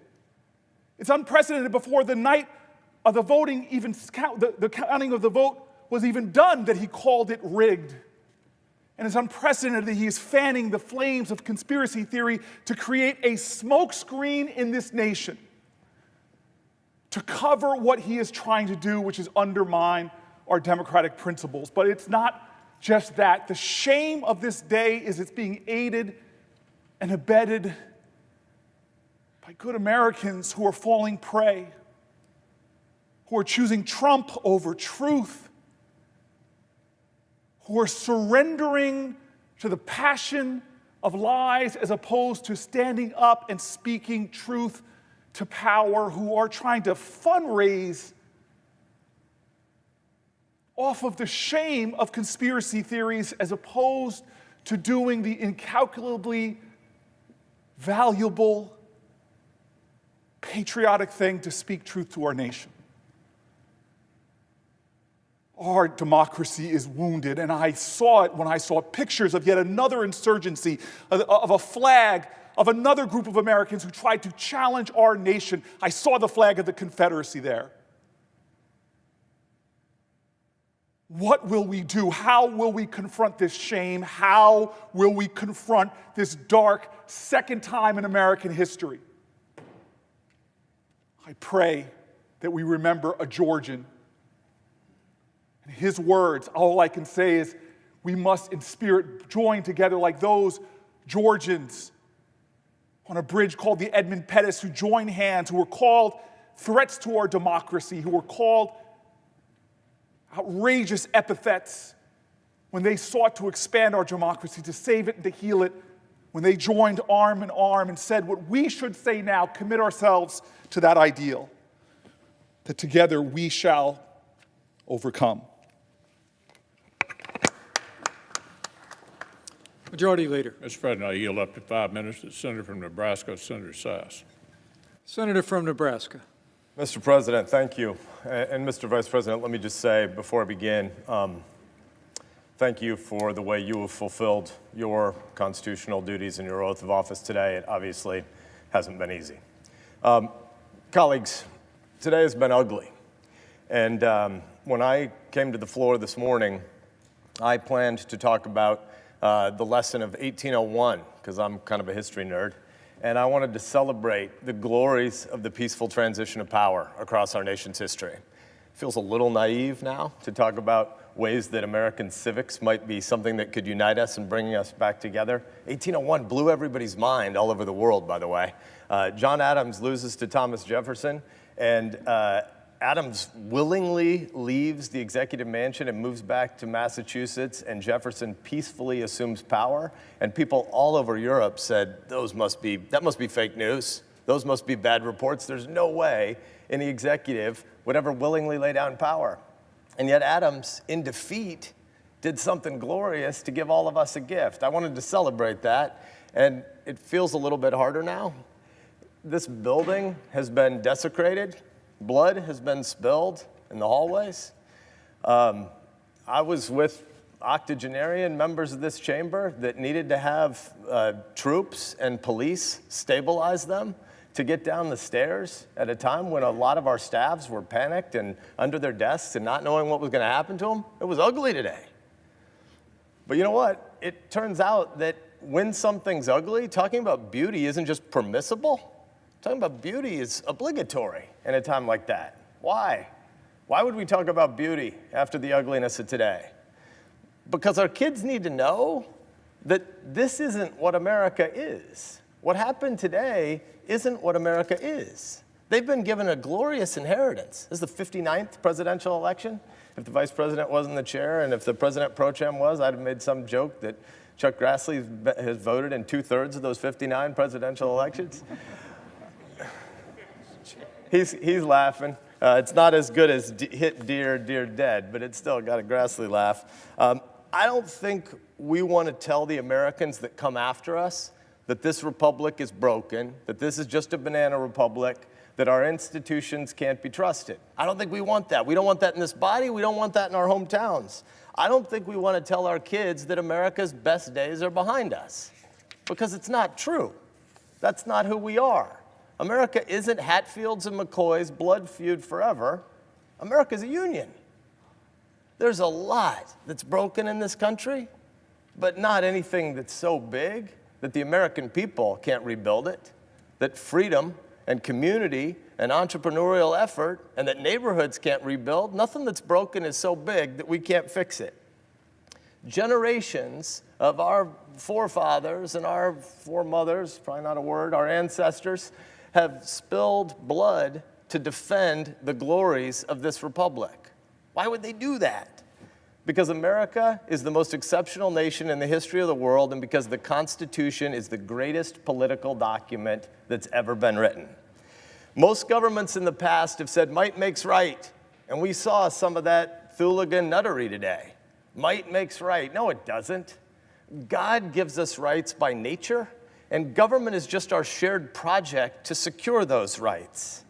It's unprecedented before the night of the voting, even the counting of the vote was even done, that he called it rigged. And it's unprecedented that he is fanning the flames of conspiracy theory to create a smokescreen in this nation to cover what he is trying to do, which is undermine our democratic principles. But it's not just that. The shame of this day is it's being aided and abetted by good Americans who are falling prey, who are choosing Trump over truth, who are surrendering to the passion of lies as opposed to standing up and speaking truth to power, who are trying to fundraise off of the shame of conspiracy theories as opposed to doing the incalculably valuable, patriotic thing to speak truth to our nation. Our democracy is wounded, and I saw it when I saw pictures of yet another insurgency, of a flag of another group of Americans who tried to challenge our nation. I saw the flag of the Confederacy there. What will we do? How will we confront this shame? How will we confront this dark second time in American history? I pray that we remember a Georgian. And his words, all I can say is we must in spirit join together like those Georgians on a bridge called the Edmund Pettus who joined hands, who were called threats to our democracy, who were called outrageous epithets when they sought to expand our democracy, to save it and to heal it, when they joined arm in arm and said what we should say now, commit ourselves to that ideal, that together we shall overcome. Majority Leader. Mr. President, I yield up to 5 minutes to the Senator from Nebraska, Senator Sass. Senator from Nebraska. Mr. President, thank you. And Mr. Vice President, let me just say before I begin, thank you for the way you have fulfilled your constitutional duties and your oath of office today. It obviously hasn't been easy. Colleagues, today has been ugly. And when I came to the floor this morning, I planned to talk about the lesson of 1801, because I'm kind of a history nerd. And I wanted to celebrate the glories of the peaceful transition of power across our nation's history. It feels a little naive now to talk about ways that American civics might be something that could unite us and bring us back together. 1801 blew everybody's mind all over the world, by the way. John Adams loses to Thomas Jefferson, and Adams willingly leaves the executive mansion and moves back to Massachusetts, and Jefferson peacefully assumes power. And people all over Europe said, that must be fake news. Those must be bad reports. There's no way any executive would ever willingly lay down power. And yet Adams, in defeat, did something glorious to give all of us a gift. I wanted to celebrate that, and it feels a little bit harder now. This building has been desecrated. Blood has been spilled in the hallways. I was with octogenarian members of this chamber that needed to have troops and police stabilize them to get down the stairs at a time when a lot of our staffs were panicked and under their desks and not knowing what was going to happen to them. It was ugly today. But you know what? It turns out that when something's ugly, talking about beauty isn't just permissible. Talking about beauty is obligatory in a time like that. Why? Why would we talk about beauty after the ugliness of today? Because our kids need to know that this isn't what America is. What happened today isn't what America is. They've been given a glorious inheritance. This is the 59th presidential election. If the vice president wasn't the chair and if the president pro tem was, I'd have made some joke that Chuck Grassley has voted in 2/3 of those 59 presidential elections. He's laughing. It's not as good as Hit Dear, Dear Dead, but it's still got a Grassley laugh. I don't think we want to tell the Americans that come after us that this republic is broken, that this is just a banana republic, that our institutions can't be trusted. I don't think we want that. We don't want that in this body. We don't want that in our hometowns. I don't think we want to tell our kids that America's best days are behind us, because it's not true. That's not who we are. America isn't Hatfield's and McCoy's blood feud forever. America's a union. There's a lot that's broken in this country, but not anything that's so big that the American people can't rebuild it, that freedom and community and entrepreneurial effort and that neighborhoods can't rebuild. Nothing that's broken is so big that we can't fix it. Generations of our forefathers and our foremothers, probably not a word, our ancestors, have spilled blood to defend the glories of this republic. Why would they do that? Because America is the most exceptional nation in the history of the world, and because the Constitution is the greatest political document that's ever been written. Most governments in the past have said might makes right, and we saw some of that Cthulhugan nuttery today. Might makes right. No, it doesn't. God gives us rights by nature, and government is just our shared project to secure those rights.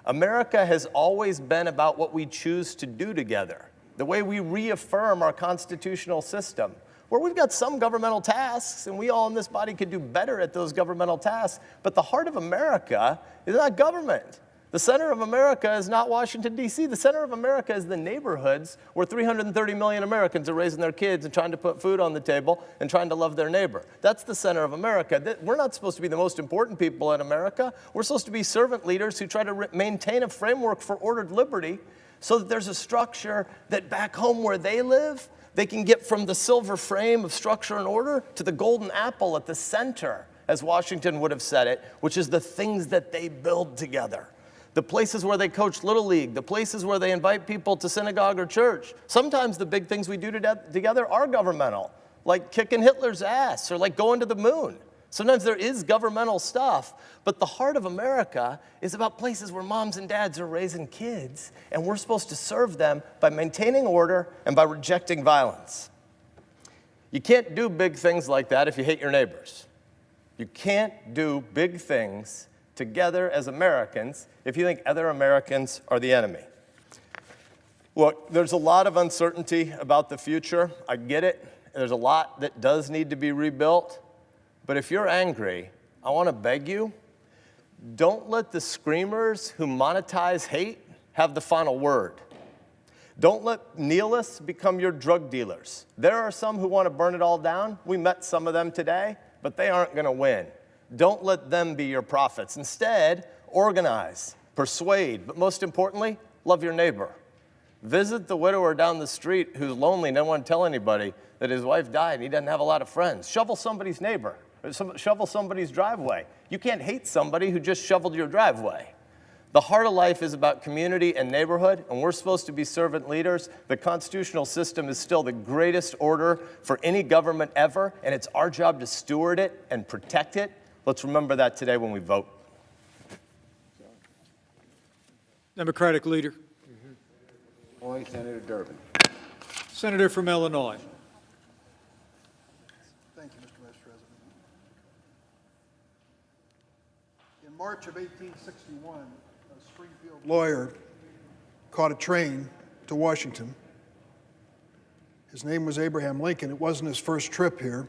America has always been about what we choose to do together, the way we reaffirm our constitutional system, where we've got some governmental tasks, and we all in this body could do better at those governmental tasks, but the heart of America is not government. The center of America is not Washington, D.C. The center of America is the neighborhoods where 330 million Americans are raising their kids and trying to put food on the table and trying to love their neighbor. That's the center of America. We're not supposed to be the most important people in America. We're supposed to be servant leaders who try to maintain a framework for ordered liberty so that there's a structure that back home where they live, they can get from the silver frame of structure and order to the golden apple at the center, as Washington would have said it, which is the things that they build together. The places where they coach Little League, the places where they invite people to synagogue or church. Sometimes the big things we do together are governmental, like kicking Hitler's ass or like going to the moon. Sometimes there is governmental stuff, but the heart of America is about places where moms and dads are raising kids, and we're supposed to serve them by maintaining order and by rejecting violence. You can't do big things like that if you hate your neighbors. You can't do big things together as Americans if you think other Americans are the enemy. Look, there's a lot of uncertainty about the future. I get it. There's a lot that does need to be rebuilt. But if you're angry, I want to beg you, don't let the screamers who monetize hate have the final word. Don't let nihilists become your drug dealers. There are some who want to burn it all down. We met some of them today, but they aren't going to win. Don't let them be your prophets. Instead, organize, persuade, but most importantly, love your neighbor. Visit the widower down the street who's lonely and doesn't want to tell anybody that his wife died and he doesn't have a lot of friends. Shovel somebody's neighbor, or shovel somebody's driveway. You can't hate somebody who just shoveled your driveway. The heart of life is about community and neighborhood, and we're supposed to be servant leaders. The constitutional system is still the greatest order for any government ever, and it's our job to steward it and protect it. Let's remember that today when we vote. Democratic leader. Senator Durbin. Senator from Illinois. Thank you, Mr. Vice President. In March of 1861, a Springfield lawyer caught a train to Washington. His name was Abraham Lincoln. It wasn't his first trip here.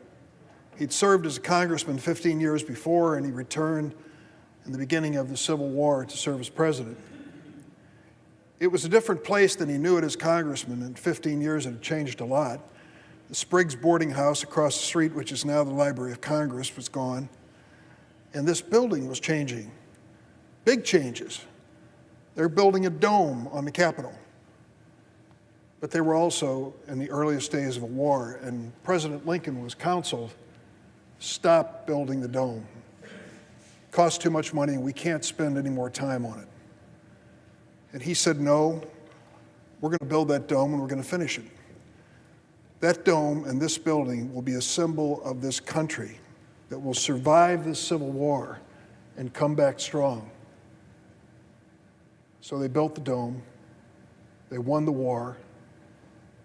He'd served as a congressman 15 years before, and he returned in the beginning of the Civil War to serve as president. It was a different place than he knew it as congressman. In 15 years, it had changed a lot. The Spriggs boarding house across the street, which is now the Library of Congress, was gone. And this building was changing. Big changes. They're building a dome on the Capitol. But they were also in the earliest days of a war, and President Lincoln was counseled, stop building the dome. It costs too much money, and we can't spend any more time on it. And he said, no, we're going to build that dome and we're going to finish it. That dome and this building will be a symbol of this country that will survive this Civil War and come back strong. So they built the dome, they won the war,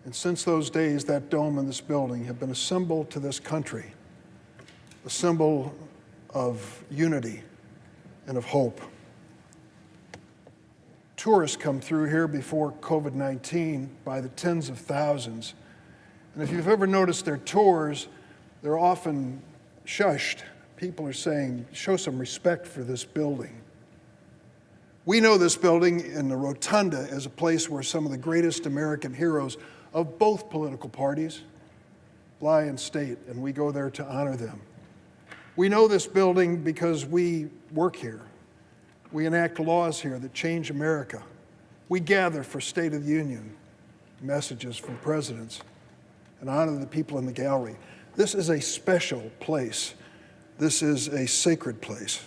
and since those days, that dome and this building have been a symbol to this country, a symbol of unity and of hope. Tourists come through here before COVID-19 by the tens of thousands. And if you've ever noticed their tours, they're often shushed. People are saying, show some respect for this building. We know this building in the Rotunda as a place where some of the greatest American heroes of both political parties lie in state, and we go there to honor them. We know this building because we work here. We enact laws here that change America. We gather for State of the Union messages from presidents and honor the people in the gallery. This is a special place. This is a sacred place.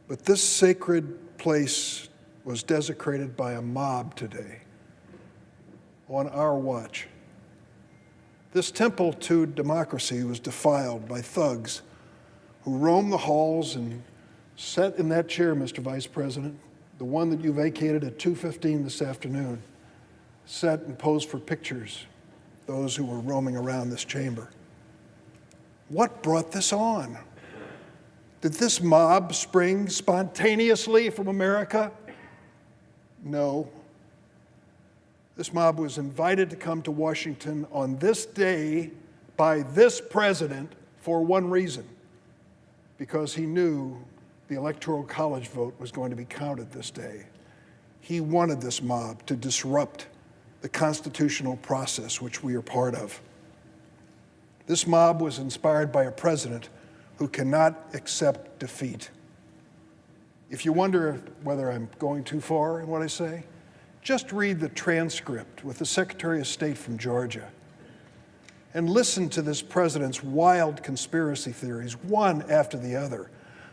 But this sacred place was desecrated by a mob today on our watch. This temple to democracy was defiled by thugs who roam the halls and sat in that chair, Mr. Vice President, the one that you vacated at 2:15 this afternoon, sat and posed for pictures, those who were roaming around this chamber. What brought this on? Did this mob spring spontaneously from America? No. This mob was invited to come to Washington on this day by this president for one reason, because he knew the Electoral College vote was going to be counted this day. He wanted this mob to disrupt the constitutional process which we are part of. This mob was inspired by a president who cannot accept defeat. If you wonder whether I'm going too far in what I say, just read the transcript with the Secretary of State from Georgia and listen to this president's wild conspiracy theories, one after the other,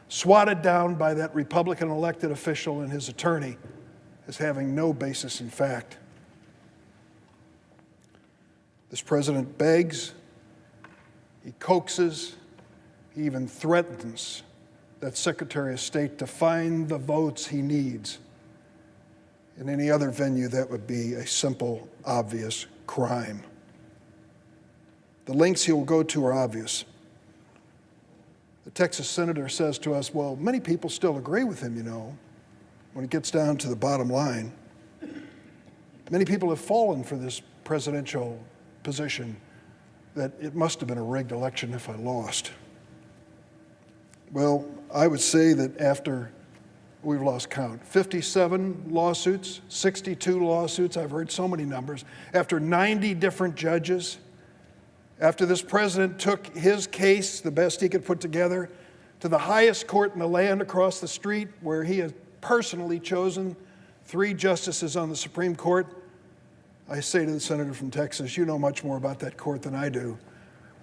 swatted down by that Republican elected official and his attorney as having no basis in fact. This president begs, he coaxes, he even threatens that Secretary of State to find the votes he needs. In any other venue, that would be a simple, obvious crime. The lengths he will go to are obvious. The Texas senator says to us, well, many people still agree with him, you know, when it gets down to the bottom line. Many people have fallen for this presidential position that it must have been a rigged election if I lost. Well, I would say that after we've lost count, 57 lawsuits, 62 lawsuits, I've heard so many numbers, after 90 different judges, after this president took his case, the best he could put together, to the highest court in the land across the street, where he has personally chosen 3 justices on the Supreme Court, I say to the senator from Texas, you know much more about that court than I do.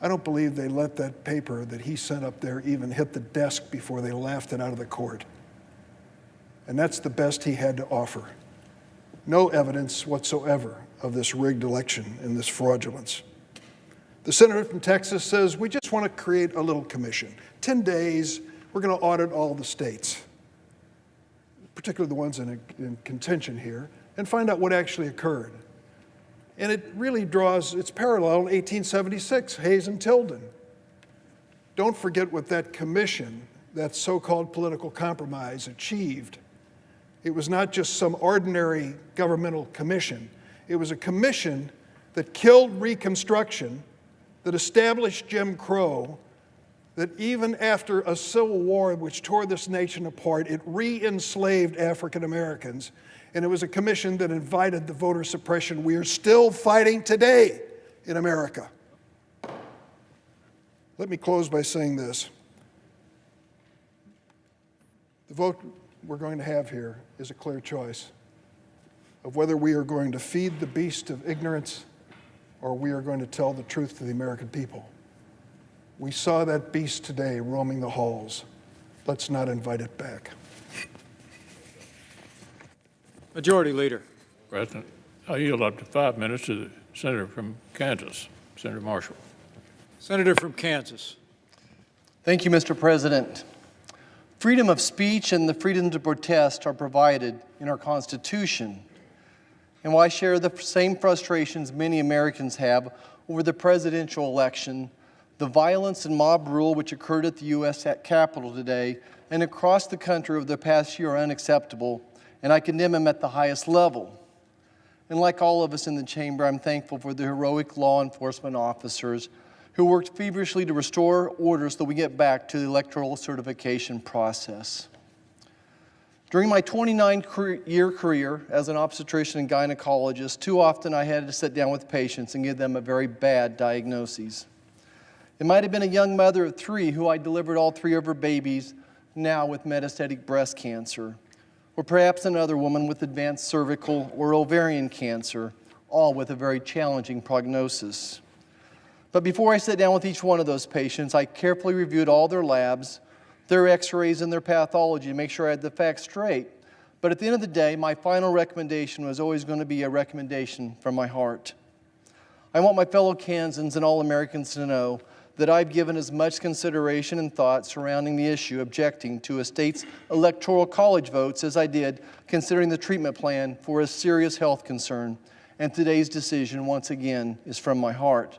I don't believe they let that paper that he sent up there even hit the desk before they laughed it out of the court. And that's the best he had to offer. No evidence whatsoever of this rigged election and this fraudulence. The senator from Texas says, we just want to create a little commission. 10 days, we're going to audit all the states, particularly the ones in contention here, and find out what actually occurred. And it really draws its parallel in 1876, Hayes and Tilden. Don't forget what that commission, that so-called political compromise, achieved. It was not just some ordinary governmental commission. It was a commission that killed Reconstruction, that established Jim Crow, that even after a civil war which tore this nation apart, it re-enslaved African Americans. And it was a commission that invited the voter suppression we are still fighting today in America. Let me close by saying this. The vote we're going to have here is a clear choice of whether we are going to feed the beast of ignorance or we are going to tell the truth to the American people. We saw that beast today roaming the halls. Let's not invite it back. Majority Leader. President, I yield up to 5 minutes to the senator from Kansas, Senator Marshall. Senator from Kansas. Thank you, Mr. President. Freedom of speech and the freedom to protest are provided in our Constitution. And while I share the same frustrations many Americans have over the presidential election, the violence and mob rule which occurred at the U.S. Capitol today and across the country over the past year are unacceptable, and I condemn them at the highest level. And like all of us in the chamber, I'm thankful for the heroic law enforcement officers who worked feverishly to restore order so that we get back to the electoral certification process. During my 29-year career as an obstetrician and gynecologist, too often I had to sit down with patients and give them a very bad diagnosis. It might have been a young mother of 3 who I delivered all 3 of her babies, now with metastatic breast cancer, or perhaps another woman with advanced cervical or ovarian cancer, all with a very challenging prognosis. But before I sat down with each one of those patients, I carefully reviewed all their labs, their x-rays, and their pathology to make sure I had the facts straight. But at the end of the day, my final recommendation was always going to be a recommendation from my heart. I want my fellow Kansans and all Americans to know that I've given as much consideration and thought surrounding the issue objecting to a state's electoral college votes as I did considering the treatment plan for a serious health concern. and today's decision, once again, is from my heart.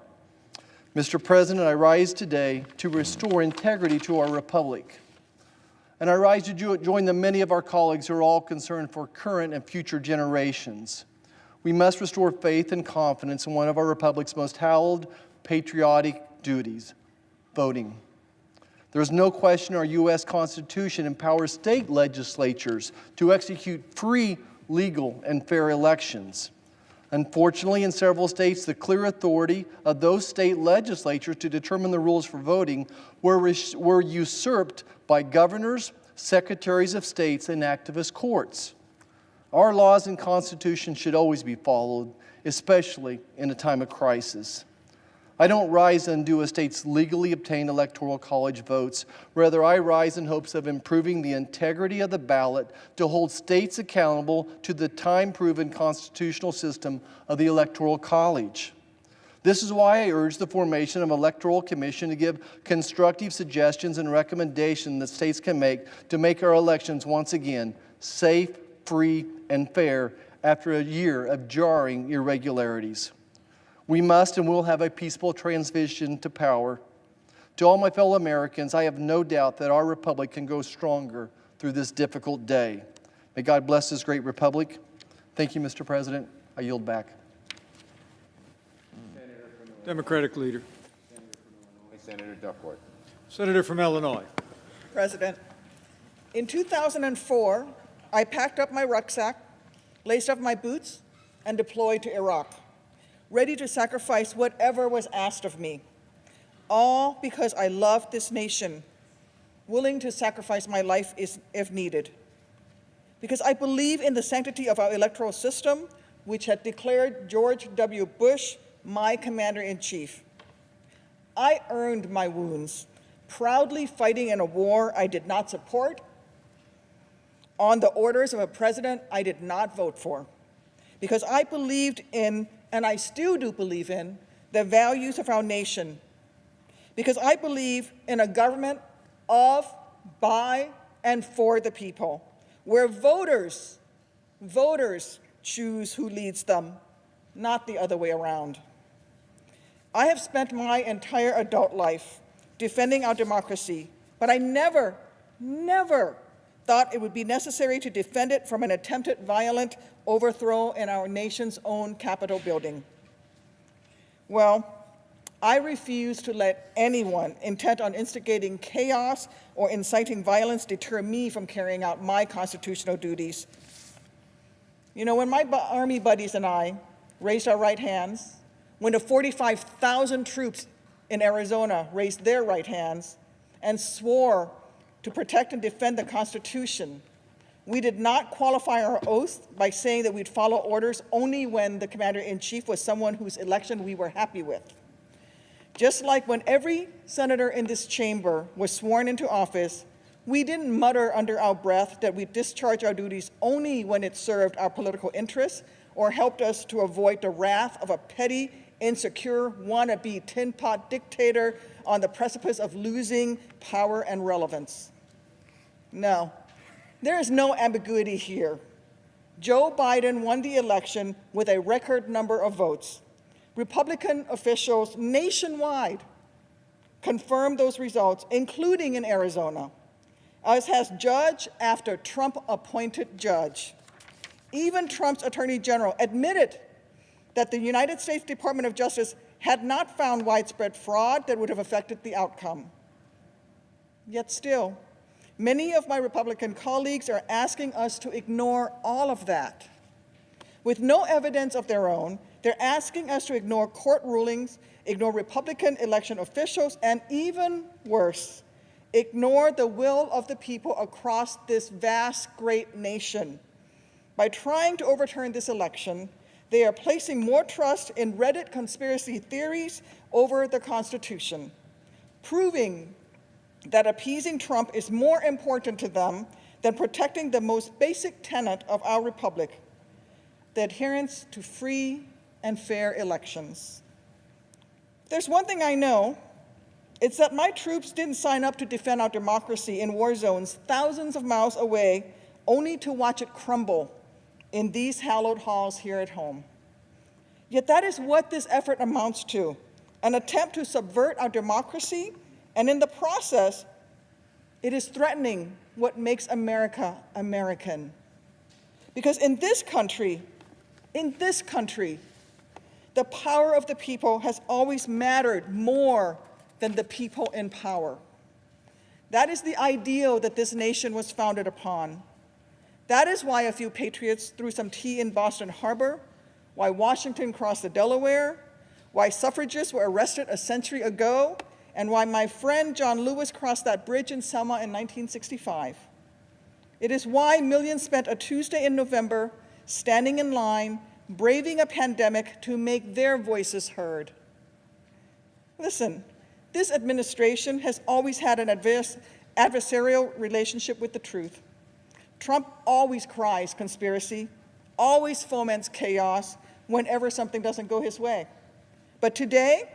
Mr. President, I rise today to restore integrity to our republic. And I rise to join the many of our colleagues who are all concerned for current and future generations. We must restore faith and confidence in one of our republic's most hallowed patriotic duties, voting. There is no question our U.S. Constitution empowers state legislatures to execute free, legal, and fair elections. Unfortunately, in several states, the clear authority of those state legislatures to determine the rules for voting were usurped by governors, secretaries of states, and activist courts. Our laws and Constitution should always be followed, especially in a time of crisis. I don't rise to undo a state's legally obtained Electoral College votes. Rather, I rise in hopes of improving the integrity of the ballot to hold states accountable to the time-proven constitutional system of the Electoral College. This is why I urge the formation of an electoral commission to give constructive suggestions and recommendations that states can make to make our elections once again safe, free, and fair after a year of jarring irregularities. We must and will have a peaceful transition to power. To all my fellow Americans, I have no doubt that our republic can grow stronger through this difficult day. May God bless this great republic. Thank you, Mr. President. I yield back. Democratic leader. Senator Duckworth. Senator from Illinois. President, in 2004, I packed up my rucksack, laced up my boots, and deployed to Iraq, ready to sacrifice whatever was asked of me, all because I loved this nation, willing to sacrifice my life if needed. Because I believe in the sanctity of our electoral system, which had declared George W. Bush my commander-in-chief. I earned my wounds, proudly fighting in a war I did not support, on the orders of a president I did not vote for, because I believed in, and I still do believe in, the values of our nation, because I believe in a government of, by, and for the people, where voters choose who leads them, not the other way around. I have spent my entire adult life defending our democracy, but I never thought it would be necessary to defend it from an attempted violent overthrow in our nation's own Capitol building. Well, I refuse to let anyone intent on instigating chaos or inciting violence deter me from carrying out my constitutional duties. You know, when my Army buddies and I raised our right hands, when the 45,000 troops in Arizona raised their right hands and swore to protect and defend the Constitution, we did not qualify our oath by saying that we'd follow orders only when the commander-in-chief was someone whose election we were happy with. Just like when every senator in this chamber was sworn into office, we didn't mutter under our breath that we'd discharge our duties only when it served our political interests or helped us to avoid the wrath of a petty, insecure, wannabe tin pot dictator on the precipice of losing power and relevance. No, there is no ambiguity here. Joe Biden won the election with a record number of votes. Republican officials nationwide confirmed those results, including in Arizona, as has judge after Trump-appointed judge. Even Trump's Attorney General admitted that the United States Department of Justice had not found widespread fraud that would have affected the outcome. Yet still, many of my Republican colleagues are asking us to ignore all of that. With no evidence of their own, they're asking us to ignore court rulings, ignore Republican election officials, and even worse, ignore the will of the people across this vast, great nation. By trying to overturn this election, they are placing more trust in Reddit conspiracy theories over the Constitution, proving that appeasing Trump is more important to them than protecting the most basic tenet of our republic, the adherence to free and fair elections. If there's one thing I know, it's that my troops didn't sign up to defend our democracy in war zones thousands of miles away, only to watch it crumble in these hallowed halls here at home. Yet that is what this effort amounts to, an attempt to subvert our democracy, and in the process, it is threatening what makes America American. Because in this country, the power of the people has always mattered more than the people in power. That is the ideal that this nation was founded upon. That is why a few patriots threw some tea in Boston Harbor, why Washington crossed the Delaware, why suffragists were arrested a century ago, and why my friend John Lewis crossed that bridge in Selma in 1965. It is why millions spent a Tuesday in November standing in line, braving a pandemic to make their voices heard. Listen, this administration has always had an adversarial relationship with the truth. Trump always cries conspiracy, always foments chaos whenever something doesn't go his way. But today,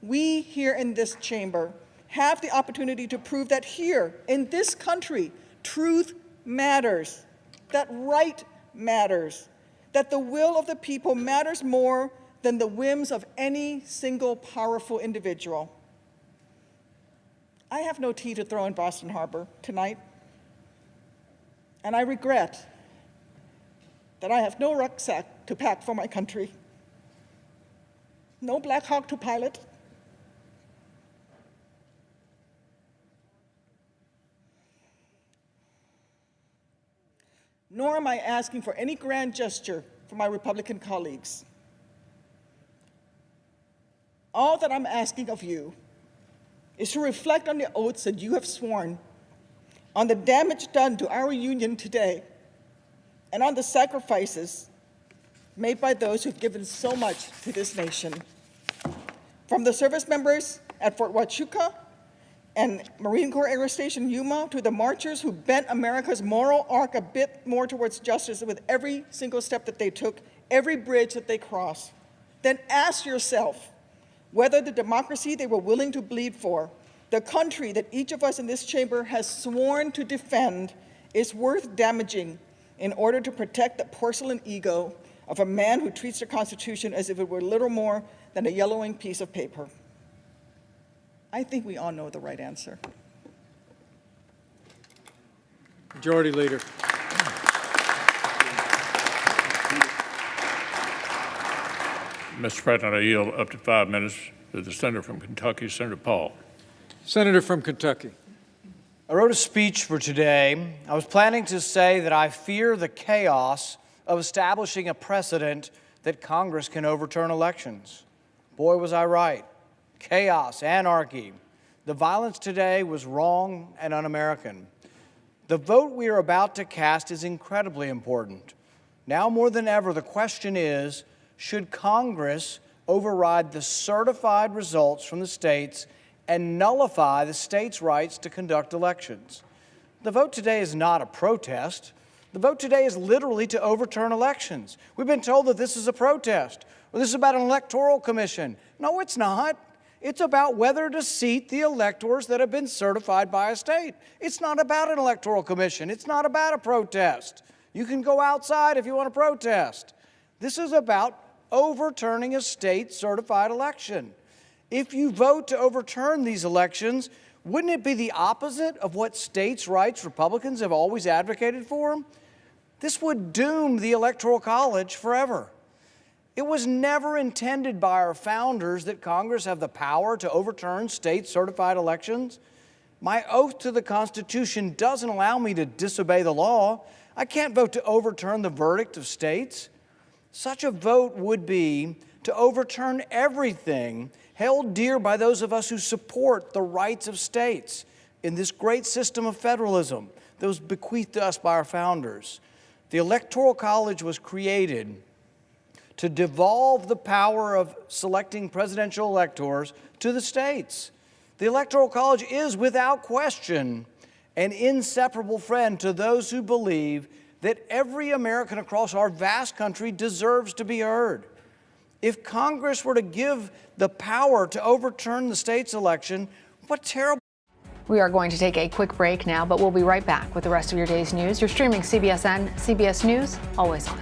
we here in this chamber have the opportunity to prove that here in this country, truth matters, that right matters, that the will of the people matters more than the whims of any single powerful individual. I have no tea to throw in Boston Harbor tonight, and I regret that I have no rucksack to pack for my country, no Black Hawk to pilot, nor am I asking for any grand gesture from my Republican colleagues. All that I'm asking of you is to reflect on the oaths that you have sworn, on the damage done to our union today, and on the sacrifices made by those who've given so much to this nation. From the service members at Fort Huachuca and Marine Corps Air Station Yuma to the marchers who bent America's moral arc a bit more towards justice with every single step that they took, every bridge that they crossed. Then ask yourself whether the democracy they were willing to bleed for, the country that each of us in this chamber has sworn to defend, is worth damaging in order to protect the porcelain ego of a man who treats the Constitution as if it were little more than a yellowing piece of paper. I think we all know the right answer. Majority Leader. Mr. President, I yield up to 5 minutes to the senator from Kentucky, Senator Paul. Senator from Kentucky. I wrote a speech for today. I was planning to say that I fear the chaos of establishing a precedent that Congress can overturn elections. Boy, was I right. Chaos, anarchy. The violence today was wrong and un-American. The vote we are about to cast is incredibly important. Now more than ever, the question is, should Congress override the certified results from the states and nullify the states' rights to conduct elections? The vote today is not a protest. The vote today is literally to overturn elections. We've been told that this is a protest, or this is about an electoral commission. No, it's not. It's about whether to seat the electors that have been certified by a state. It's not about an electoral commission. It's not about a protest. You can go outside if you want to protest. This is about overturning a state-certified election. If you vote to overturn these elections, wouldn't it be the opposite of what states' rights Republicans have always advocated for? This would doom the Electoral College forever. It was never intended by our founders that Congress have the power to overturn state-certified elections. My oath to the Constitution doesn't allow me to disobey the law. I can't vote to overturn the verdict of states. Such a vote would be to overturn everything held dear by those of us who support the rights of states in this great system of federalism that was bequeathed to us by our founders. The Electoral College was created to devolve the power of selecting presidential electors to the states. The Electoral College is, without question, an inseparable friend to those who believe that every American across our vast country deserves to be heard. If Congress were to give the power to overturn the state's election, what terrible... We are going to take a quick break now, but we'll be right back with the rest of your day's news. You're streaming CBSN, CBS News, always on.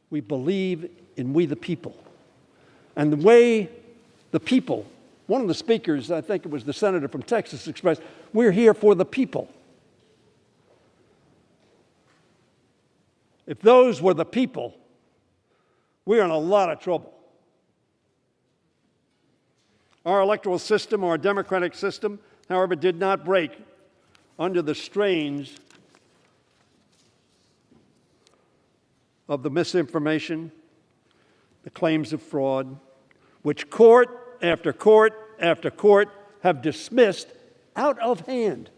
We believe in we the people. And the way the people, one of the speakers, I think it was the senator from Texas, expressed, we're here for the people. If those were the people, we're in a lot of trouble. Our electoral system, our democratic system, however, did not break under the strains of the misinformation, the claims of fraud, which court after court after court have dismissed out of hand.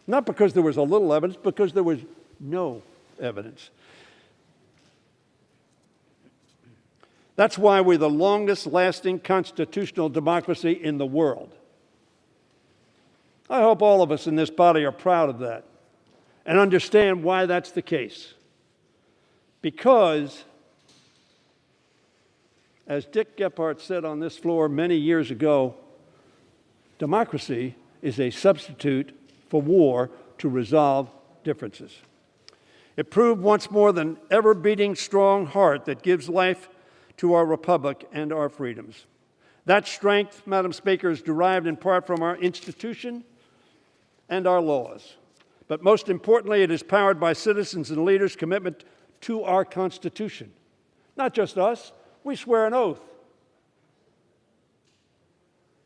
Not because there was a little evidence, because there was no evidence. That's why we're the longest lasting constitutional democracy in the world. I hope all of us in this body are proud of that and understand why that's the case. Because, as Dick Gephardt said on this floor many years ago, democracy is a substitute for war to resolve differences. It proved once more the ever-beating strong heart that gives life to our republic and our freedoms. That strength, Madam Speaker, is derived in part from our institution and our laws. But most importantly, it is powered by citizens and leaders' commitment to our Constitution. Not just us, we swear an oath.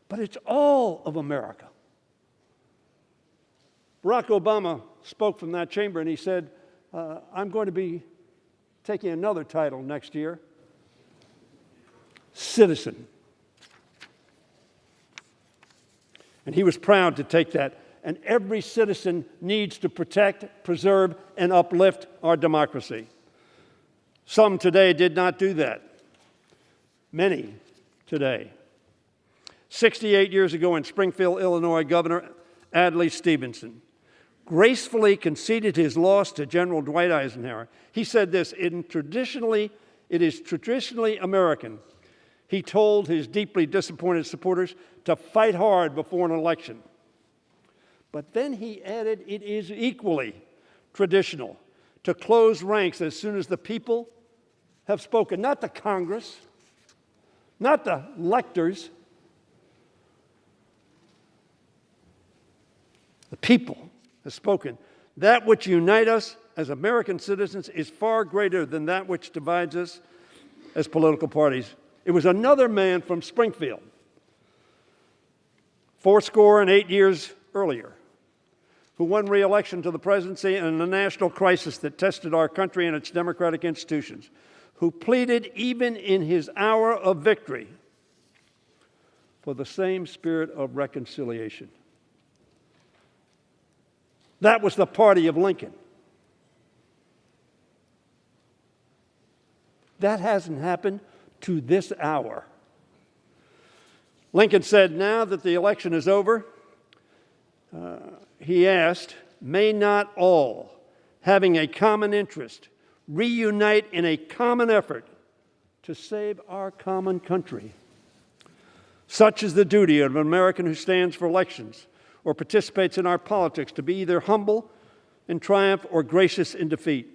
But it's all of America. Barack Obama spoke from that chamber and he said, I'm going to be taking another title next year, citizen. And he was proud to take that. And every citizen needs to protect, preserve, and uplift our democracy. Some today did not do that. Many today. 68 years ago in Springfield, Illinois, Governor Adlai Stevenson gracefully conceded his loss to General Dwight Eisenhower. He said this, it is traditionally American. He told his deeply disappointed supporters to fight hard before an election. But then he added, it is equally traditional to close ranks as soon as the people have spoken. Not the Congress, not the electors. The people have spoken. That which unites us as American citizens is far greater than that which divides us as political parties. It was another man from Springfield, 68 years earlier, who won re-election to the presidency in a national crisis that tested our country and its democratic institutions, who pleaded even in his hour of victory for the same spirit of reconciliation. That was the party of Lincoln. That hasn't happened to this hour. Lincoln said, now that the election is over, he asked, may not all, having a common interest, reunite in a common effort to save our common country? Such is the duty of an American who stands for elections or participates in our politics, to be either humble in triumph or gracious in defeat.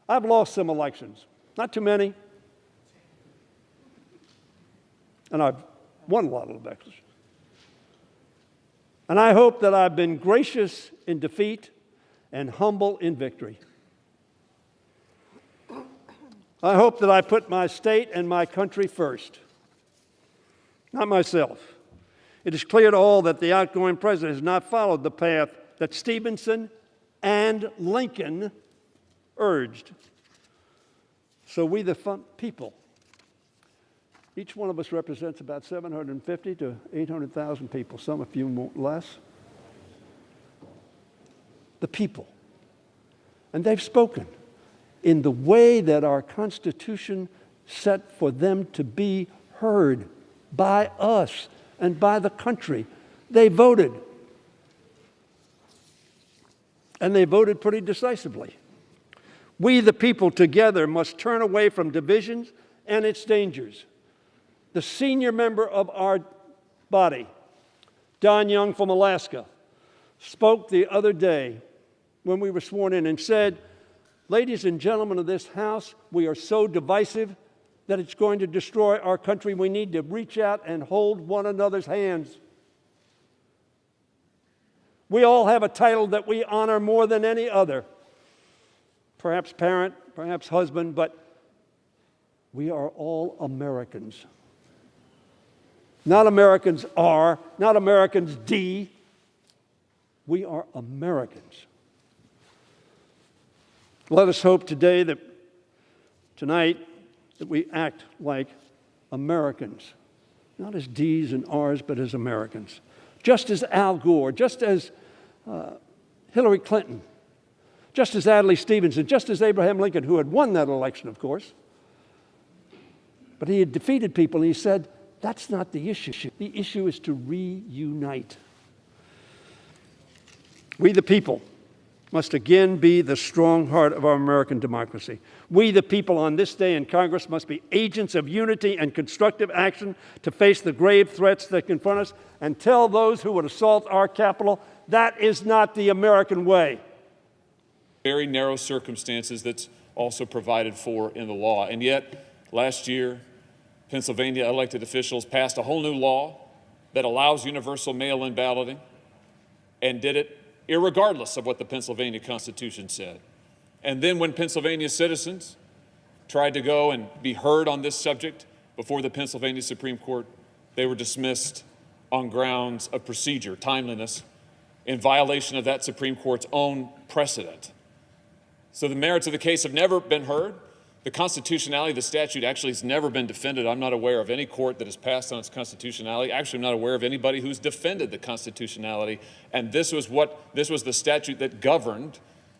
I've lost some elections, not too many, and I've won a lot of elections. And I hope that I've been gracious in defeat and humble in victory. I hope that I put my state and my country first, not myself. It is clear to all that the outgoing president has not followed the path that Stevenson and Lincoln urged. So we, the people, each one of us represents about 750 to 800,000 people, some a few more, less. The people. And they've spoken in the way that our Constitution set for them to be heard by us and by the country. They voted. And they voted pretty decisively. We, the people, together must turn away from divisions and its dangers. The senior member of our body, Don Young from Alaska, spoke the other day when we were sworn in and said, Ladies and gentlemen of this House, we are so divisive that it's going to destroy our country. We need to reach out and hold one another's hands. We all have a title that we honor more than any other. Perhaps parent, perhaps husband, but we are all Americans. Not Americans R, not Americans D. We are Americans. Let us hope tonight, that we act like Americans, not as D's and R's, but as Americans. Just as Al Gore, just as Hillary Clinton, just as Adlai Stevenson, just as Abraham Lincoln, who had won that election, of course. But he had defeated people, and he said, that's not the issue. The issue is to reunite. We, the people, must again be the strong heart of our American democracy. We, the people, on this day in Congress must be agents of unity and constructive action to face the grave threats that confront us and tell those who would assault our Capitol, that is not the American way. Very narrow circumstances that's also provided for in the law. And yet, last year, Pennsylvania elected officials passed a whole new law that allows universal mail-in balloting and did it irregardless of what the Pennsylvania Constitution said. And then when Pennsylvania citizens tried to go and be heard on this subject before the Pennsylvania Supreme Court, they were dismissed on grounds of procedure, timeliness, in violation of that Supreme Court's own precedent. So the merits of the case have never been heard. The constitutionality of the statute actually has never been defended. I'm not aware of any court that has passed on its constitutionality. Actually, I'm not aware of anybody who's defended the constitutionality. And this was the statute that governed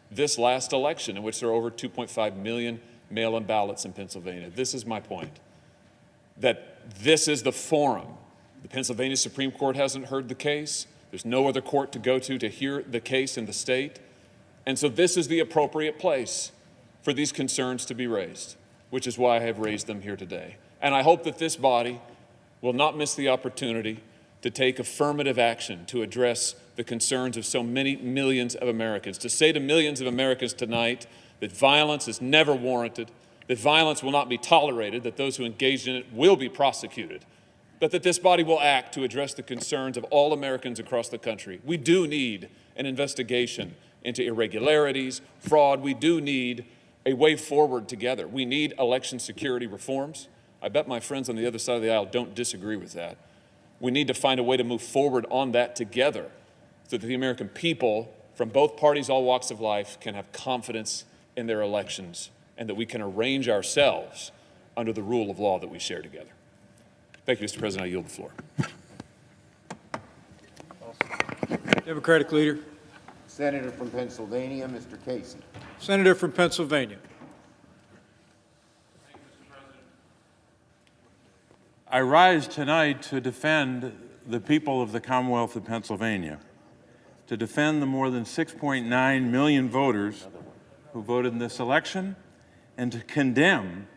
this last election, in which there are over 2.5 million mail-in ballots in Pennsylvania. This is my point, that this is the forum. The Pennsylvania Supreme Court hasn't heard the case. There's no other court to go to hear the case in the state. And so this is the appropriate place for these concerns to be raised, which is why I have raised them here today. And I hope that this body will not miss the opportunity to take affirmative action to address the concerns of so many millions of Americans, to say to millions of Americans tonight that violence is never warranted, that violence will not be tolerated, that those who engage in it will be prosecuted, but that this body will act to address the concerns of all Americans across the country. We do need an investigation into irregularities, fraud. We do need a way forward together. We need election security reforms. I bet my friends on the other side of the aisle don't disagree with that. We need to find a way to move forward on that together so that the American people from both parties, all walks of life, can have confidence in their elections and that we can arrange ourselves under the rule of law that we share together. Thank you, Mr. President. I yield the floor. Democratic leader. Senator from Pennsylvania, Mr. Casey. Senator from Pennsylvania. I rise tonight to defend the people of the Commonwealth of Pennsylvania, to defend the more than 6.9 million voters who voted in this election, and to condemn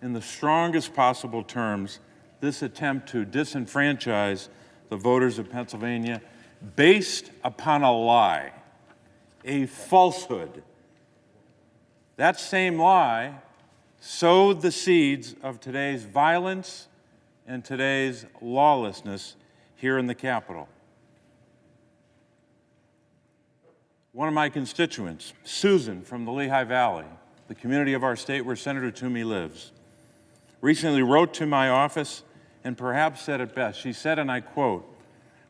in the strongest possible terms this attempt to disenfranchise the voters of Pennsylvania based upon a lie, a falsehood. That same lie sowed the seeds of today's violence and today's lawlessness here in the Capitol. One of my constituents, Susan from the Lehigh Valley, the community of our state where Senator Toomey lives, recently wrote to my office and perhaps said it best. She said, and I quote,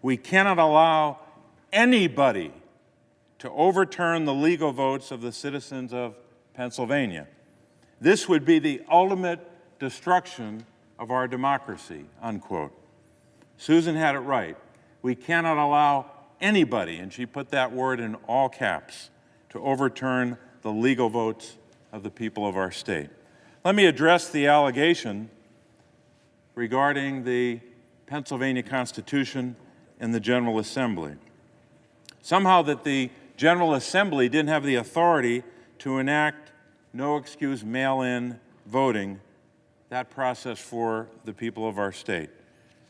"We cannot allow anybody to overturn the legal votes of the citizens of Pennsylvania. This would be the ultimate destruction of our democracy," unquote. Susan had it right. We cannot allow anybody, and she put that word in all caps, to overturn the legal votes of the people of our state. Let me address the allegation regarding the Pennsylvania Constitution and the General Assembly. Somehow that the General Assembly didn't have the authority to enact no-excuse mail-in voting, that process for the people of our state.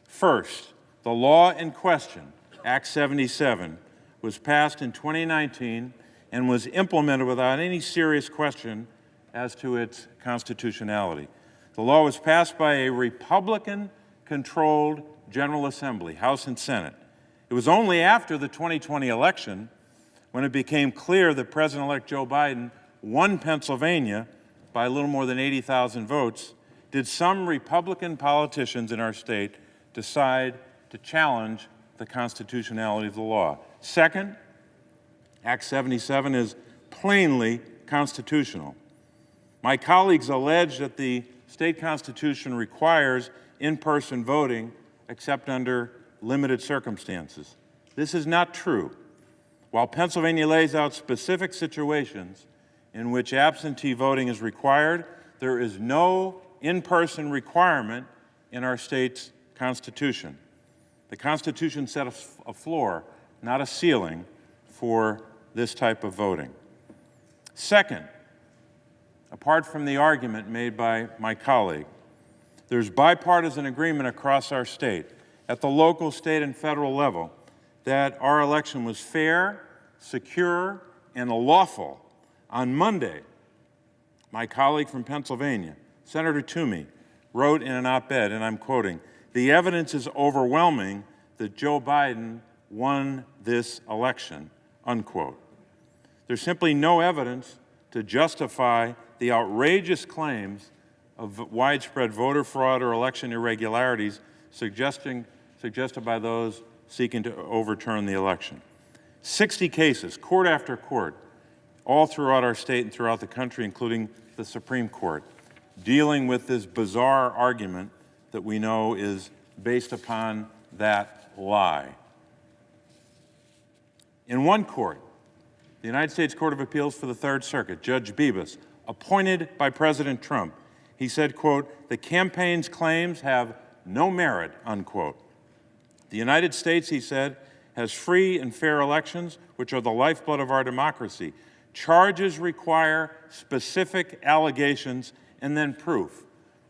First, the law in question, Act 77, was passed in 2019 and was implemented without any serious question as to its constitutionality. The law was passed by a Republican-controlled General Assembly, House and Senate. It was only after the 2020 election, when it became clear that President-elect Joe Biden won Pennsylvania by a little more than 80,000 votes, did some Republican politicians in our state decide to challenge the constitutionality of the law. Second, Act 77 is plainly constitutional. My colleagues allege that the state constitution requires in-person voting except under limited circumstances. This is not true. While Pennsylvania lays out specific situations in which absentee voting is required, there is no in-person requirement in our state's constitution. The Constitution set a floor, not a ceiling, for this type of voting. Second, apart from the argument made by my colleague, there's bipartisan agreement across our state, at the local, state, and federal level, that our election was fair, secure, and lawful. On Monday, my colleague from Pennsylvania, Senator Toomey, wrote in an op-ed, and I'm quoting, "The evidence is overwhelming that Joe Biden won this election," unquote. There's simply no evidence to justify the outrageous claims of widespread voter fraud or election irregularities suggested by those seeking to overturn the election. 60 cases, court after court, all throughout our state and throughout the country, including the Supreme Court, dealing with this bizarre argument that we know is based upon that lie. In one court, the United States Court of Appeals for the Third Circuit, Judge Bibas, appointed by President Trump, he said, quote, "The campaign's claims have no merit," unquote. The United States, he said, has free and fair elections, which are the lifeblood of our democracy. Charges require specific allegations and then proof.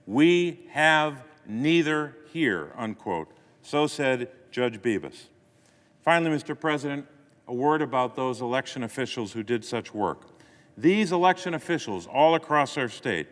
We have neither here, unquote. So said Judge Bibas. Finally, Mr. President, a word about those election officials who did such work. These election officials all across our state,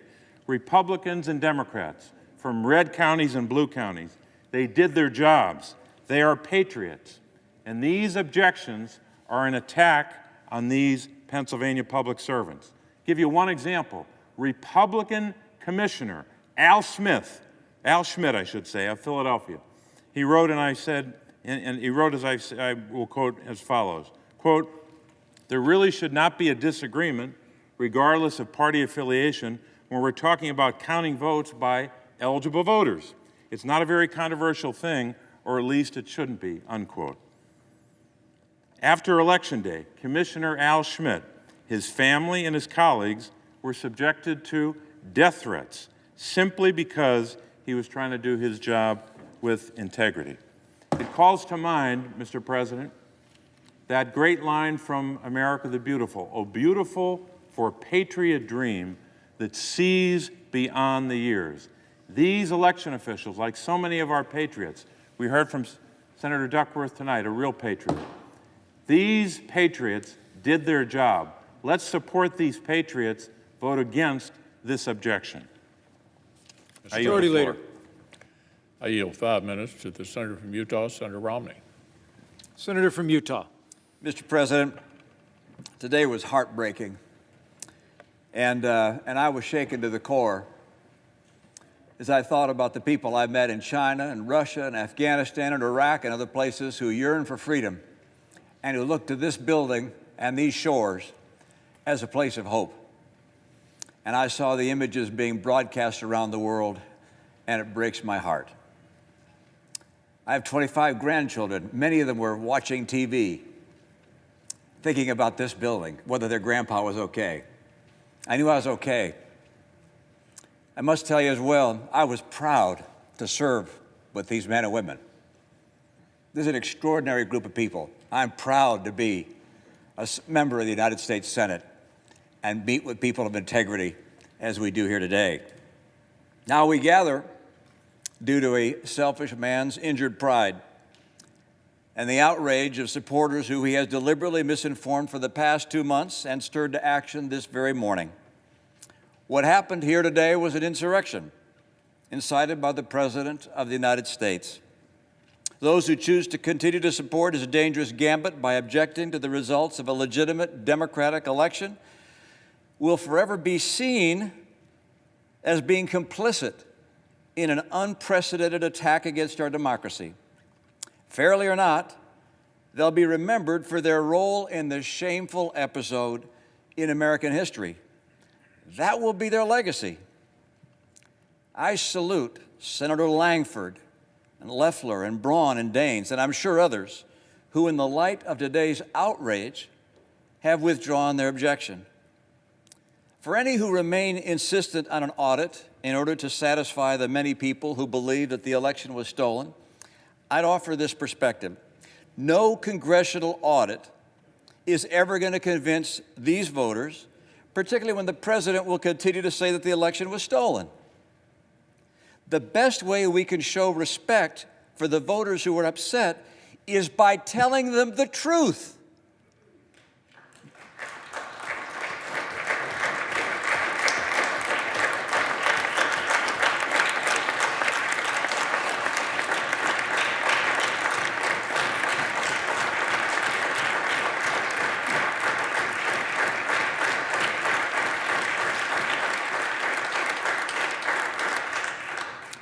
Republicans and Democrats, from red counties and blue counties, they did their jobs. They are patriots. And these objections are an attack on these Pennsylvania public servants. Give you one example. Republican Commissioner Al Schmidt, I should say, of Philadelphia. He wrote, and I said, and he wrote, as I will quote as follows, quote, "There really should not be a disagreement, regardless of party affiliation, when we're talking about counting votes by eligible voters. It's not a very controversial thing, or at least it shouldn't be," unquote. After Election Day, Commissioner Al Schmidt, his family, and his colleagues were subjected to death threats simply because he was trying to do his job with integrity. It calls to mind, Mr. President, that great line from America the Beautiful, "O beautiful for patriot dream that sees beyond the years." These election officials, like so many of our patriots, we heard from Senator Duckworth tonight, a real patriot. These patriots did their job. Let's support these patriots. Vote against this objection. Majority Leader. I yield 5 minutes to the senator from Utah, Senator Romney. Senator from Utah. Mr. President, today was heartbreaking, and I was shaken to the core as I thought about the people I met in China and Russia and Afghanistan and Iraq and other places who yearn for freedom and who look to this building and these shores as a place of hope. And I saw the images being broadcast around the world, and it breaks my heart. I have 25 grandchildren. Many of them were watching TV, thinking about this building, whether their grandpa was okay. I knew I was okay. I must tell you as well, I was proud to serve with these men and women. This is an extraordinary group of people. I'm proud to be a member of the United States Senate and meet with people of integrity as we do here today. Now we gather due to a selfish man's injured pride and the outrage of supporters who he has deliberately misinformed for the past 2 months and stirred to action this very morning. What happened here today was an insurrection incited by the President of the United States. Those who choose to continue to support his dangerous gambit by objecting to the results of a legitimate democratic election will forever be seen as being complicit in an unprecedented attack against our democracy. Fairly or not, they'll be remembered for their role in this shameful episode in American history. That will be their legacy. I salute Senator Langford and Loeffler and Braun and Daines, and I'm sure others, who in the light of today's outrage have withdrawn their objection. For any who remain insistent on an audit in order to satisfy the many people who believe that the election was stolen, I'd offer this perspective. No congressional audit is ever going to convince these voters, particularly when the president will continue to say that the election was stolen. The best way we can show respect for the voters who are upset is by telling them the truth.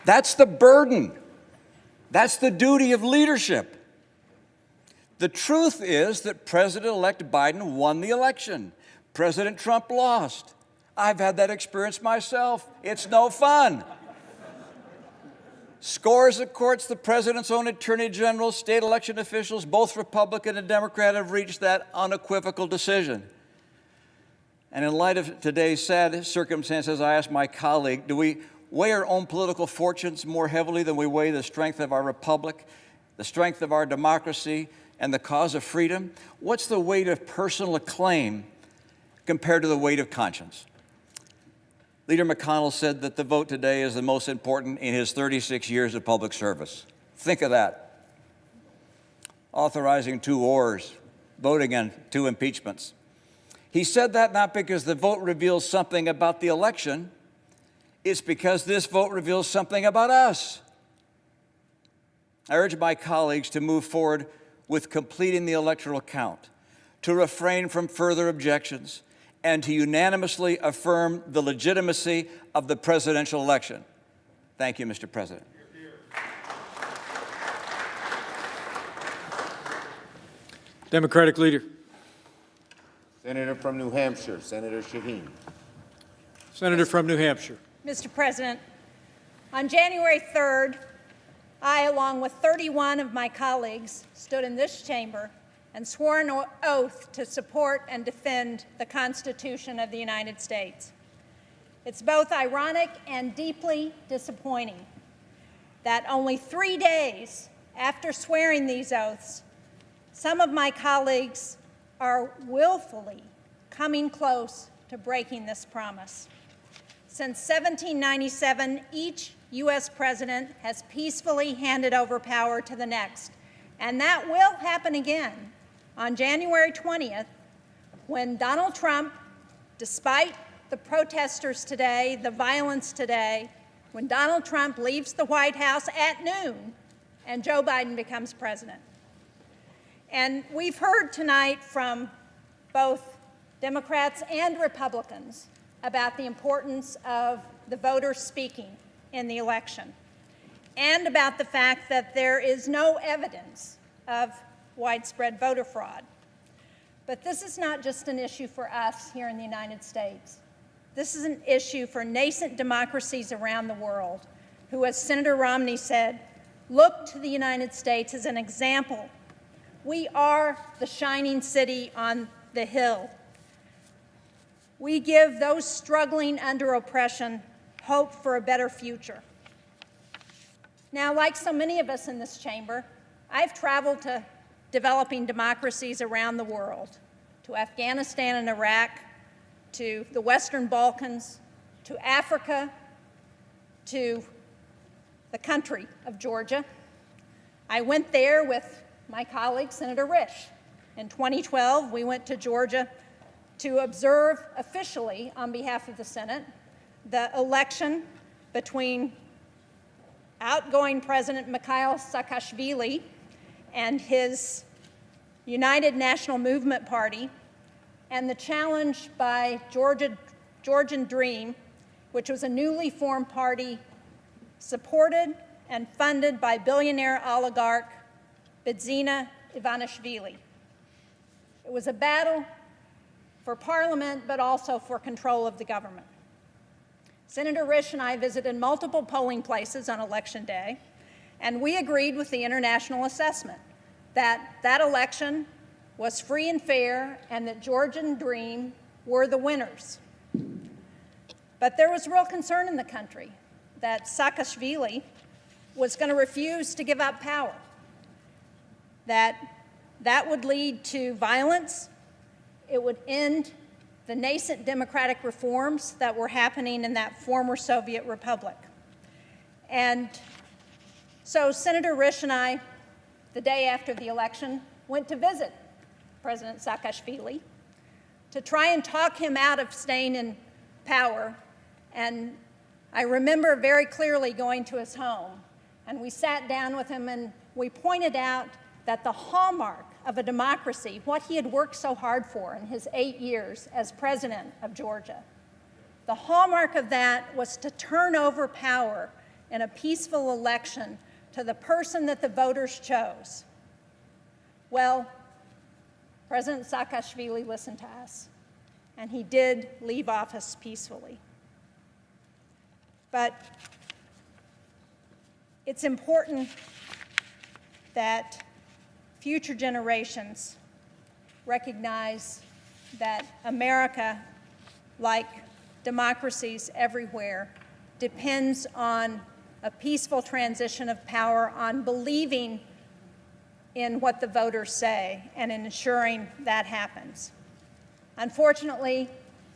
That's the burden. That's the duty of leadership. The truth is that President-elect Biden won the election. President Trump lost. I've had that experience myself. It's no fun. Scores of courts, the president's own attorney general, state election officials, both Republican and Democrat, have reached that unequivocal decision. And in light of today's sad circumstances, I asked my colleague, do we weigh our own political fortunes more heavily than we weigh the strength of our republic, the strength of our democracy, and the cause of freedom? What's the weight of personal acclaim compared to the weight of conscience? Leader McConnell said that the vote today is the most important in his 36 years of public service. Think of that. Authorizing 2 wars, voting on 2 impeachments. He said that not because the vote reveals something about the election, it's because this vote reveals something about us. I urge my colleagues to move forward with completing the electoral count, to refrain from further objections, and to unanimously affirm the legitimacy of the presidential election. Thank you, Mr. President. Democratic leader. Senator from New Hampshire, Senator Shaheen. Senator from New Hampshire. Mr. President, on January 3rd, I, along with 31 of my colleagues, stood in this chamber and swore an oath to support and defend the Constitution of the United States. It's both ironic and deeply disappointing that only 3 days after swearing these oaths, some of my colleagues are willfully coming close to breaking this promise. Since 1797, each U.S. president has peacefully handed over power to the next, and that will happen again on January 20th, when Donald Trump, despite the protesters today, the violence today, when Donald Trump leaves the White House at noon and Joe Biden becomes president. And we've heard tonight from both Democrats and Republicans about the importance of the voters speaking in the election, and about the fact that there is no evidence of widespread voter fraud. But this is not just an issue for us here in the United States. This is an issue for nascent democracies around the world who, as Senator Romney said, look to the United States as an example. We are the shining city on the hill. We give those struggling under oppression hope for a better future. Now, like so many of us in this chamber, I've traveled to developing democracies around the world, to Afghanistan and Iraq, to the Western Balkans, to Africa, to the country of Georgia. I went there with my colleague, Senator Risch. In 2012, we went to Georgia to observe officially, on behalf of the Senate, the election between outgoing President Mikhail Saakashvili and his United National Movement Party, and the challenge by Georgian Dream, which was a newly formed party supported and funded by billionaire oligarch Bidzina Ivanishvili. It was a battle for parliament, but also for control of the government. Senator Risch and I visited multiple polling places on Election Day, and we agreed with the international assessment that that election was free and fair and that Georgian Dream were the winners. But there was real concern in the country that Saakashvili was going to refuse to give up power, that would lead to violence, it would end the nascent democratic reforms that were happening in that former Soviet republic. And so Senator Risch and I, the day after the election, went to visit President Saakashvili to try and talk him out of staying in power. And I remember very clearly going to his home, and we sat down with him and we pointed out that the hallmark of a democracy, what he had worked so hard for in his 8 years as president of Georgia, the hallmark of that was to turn over power in a peaceful election to the person that the voters chose. Well, President Saakashvili listened to us, and he did leave office peacefully. But it's important that future generations recognize that America, like democracies everywhere, depends on a peaceful transition of power, on believing in what the voters say and in ensuring that happens. Unfortunately,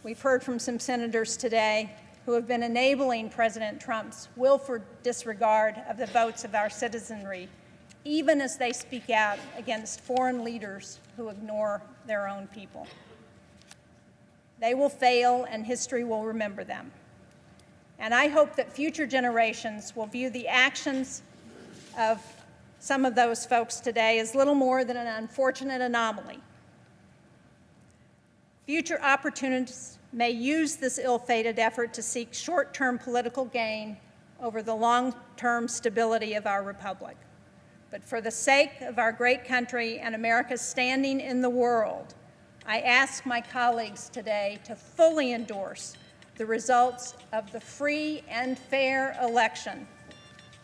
we've heard from some senators today who have been enabling President Trump's willful disregard of the votes of our citizenry, even as they speak out against foreign leaders who ignore their own people. They will fail, and history will remember them. And I hope that future generations will view the actions of some of those folks today as little more than an unfortunate anomaly. Future opportunists may use this ill-fated effort to seek short-term political gain over the long-term stability of our republic. But for the sake of our great country and America's standing in the world, I ask my colleagues today to fully endorse the results of the free and fair election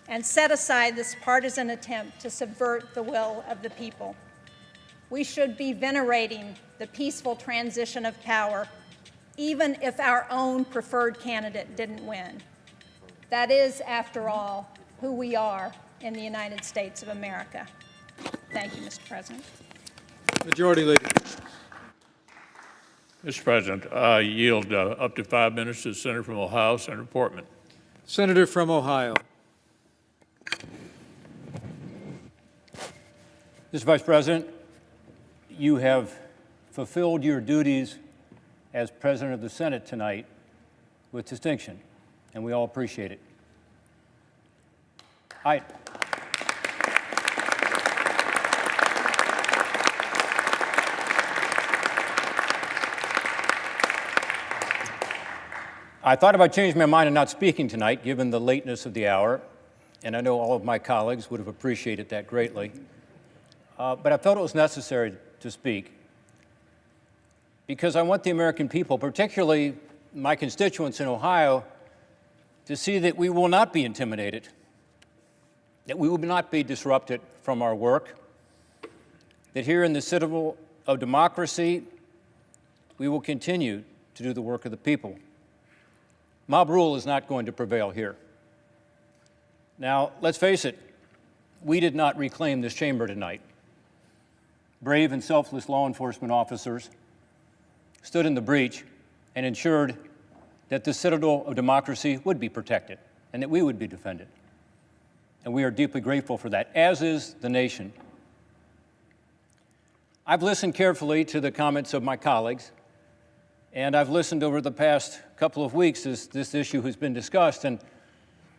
and set aside this partisan attempt to subvert the will of the people. We should be venerating the peaceful transition of power, even if our own preferred candidate didn't win. That is, after all, who we are in the United States of America. Thank you, Mr. President. Majority Leader. Mr. President, I yield up to 5 minutes to the Senator from Ohio, Senator Portman. Senator from Ohio. Mr. Vice President, you have fulfilled your duties as President of the Senate tonight with distinction, and we all appreciate it. I thought about changing my mind and not speaking tonight, given the lateness of the hour, and I know all of my colleagues would have appreciated that greatly. But I felt it was necessary to speak because I want the American people, particularly my constituents in Ohio, to see that we will not be intimidated, that we will not be disrupted from our work, that here in the citadel of democracy, we will continue to do the work of the people. Mob rule is not going to prevail here. Now, let's face it, we did not reclaim this chamber tonight. Brave and selfless law enforcement officers stood in the breach and ensured that the citadel of democracy would be protected and that we would be defended. And we are deeply grateful for that, as is the nation. I've listened carefully to the comments of my colleagues, and I've listened over the past couple of weeks as this issue has been discussed, and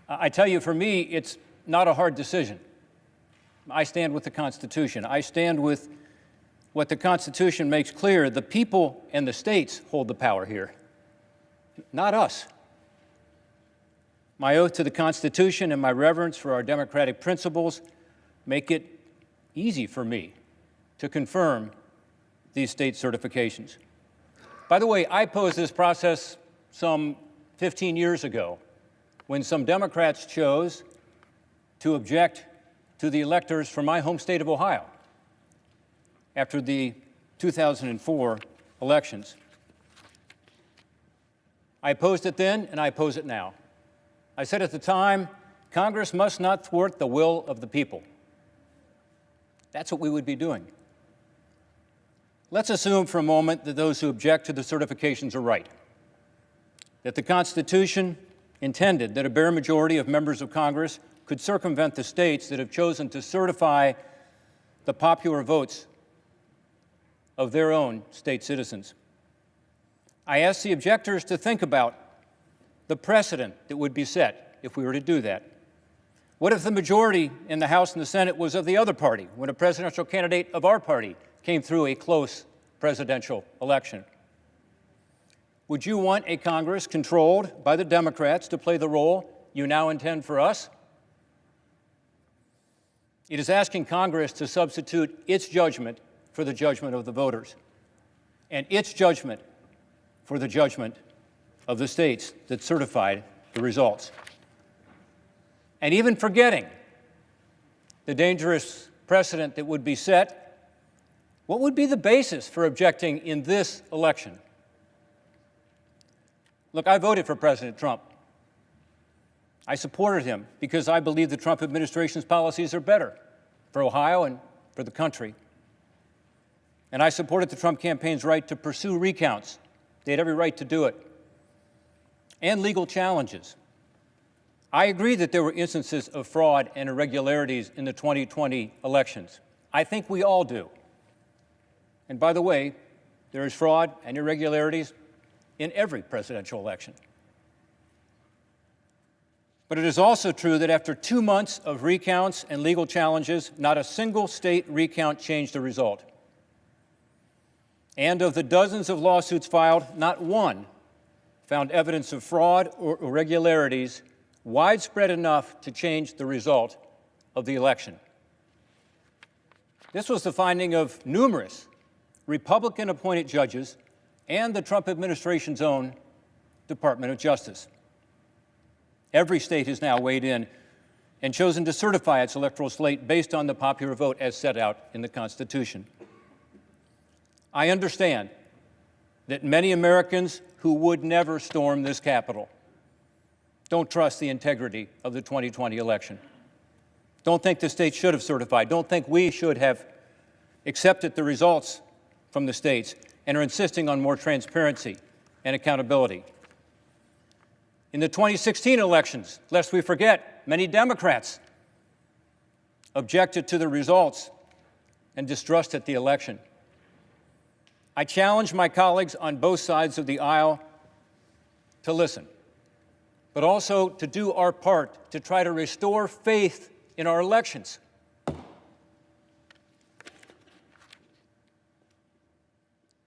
I tell you, for me, it's not a hard decision. I stand with the Constitution. I stand with what the Constitution makes clear. The people and the states hold the power here, not us. My oath to the Constitution and my reverence for our democratic principles make it easy for me to confirm these state certifications. By the way, I posed this process some 15 years ago when some Democrats chose to object to the electors from my home state of Ohio after the 2004 elections. I opposed it then, and I oppose it now. I said at the time, Congress must not thwart the will of the people. That's what we would be doing. Let's assume for a moment that those who object to the certifications are right, that the Constitution intended that a bare majority of members of Congress could circumvent the states that have chosen to certify the popular votes of their own state citizens. I ask the objectors to think about the precedent that would be set if we were to do that. What if the majority in the House and the Senate was of the other party when a presidential candidate of our party came through a close presidential election? Would you want a Congress controlled by the Democrats to play the role you now intend for us? It is asking Congress to substitute its judgment for the judgment of the voters, and its judgment for the judgment of the states that certified the results. And even forgetting the dangerous precedent that would be set, what would be the basis for objecting in this election? Look, I voted for President Trump. I supported him because I believe the Trump administration's policies are better for Ohio and for the country. And I supported the Trump campaign's right to pursue recounts. They had every right to do it. And legal challenges. I agree that there were instances of fraud and irregularities in the 2020 elections. I think we all do. And by the way, there is fraud and irregularities in every presidential election. But it is also true that after 2 months of recounts and legal challenges, not a single state recount changed the result. And of the dozens of lawsuits filed, not one found evidence of fraud or irregularities widespread enough to change the result of the election. This was the finding of numerous Republican-appointed judges and the Trump administration's own Department of Justice. Every state has now weighed in and chosen to certify its electoral slate based on the popular vote as set out in the Constitution. I understand that many Americans who would never storm this Capitol don't trust the integrity of the 2020 election, don't think the states should have certified, don't think we should have accepted the results from the states, and are insisting on more transparency and accountability. In the 2016 elections, lest we forget, many Democrats objected to the results and distrusted the election. I challenge my colleagues on both sides of the aisle to listen, but also to do our part to try to restore faith in our elections.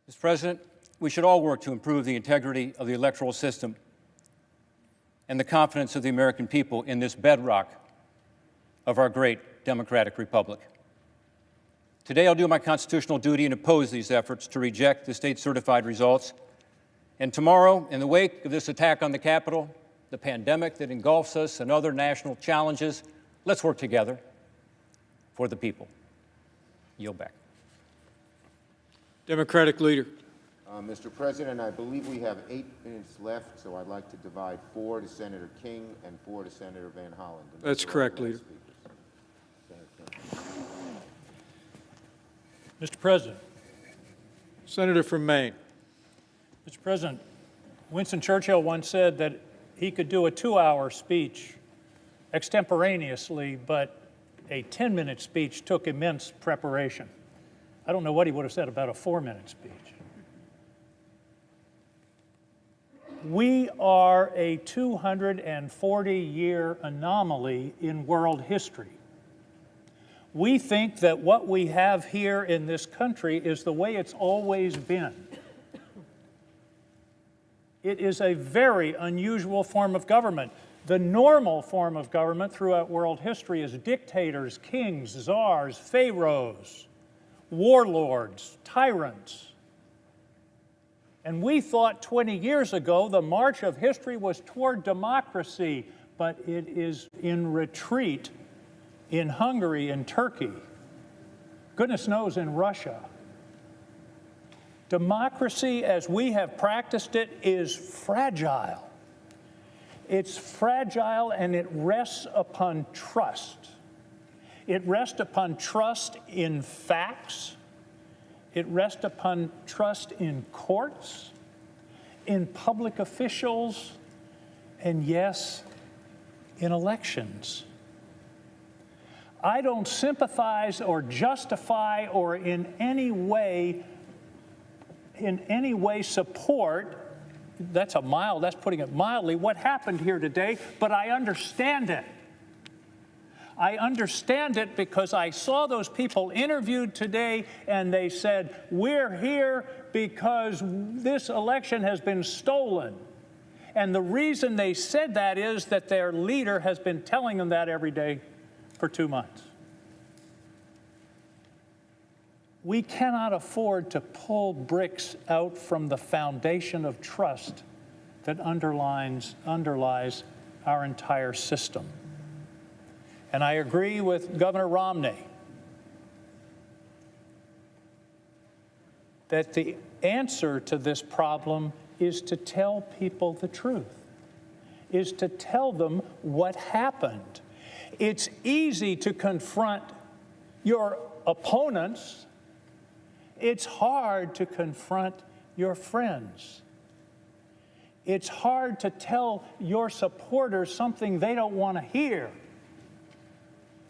Mr. President, we should all work to improve the integrity of the electoral system and the confidence of the American people in this bedrock of our great democratic republic. Today, I'll do my constitutional duty and oppose these efforts to reject the state-certified results. And tomorrow, in the wake of this attack on the Capitol, the pandemic that engulfs us, and other national challenges, let's work together for the people. Yield back. Democratic leader. Mr. President, I believe we have 8 minutes left, so I'd like to divide 4 to Senator King and 4 to Senator Van Hollen. That's correct, Leader. Mr. President. Senator from Maine. Mr. President, Winston Churchill once said that he could do a 2-hour speech extemporaneously, but a 10-minute speech took immense preparation. I don't know what he would have said about a 4-minute speech. We are a 240-year anomaly in world history. We think that what we have here in this country is the way it's always been. It is a very unusual form of government. The normal form of government throughout world history is dictators, kings, czars, pharaohs, warlords, tyrants. And we thought 20 years ago the march of history was toward democracy, but it is in retreat in Hungary and Turkey. Goodness knows in Russia. Democracy, as we have practiced it, is fragile. It's fragile and it rests upon trust. It rests upon trust in facts. It rests upon trust in courts, in public officials, and yes, in elections. I don't sympathize or justify or in any way support, that's putting it mildly, what happened here today, but I understand it. I understand it because I saw those people interviewed today and they said, we're here because this election has been stolen. And the reason they said that is that their leader has been telling them that every day for 2 months. We cannot afford to pull bricks out from the foundation of trust that underlies our entire system. And I agree with Governor Romney that the answer to this problem is to tell people the truth, is to tell them what happened. It's easy to confront your opponents. It's hard to confront your friends. It's hard to tell your supporters something they don't want to hear.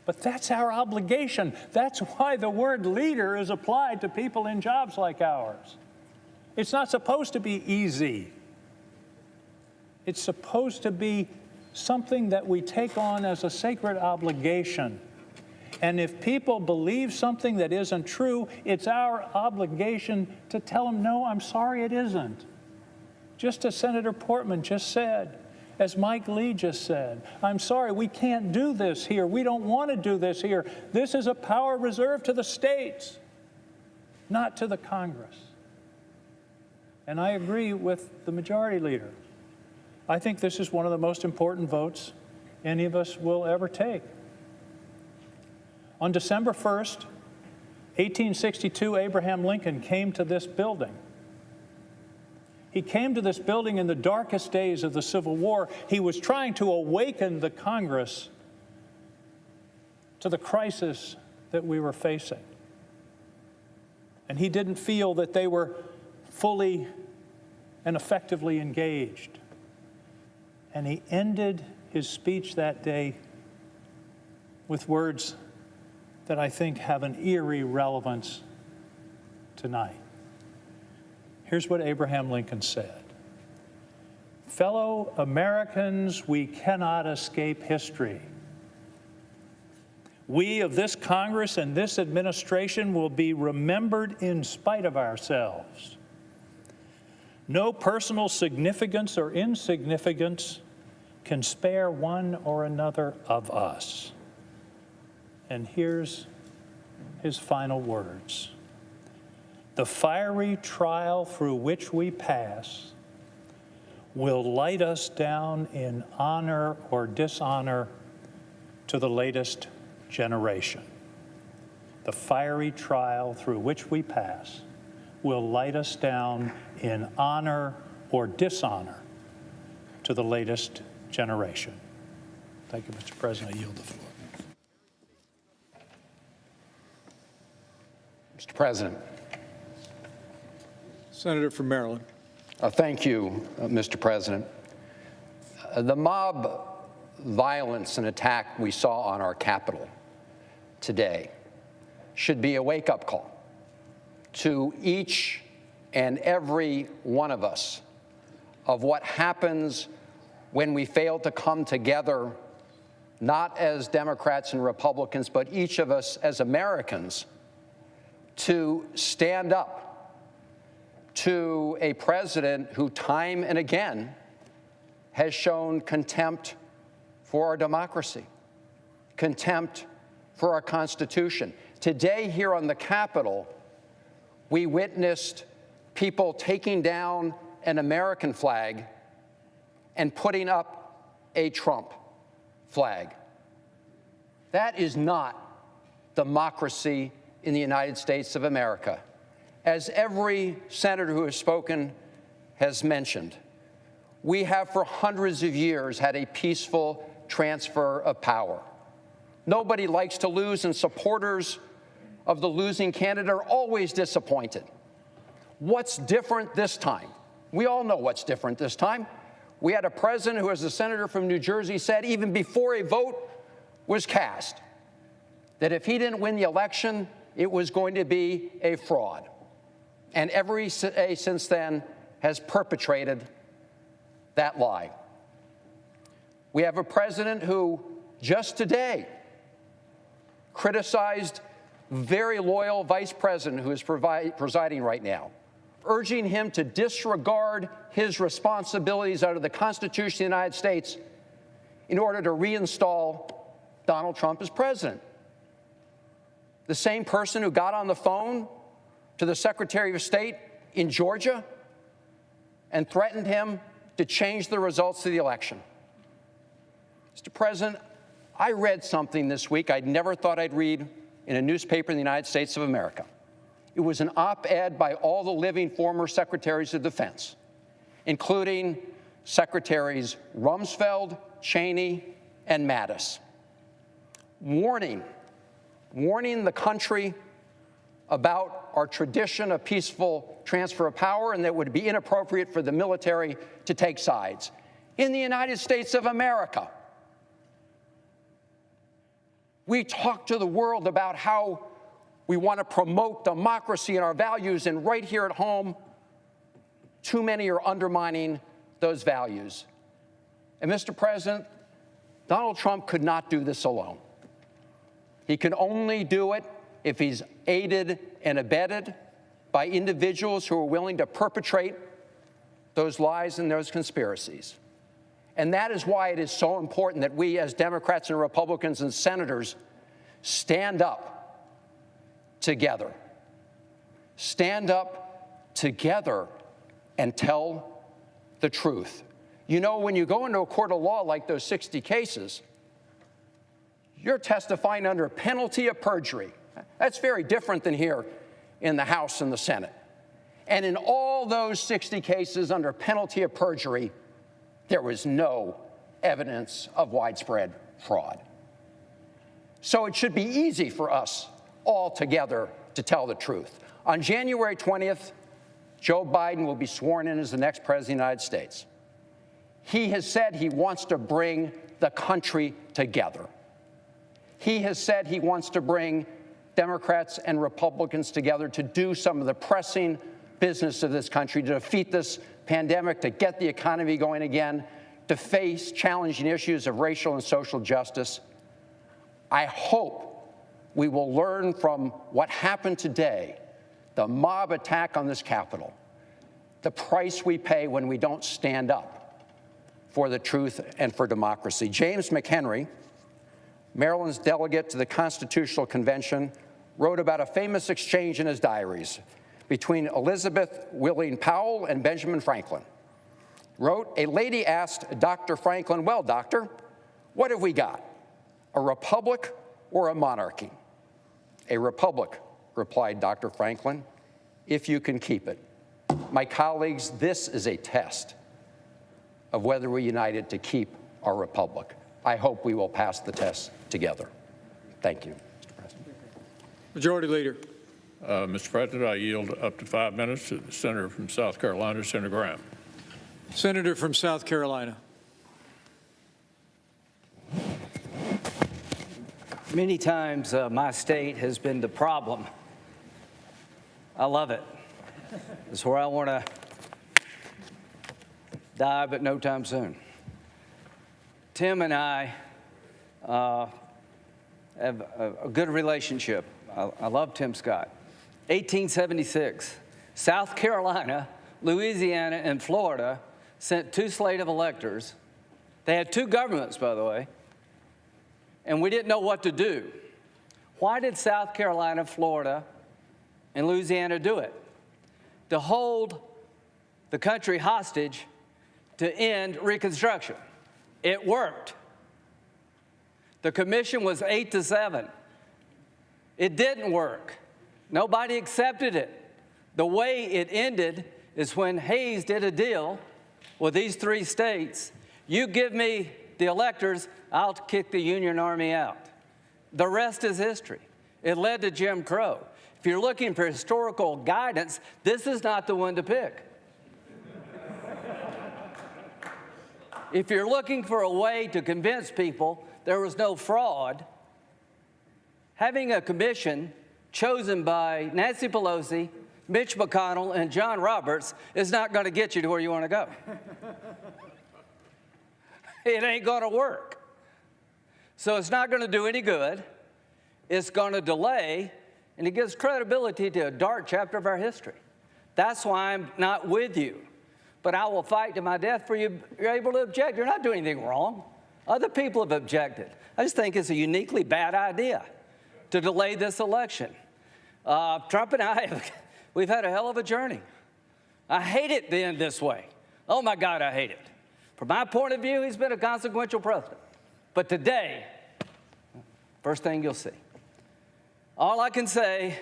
But that's our obligation. That's why the word leader is applied to people in jobs like ours. It's not supposed to be easy. It's supposed to be something that we take on as a sacred obligation. And if people believe something that isn't true, it's our obligation to tell them, no, I'm sorry, it isn't. Just as Senator Portman just said, as Mike Lee just said, I'm sorry, we can't do this here. We don't want to do this here. This is a power reserved to the states, not to the Congress. And I agree with the majority leader. I think this is one of the most important votes any of us will ever take. On December 1st, 1862, Abraham Lincoln came to this building. He came to this building in the darkest days of the Civil War. He was trying to awaken the Congress to the crisis that we were facing. And he didn't feel that they were fully and effectively engaged. And he ended his speech that day with words that I think have an eerie relevance tonight. Here's what Abraham Lincoln said. Fellow Americans, we cannot escape history. We of this Congress and this administration will be remembered in spite of ourselves. No personal significance or insignificance can spare one or another of us. And here's his final words. The fiery trial through which we pass will light us down in honor or dishonor to the latest generation. The fiery trial through which we pass will light us down in honor or dishonor to the latest generation. Thank you, Mr. President. I yield the floor. Mr. President. Senator from Maryland. Thank you, Mr. President. The mob violence and attack we saw on our Capitol today should be a wake-up call to each and every one of us of what happens when we fail to come together, not as Democrats and Republicans, but each of us as Americans, to stand up to a president who time and again has shown contempt for our democracy, contempt for our Constitution. Today here on the Capitol, we witnessed people taking down an American flag and putting up a Trump flag. That is not democracy in the United States of America. As every senator who has spoken has mentioned, we have for hundreds of years had a peaceful transfer of power. Nobody likes to lose, and supporters of the losing candidate are always disappointed. What's different this time? We all know what's different this time. We had a president who, as a senator from New Jersey said, even before a vote was cast, that if he didn't win the election, it was going to be a fraud. And every day since then has perpetrated that lie. We have a president who just today criticized very loyal vice president who is presiding right now, urging him to disregard his responsibilities under the Constitution of the United States in order to reinstall Donald Trump as president. The same person who got on the phone to the Secretary of State in Georgia and threatened him to change the results of the election. Mr. President, I read something this week I'd never thought I'd read in a newspaper in the United States of America. It was an op-ed by all the living former secretaries of defense, including Secretaries Rumsfeld, Cheney, and Mattis, warning the country about our tradition of peaceful transfer of power and that it would be inappropriate for the military to take sides. In the United States of America, we talk to the world about how we want to promote democracy and our values, and right here at home, too many are undermining those values. And Mr. President, Donald Trump could not do this alone. He can only do it if he's aided and abetted by individuals who are willing to perpetrate those lies and those conspiracies. And that is why it is so important that we as Democrats and Republicans and senators stand up together. Stand up together and tell the truth. You know, when you go into a court of law like those 60 cases, you're testifying under penalty of perjury. That's very different than here in the House and the Senate. And in all those 60 cases under penalty of perjury, there was no evidence of widespread fraud. So it should be easy for us all together to tell the truth. On January 20th, Joe Biden will be sworn in as the next president of the United States. He has said he wants to bring the country together. He has said he wants to bring Democrats and Republicans together to do some of the pressing business of this country, to defeat this pandemic, to get the economy going again, to face challenging issues of racial and social justice. I hope we will learn from what happened today, the mob attack on this Capitol, the price we pay when we don't stand up for the truth and for democracy. James McHenry, Maryland's delegate to the Constitutional Convention, wrote about a famous exchange in his diaries between Elizabeth Willing Powell and Benjamin Franklin. Wrote, a lady asked Dr. Franklin, well, doctor, what have we got, a republic or a monarchy? A republic, replied Dr. Franklin, if you can keep it. My colleagues, this is a test of whether we're united to keep our republic. I hope we will pass the test together. Thank you, Mr. President. Majority Leader. Mr. President, I yield up to 5 minutes to the Senator from South Carolina, Senator Graham. Senator from South Carolina. Many times my state has been the problem. I love it. It's where I want to die, but no time soon. Tim and I have a good relationship. I love Tim Scott. 1876, South Carolina, Louisiana, and Florida sent 2 slate of electors. They had 2 governments, by the way, and we didn't know what to do. Why did South Carolina, Florida, and Louisiana do it? To hold the country hostage to end Reconstruction. It worked. The commission was 8-7. It didn't work. Nobody accepted it. The way it ended is when Hayes did a deal with these 3 states. You give me the electors, I'll kick the Union Army out. The rest is history. It led to Jim Crow. If you're looking for historical guidance, this is not the one to pick. If you're looking for a way to convince people there was no fraud, having a commission chosen by Nancy Pelosi, Mitch McConnell, and John Roberts is not going to get you to where you want to go. It ain't going to work. So it's not going to do any good. It's going to delay, and it gives credibility to a dark chapter of our history. That's why I'm not with you. But I will fight to my death for you. You're able to object. You're not doing anything wrong. Other people have objected. I just think it's a uniquely bad idea to delay this election. Trump and I, we've had a hell of a journey. I hate it to end this way. Oh, my God, I hate it. From my point of view, he's been a consequential president. But today, first thing you'll see. All I can say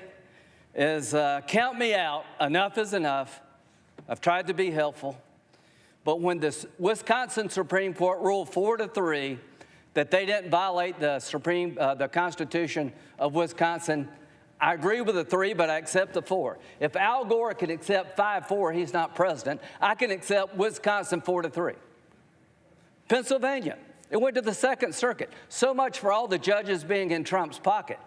is count me out. Enough is enough. I've tried to be helpful. But when the Wisconsin Supreme Court ruled 4-3 that they didn't violate the Constitution of Wisconsin, I agree with the 3, but I accept the 4. If Al Gore can accept 5-4, he's not president. I can accept Wisconsin 4-3. Pennsylvania, it went to the Second Circuit. So much for all the judges being in Trump's pocket.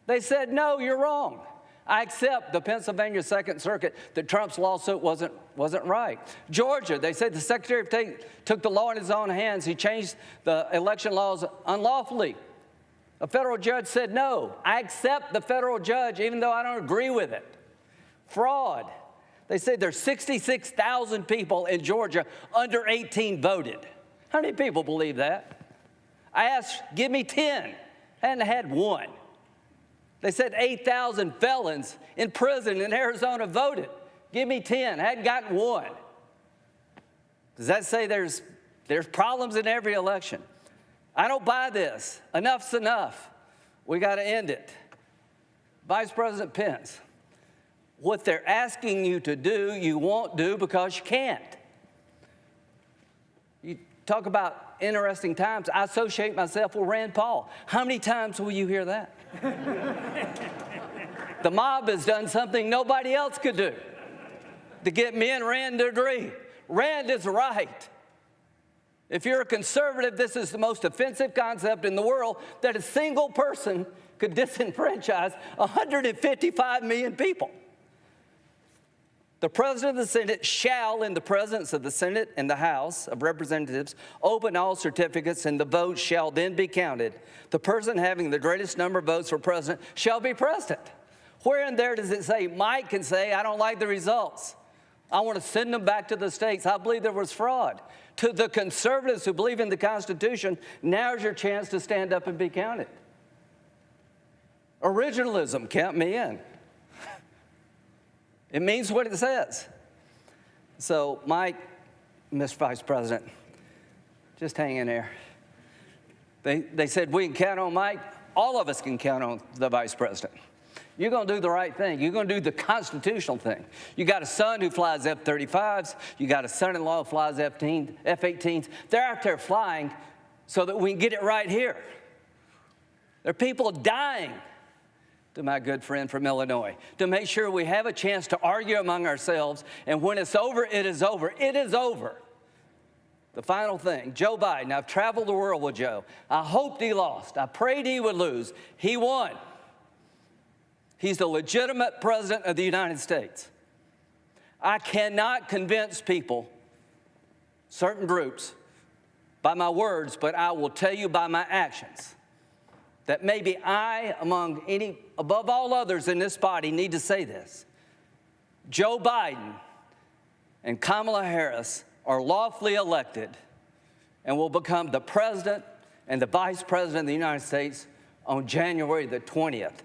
They said, no, you're wrong. I accept the Pennsylvania Second Circuit that Trump's lawsuit wasn't right. Georgia, they said the Secretary of State took the law in his own hands. He changed the election laws unlawfully. A federal judge said no. I accept the federal judge even though I don't agree with it. Fraud. They said there's 66,000 people in Georgia under 18 voted. How many people believe that? I asked, give me 10. I hadn't had one. They said 8,000 felons in prison in Arizona voted. Give me 10. I hadn't gotten one. Does that say there's problems in every election? I don't buy this. Enough's enough. We got to end it. Vice President Pence, what they're asking you to do, you won't do because you can't. You talk about interesting times. I associate myself with Rand Paul. How many times will you hear that? The mob has done something nobody else could do to get me and Rand to agree. Rand is right. If you're a conservative, this is the most offensive concept in the world, that a single person could disenfranchise 155 million people. The President of the Senate shall, in the presence of the Senate and the House of Representatives, open all certificates, and the votes shall then be counted. The person having the greatest number of votes for president shall be president. Where in there does it say Mike can say, I don't like the results? I want to send them back to the states. I believe there was fraud. To the conservatives who believe in the Constitution, now's your chance to stand up and be counted. Originalism, count me in. It means what it says. So, Mike, Mr. Vice President, just hang in there. They said we can count on Mike. All of us can count on the Vice President. You're going to do the right thing. You're going to do the constitutional thing. You got a son who flies F-35s. You got a son-in-law who flies F-18s. They're out there flying so that we can get it right here. There are people dying, to my good friend from Illinois, to make sure we have a chance to argue among ourselves, and when it's over, it is over. It is over. The final thing, Joe Biden. I've traveled the world with Joe. I hoped he lost. I prayed he would lose. He won. He's the legitimate president of the United States. I cannot convince people, certain groups, by my words, but I will tell you by my actions that maybe I, above all others in this body, need to say this. Joe Biden and Kamala Harris are lawfully elected and will become the president and the vice president of the United States on January the 20th.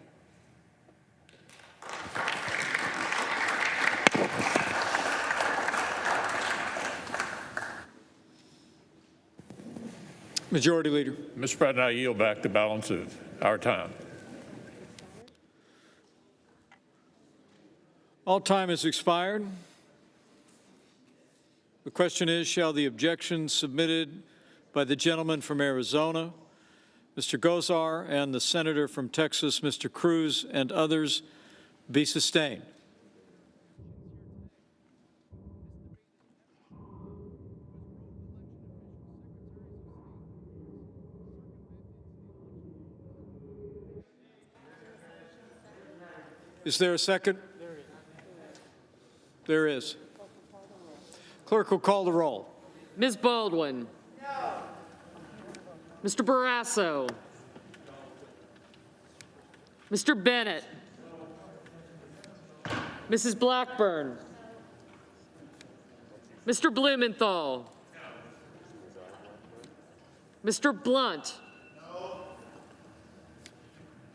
Majority Leader. Mr. President, I yield back the balance of our time. All time has expired. The question is, shall the objection submitted by the gentleman from Arizona, Mr. Gosar, and the senator from Texas, Mr. Cruz, and others be sustained? Is there a second? There is. Clerk will call the roll. Ms. Baldwin. No. Mr. Barrasso. No. Mr. Bennett. No. Mrs. Blackburn. No. Mr. Blumenthal. No. Mr. Blunt. No.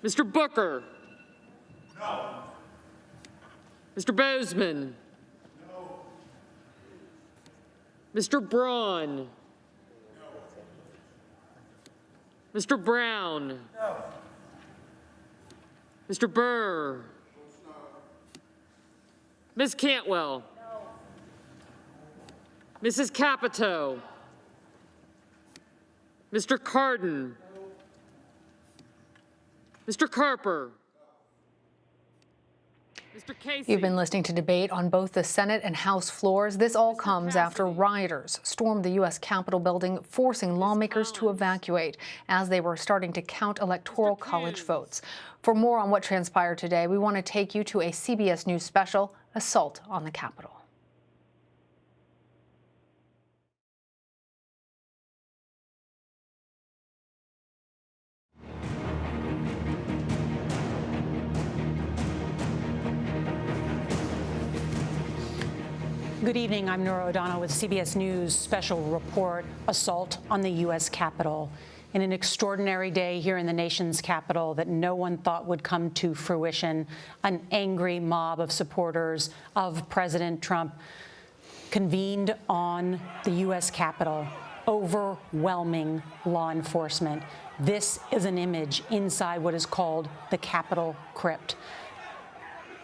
Mr. Booker. No. Mr. Bozeman. No. Mr. Braun. No. Mr. Brown. No. Mr. Burr. No. Ms. Cantwell. No. Mrs. Capito. Mr. Cardin. No. Mr. Carper. You've been listening to debate on both the Senate and House floors. This all comes after rioters stormed the U.S. Capitol building, forcing lawmakers to evacuate as they were starting to count Electoral College votes. For more on what transpired today, we want to take you to a CBS News special, Assault on the Capitol. Good evening. I'm Nora O'Donnell with CBS News special report, Assault on the U.S. Capitol. In an extraordinary day here in the nation's capital that no one thought would come to fruition, an angry mob of supporters of President Trump convened on the U.S. Capitol, overwhelming law enforcement. This is an image inside what is called the Capitol crypt,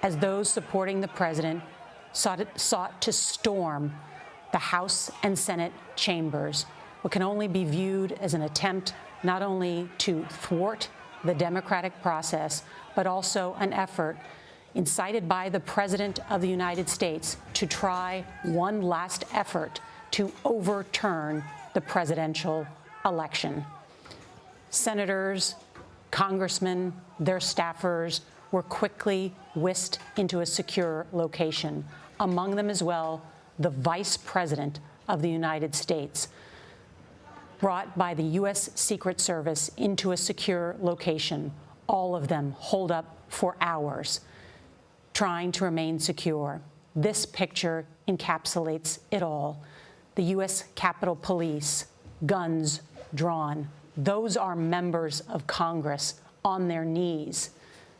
as those supporting the president sought to storm the House and Senate chambers, what can only be viewed as an attempt not only to thwart the democratic process, but also an effort incited by the President of the United States to try one last effort to overturn the presidential election. Senators, congressmen, their staffers were quickly whisked into a secure location. Among them as well, the Vice President of the United States, brought by the U.S. Secret Service into a secure location. All of them holed up for hours, trying to remain secure. This picture encapsulates it all. The U.S. Capitol Police, guns drawn. Those are members of Congress on their knees,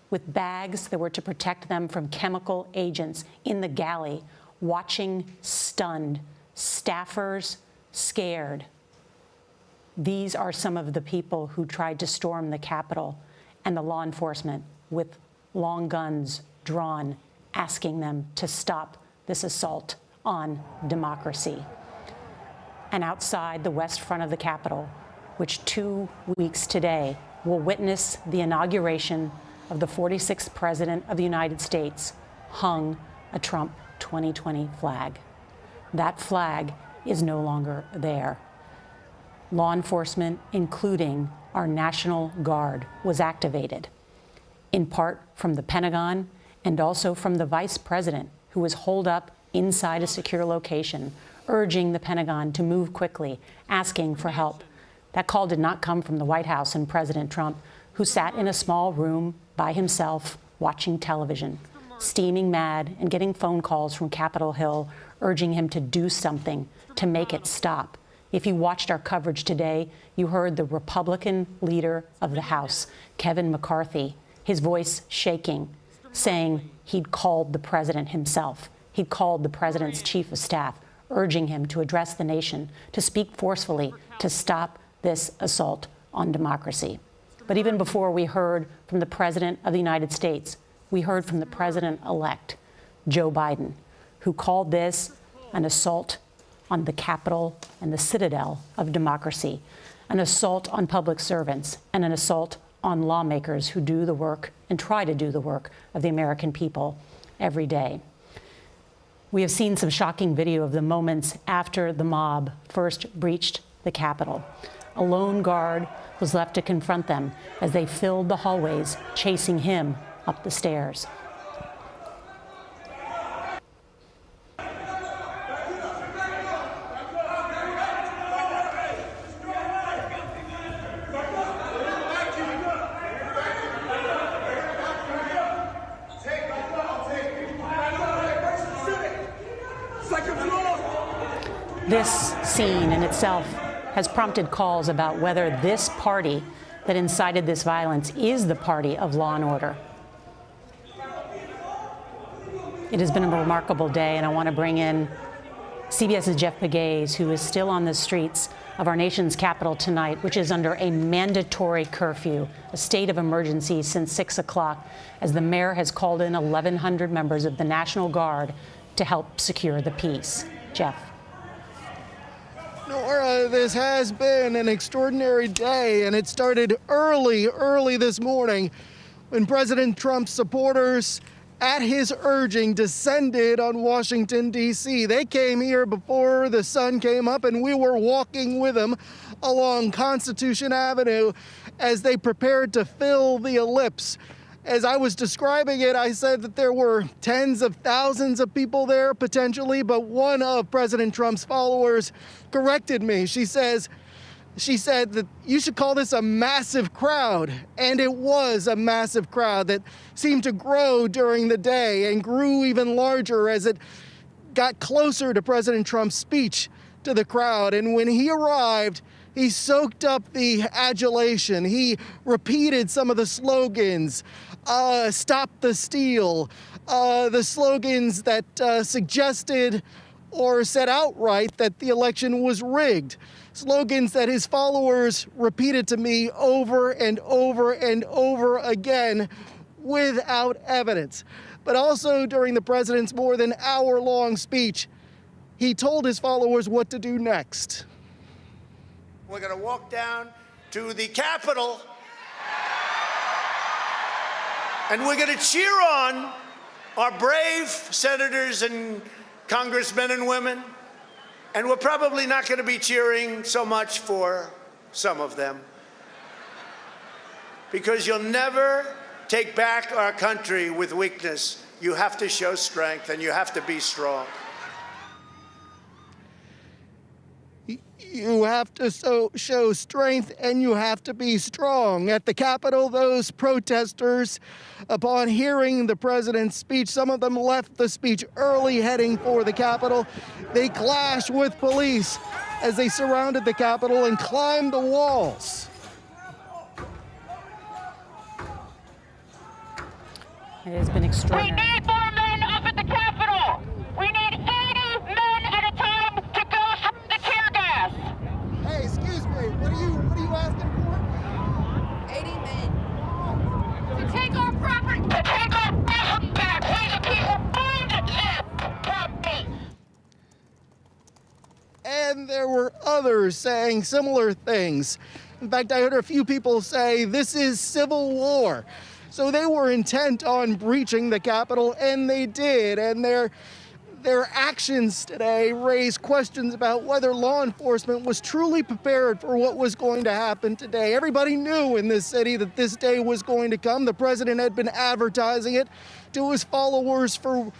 with bags that were to protect them from chemical agents in the galley, watching stunned, staffers scared. These are some of the people who tried to storm the Capitol, and the law enforcement with long guns drawn, asking them to stop this assault on democracy. And outside the west front of the Capitol, which 2 weeks today will witness the inauguration of the 46th President of the United States, hung a Trump 2020 flag. That flag is no longer there. Law enforcement, including our National Guard, was activated. in part from the Pentagon and also from the Vice President, who was holed up inside a secure location, urging the Pentagon to move quickly, asking for help. That call did not come from the White House and President Trump, who sat in a small room by himself watching television, steaming mad and getting phone calls from Capitol Hill urging him to do something to make it stop. If you watched our coverage today, you heard the Republican leader of the House, Kevin McCarthy, his voice shaking, saying he'd called the president himself. He'd called the president's chief of staff, urging him to address the nation, to speak forcefully, to stop this assault on democracy. But even before we heard from the President of the United States, we heard from the President-elect, Joe Biden, who called this an assault on the Capitol and the citadel of democracy, an assault on public servants, and an assault on lawmakers who do the work and try to do the work of the American people every day. We have seen some shocking video of the moments after the mob first breached the Capitol. A lone guard was left to confront them as they filled the hallways, chasing him up the stairs. This scene in itself has prompted calls about whether this party that incited this violence is the party of law and order. It has been a remarkable day, and I want to bring in CBS's Jeff Pegues, who is still on the streets of our nation's capital tonight, which is under a mandatory curfew, a state of emergency since 6 o'clock, as the mayor has called in 1,100 members of the National Guard to help secure the peace. Jeff. Nora, this has been an extraordinary day, and it started early this morning when President Trump's supporters, at his urging, descended on Washington, D.C. They came here before the sun came up, and we were walking with them along Constitution Avenue as they prepared to fill the ellipse. As I was describing it, I said that there were tens of thousands of people there, potentially, but one of President Trump's followers corrected me. She said that you should call this a massive crowd, and it was a massive crowd that seemed to grow during the day and grew even larger as it got closer to President Trump's speech to the crowd. And when he arrived, he soaked up the adulation. He repeated some of the slogans, stop the steal, the slogans that suggested or said outright that the election was rigged. Slogans that his followers repeated to me over and over and over again without evidence. But also during the president's more than hour-long speech, he told his followers what to do next. We're going to walk down to the Capitol, and we're going to cheer on our brave senators and congressmen and women. And we're probably not going to be cheering so much for some of them, because you'll never take back our country with weakness. You have to show strength, and you have to be strong. You have to show strength, and you have to be strong. At the Capitol, those protesters, upon hearing the president's speech, some of them left the speech early, heading for the Capitol. They clashed with police as they surrounded the Capitol and climbed the walls. It has been extraordinary. We need more men up at the Capitol. We need 80 men at a time to go through the tear gas. Hey, excuse me, what are you asking for? 80 men. To take our property, to take our property back. We the people own this property. And there were others saying similar things. In fact, I heard a few people say this is civil war. So they were intent on breaching the Capitol, and they did. And Their actions today raise questions about whether law enforcement was truly prepared for what was going to happen today. Everybody knew in this city that this day was going to come. The president had been advertising it to his followers for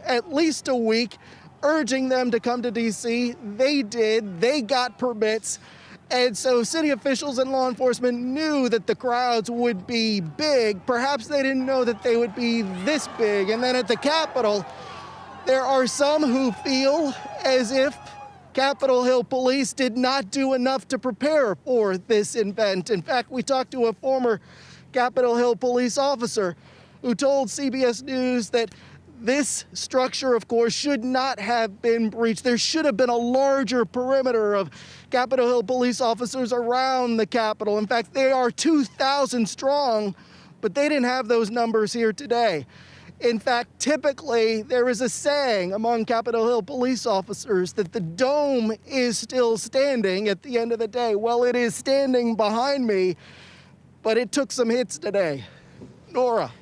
at least a week, urging them to come to D.C. They did. They got permits. And so city officials and law enforcement knew that the crowds would be big. Perhaps they didn't know that they would be this big. And then at the Capitol, there are some who feel as if Capitol Hill police did not do enough to prepare for this event. In fact, we talked to a former Capitol Hill police officer who told CBS News that this structure, of course, should not have been breached. There should have been a larger perimeter of Capitol Hill police officers around the Capitol. In fact, they are 2,000 strong, but they didn't have those numbers here today. In fact, typically, there is a saying among Capitol Hill police officers that the dome is still standing at the end of the day. Well, it is standing behind me, but it took some hits today. Nora.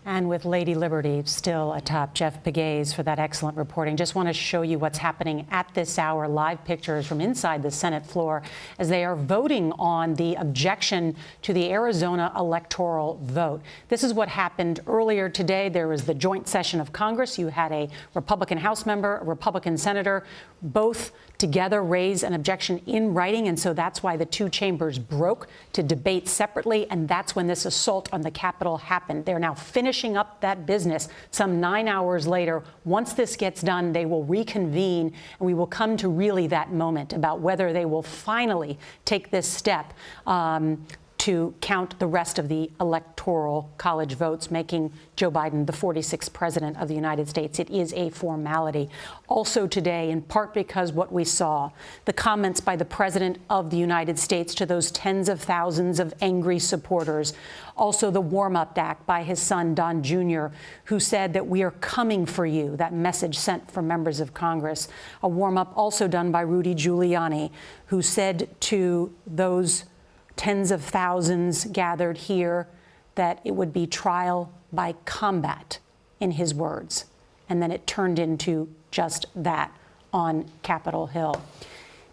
And with Lady Liberty still atop, Jeff Pegues for that excellent reporting. Just want to show you what's happening at this hour. Live pictures from inside the Senate floor as they are voting on the objection to the Arizona electoral vote. This is what happened earlier today. There was the joint session of Congress. You had a Republican House member, a Republican senator, both together raise an objection in writing. And so that's why the two chambers broke to debate separately. And that's when this assault on the Capitol happened. They're now finishing up that business some 9 hours later. Once this gets done, they will reconvene and we will come to really that moment about whether they will finally take this step to count the rest of the Electoral College votes, making Joe Biden the 46th president of the United States. It is a formality. Also today, in part because what we saw, the comments by the president of the United States to those tens of thousands of angry supporters. Also the warm-up act by his son, Don Jr., who said that we are coming for you, that message sent from members of Congress. A warm-up also done by Rudy Giuliani, who said to those tens of thousands gathered here that it would be trial by combat, in his words. And then it turned into just that on Capitol Hill.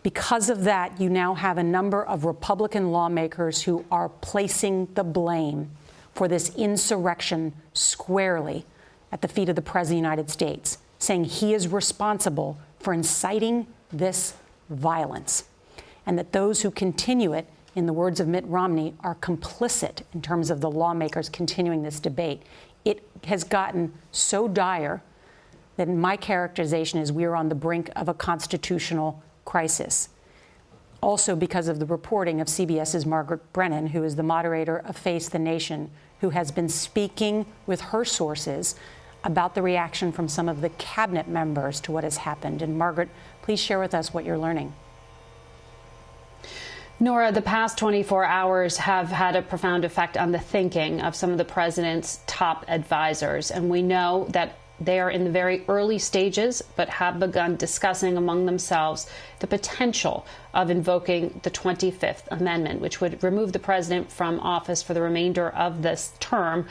Because of that, you now have a number of Republican lawmakers who are placing the blame for this insurrection squarely at the feet of the President of the United States, saying he is responsible for inciting this violence, and that those who continue it, in the words of Mitt Romney, are complicit in terms of the lawmakers continuing this debate. It has gotten so dire that my characterization is we are on the brink of a constitutional crisis. Also because of the reporting of CBS's Margaret Brennan, who is the moderator of Face the Nation, who has been speaking with her sources about the reaction from some of the cabinet members to what has happened. And Margaret, please share with us what you're learning. Nora, the past 24 hours have had a profound effect on the thinking of some of the president's top advisors. And we know that they are in the very early stages, but have begun discussing among themselves the potential of invoking the 25th Amendment, which would remove the president from office for the remainder of this term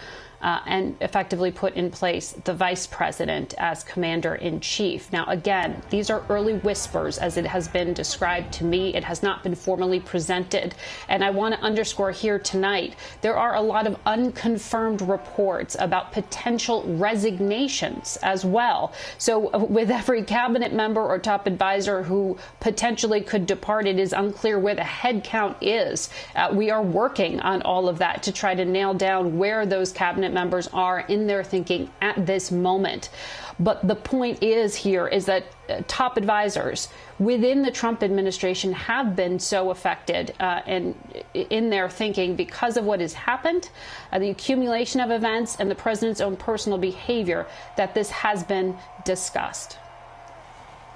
and effectively put in place the vice president as commander-in-chief. Now, again, these are early whispers, as it has been described to me. It has not been formally presented. And I want to underscore here tonight, there are a lot of unconfirmed reports about potential resignations as well. So with every cabinet member or top advisor who potentially could depart, it is unclear where the head count is. We are working on all of that to try to nail down where those cabinet members are in their thinking at this moment. But the point is here is that top advisors within the Trump administration have been so affected and in their thinking because of what has happened, the accumulation of events and the president's own personal behavior, that this has been discussed.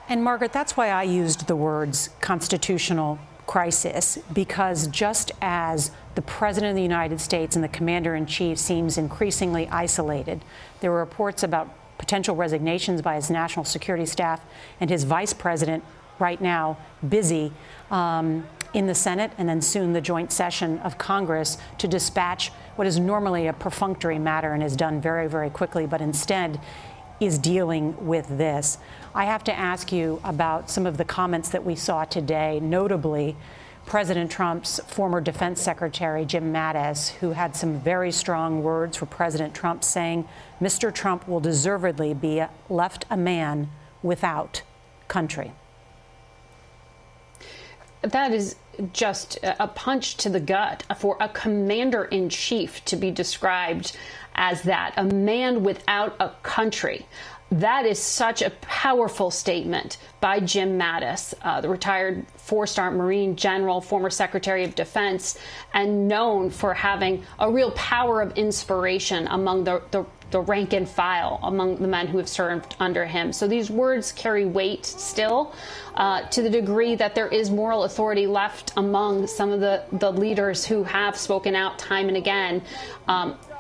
And Margaret, that's why I used the words constitutional crisis, because just as the President of the United States and the Commander-in-Chief seems increasingly isolated, there were reports about potential resignations by his national security staff and his vice president right now busy in the Senate and then soon the joint session of Congress to dispatch what is normally a perfunctory matter and is done very, very quickly. But instead, is dealing with this. I have to ask you about some of the comments that we saw today, notably President Trump's former defense secretary, Jim Mattis, who had some very strong words for President Trump, saying Mr. Trump will deservedly be left a man without country. That is just a punch to the gut for a commander-in-chief to be described as that, a man without a country. That is such a powerful statement by Jim Mattis, the retired four-star Marine general, former Secretary of Defense, and known for having a real power of inspiration among the rank and file, among the men who have served under him. So these words carry weight still, to the degree that there is moral authority left among some of the leaders who have spoken out time and again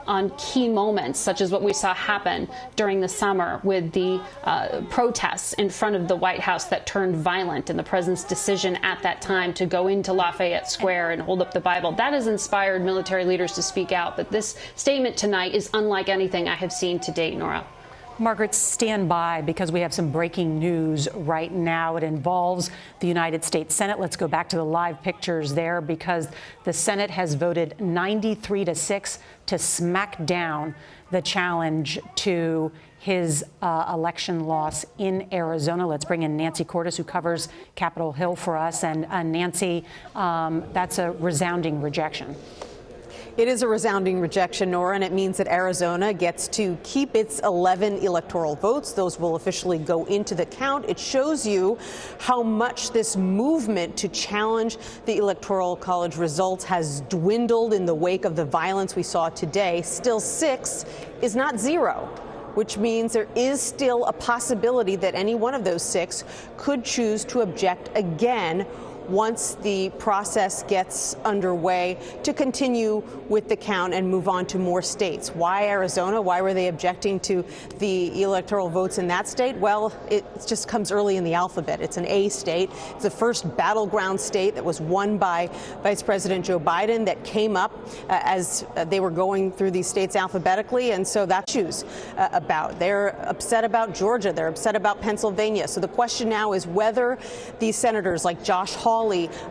on key moments, such as what we saw happen during the summer with the protests in front of the White House that turned violent, and the president's decision at that time to go into Lafayette Square and hold up the Bible. That has inspired military leaders to speak out. But this statement tonight is unlike anything I have seen to date, Nora. Margaret, stand by, because we have some breaking news right now. It involves the United States Senate. Let's go back to the live pictures there, because the Senate has voted 93-6 to smack down the challenge to his election loss in Arizona. Let's bring in Nancy Cordes, who covers Capitol Hill for us. And Nancy, that's a resounding rejection. It is a resounding rejection, Nora, and it means that Arizona gets to keep its 11 electoral votes. Those will officially go into the count. It shows you how much this movement to challenge the Electoral College results has dwindled in the wake of the violence we saw today. Still 6 is not 0, which means there is still a possibility that any one of those 6 could choose to object again once the process gets underway to continue with the count and move on to more states. Why Arizona? Why were they objecting to the electoral votes in that state? Well, it just comes early in the alphabet. It's an A state. It's the first battleground state that was won by Vice President Joe Biden, that came up as they were going through these states alphabetically, and so that's choose about. They're upset about Georgia. They're upset about Pennsylvania. So the question now is whether these senators like Josh Hawley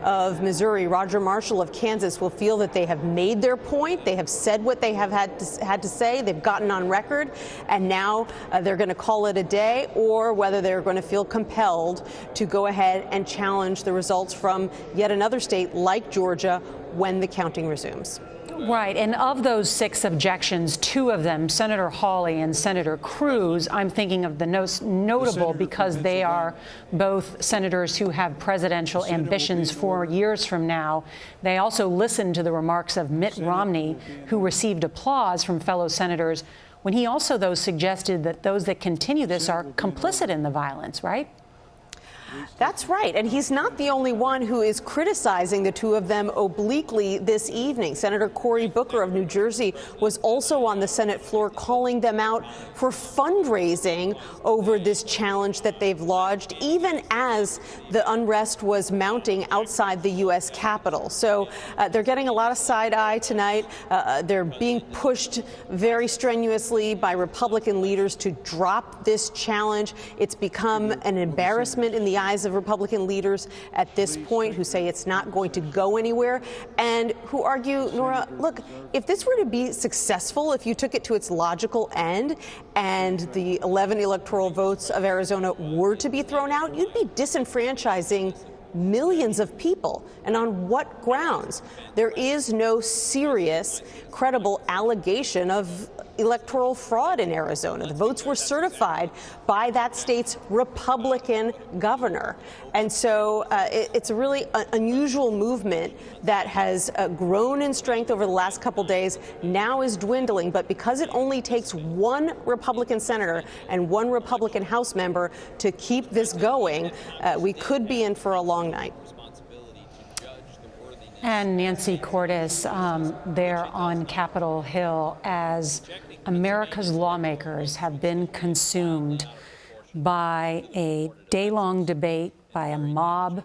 of Missouri, Roger Marshall of Kansas, will feel that they have made their point. They have said what they have had to say. They've gotten on record, and now they're going to call it a day, or whether they're going to feel compelled to go ahead and challenge the results from yet another state like Georgia when the counting resumes. Right. And of those 6 objections, 2 of them, Senator Hawley and Senator Cruz, I'm thinking of the most notable because they are both senators who have presidential ambitions 4 years from now. They also listened to the remarks of Mitt Romney, who received applause from fellow senators when he also, though, suggested that those that continue this are complicit in the violence, right? That's right. And he's not the only one who is criticizing the 2 of them obliquely this evening. Senator Cory Booker of New Jersey was also on the Senate floor calling them out for fundraising over this challenge that they've lodged, even as the unrest was mounting outside the U.S. Capitol. So they're getting a lot of side eye tonight. They're being pushed very strenuously by Republican leaders to drop this challenge. It's become an embarrassment in the eyes of Republican leaders at this point, who say it's not going to go anywhere, and who argue, Nora, look, if this were to be successful, if you took it to its logical end and the 11 electoral votes of Arizona were to be thrown out, you'd be disenfranchising millions of people. And on what grounds? There is no serious, credible allegation of electoral fraud in Arizona. The votes were certified by that state's Republican governor. And so it's a really unusual movement that has grown in strength over the last couple days, now is dwindling. But because it only takes 1 Republican senator and 1 Republican House member to keep this going, we could be in for a long night. And Nancy Cordes there on Capitol Hill, as America's lawmakers have been consumed by a day-long debate, by a mob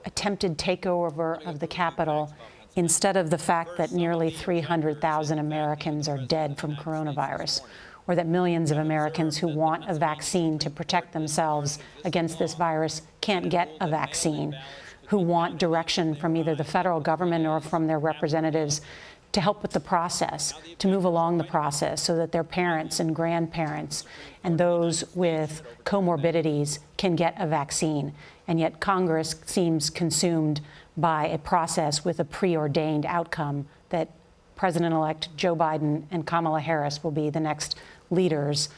attempted takeover of the Capitol, instead of the fact that nearly 300,000 Americans are dead from coronavirus. or that millions of Americans who want a vaccine to protect themselves against this virus can't get a vaccine, who want direction from either the federal government or from their representatives to help with the process, to move along the process so that their parents and grandparents and those with comorbidities can get a vaccine. And yet Congress seems consumed by a process with a preordained outcome that President-elect Joe Biden and Kamala Harris will be the next leaders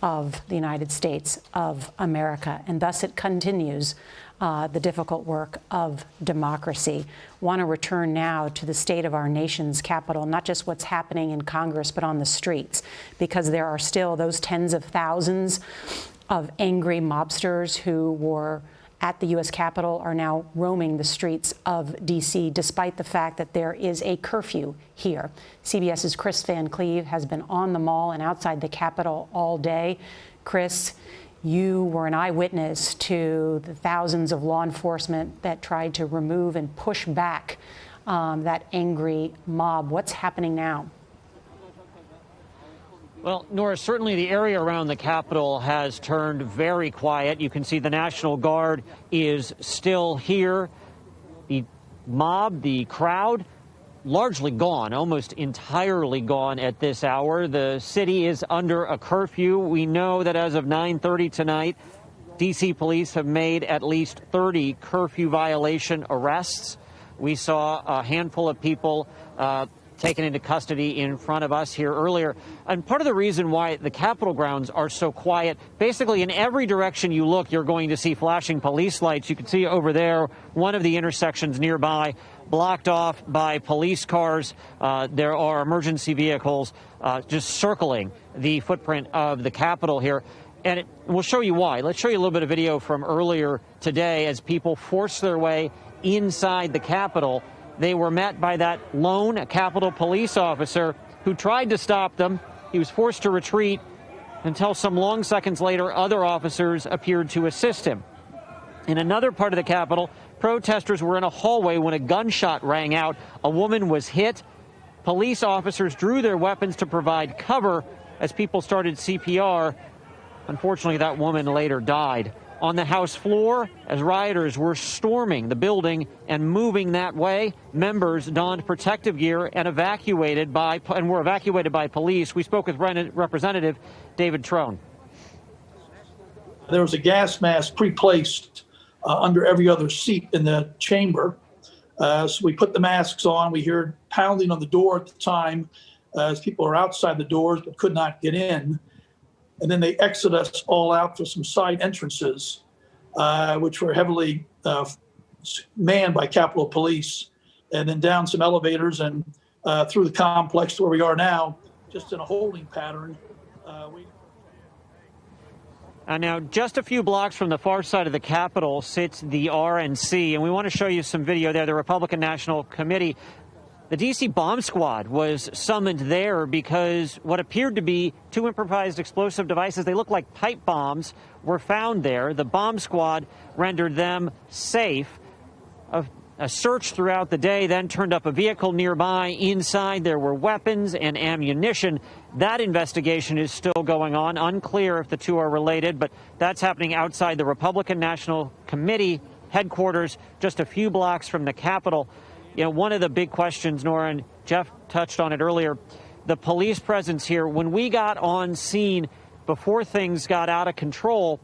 of the United States of America. And thus it continues the difficult work of democracy. Want to return now to the state of our nation's capital, not just what's happening in Congress, but on the streets, because there are still those tens of thousands of angry mobsters who were at the U.S. Capitol are now roaming the streets of D.C., despite the fact that there is a curfew here. CBS's Chris Van Cleve has been on the Mall and outside the Capitol all day. Chris, you were an eyewitness to the thousands of law enforcement that tried to remove and push back that angry mob. What's happening now? Well, Nora, certainly the area around the Capitol has turned very quiet. You can see the National Guard is still here. The mob, the crowd, largely gone, almost entirely gone at this hour. The city is under a curfew. We know that as of 9:30 tonight, D.C. police have made at least 30 curfew violation arrests. We saw a handful of people taken into custody in front of us here earlier. And part of the reason why the Capitol grounds are so quiet, basically in every direction you look, you're going to see flashing police lights. You can see over there, one of the intersections nearby, blocked off by police cars. There are emergency vehicles just circling the footprint of the Capitol here. And we'll show you why. Let's show you a little bit of video from earlier today as people forced their way inside the Capitol. They were met by that lone Capitol police officer who tried to stop them. He was forced to retreat until some long seconds later, other officers appeared to assist him. In another part of the Capitol, protesters were in a hallway when a gunshot rang out. A woman was hit. Police officers drew their weapons to provide cover as people started CPR. Unfortunately, that woman later died. On the House floor, as rioters were storming the building and moving that way, members donned protective gear and were evacuated by police. We spoke with Representative David Trone. There was a gas mask pre-placed under every other seat in the chamber. So we put the masks on. We heard pounding on the door at the time as people are outside the doors but could not get in. And then they exited us all out for some side entrances, which were heavily manned by Capitol Police, and then down some elevators and through the complex to where we are now, just in a holding pattern. Now, just a few blocks from the far side of the Capitol sits the RNC, and we want to show you some video there. The Republican National Committee. The D.C. bomb squad was summoned there because what appeared to be two improvised explosive devices, they look like pipe bombs, were found there. The bomb squad rendered them safe. A search throughout the day then turned up a vehicle nearby. Inside there were weapons and ammunition. That investigation is still going on. Unclear if the two are related, but that's happening outside the Republican National Committee headquarters, just a few blocks from the Capitol. You know, one of the big questions, Nora, and Jeff touched on it earlier, the police presence here. When we got on scene before things got out of control,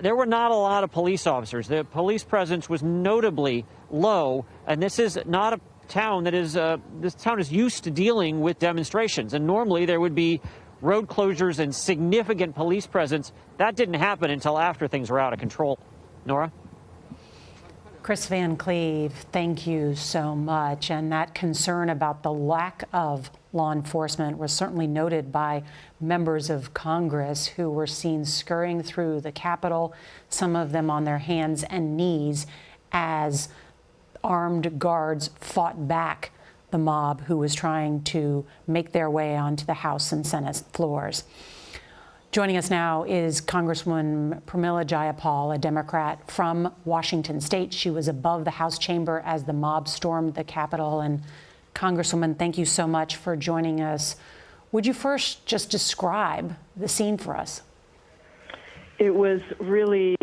there were not a lot of police officers. The police presence was notably low, and this is not a town that is, this town is used to dealing with demonstrations, and normally there would be road closures and significant police presence. That didn't happen until after things were out of control. Nora? Chris Van Cleve, thank you so much. And that concern about the lack of law enforcement was certainly noted by members of Congress who were seen scurrying through the Capitol, some of them on their hands and knees, as armed guards fought back the mob who was trying to make their way onto the House and Senate floors. Joining us now is Congresswoman Pramila Jayapal, a Democrat from Washington State. She was above the House chamber as the mob stormed the Capitol. And Congresswoman, thank you so much for joining us. Would you first just describe the scene for us? It was really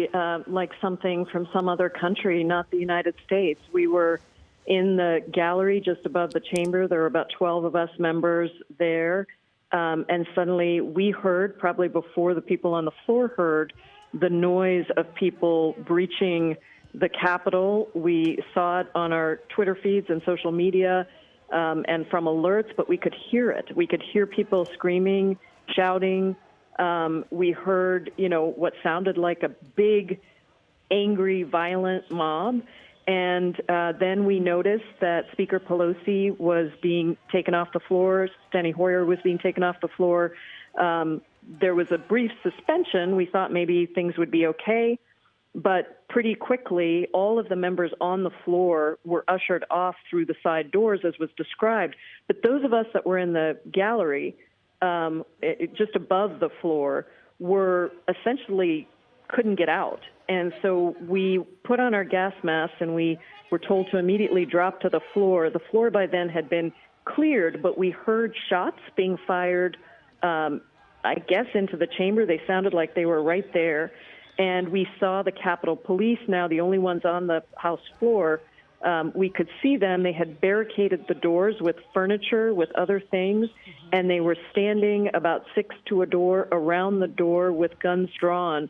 like something from some other country, not the United States. We were in the gallery just above the chamber. There were about 12 of us members there. And suddenly we heard, probably before the people on the floor heard, the noise of people breaching the Capitol. We saw it on our Twitter feeds and social media and from alerts, but we could hear it. We could hear people screaming, shouting. We heard, what sounded like a big, angry, violent mob. And then we noticed that Speaker Pelosi was being taken off the floor. Steny Hoyer was being taken off the floor. There was a brief suspension. We thought maybe things would be okay. But pretty quickly, all of the members on the floor were ushered off through the side doors, as was described. But those of us that were in the gallery, just above the floor, were essentially couldn't get out. And so we put on our gas masks and we were told to immediately drop to the floor. The floor by then had been cleared, but we heard shots being fired, I guess, into the chamber. They sounded like they were right there. And we saw the Capitol Police, now the only ones on the House floor. We could see them. They had barricaded the doors with furniture, with other things, and they were standing about 6 to a door around the door with guns drawn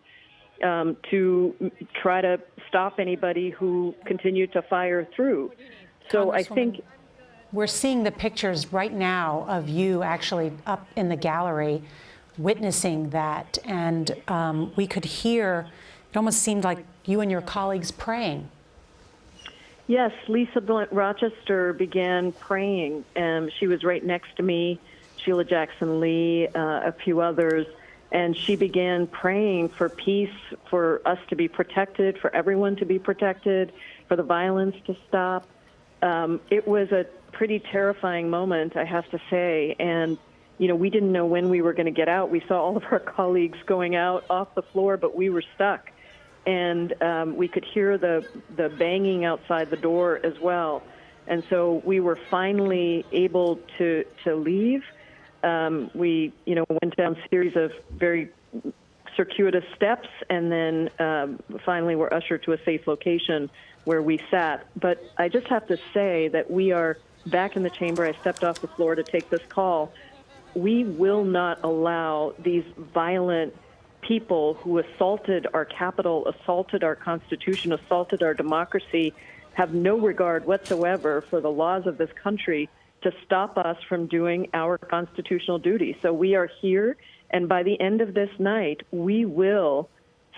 to try to stop anybody who continued to fire through. So I think we're seeing the pictures right now of you actually up in the gallery witnessing that, and we could hear, it almost seemed like you and your colleagues praying. Yes, Lisa Blunt Rochester began praying. She was right next to me, Sheila Jackson Lee, a few others, and she began praying for peace, for us to be protected, for everyone to be protected, for the violence to stop. It was a pretty terrifying moment, I have to say, and we didn't know when we were going to get out. We saw all of our colleagues going out off the floor, but we were stuck. And we could hear the banging outside the door as well. And so we were finally able to leave. We, went down a series of very circuitous steps, and then finally were ushered to a safe location where we sat. But I just have to say that we are back in the chamber. I stepped off the floor to take this call. We will not allow these violent people who assaulted our Capitol, assaulted our Constitution, assaulted our democracy, have no regard whatsoever for the laws of this country, to stop us from doing our constitutional duty. So we are here, and by the end of this night, we will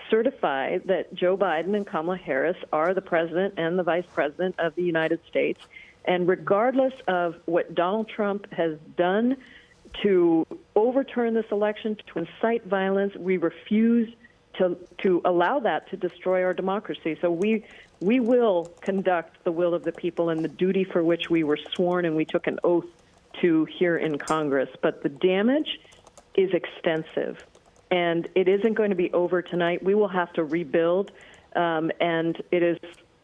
certify that Joe Biden and Kamala Harris are the president and the vice president of the United States. And regardless of what Donald Trump has done to overturn this election, to incite violence, we refuse to allow that to destroy our democracy. So we will conduct the will of the people and the duty for which we were sworn and we took an oath to here in Congress. But the damage is extensive, and it isn't going to be over tonight. We will have to rebuild, and it is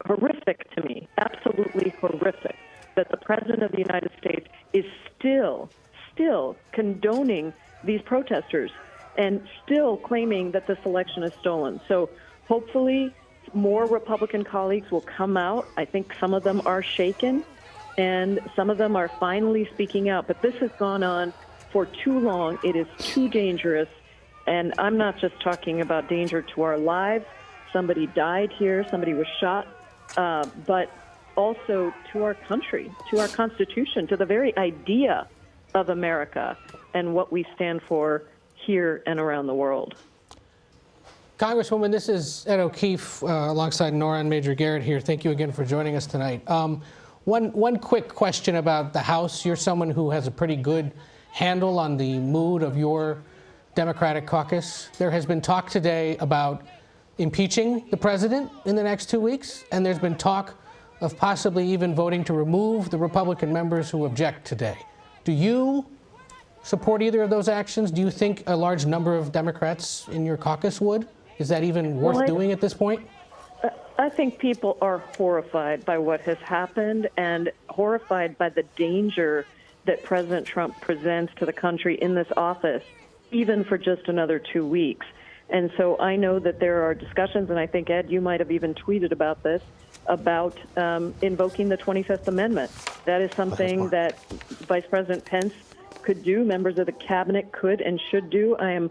horrific to me, absolutely horrific, that the President of the United States is still condoning these protesters and still claiming that this election is stolen. So hopefully more Republican colleagues will come out. I think some of them are shaken and some of them are finally speaking out. But this has gone on for too long. It is too dangerous. And I'm not just talking about danger to our lives. Somebody died here, somebody was shot, but also to our country, to our Constitution, to the very idea of America and what we stand for here and around the world. Congresswoman, this is Ed O'Keefe alongside Nora and Major Garrett here. Thank you again for joining us tonight. One quick question about the House. You're someone who has a pretty good handle on the mood of your Democratic caucus. There has been talk today about impeaching the president in the next 2 weeks, and there's been talk of possibly even voting to remove the Republican members who object today. Do you support either of those actions? Do you think a large number of Democrats in your caucus would? Is that even worth doing at this point? I think people are horrified by what has happened and horrified by the danger that President Trump presents to the country in this office, even for just another 2 weeks. And so I know that there are discussions, and I think, Ed, you might have even tweeted about this, about invoking the 25th Amendment. That is something that Vice President Pence could do, members of the cabinet could and should do. I am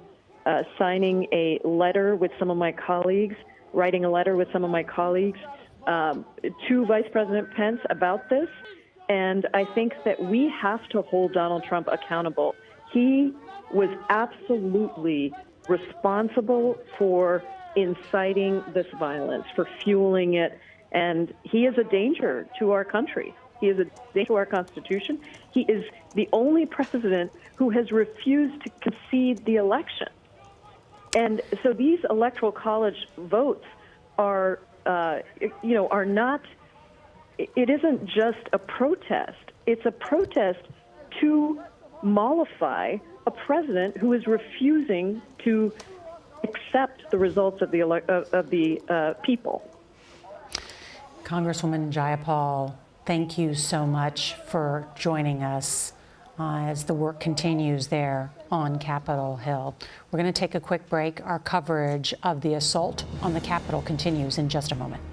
signing a letter with some of my colleagues, writing a letter with some of my colleagues to Vice President Pence about this. And I think that we have to hold Donald Trump accountable. He was absolutely responsible for inciting this violence, for fueling it, and he is a danger to our country. He is a danger to our Constitution. He is the only president who has refused to concede the election. And so these Electoral College votes are, are not, it isn't just a protest. It's a protest to mollify a president who is refusing to accept the results of the people. Congresswoman Jayapal, thank you so much for joining us as the work continues there on Capitol Hill. We're going to take a quick break. Our coverage of the assault on the Capitol continues in just a moment.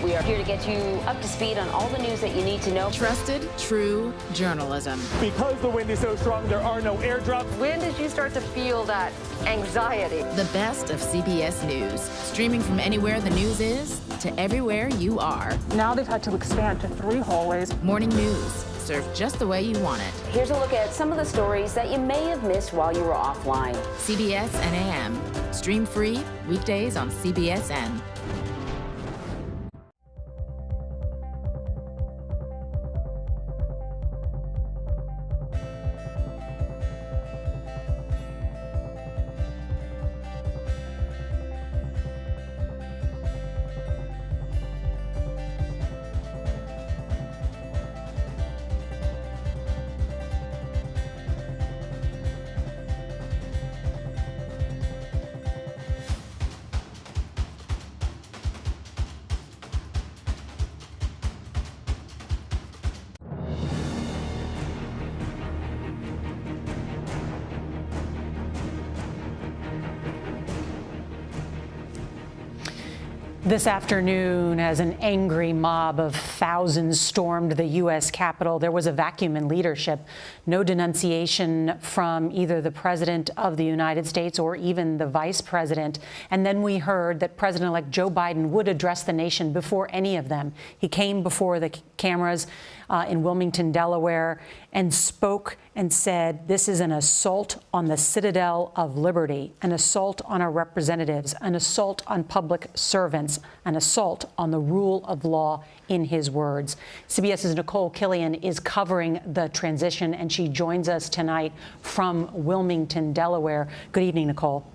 We are here to get you up to speed on all the news that you need to know. Trusted, true journalism. Because the wind is so strong, there are no airdrops. When did you start to feel that anxiety? The best of CBS News. Streaming from anywhere the news is to everywhere you are. Now they've had to expand to 3 hallways. Morning news, served just the way you want it. Here's a look at some of the stories that you may have missed while you were offline. CBS and AM. Stream free weekdays on CBSN. This afternoon, as an angry mob of thousands stormed the U.S. Capitol, there was a vacuum in leadership. No denunciation from either the President of the United States or even the Vice President. And then we heard that President-elect Joe Biden would address the nation before any of them. He came before the cameras in Wilmington, Delaware, and spoke and said, this is an assault on the citadel of liberty, an assault on our representatives, an assault on public servants, an assault on the rule of law, in his words. CBS's Nicole Killian is covering the transition, and she joins us tonight from Wilmington, Delaware. Good evening, Nicole.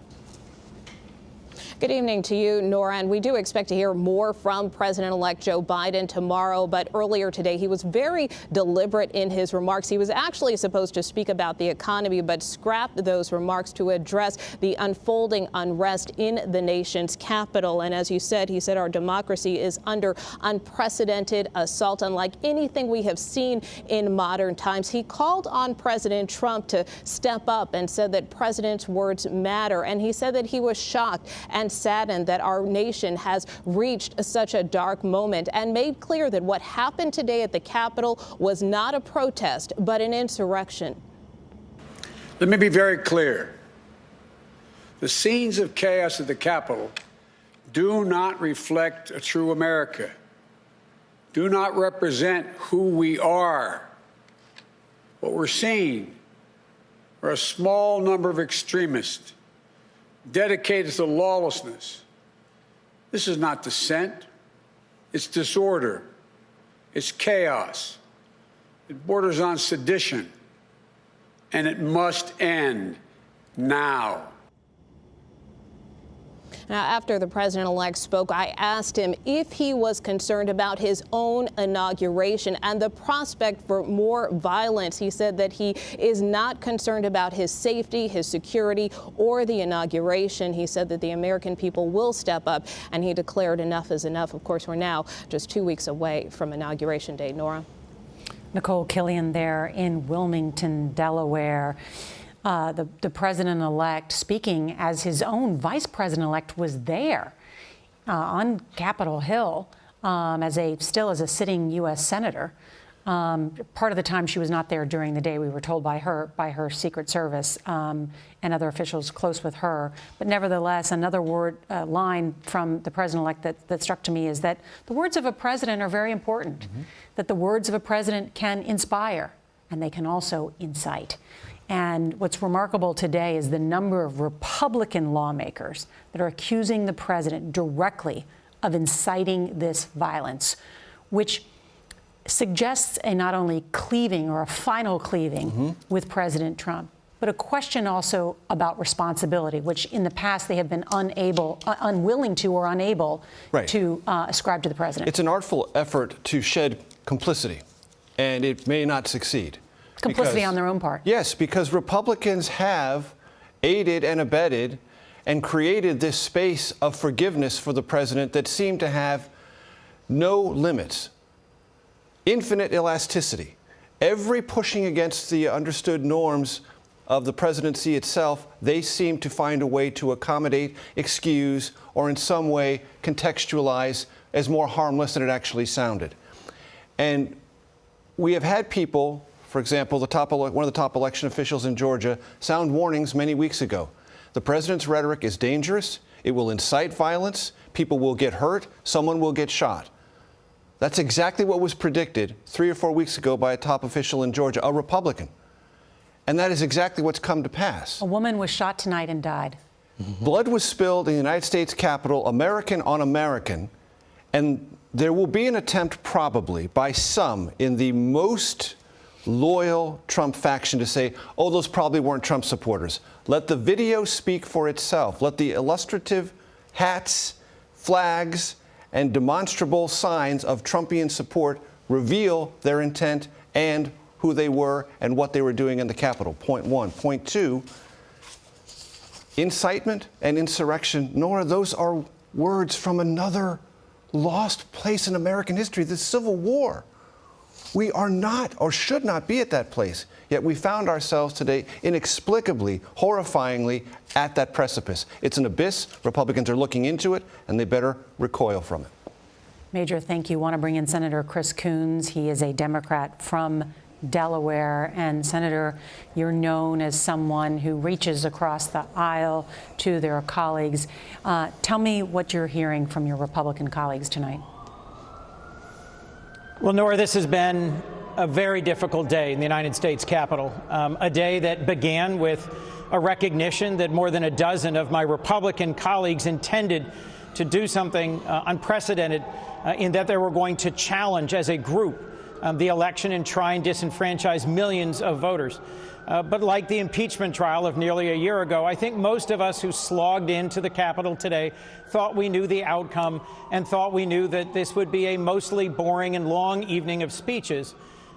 Good evening to you, Nora, and we do expect to hear more from President-elect Joe Biden tomorrow, but earlier today he was very deliberate in his remarks. He was actually supposed to speak about the economy, but scrapped those remarks to address the unfolding unrest in the nation's capital. And as you said, he said our democracy is under unprecedented assault, unlike anything we have seen in modern times. He called on President Trump to step up and said that president's words matter. And he said that he was shocked and saddened that our nation has reached such a dark moment, and made clear that what happened today at the Capitol was not a protest, but an insurrection. Let me be very clear. The scenes of chaos at the Capitol do not reflect a true America, do not represent who we are. What we're seeing are a small number of extremists dedicated to lawlessness. This is not dissent. It's disorder. It's chaos. It borders on sedition. And it must end now. Now, after the president-elect spoke, I asked him if he was concerned about his own inauguration and the prospect for more violence. He said that he is not concerned about his safety, his security, or the inauguration. He said that the American people will step up, and he declared enough is enough. Of course, we're now just 2 weeks away from Inauguration Day. Nora? Nicole Killian there in Wilmington, Delaware. The president-elect speaking as his own vice president-elect was there on Capitol Hill still as a sitting U.S. senator. Part of the time she was not there during the day, we were told by her Secret Service and other officials close with her. But nevertheless, another line from the president-elect that struck to me is that the words of a president are very important, that the words of a president can inspire and they can also incite. And what's remarkable today is the number of Republican lawmakers that are accusing the president directly of inciting this violence, which suggests a not only cleaving or a final cleaving with President Trump, but a question also about responsibility, which in the past they have been unwilling to or unable to ascribe to the president. It's an artful effort to shed complicity, and it may not succeed. Complicity on their own part. Yes, because Republicans have aided and abetted and created this space of forgiveness for the president that seemed to have no limits. Infinite elasticity. Every pushing against the understood norms of the presidency itself, they seem to find a way to accommodate, excuse, or in some way contextualize as more harmless than it actually sounded. And we have had people, for example, one of the top election officials in Georgia, sound warnings many weeks ago. The president's rhetoric is dangerous. It will incite violence. People will get hurt. Someone will get shot. That's exactly what was predicted 3 or 4 weeks ago by a top official in Georgia, a Republican. And that is exactly what's come to pass. A woman was shot tonight and died. Blood was spilled in the United States Capitol, American on American, and there will be an attempt probably by some in the most loyal Trump faction to say, oh, those probably weren't Trump supporters. Let the video speak for itself. Let the illustrative hats, flags, and demonstrable signs of Trumpian support reveal their intent and who they were and what they were doing in the Capitol. Point one. Point two, incitement and insurrection, Nora, those are words from another lost place in American history, the Civil War. We are not or should not be at that place, yet we found ourselves today inexplicably, horrifyingly at that precipice. It's an abyss. Republicans are looking into it, and they better recoil from it. Major, thank you. I want to bring in Senator Chris Coons. He is a Democrat from Delaware. And Senator, you're known as someone who reaches across the aisle to their colleagues. Tell me what you're hearing from your Republican colleagues tonight. Well, Nora, this has been a very difficult day in the United States Capitol, a day that began with a recognition that more than a dozen of my Republican colleagues intended to do something unprecedented in that they were going to challenge as a group the election and try and disenfranchise millions of voters. But like the impeachment trial of nearly a year ago, I think most of us who slogged into the Capitol today thought we knew the outcome and thought we knew that this would be a mostly boring and long evening of speeches,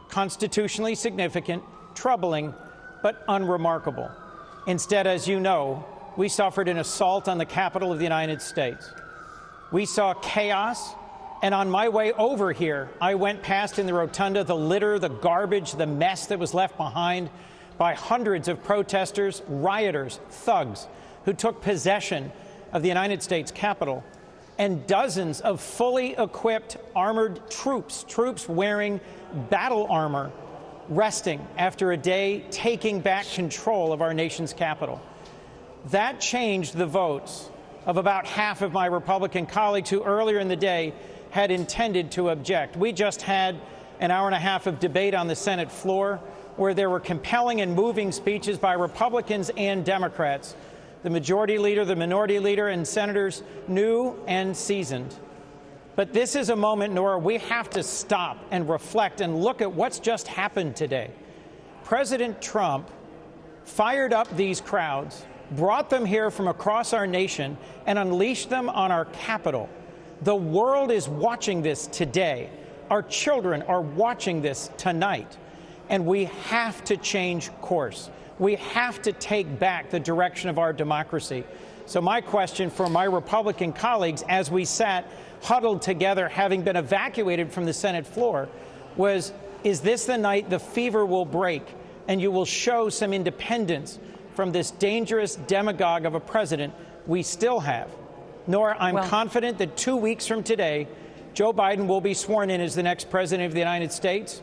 constitutionally significant, troubling, but unremarkable. Instead, as you know, we suffered an assault on the Capitol of the United States. We saw chaos, and on my way over here, I went past in the rotunda the litter, the garbage, the mess that was left behind by hundreds of protesters, rioters, thugs who took possession of the United States Capitol, and dozens of fully equipped armored troops wearing battle armor, resting after a day taking back control of our nation's capital. That changed the votes of about half of my Republican colleagues who earlier in the day had intended to object. We just had an hour and a half of debate on the Senate floor where there were compelling and moving speeches by Republicans and Democrats, the majority leader, the minority leader, and senators new and seasoned. But this is a moment, Nora, we have to stop and reflect and look at what's just happened today. President Trump fired up these crowds, brought them here from across our nation, and unleashed them on our Capitol. The world is watching this today. Our children are watching this tonight. And we have to change course. We have to take back the direction of our democracy. So my question for my Republican colleagues as we sat huddled together, having been evacuated from the Senate floor, was is this the night the fever will break and you will show some independence from this dangerous demagogue of a president we still have? Nora, I'm confident that 2 weeks from today, Joe Biden will be sworn in as the next president of the United States,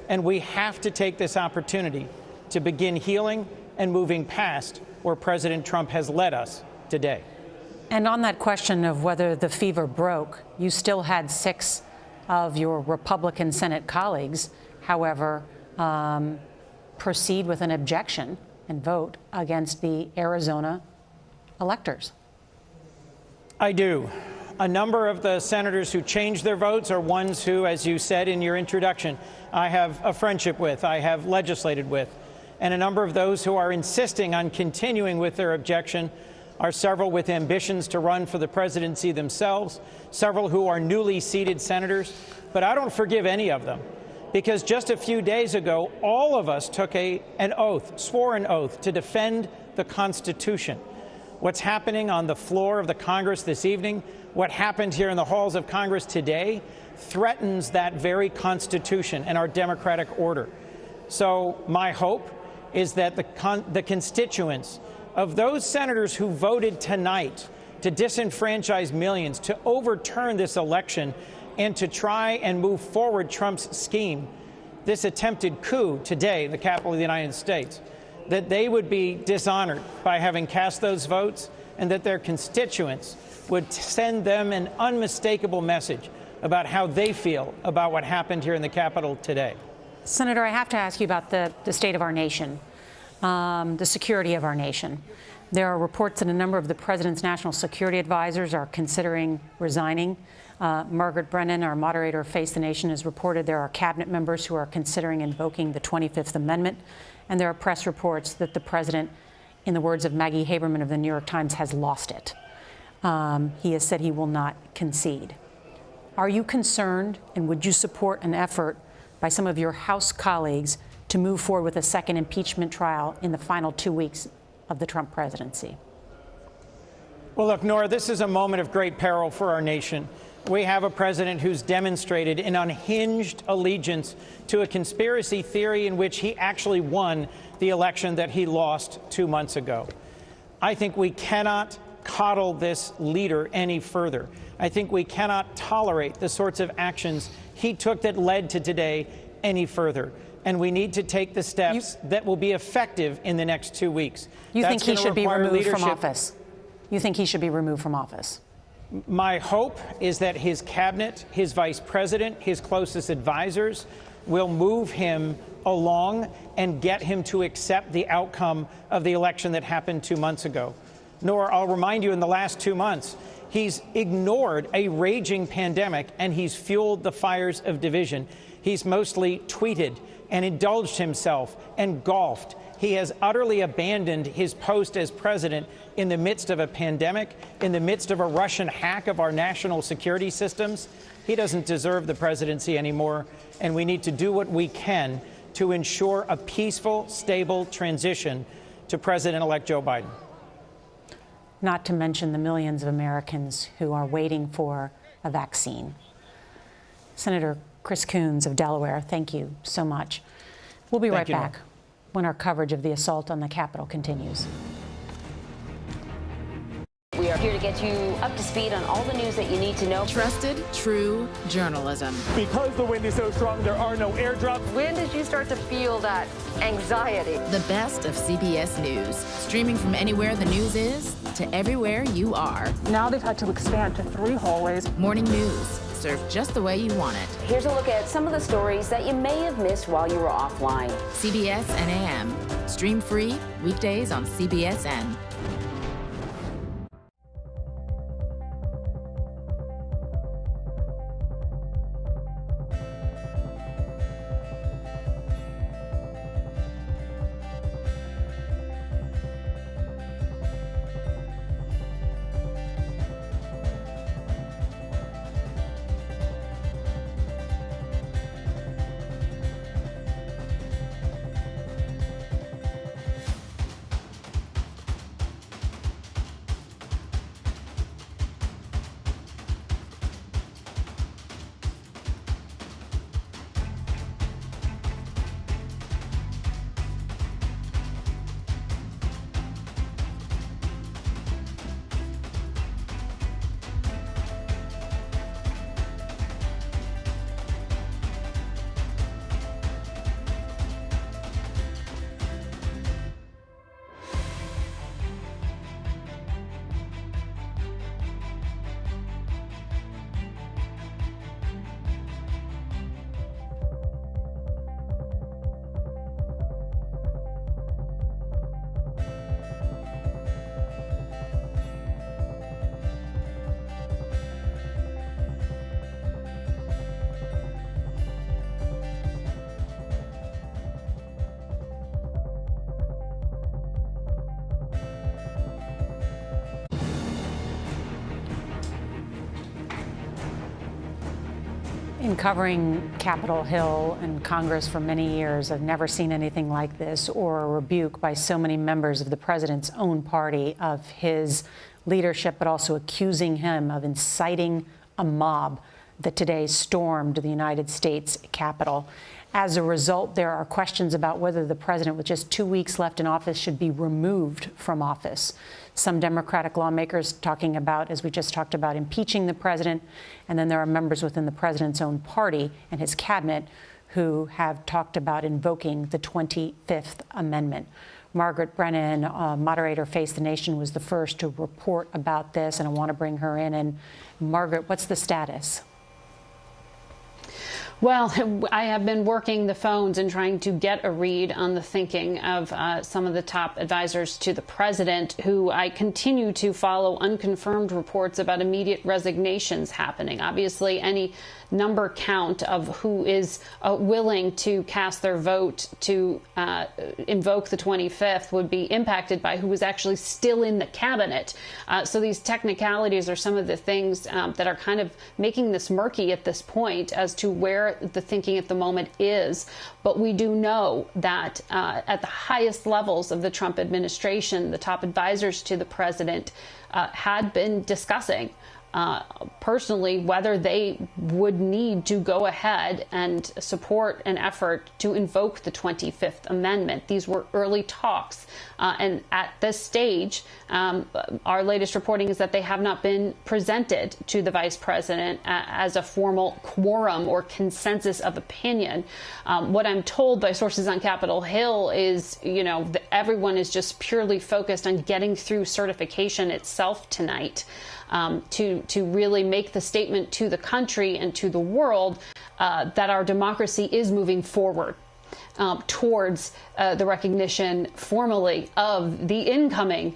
and we have to take this opportunity to begin healing and moving past where President Trump has led us today. And on that question of whether the fever broke, you still had 6 of your Republican Senate colleagues, however, proceed with an objection and vote against the Arizona electors. I do. A number of the senators who changed their votes are ones who, as you said in your introduction, I have a friendship with, I have legislated with. And a number of those who are insisting on continuing with their objection are several with ambitions to run for the presidency themselves, several who are newly seated senators. But I don't forgive any of them, because just a few days ago, all of us took an oath, swore an oath to defend the Constitution. What's happening on the floor of the Congress this evening, what happened here in the halls of Congress today, threatens that very Constitution and our democratic order. So my hope is that the constituents of those senators who voted tonight to disenfranchise millions, to overturn this election, and to try and move forward Trump's scheme, this attempted coup today in the Capitol of the United States, that they would be dishonored by having cast those votes, and that their constituents would send them an unmistakable message about how they feel about what happened here in the Capitol today. Senator, I have to ask you about the state of our nation, the security of our nation. There are reports that a number of the president's national security advisors are considering resigning. Margaret Brennan, our moderator of Face the Nation, has reported there are cabinet members who are considering invoking the 25th Amendment. And there are press reports that the president, in the words of Maggie Haberman of the New York Times, has lost it. He has said he will not concede. Are you concerned, and would you support an effort by some of your House colleagues to move forward with a second impeachment trial in the final 2 weeks of the Trump presidency? Well, look, Nora, this is a moment of great peril for our nation. We have a president who's demonstrated an unhinged allegiance to a conspiracy theory in which he actually won the election that he lost 2 months ago. I think we cannot coddle this leader any further. I think we cannot tolerate the sorts of actions he took that led to today any further. And we need to take the steps that will be effective in the next 2 weeks. You think he should be removed from office? You think he should be removed from office? My hope is that his cabinet, his vice president, his closest advisors will move him along and get him to accept the outcome of the election that happened 2 months ago. Nor, I'll remind you, in the last 2 months, he's ignored a raging pandemic and he's fueled the fires of division. He's mostly tweeted and indulged himself and golfed. He has utterly abandoned his post as president in the midst of a pandemic, in the midst of a Russian hack of our national security systems. He doesn't deserve the presidency anymore, and we need to do what we can to ensure a peaceful, stable transition to President-elect Joe Biden. Not to mention the millions of Americans who are waiting for a vaccine. Senator Chris Coons of Delaware, thank you so much. We'll be right back when our coverage of the assault on the Capitol continues. We are here to get you up to speed on all the news that you need to know. Trusted, true journalism. Because the wind is so strong, there are no airdrops. When did you start to feel that anxiety? The best of CBS News. Streaming from anywhere the news is to everywhere you are. Now they've had to expand to 3 hallways. Morning news, served just the way you want it. Here's a look at some of the stories that you may have missed while you were offline. CBS and AM. Stream free weekdays on CBSN. In covering Capitol Hill and Congress for many years, I've never seen anything like this or a rebuke by so many members of the president's own party of his leadership, but also accusing him of inciting a mob that today stormed the United States Capitol. As a result, there are questions about whether the president, with just 2 weeks left in office, should be removed from office. Some Democratic lawmakers talking about, as we just talked about, impeaching the president. And then there are members within the president's own party and his cabinet who have talked about invoking the 25th Amendment. Margaret Brennan, moderator Face the Nation, was the first to report about this, and I want to bring her in. And Margaret, what's the status? Well, I have been working the phones and trying to get a read on the thinking of some of the top advisors to the president, who I continue to follow unconfirmed reports about immediate resignations happening. Obviously, any number count of who is willing to cast their vote to invoke the 25th would be impacted by who is actually still in the cabinet. So these technicalities are some of the things that are kind of making this murky at this point as to where the thinking at the moment is. But we do know that at the highest levels of the Trump administration, the top advisors to the president had been discussing personally whether they would need to go ahead and support an effort to invoke the 25th Amendment. These were early talks. And at this stage, our latest reporting is that they have not been presented to the vice president as a formal quorum or consensus of opinion. What I'm told by sources on Capitol Hill is, that everyone is just purely focused on getting through certification itself tonight. To really make the statement to the country and to the world that our democracy is moving forward towards the recognition formally of the incoming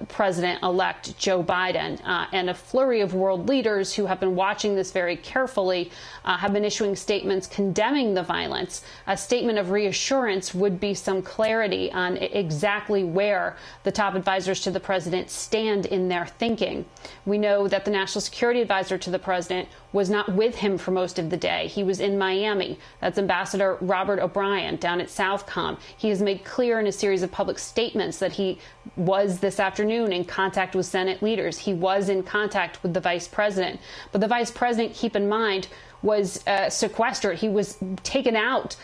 president-elect Joe Biden. And a flurry of world leaders who have been watching this very carefully have been issuing statements condemning the violence. A statement of reassurance would be some clarity on exactly where the top advisors to the president stand in their thinking. We know that the national security advisor to the president was not with him for most of the day. He was in Miami. That's Ambassador Robert O'Brien down at Southcom. He has made clear in a series of public statements that he was this afternoon in contact with Senate leaders. He was in contact with the vice president. But the vice president, keep in mind, was sequestered. He was taken out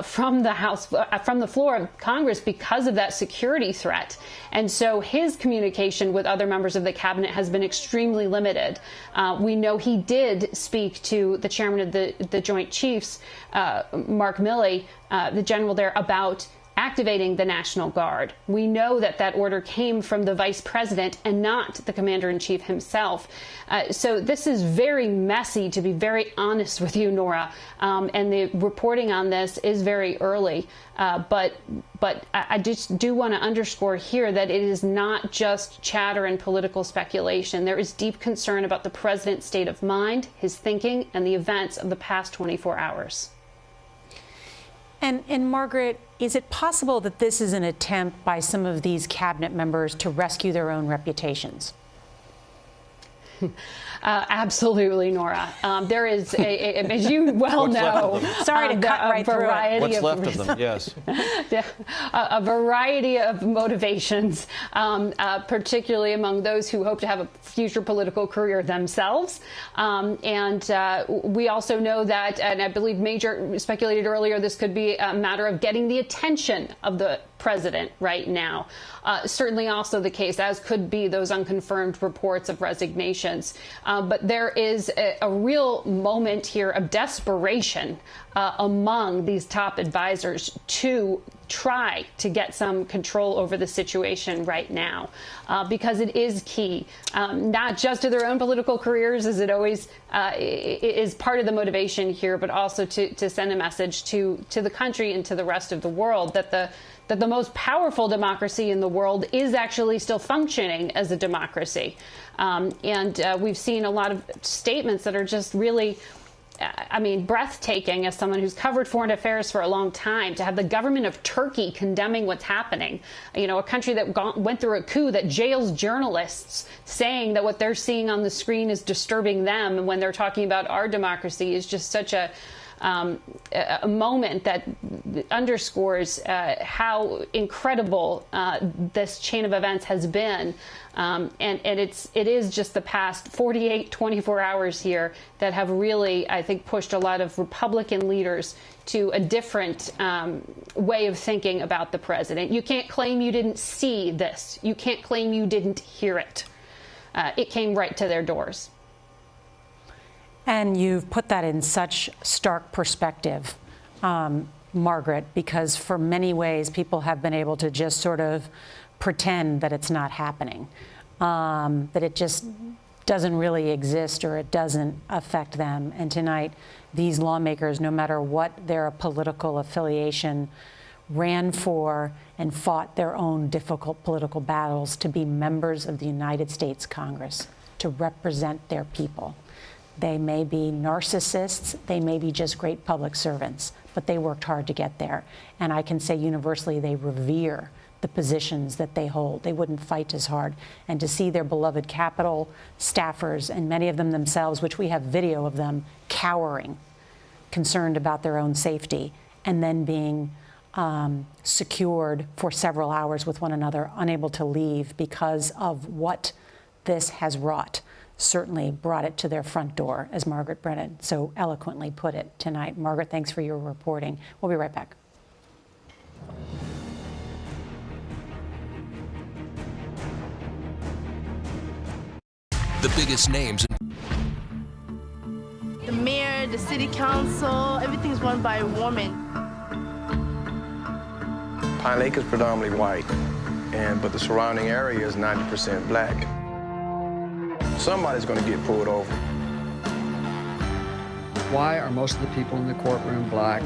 from the House, from the floor of Congress because of that security threat. And so his communication with other members of the cabinet has been extremely limited. We know he did speak to the chairman of the Joint Chiefs, Mark Milley, the general there, about activating the National Guard. We know that that order came from the vice president and not the commander-in-chief himself. So this is very messy, to be very honest with you, Nora. And the reporting on this is very early. But I just do want to underscore here that it is not just chatter and political speculation. There is deep concern about the president's state of mind, his thinking, and the events of the past 24 hours. And Margaret, is it possible that this is an attempt by some of these cabinet members to rescue their own reputations? Absolutely, Nora. There is, as you well know, sorry to cut right through it. What's left of them? Yes. A variety of motivations, particularly among those who hope to have a future political career themselves. And we also know that, and I believe Major speculated earlier, this could be a matter of getting the attention of the president right now. Certainly also the case, as could be those unconfirmed reports of resignations. But there is a real moment here of desperation among these top advisors to try to get some control over the situation right now, because it is key, not just to their own political careers, as it always is part of the motivation here, but also to send a message to the country and to the rest of the world that the most powerful democracy in the world is actually still functioning as a democracy. And we've seen a lot of statements that are just really I mean, breathtaking as someone who's covered foreign affairs for a long time, to have the government of Turkey condemning what's happening. You know, a country that went through a coup that jails journalists, saying that what they're seeing on the screen is disturbing them, and when they're talking about our democracy, is just such a moment that underscores how incredible this chain of events has been. And it is just the past 48, 24 hours here that have really, I think, pushed a lot of Republican leaders to a different way of thinking about the president. You can't claim you didn't see this. You can't claim you didn't hear it. It came right to their doors. And you've put that in such stark perspective, Margaret, because for many ways people have been able to just sort of pretend that it's not happening, that it just doesn't really exist or it doesn't affect them. And tonight, these lawmakers, no matter what their political affiliation, ran for and fought their own difficult political battles to be members of the United States Congress, to represent their people. They may be narcissists, they may be just great public servants, but they worked hard to get there. And I can say universally they revere the positions that they hold. They wouldn't fight as hard. And to see their beloved Capitol staffers, and many of them themselves, which we have video of them, cowering, concerned about their own safety, and then being secured for several hours with one another, unable to leave because of what this has wrought, certainly brought it to their front door, as Margaret Brennan so eloquently put it tonight. Margaret, thanks for your reporting. We'll be right back. The biggest names. The mayor, the city council, everything's run by a woman. Pine Lake is predominantly white, but the surrounding area is 90% black. Somebody's going to get pulled over. Why are most of the people in the courtroom black?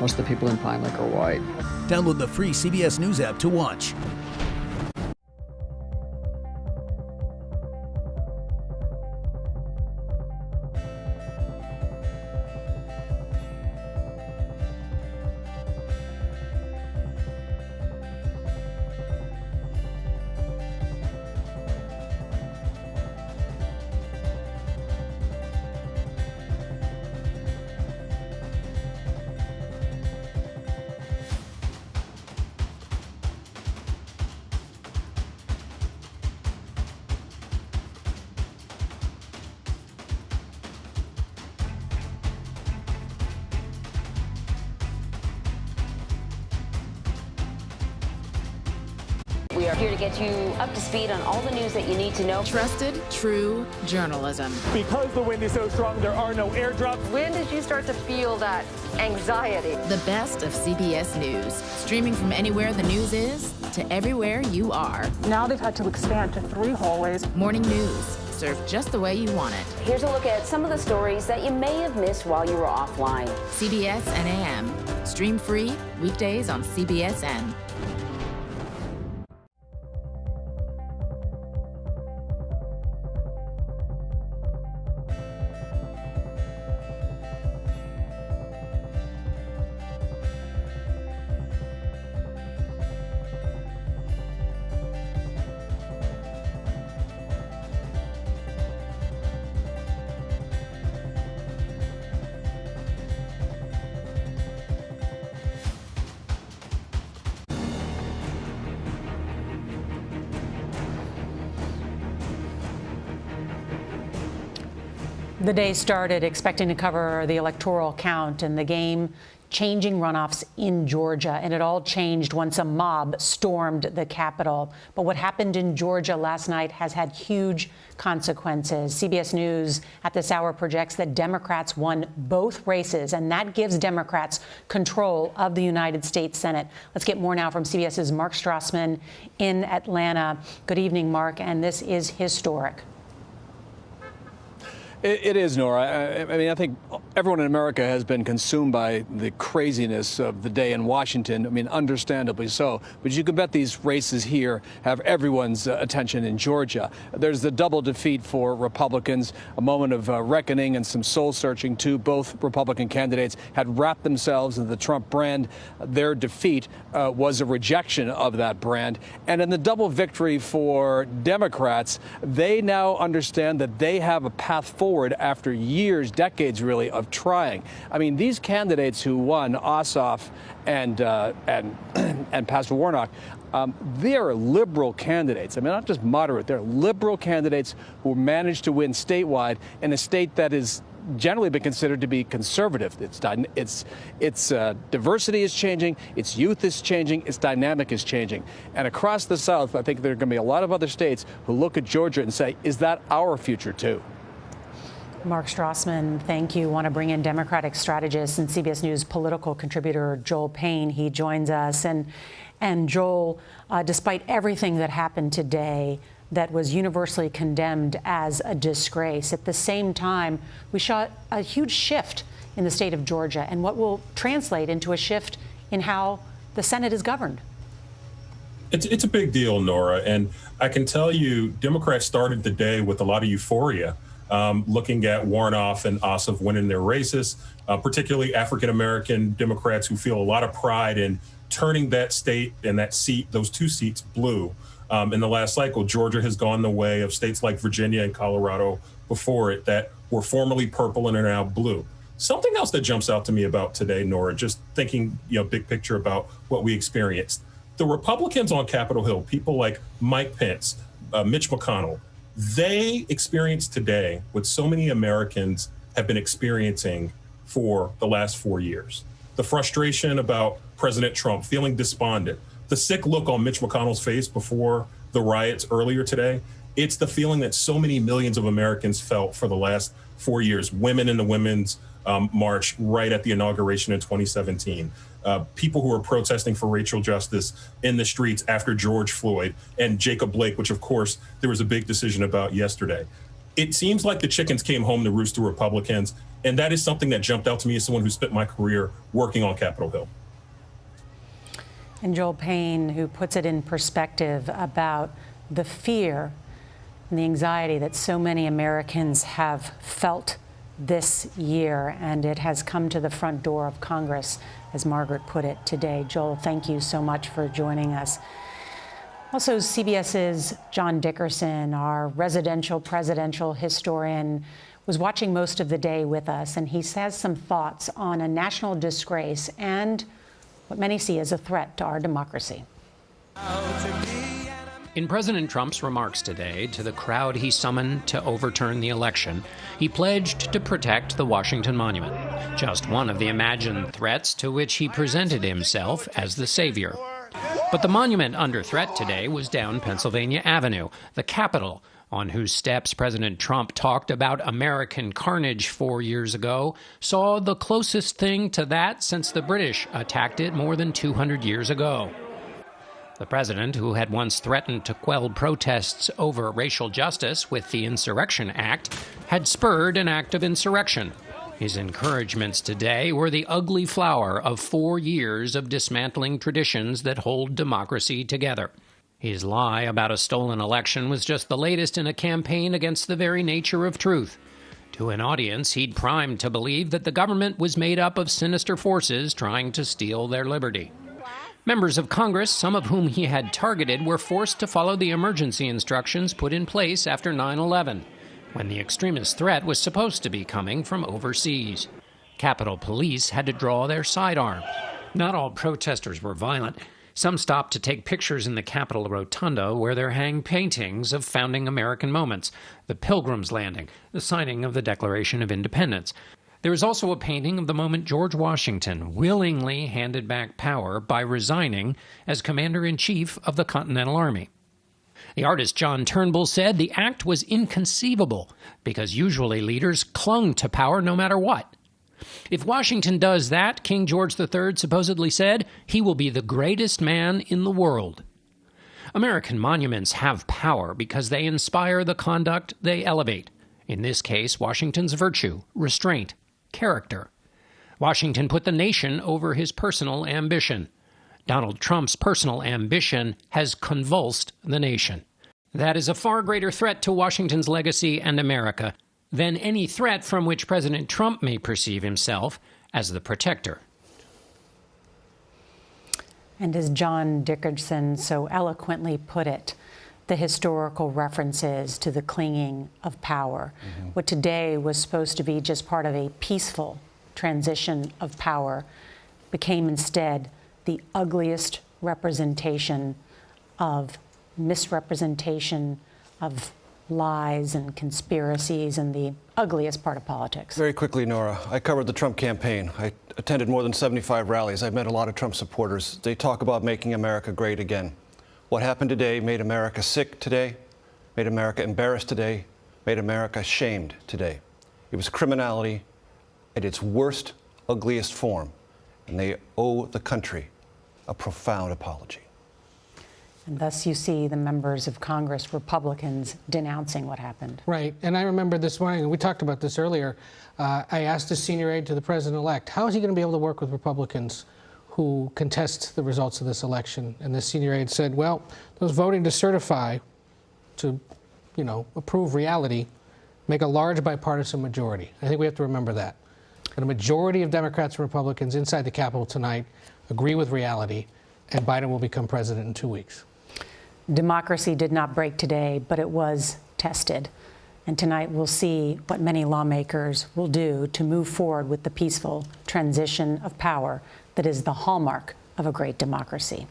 Most of the people in Pine Lake are white. Download the free CBS News app to watch. We are here to get you up to speed on all the news that you need to know. Trusted, true journalism. Because the wind is so strong, there are no airdrops. When did you start to feel that anxiety? The best of CBS News. Streaming from anywhere the news is to everywhere you are. Now they've had to expand to 3 hallways. Morning news, served just the way you want it. Here's a look at some of the stories that you may have missed while you were offline. CBS NAM. Stream free weekdays on CBSN. The day started expecting to cover the electoral count and the game-changing runoffs in Georgia, and it all changed once a mob stormed the Capitol. But what happened in Georgia last night has had huge consequences. CBS News at this hour projects that Democrats won both races, and that gives Democrats control of the United States Senate. Let's get more now from CBS's Mark Strassman in Atlanta. Good evening, Mark, and this is historic. It is, Nora. I mean, I think everyone in America has been consumed by the craziness of the day in Washington. I mean, understandably so. But you can bet these races here have everyone's attention in Georgia. There's the double defeat for Republicans, a moment of reckoning and some soul searching, too. Both Republican candidates had wrapped themselves in the Trump brand. Their defeat was a rejection of that brand. And in the double victory for Democrats, they now understand that they have a path forward after years, decades really, of trying. I mean, these candidates who won, Ossoff and Pastor Warnock, they are liberal candidates. I mean, not just moderate, they're liberal candidates who managed to win statewide in a state that is generally been considered to be conservative. Its diversity is changing, its youth is changing, its dynamic is changing. And across the South, I think there are going to be a lot of other states who look at Georgia and say, is that our future too? Mark Strassman, thank you. Want to bring in Democratic strategist and CBS News political contributor Joel Payne. He joins us. And Joel, despite everything that happened today that was universally condemned as a disgrace, at the same time, we saw a huge shift in the state of Georgia and what will translate into a shift in how the Senate is governed. It's a big deal, Nora. And I can tell you, Democrats started the day with a lot of euphoria. Looking at Warnock and Ossoff winning their races, particularly African-American Democrats who feel a lot of pride in turning that state and that seat, those two seats, blue. In the last cycle, Georgia has gone the way of states like Virginia and Colorado before it that were formerly purple and are now blue. Something else that jumps out to me about today, Nora, just thinking, big picture about what we experienced. The Republicans on Capitol Hill, people like Mike Pence, Mitch McConnell, they experienced today what so many Americans have been experiencing for the last 4 years. The frustration about President Trump, feeling despondent, the sick look on Mitch McConnell's face before the riots earlier today. It's the feeling that so many millions of Americans felt for the last 4 years. Women in the Women's March right at the inauguration in 2017. People who are protesting for racial justice in the streets after George Floyd and Jacob Blake, which, of course, there was a big decision about yesterday. It seems like the chickens came home to roost to Republicans, and that is something that jumped out to me as someone who spent my career working on Capitol Hill. And Joel Payne, who puts it in perspective about the fear and the anxiety that so many Americans have felt this year, and it has come to the front door of Congress, as Margaret put it today. Joel, thank you so much for joining us. Also, CBS's John Dickerson, our residential presidential historian, was watching most of the day with us, and he has some thoughts on a national disgrace and what many see as a threat to our democracy. In President Trump's remarks today to the crowd he summoned to overturn the election, he pledged to protect the Washington Monument, just one of the imagined threats to which he presented himself as the savior. But the monument under threat today was down Pennsylvania Avenue, the Capitol, on whose steps President Trump talked about American carnage 4 years ago, saw the closest thing to that since the British attacked it more than 200 years ago. The president, who had once threatened to quell protests over racial justice with the Insurrection Act, had spurred an act of insurrection. His encouragements today were the ugly flower of 4 years of dismantling traditions that hold democracy together. His lie about a stolen election was just the latest in a campaign against the very nature of truth. To an audience he'd primed to believe that the government was made up of sinister forces trying to steal their liberty. Members of Congress, some of whom he had targeted, were forced to follow the emergency instructions put in place after 9/11, when the extremist threat was supposed to be coming from overseas. Capitol Police had to draw their sidearms. Not all protesters were violent. Some stopped to take pictures in the Capitol Rotunda, where there hang paintings of founding American moments, the Pilgrim's Landing, the signing of the Declaration of Independence. There is also a painting of the moment George Washington willingly handed back power by resigning as Commander-in-Chief of the Continental Army. The artist John Turnbull said the act was inconceivable because usually leaders clung to power no matter what. If Washington does that, King George III supposedly said, he will be the greatest man in the world. American monuments have power because they inspire the conduct they elevate. In this case, Washington's virtue, restraint, character. Washington put the nation over his personal ambition. Donald Trump's personal ambition has convulsed the nation. That is a far greater threat to Washington's legacy and America than any threat from which President Trump may perceive himself as the protector. And as John Dickerson so eloquently put it, the historical references to the clinging of power. What today was supposed to be just part of a peaceful transition of power became instead the ugliest representation of misrepresentation, of lies and conspiracies, and the ugliest part of politics. Very quickly, Nora, I covered the Trump campaign. I attended more than 75 rallies. I've met a lot of Trump supporters. They talk about making America great again. What happened today made America sick today, made America embarrassed today, made America shamed today. It was criminality at its worst, ugliest form, and they owe the country a profound apology. And thus you see the members of Congress, Republicans, denouncing what happened. Right. And I remember this morning, and we talked about this earlier, I asked a senior aide to the president-elect, how is he going to be able to work with Republicans who contest the results of this election? And the senior aide said, well, those voting to certify, to, approve reality, make a large bipartisan majority. I think we have to remember that. And a majority of Democrats and Republicans inside the Capitol tonight agree with reality, and Biden will become president in 2 weeks. Democracy did not break today, but it was tested. And tonight we'll see what many lawmakers will do to move forward with the peaceful transition of power that is the hallmark of a great democracy.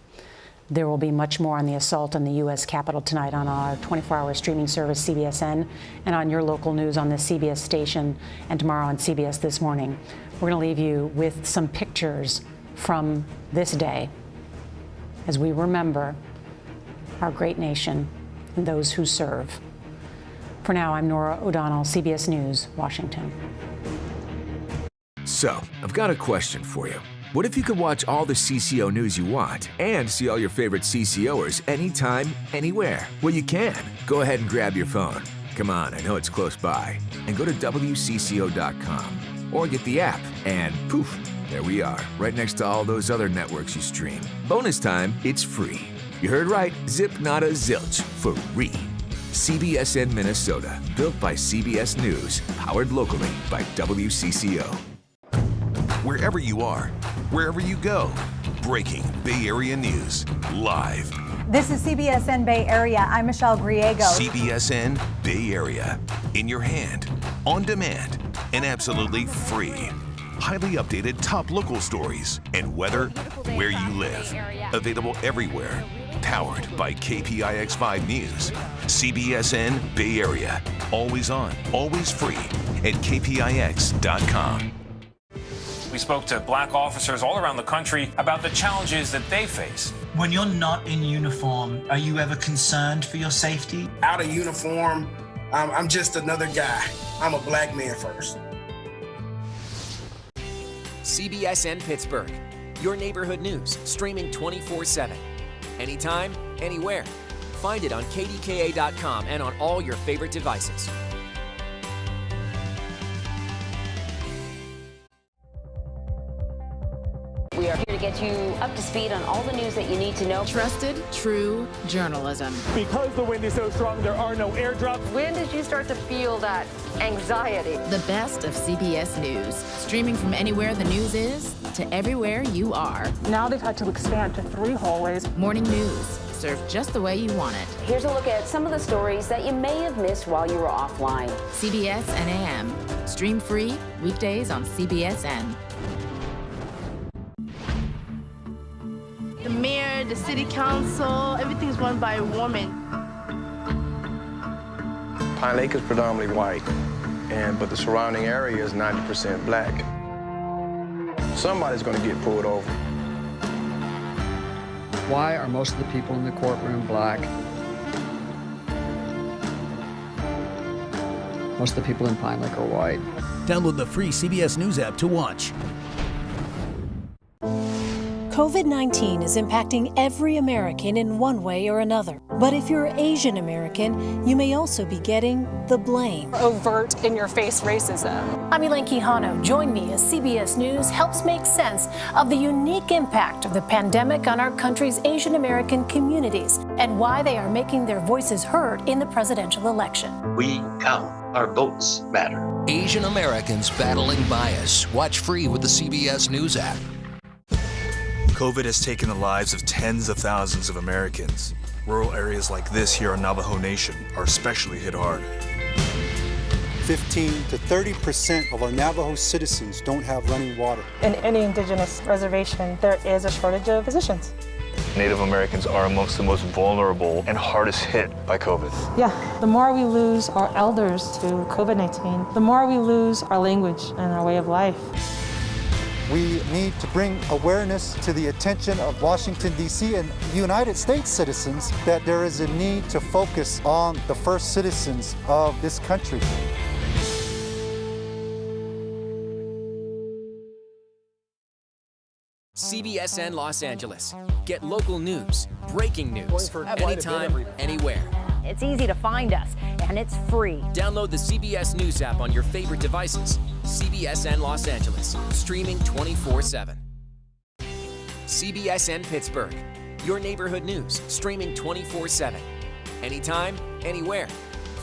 There will be much more on the assault on the U.S. Capitol tonight on our 24-hour streaming service, CBSN, and on your local news on the CBS station, and tomorrow on CBS This Morning. We're going to leave you with some pictures from this day as we remember our great nation and those who serve. For now, I'm Nora O'Donnell, CBS News, Washington. So, I've got a question for you. What if you could watch all the CCO news you want and see all your favorite CCOers anytime, anywhere? Well, you can. Go ahead and grab your phone. Come on, I know it's close by. And go to WCCO.com. Or get the app, and poof, there we are, right next to all those other networks you stream. Bonus time, it's free. You heard right, zip nada zilch, for free. CBSN Minnesota, built by CBS News, powered locally by WCCO. Wherever you are, wherever you go, breaking Bay Area news, live. This is CBSN Bay Area. I'm Michelle Griego. CBSN Bay Area, in your hand, on demand, and absolutely free. Highly updated top local stories and weather where you live. Available everywhere. Powered by KPIX5 News. CBSN Bay Area. Always on, always free at KPIX.com. We spoke to black officers all around the country about the challenges that they face. When you're not in uniform, are you ever concerned for your safety? Out of uniform, I'm just another guy. I'm a black man first. CBSN Pittsburgh, your neighborhood news, streaming 24/7. Anytime, anywhere. Find it on KDKA.com and on all your favorite devices. We are here to get you up to speed on all the news that you need to know. Trusted, true journalism. Because the wind is so strong, there are no airdrops. When did you start to feel that anxiety? The best of CBS News. Streaming from anywhere the news is to everywhere you are. Now they've had to expand to 3 hallways. Morning news, served just the way you want it. Here's a look at some of the stories that you may have missed while you were offline. CBS and AM. Stream free weekdays on CBSN. The mayor, the city council, everything's run by a woman. Pine Lake is predominantly white, but the surrounding area is 90% black. Somebody's going to get pulled over. Why are most of the people in the courtroom black? Most of the people in Pine Lake are white. Download the free CBS News app to watch. COVID-19 is impacting every American in one way or another. But if you're Asian American, you may also be getting the blame. Overt, in-your-face racism. I'm Elaine Quijano. Join me as CBS News helps make sense of the unique impact of the pandemic on our country's Asian American communities and why they are making their voices heard in the presidential election. We count. Our votes matter. Asian Americans battling bias. Watch free with the CBS News app. COVID has taken the lives of tens of thousands of Americans. Rural areas like this here on Navajo Nation are especially hit hard. 15 to 30% of our Navajo citizens don't have running water. In any indigenous reservation, there is a shortage of physicians. Native Americans are amongst the most vulnerable and hardest hit by COVID. Yeah, the more we lose our elders to COVID-19, the more we lose our language and our way of life. We need to bring awareness to the attention of Washington, D.C. and United States citizens that there is a need to focus on the first citizens of this country. CBSN Los Angeles. Get local news, breaking news, anytime, anywhere. It's easy to find us, and it's free. Download the CBS News app on your favorite devices. CBSN Los Angeles, streaming 24/7. CBSN Pittsburgh, your neighborhood news, streaming 24/7. Anytime, anywhere.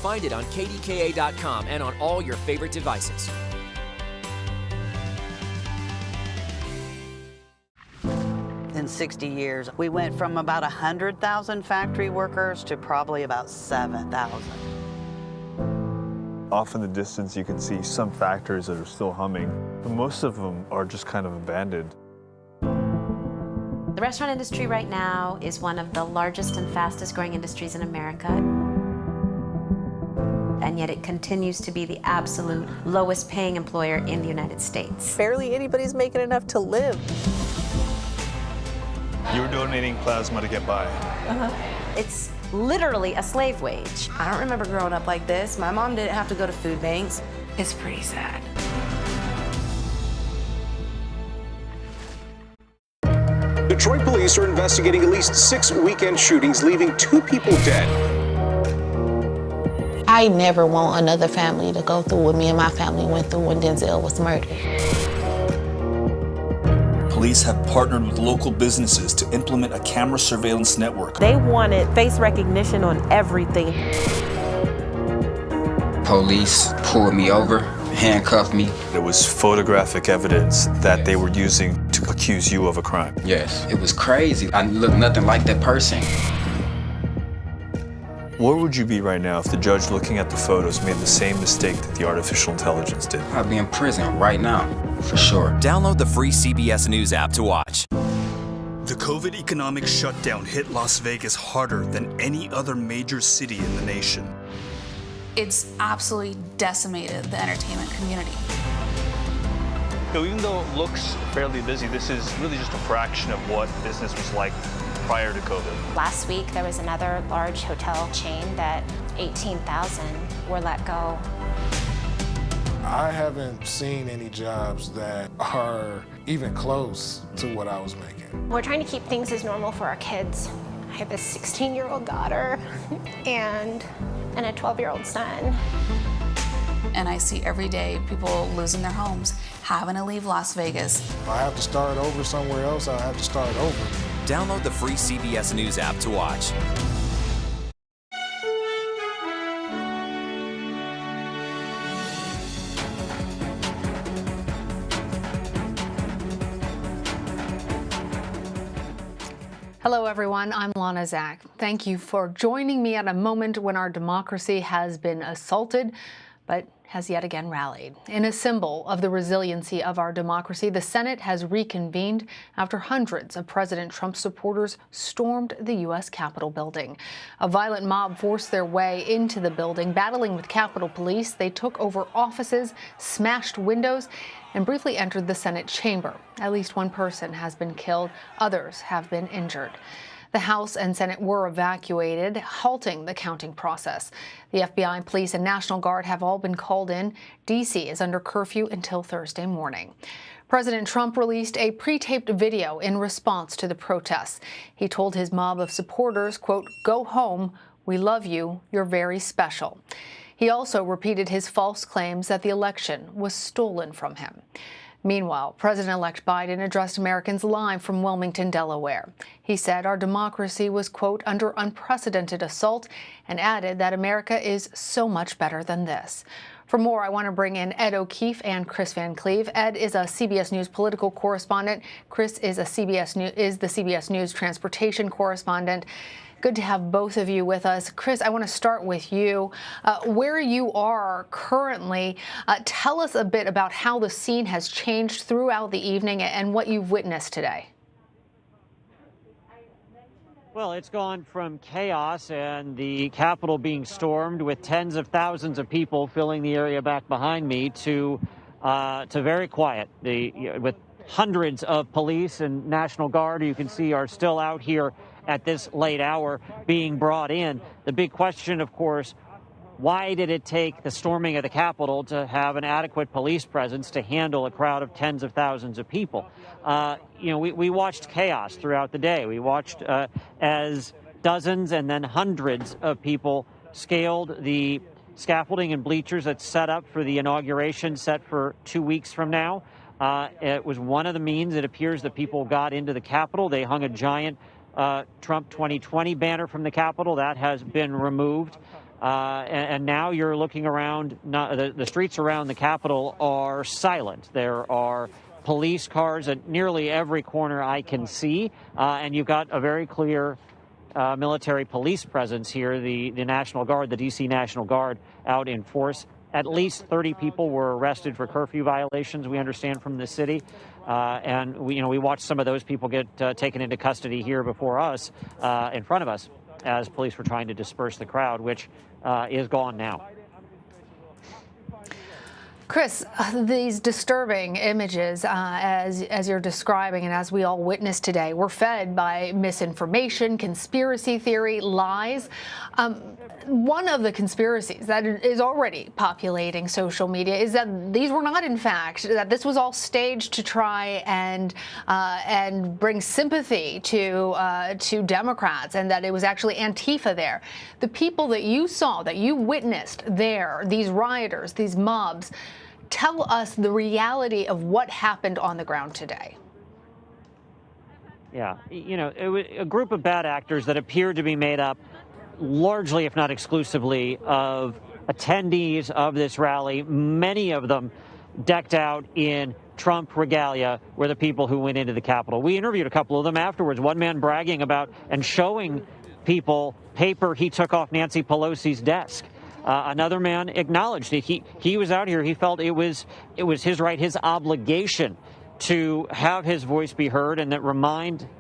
Find it on kdka.com and on all your favorite devices. In 60 years, we went from about 100,000 factory workers to probably about 7,000. Off in the distance, you can see some factories that are still humming, but most of them are just kind of abandoned. The restaurant industry right now is one of the largest and fastest growing industries in America. And yet it continues to be the absolute lowest paying employer in the United States. Barely anybody's making enough to live. You're donating plasma to get by. It's literally a slave wage. I don't remember growing up like this. My mom didn't have to go to food banks. It's pretty sad. Detroit police are investigating at least 6 weekend shootings, leaving 2 people dead. I never want another family to go through what me and my family went through when Denzel was murdered. Police have partnered with local businesses to implement a camera surveillance network. They wanted face recognition on everything. Police pulled me over, handcuffed me. There was photographic evidence that they were using to accuse you of a crime. Yes, it was crazy. I looked nothing like that person. Where would you be right now if the judge looking at the photos made the same mistake that the artificial intelligence did? I'd be in prison right now, for sure. Download the free CBS News app to watch. The COVID economic shutdown hit Las Vegas harder than any other major city in the nation. It's absolutely decimated the entertainment community. So even though it looks fairly busy, this is really just a fraction of what business was like prior to COVID. Last week, there was another large hotel chain that 18,000 were let go. I haven't seen any jobs that are even close to what I was making. We're trying to keep things as normal for our kids. I have a 16-year-old daughter and a 12-year-old son. And I see every day people losing their homes, having to leave Las Vegas. If I have to start over somewhere else, I have to start over. Download the free CBS News app to watch. Hello, everyone. I'm Lana Zach. Thank you for joining me at a moment when our democracy has been assaulted, but has yet again rallied. In a symbol of the resiliency of our democracy, the Senate has reconvened after hundreds of President Trump supporters stormed the U.S. Capitol building. A violent mob forced their way into the building, battling with Capitol Police. They took over offices, smashed windows, and briefly entered the Senate chamber. At least one person has been killed. Others have been injured. The House and Senate were evacuated, halting the counting process. The FBI, police, and National Guard have all been called in. D.C. is under curfew until Thursday morning. President Trump released a pre-taped video in response to the protests. He told his mob of supporters, quote, "Go home. We love you. You're very special." He also repeated his false claims that the election was stolen from him. Meanwhile, President-elect Biden addressed Americans live from Wilmington, Delaware. He said our democracy was, quote, under unprecedented assault, and added that America is so much better than this. For more, I want to bring in Ed O'Keefe and Chris Van Cleve. Ed is a CBS News political correspondent. Chris is the CBS News transportation correspondent. Good to have both of you with us. Chris, I want to start with you. Where you are currently, tell us a bit about how the scene has changed throughout the evening and what you've witnessed today. Well, it's gone from chaos and the Capitol being stormed with tens of thousands of people filling the area back behind me to very quiet. With hundreds of police and National Guard, you can see, are still out here at this late hour being brought in. The big question, of course, why did it take the storming of the Capitol to have an adequate police presence to handle a crowd of tens of thousands of people? We watched chaos throughout the day. We watched as dozens and then hundreds of people scaled the scaffolding and bleachers that's set up for the inauguration set for 2 weeks from now. It was one of the means, it appears, that people got into the Capitol. They hung a giant Trump 2020 banner from the Capitol. That has been removed. And now you're looking around, the streets around the Capitol are silent. There are police cars at nearly every corner I can see. And you've got a very clear military police presence here, the National Guard, the D.C. National Guard out in force. At least 30 people were arrested for curfew violations, we understand, from the city. And we watched some of those people get taken into custody here before us, in front of us, as police were trying to disperse the crowd, which is gone now. Chris, these disturbing images, as you're describing and as we all witnessed today, were fed by misinformation, conspiracy theory, lies. One of the conspiracies that is already populating social media is that these were not, in fact, that this was all staged to try and bring sympathy to Democrats, and that it was actually Antifa there. The people that you saw, that you witnessed there, these rioters, these mobs, tell us the reality of what happened on the ground today. Yeah, it was a group of bad actors that appeared to be made up largely, if not exclusively, of attendees of this rally. Many of them decked out in Trump regalia were the people who went into the Capitol. We interviewed a couple of them afterwards, one man bragging about and showing people paper he took off Nancy Pelosi's desk. Another man acknowledged that he was out here. He felt it was his right, his obligation to have his voice be heard, and that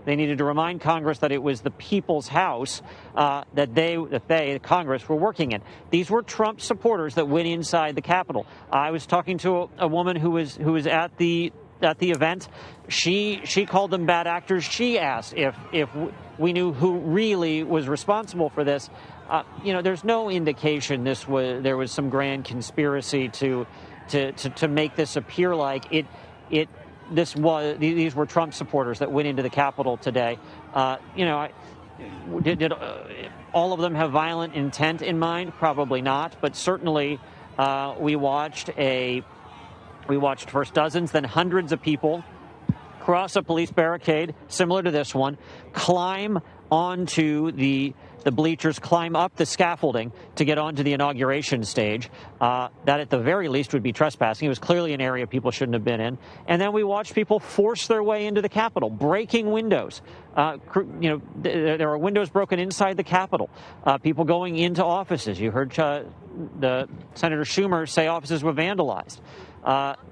they needed to remind Congress that it was the people's house that Congress, were working in. These were Trump supporters that went inside the Capitol. I was talking to a woman who was at the event. She called them bad actors. She asked if we knew who really was responsible for this. There's no indication there was some grand conspiracy to make this appear like it. These were Trump supporters that went into the Capitol today. Did all of them have violent intent in mind? Probably not, but certainly we watched first dozens, then hundreds of people cross a police barricade similar to this one, climb onto the bleachers, climb up the scaffolding to get onto the inauguration stage. That at the very least would be trespassing. It was clearly an area people shouldn't have been in. And then we watched people force their way into the Capitol, breaking windows. There are windows broken inside the Capitol. People going into offices. You heard the Senator Schumer say offices were vandalized.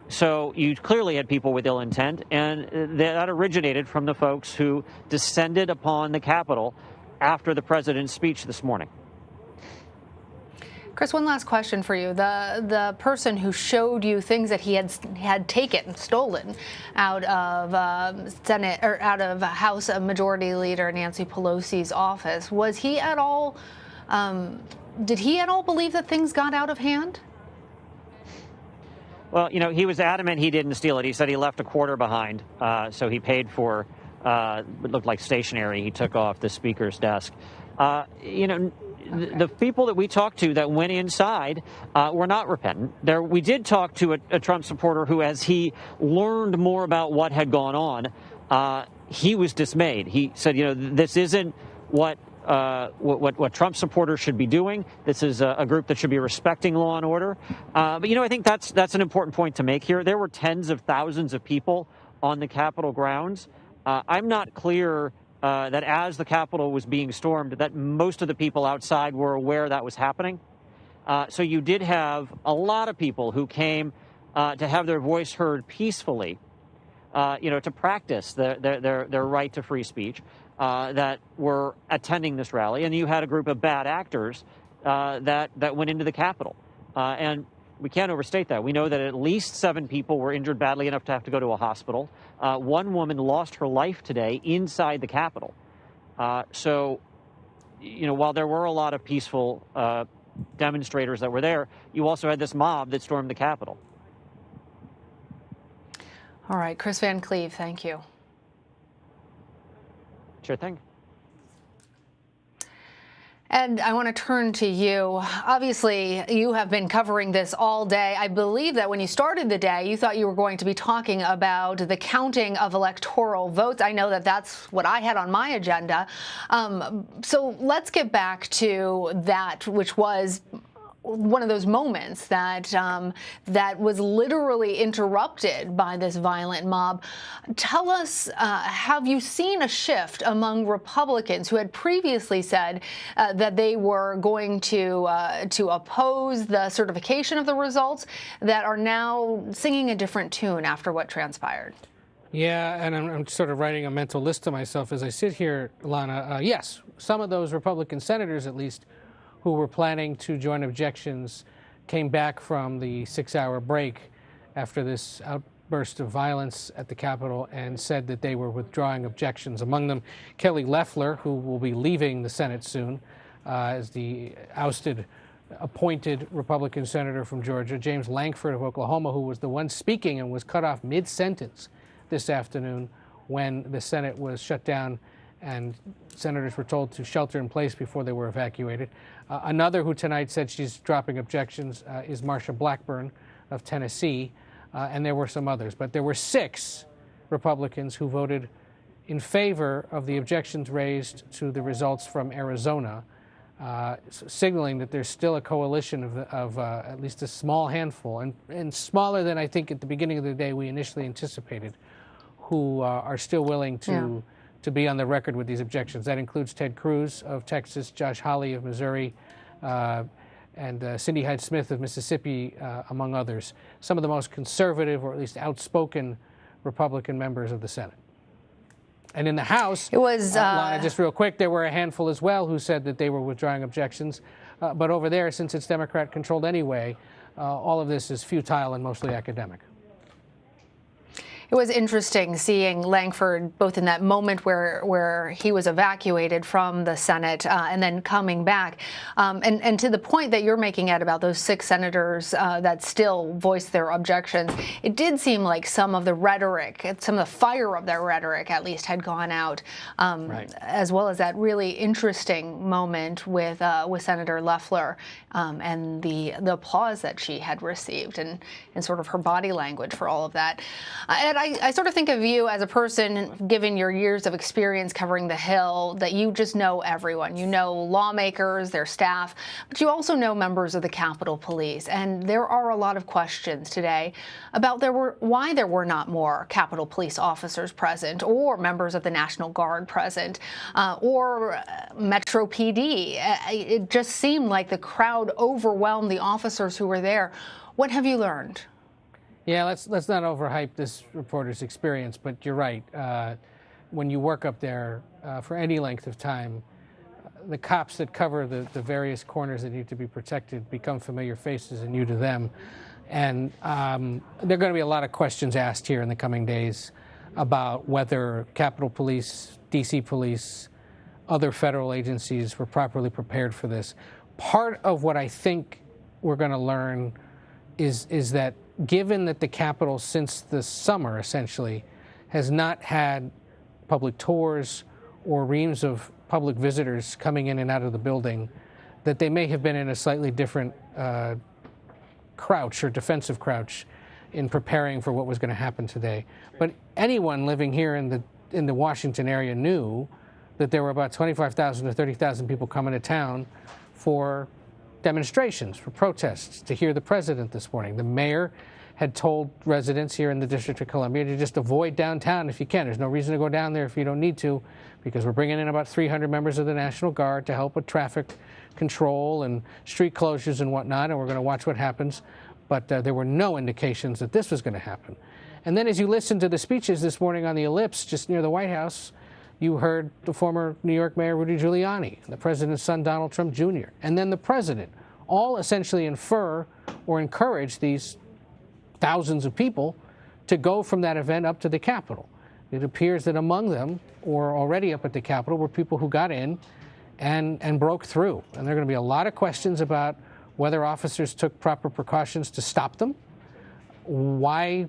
So you clearly had people with ill intent, and that originated from the folks who descended upon the Capitol after the president's speech this morning. Chris, one last question for you. The person who showed you things that he had taken, stolen out of out of House Majority Leader Nancy Pelosi's office, was he at all? Did he at all believe that things got out of hand? Well, he was adamant he didn't steal it. He said he left a quarter behind, so he paid for what looked like stationery he took off the speaker's desk. The people that we talked to that went inside were not repentant. We did talk to a Trump supporter who, as he learned more about what had gone on, he was dismayed. He said, this isn't what Trump supporters should be doing. This is a group that should be respecting law and order. But I think that's an important point to make here. There were tens of thousands of people on the Capitol grounds. I'm not clear that as the Capitol was being stormed, that most of the people outside were aware that was happening. So you did have a lot of people who came to have their voice heard peacefully, to practice their right to free speech, that were attending this rally. And you had a group of bad actors that went into the Capitol. And we can't overstate that. We know that at least 7 people were injured badly enough to have to go to a hospital. One woman lost her life today inside the Capitol. So, while there were a lot of peaceful demonstrators that were there, you also had this mob that stormed the Capitol. All right, Chris Van Cleve, thank you. Sure thing. And I want to turn to you. Obviously, you have been covering this all day. I believe that when you started the day, you thought you were going to be talking about the counting of electoral votes. I know that that's what I had on my agenda. So let's get back to that, which was one of those moments that that was literally interrupted by this violent mob. Tell us, have you seen a shift among Republicans who had previously said that they were going to oppose the certification of the results, that are now singing a different tune after what transpired? Yeah, and I'm sort of writing a mental list to myself as I sit here, Lana. Yes, some of those Republican senators, at least, who were planning to join objections, came back from the 6-hour break after this outburst of violence at the Capitol and said that they were withdrawing objections. Among them, Kelly Loeffler, who will be leaving the Senate soon as the ousted appointed Republican senator from Georgia, James Lankford of Oklahoma, who was the one speaking and was cut off mid-sentence this afternoon when the Senate was shut down and senators were told to shelter in place before they were evacuated. Another who tonight said she's dropping objections is Marsha Blackburn of Tennessee, and there were some others. But there were 6 Republicans who voted in favor of the objections raised to the results from Arizona, signaling that there's still a coalition of at least a small handful, and smaller than I think at the beginning of the day we initially anticipated, who are still willing to be on the record with these objections. That includes Ted Cruz of Texas, Josh Hawley of Missouri, and Cindy Hyde-Smith of Mississippi, among others. Some of the most conservative, or at least outspoken, Republican members of the Senate. And in the House, it was Lana, just real quick, there were a handful as well who said that they were withdrawing objections. But over there, since it's Democrat-controlled anyway, all of this is futile and mostly academic. It was interesting seeing Lankford both in that moment where he was evacuated from the Senate and then coming back. And to the point that you're making, Ed, about those 6 senators that still voiced their objections, it did seem like some of the rhetoric, some of the fire of their rhetoric at least, had gone out, as well as that really interesting moment with Senator Loeffler and the applause that she had received and sort of her body language for all of that. And I sort of think of you as a person, given your years of experience covering the Hill, that you just know everyone. You know lawmakers, their staff, but you also know members of the Capitol Police. And there are a lot of questions today about why there were not more Capitol Police officers present, or members of the National Guard present, or Metro PD. It just seemed like the crowd overwhelmed the officers who were there. What have you learned? Yeah, let's not overhype this reporter's experience, but you're right. When you work up there for any length of time, the cops that cover the various corners that need to be protected become familiar faces, and you to them. And there are going to be a lot of questions asked here in the coming days about whether Capitol Police, D.C. Police, other federal agencies were properly prepared for this. Part of what I think we're going to learn is that given that the Capitol, since the summer essentially, has not had public tours or reams of public visitors coming in and out of the building, that they may have been in a slightly different crouch or defensive crouch in preparing for what was going to happen today. But anyone living here in the Washington area knew that there were about 25,000 to 30,000 people coming to town for demonstrations, for protests, to hear the president this morning. The mayor had told residents here in the District of Columbia to just avoid downtown if you can. There's no reason to go down there if you don't need to, because we're bringing in about 300 members of the National Guard to help with traffic control and street closures and whatnot, and we're going to watch what happens. But there were no indications that this was going to happen. And then as you listen to the speeches this morning on the Ellipse, just near the White House, you heard the former New York Mayor Rudy Giuliani, the president's son Donald Trump Jr., and then the president, all essentially infer or encourage these thousands of people to go from that event up to the Capitol. It appears that among them, or already up at the Capitol, were people who got in and broke through. And there are going to be a lot of questions about whether officers took proper precautions to stop them, why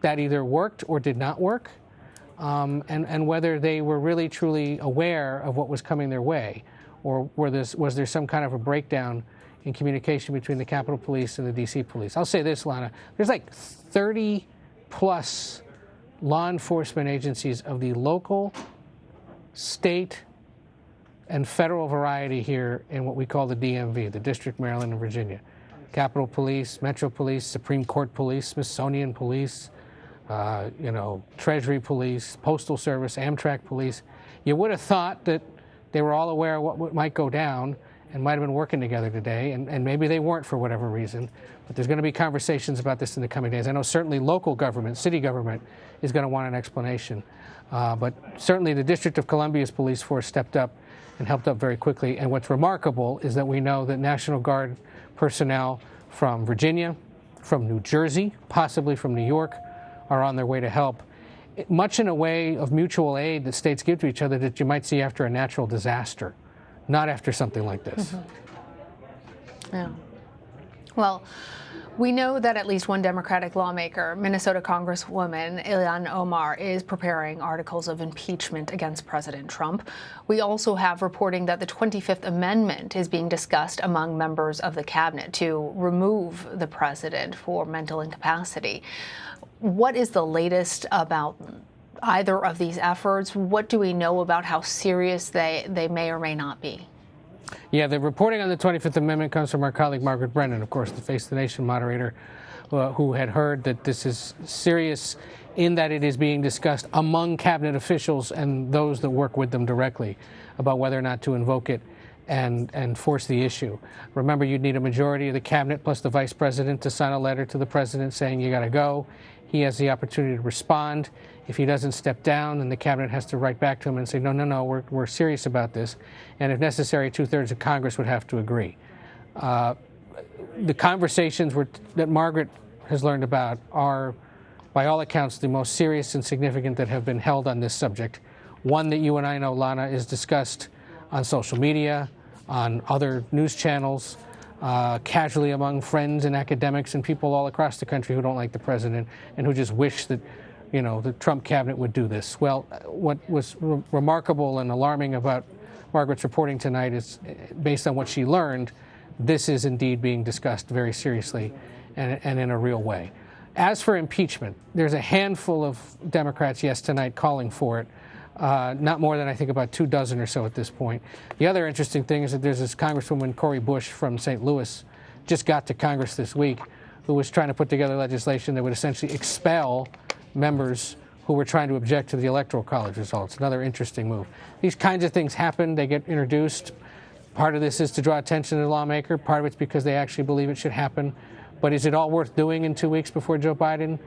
that either worked or did not work, and whether they were really truly aware of what was coming their way, or was there some kind of a breakdown in communication between the Capitol Police and the D.C. Police. I'll say this, Lana, there's like 30 plus law enforcement agencies of the local, state, and federal variety here in what we call the DMV, the District, Maryland, and Virginia. Capitol Police, Metro Police, Supreme Court Police, Smithsonian Police, Treasury Police, Postal Service, Amtrak Police. You would have thought that they were all aware of what might go down and might have been working together today, and maybe they weren't for whatever reason. But there's going to be conversations about this in the coming days. I know certainly local government, city government, is going to want an explanation. But certainly the District of Columbia's police force stepped up and helped up very quickly. And what's remarkable is that we know that National Guard personnel from Virginia, from New Jersey, possibly from New York, are on their way to help, much in a way of mutual aid that states give to each other that you might see after a natural disaster, not after something like this. Mm-hmm. Yeah. Well, we know that at least one Democratic lawmaker, Minnesota Congresswoman Ilhan Omar, is preparing articles of impeachment against President Trump. We also have reporting that the 25th Amendment is being discussed among members of the cabinet to remove the president for mental incapacity. What is the latest about either of these efforts? What do we know about how serious they may or may not be? Yeah, the reporting on the 25th Amendment comes from our colleague Margaret Brennan, of course, the Face the Nation moderator, who had heard that this is serious in that it is being discussed among cabinet officials and those that work with them directly about whether or not to invoke it and force the issue. Remember, you'd need a majority of the cabinet plus the vice president to sign a letter to the president saying you got to go. He has the opportunity to respond. If he doesn't step down, then the cabinet has to write back to him and say, no, we're serious about this. And if necessary, 2/3 of Congress would have to agree. The conversations that Margaret has learned about are, by all accounts, the most serious and significant that have been held on this subject. One that you and I know, Lana, is discussed on social media, on other news channels, casually among friends and academics and people all across the country who don't like the president and who just wish that the Trump cabinet would do this. Well, what was remarkable and alarming about Margaret's reporting tonight is, based on what she learned, this is indeed being discussed very seriously and in a real way. As for impeachment, there's a handful of Democrats, yes, tonight calling for it. Not more than I think about 24 or so at this point. The other interesting thing is that there's this Congresswoman Cori Bush from St. Louis, just got to Congress this week, who was trying to put together legislation that would essentially expel members who were trying to object to the Electoral College results. Another interesting move. These kinds of things happen. They get introduced. Part of this is to draw attention to the lawmaker. Part of it's because they actually believe it should happen. But is it all worth doing in 2 weeks before Joe Biden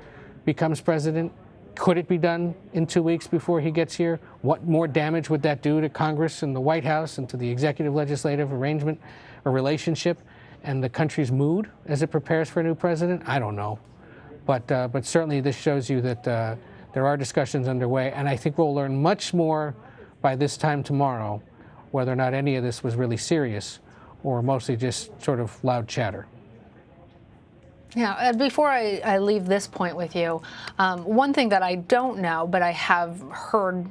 becomes president? Could it be done in 2 weeks before he gets here? What more damage would that do to Congress and the White House and to the executive-legislative arrangement or relationship and the country's mood as it prepares for a new president? I don't know. But certainly this shows you that there are discussions underway, and I think we'll learn much more by this time tomorrow whether or not any of this was really serious or mostly just sort of loud chatter. Yeah, before I leave this point with you, one thing that I don't know, but I have heard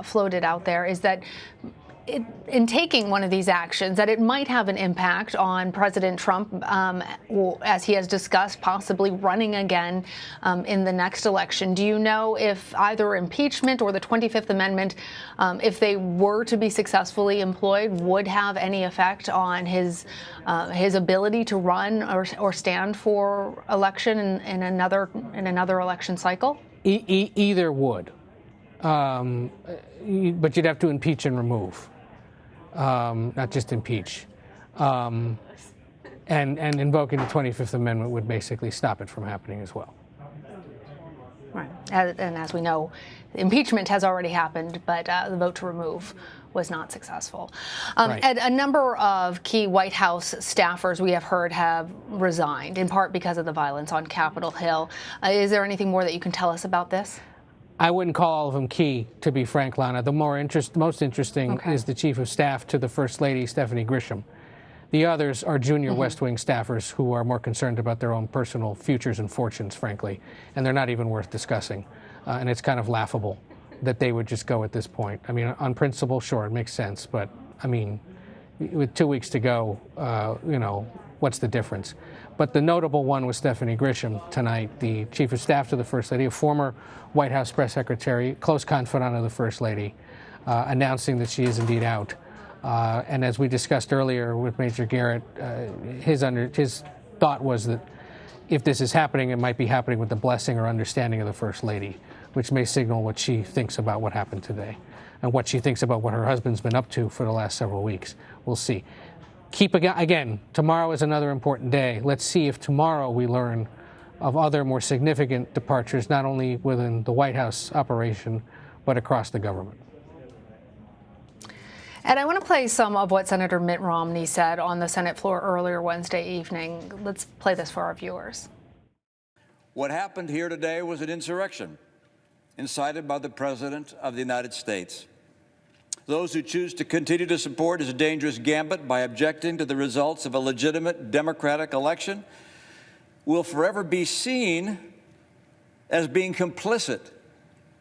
floated out there, is that in taking one of these actions, that it might have an impact on President Trump, as he has discussed, possibly running again in the next election. Do you know if either impeachment or the 25th Amendment, if they were to be successfully employed, would have any effect on his ability to run or stand for election in another election cycle? Either would, but you'd have to impeach and remove. Not just impeach. And invoking the 25th Amendment would basically stop it from happening as well. Right. And as we know, impeachment has already happened, but the vote to remove was not successful. Right. And a number of key White House staffers we have heard have resigned, in part because of the violence on Capitol Hill. Is there anything more that you can tell us about this? I wouldn't call all of them key, to be frank, Lana. The most interesting is the Chief of Staff to the First Lady, Stephanie Grisham. The others are junior West Wing staffers who are more concerned about their own personal futures and fortunes, frankly, and they're not even worth discussing. And it's kind of laughable that they would just go at this point. I mean, on principle, sure, it makes sense, but I mean, with 2 weeks to go, what's the difference? But the notable one was Stephanie Grisham tonight, the Chief of Staff to the First Lady, a former White House press secretary, close confidant of the First Lady, announcing that she is indeed out. And as we discussed earlier with Major Garrett, his thought was that if this is happening, it might be happening with the blessing or understanding of the First Lady, which may signal what she thinks about what happened today and what she thinks about what her husband's been up to for the last several weeks. We'll see. Again, tomorrow is another important day. Let's see if tomorrow we learn of other more significant departures, not only within the White House operation, but across the government. And I want to play some of what Senator Mitt Romney said on the Senate floor earlier Wednesday evening. Let's play this for our viewers. What happened here today was an insurrection incited by the President of the United States. Those who choose to continue to support his dangerous gambit by objecting to the results of a legitimate democratic election will forever be seen as being complicit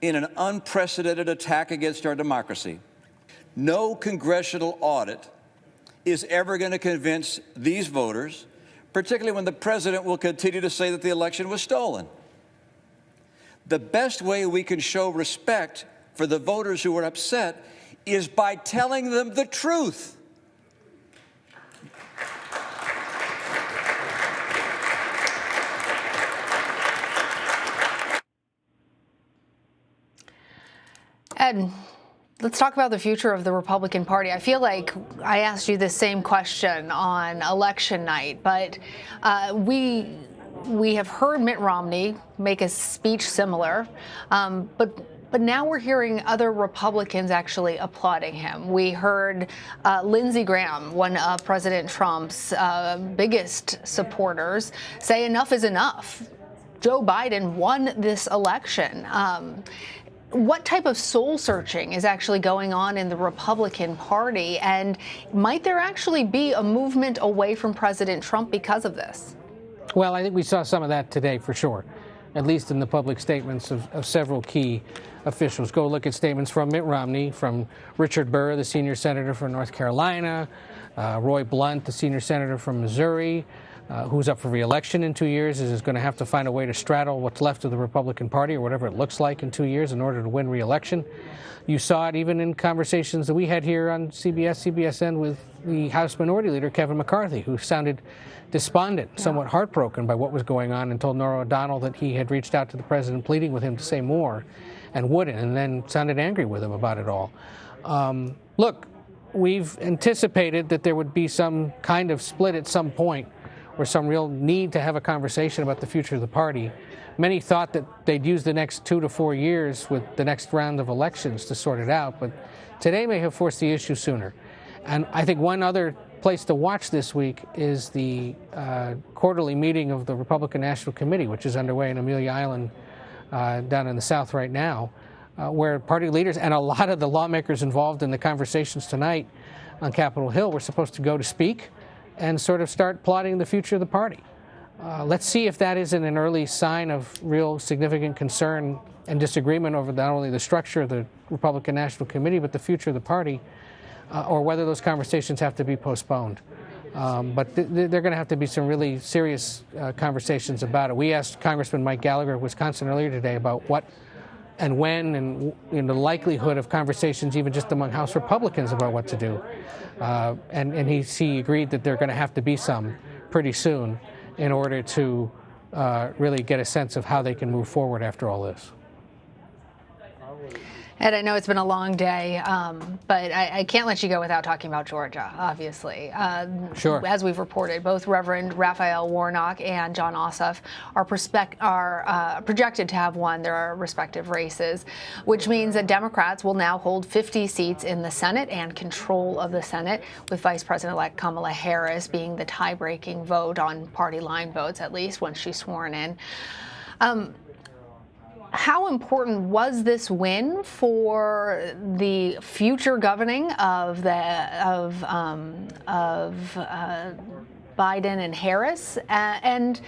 in an unprecedented attack against our democracy. No congressional audit is ever going to convince these voters, particularly when the president will continue to say that the election was stolen. The best way we can show respect for the voters who are upset is by telling them the truth. Ed, let's talk about the future of the Republican Party. I feel like I asked you the same question on election night, but we have heard Mitt Romney make a speech similar, but now we're hearing other Republicans actually applauding him. We heard Lindsey Graham, one of President Trump's biggest supporters, say enough is enough. Joe Biden won this election. What type of soul searching is actually going on in the Republican Party? And might there actually be a movement away from President Trump because of this? Well, I think we saw some of that today for sure, at least in the public statements of several key officials. Go look at statements from Mitt Romney, from Richard Burr, the senior senator from North Carolina, Roy Blunt, the senior senator from Missouri, who's up for re-election in 2 years, is going to have to find a way to straddle what's left of the Republican Party or whatever it looks like in 2 years in order to win re-election. You saw it even in conversations that we had here on CBSN with the House Minority Leader, Kevin McCarthy, who sounded despondent, somewhat heartbroken by what was going on, and told Norah O'Donnell that he had reached out to the president pleading with him to say more and wouldn't, and then sounded angry with him about it all. Look, we've anticipated that there would be some kind of split at some point, or some real need to have a conversation about the future of the party. Many thought that they'd use the next 2 to 4 years with the next round of elections to sort it out, but today may have forced the issue sooner. And I think one other place to watch this week is the quarterly meeting of the Republican National Committee, which is underway in Amelia Island down in the South right now, where party leaders and a lot of the lawmakers involved in the conversations tonight on Capitol Hill were supposed to go to speak and sort of start plotting the future of the party. Let's see if that isn't an early sign of real significant concern and disagreement over not only the structure of the Republican National Committee, but the future of the party, or whether those conversations have to be postponed. But they're going to have to be some really serious conversations about it. We asked Congressman Mike Gallagher of Wisconsin earlier today about what and when and the likelihood of conversations even just among House Republicans about what to do. And he agreed that there are going to have to be some pretty soon in order to really get a sense of how they can move forward after all this. Ed, I know it's been a long day, but I can't let you go without talking about Georgia, obviously. Sure. As we've reported, both Reverend Raphael Warnock and John Ossoff are projected to have won their respective races, which means that Democrats will now hold 50 seats in the Senate and control of the Senate, with Vice President-elect Kamala Harris being the tie-breaking vote on party line votes, at least once she's sworn in. How important was this win for the future governing of Biden and Harris? And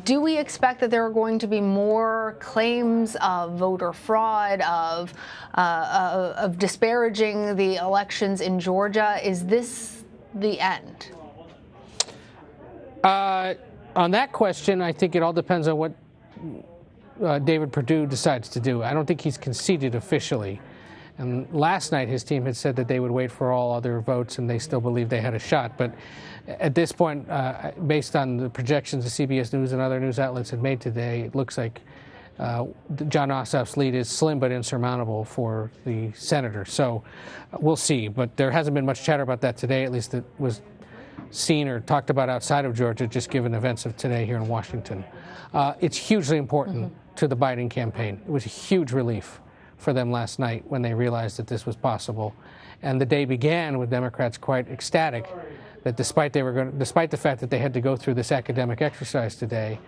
do we expect that there are going to be more claims of voter fraud, of disparaging the elections in Georgia? Is this the end? On that question, I think it all depends on what David Perdue decides to do. I don't think he's conceded officially. And last night his team had said that they would wait for all other votes and they still believe they had a shot. But at this point, based on the projections the CBS News and other news outlets had made today, it looks like John Ossoff's lead is slim but insurmountable for the senator. So we'll see. But there hasn't been much chatter about that today, at least it was seen or talked about outside of Georgia, just given events of today here in Washington. It's hugely important to the Biden campaign. It was a huge relief for them last night when they realized that this was possible. And the day began with Democrats quite ecstatic that despite the fact that they had to go through this academic exercise today,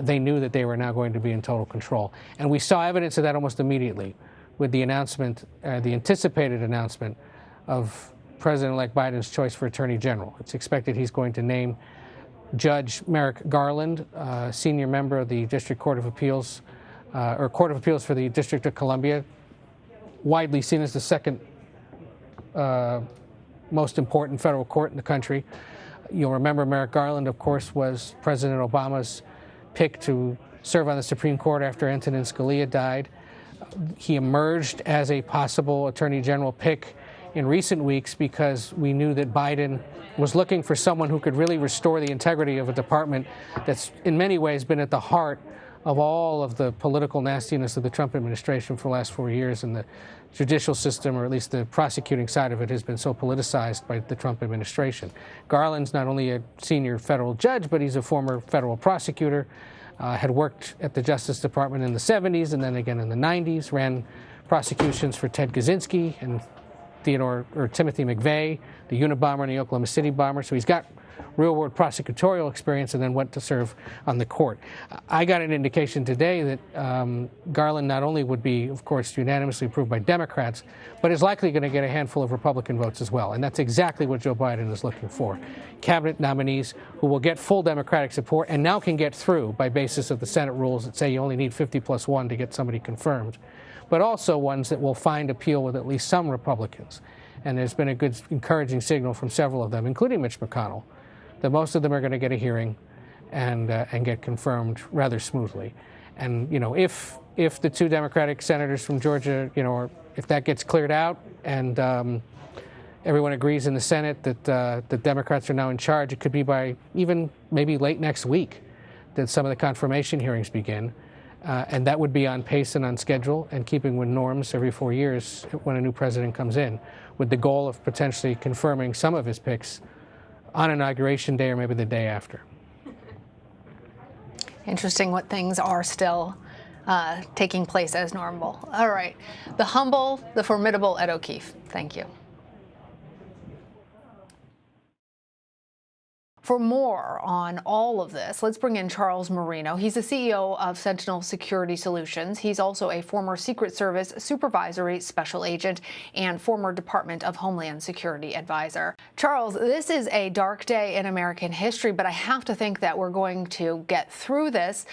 they knew that they were now going to be in total control. And we saw evidence of that almost immediately with the announcement, the anticipated announcement of President-elect Biden's choice for Attorney General. It's expected he's going to name Judge Merrick Garland, senior member of the District Court of Appeals, or Court of Appeals for the District of Columbia, widely seen as the second most important federal court in the country. You'll remember Merrick Garland, of course, was President Obama's pick to serve on the Supreme Court after Antonin Scalia died. He emerged as a possible Attorney General pick in recent weeks because we knew that Biden was looking for someone who could really restore the integrity of a department that's in many ways been at the heart of all of the political nastiness of the Trump administration for the last 4 years, and the judicial system, or at least the prosecuting side of it, has been so politicized by the Trump administration. Garland's not only a senior federal judge, but he's a former federal prosecutor, had worked at the Justice Department in the 70s and then again in the 90s, ran prosecutions for Ted Kaczynski and Timothy McVeigh, the Unabomber and the Oklahoma City bomber. So he's got real-world prosecutorial experience and then went to serve on the court. I got an indication today that Garland not only would be, of course, unanimously approved by Democrats, but is likely going to get a handful of Republican votes as well. And that's exactly what Joe Biden is looking for. Cabinet nominees who will get full Democratic support and now can get through by basis of the Senate rules that say you only need 50+1 to get somebody confirmed, but also ones that will find appeal with at least some Republicans. And there's been a good, encouraging signal from several of them, including Mitch McConnell, that most of them are going to get a hearing and get confirmed rather smoothly. And, you know, if the two Democratic senators from Georgia, you know, or if that gets cleared out and everyone agrees in the Senate that the Democrats are now in charge, it could be by even maybe late next week that some of the confirmation hearings begin. And that would be on pace and on schedule and keeping with norms every 4 years when a new president comes in, with the goal of potentially confirming some of his picks on Inauguration Day or maybe the day after. Interesting what things are still taking place as normal. All right. The humble, the formidable Ed O'Keefe. Thank you. For more on all of this, let's bring in Charles Marino. He's the CEO of Sentinel Security Solutions. He's also a former Secret Service Supervisory Special Agent and former Department of Homeland Security advisor. Charles, this is a dark day in American history, but I have to think that we're going to get through this.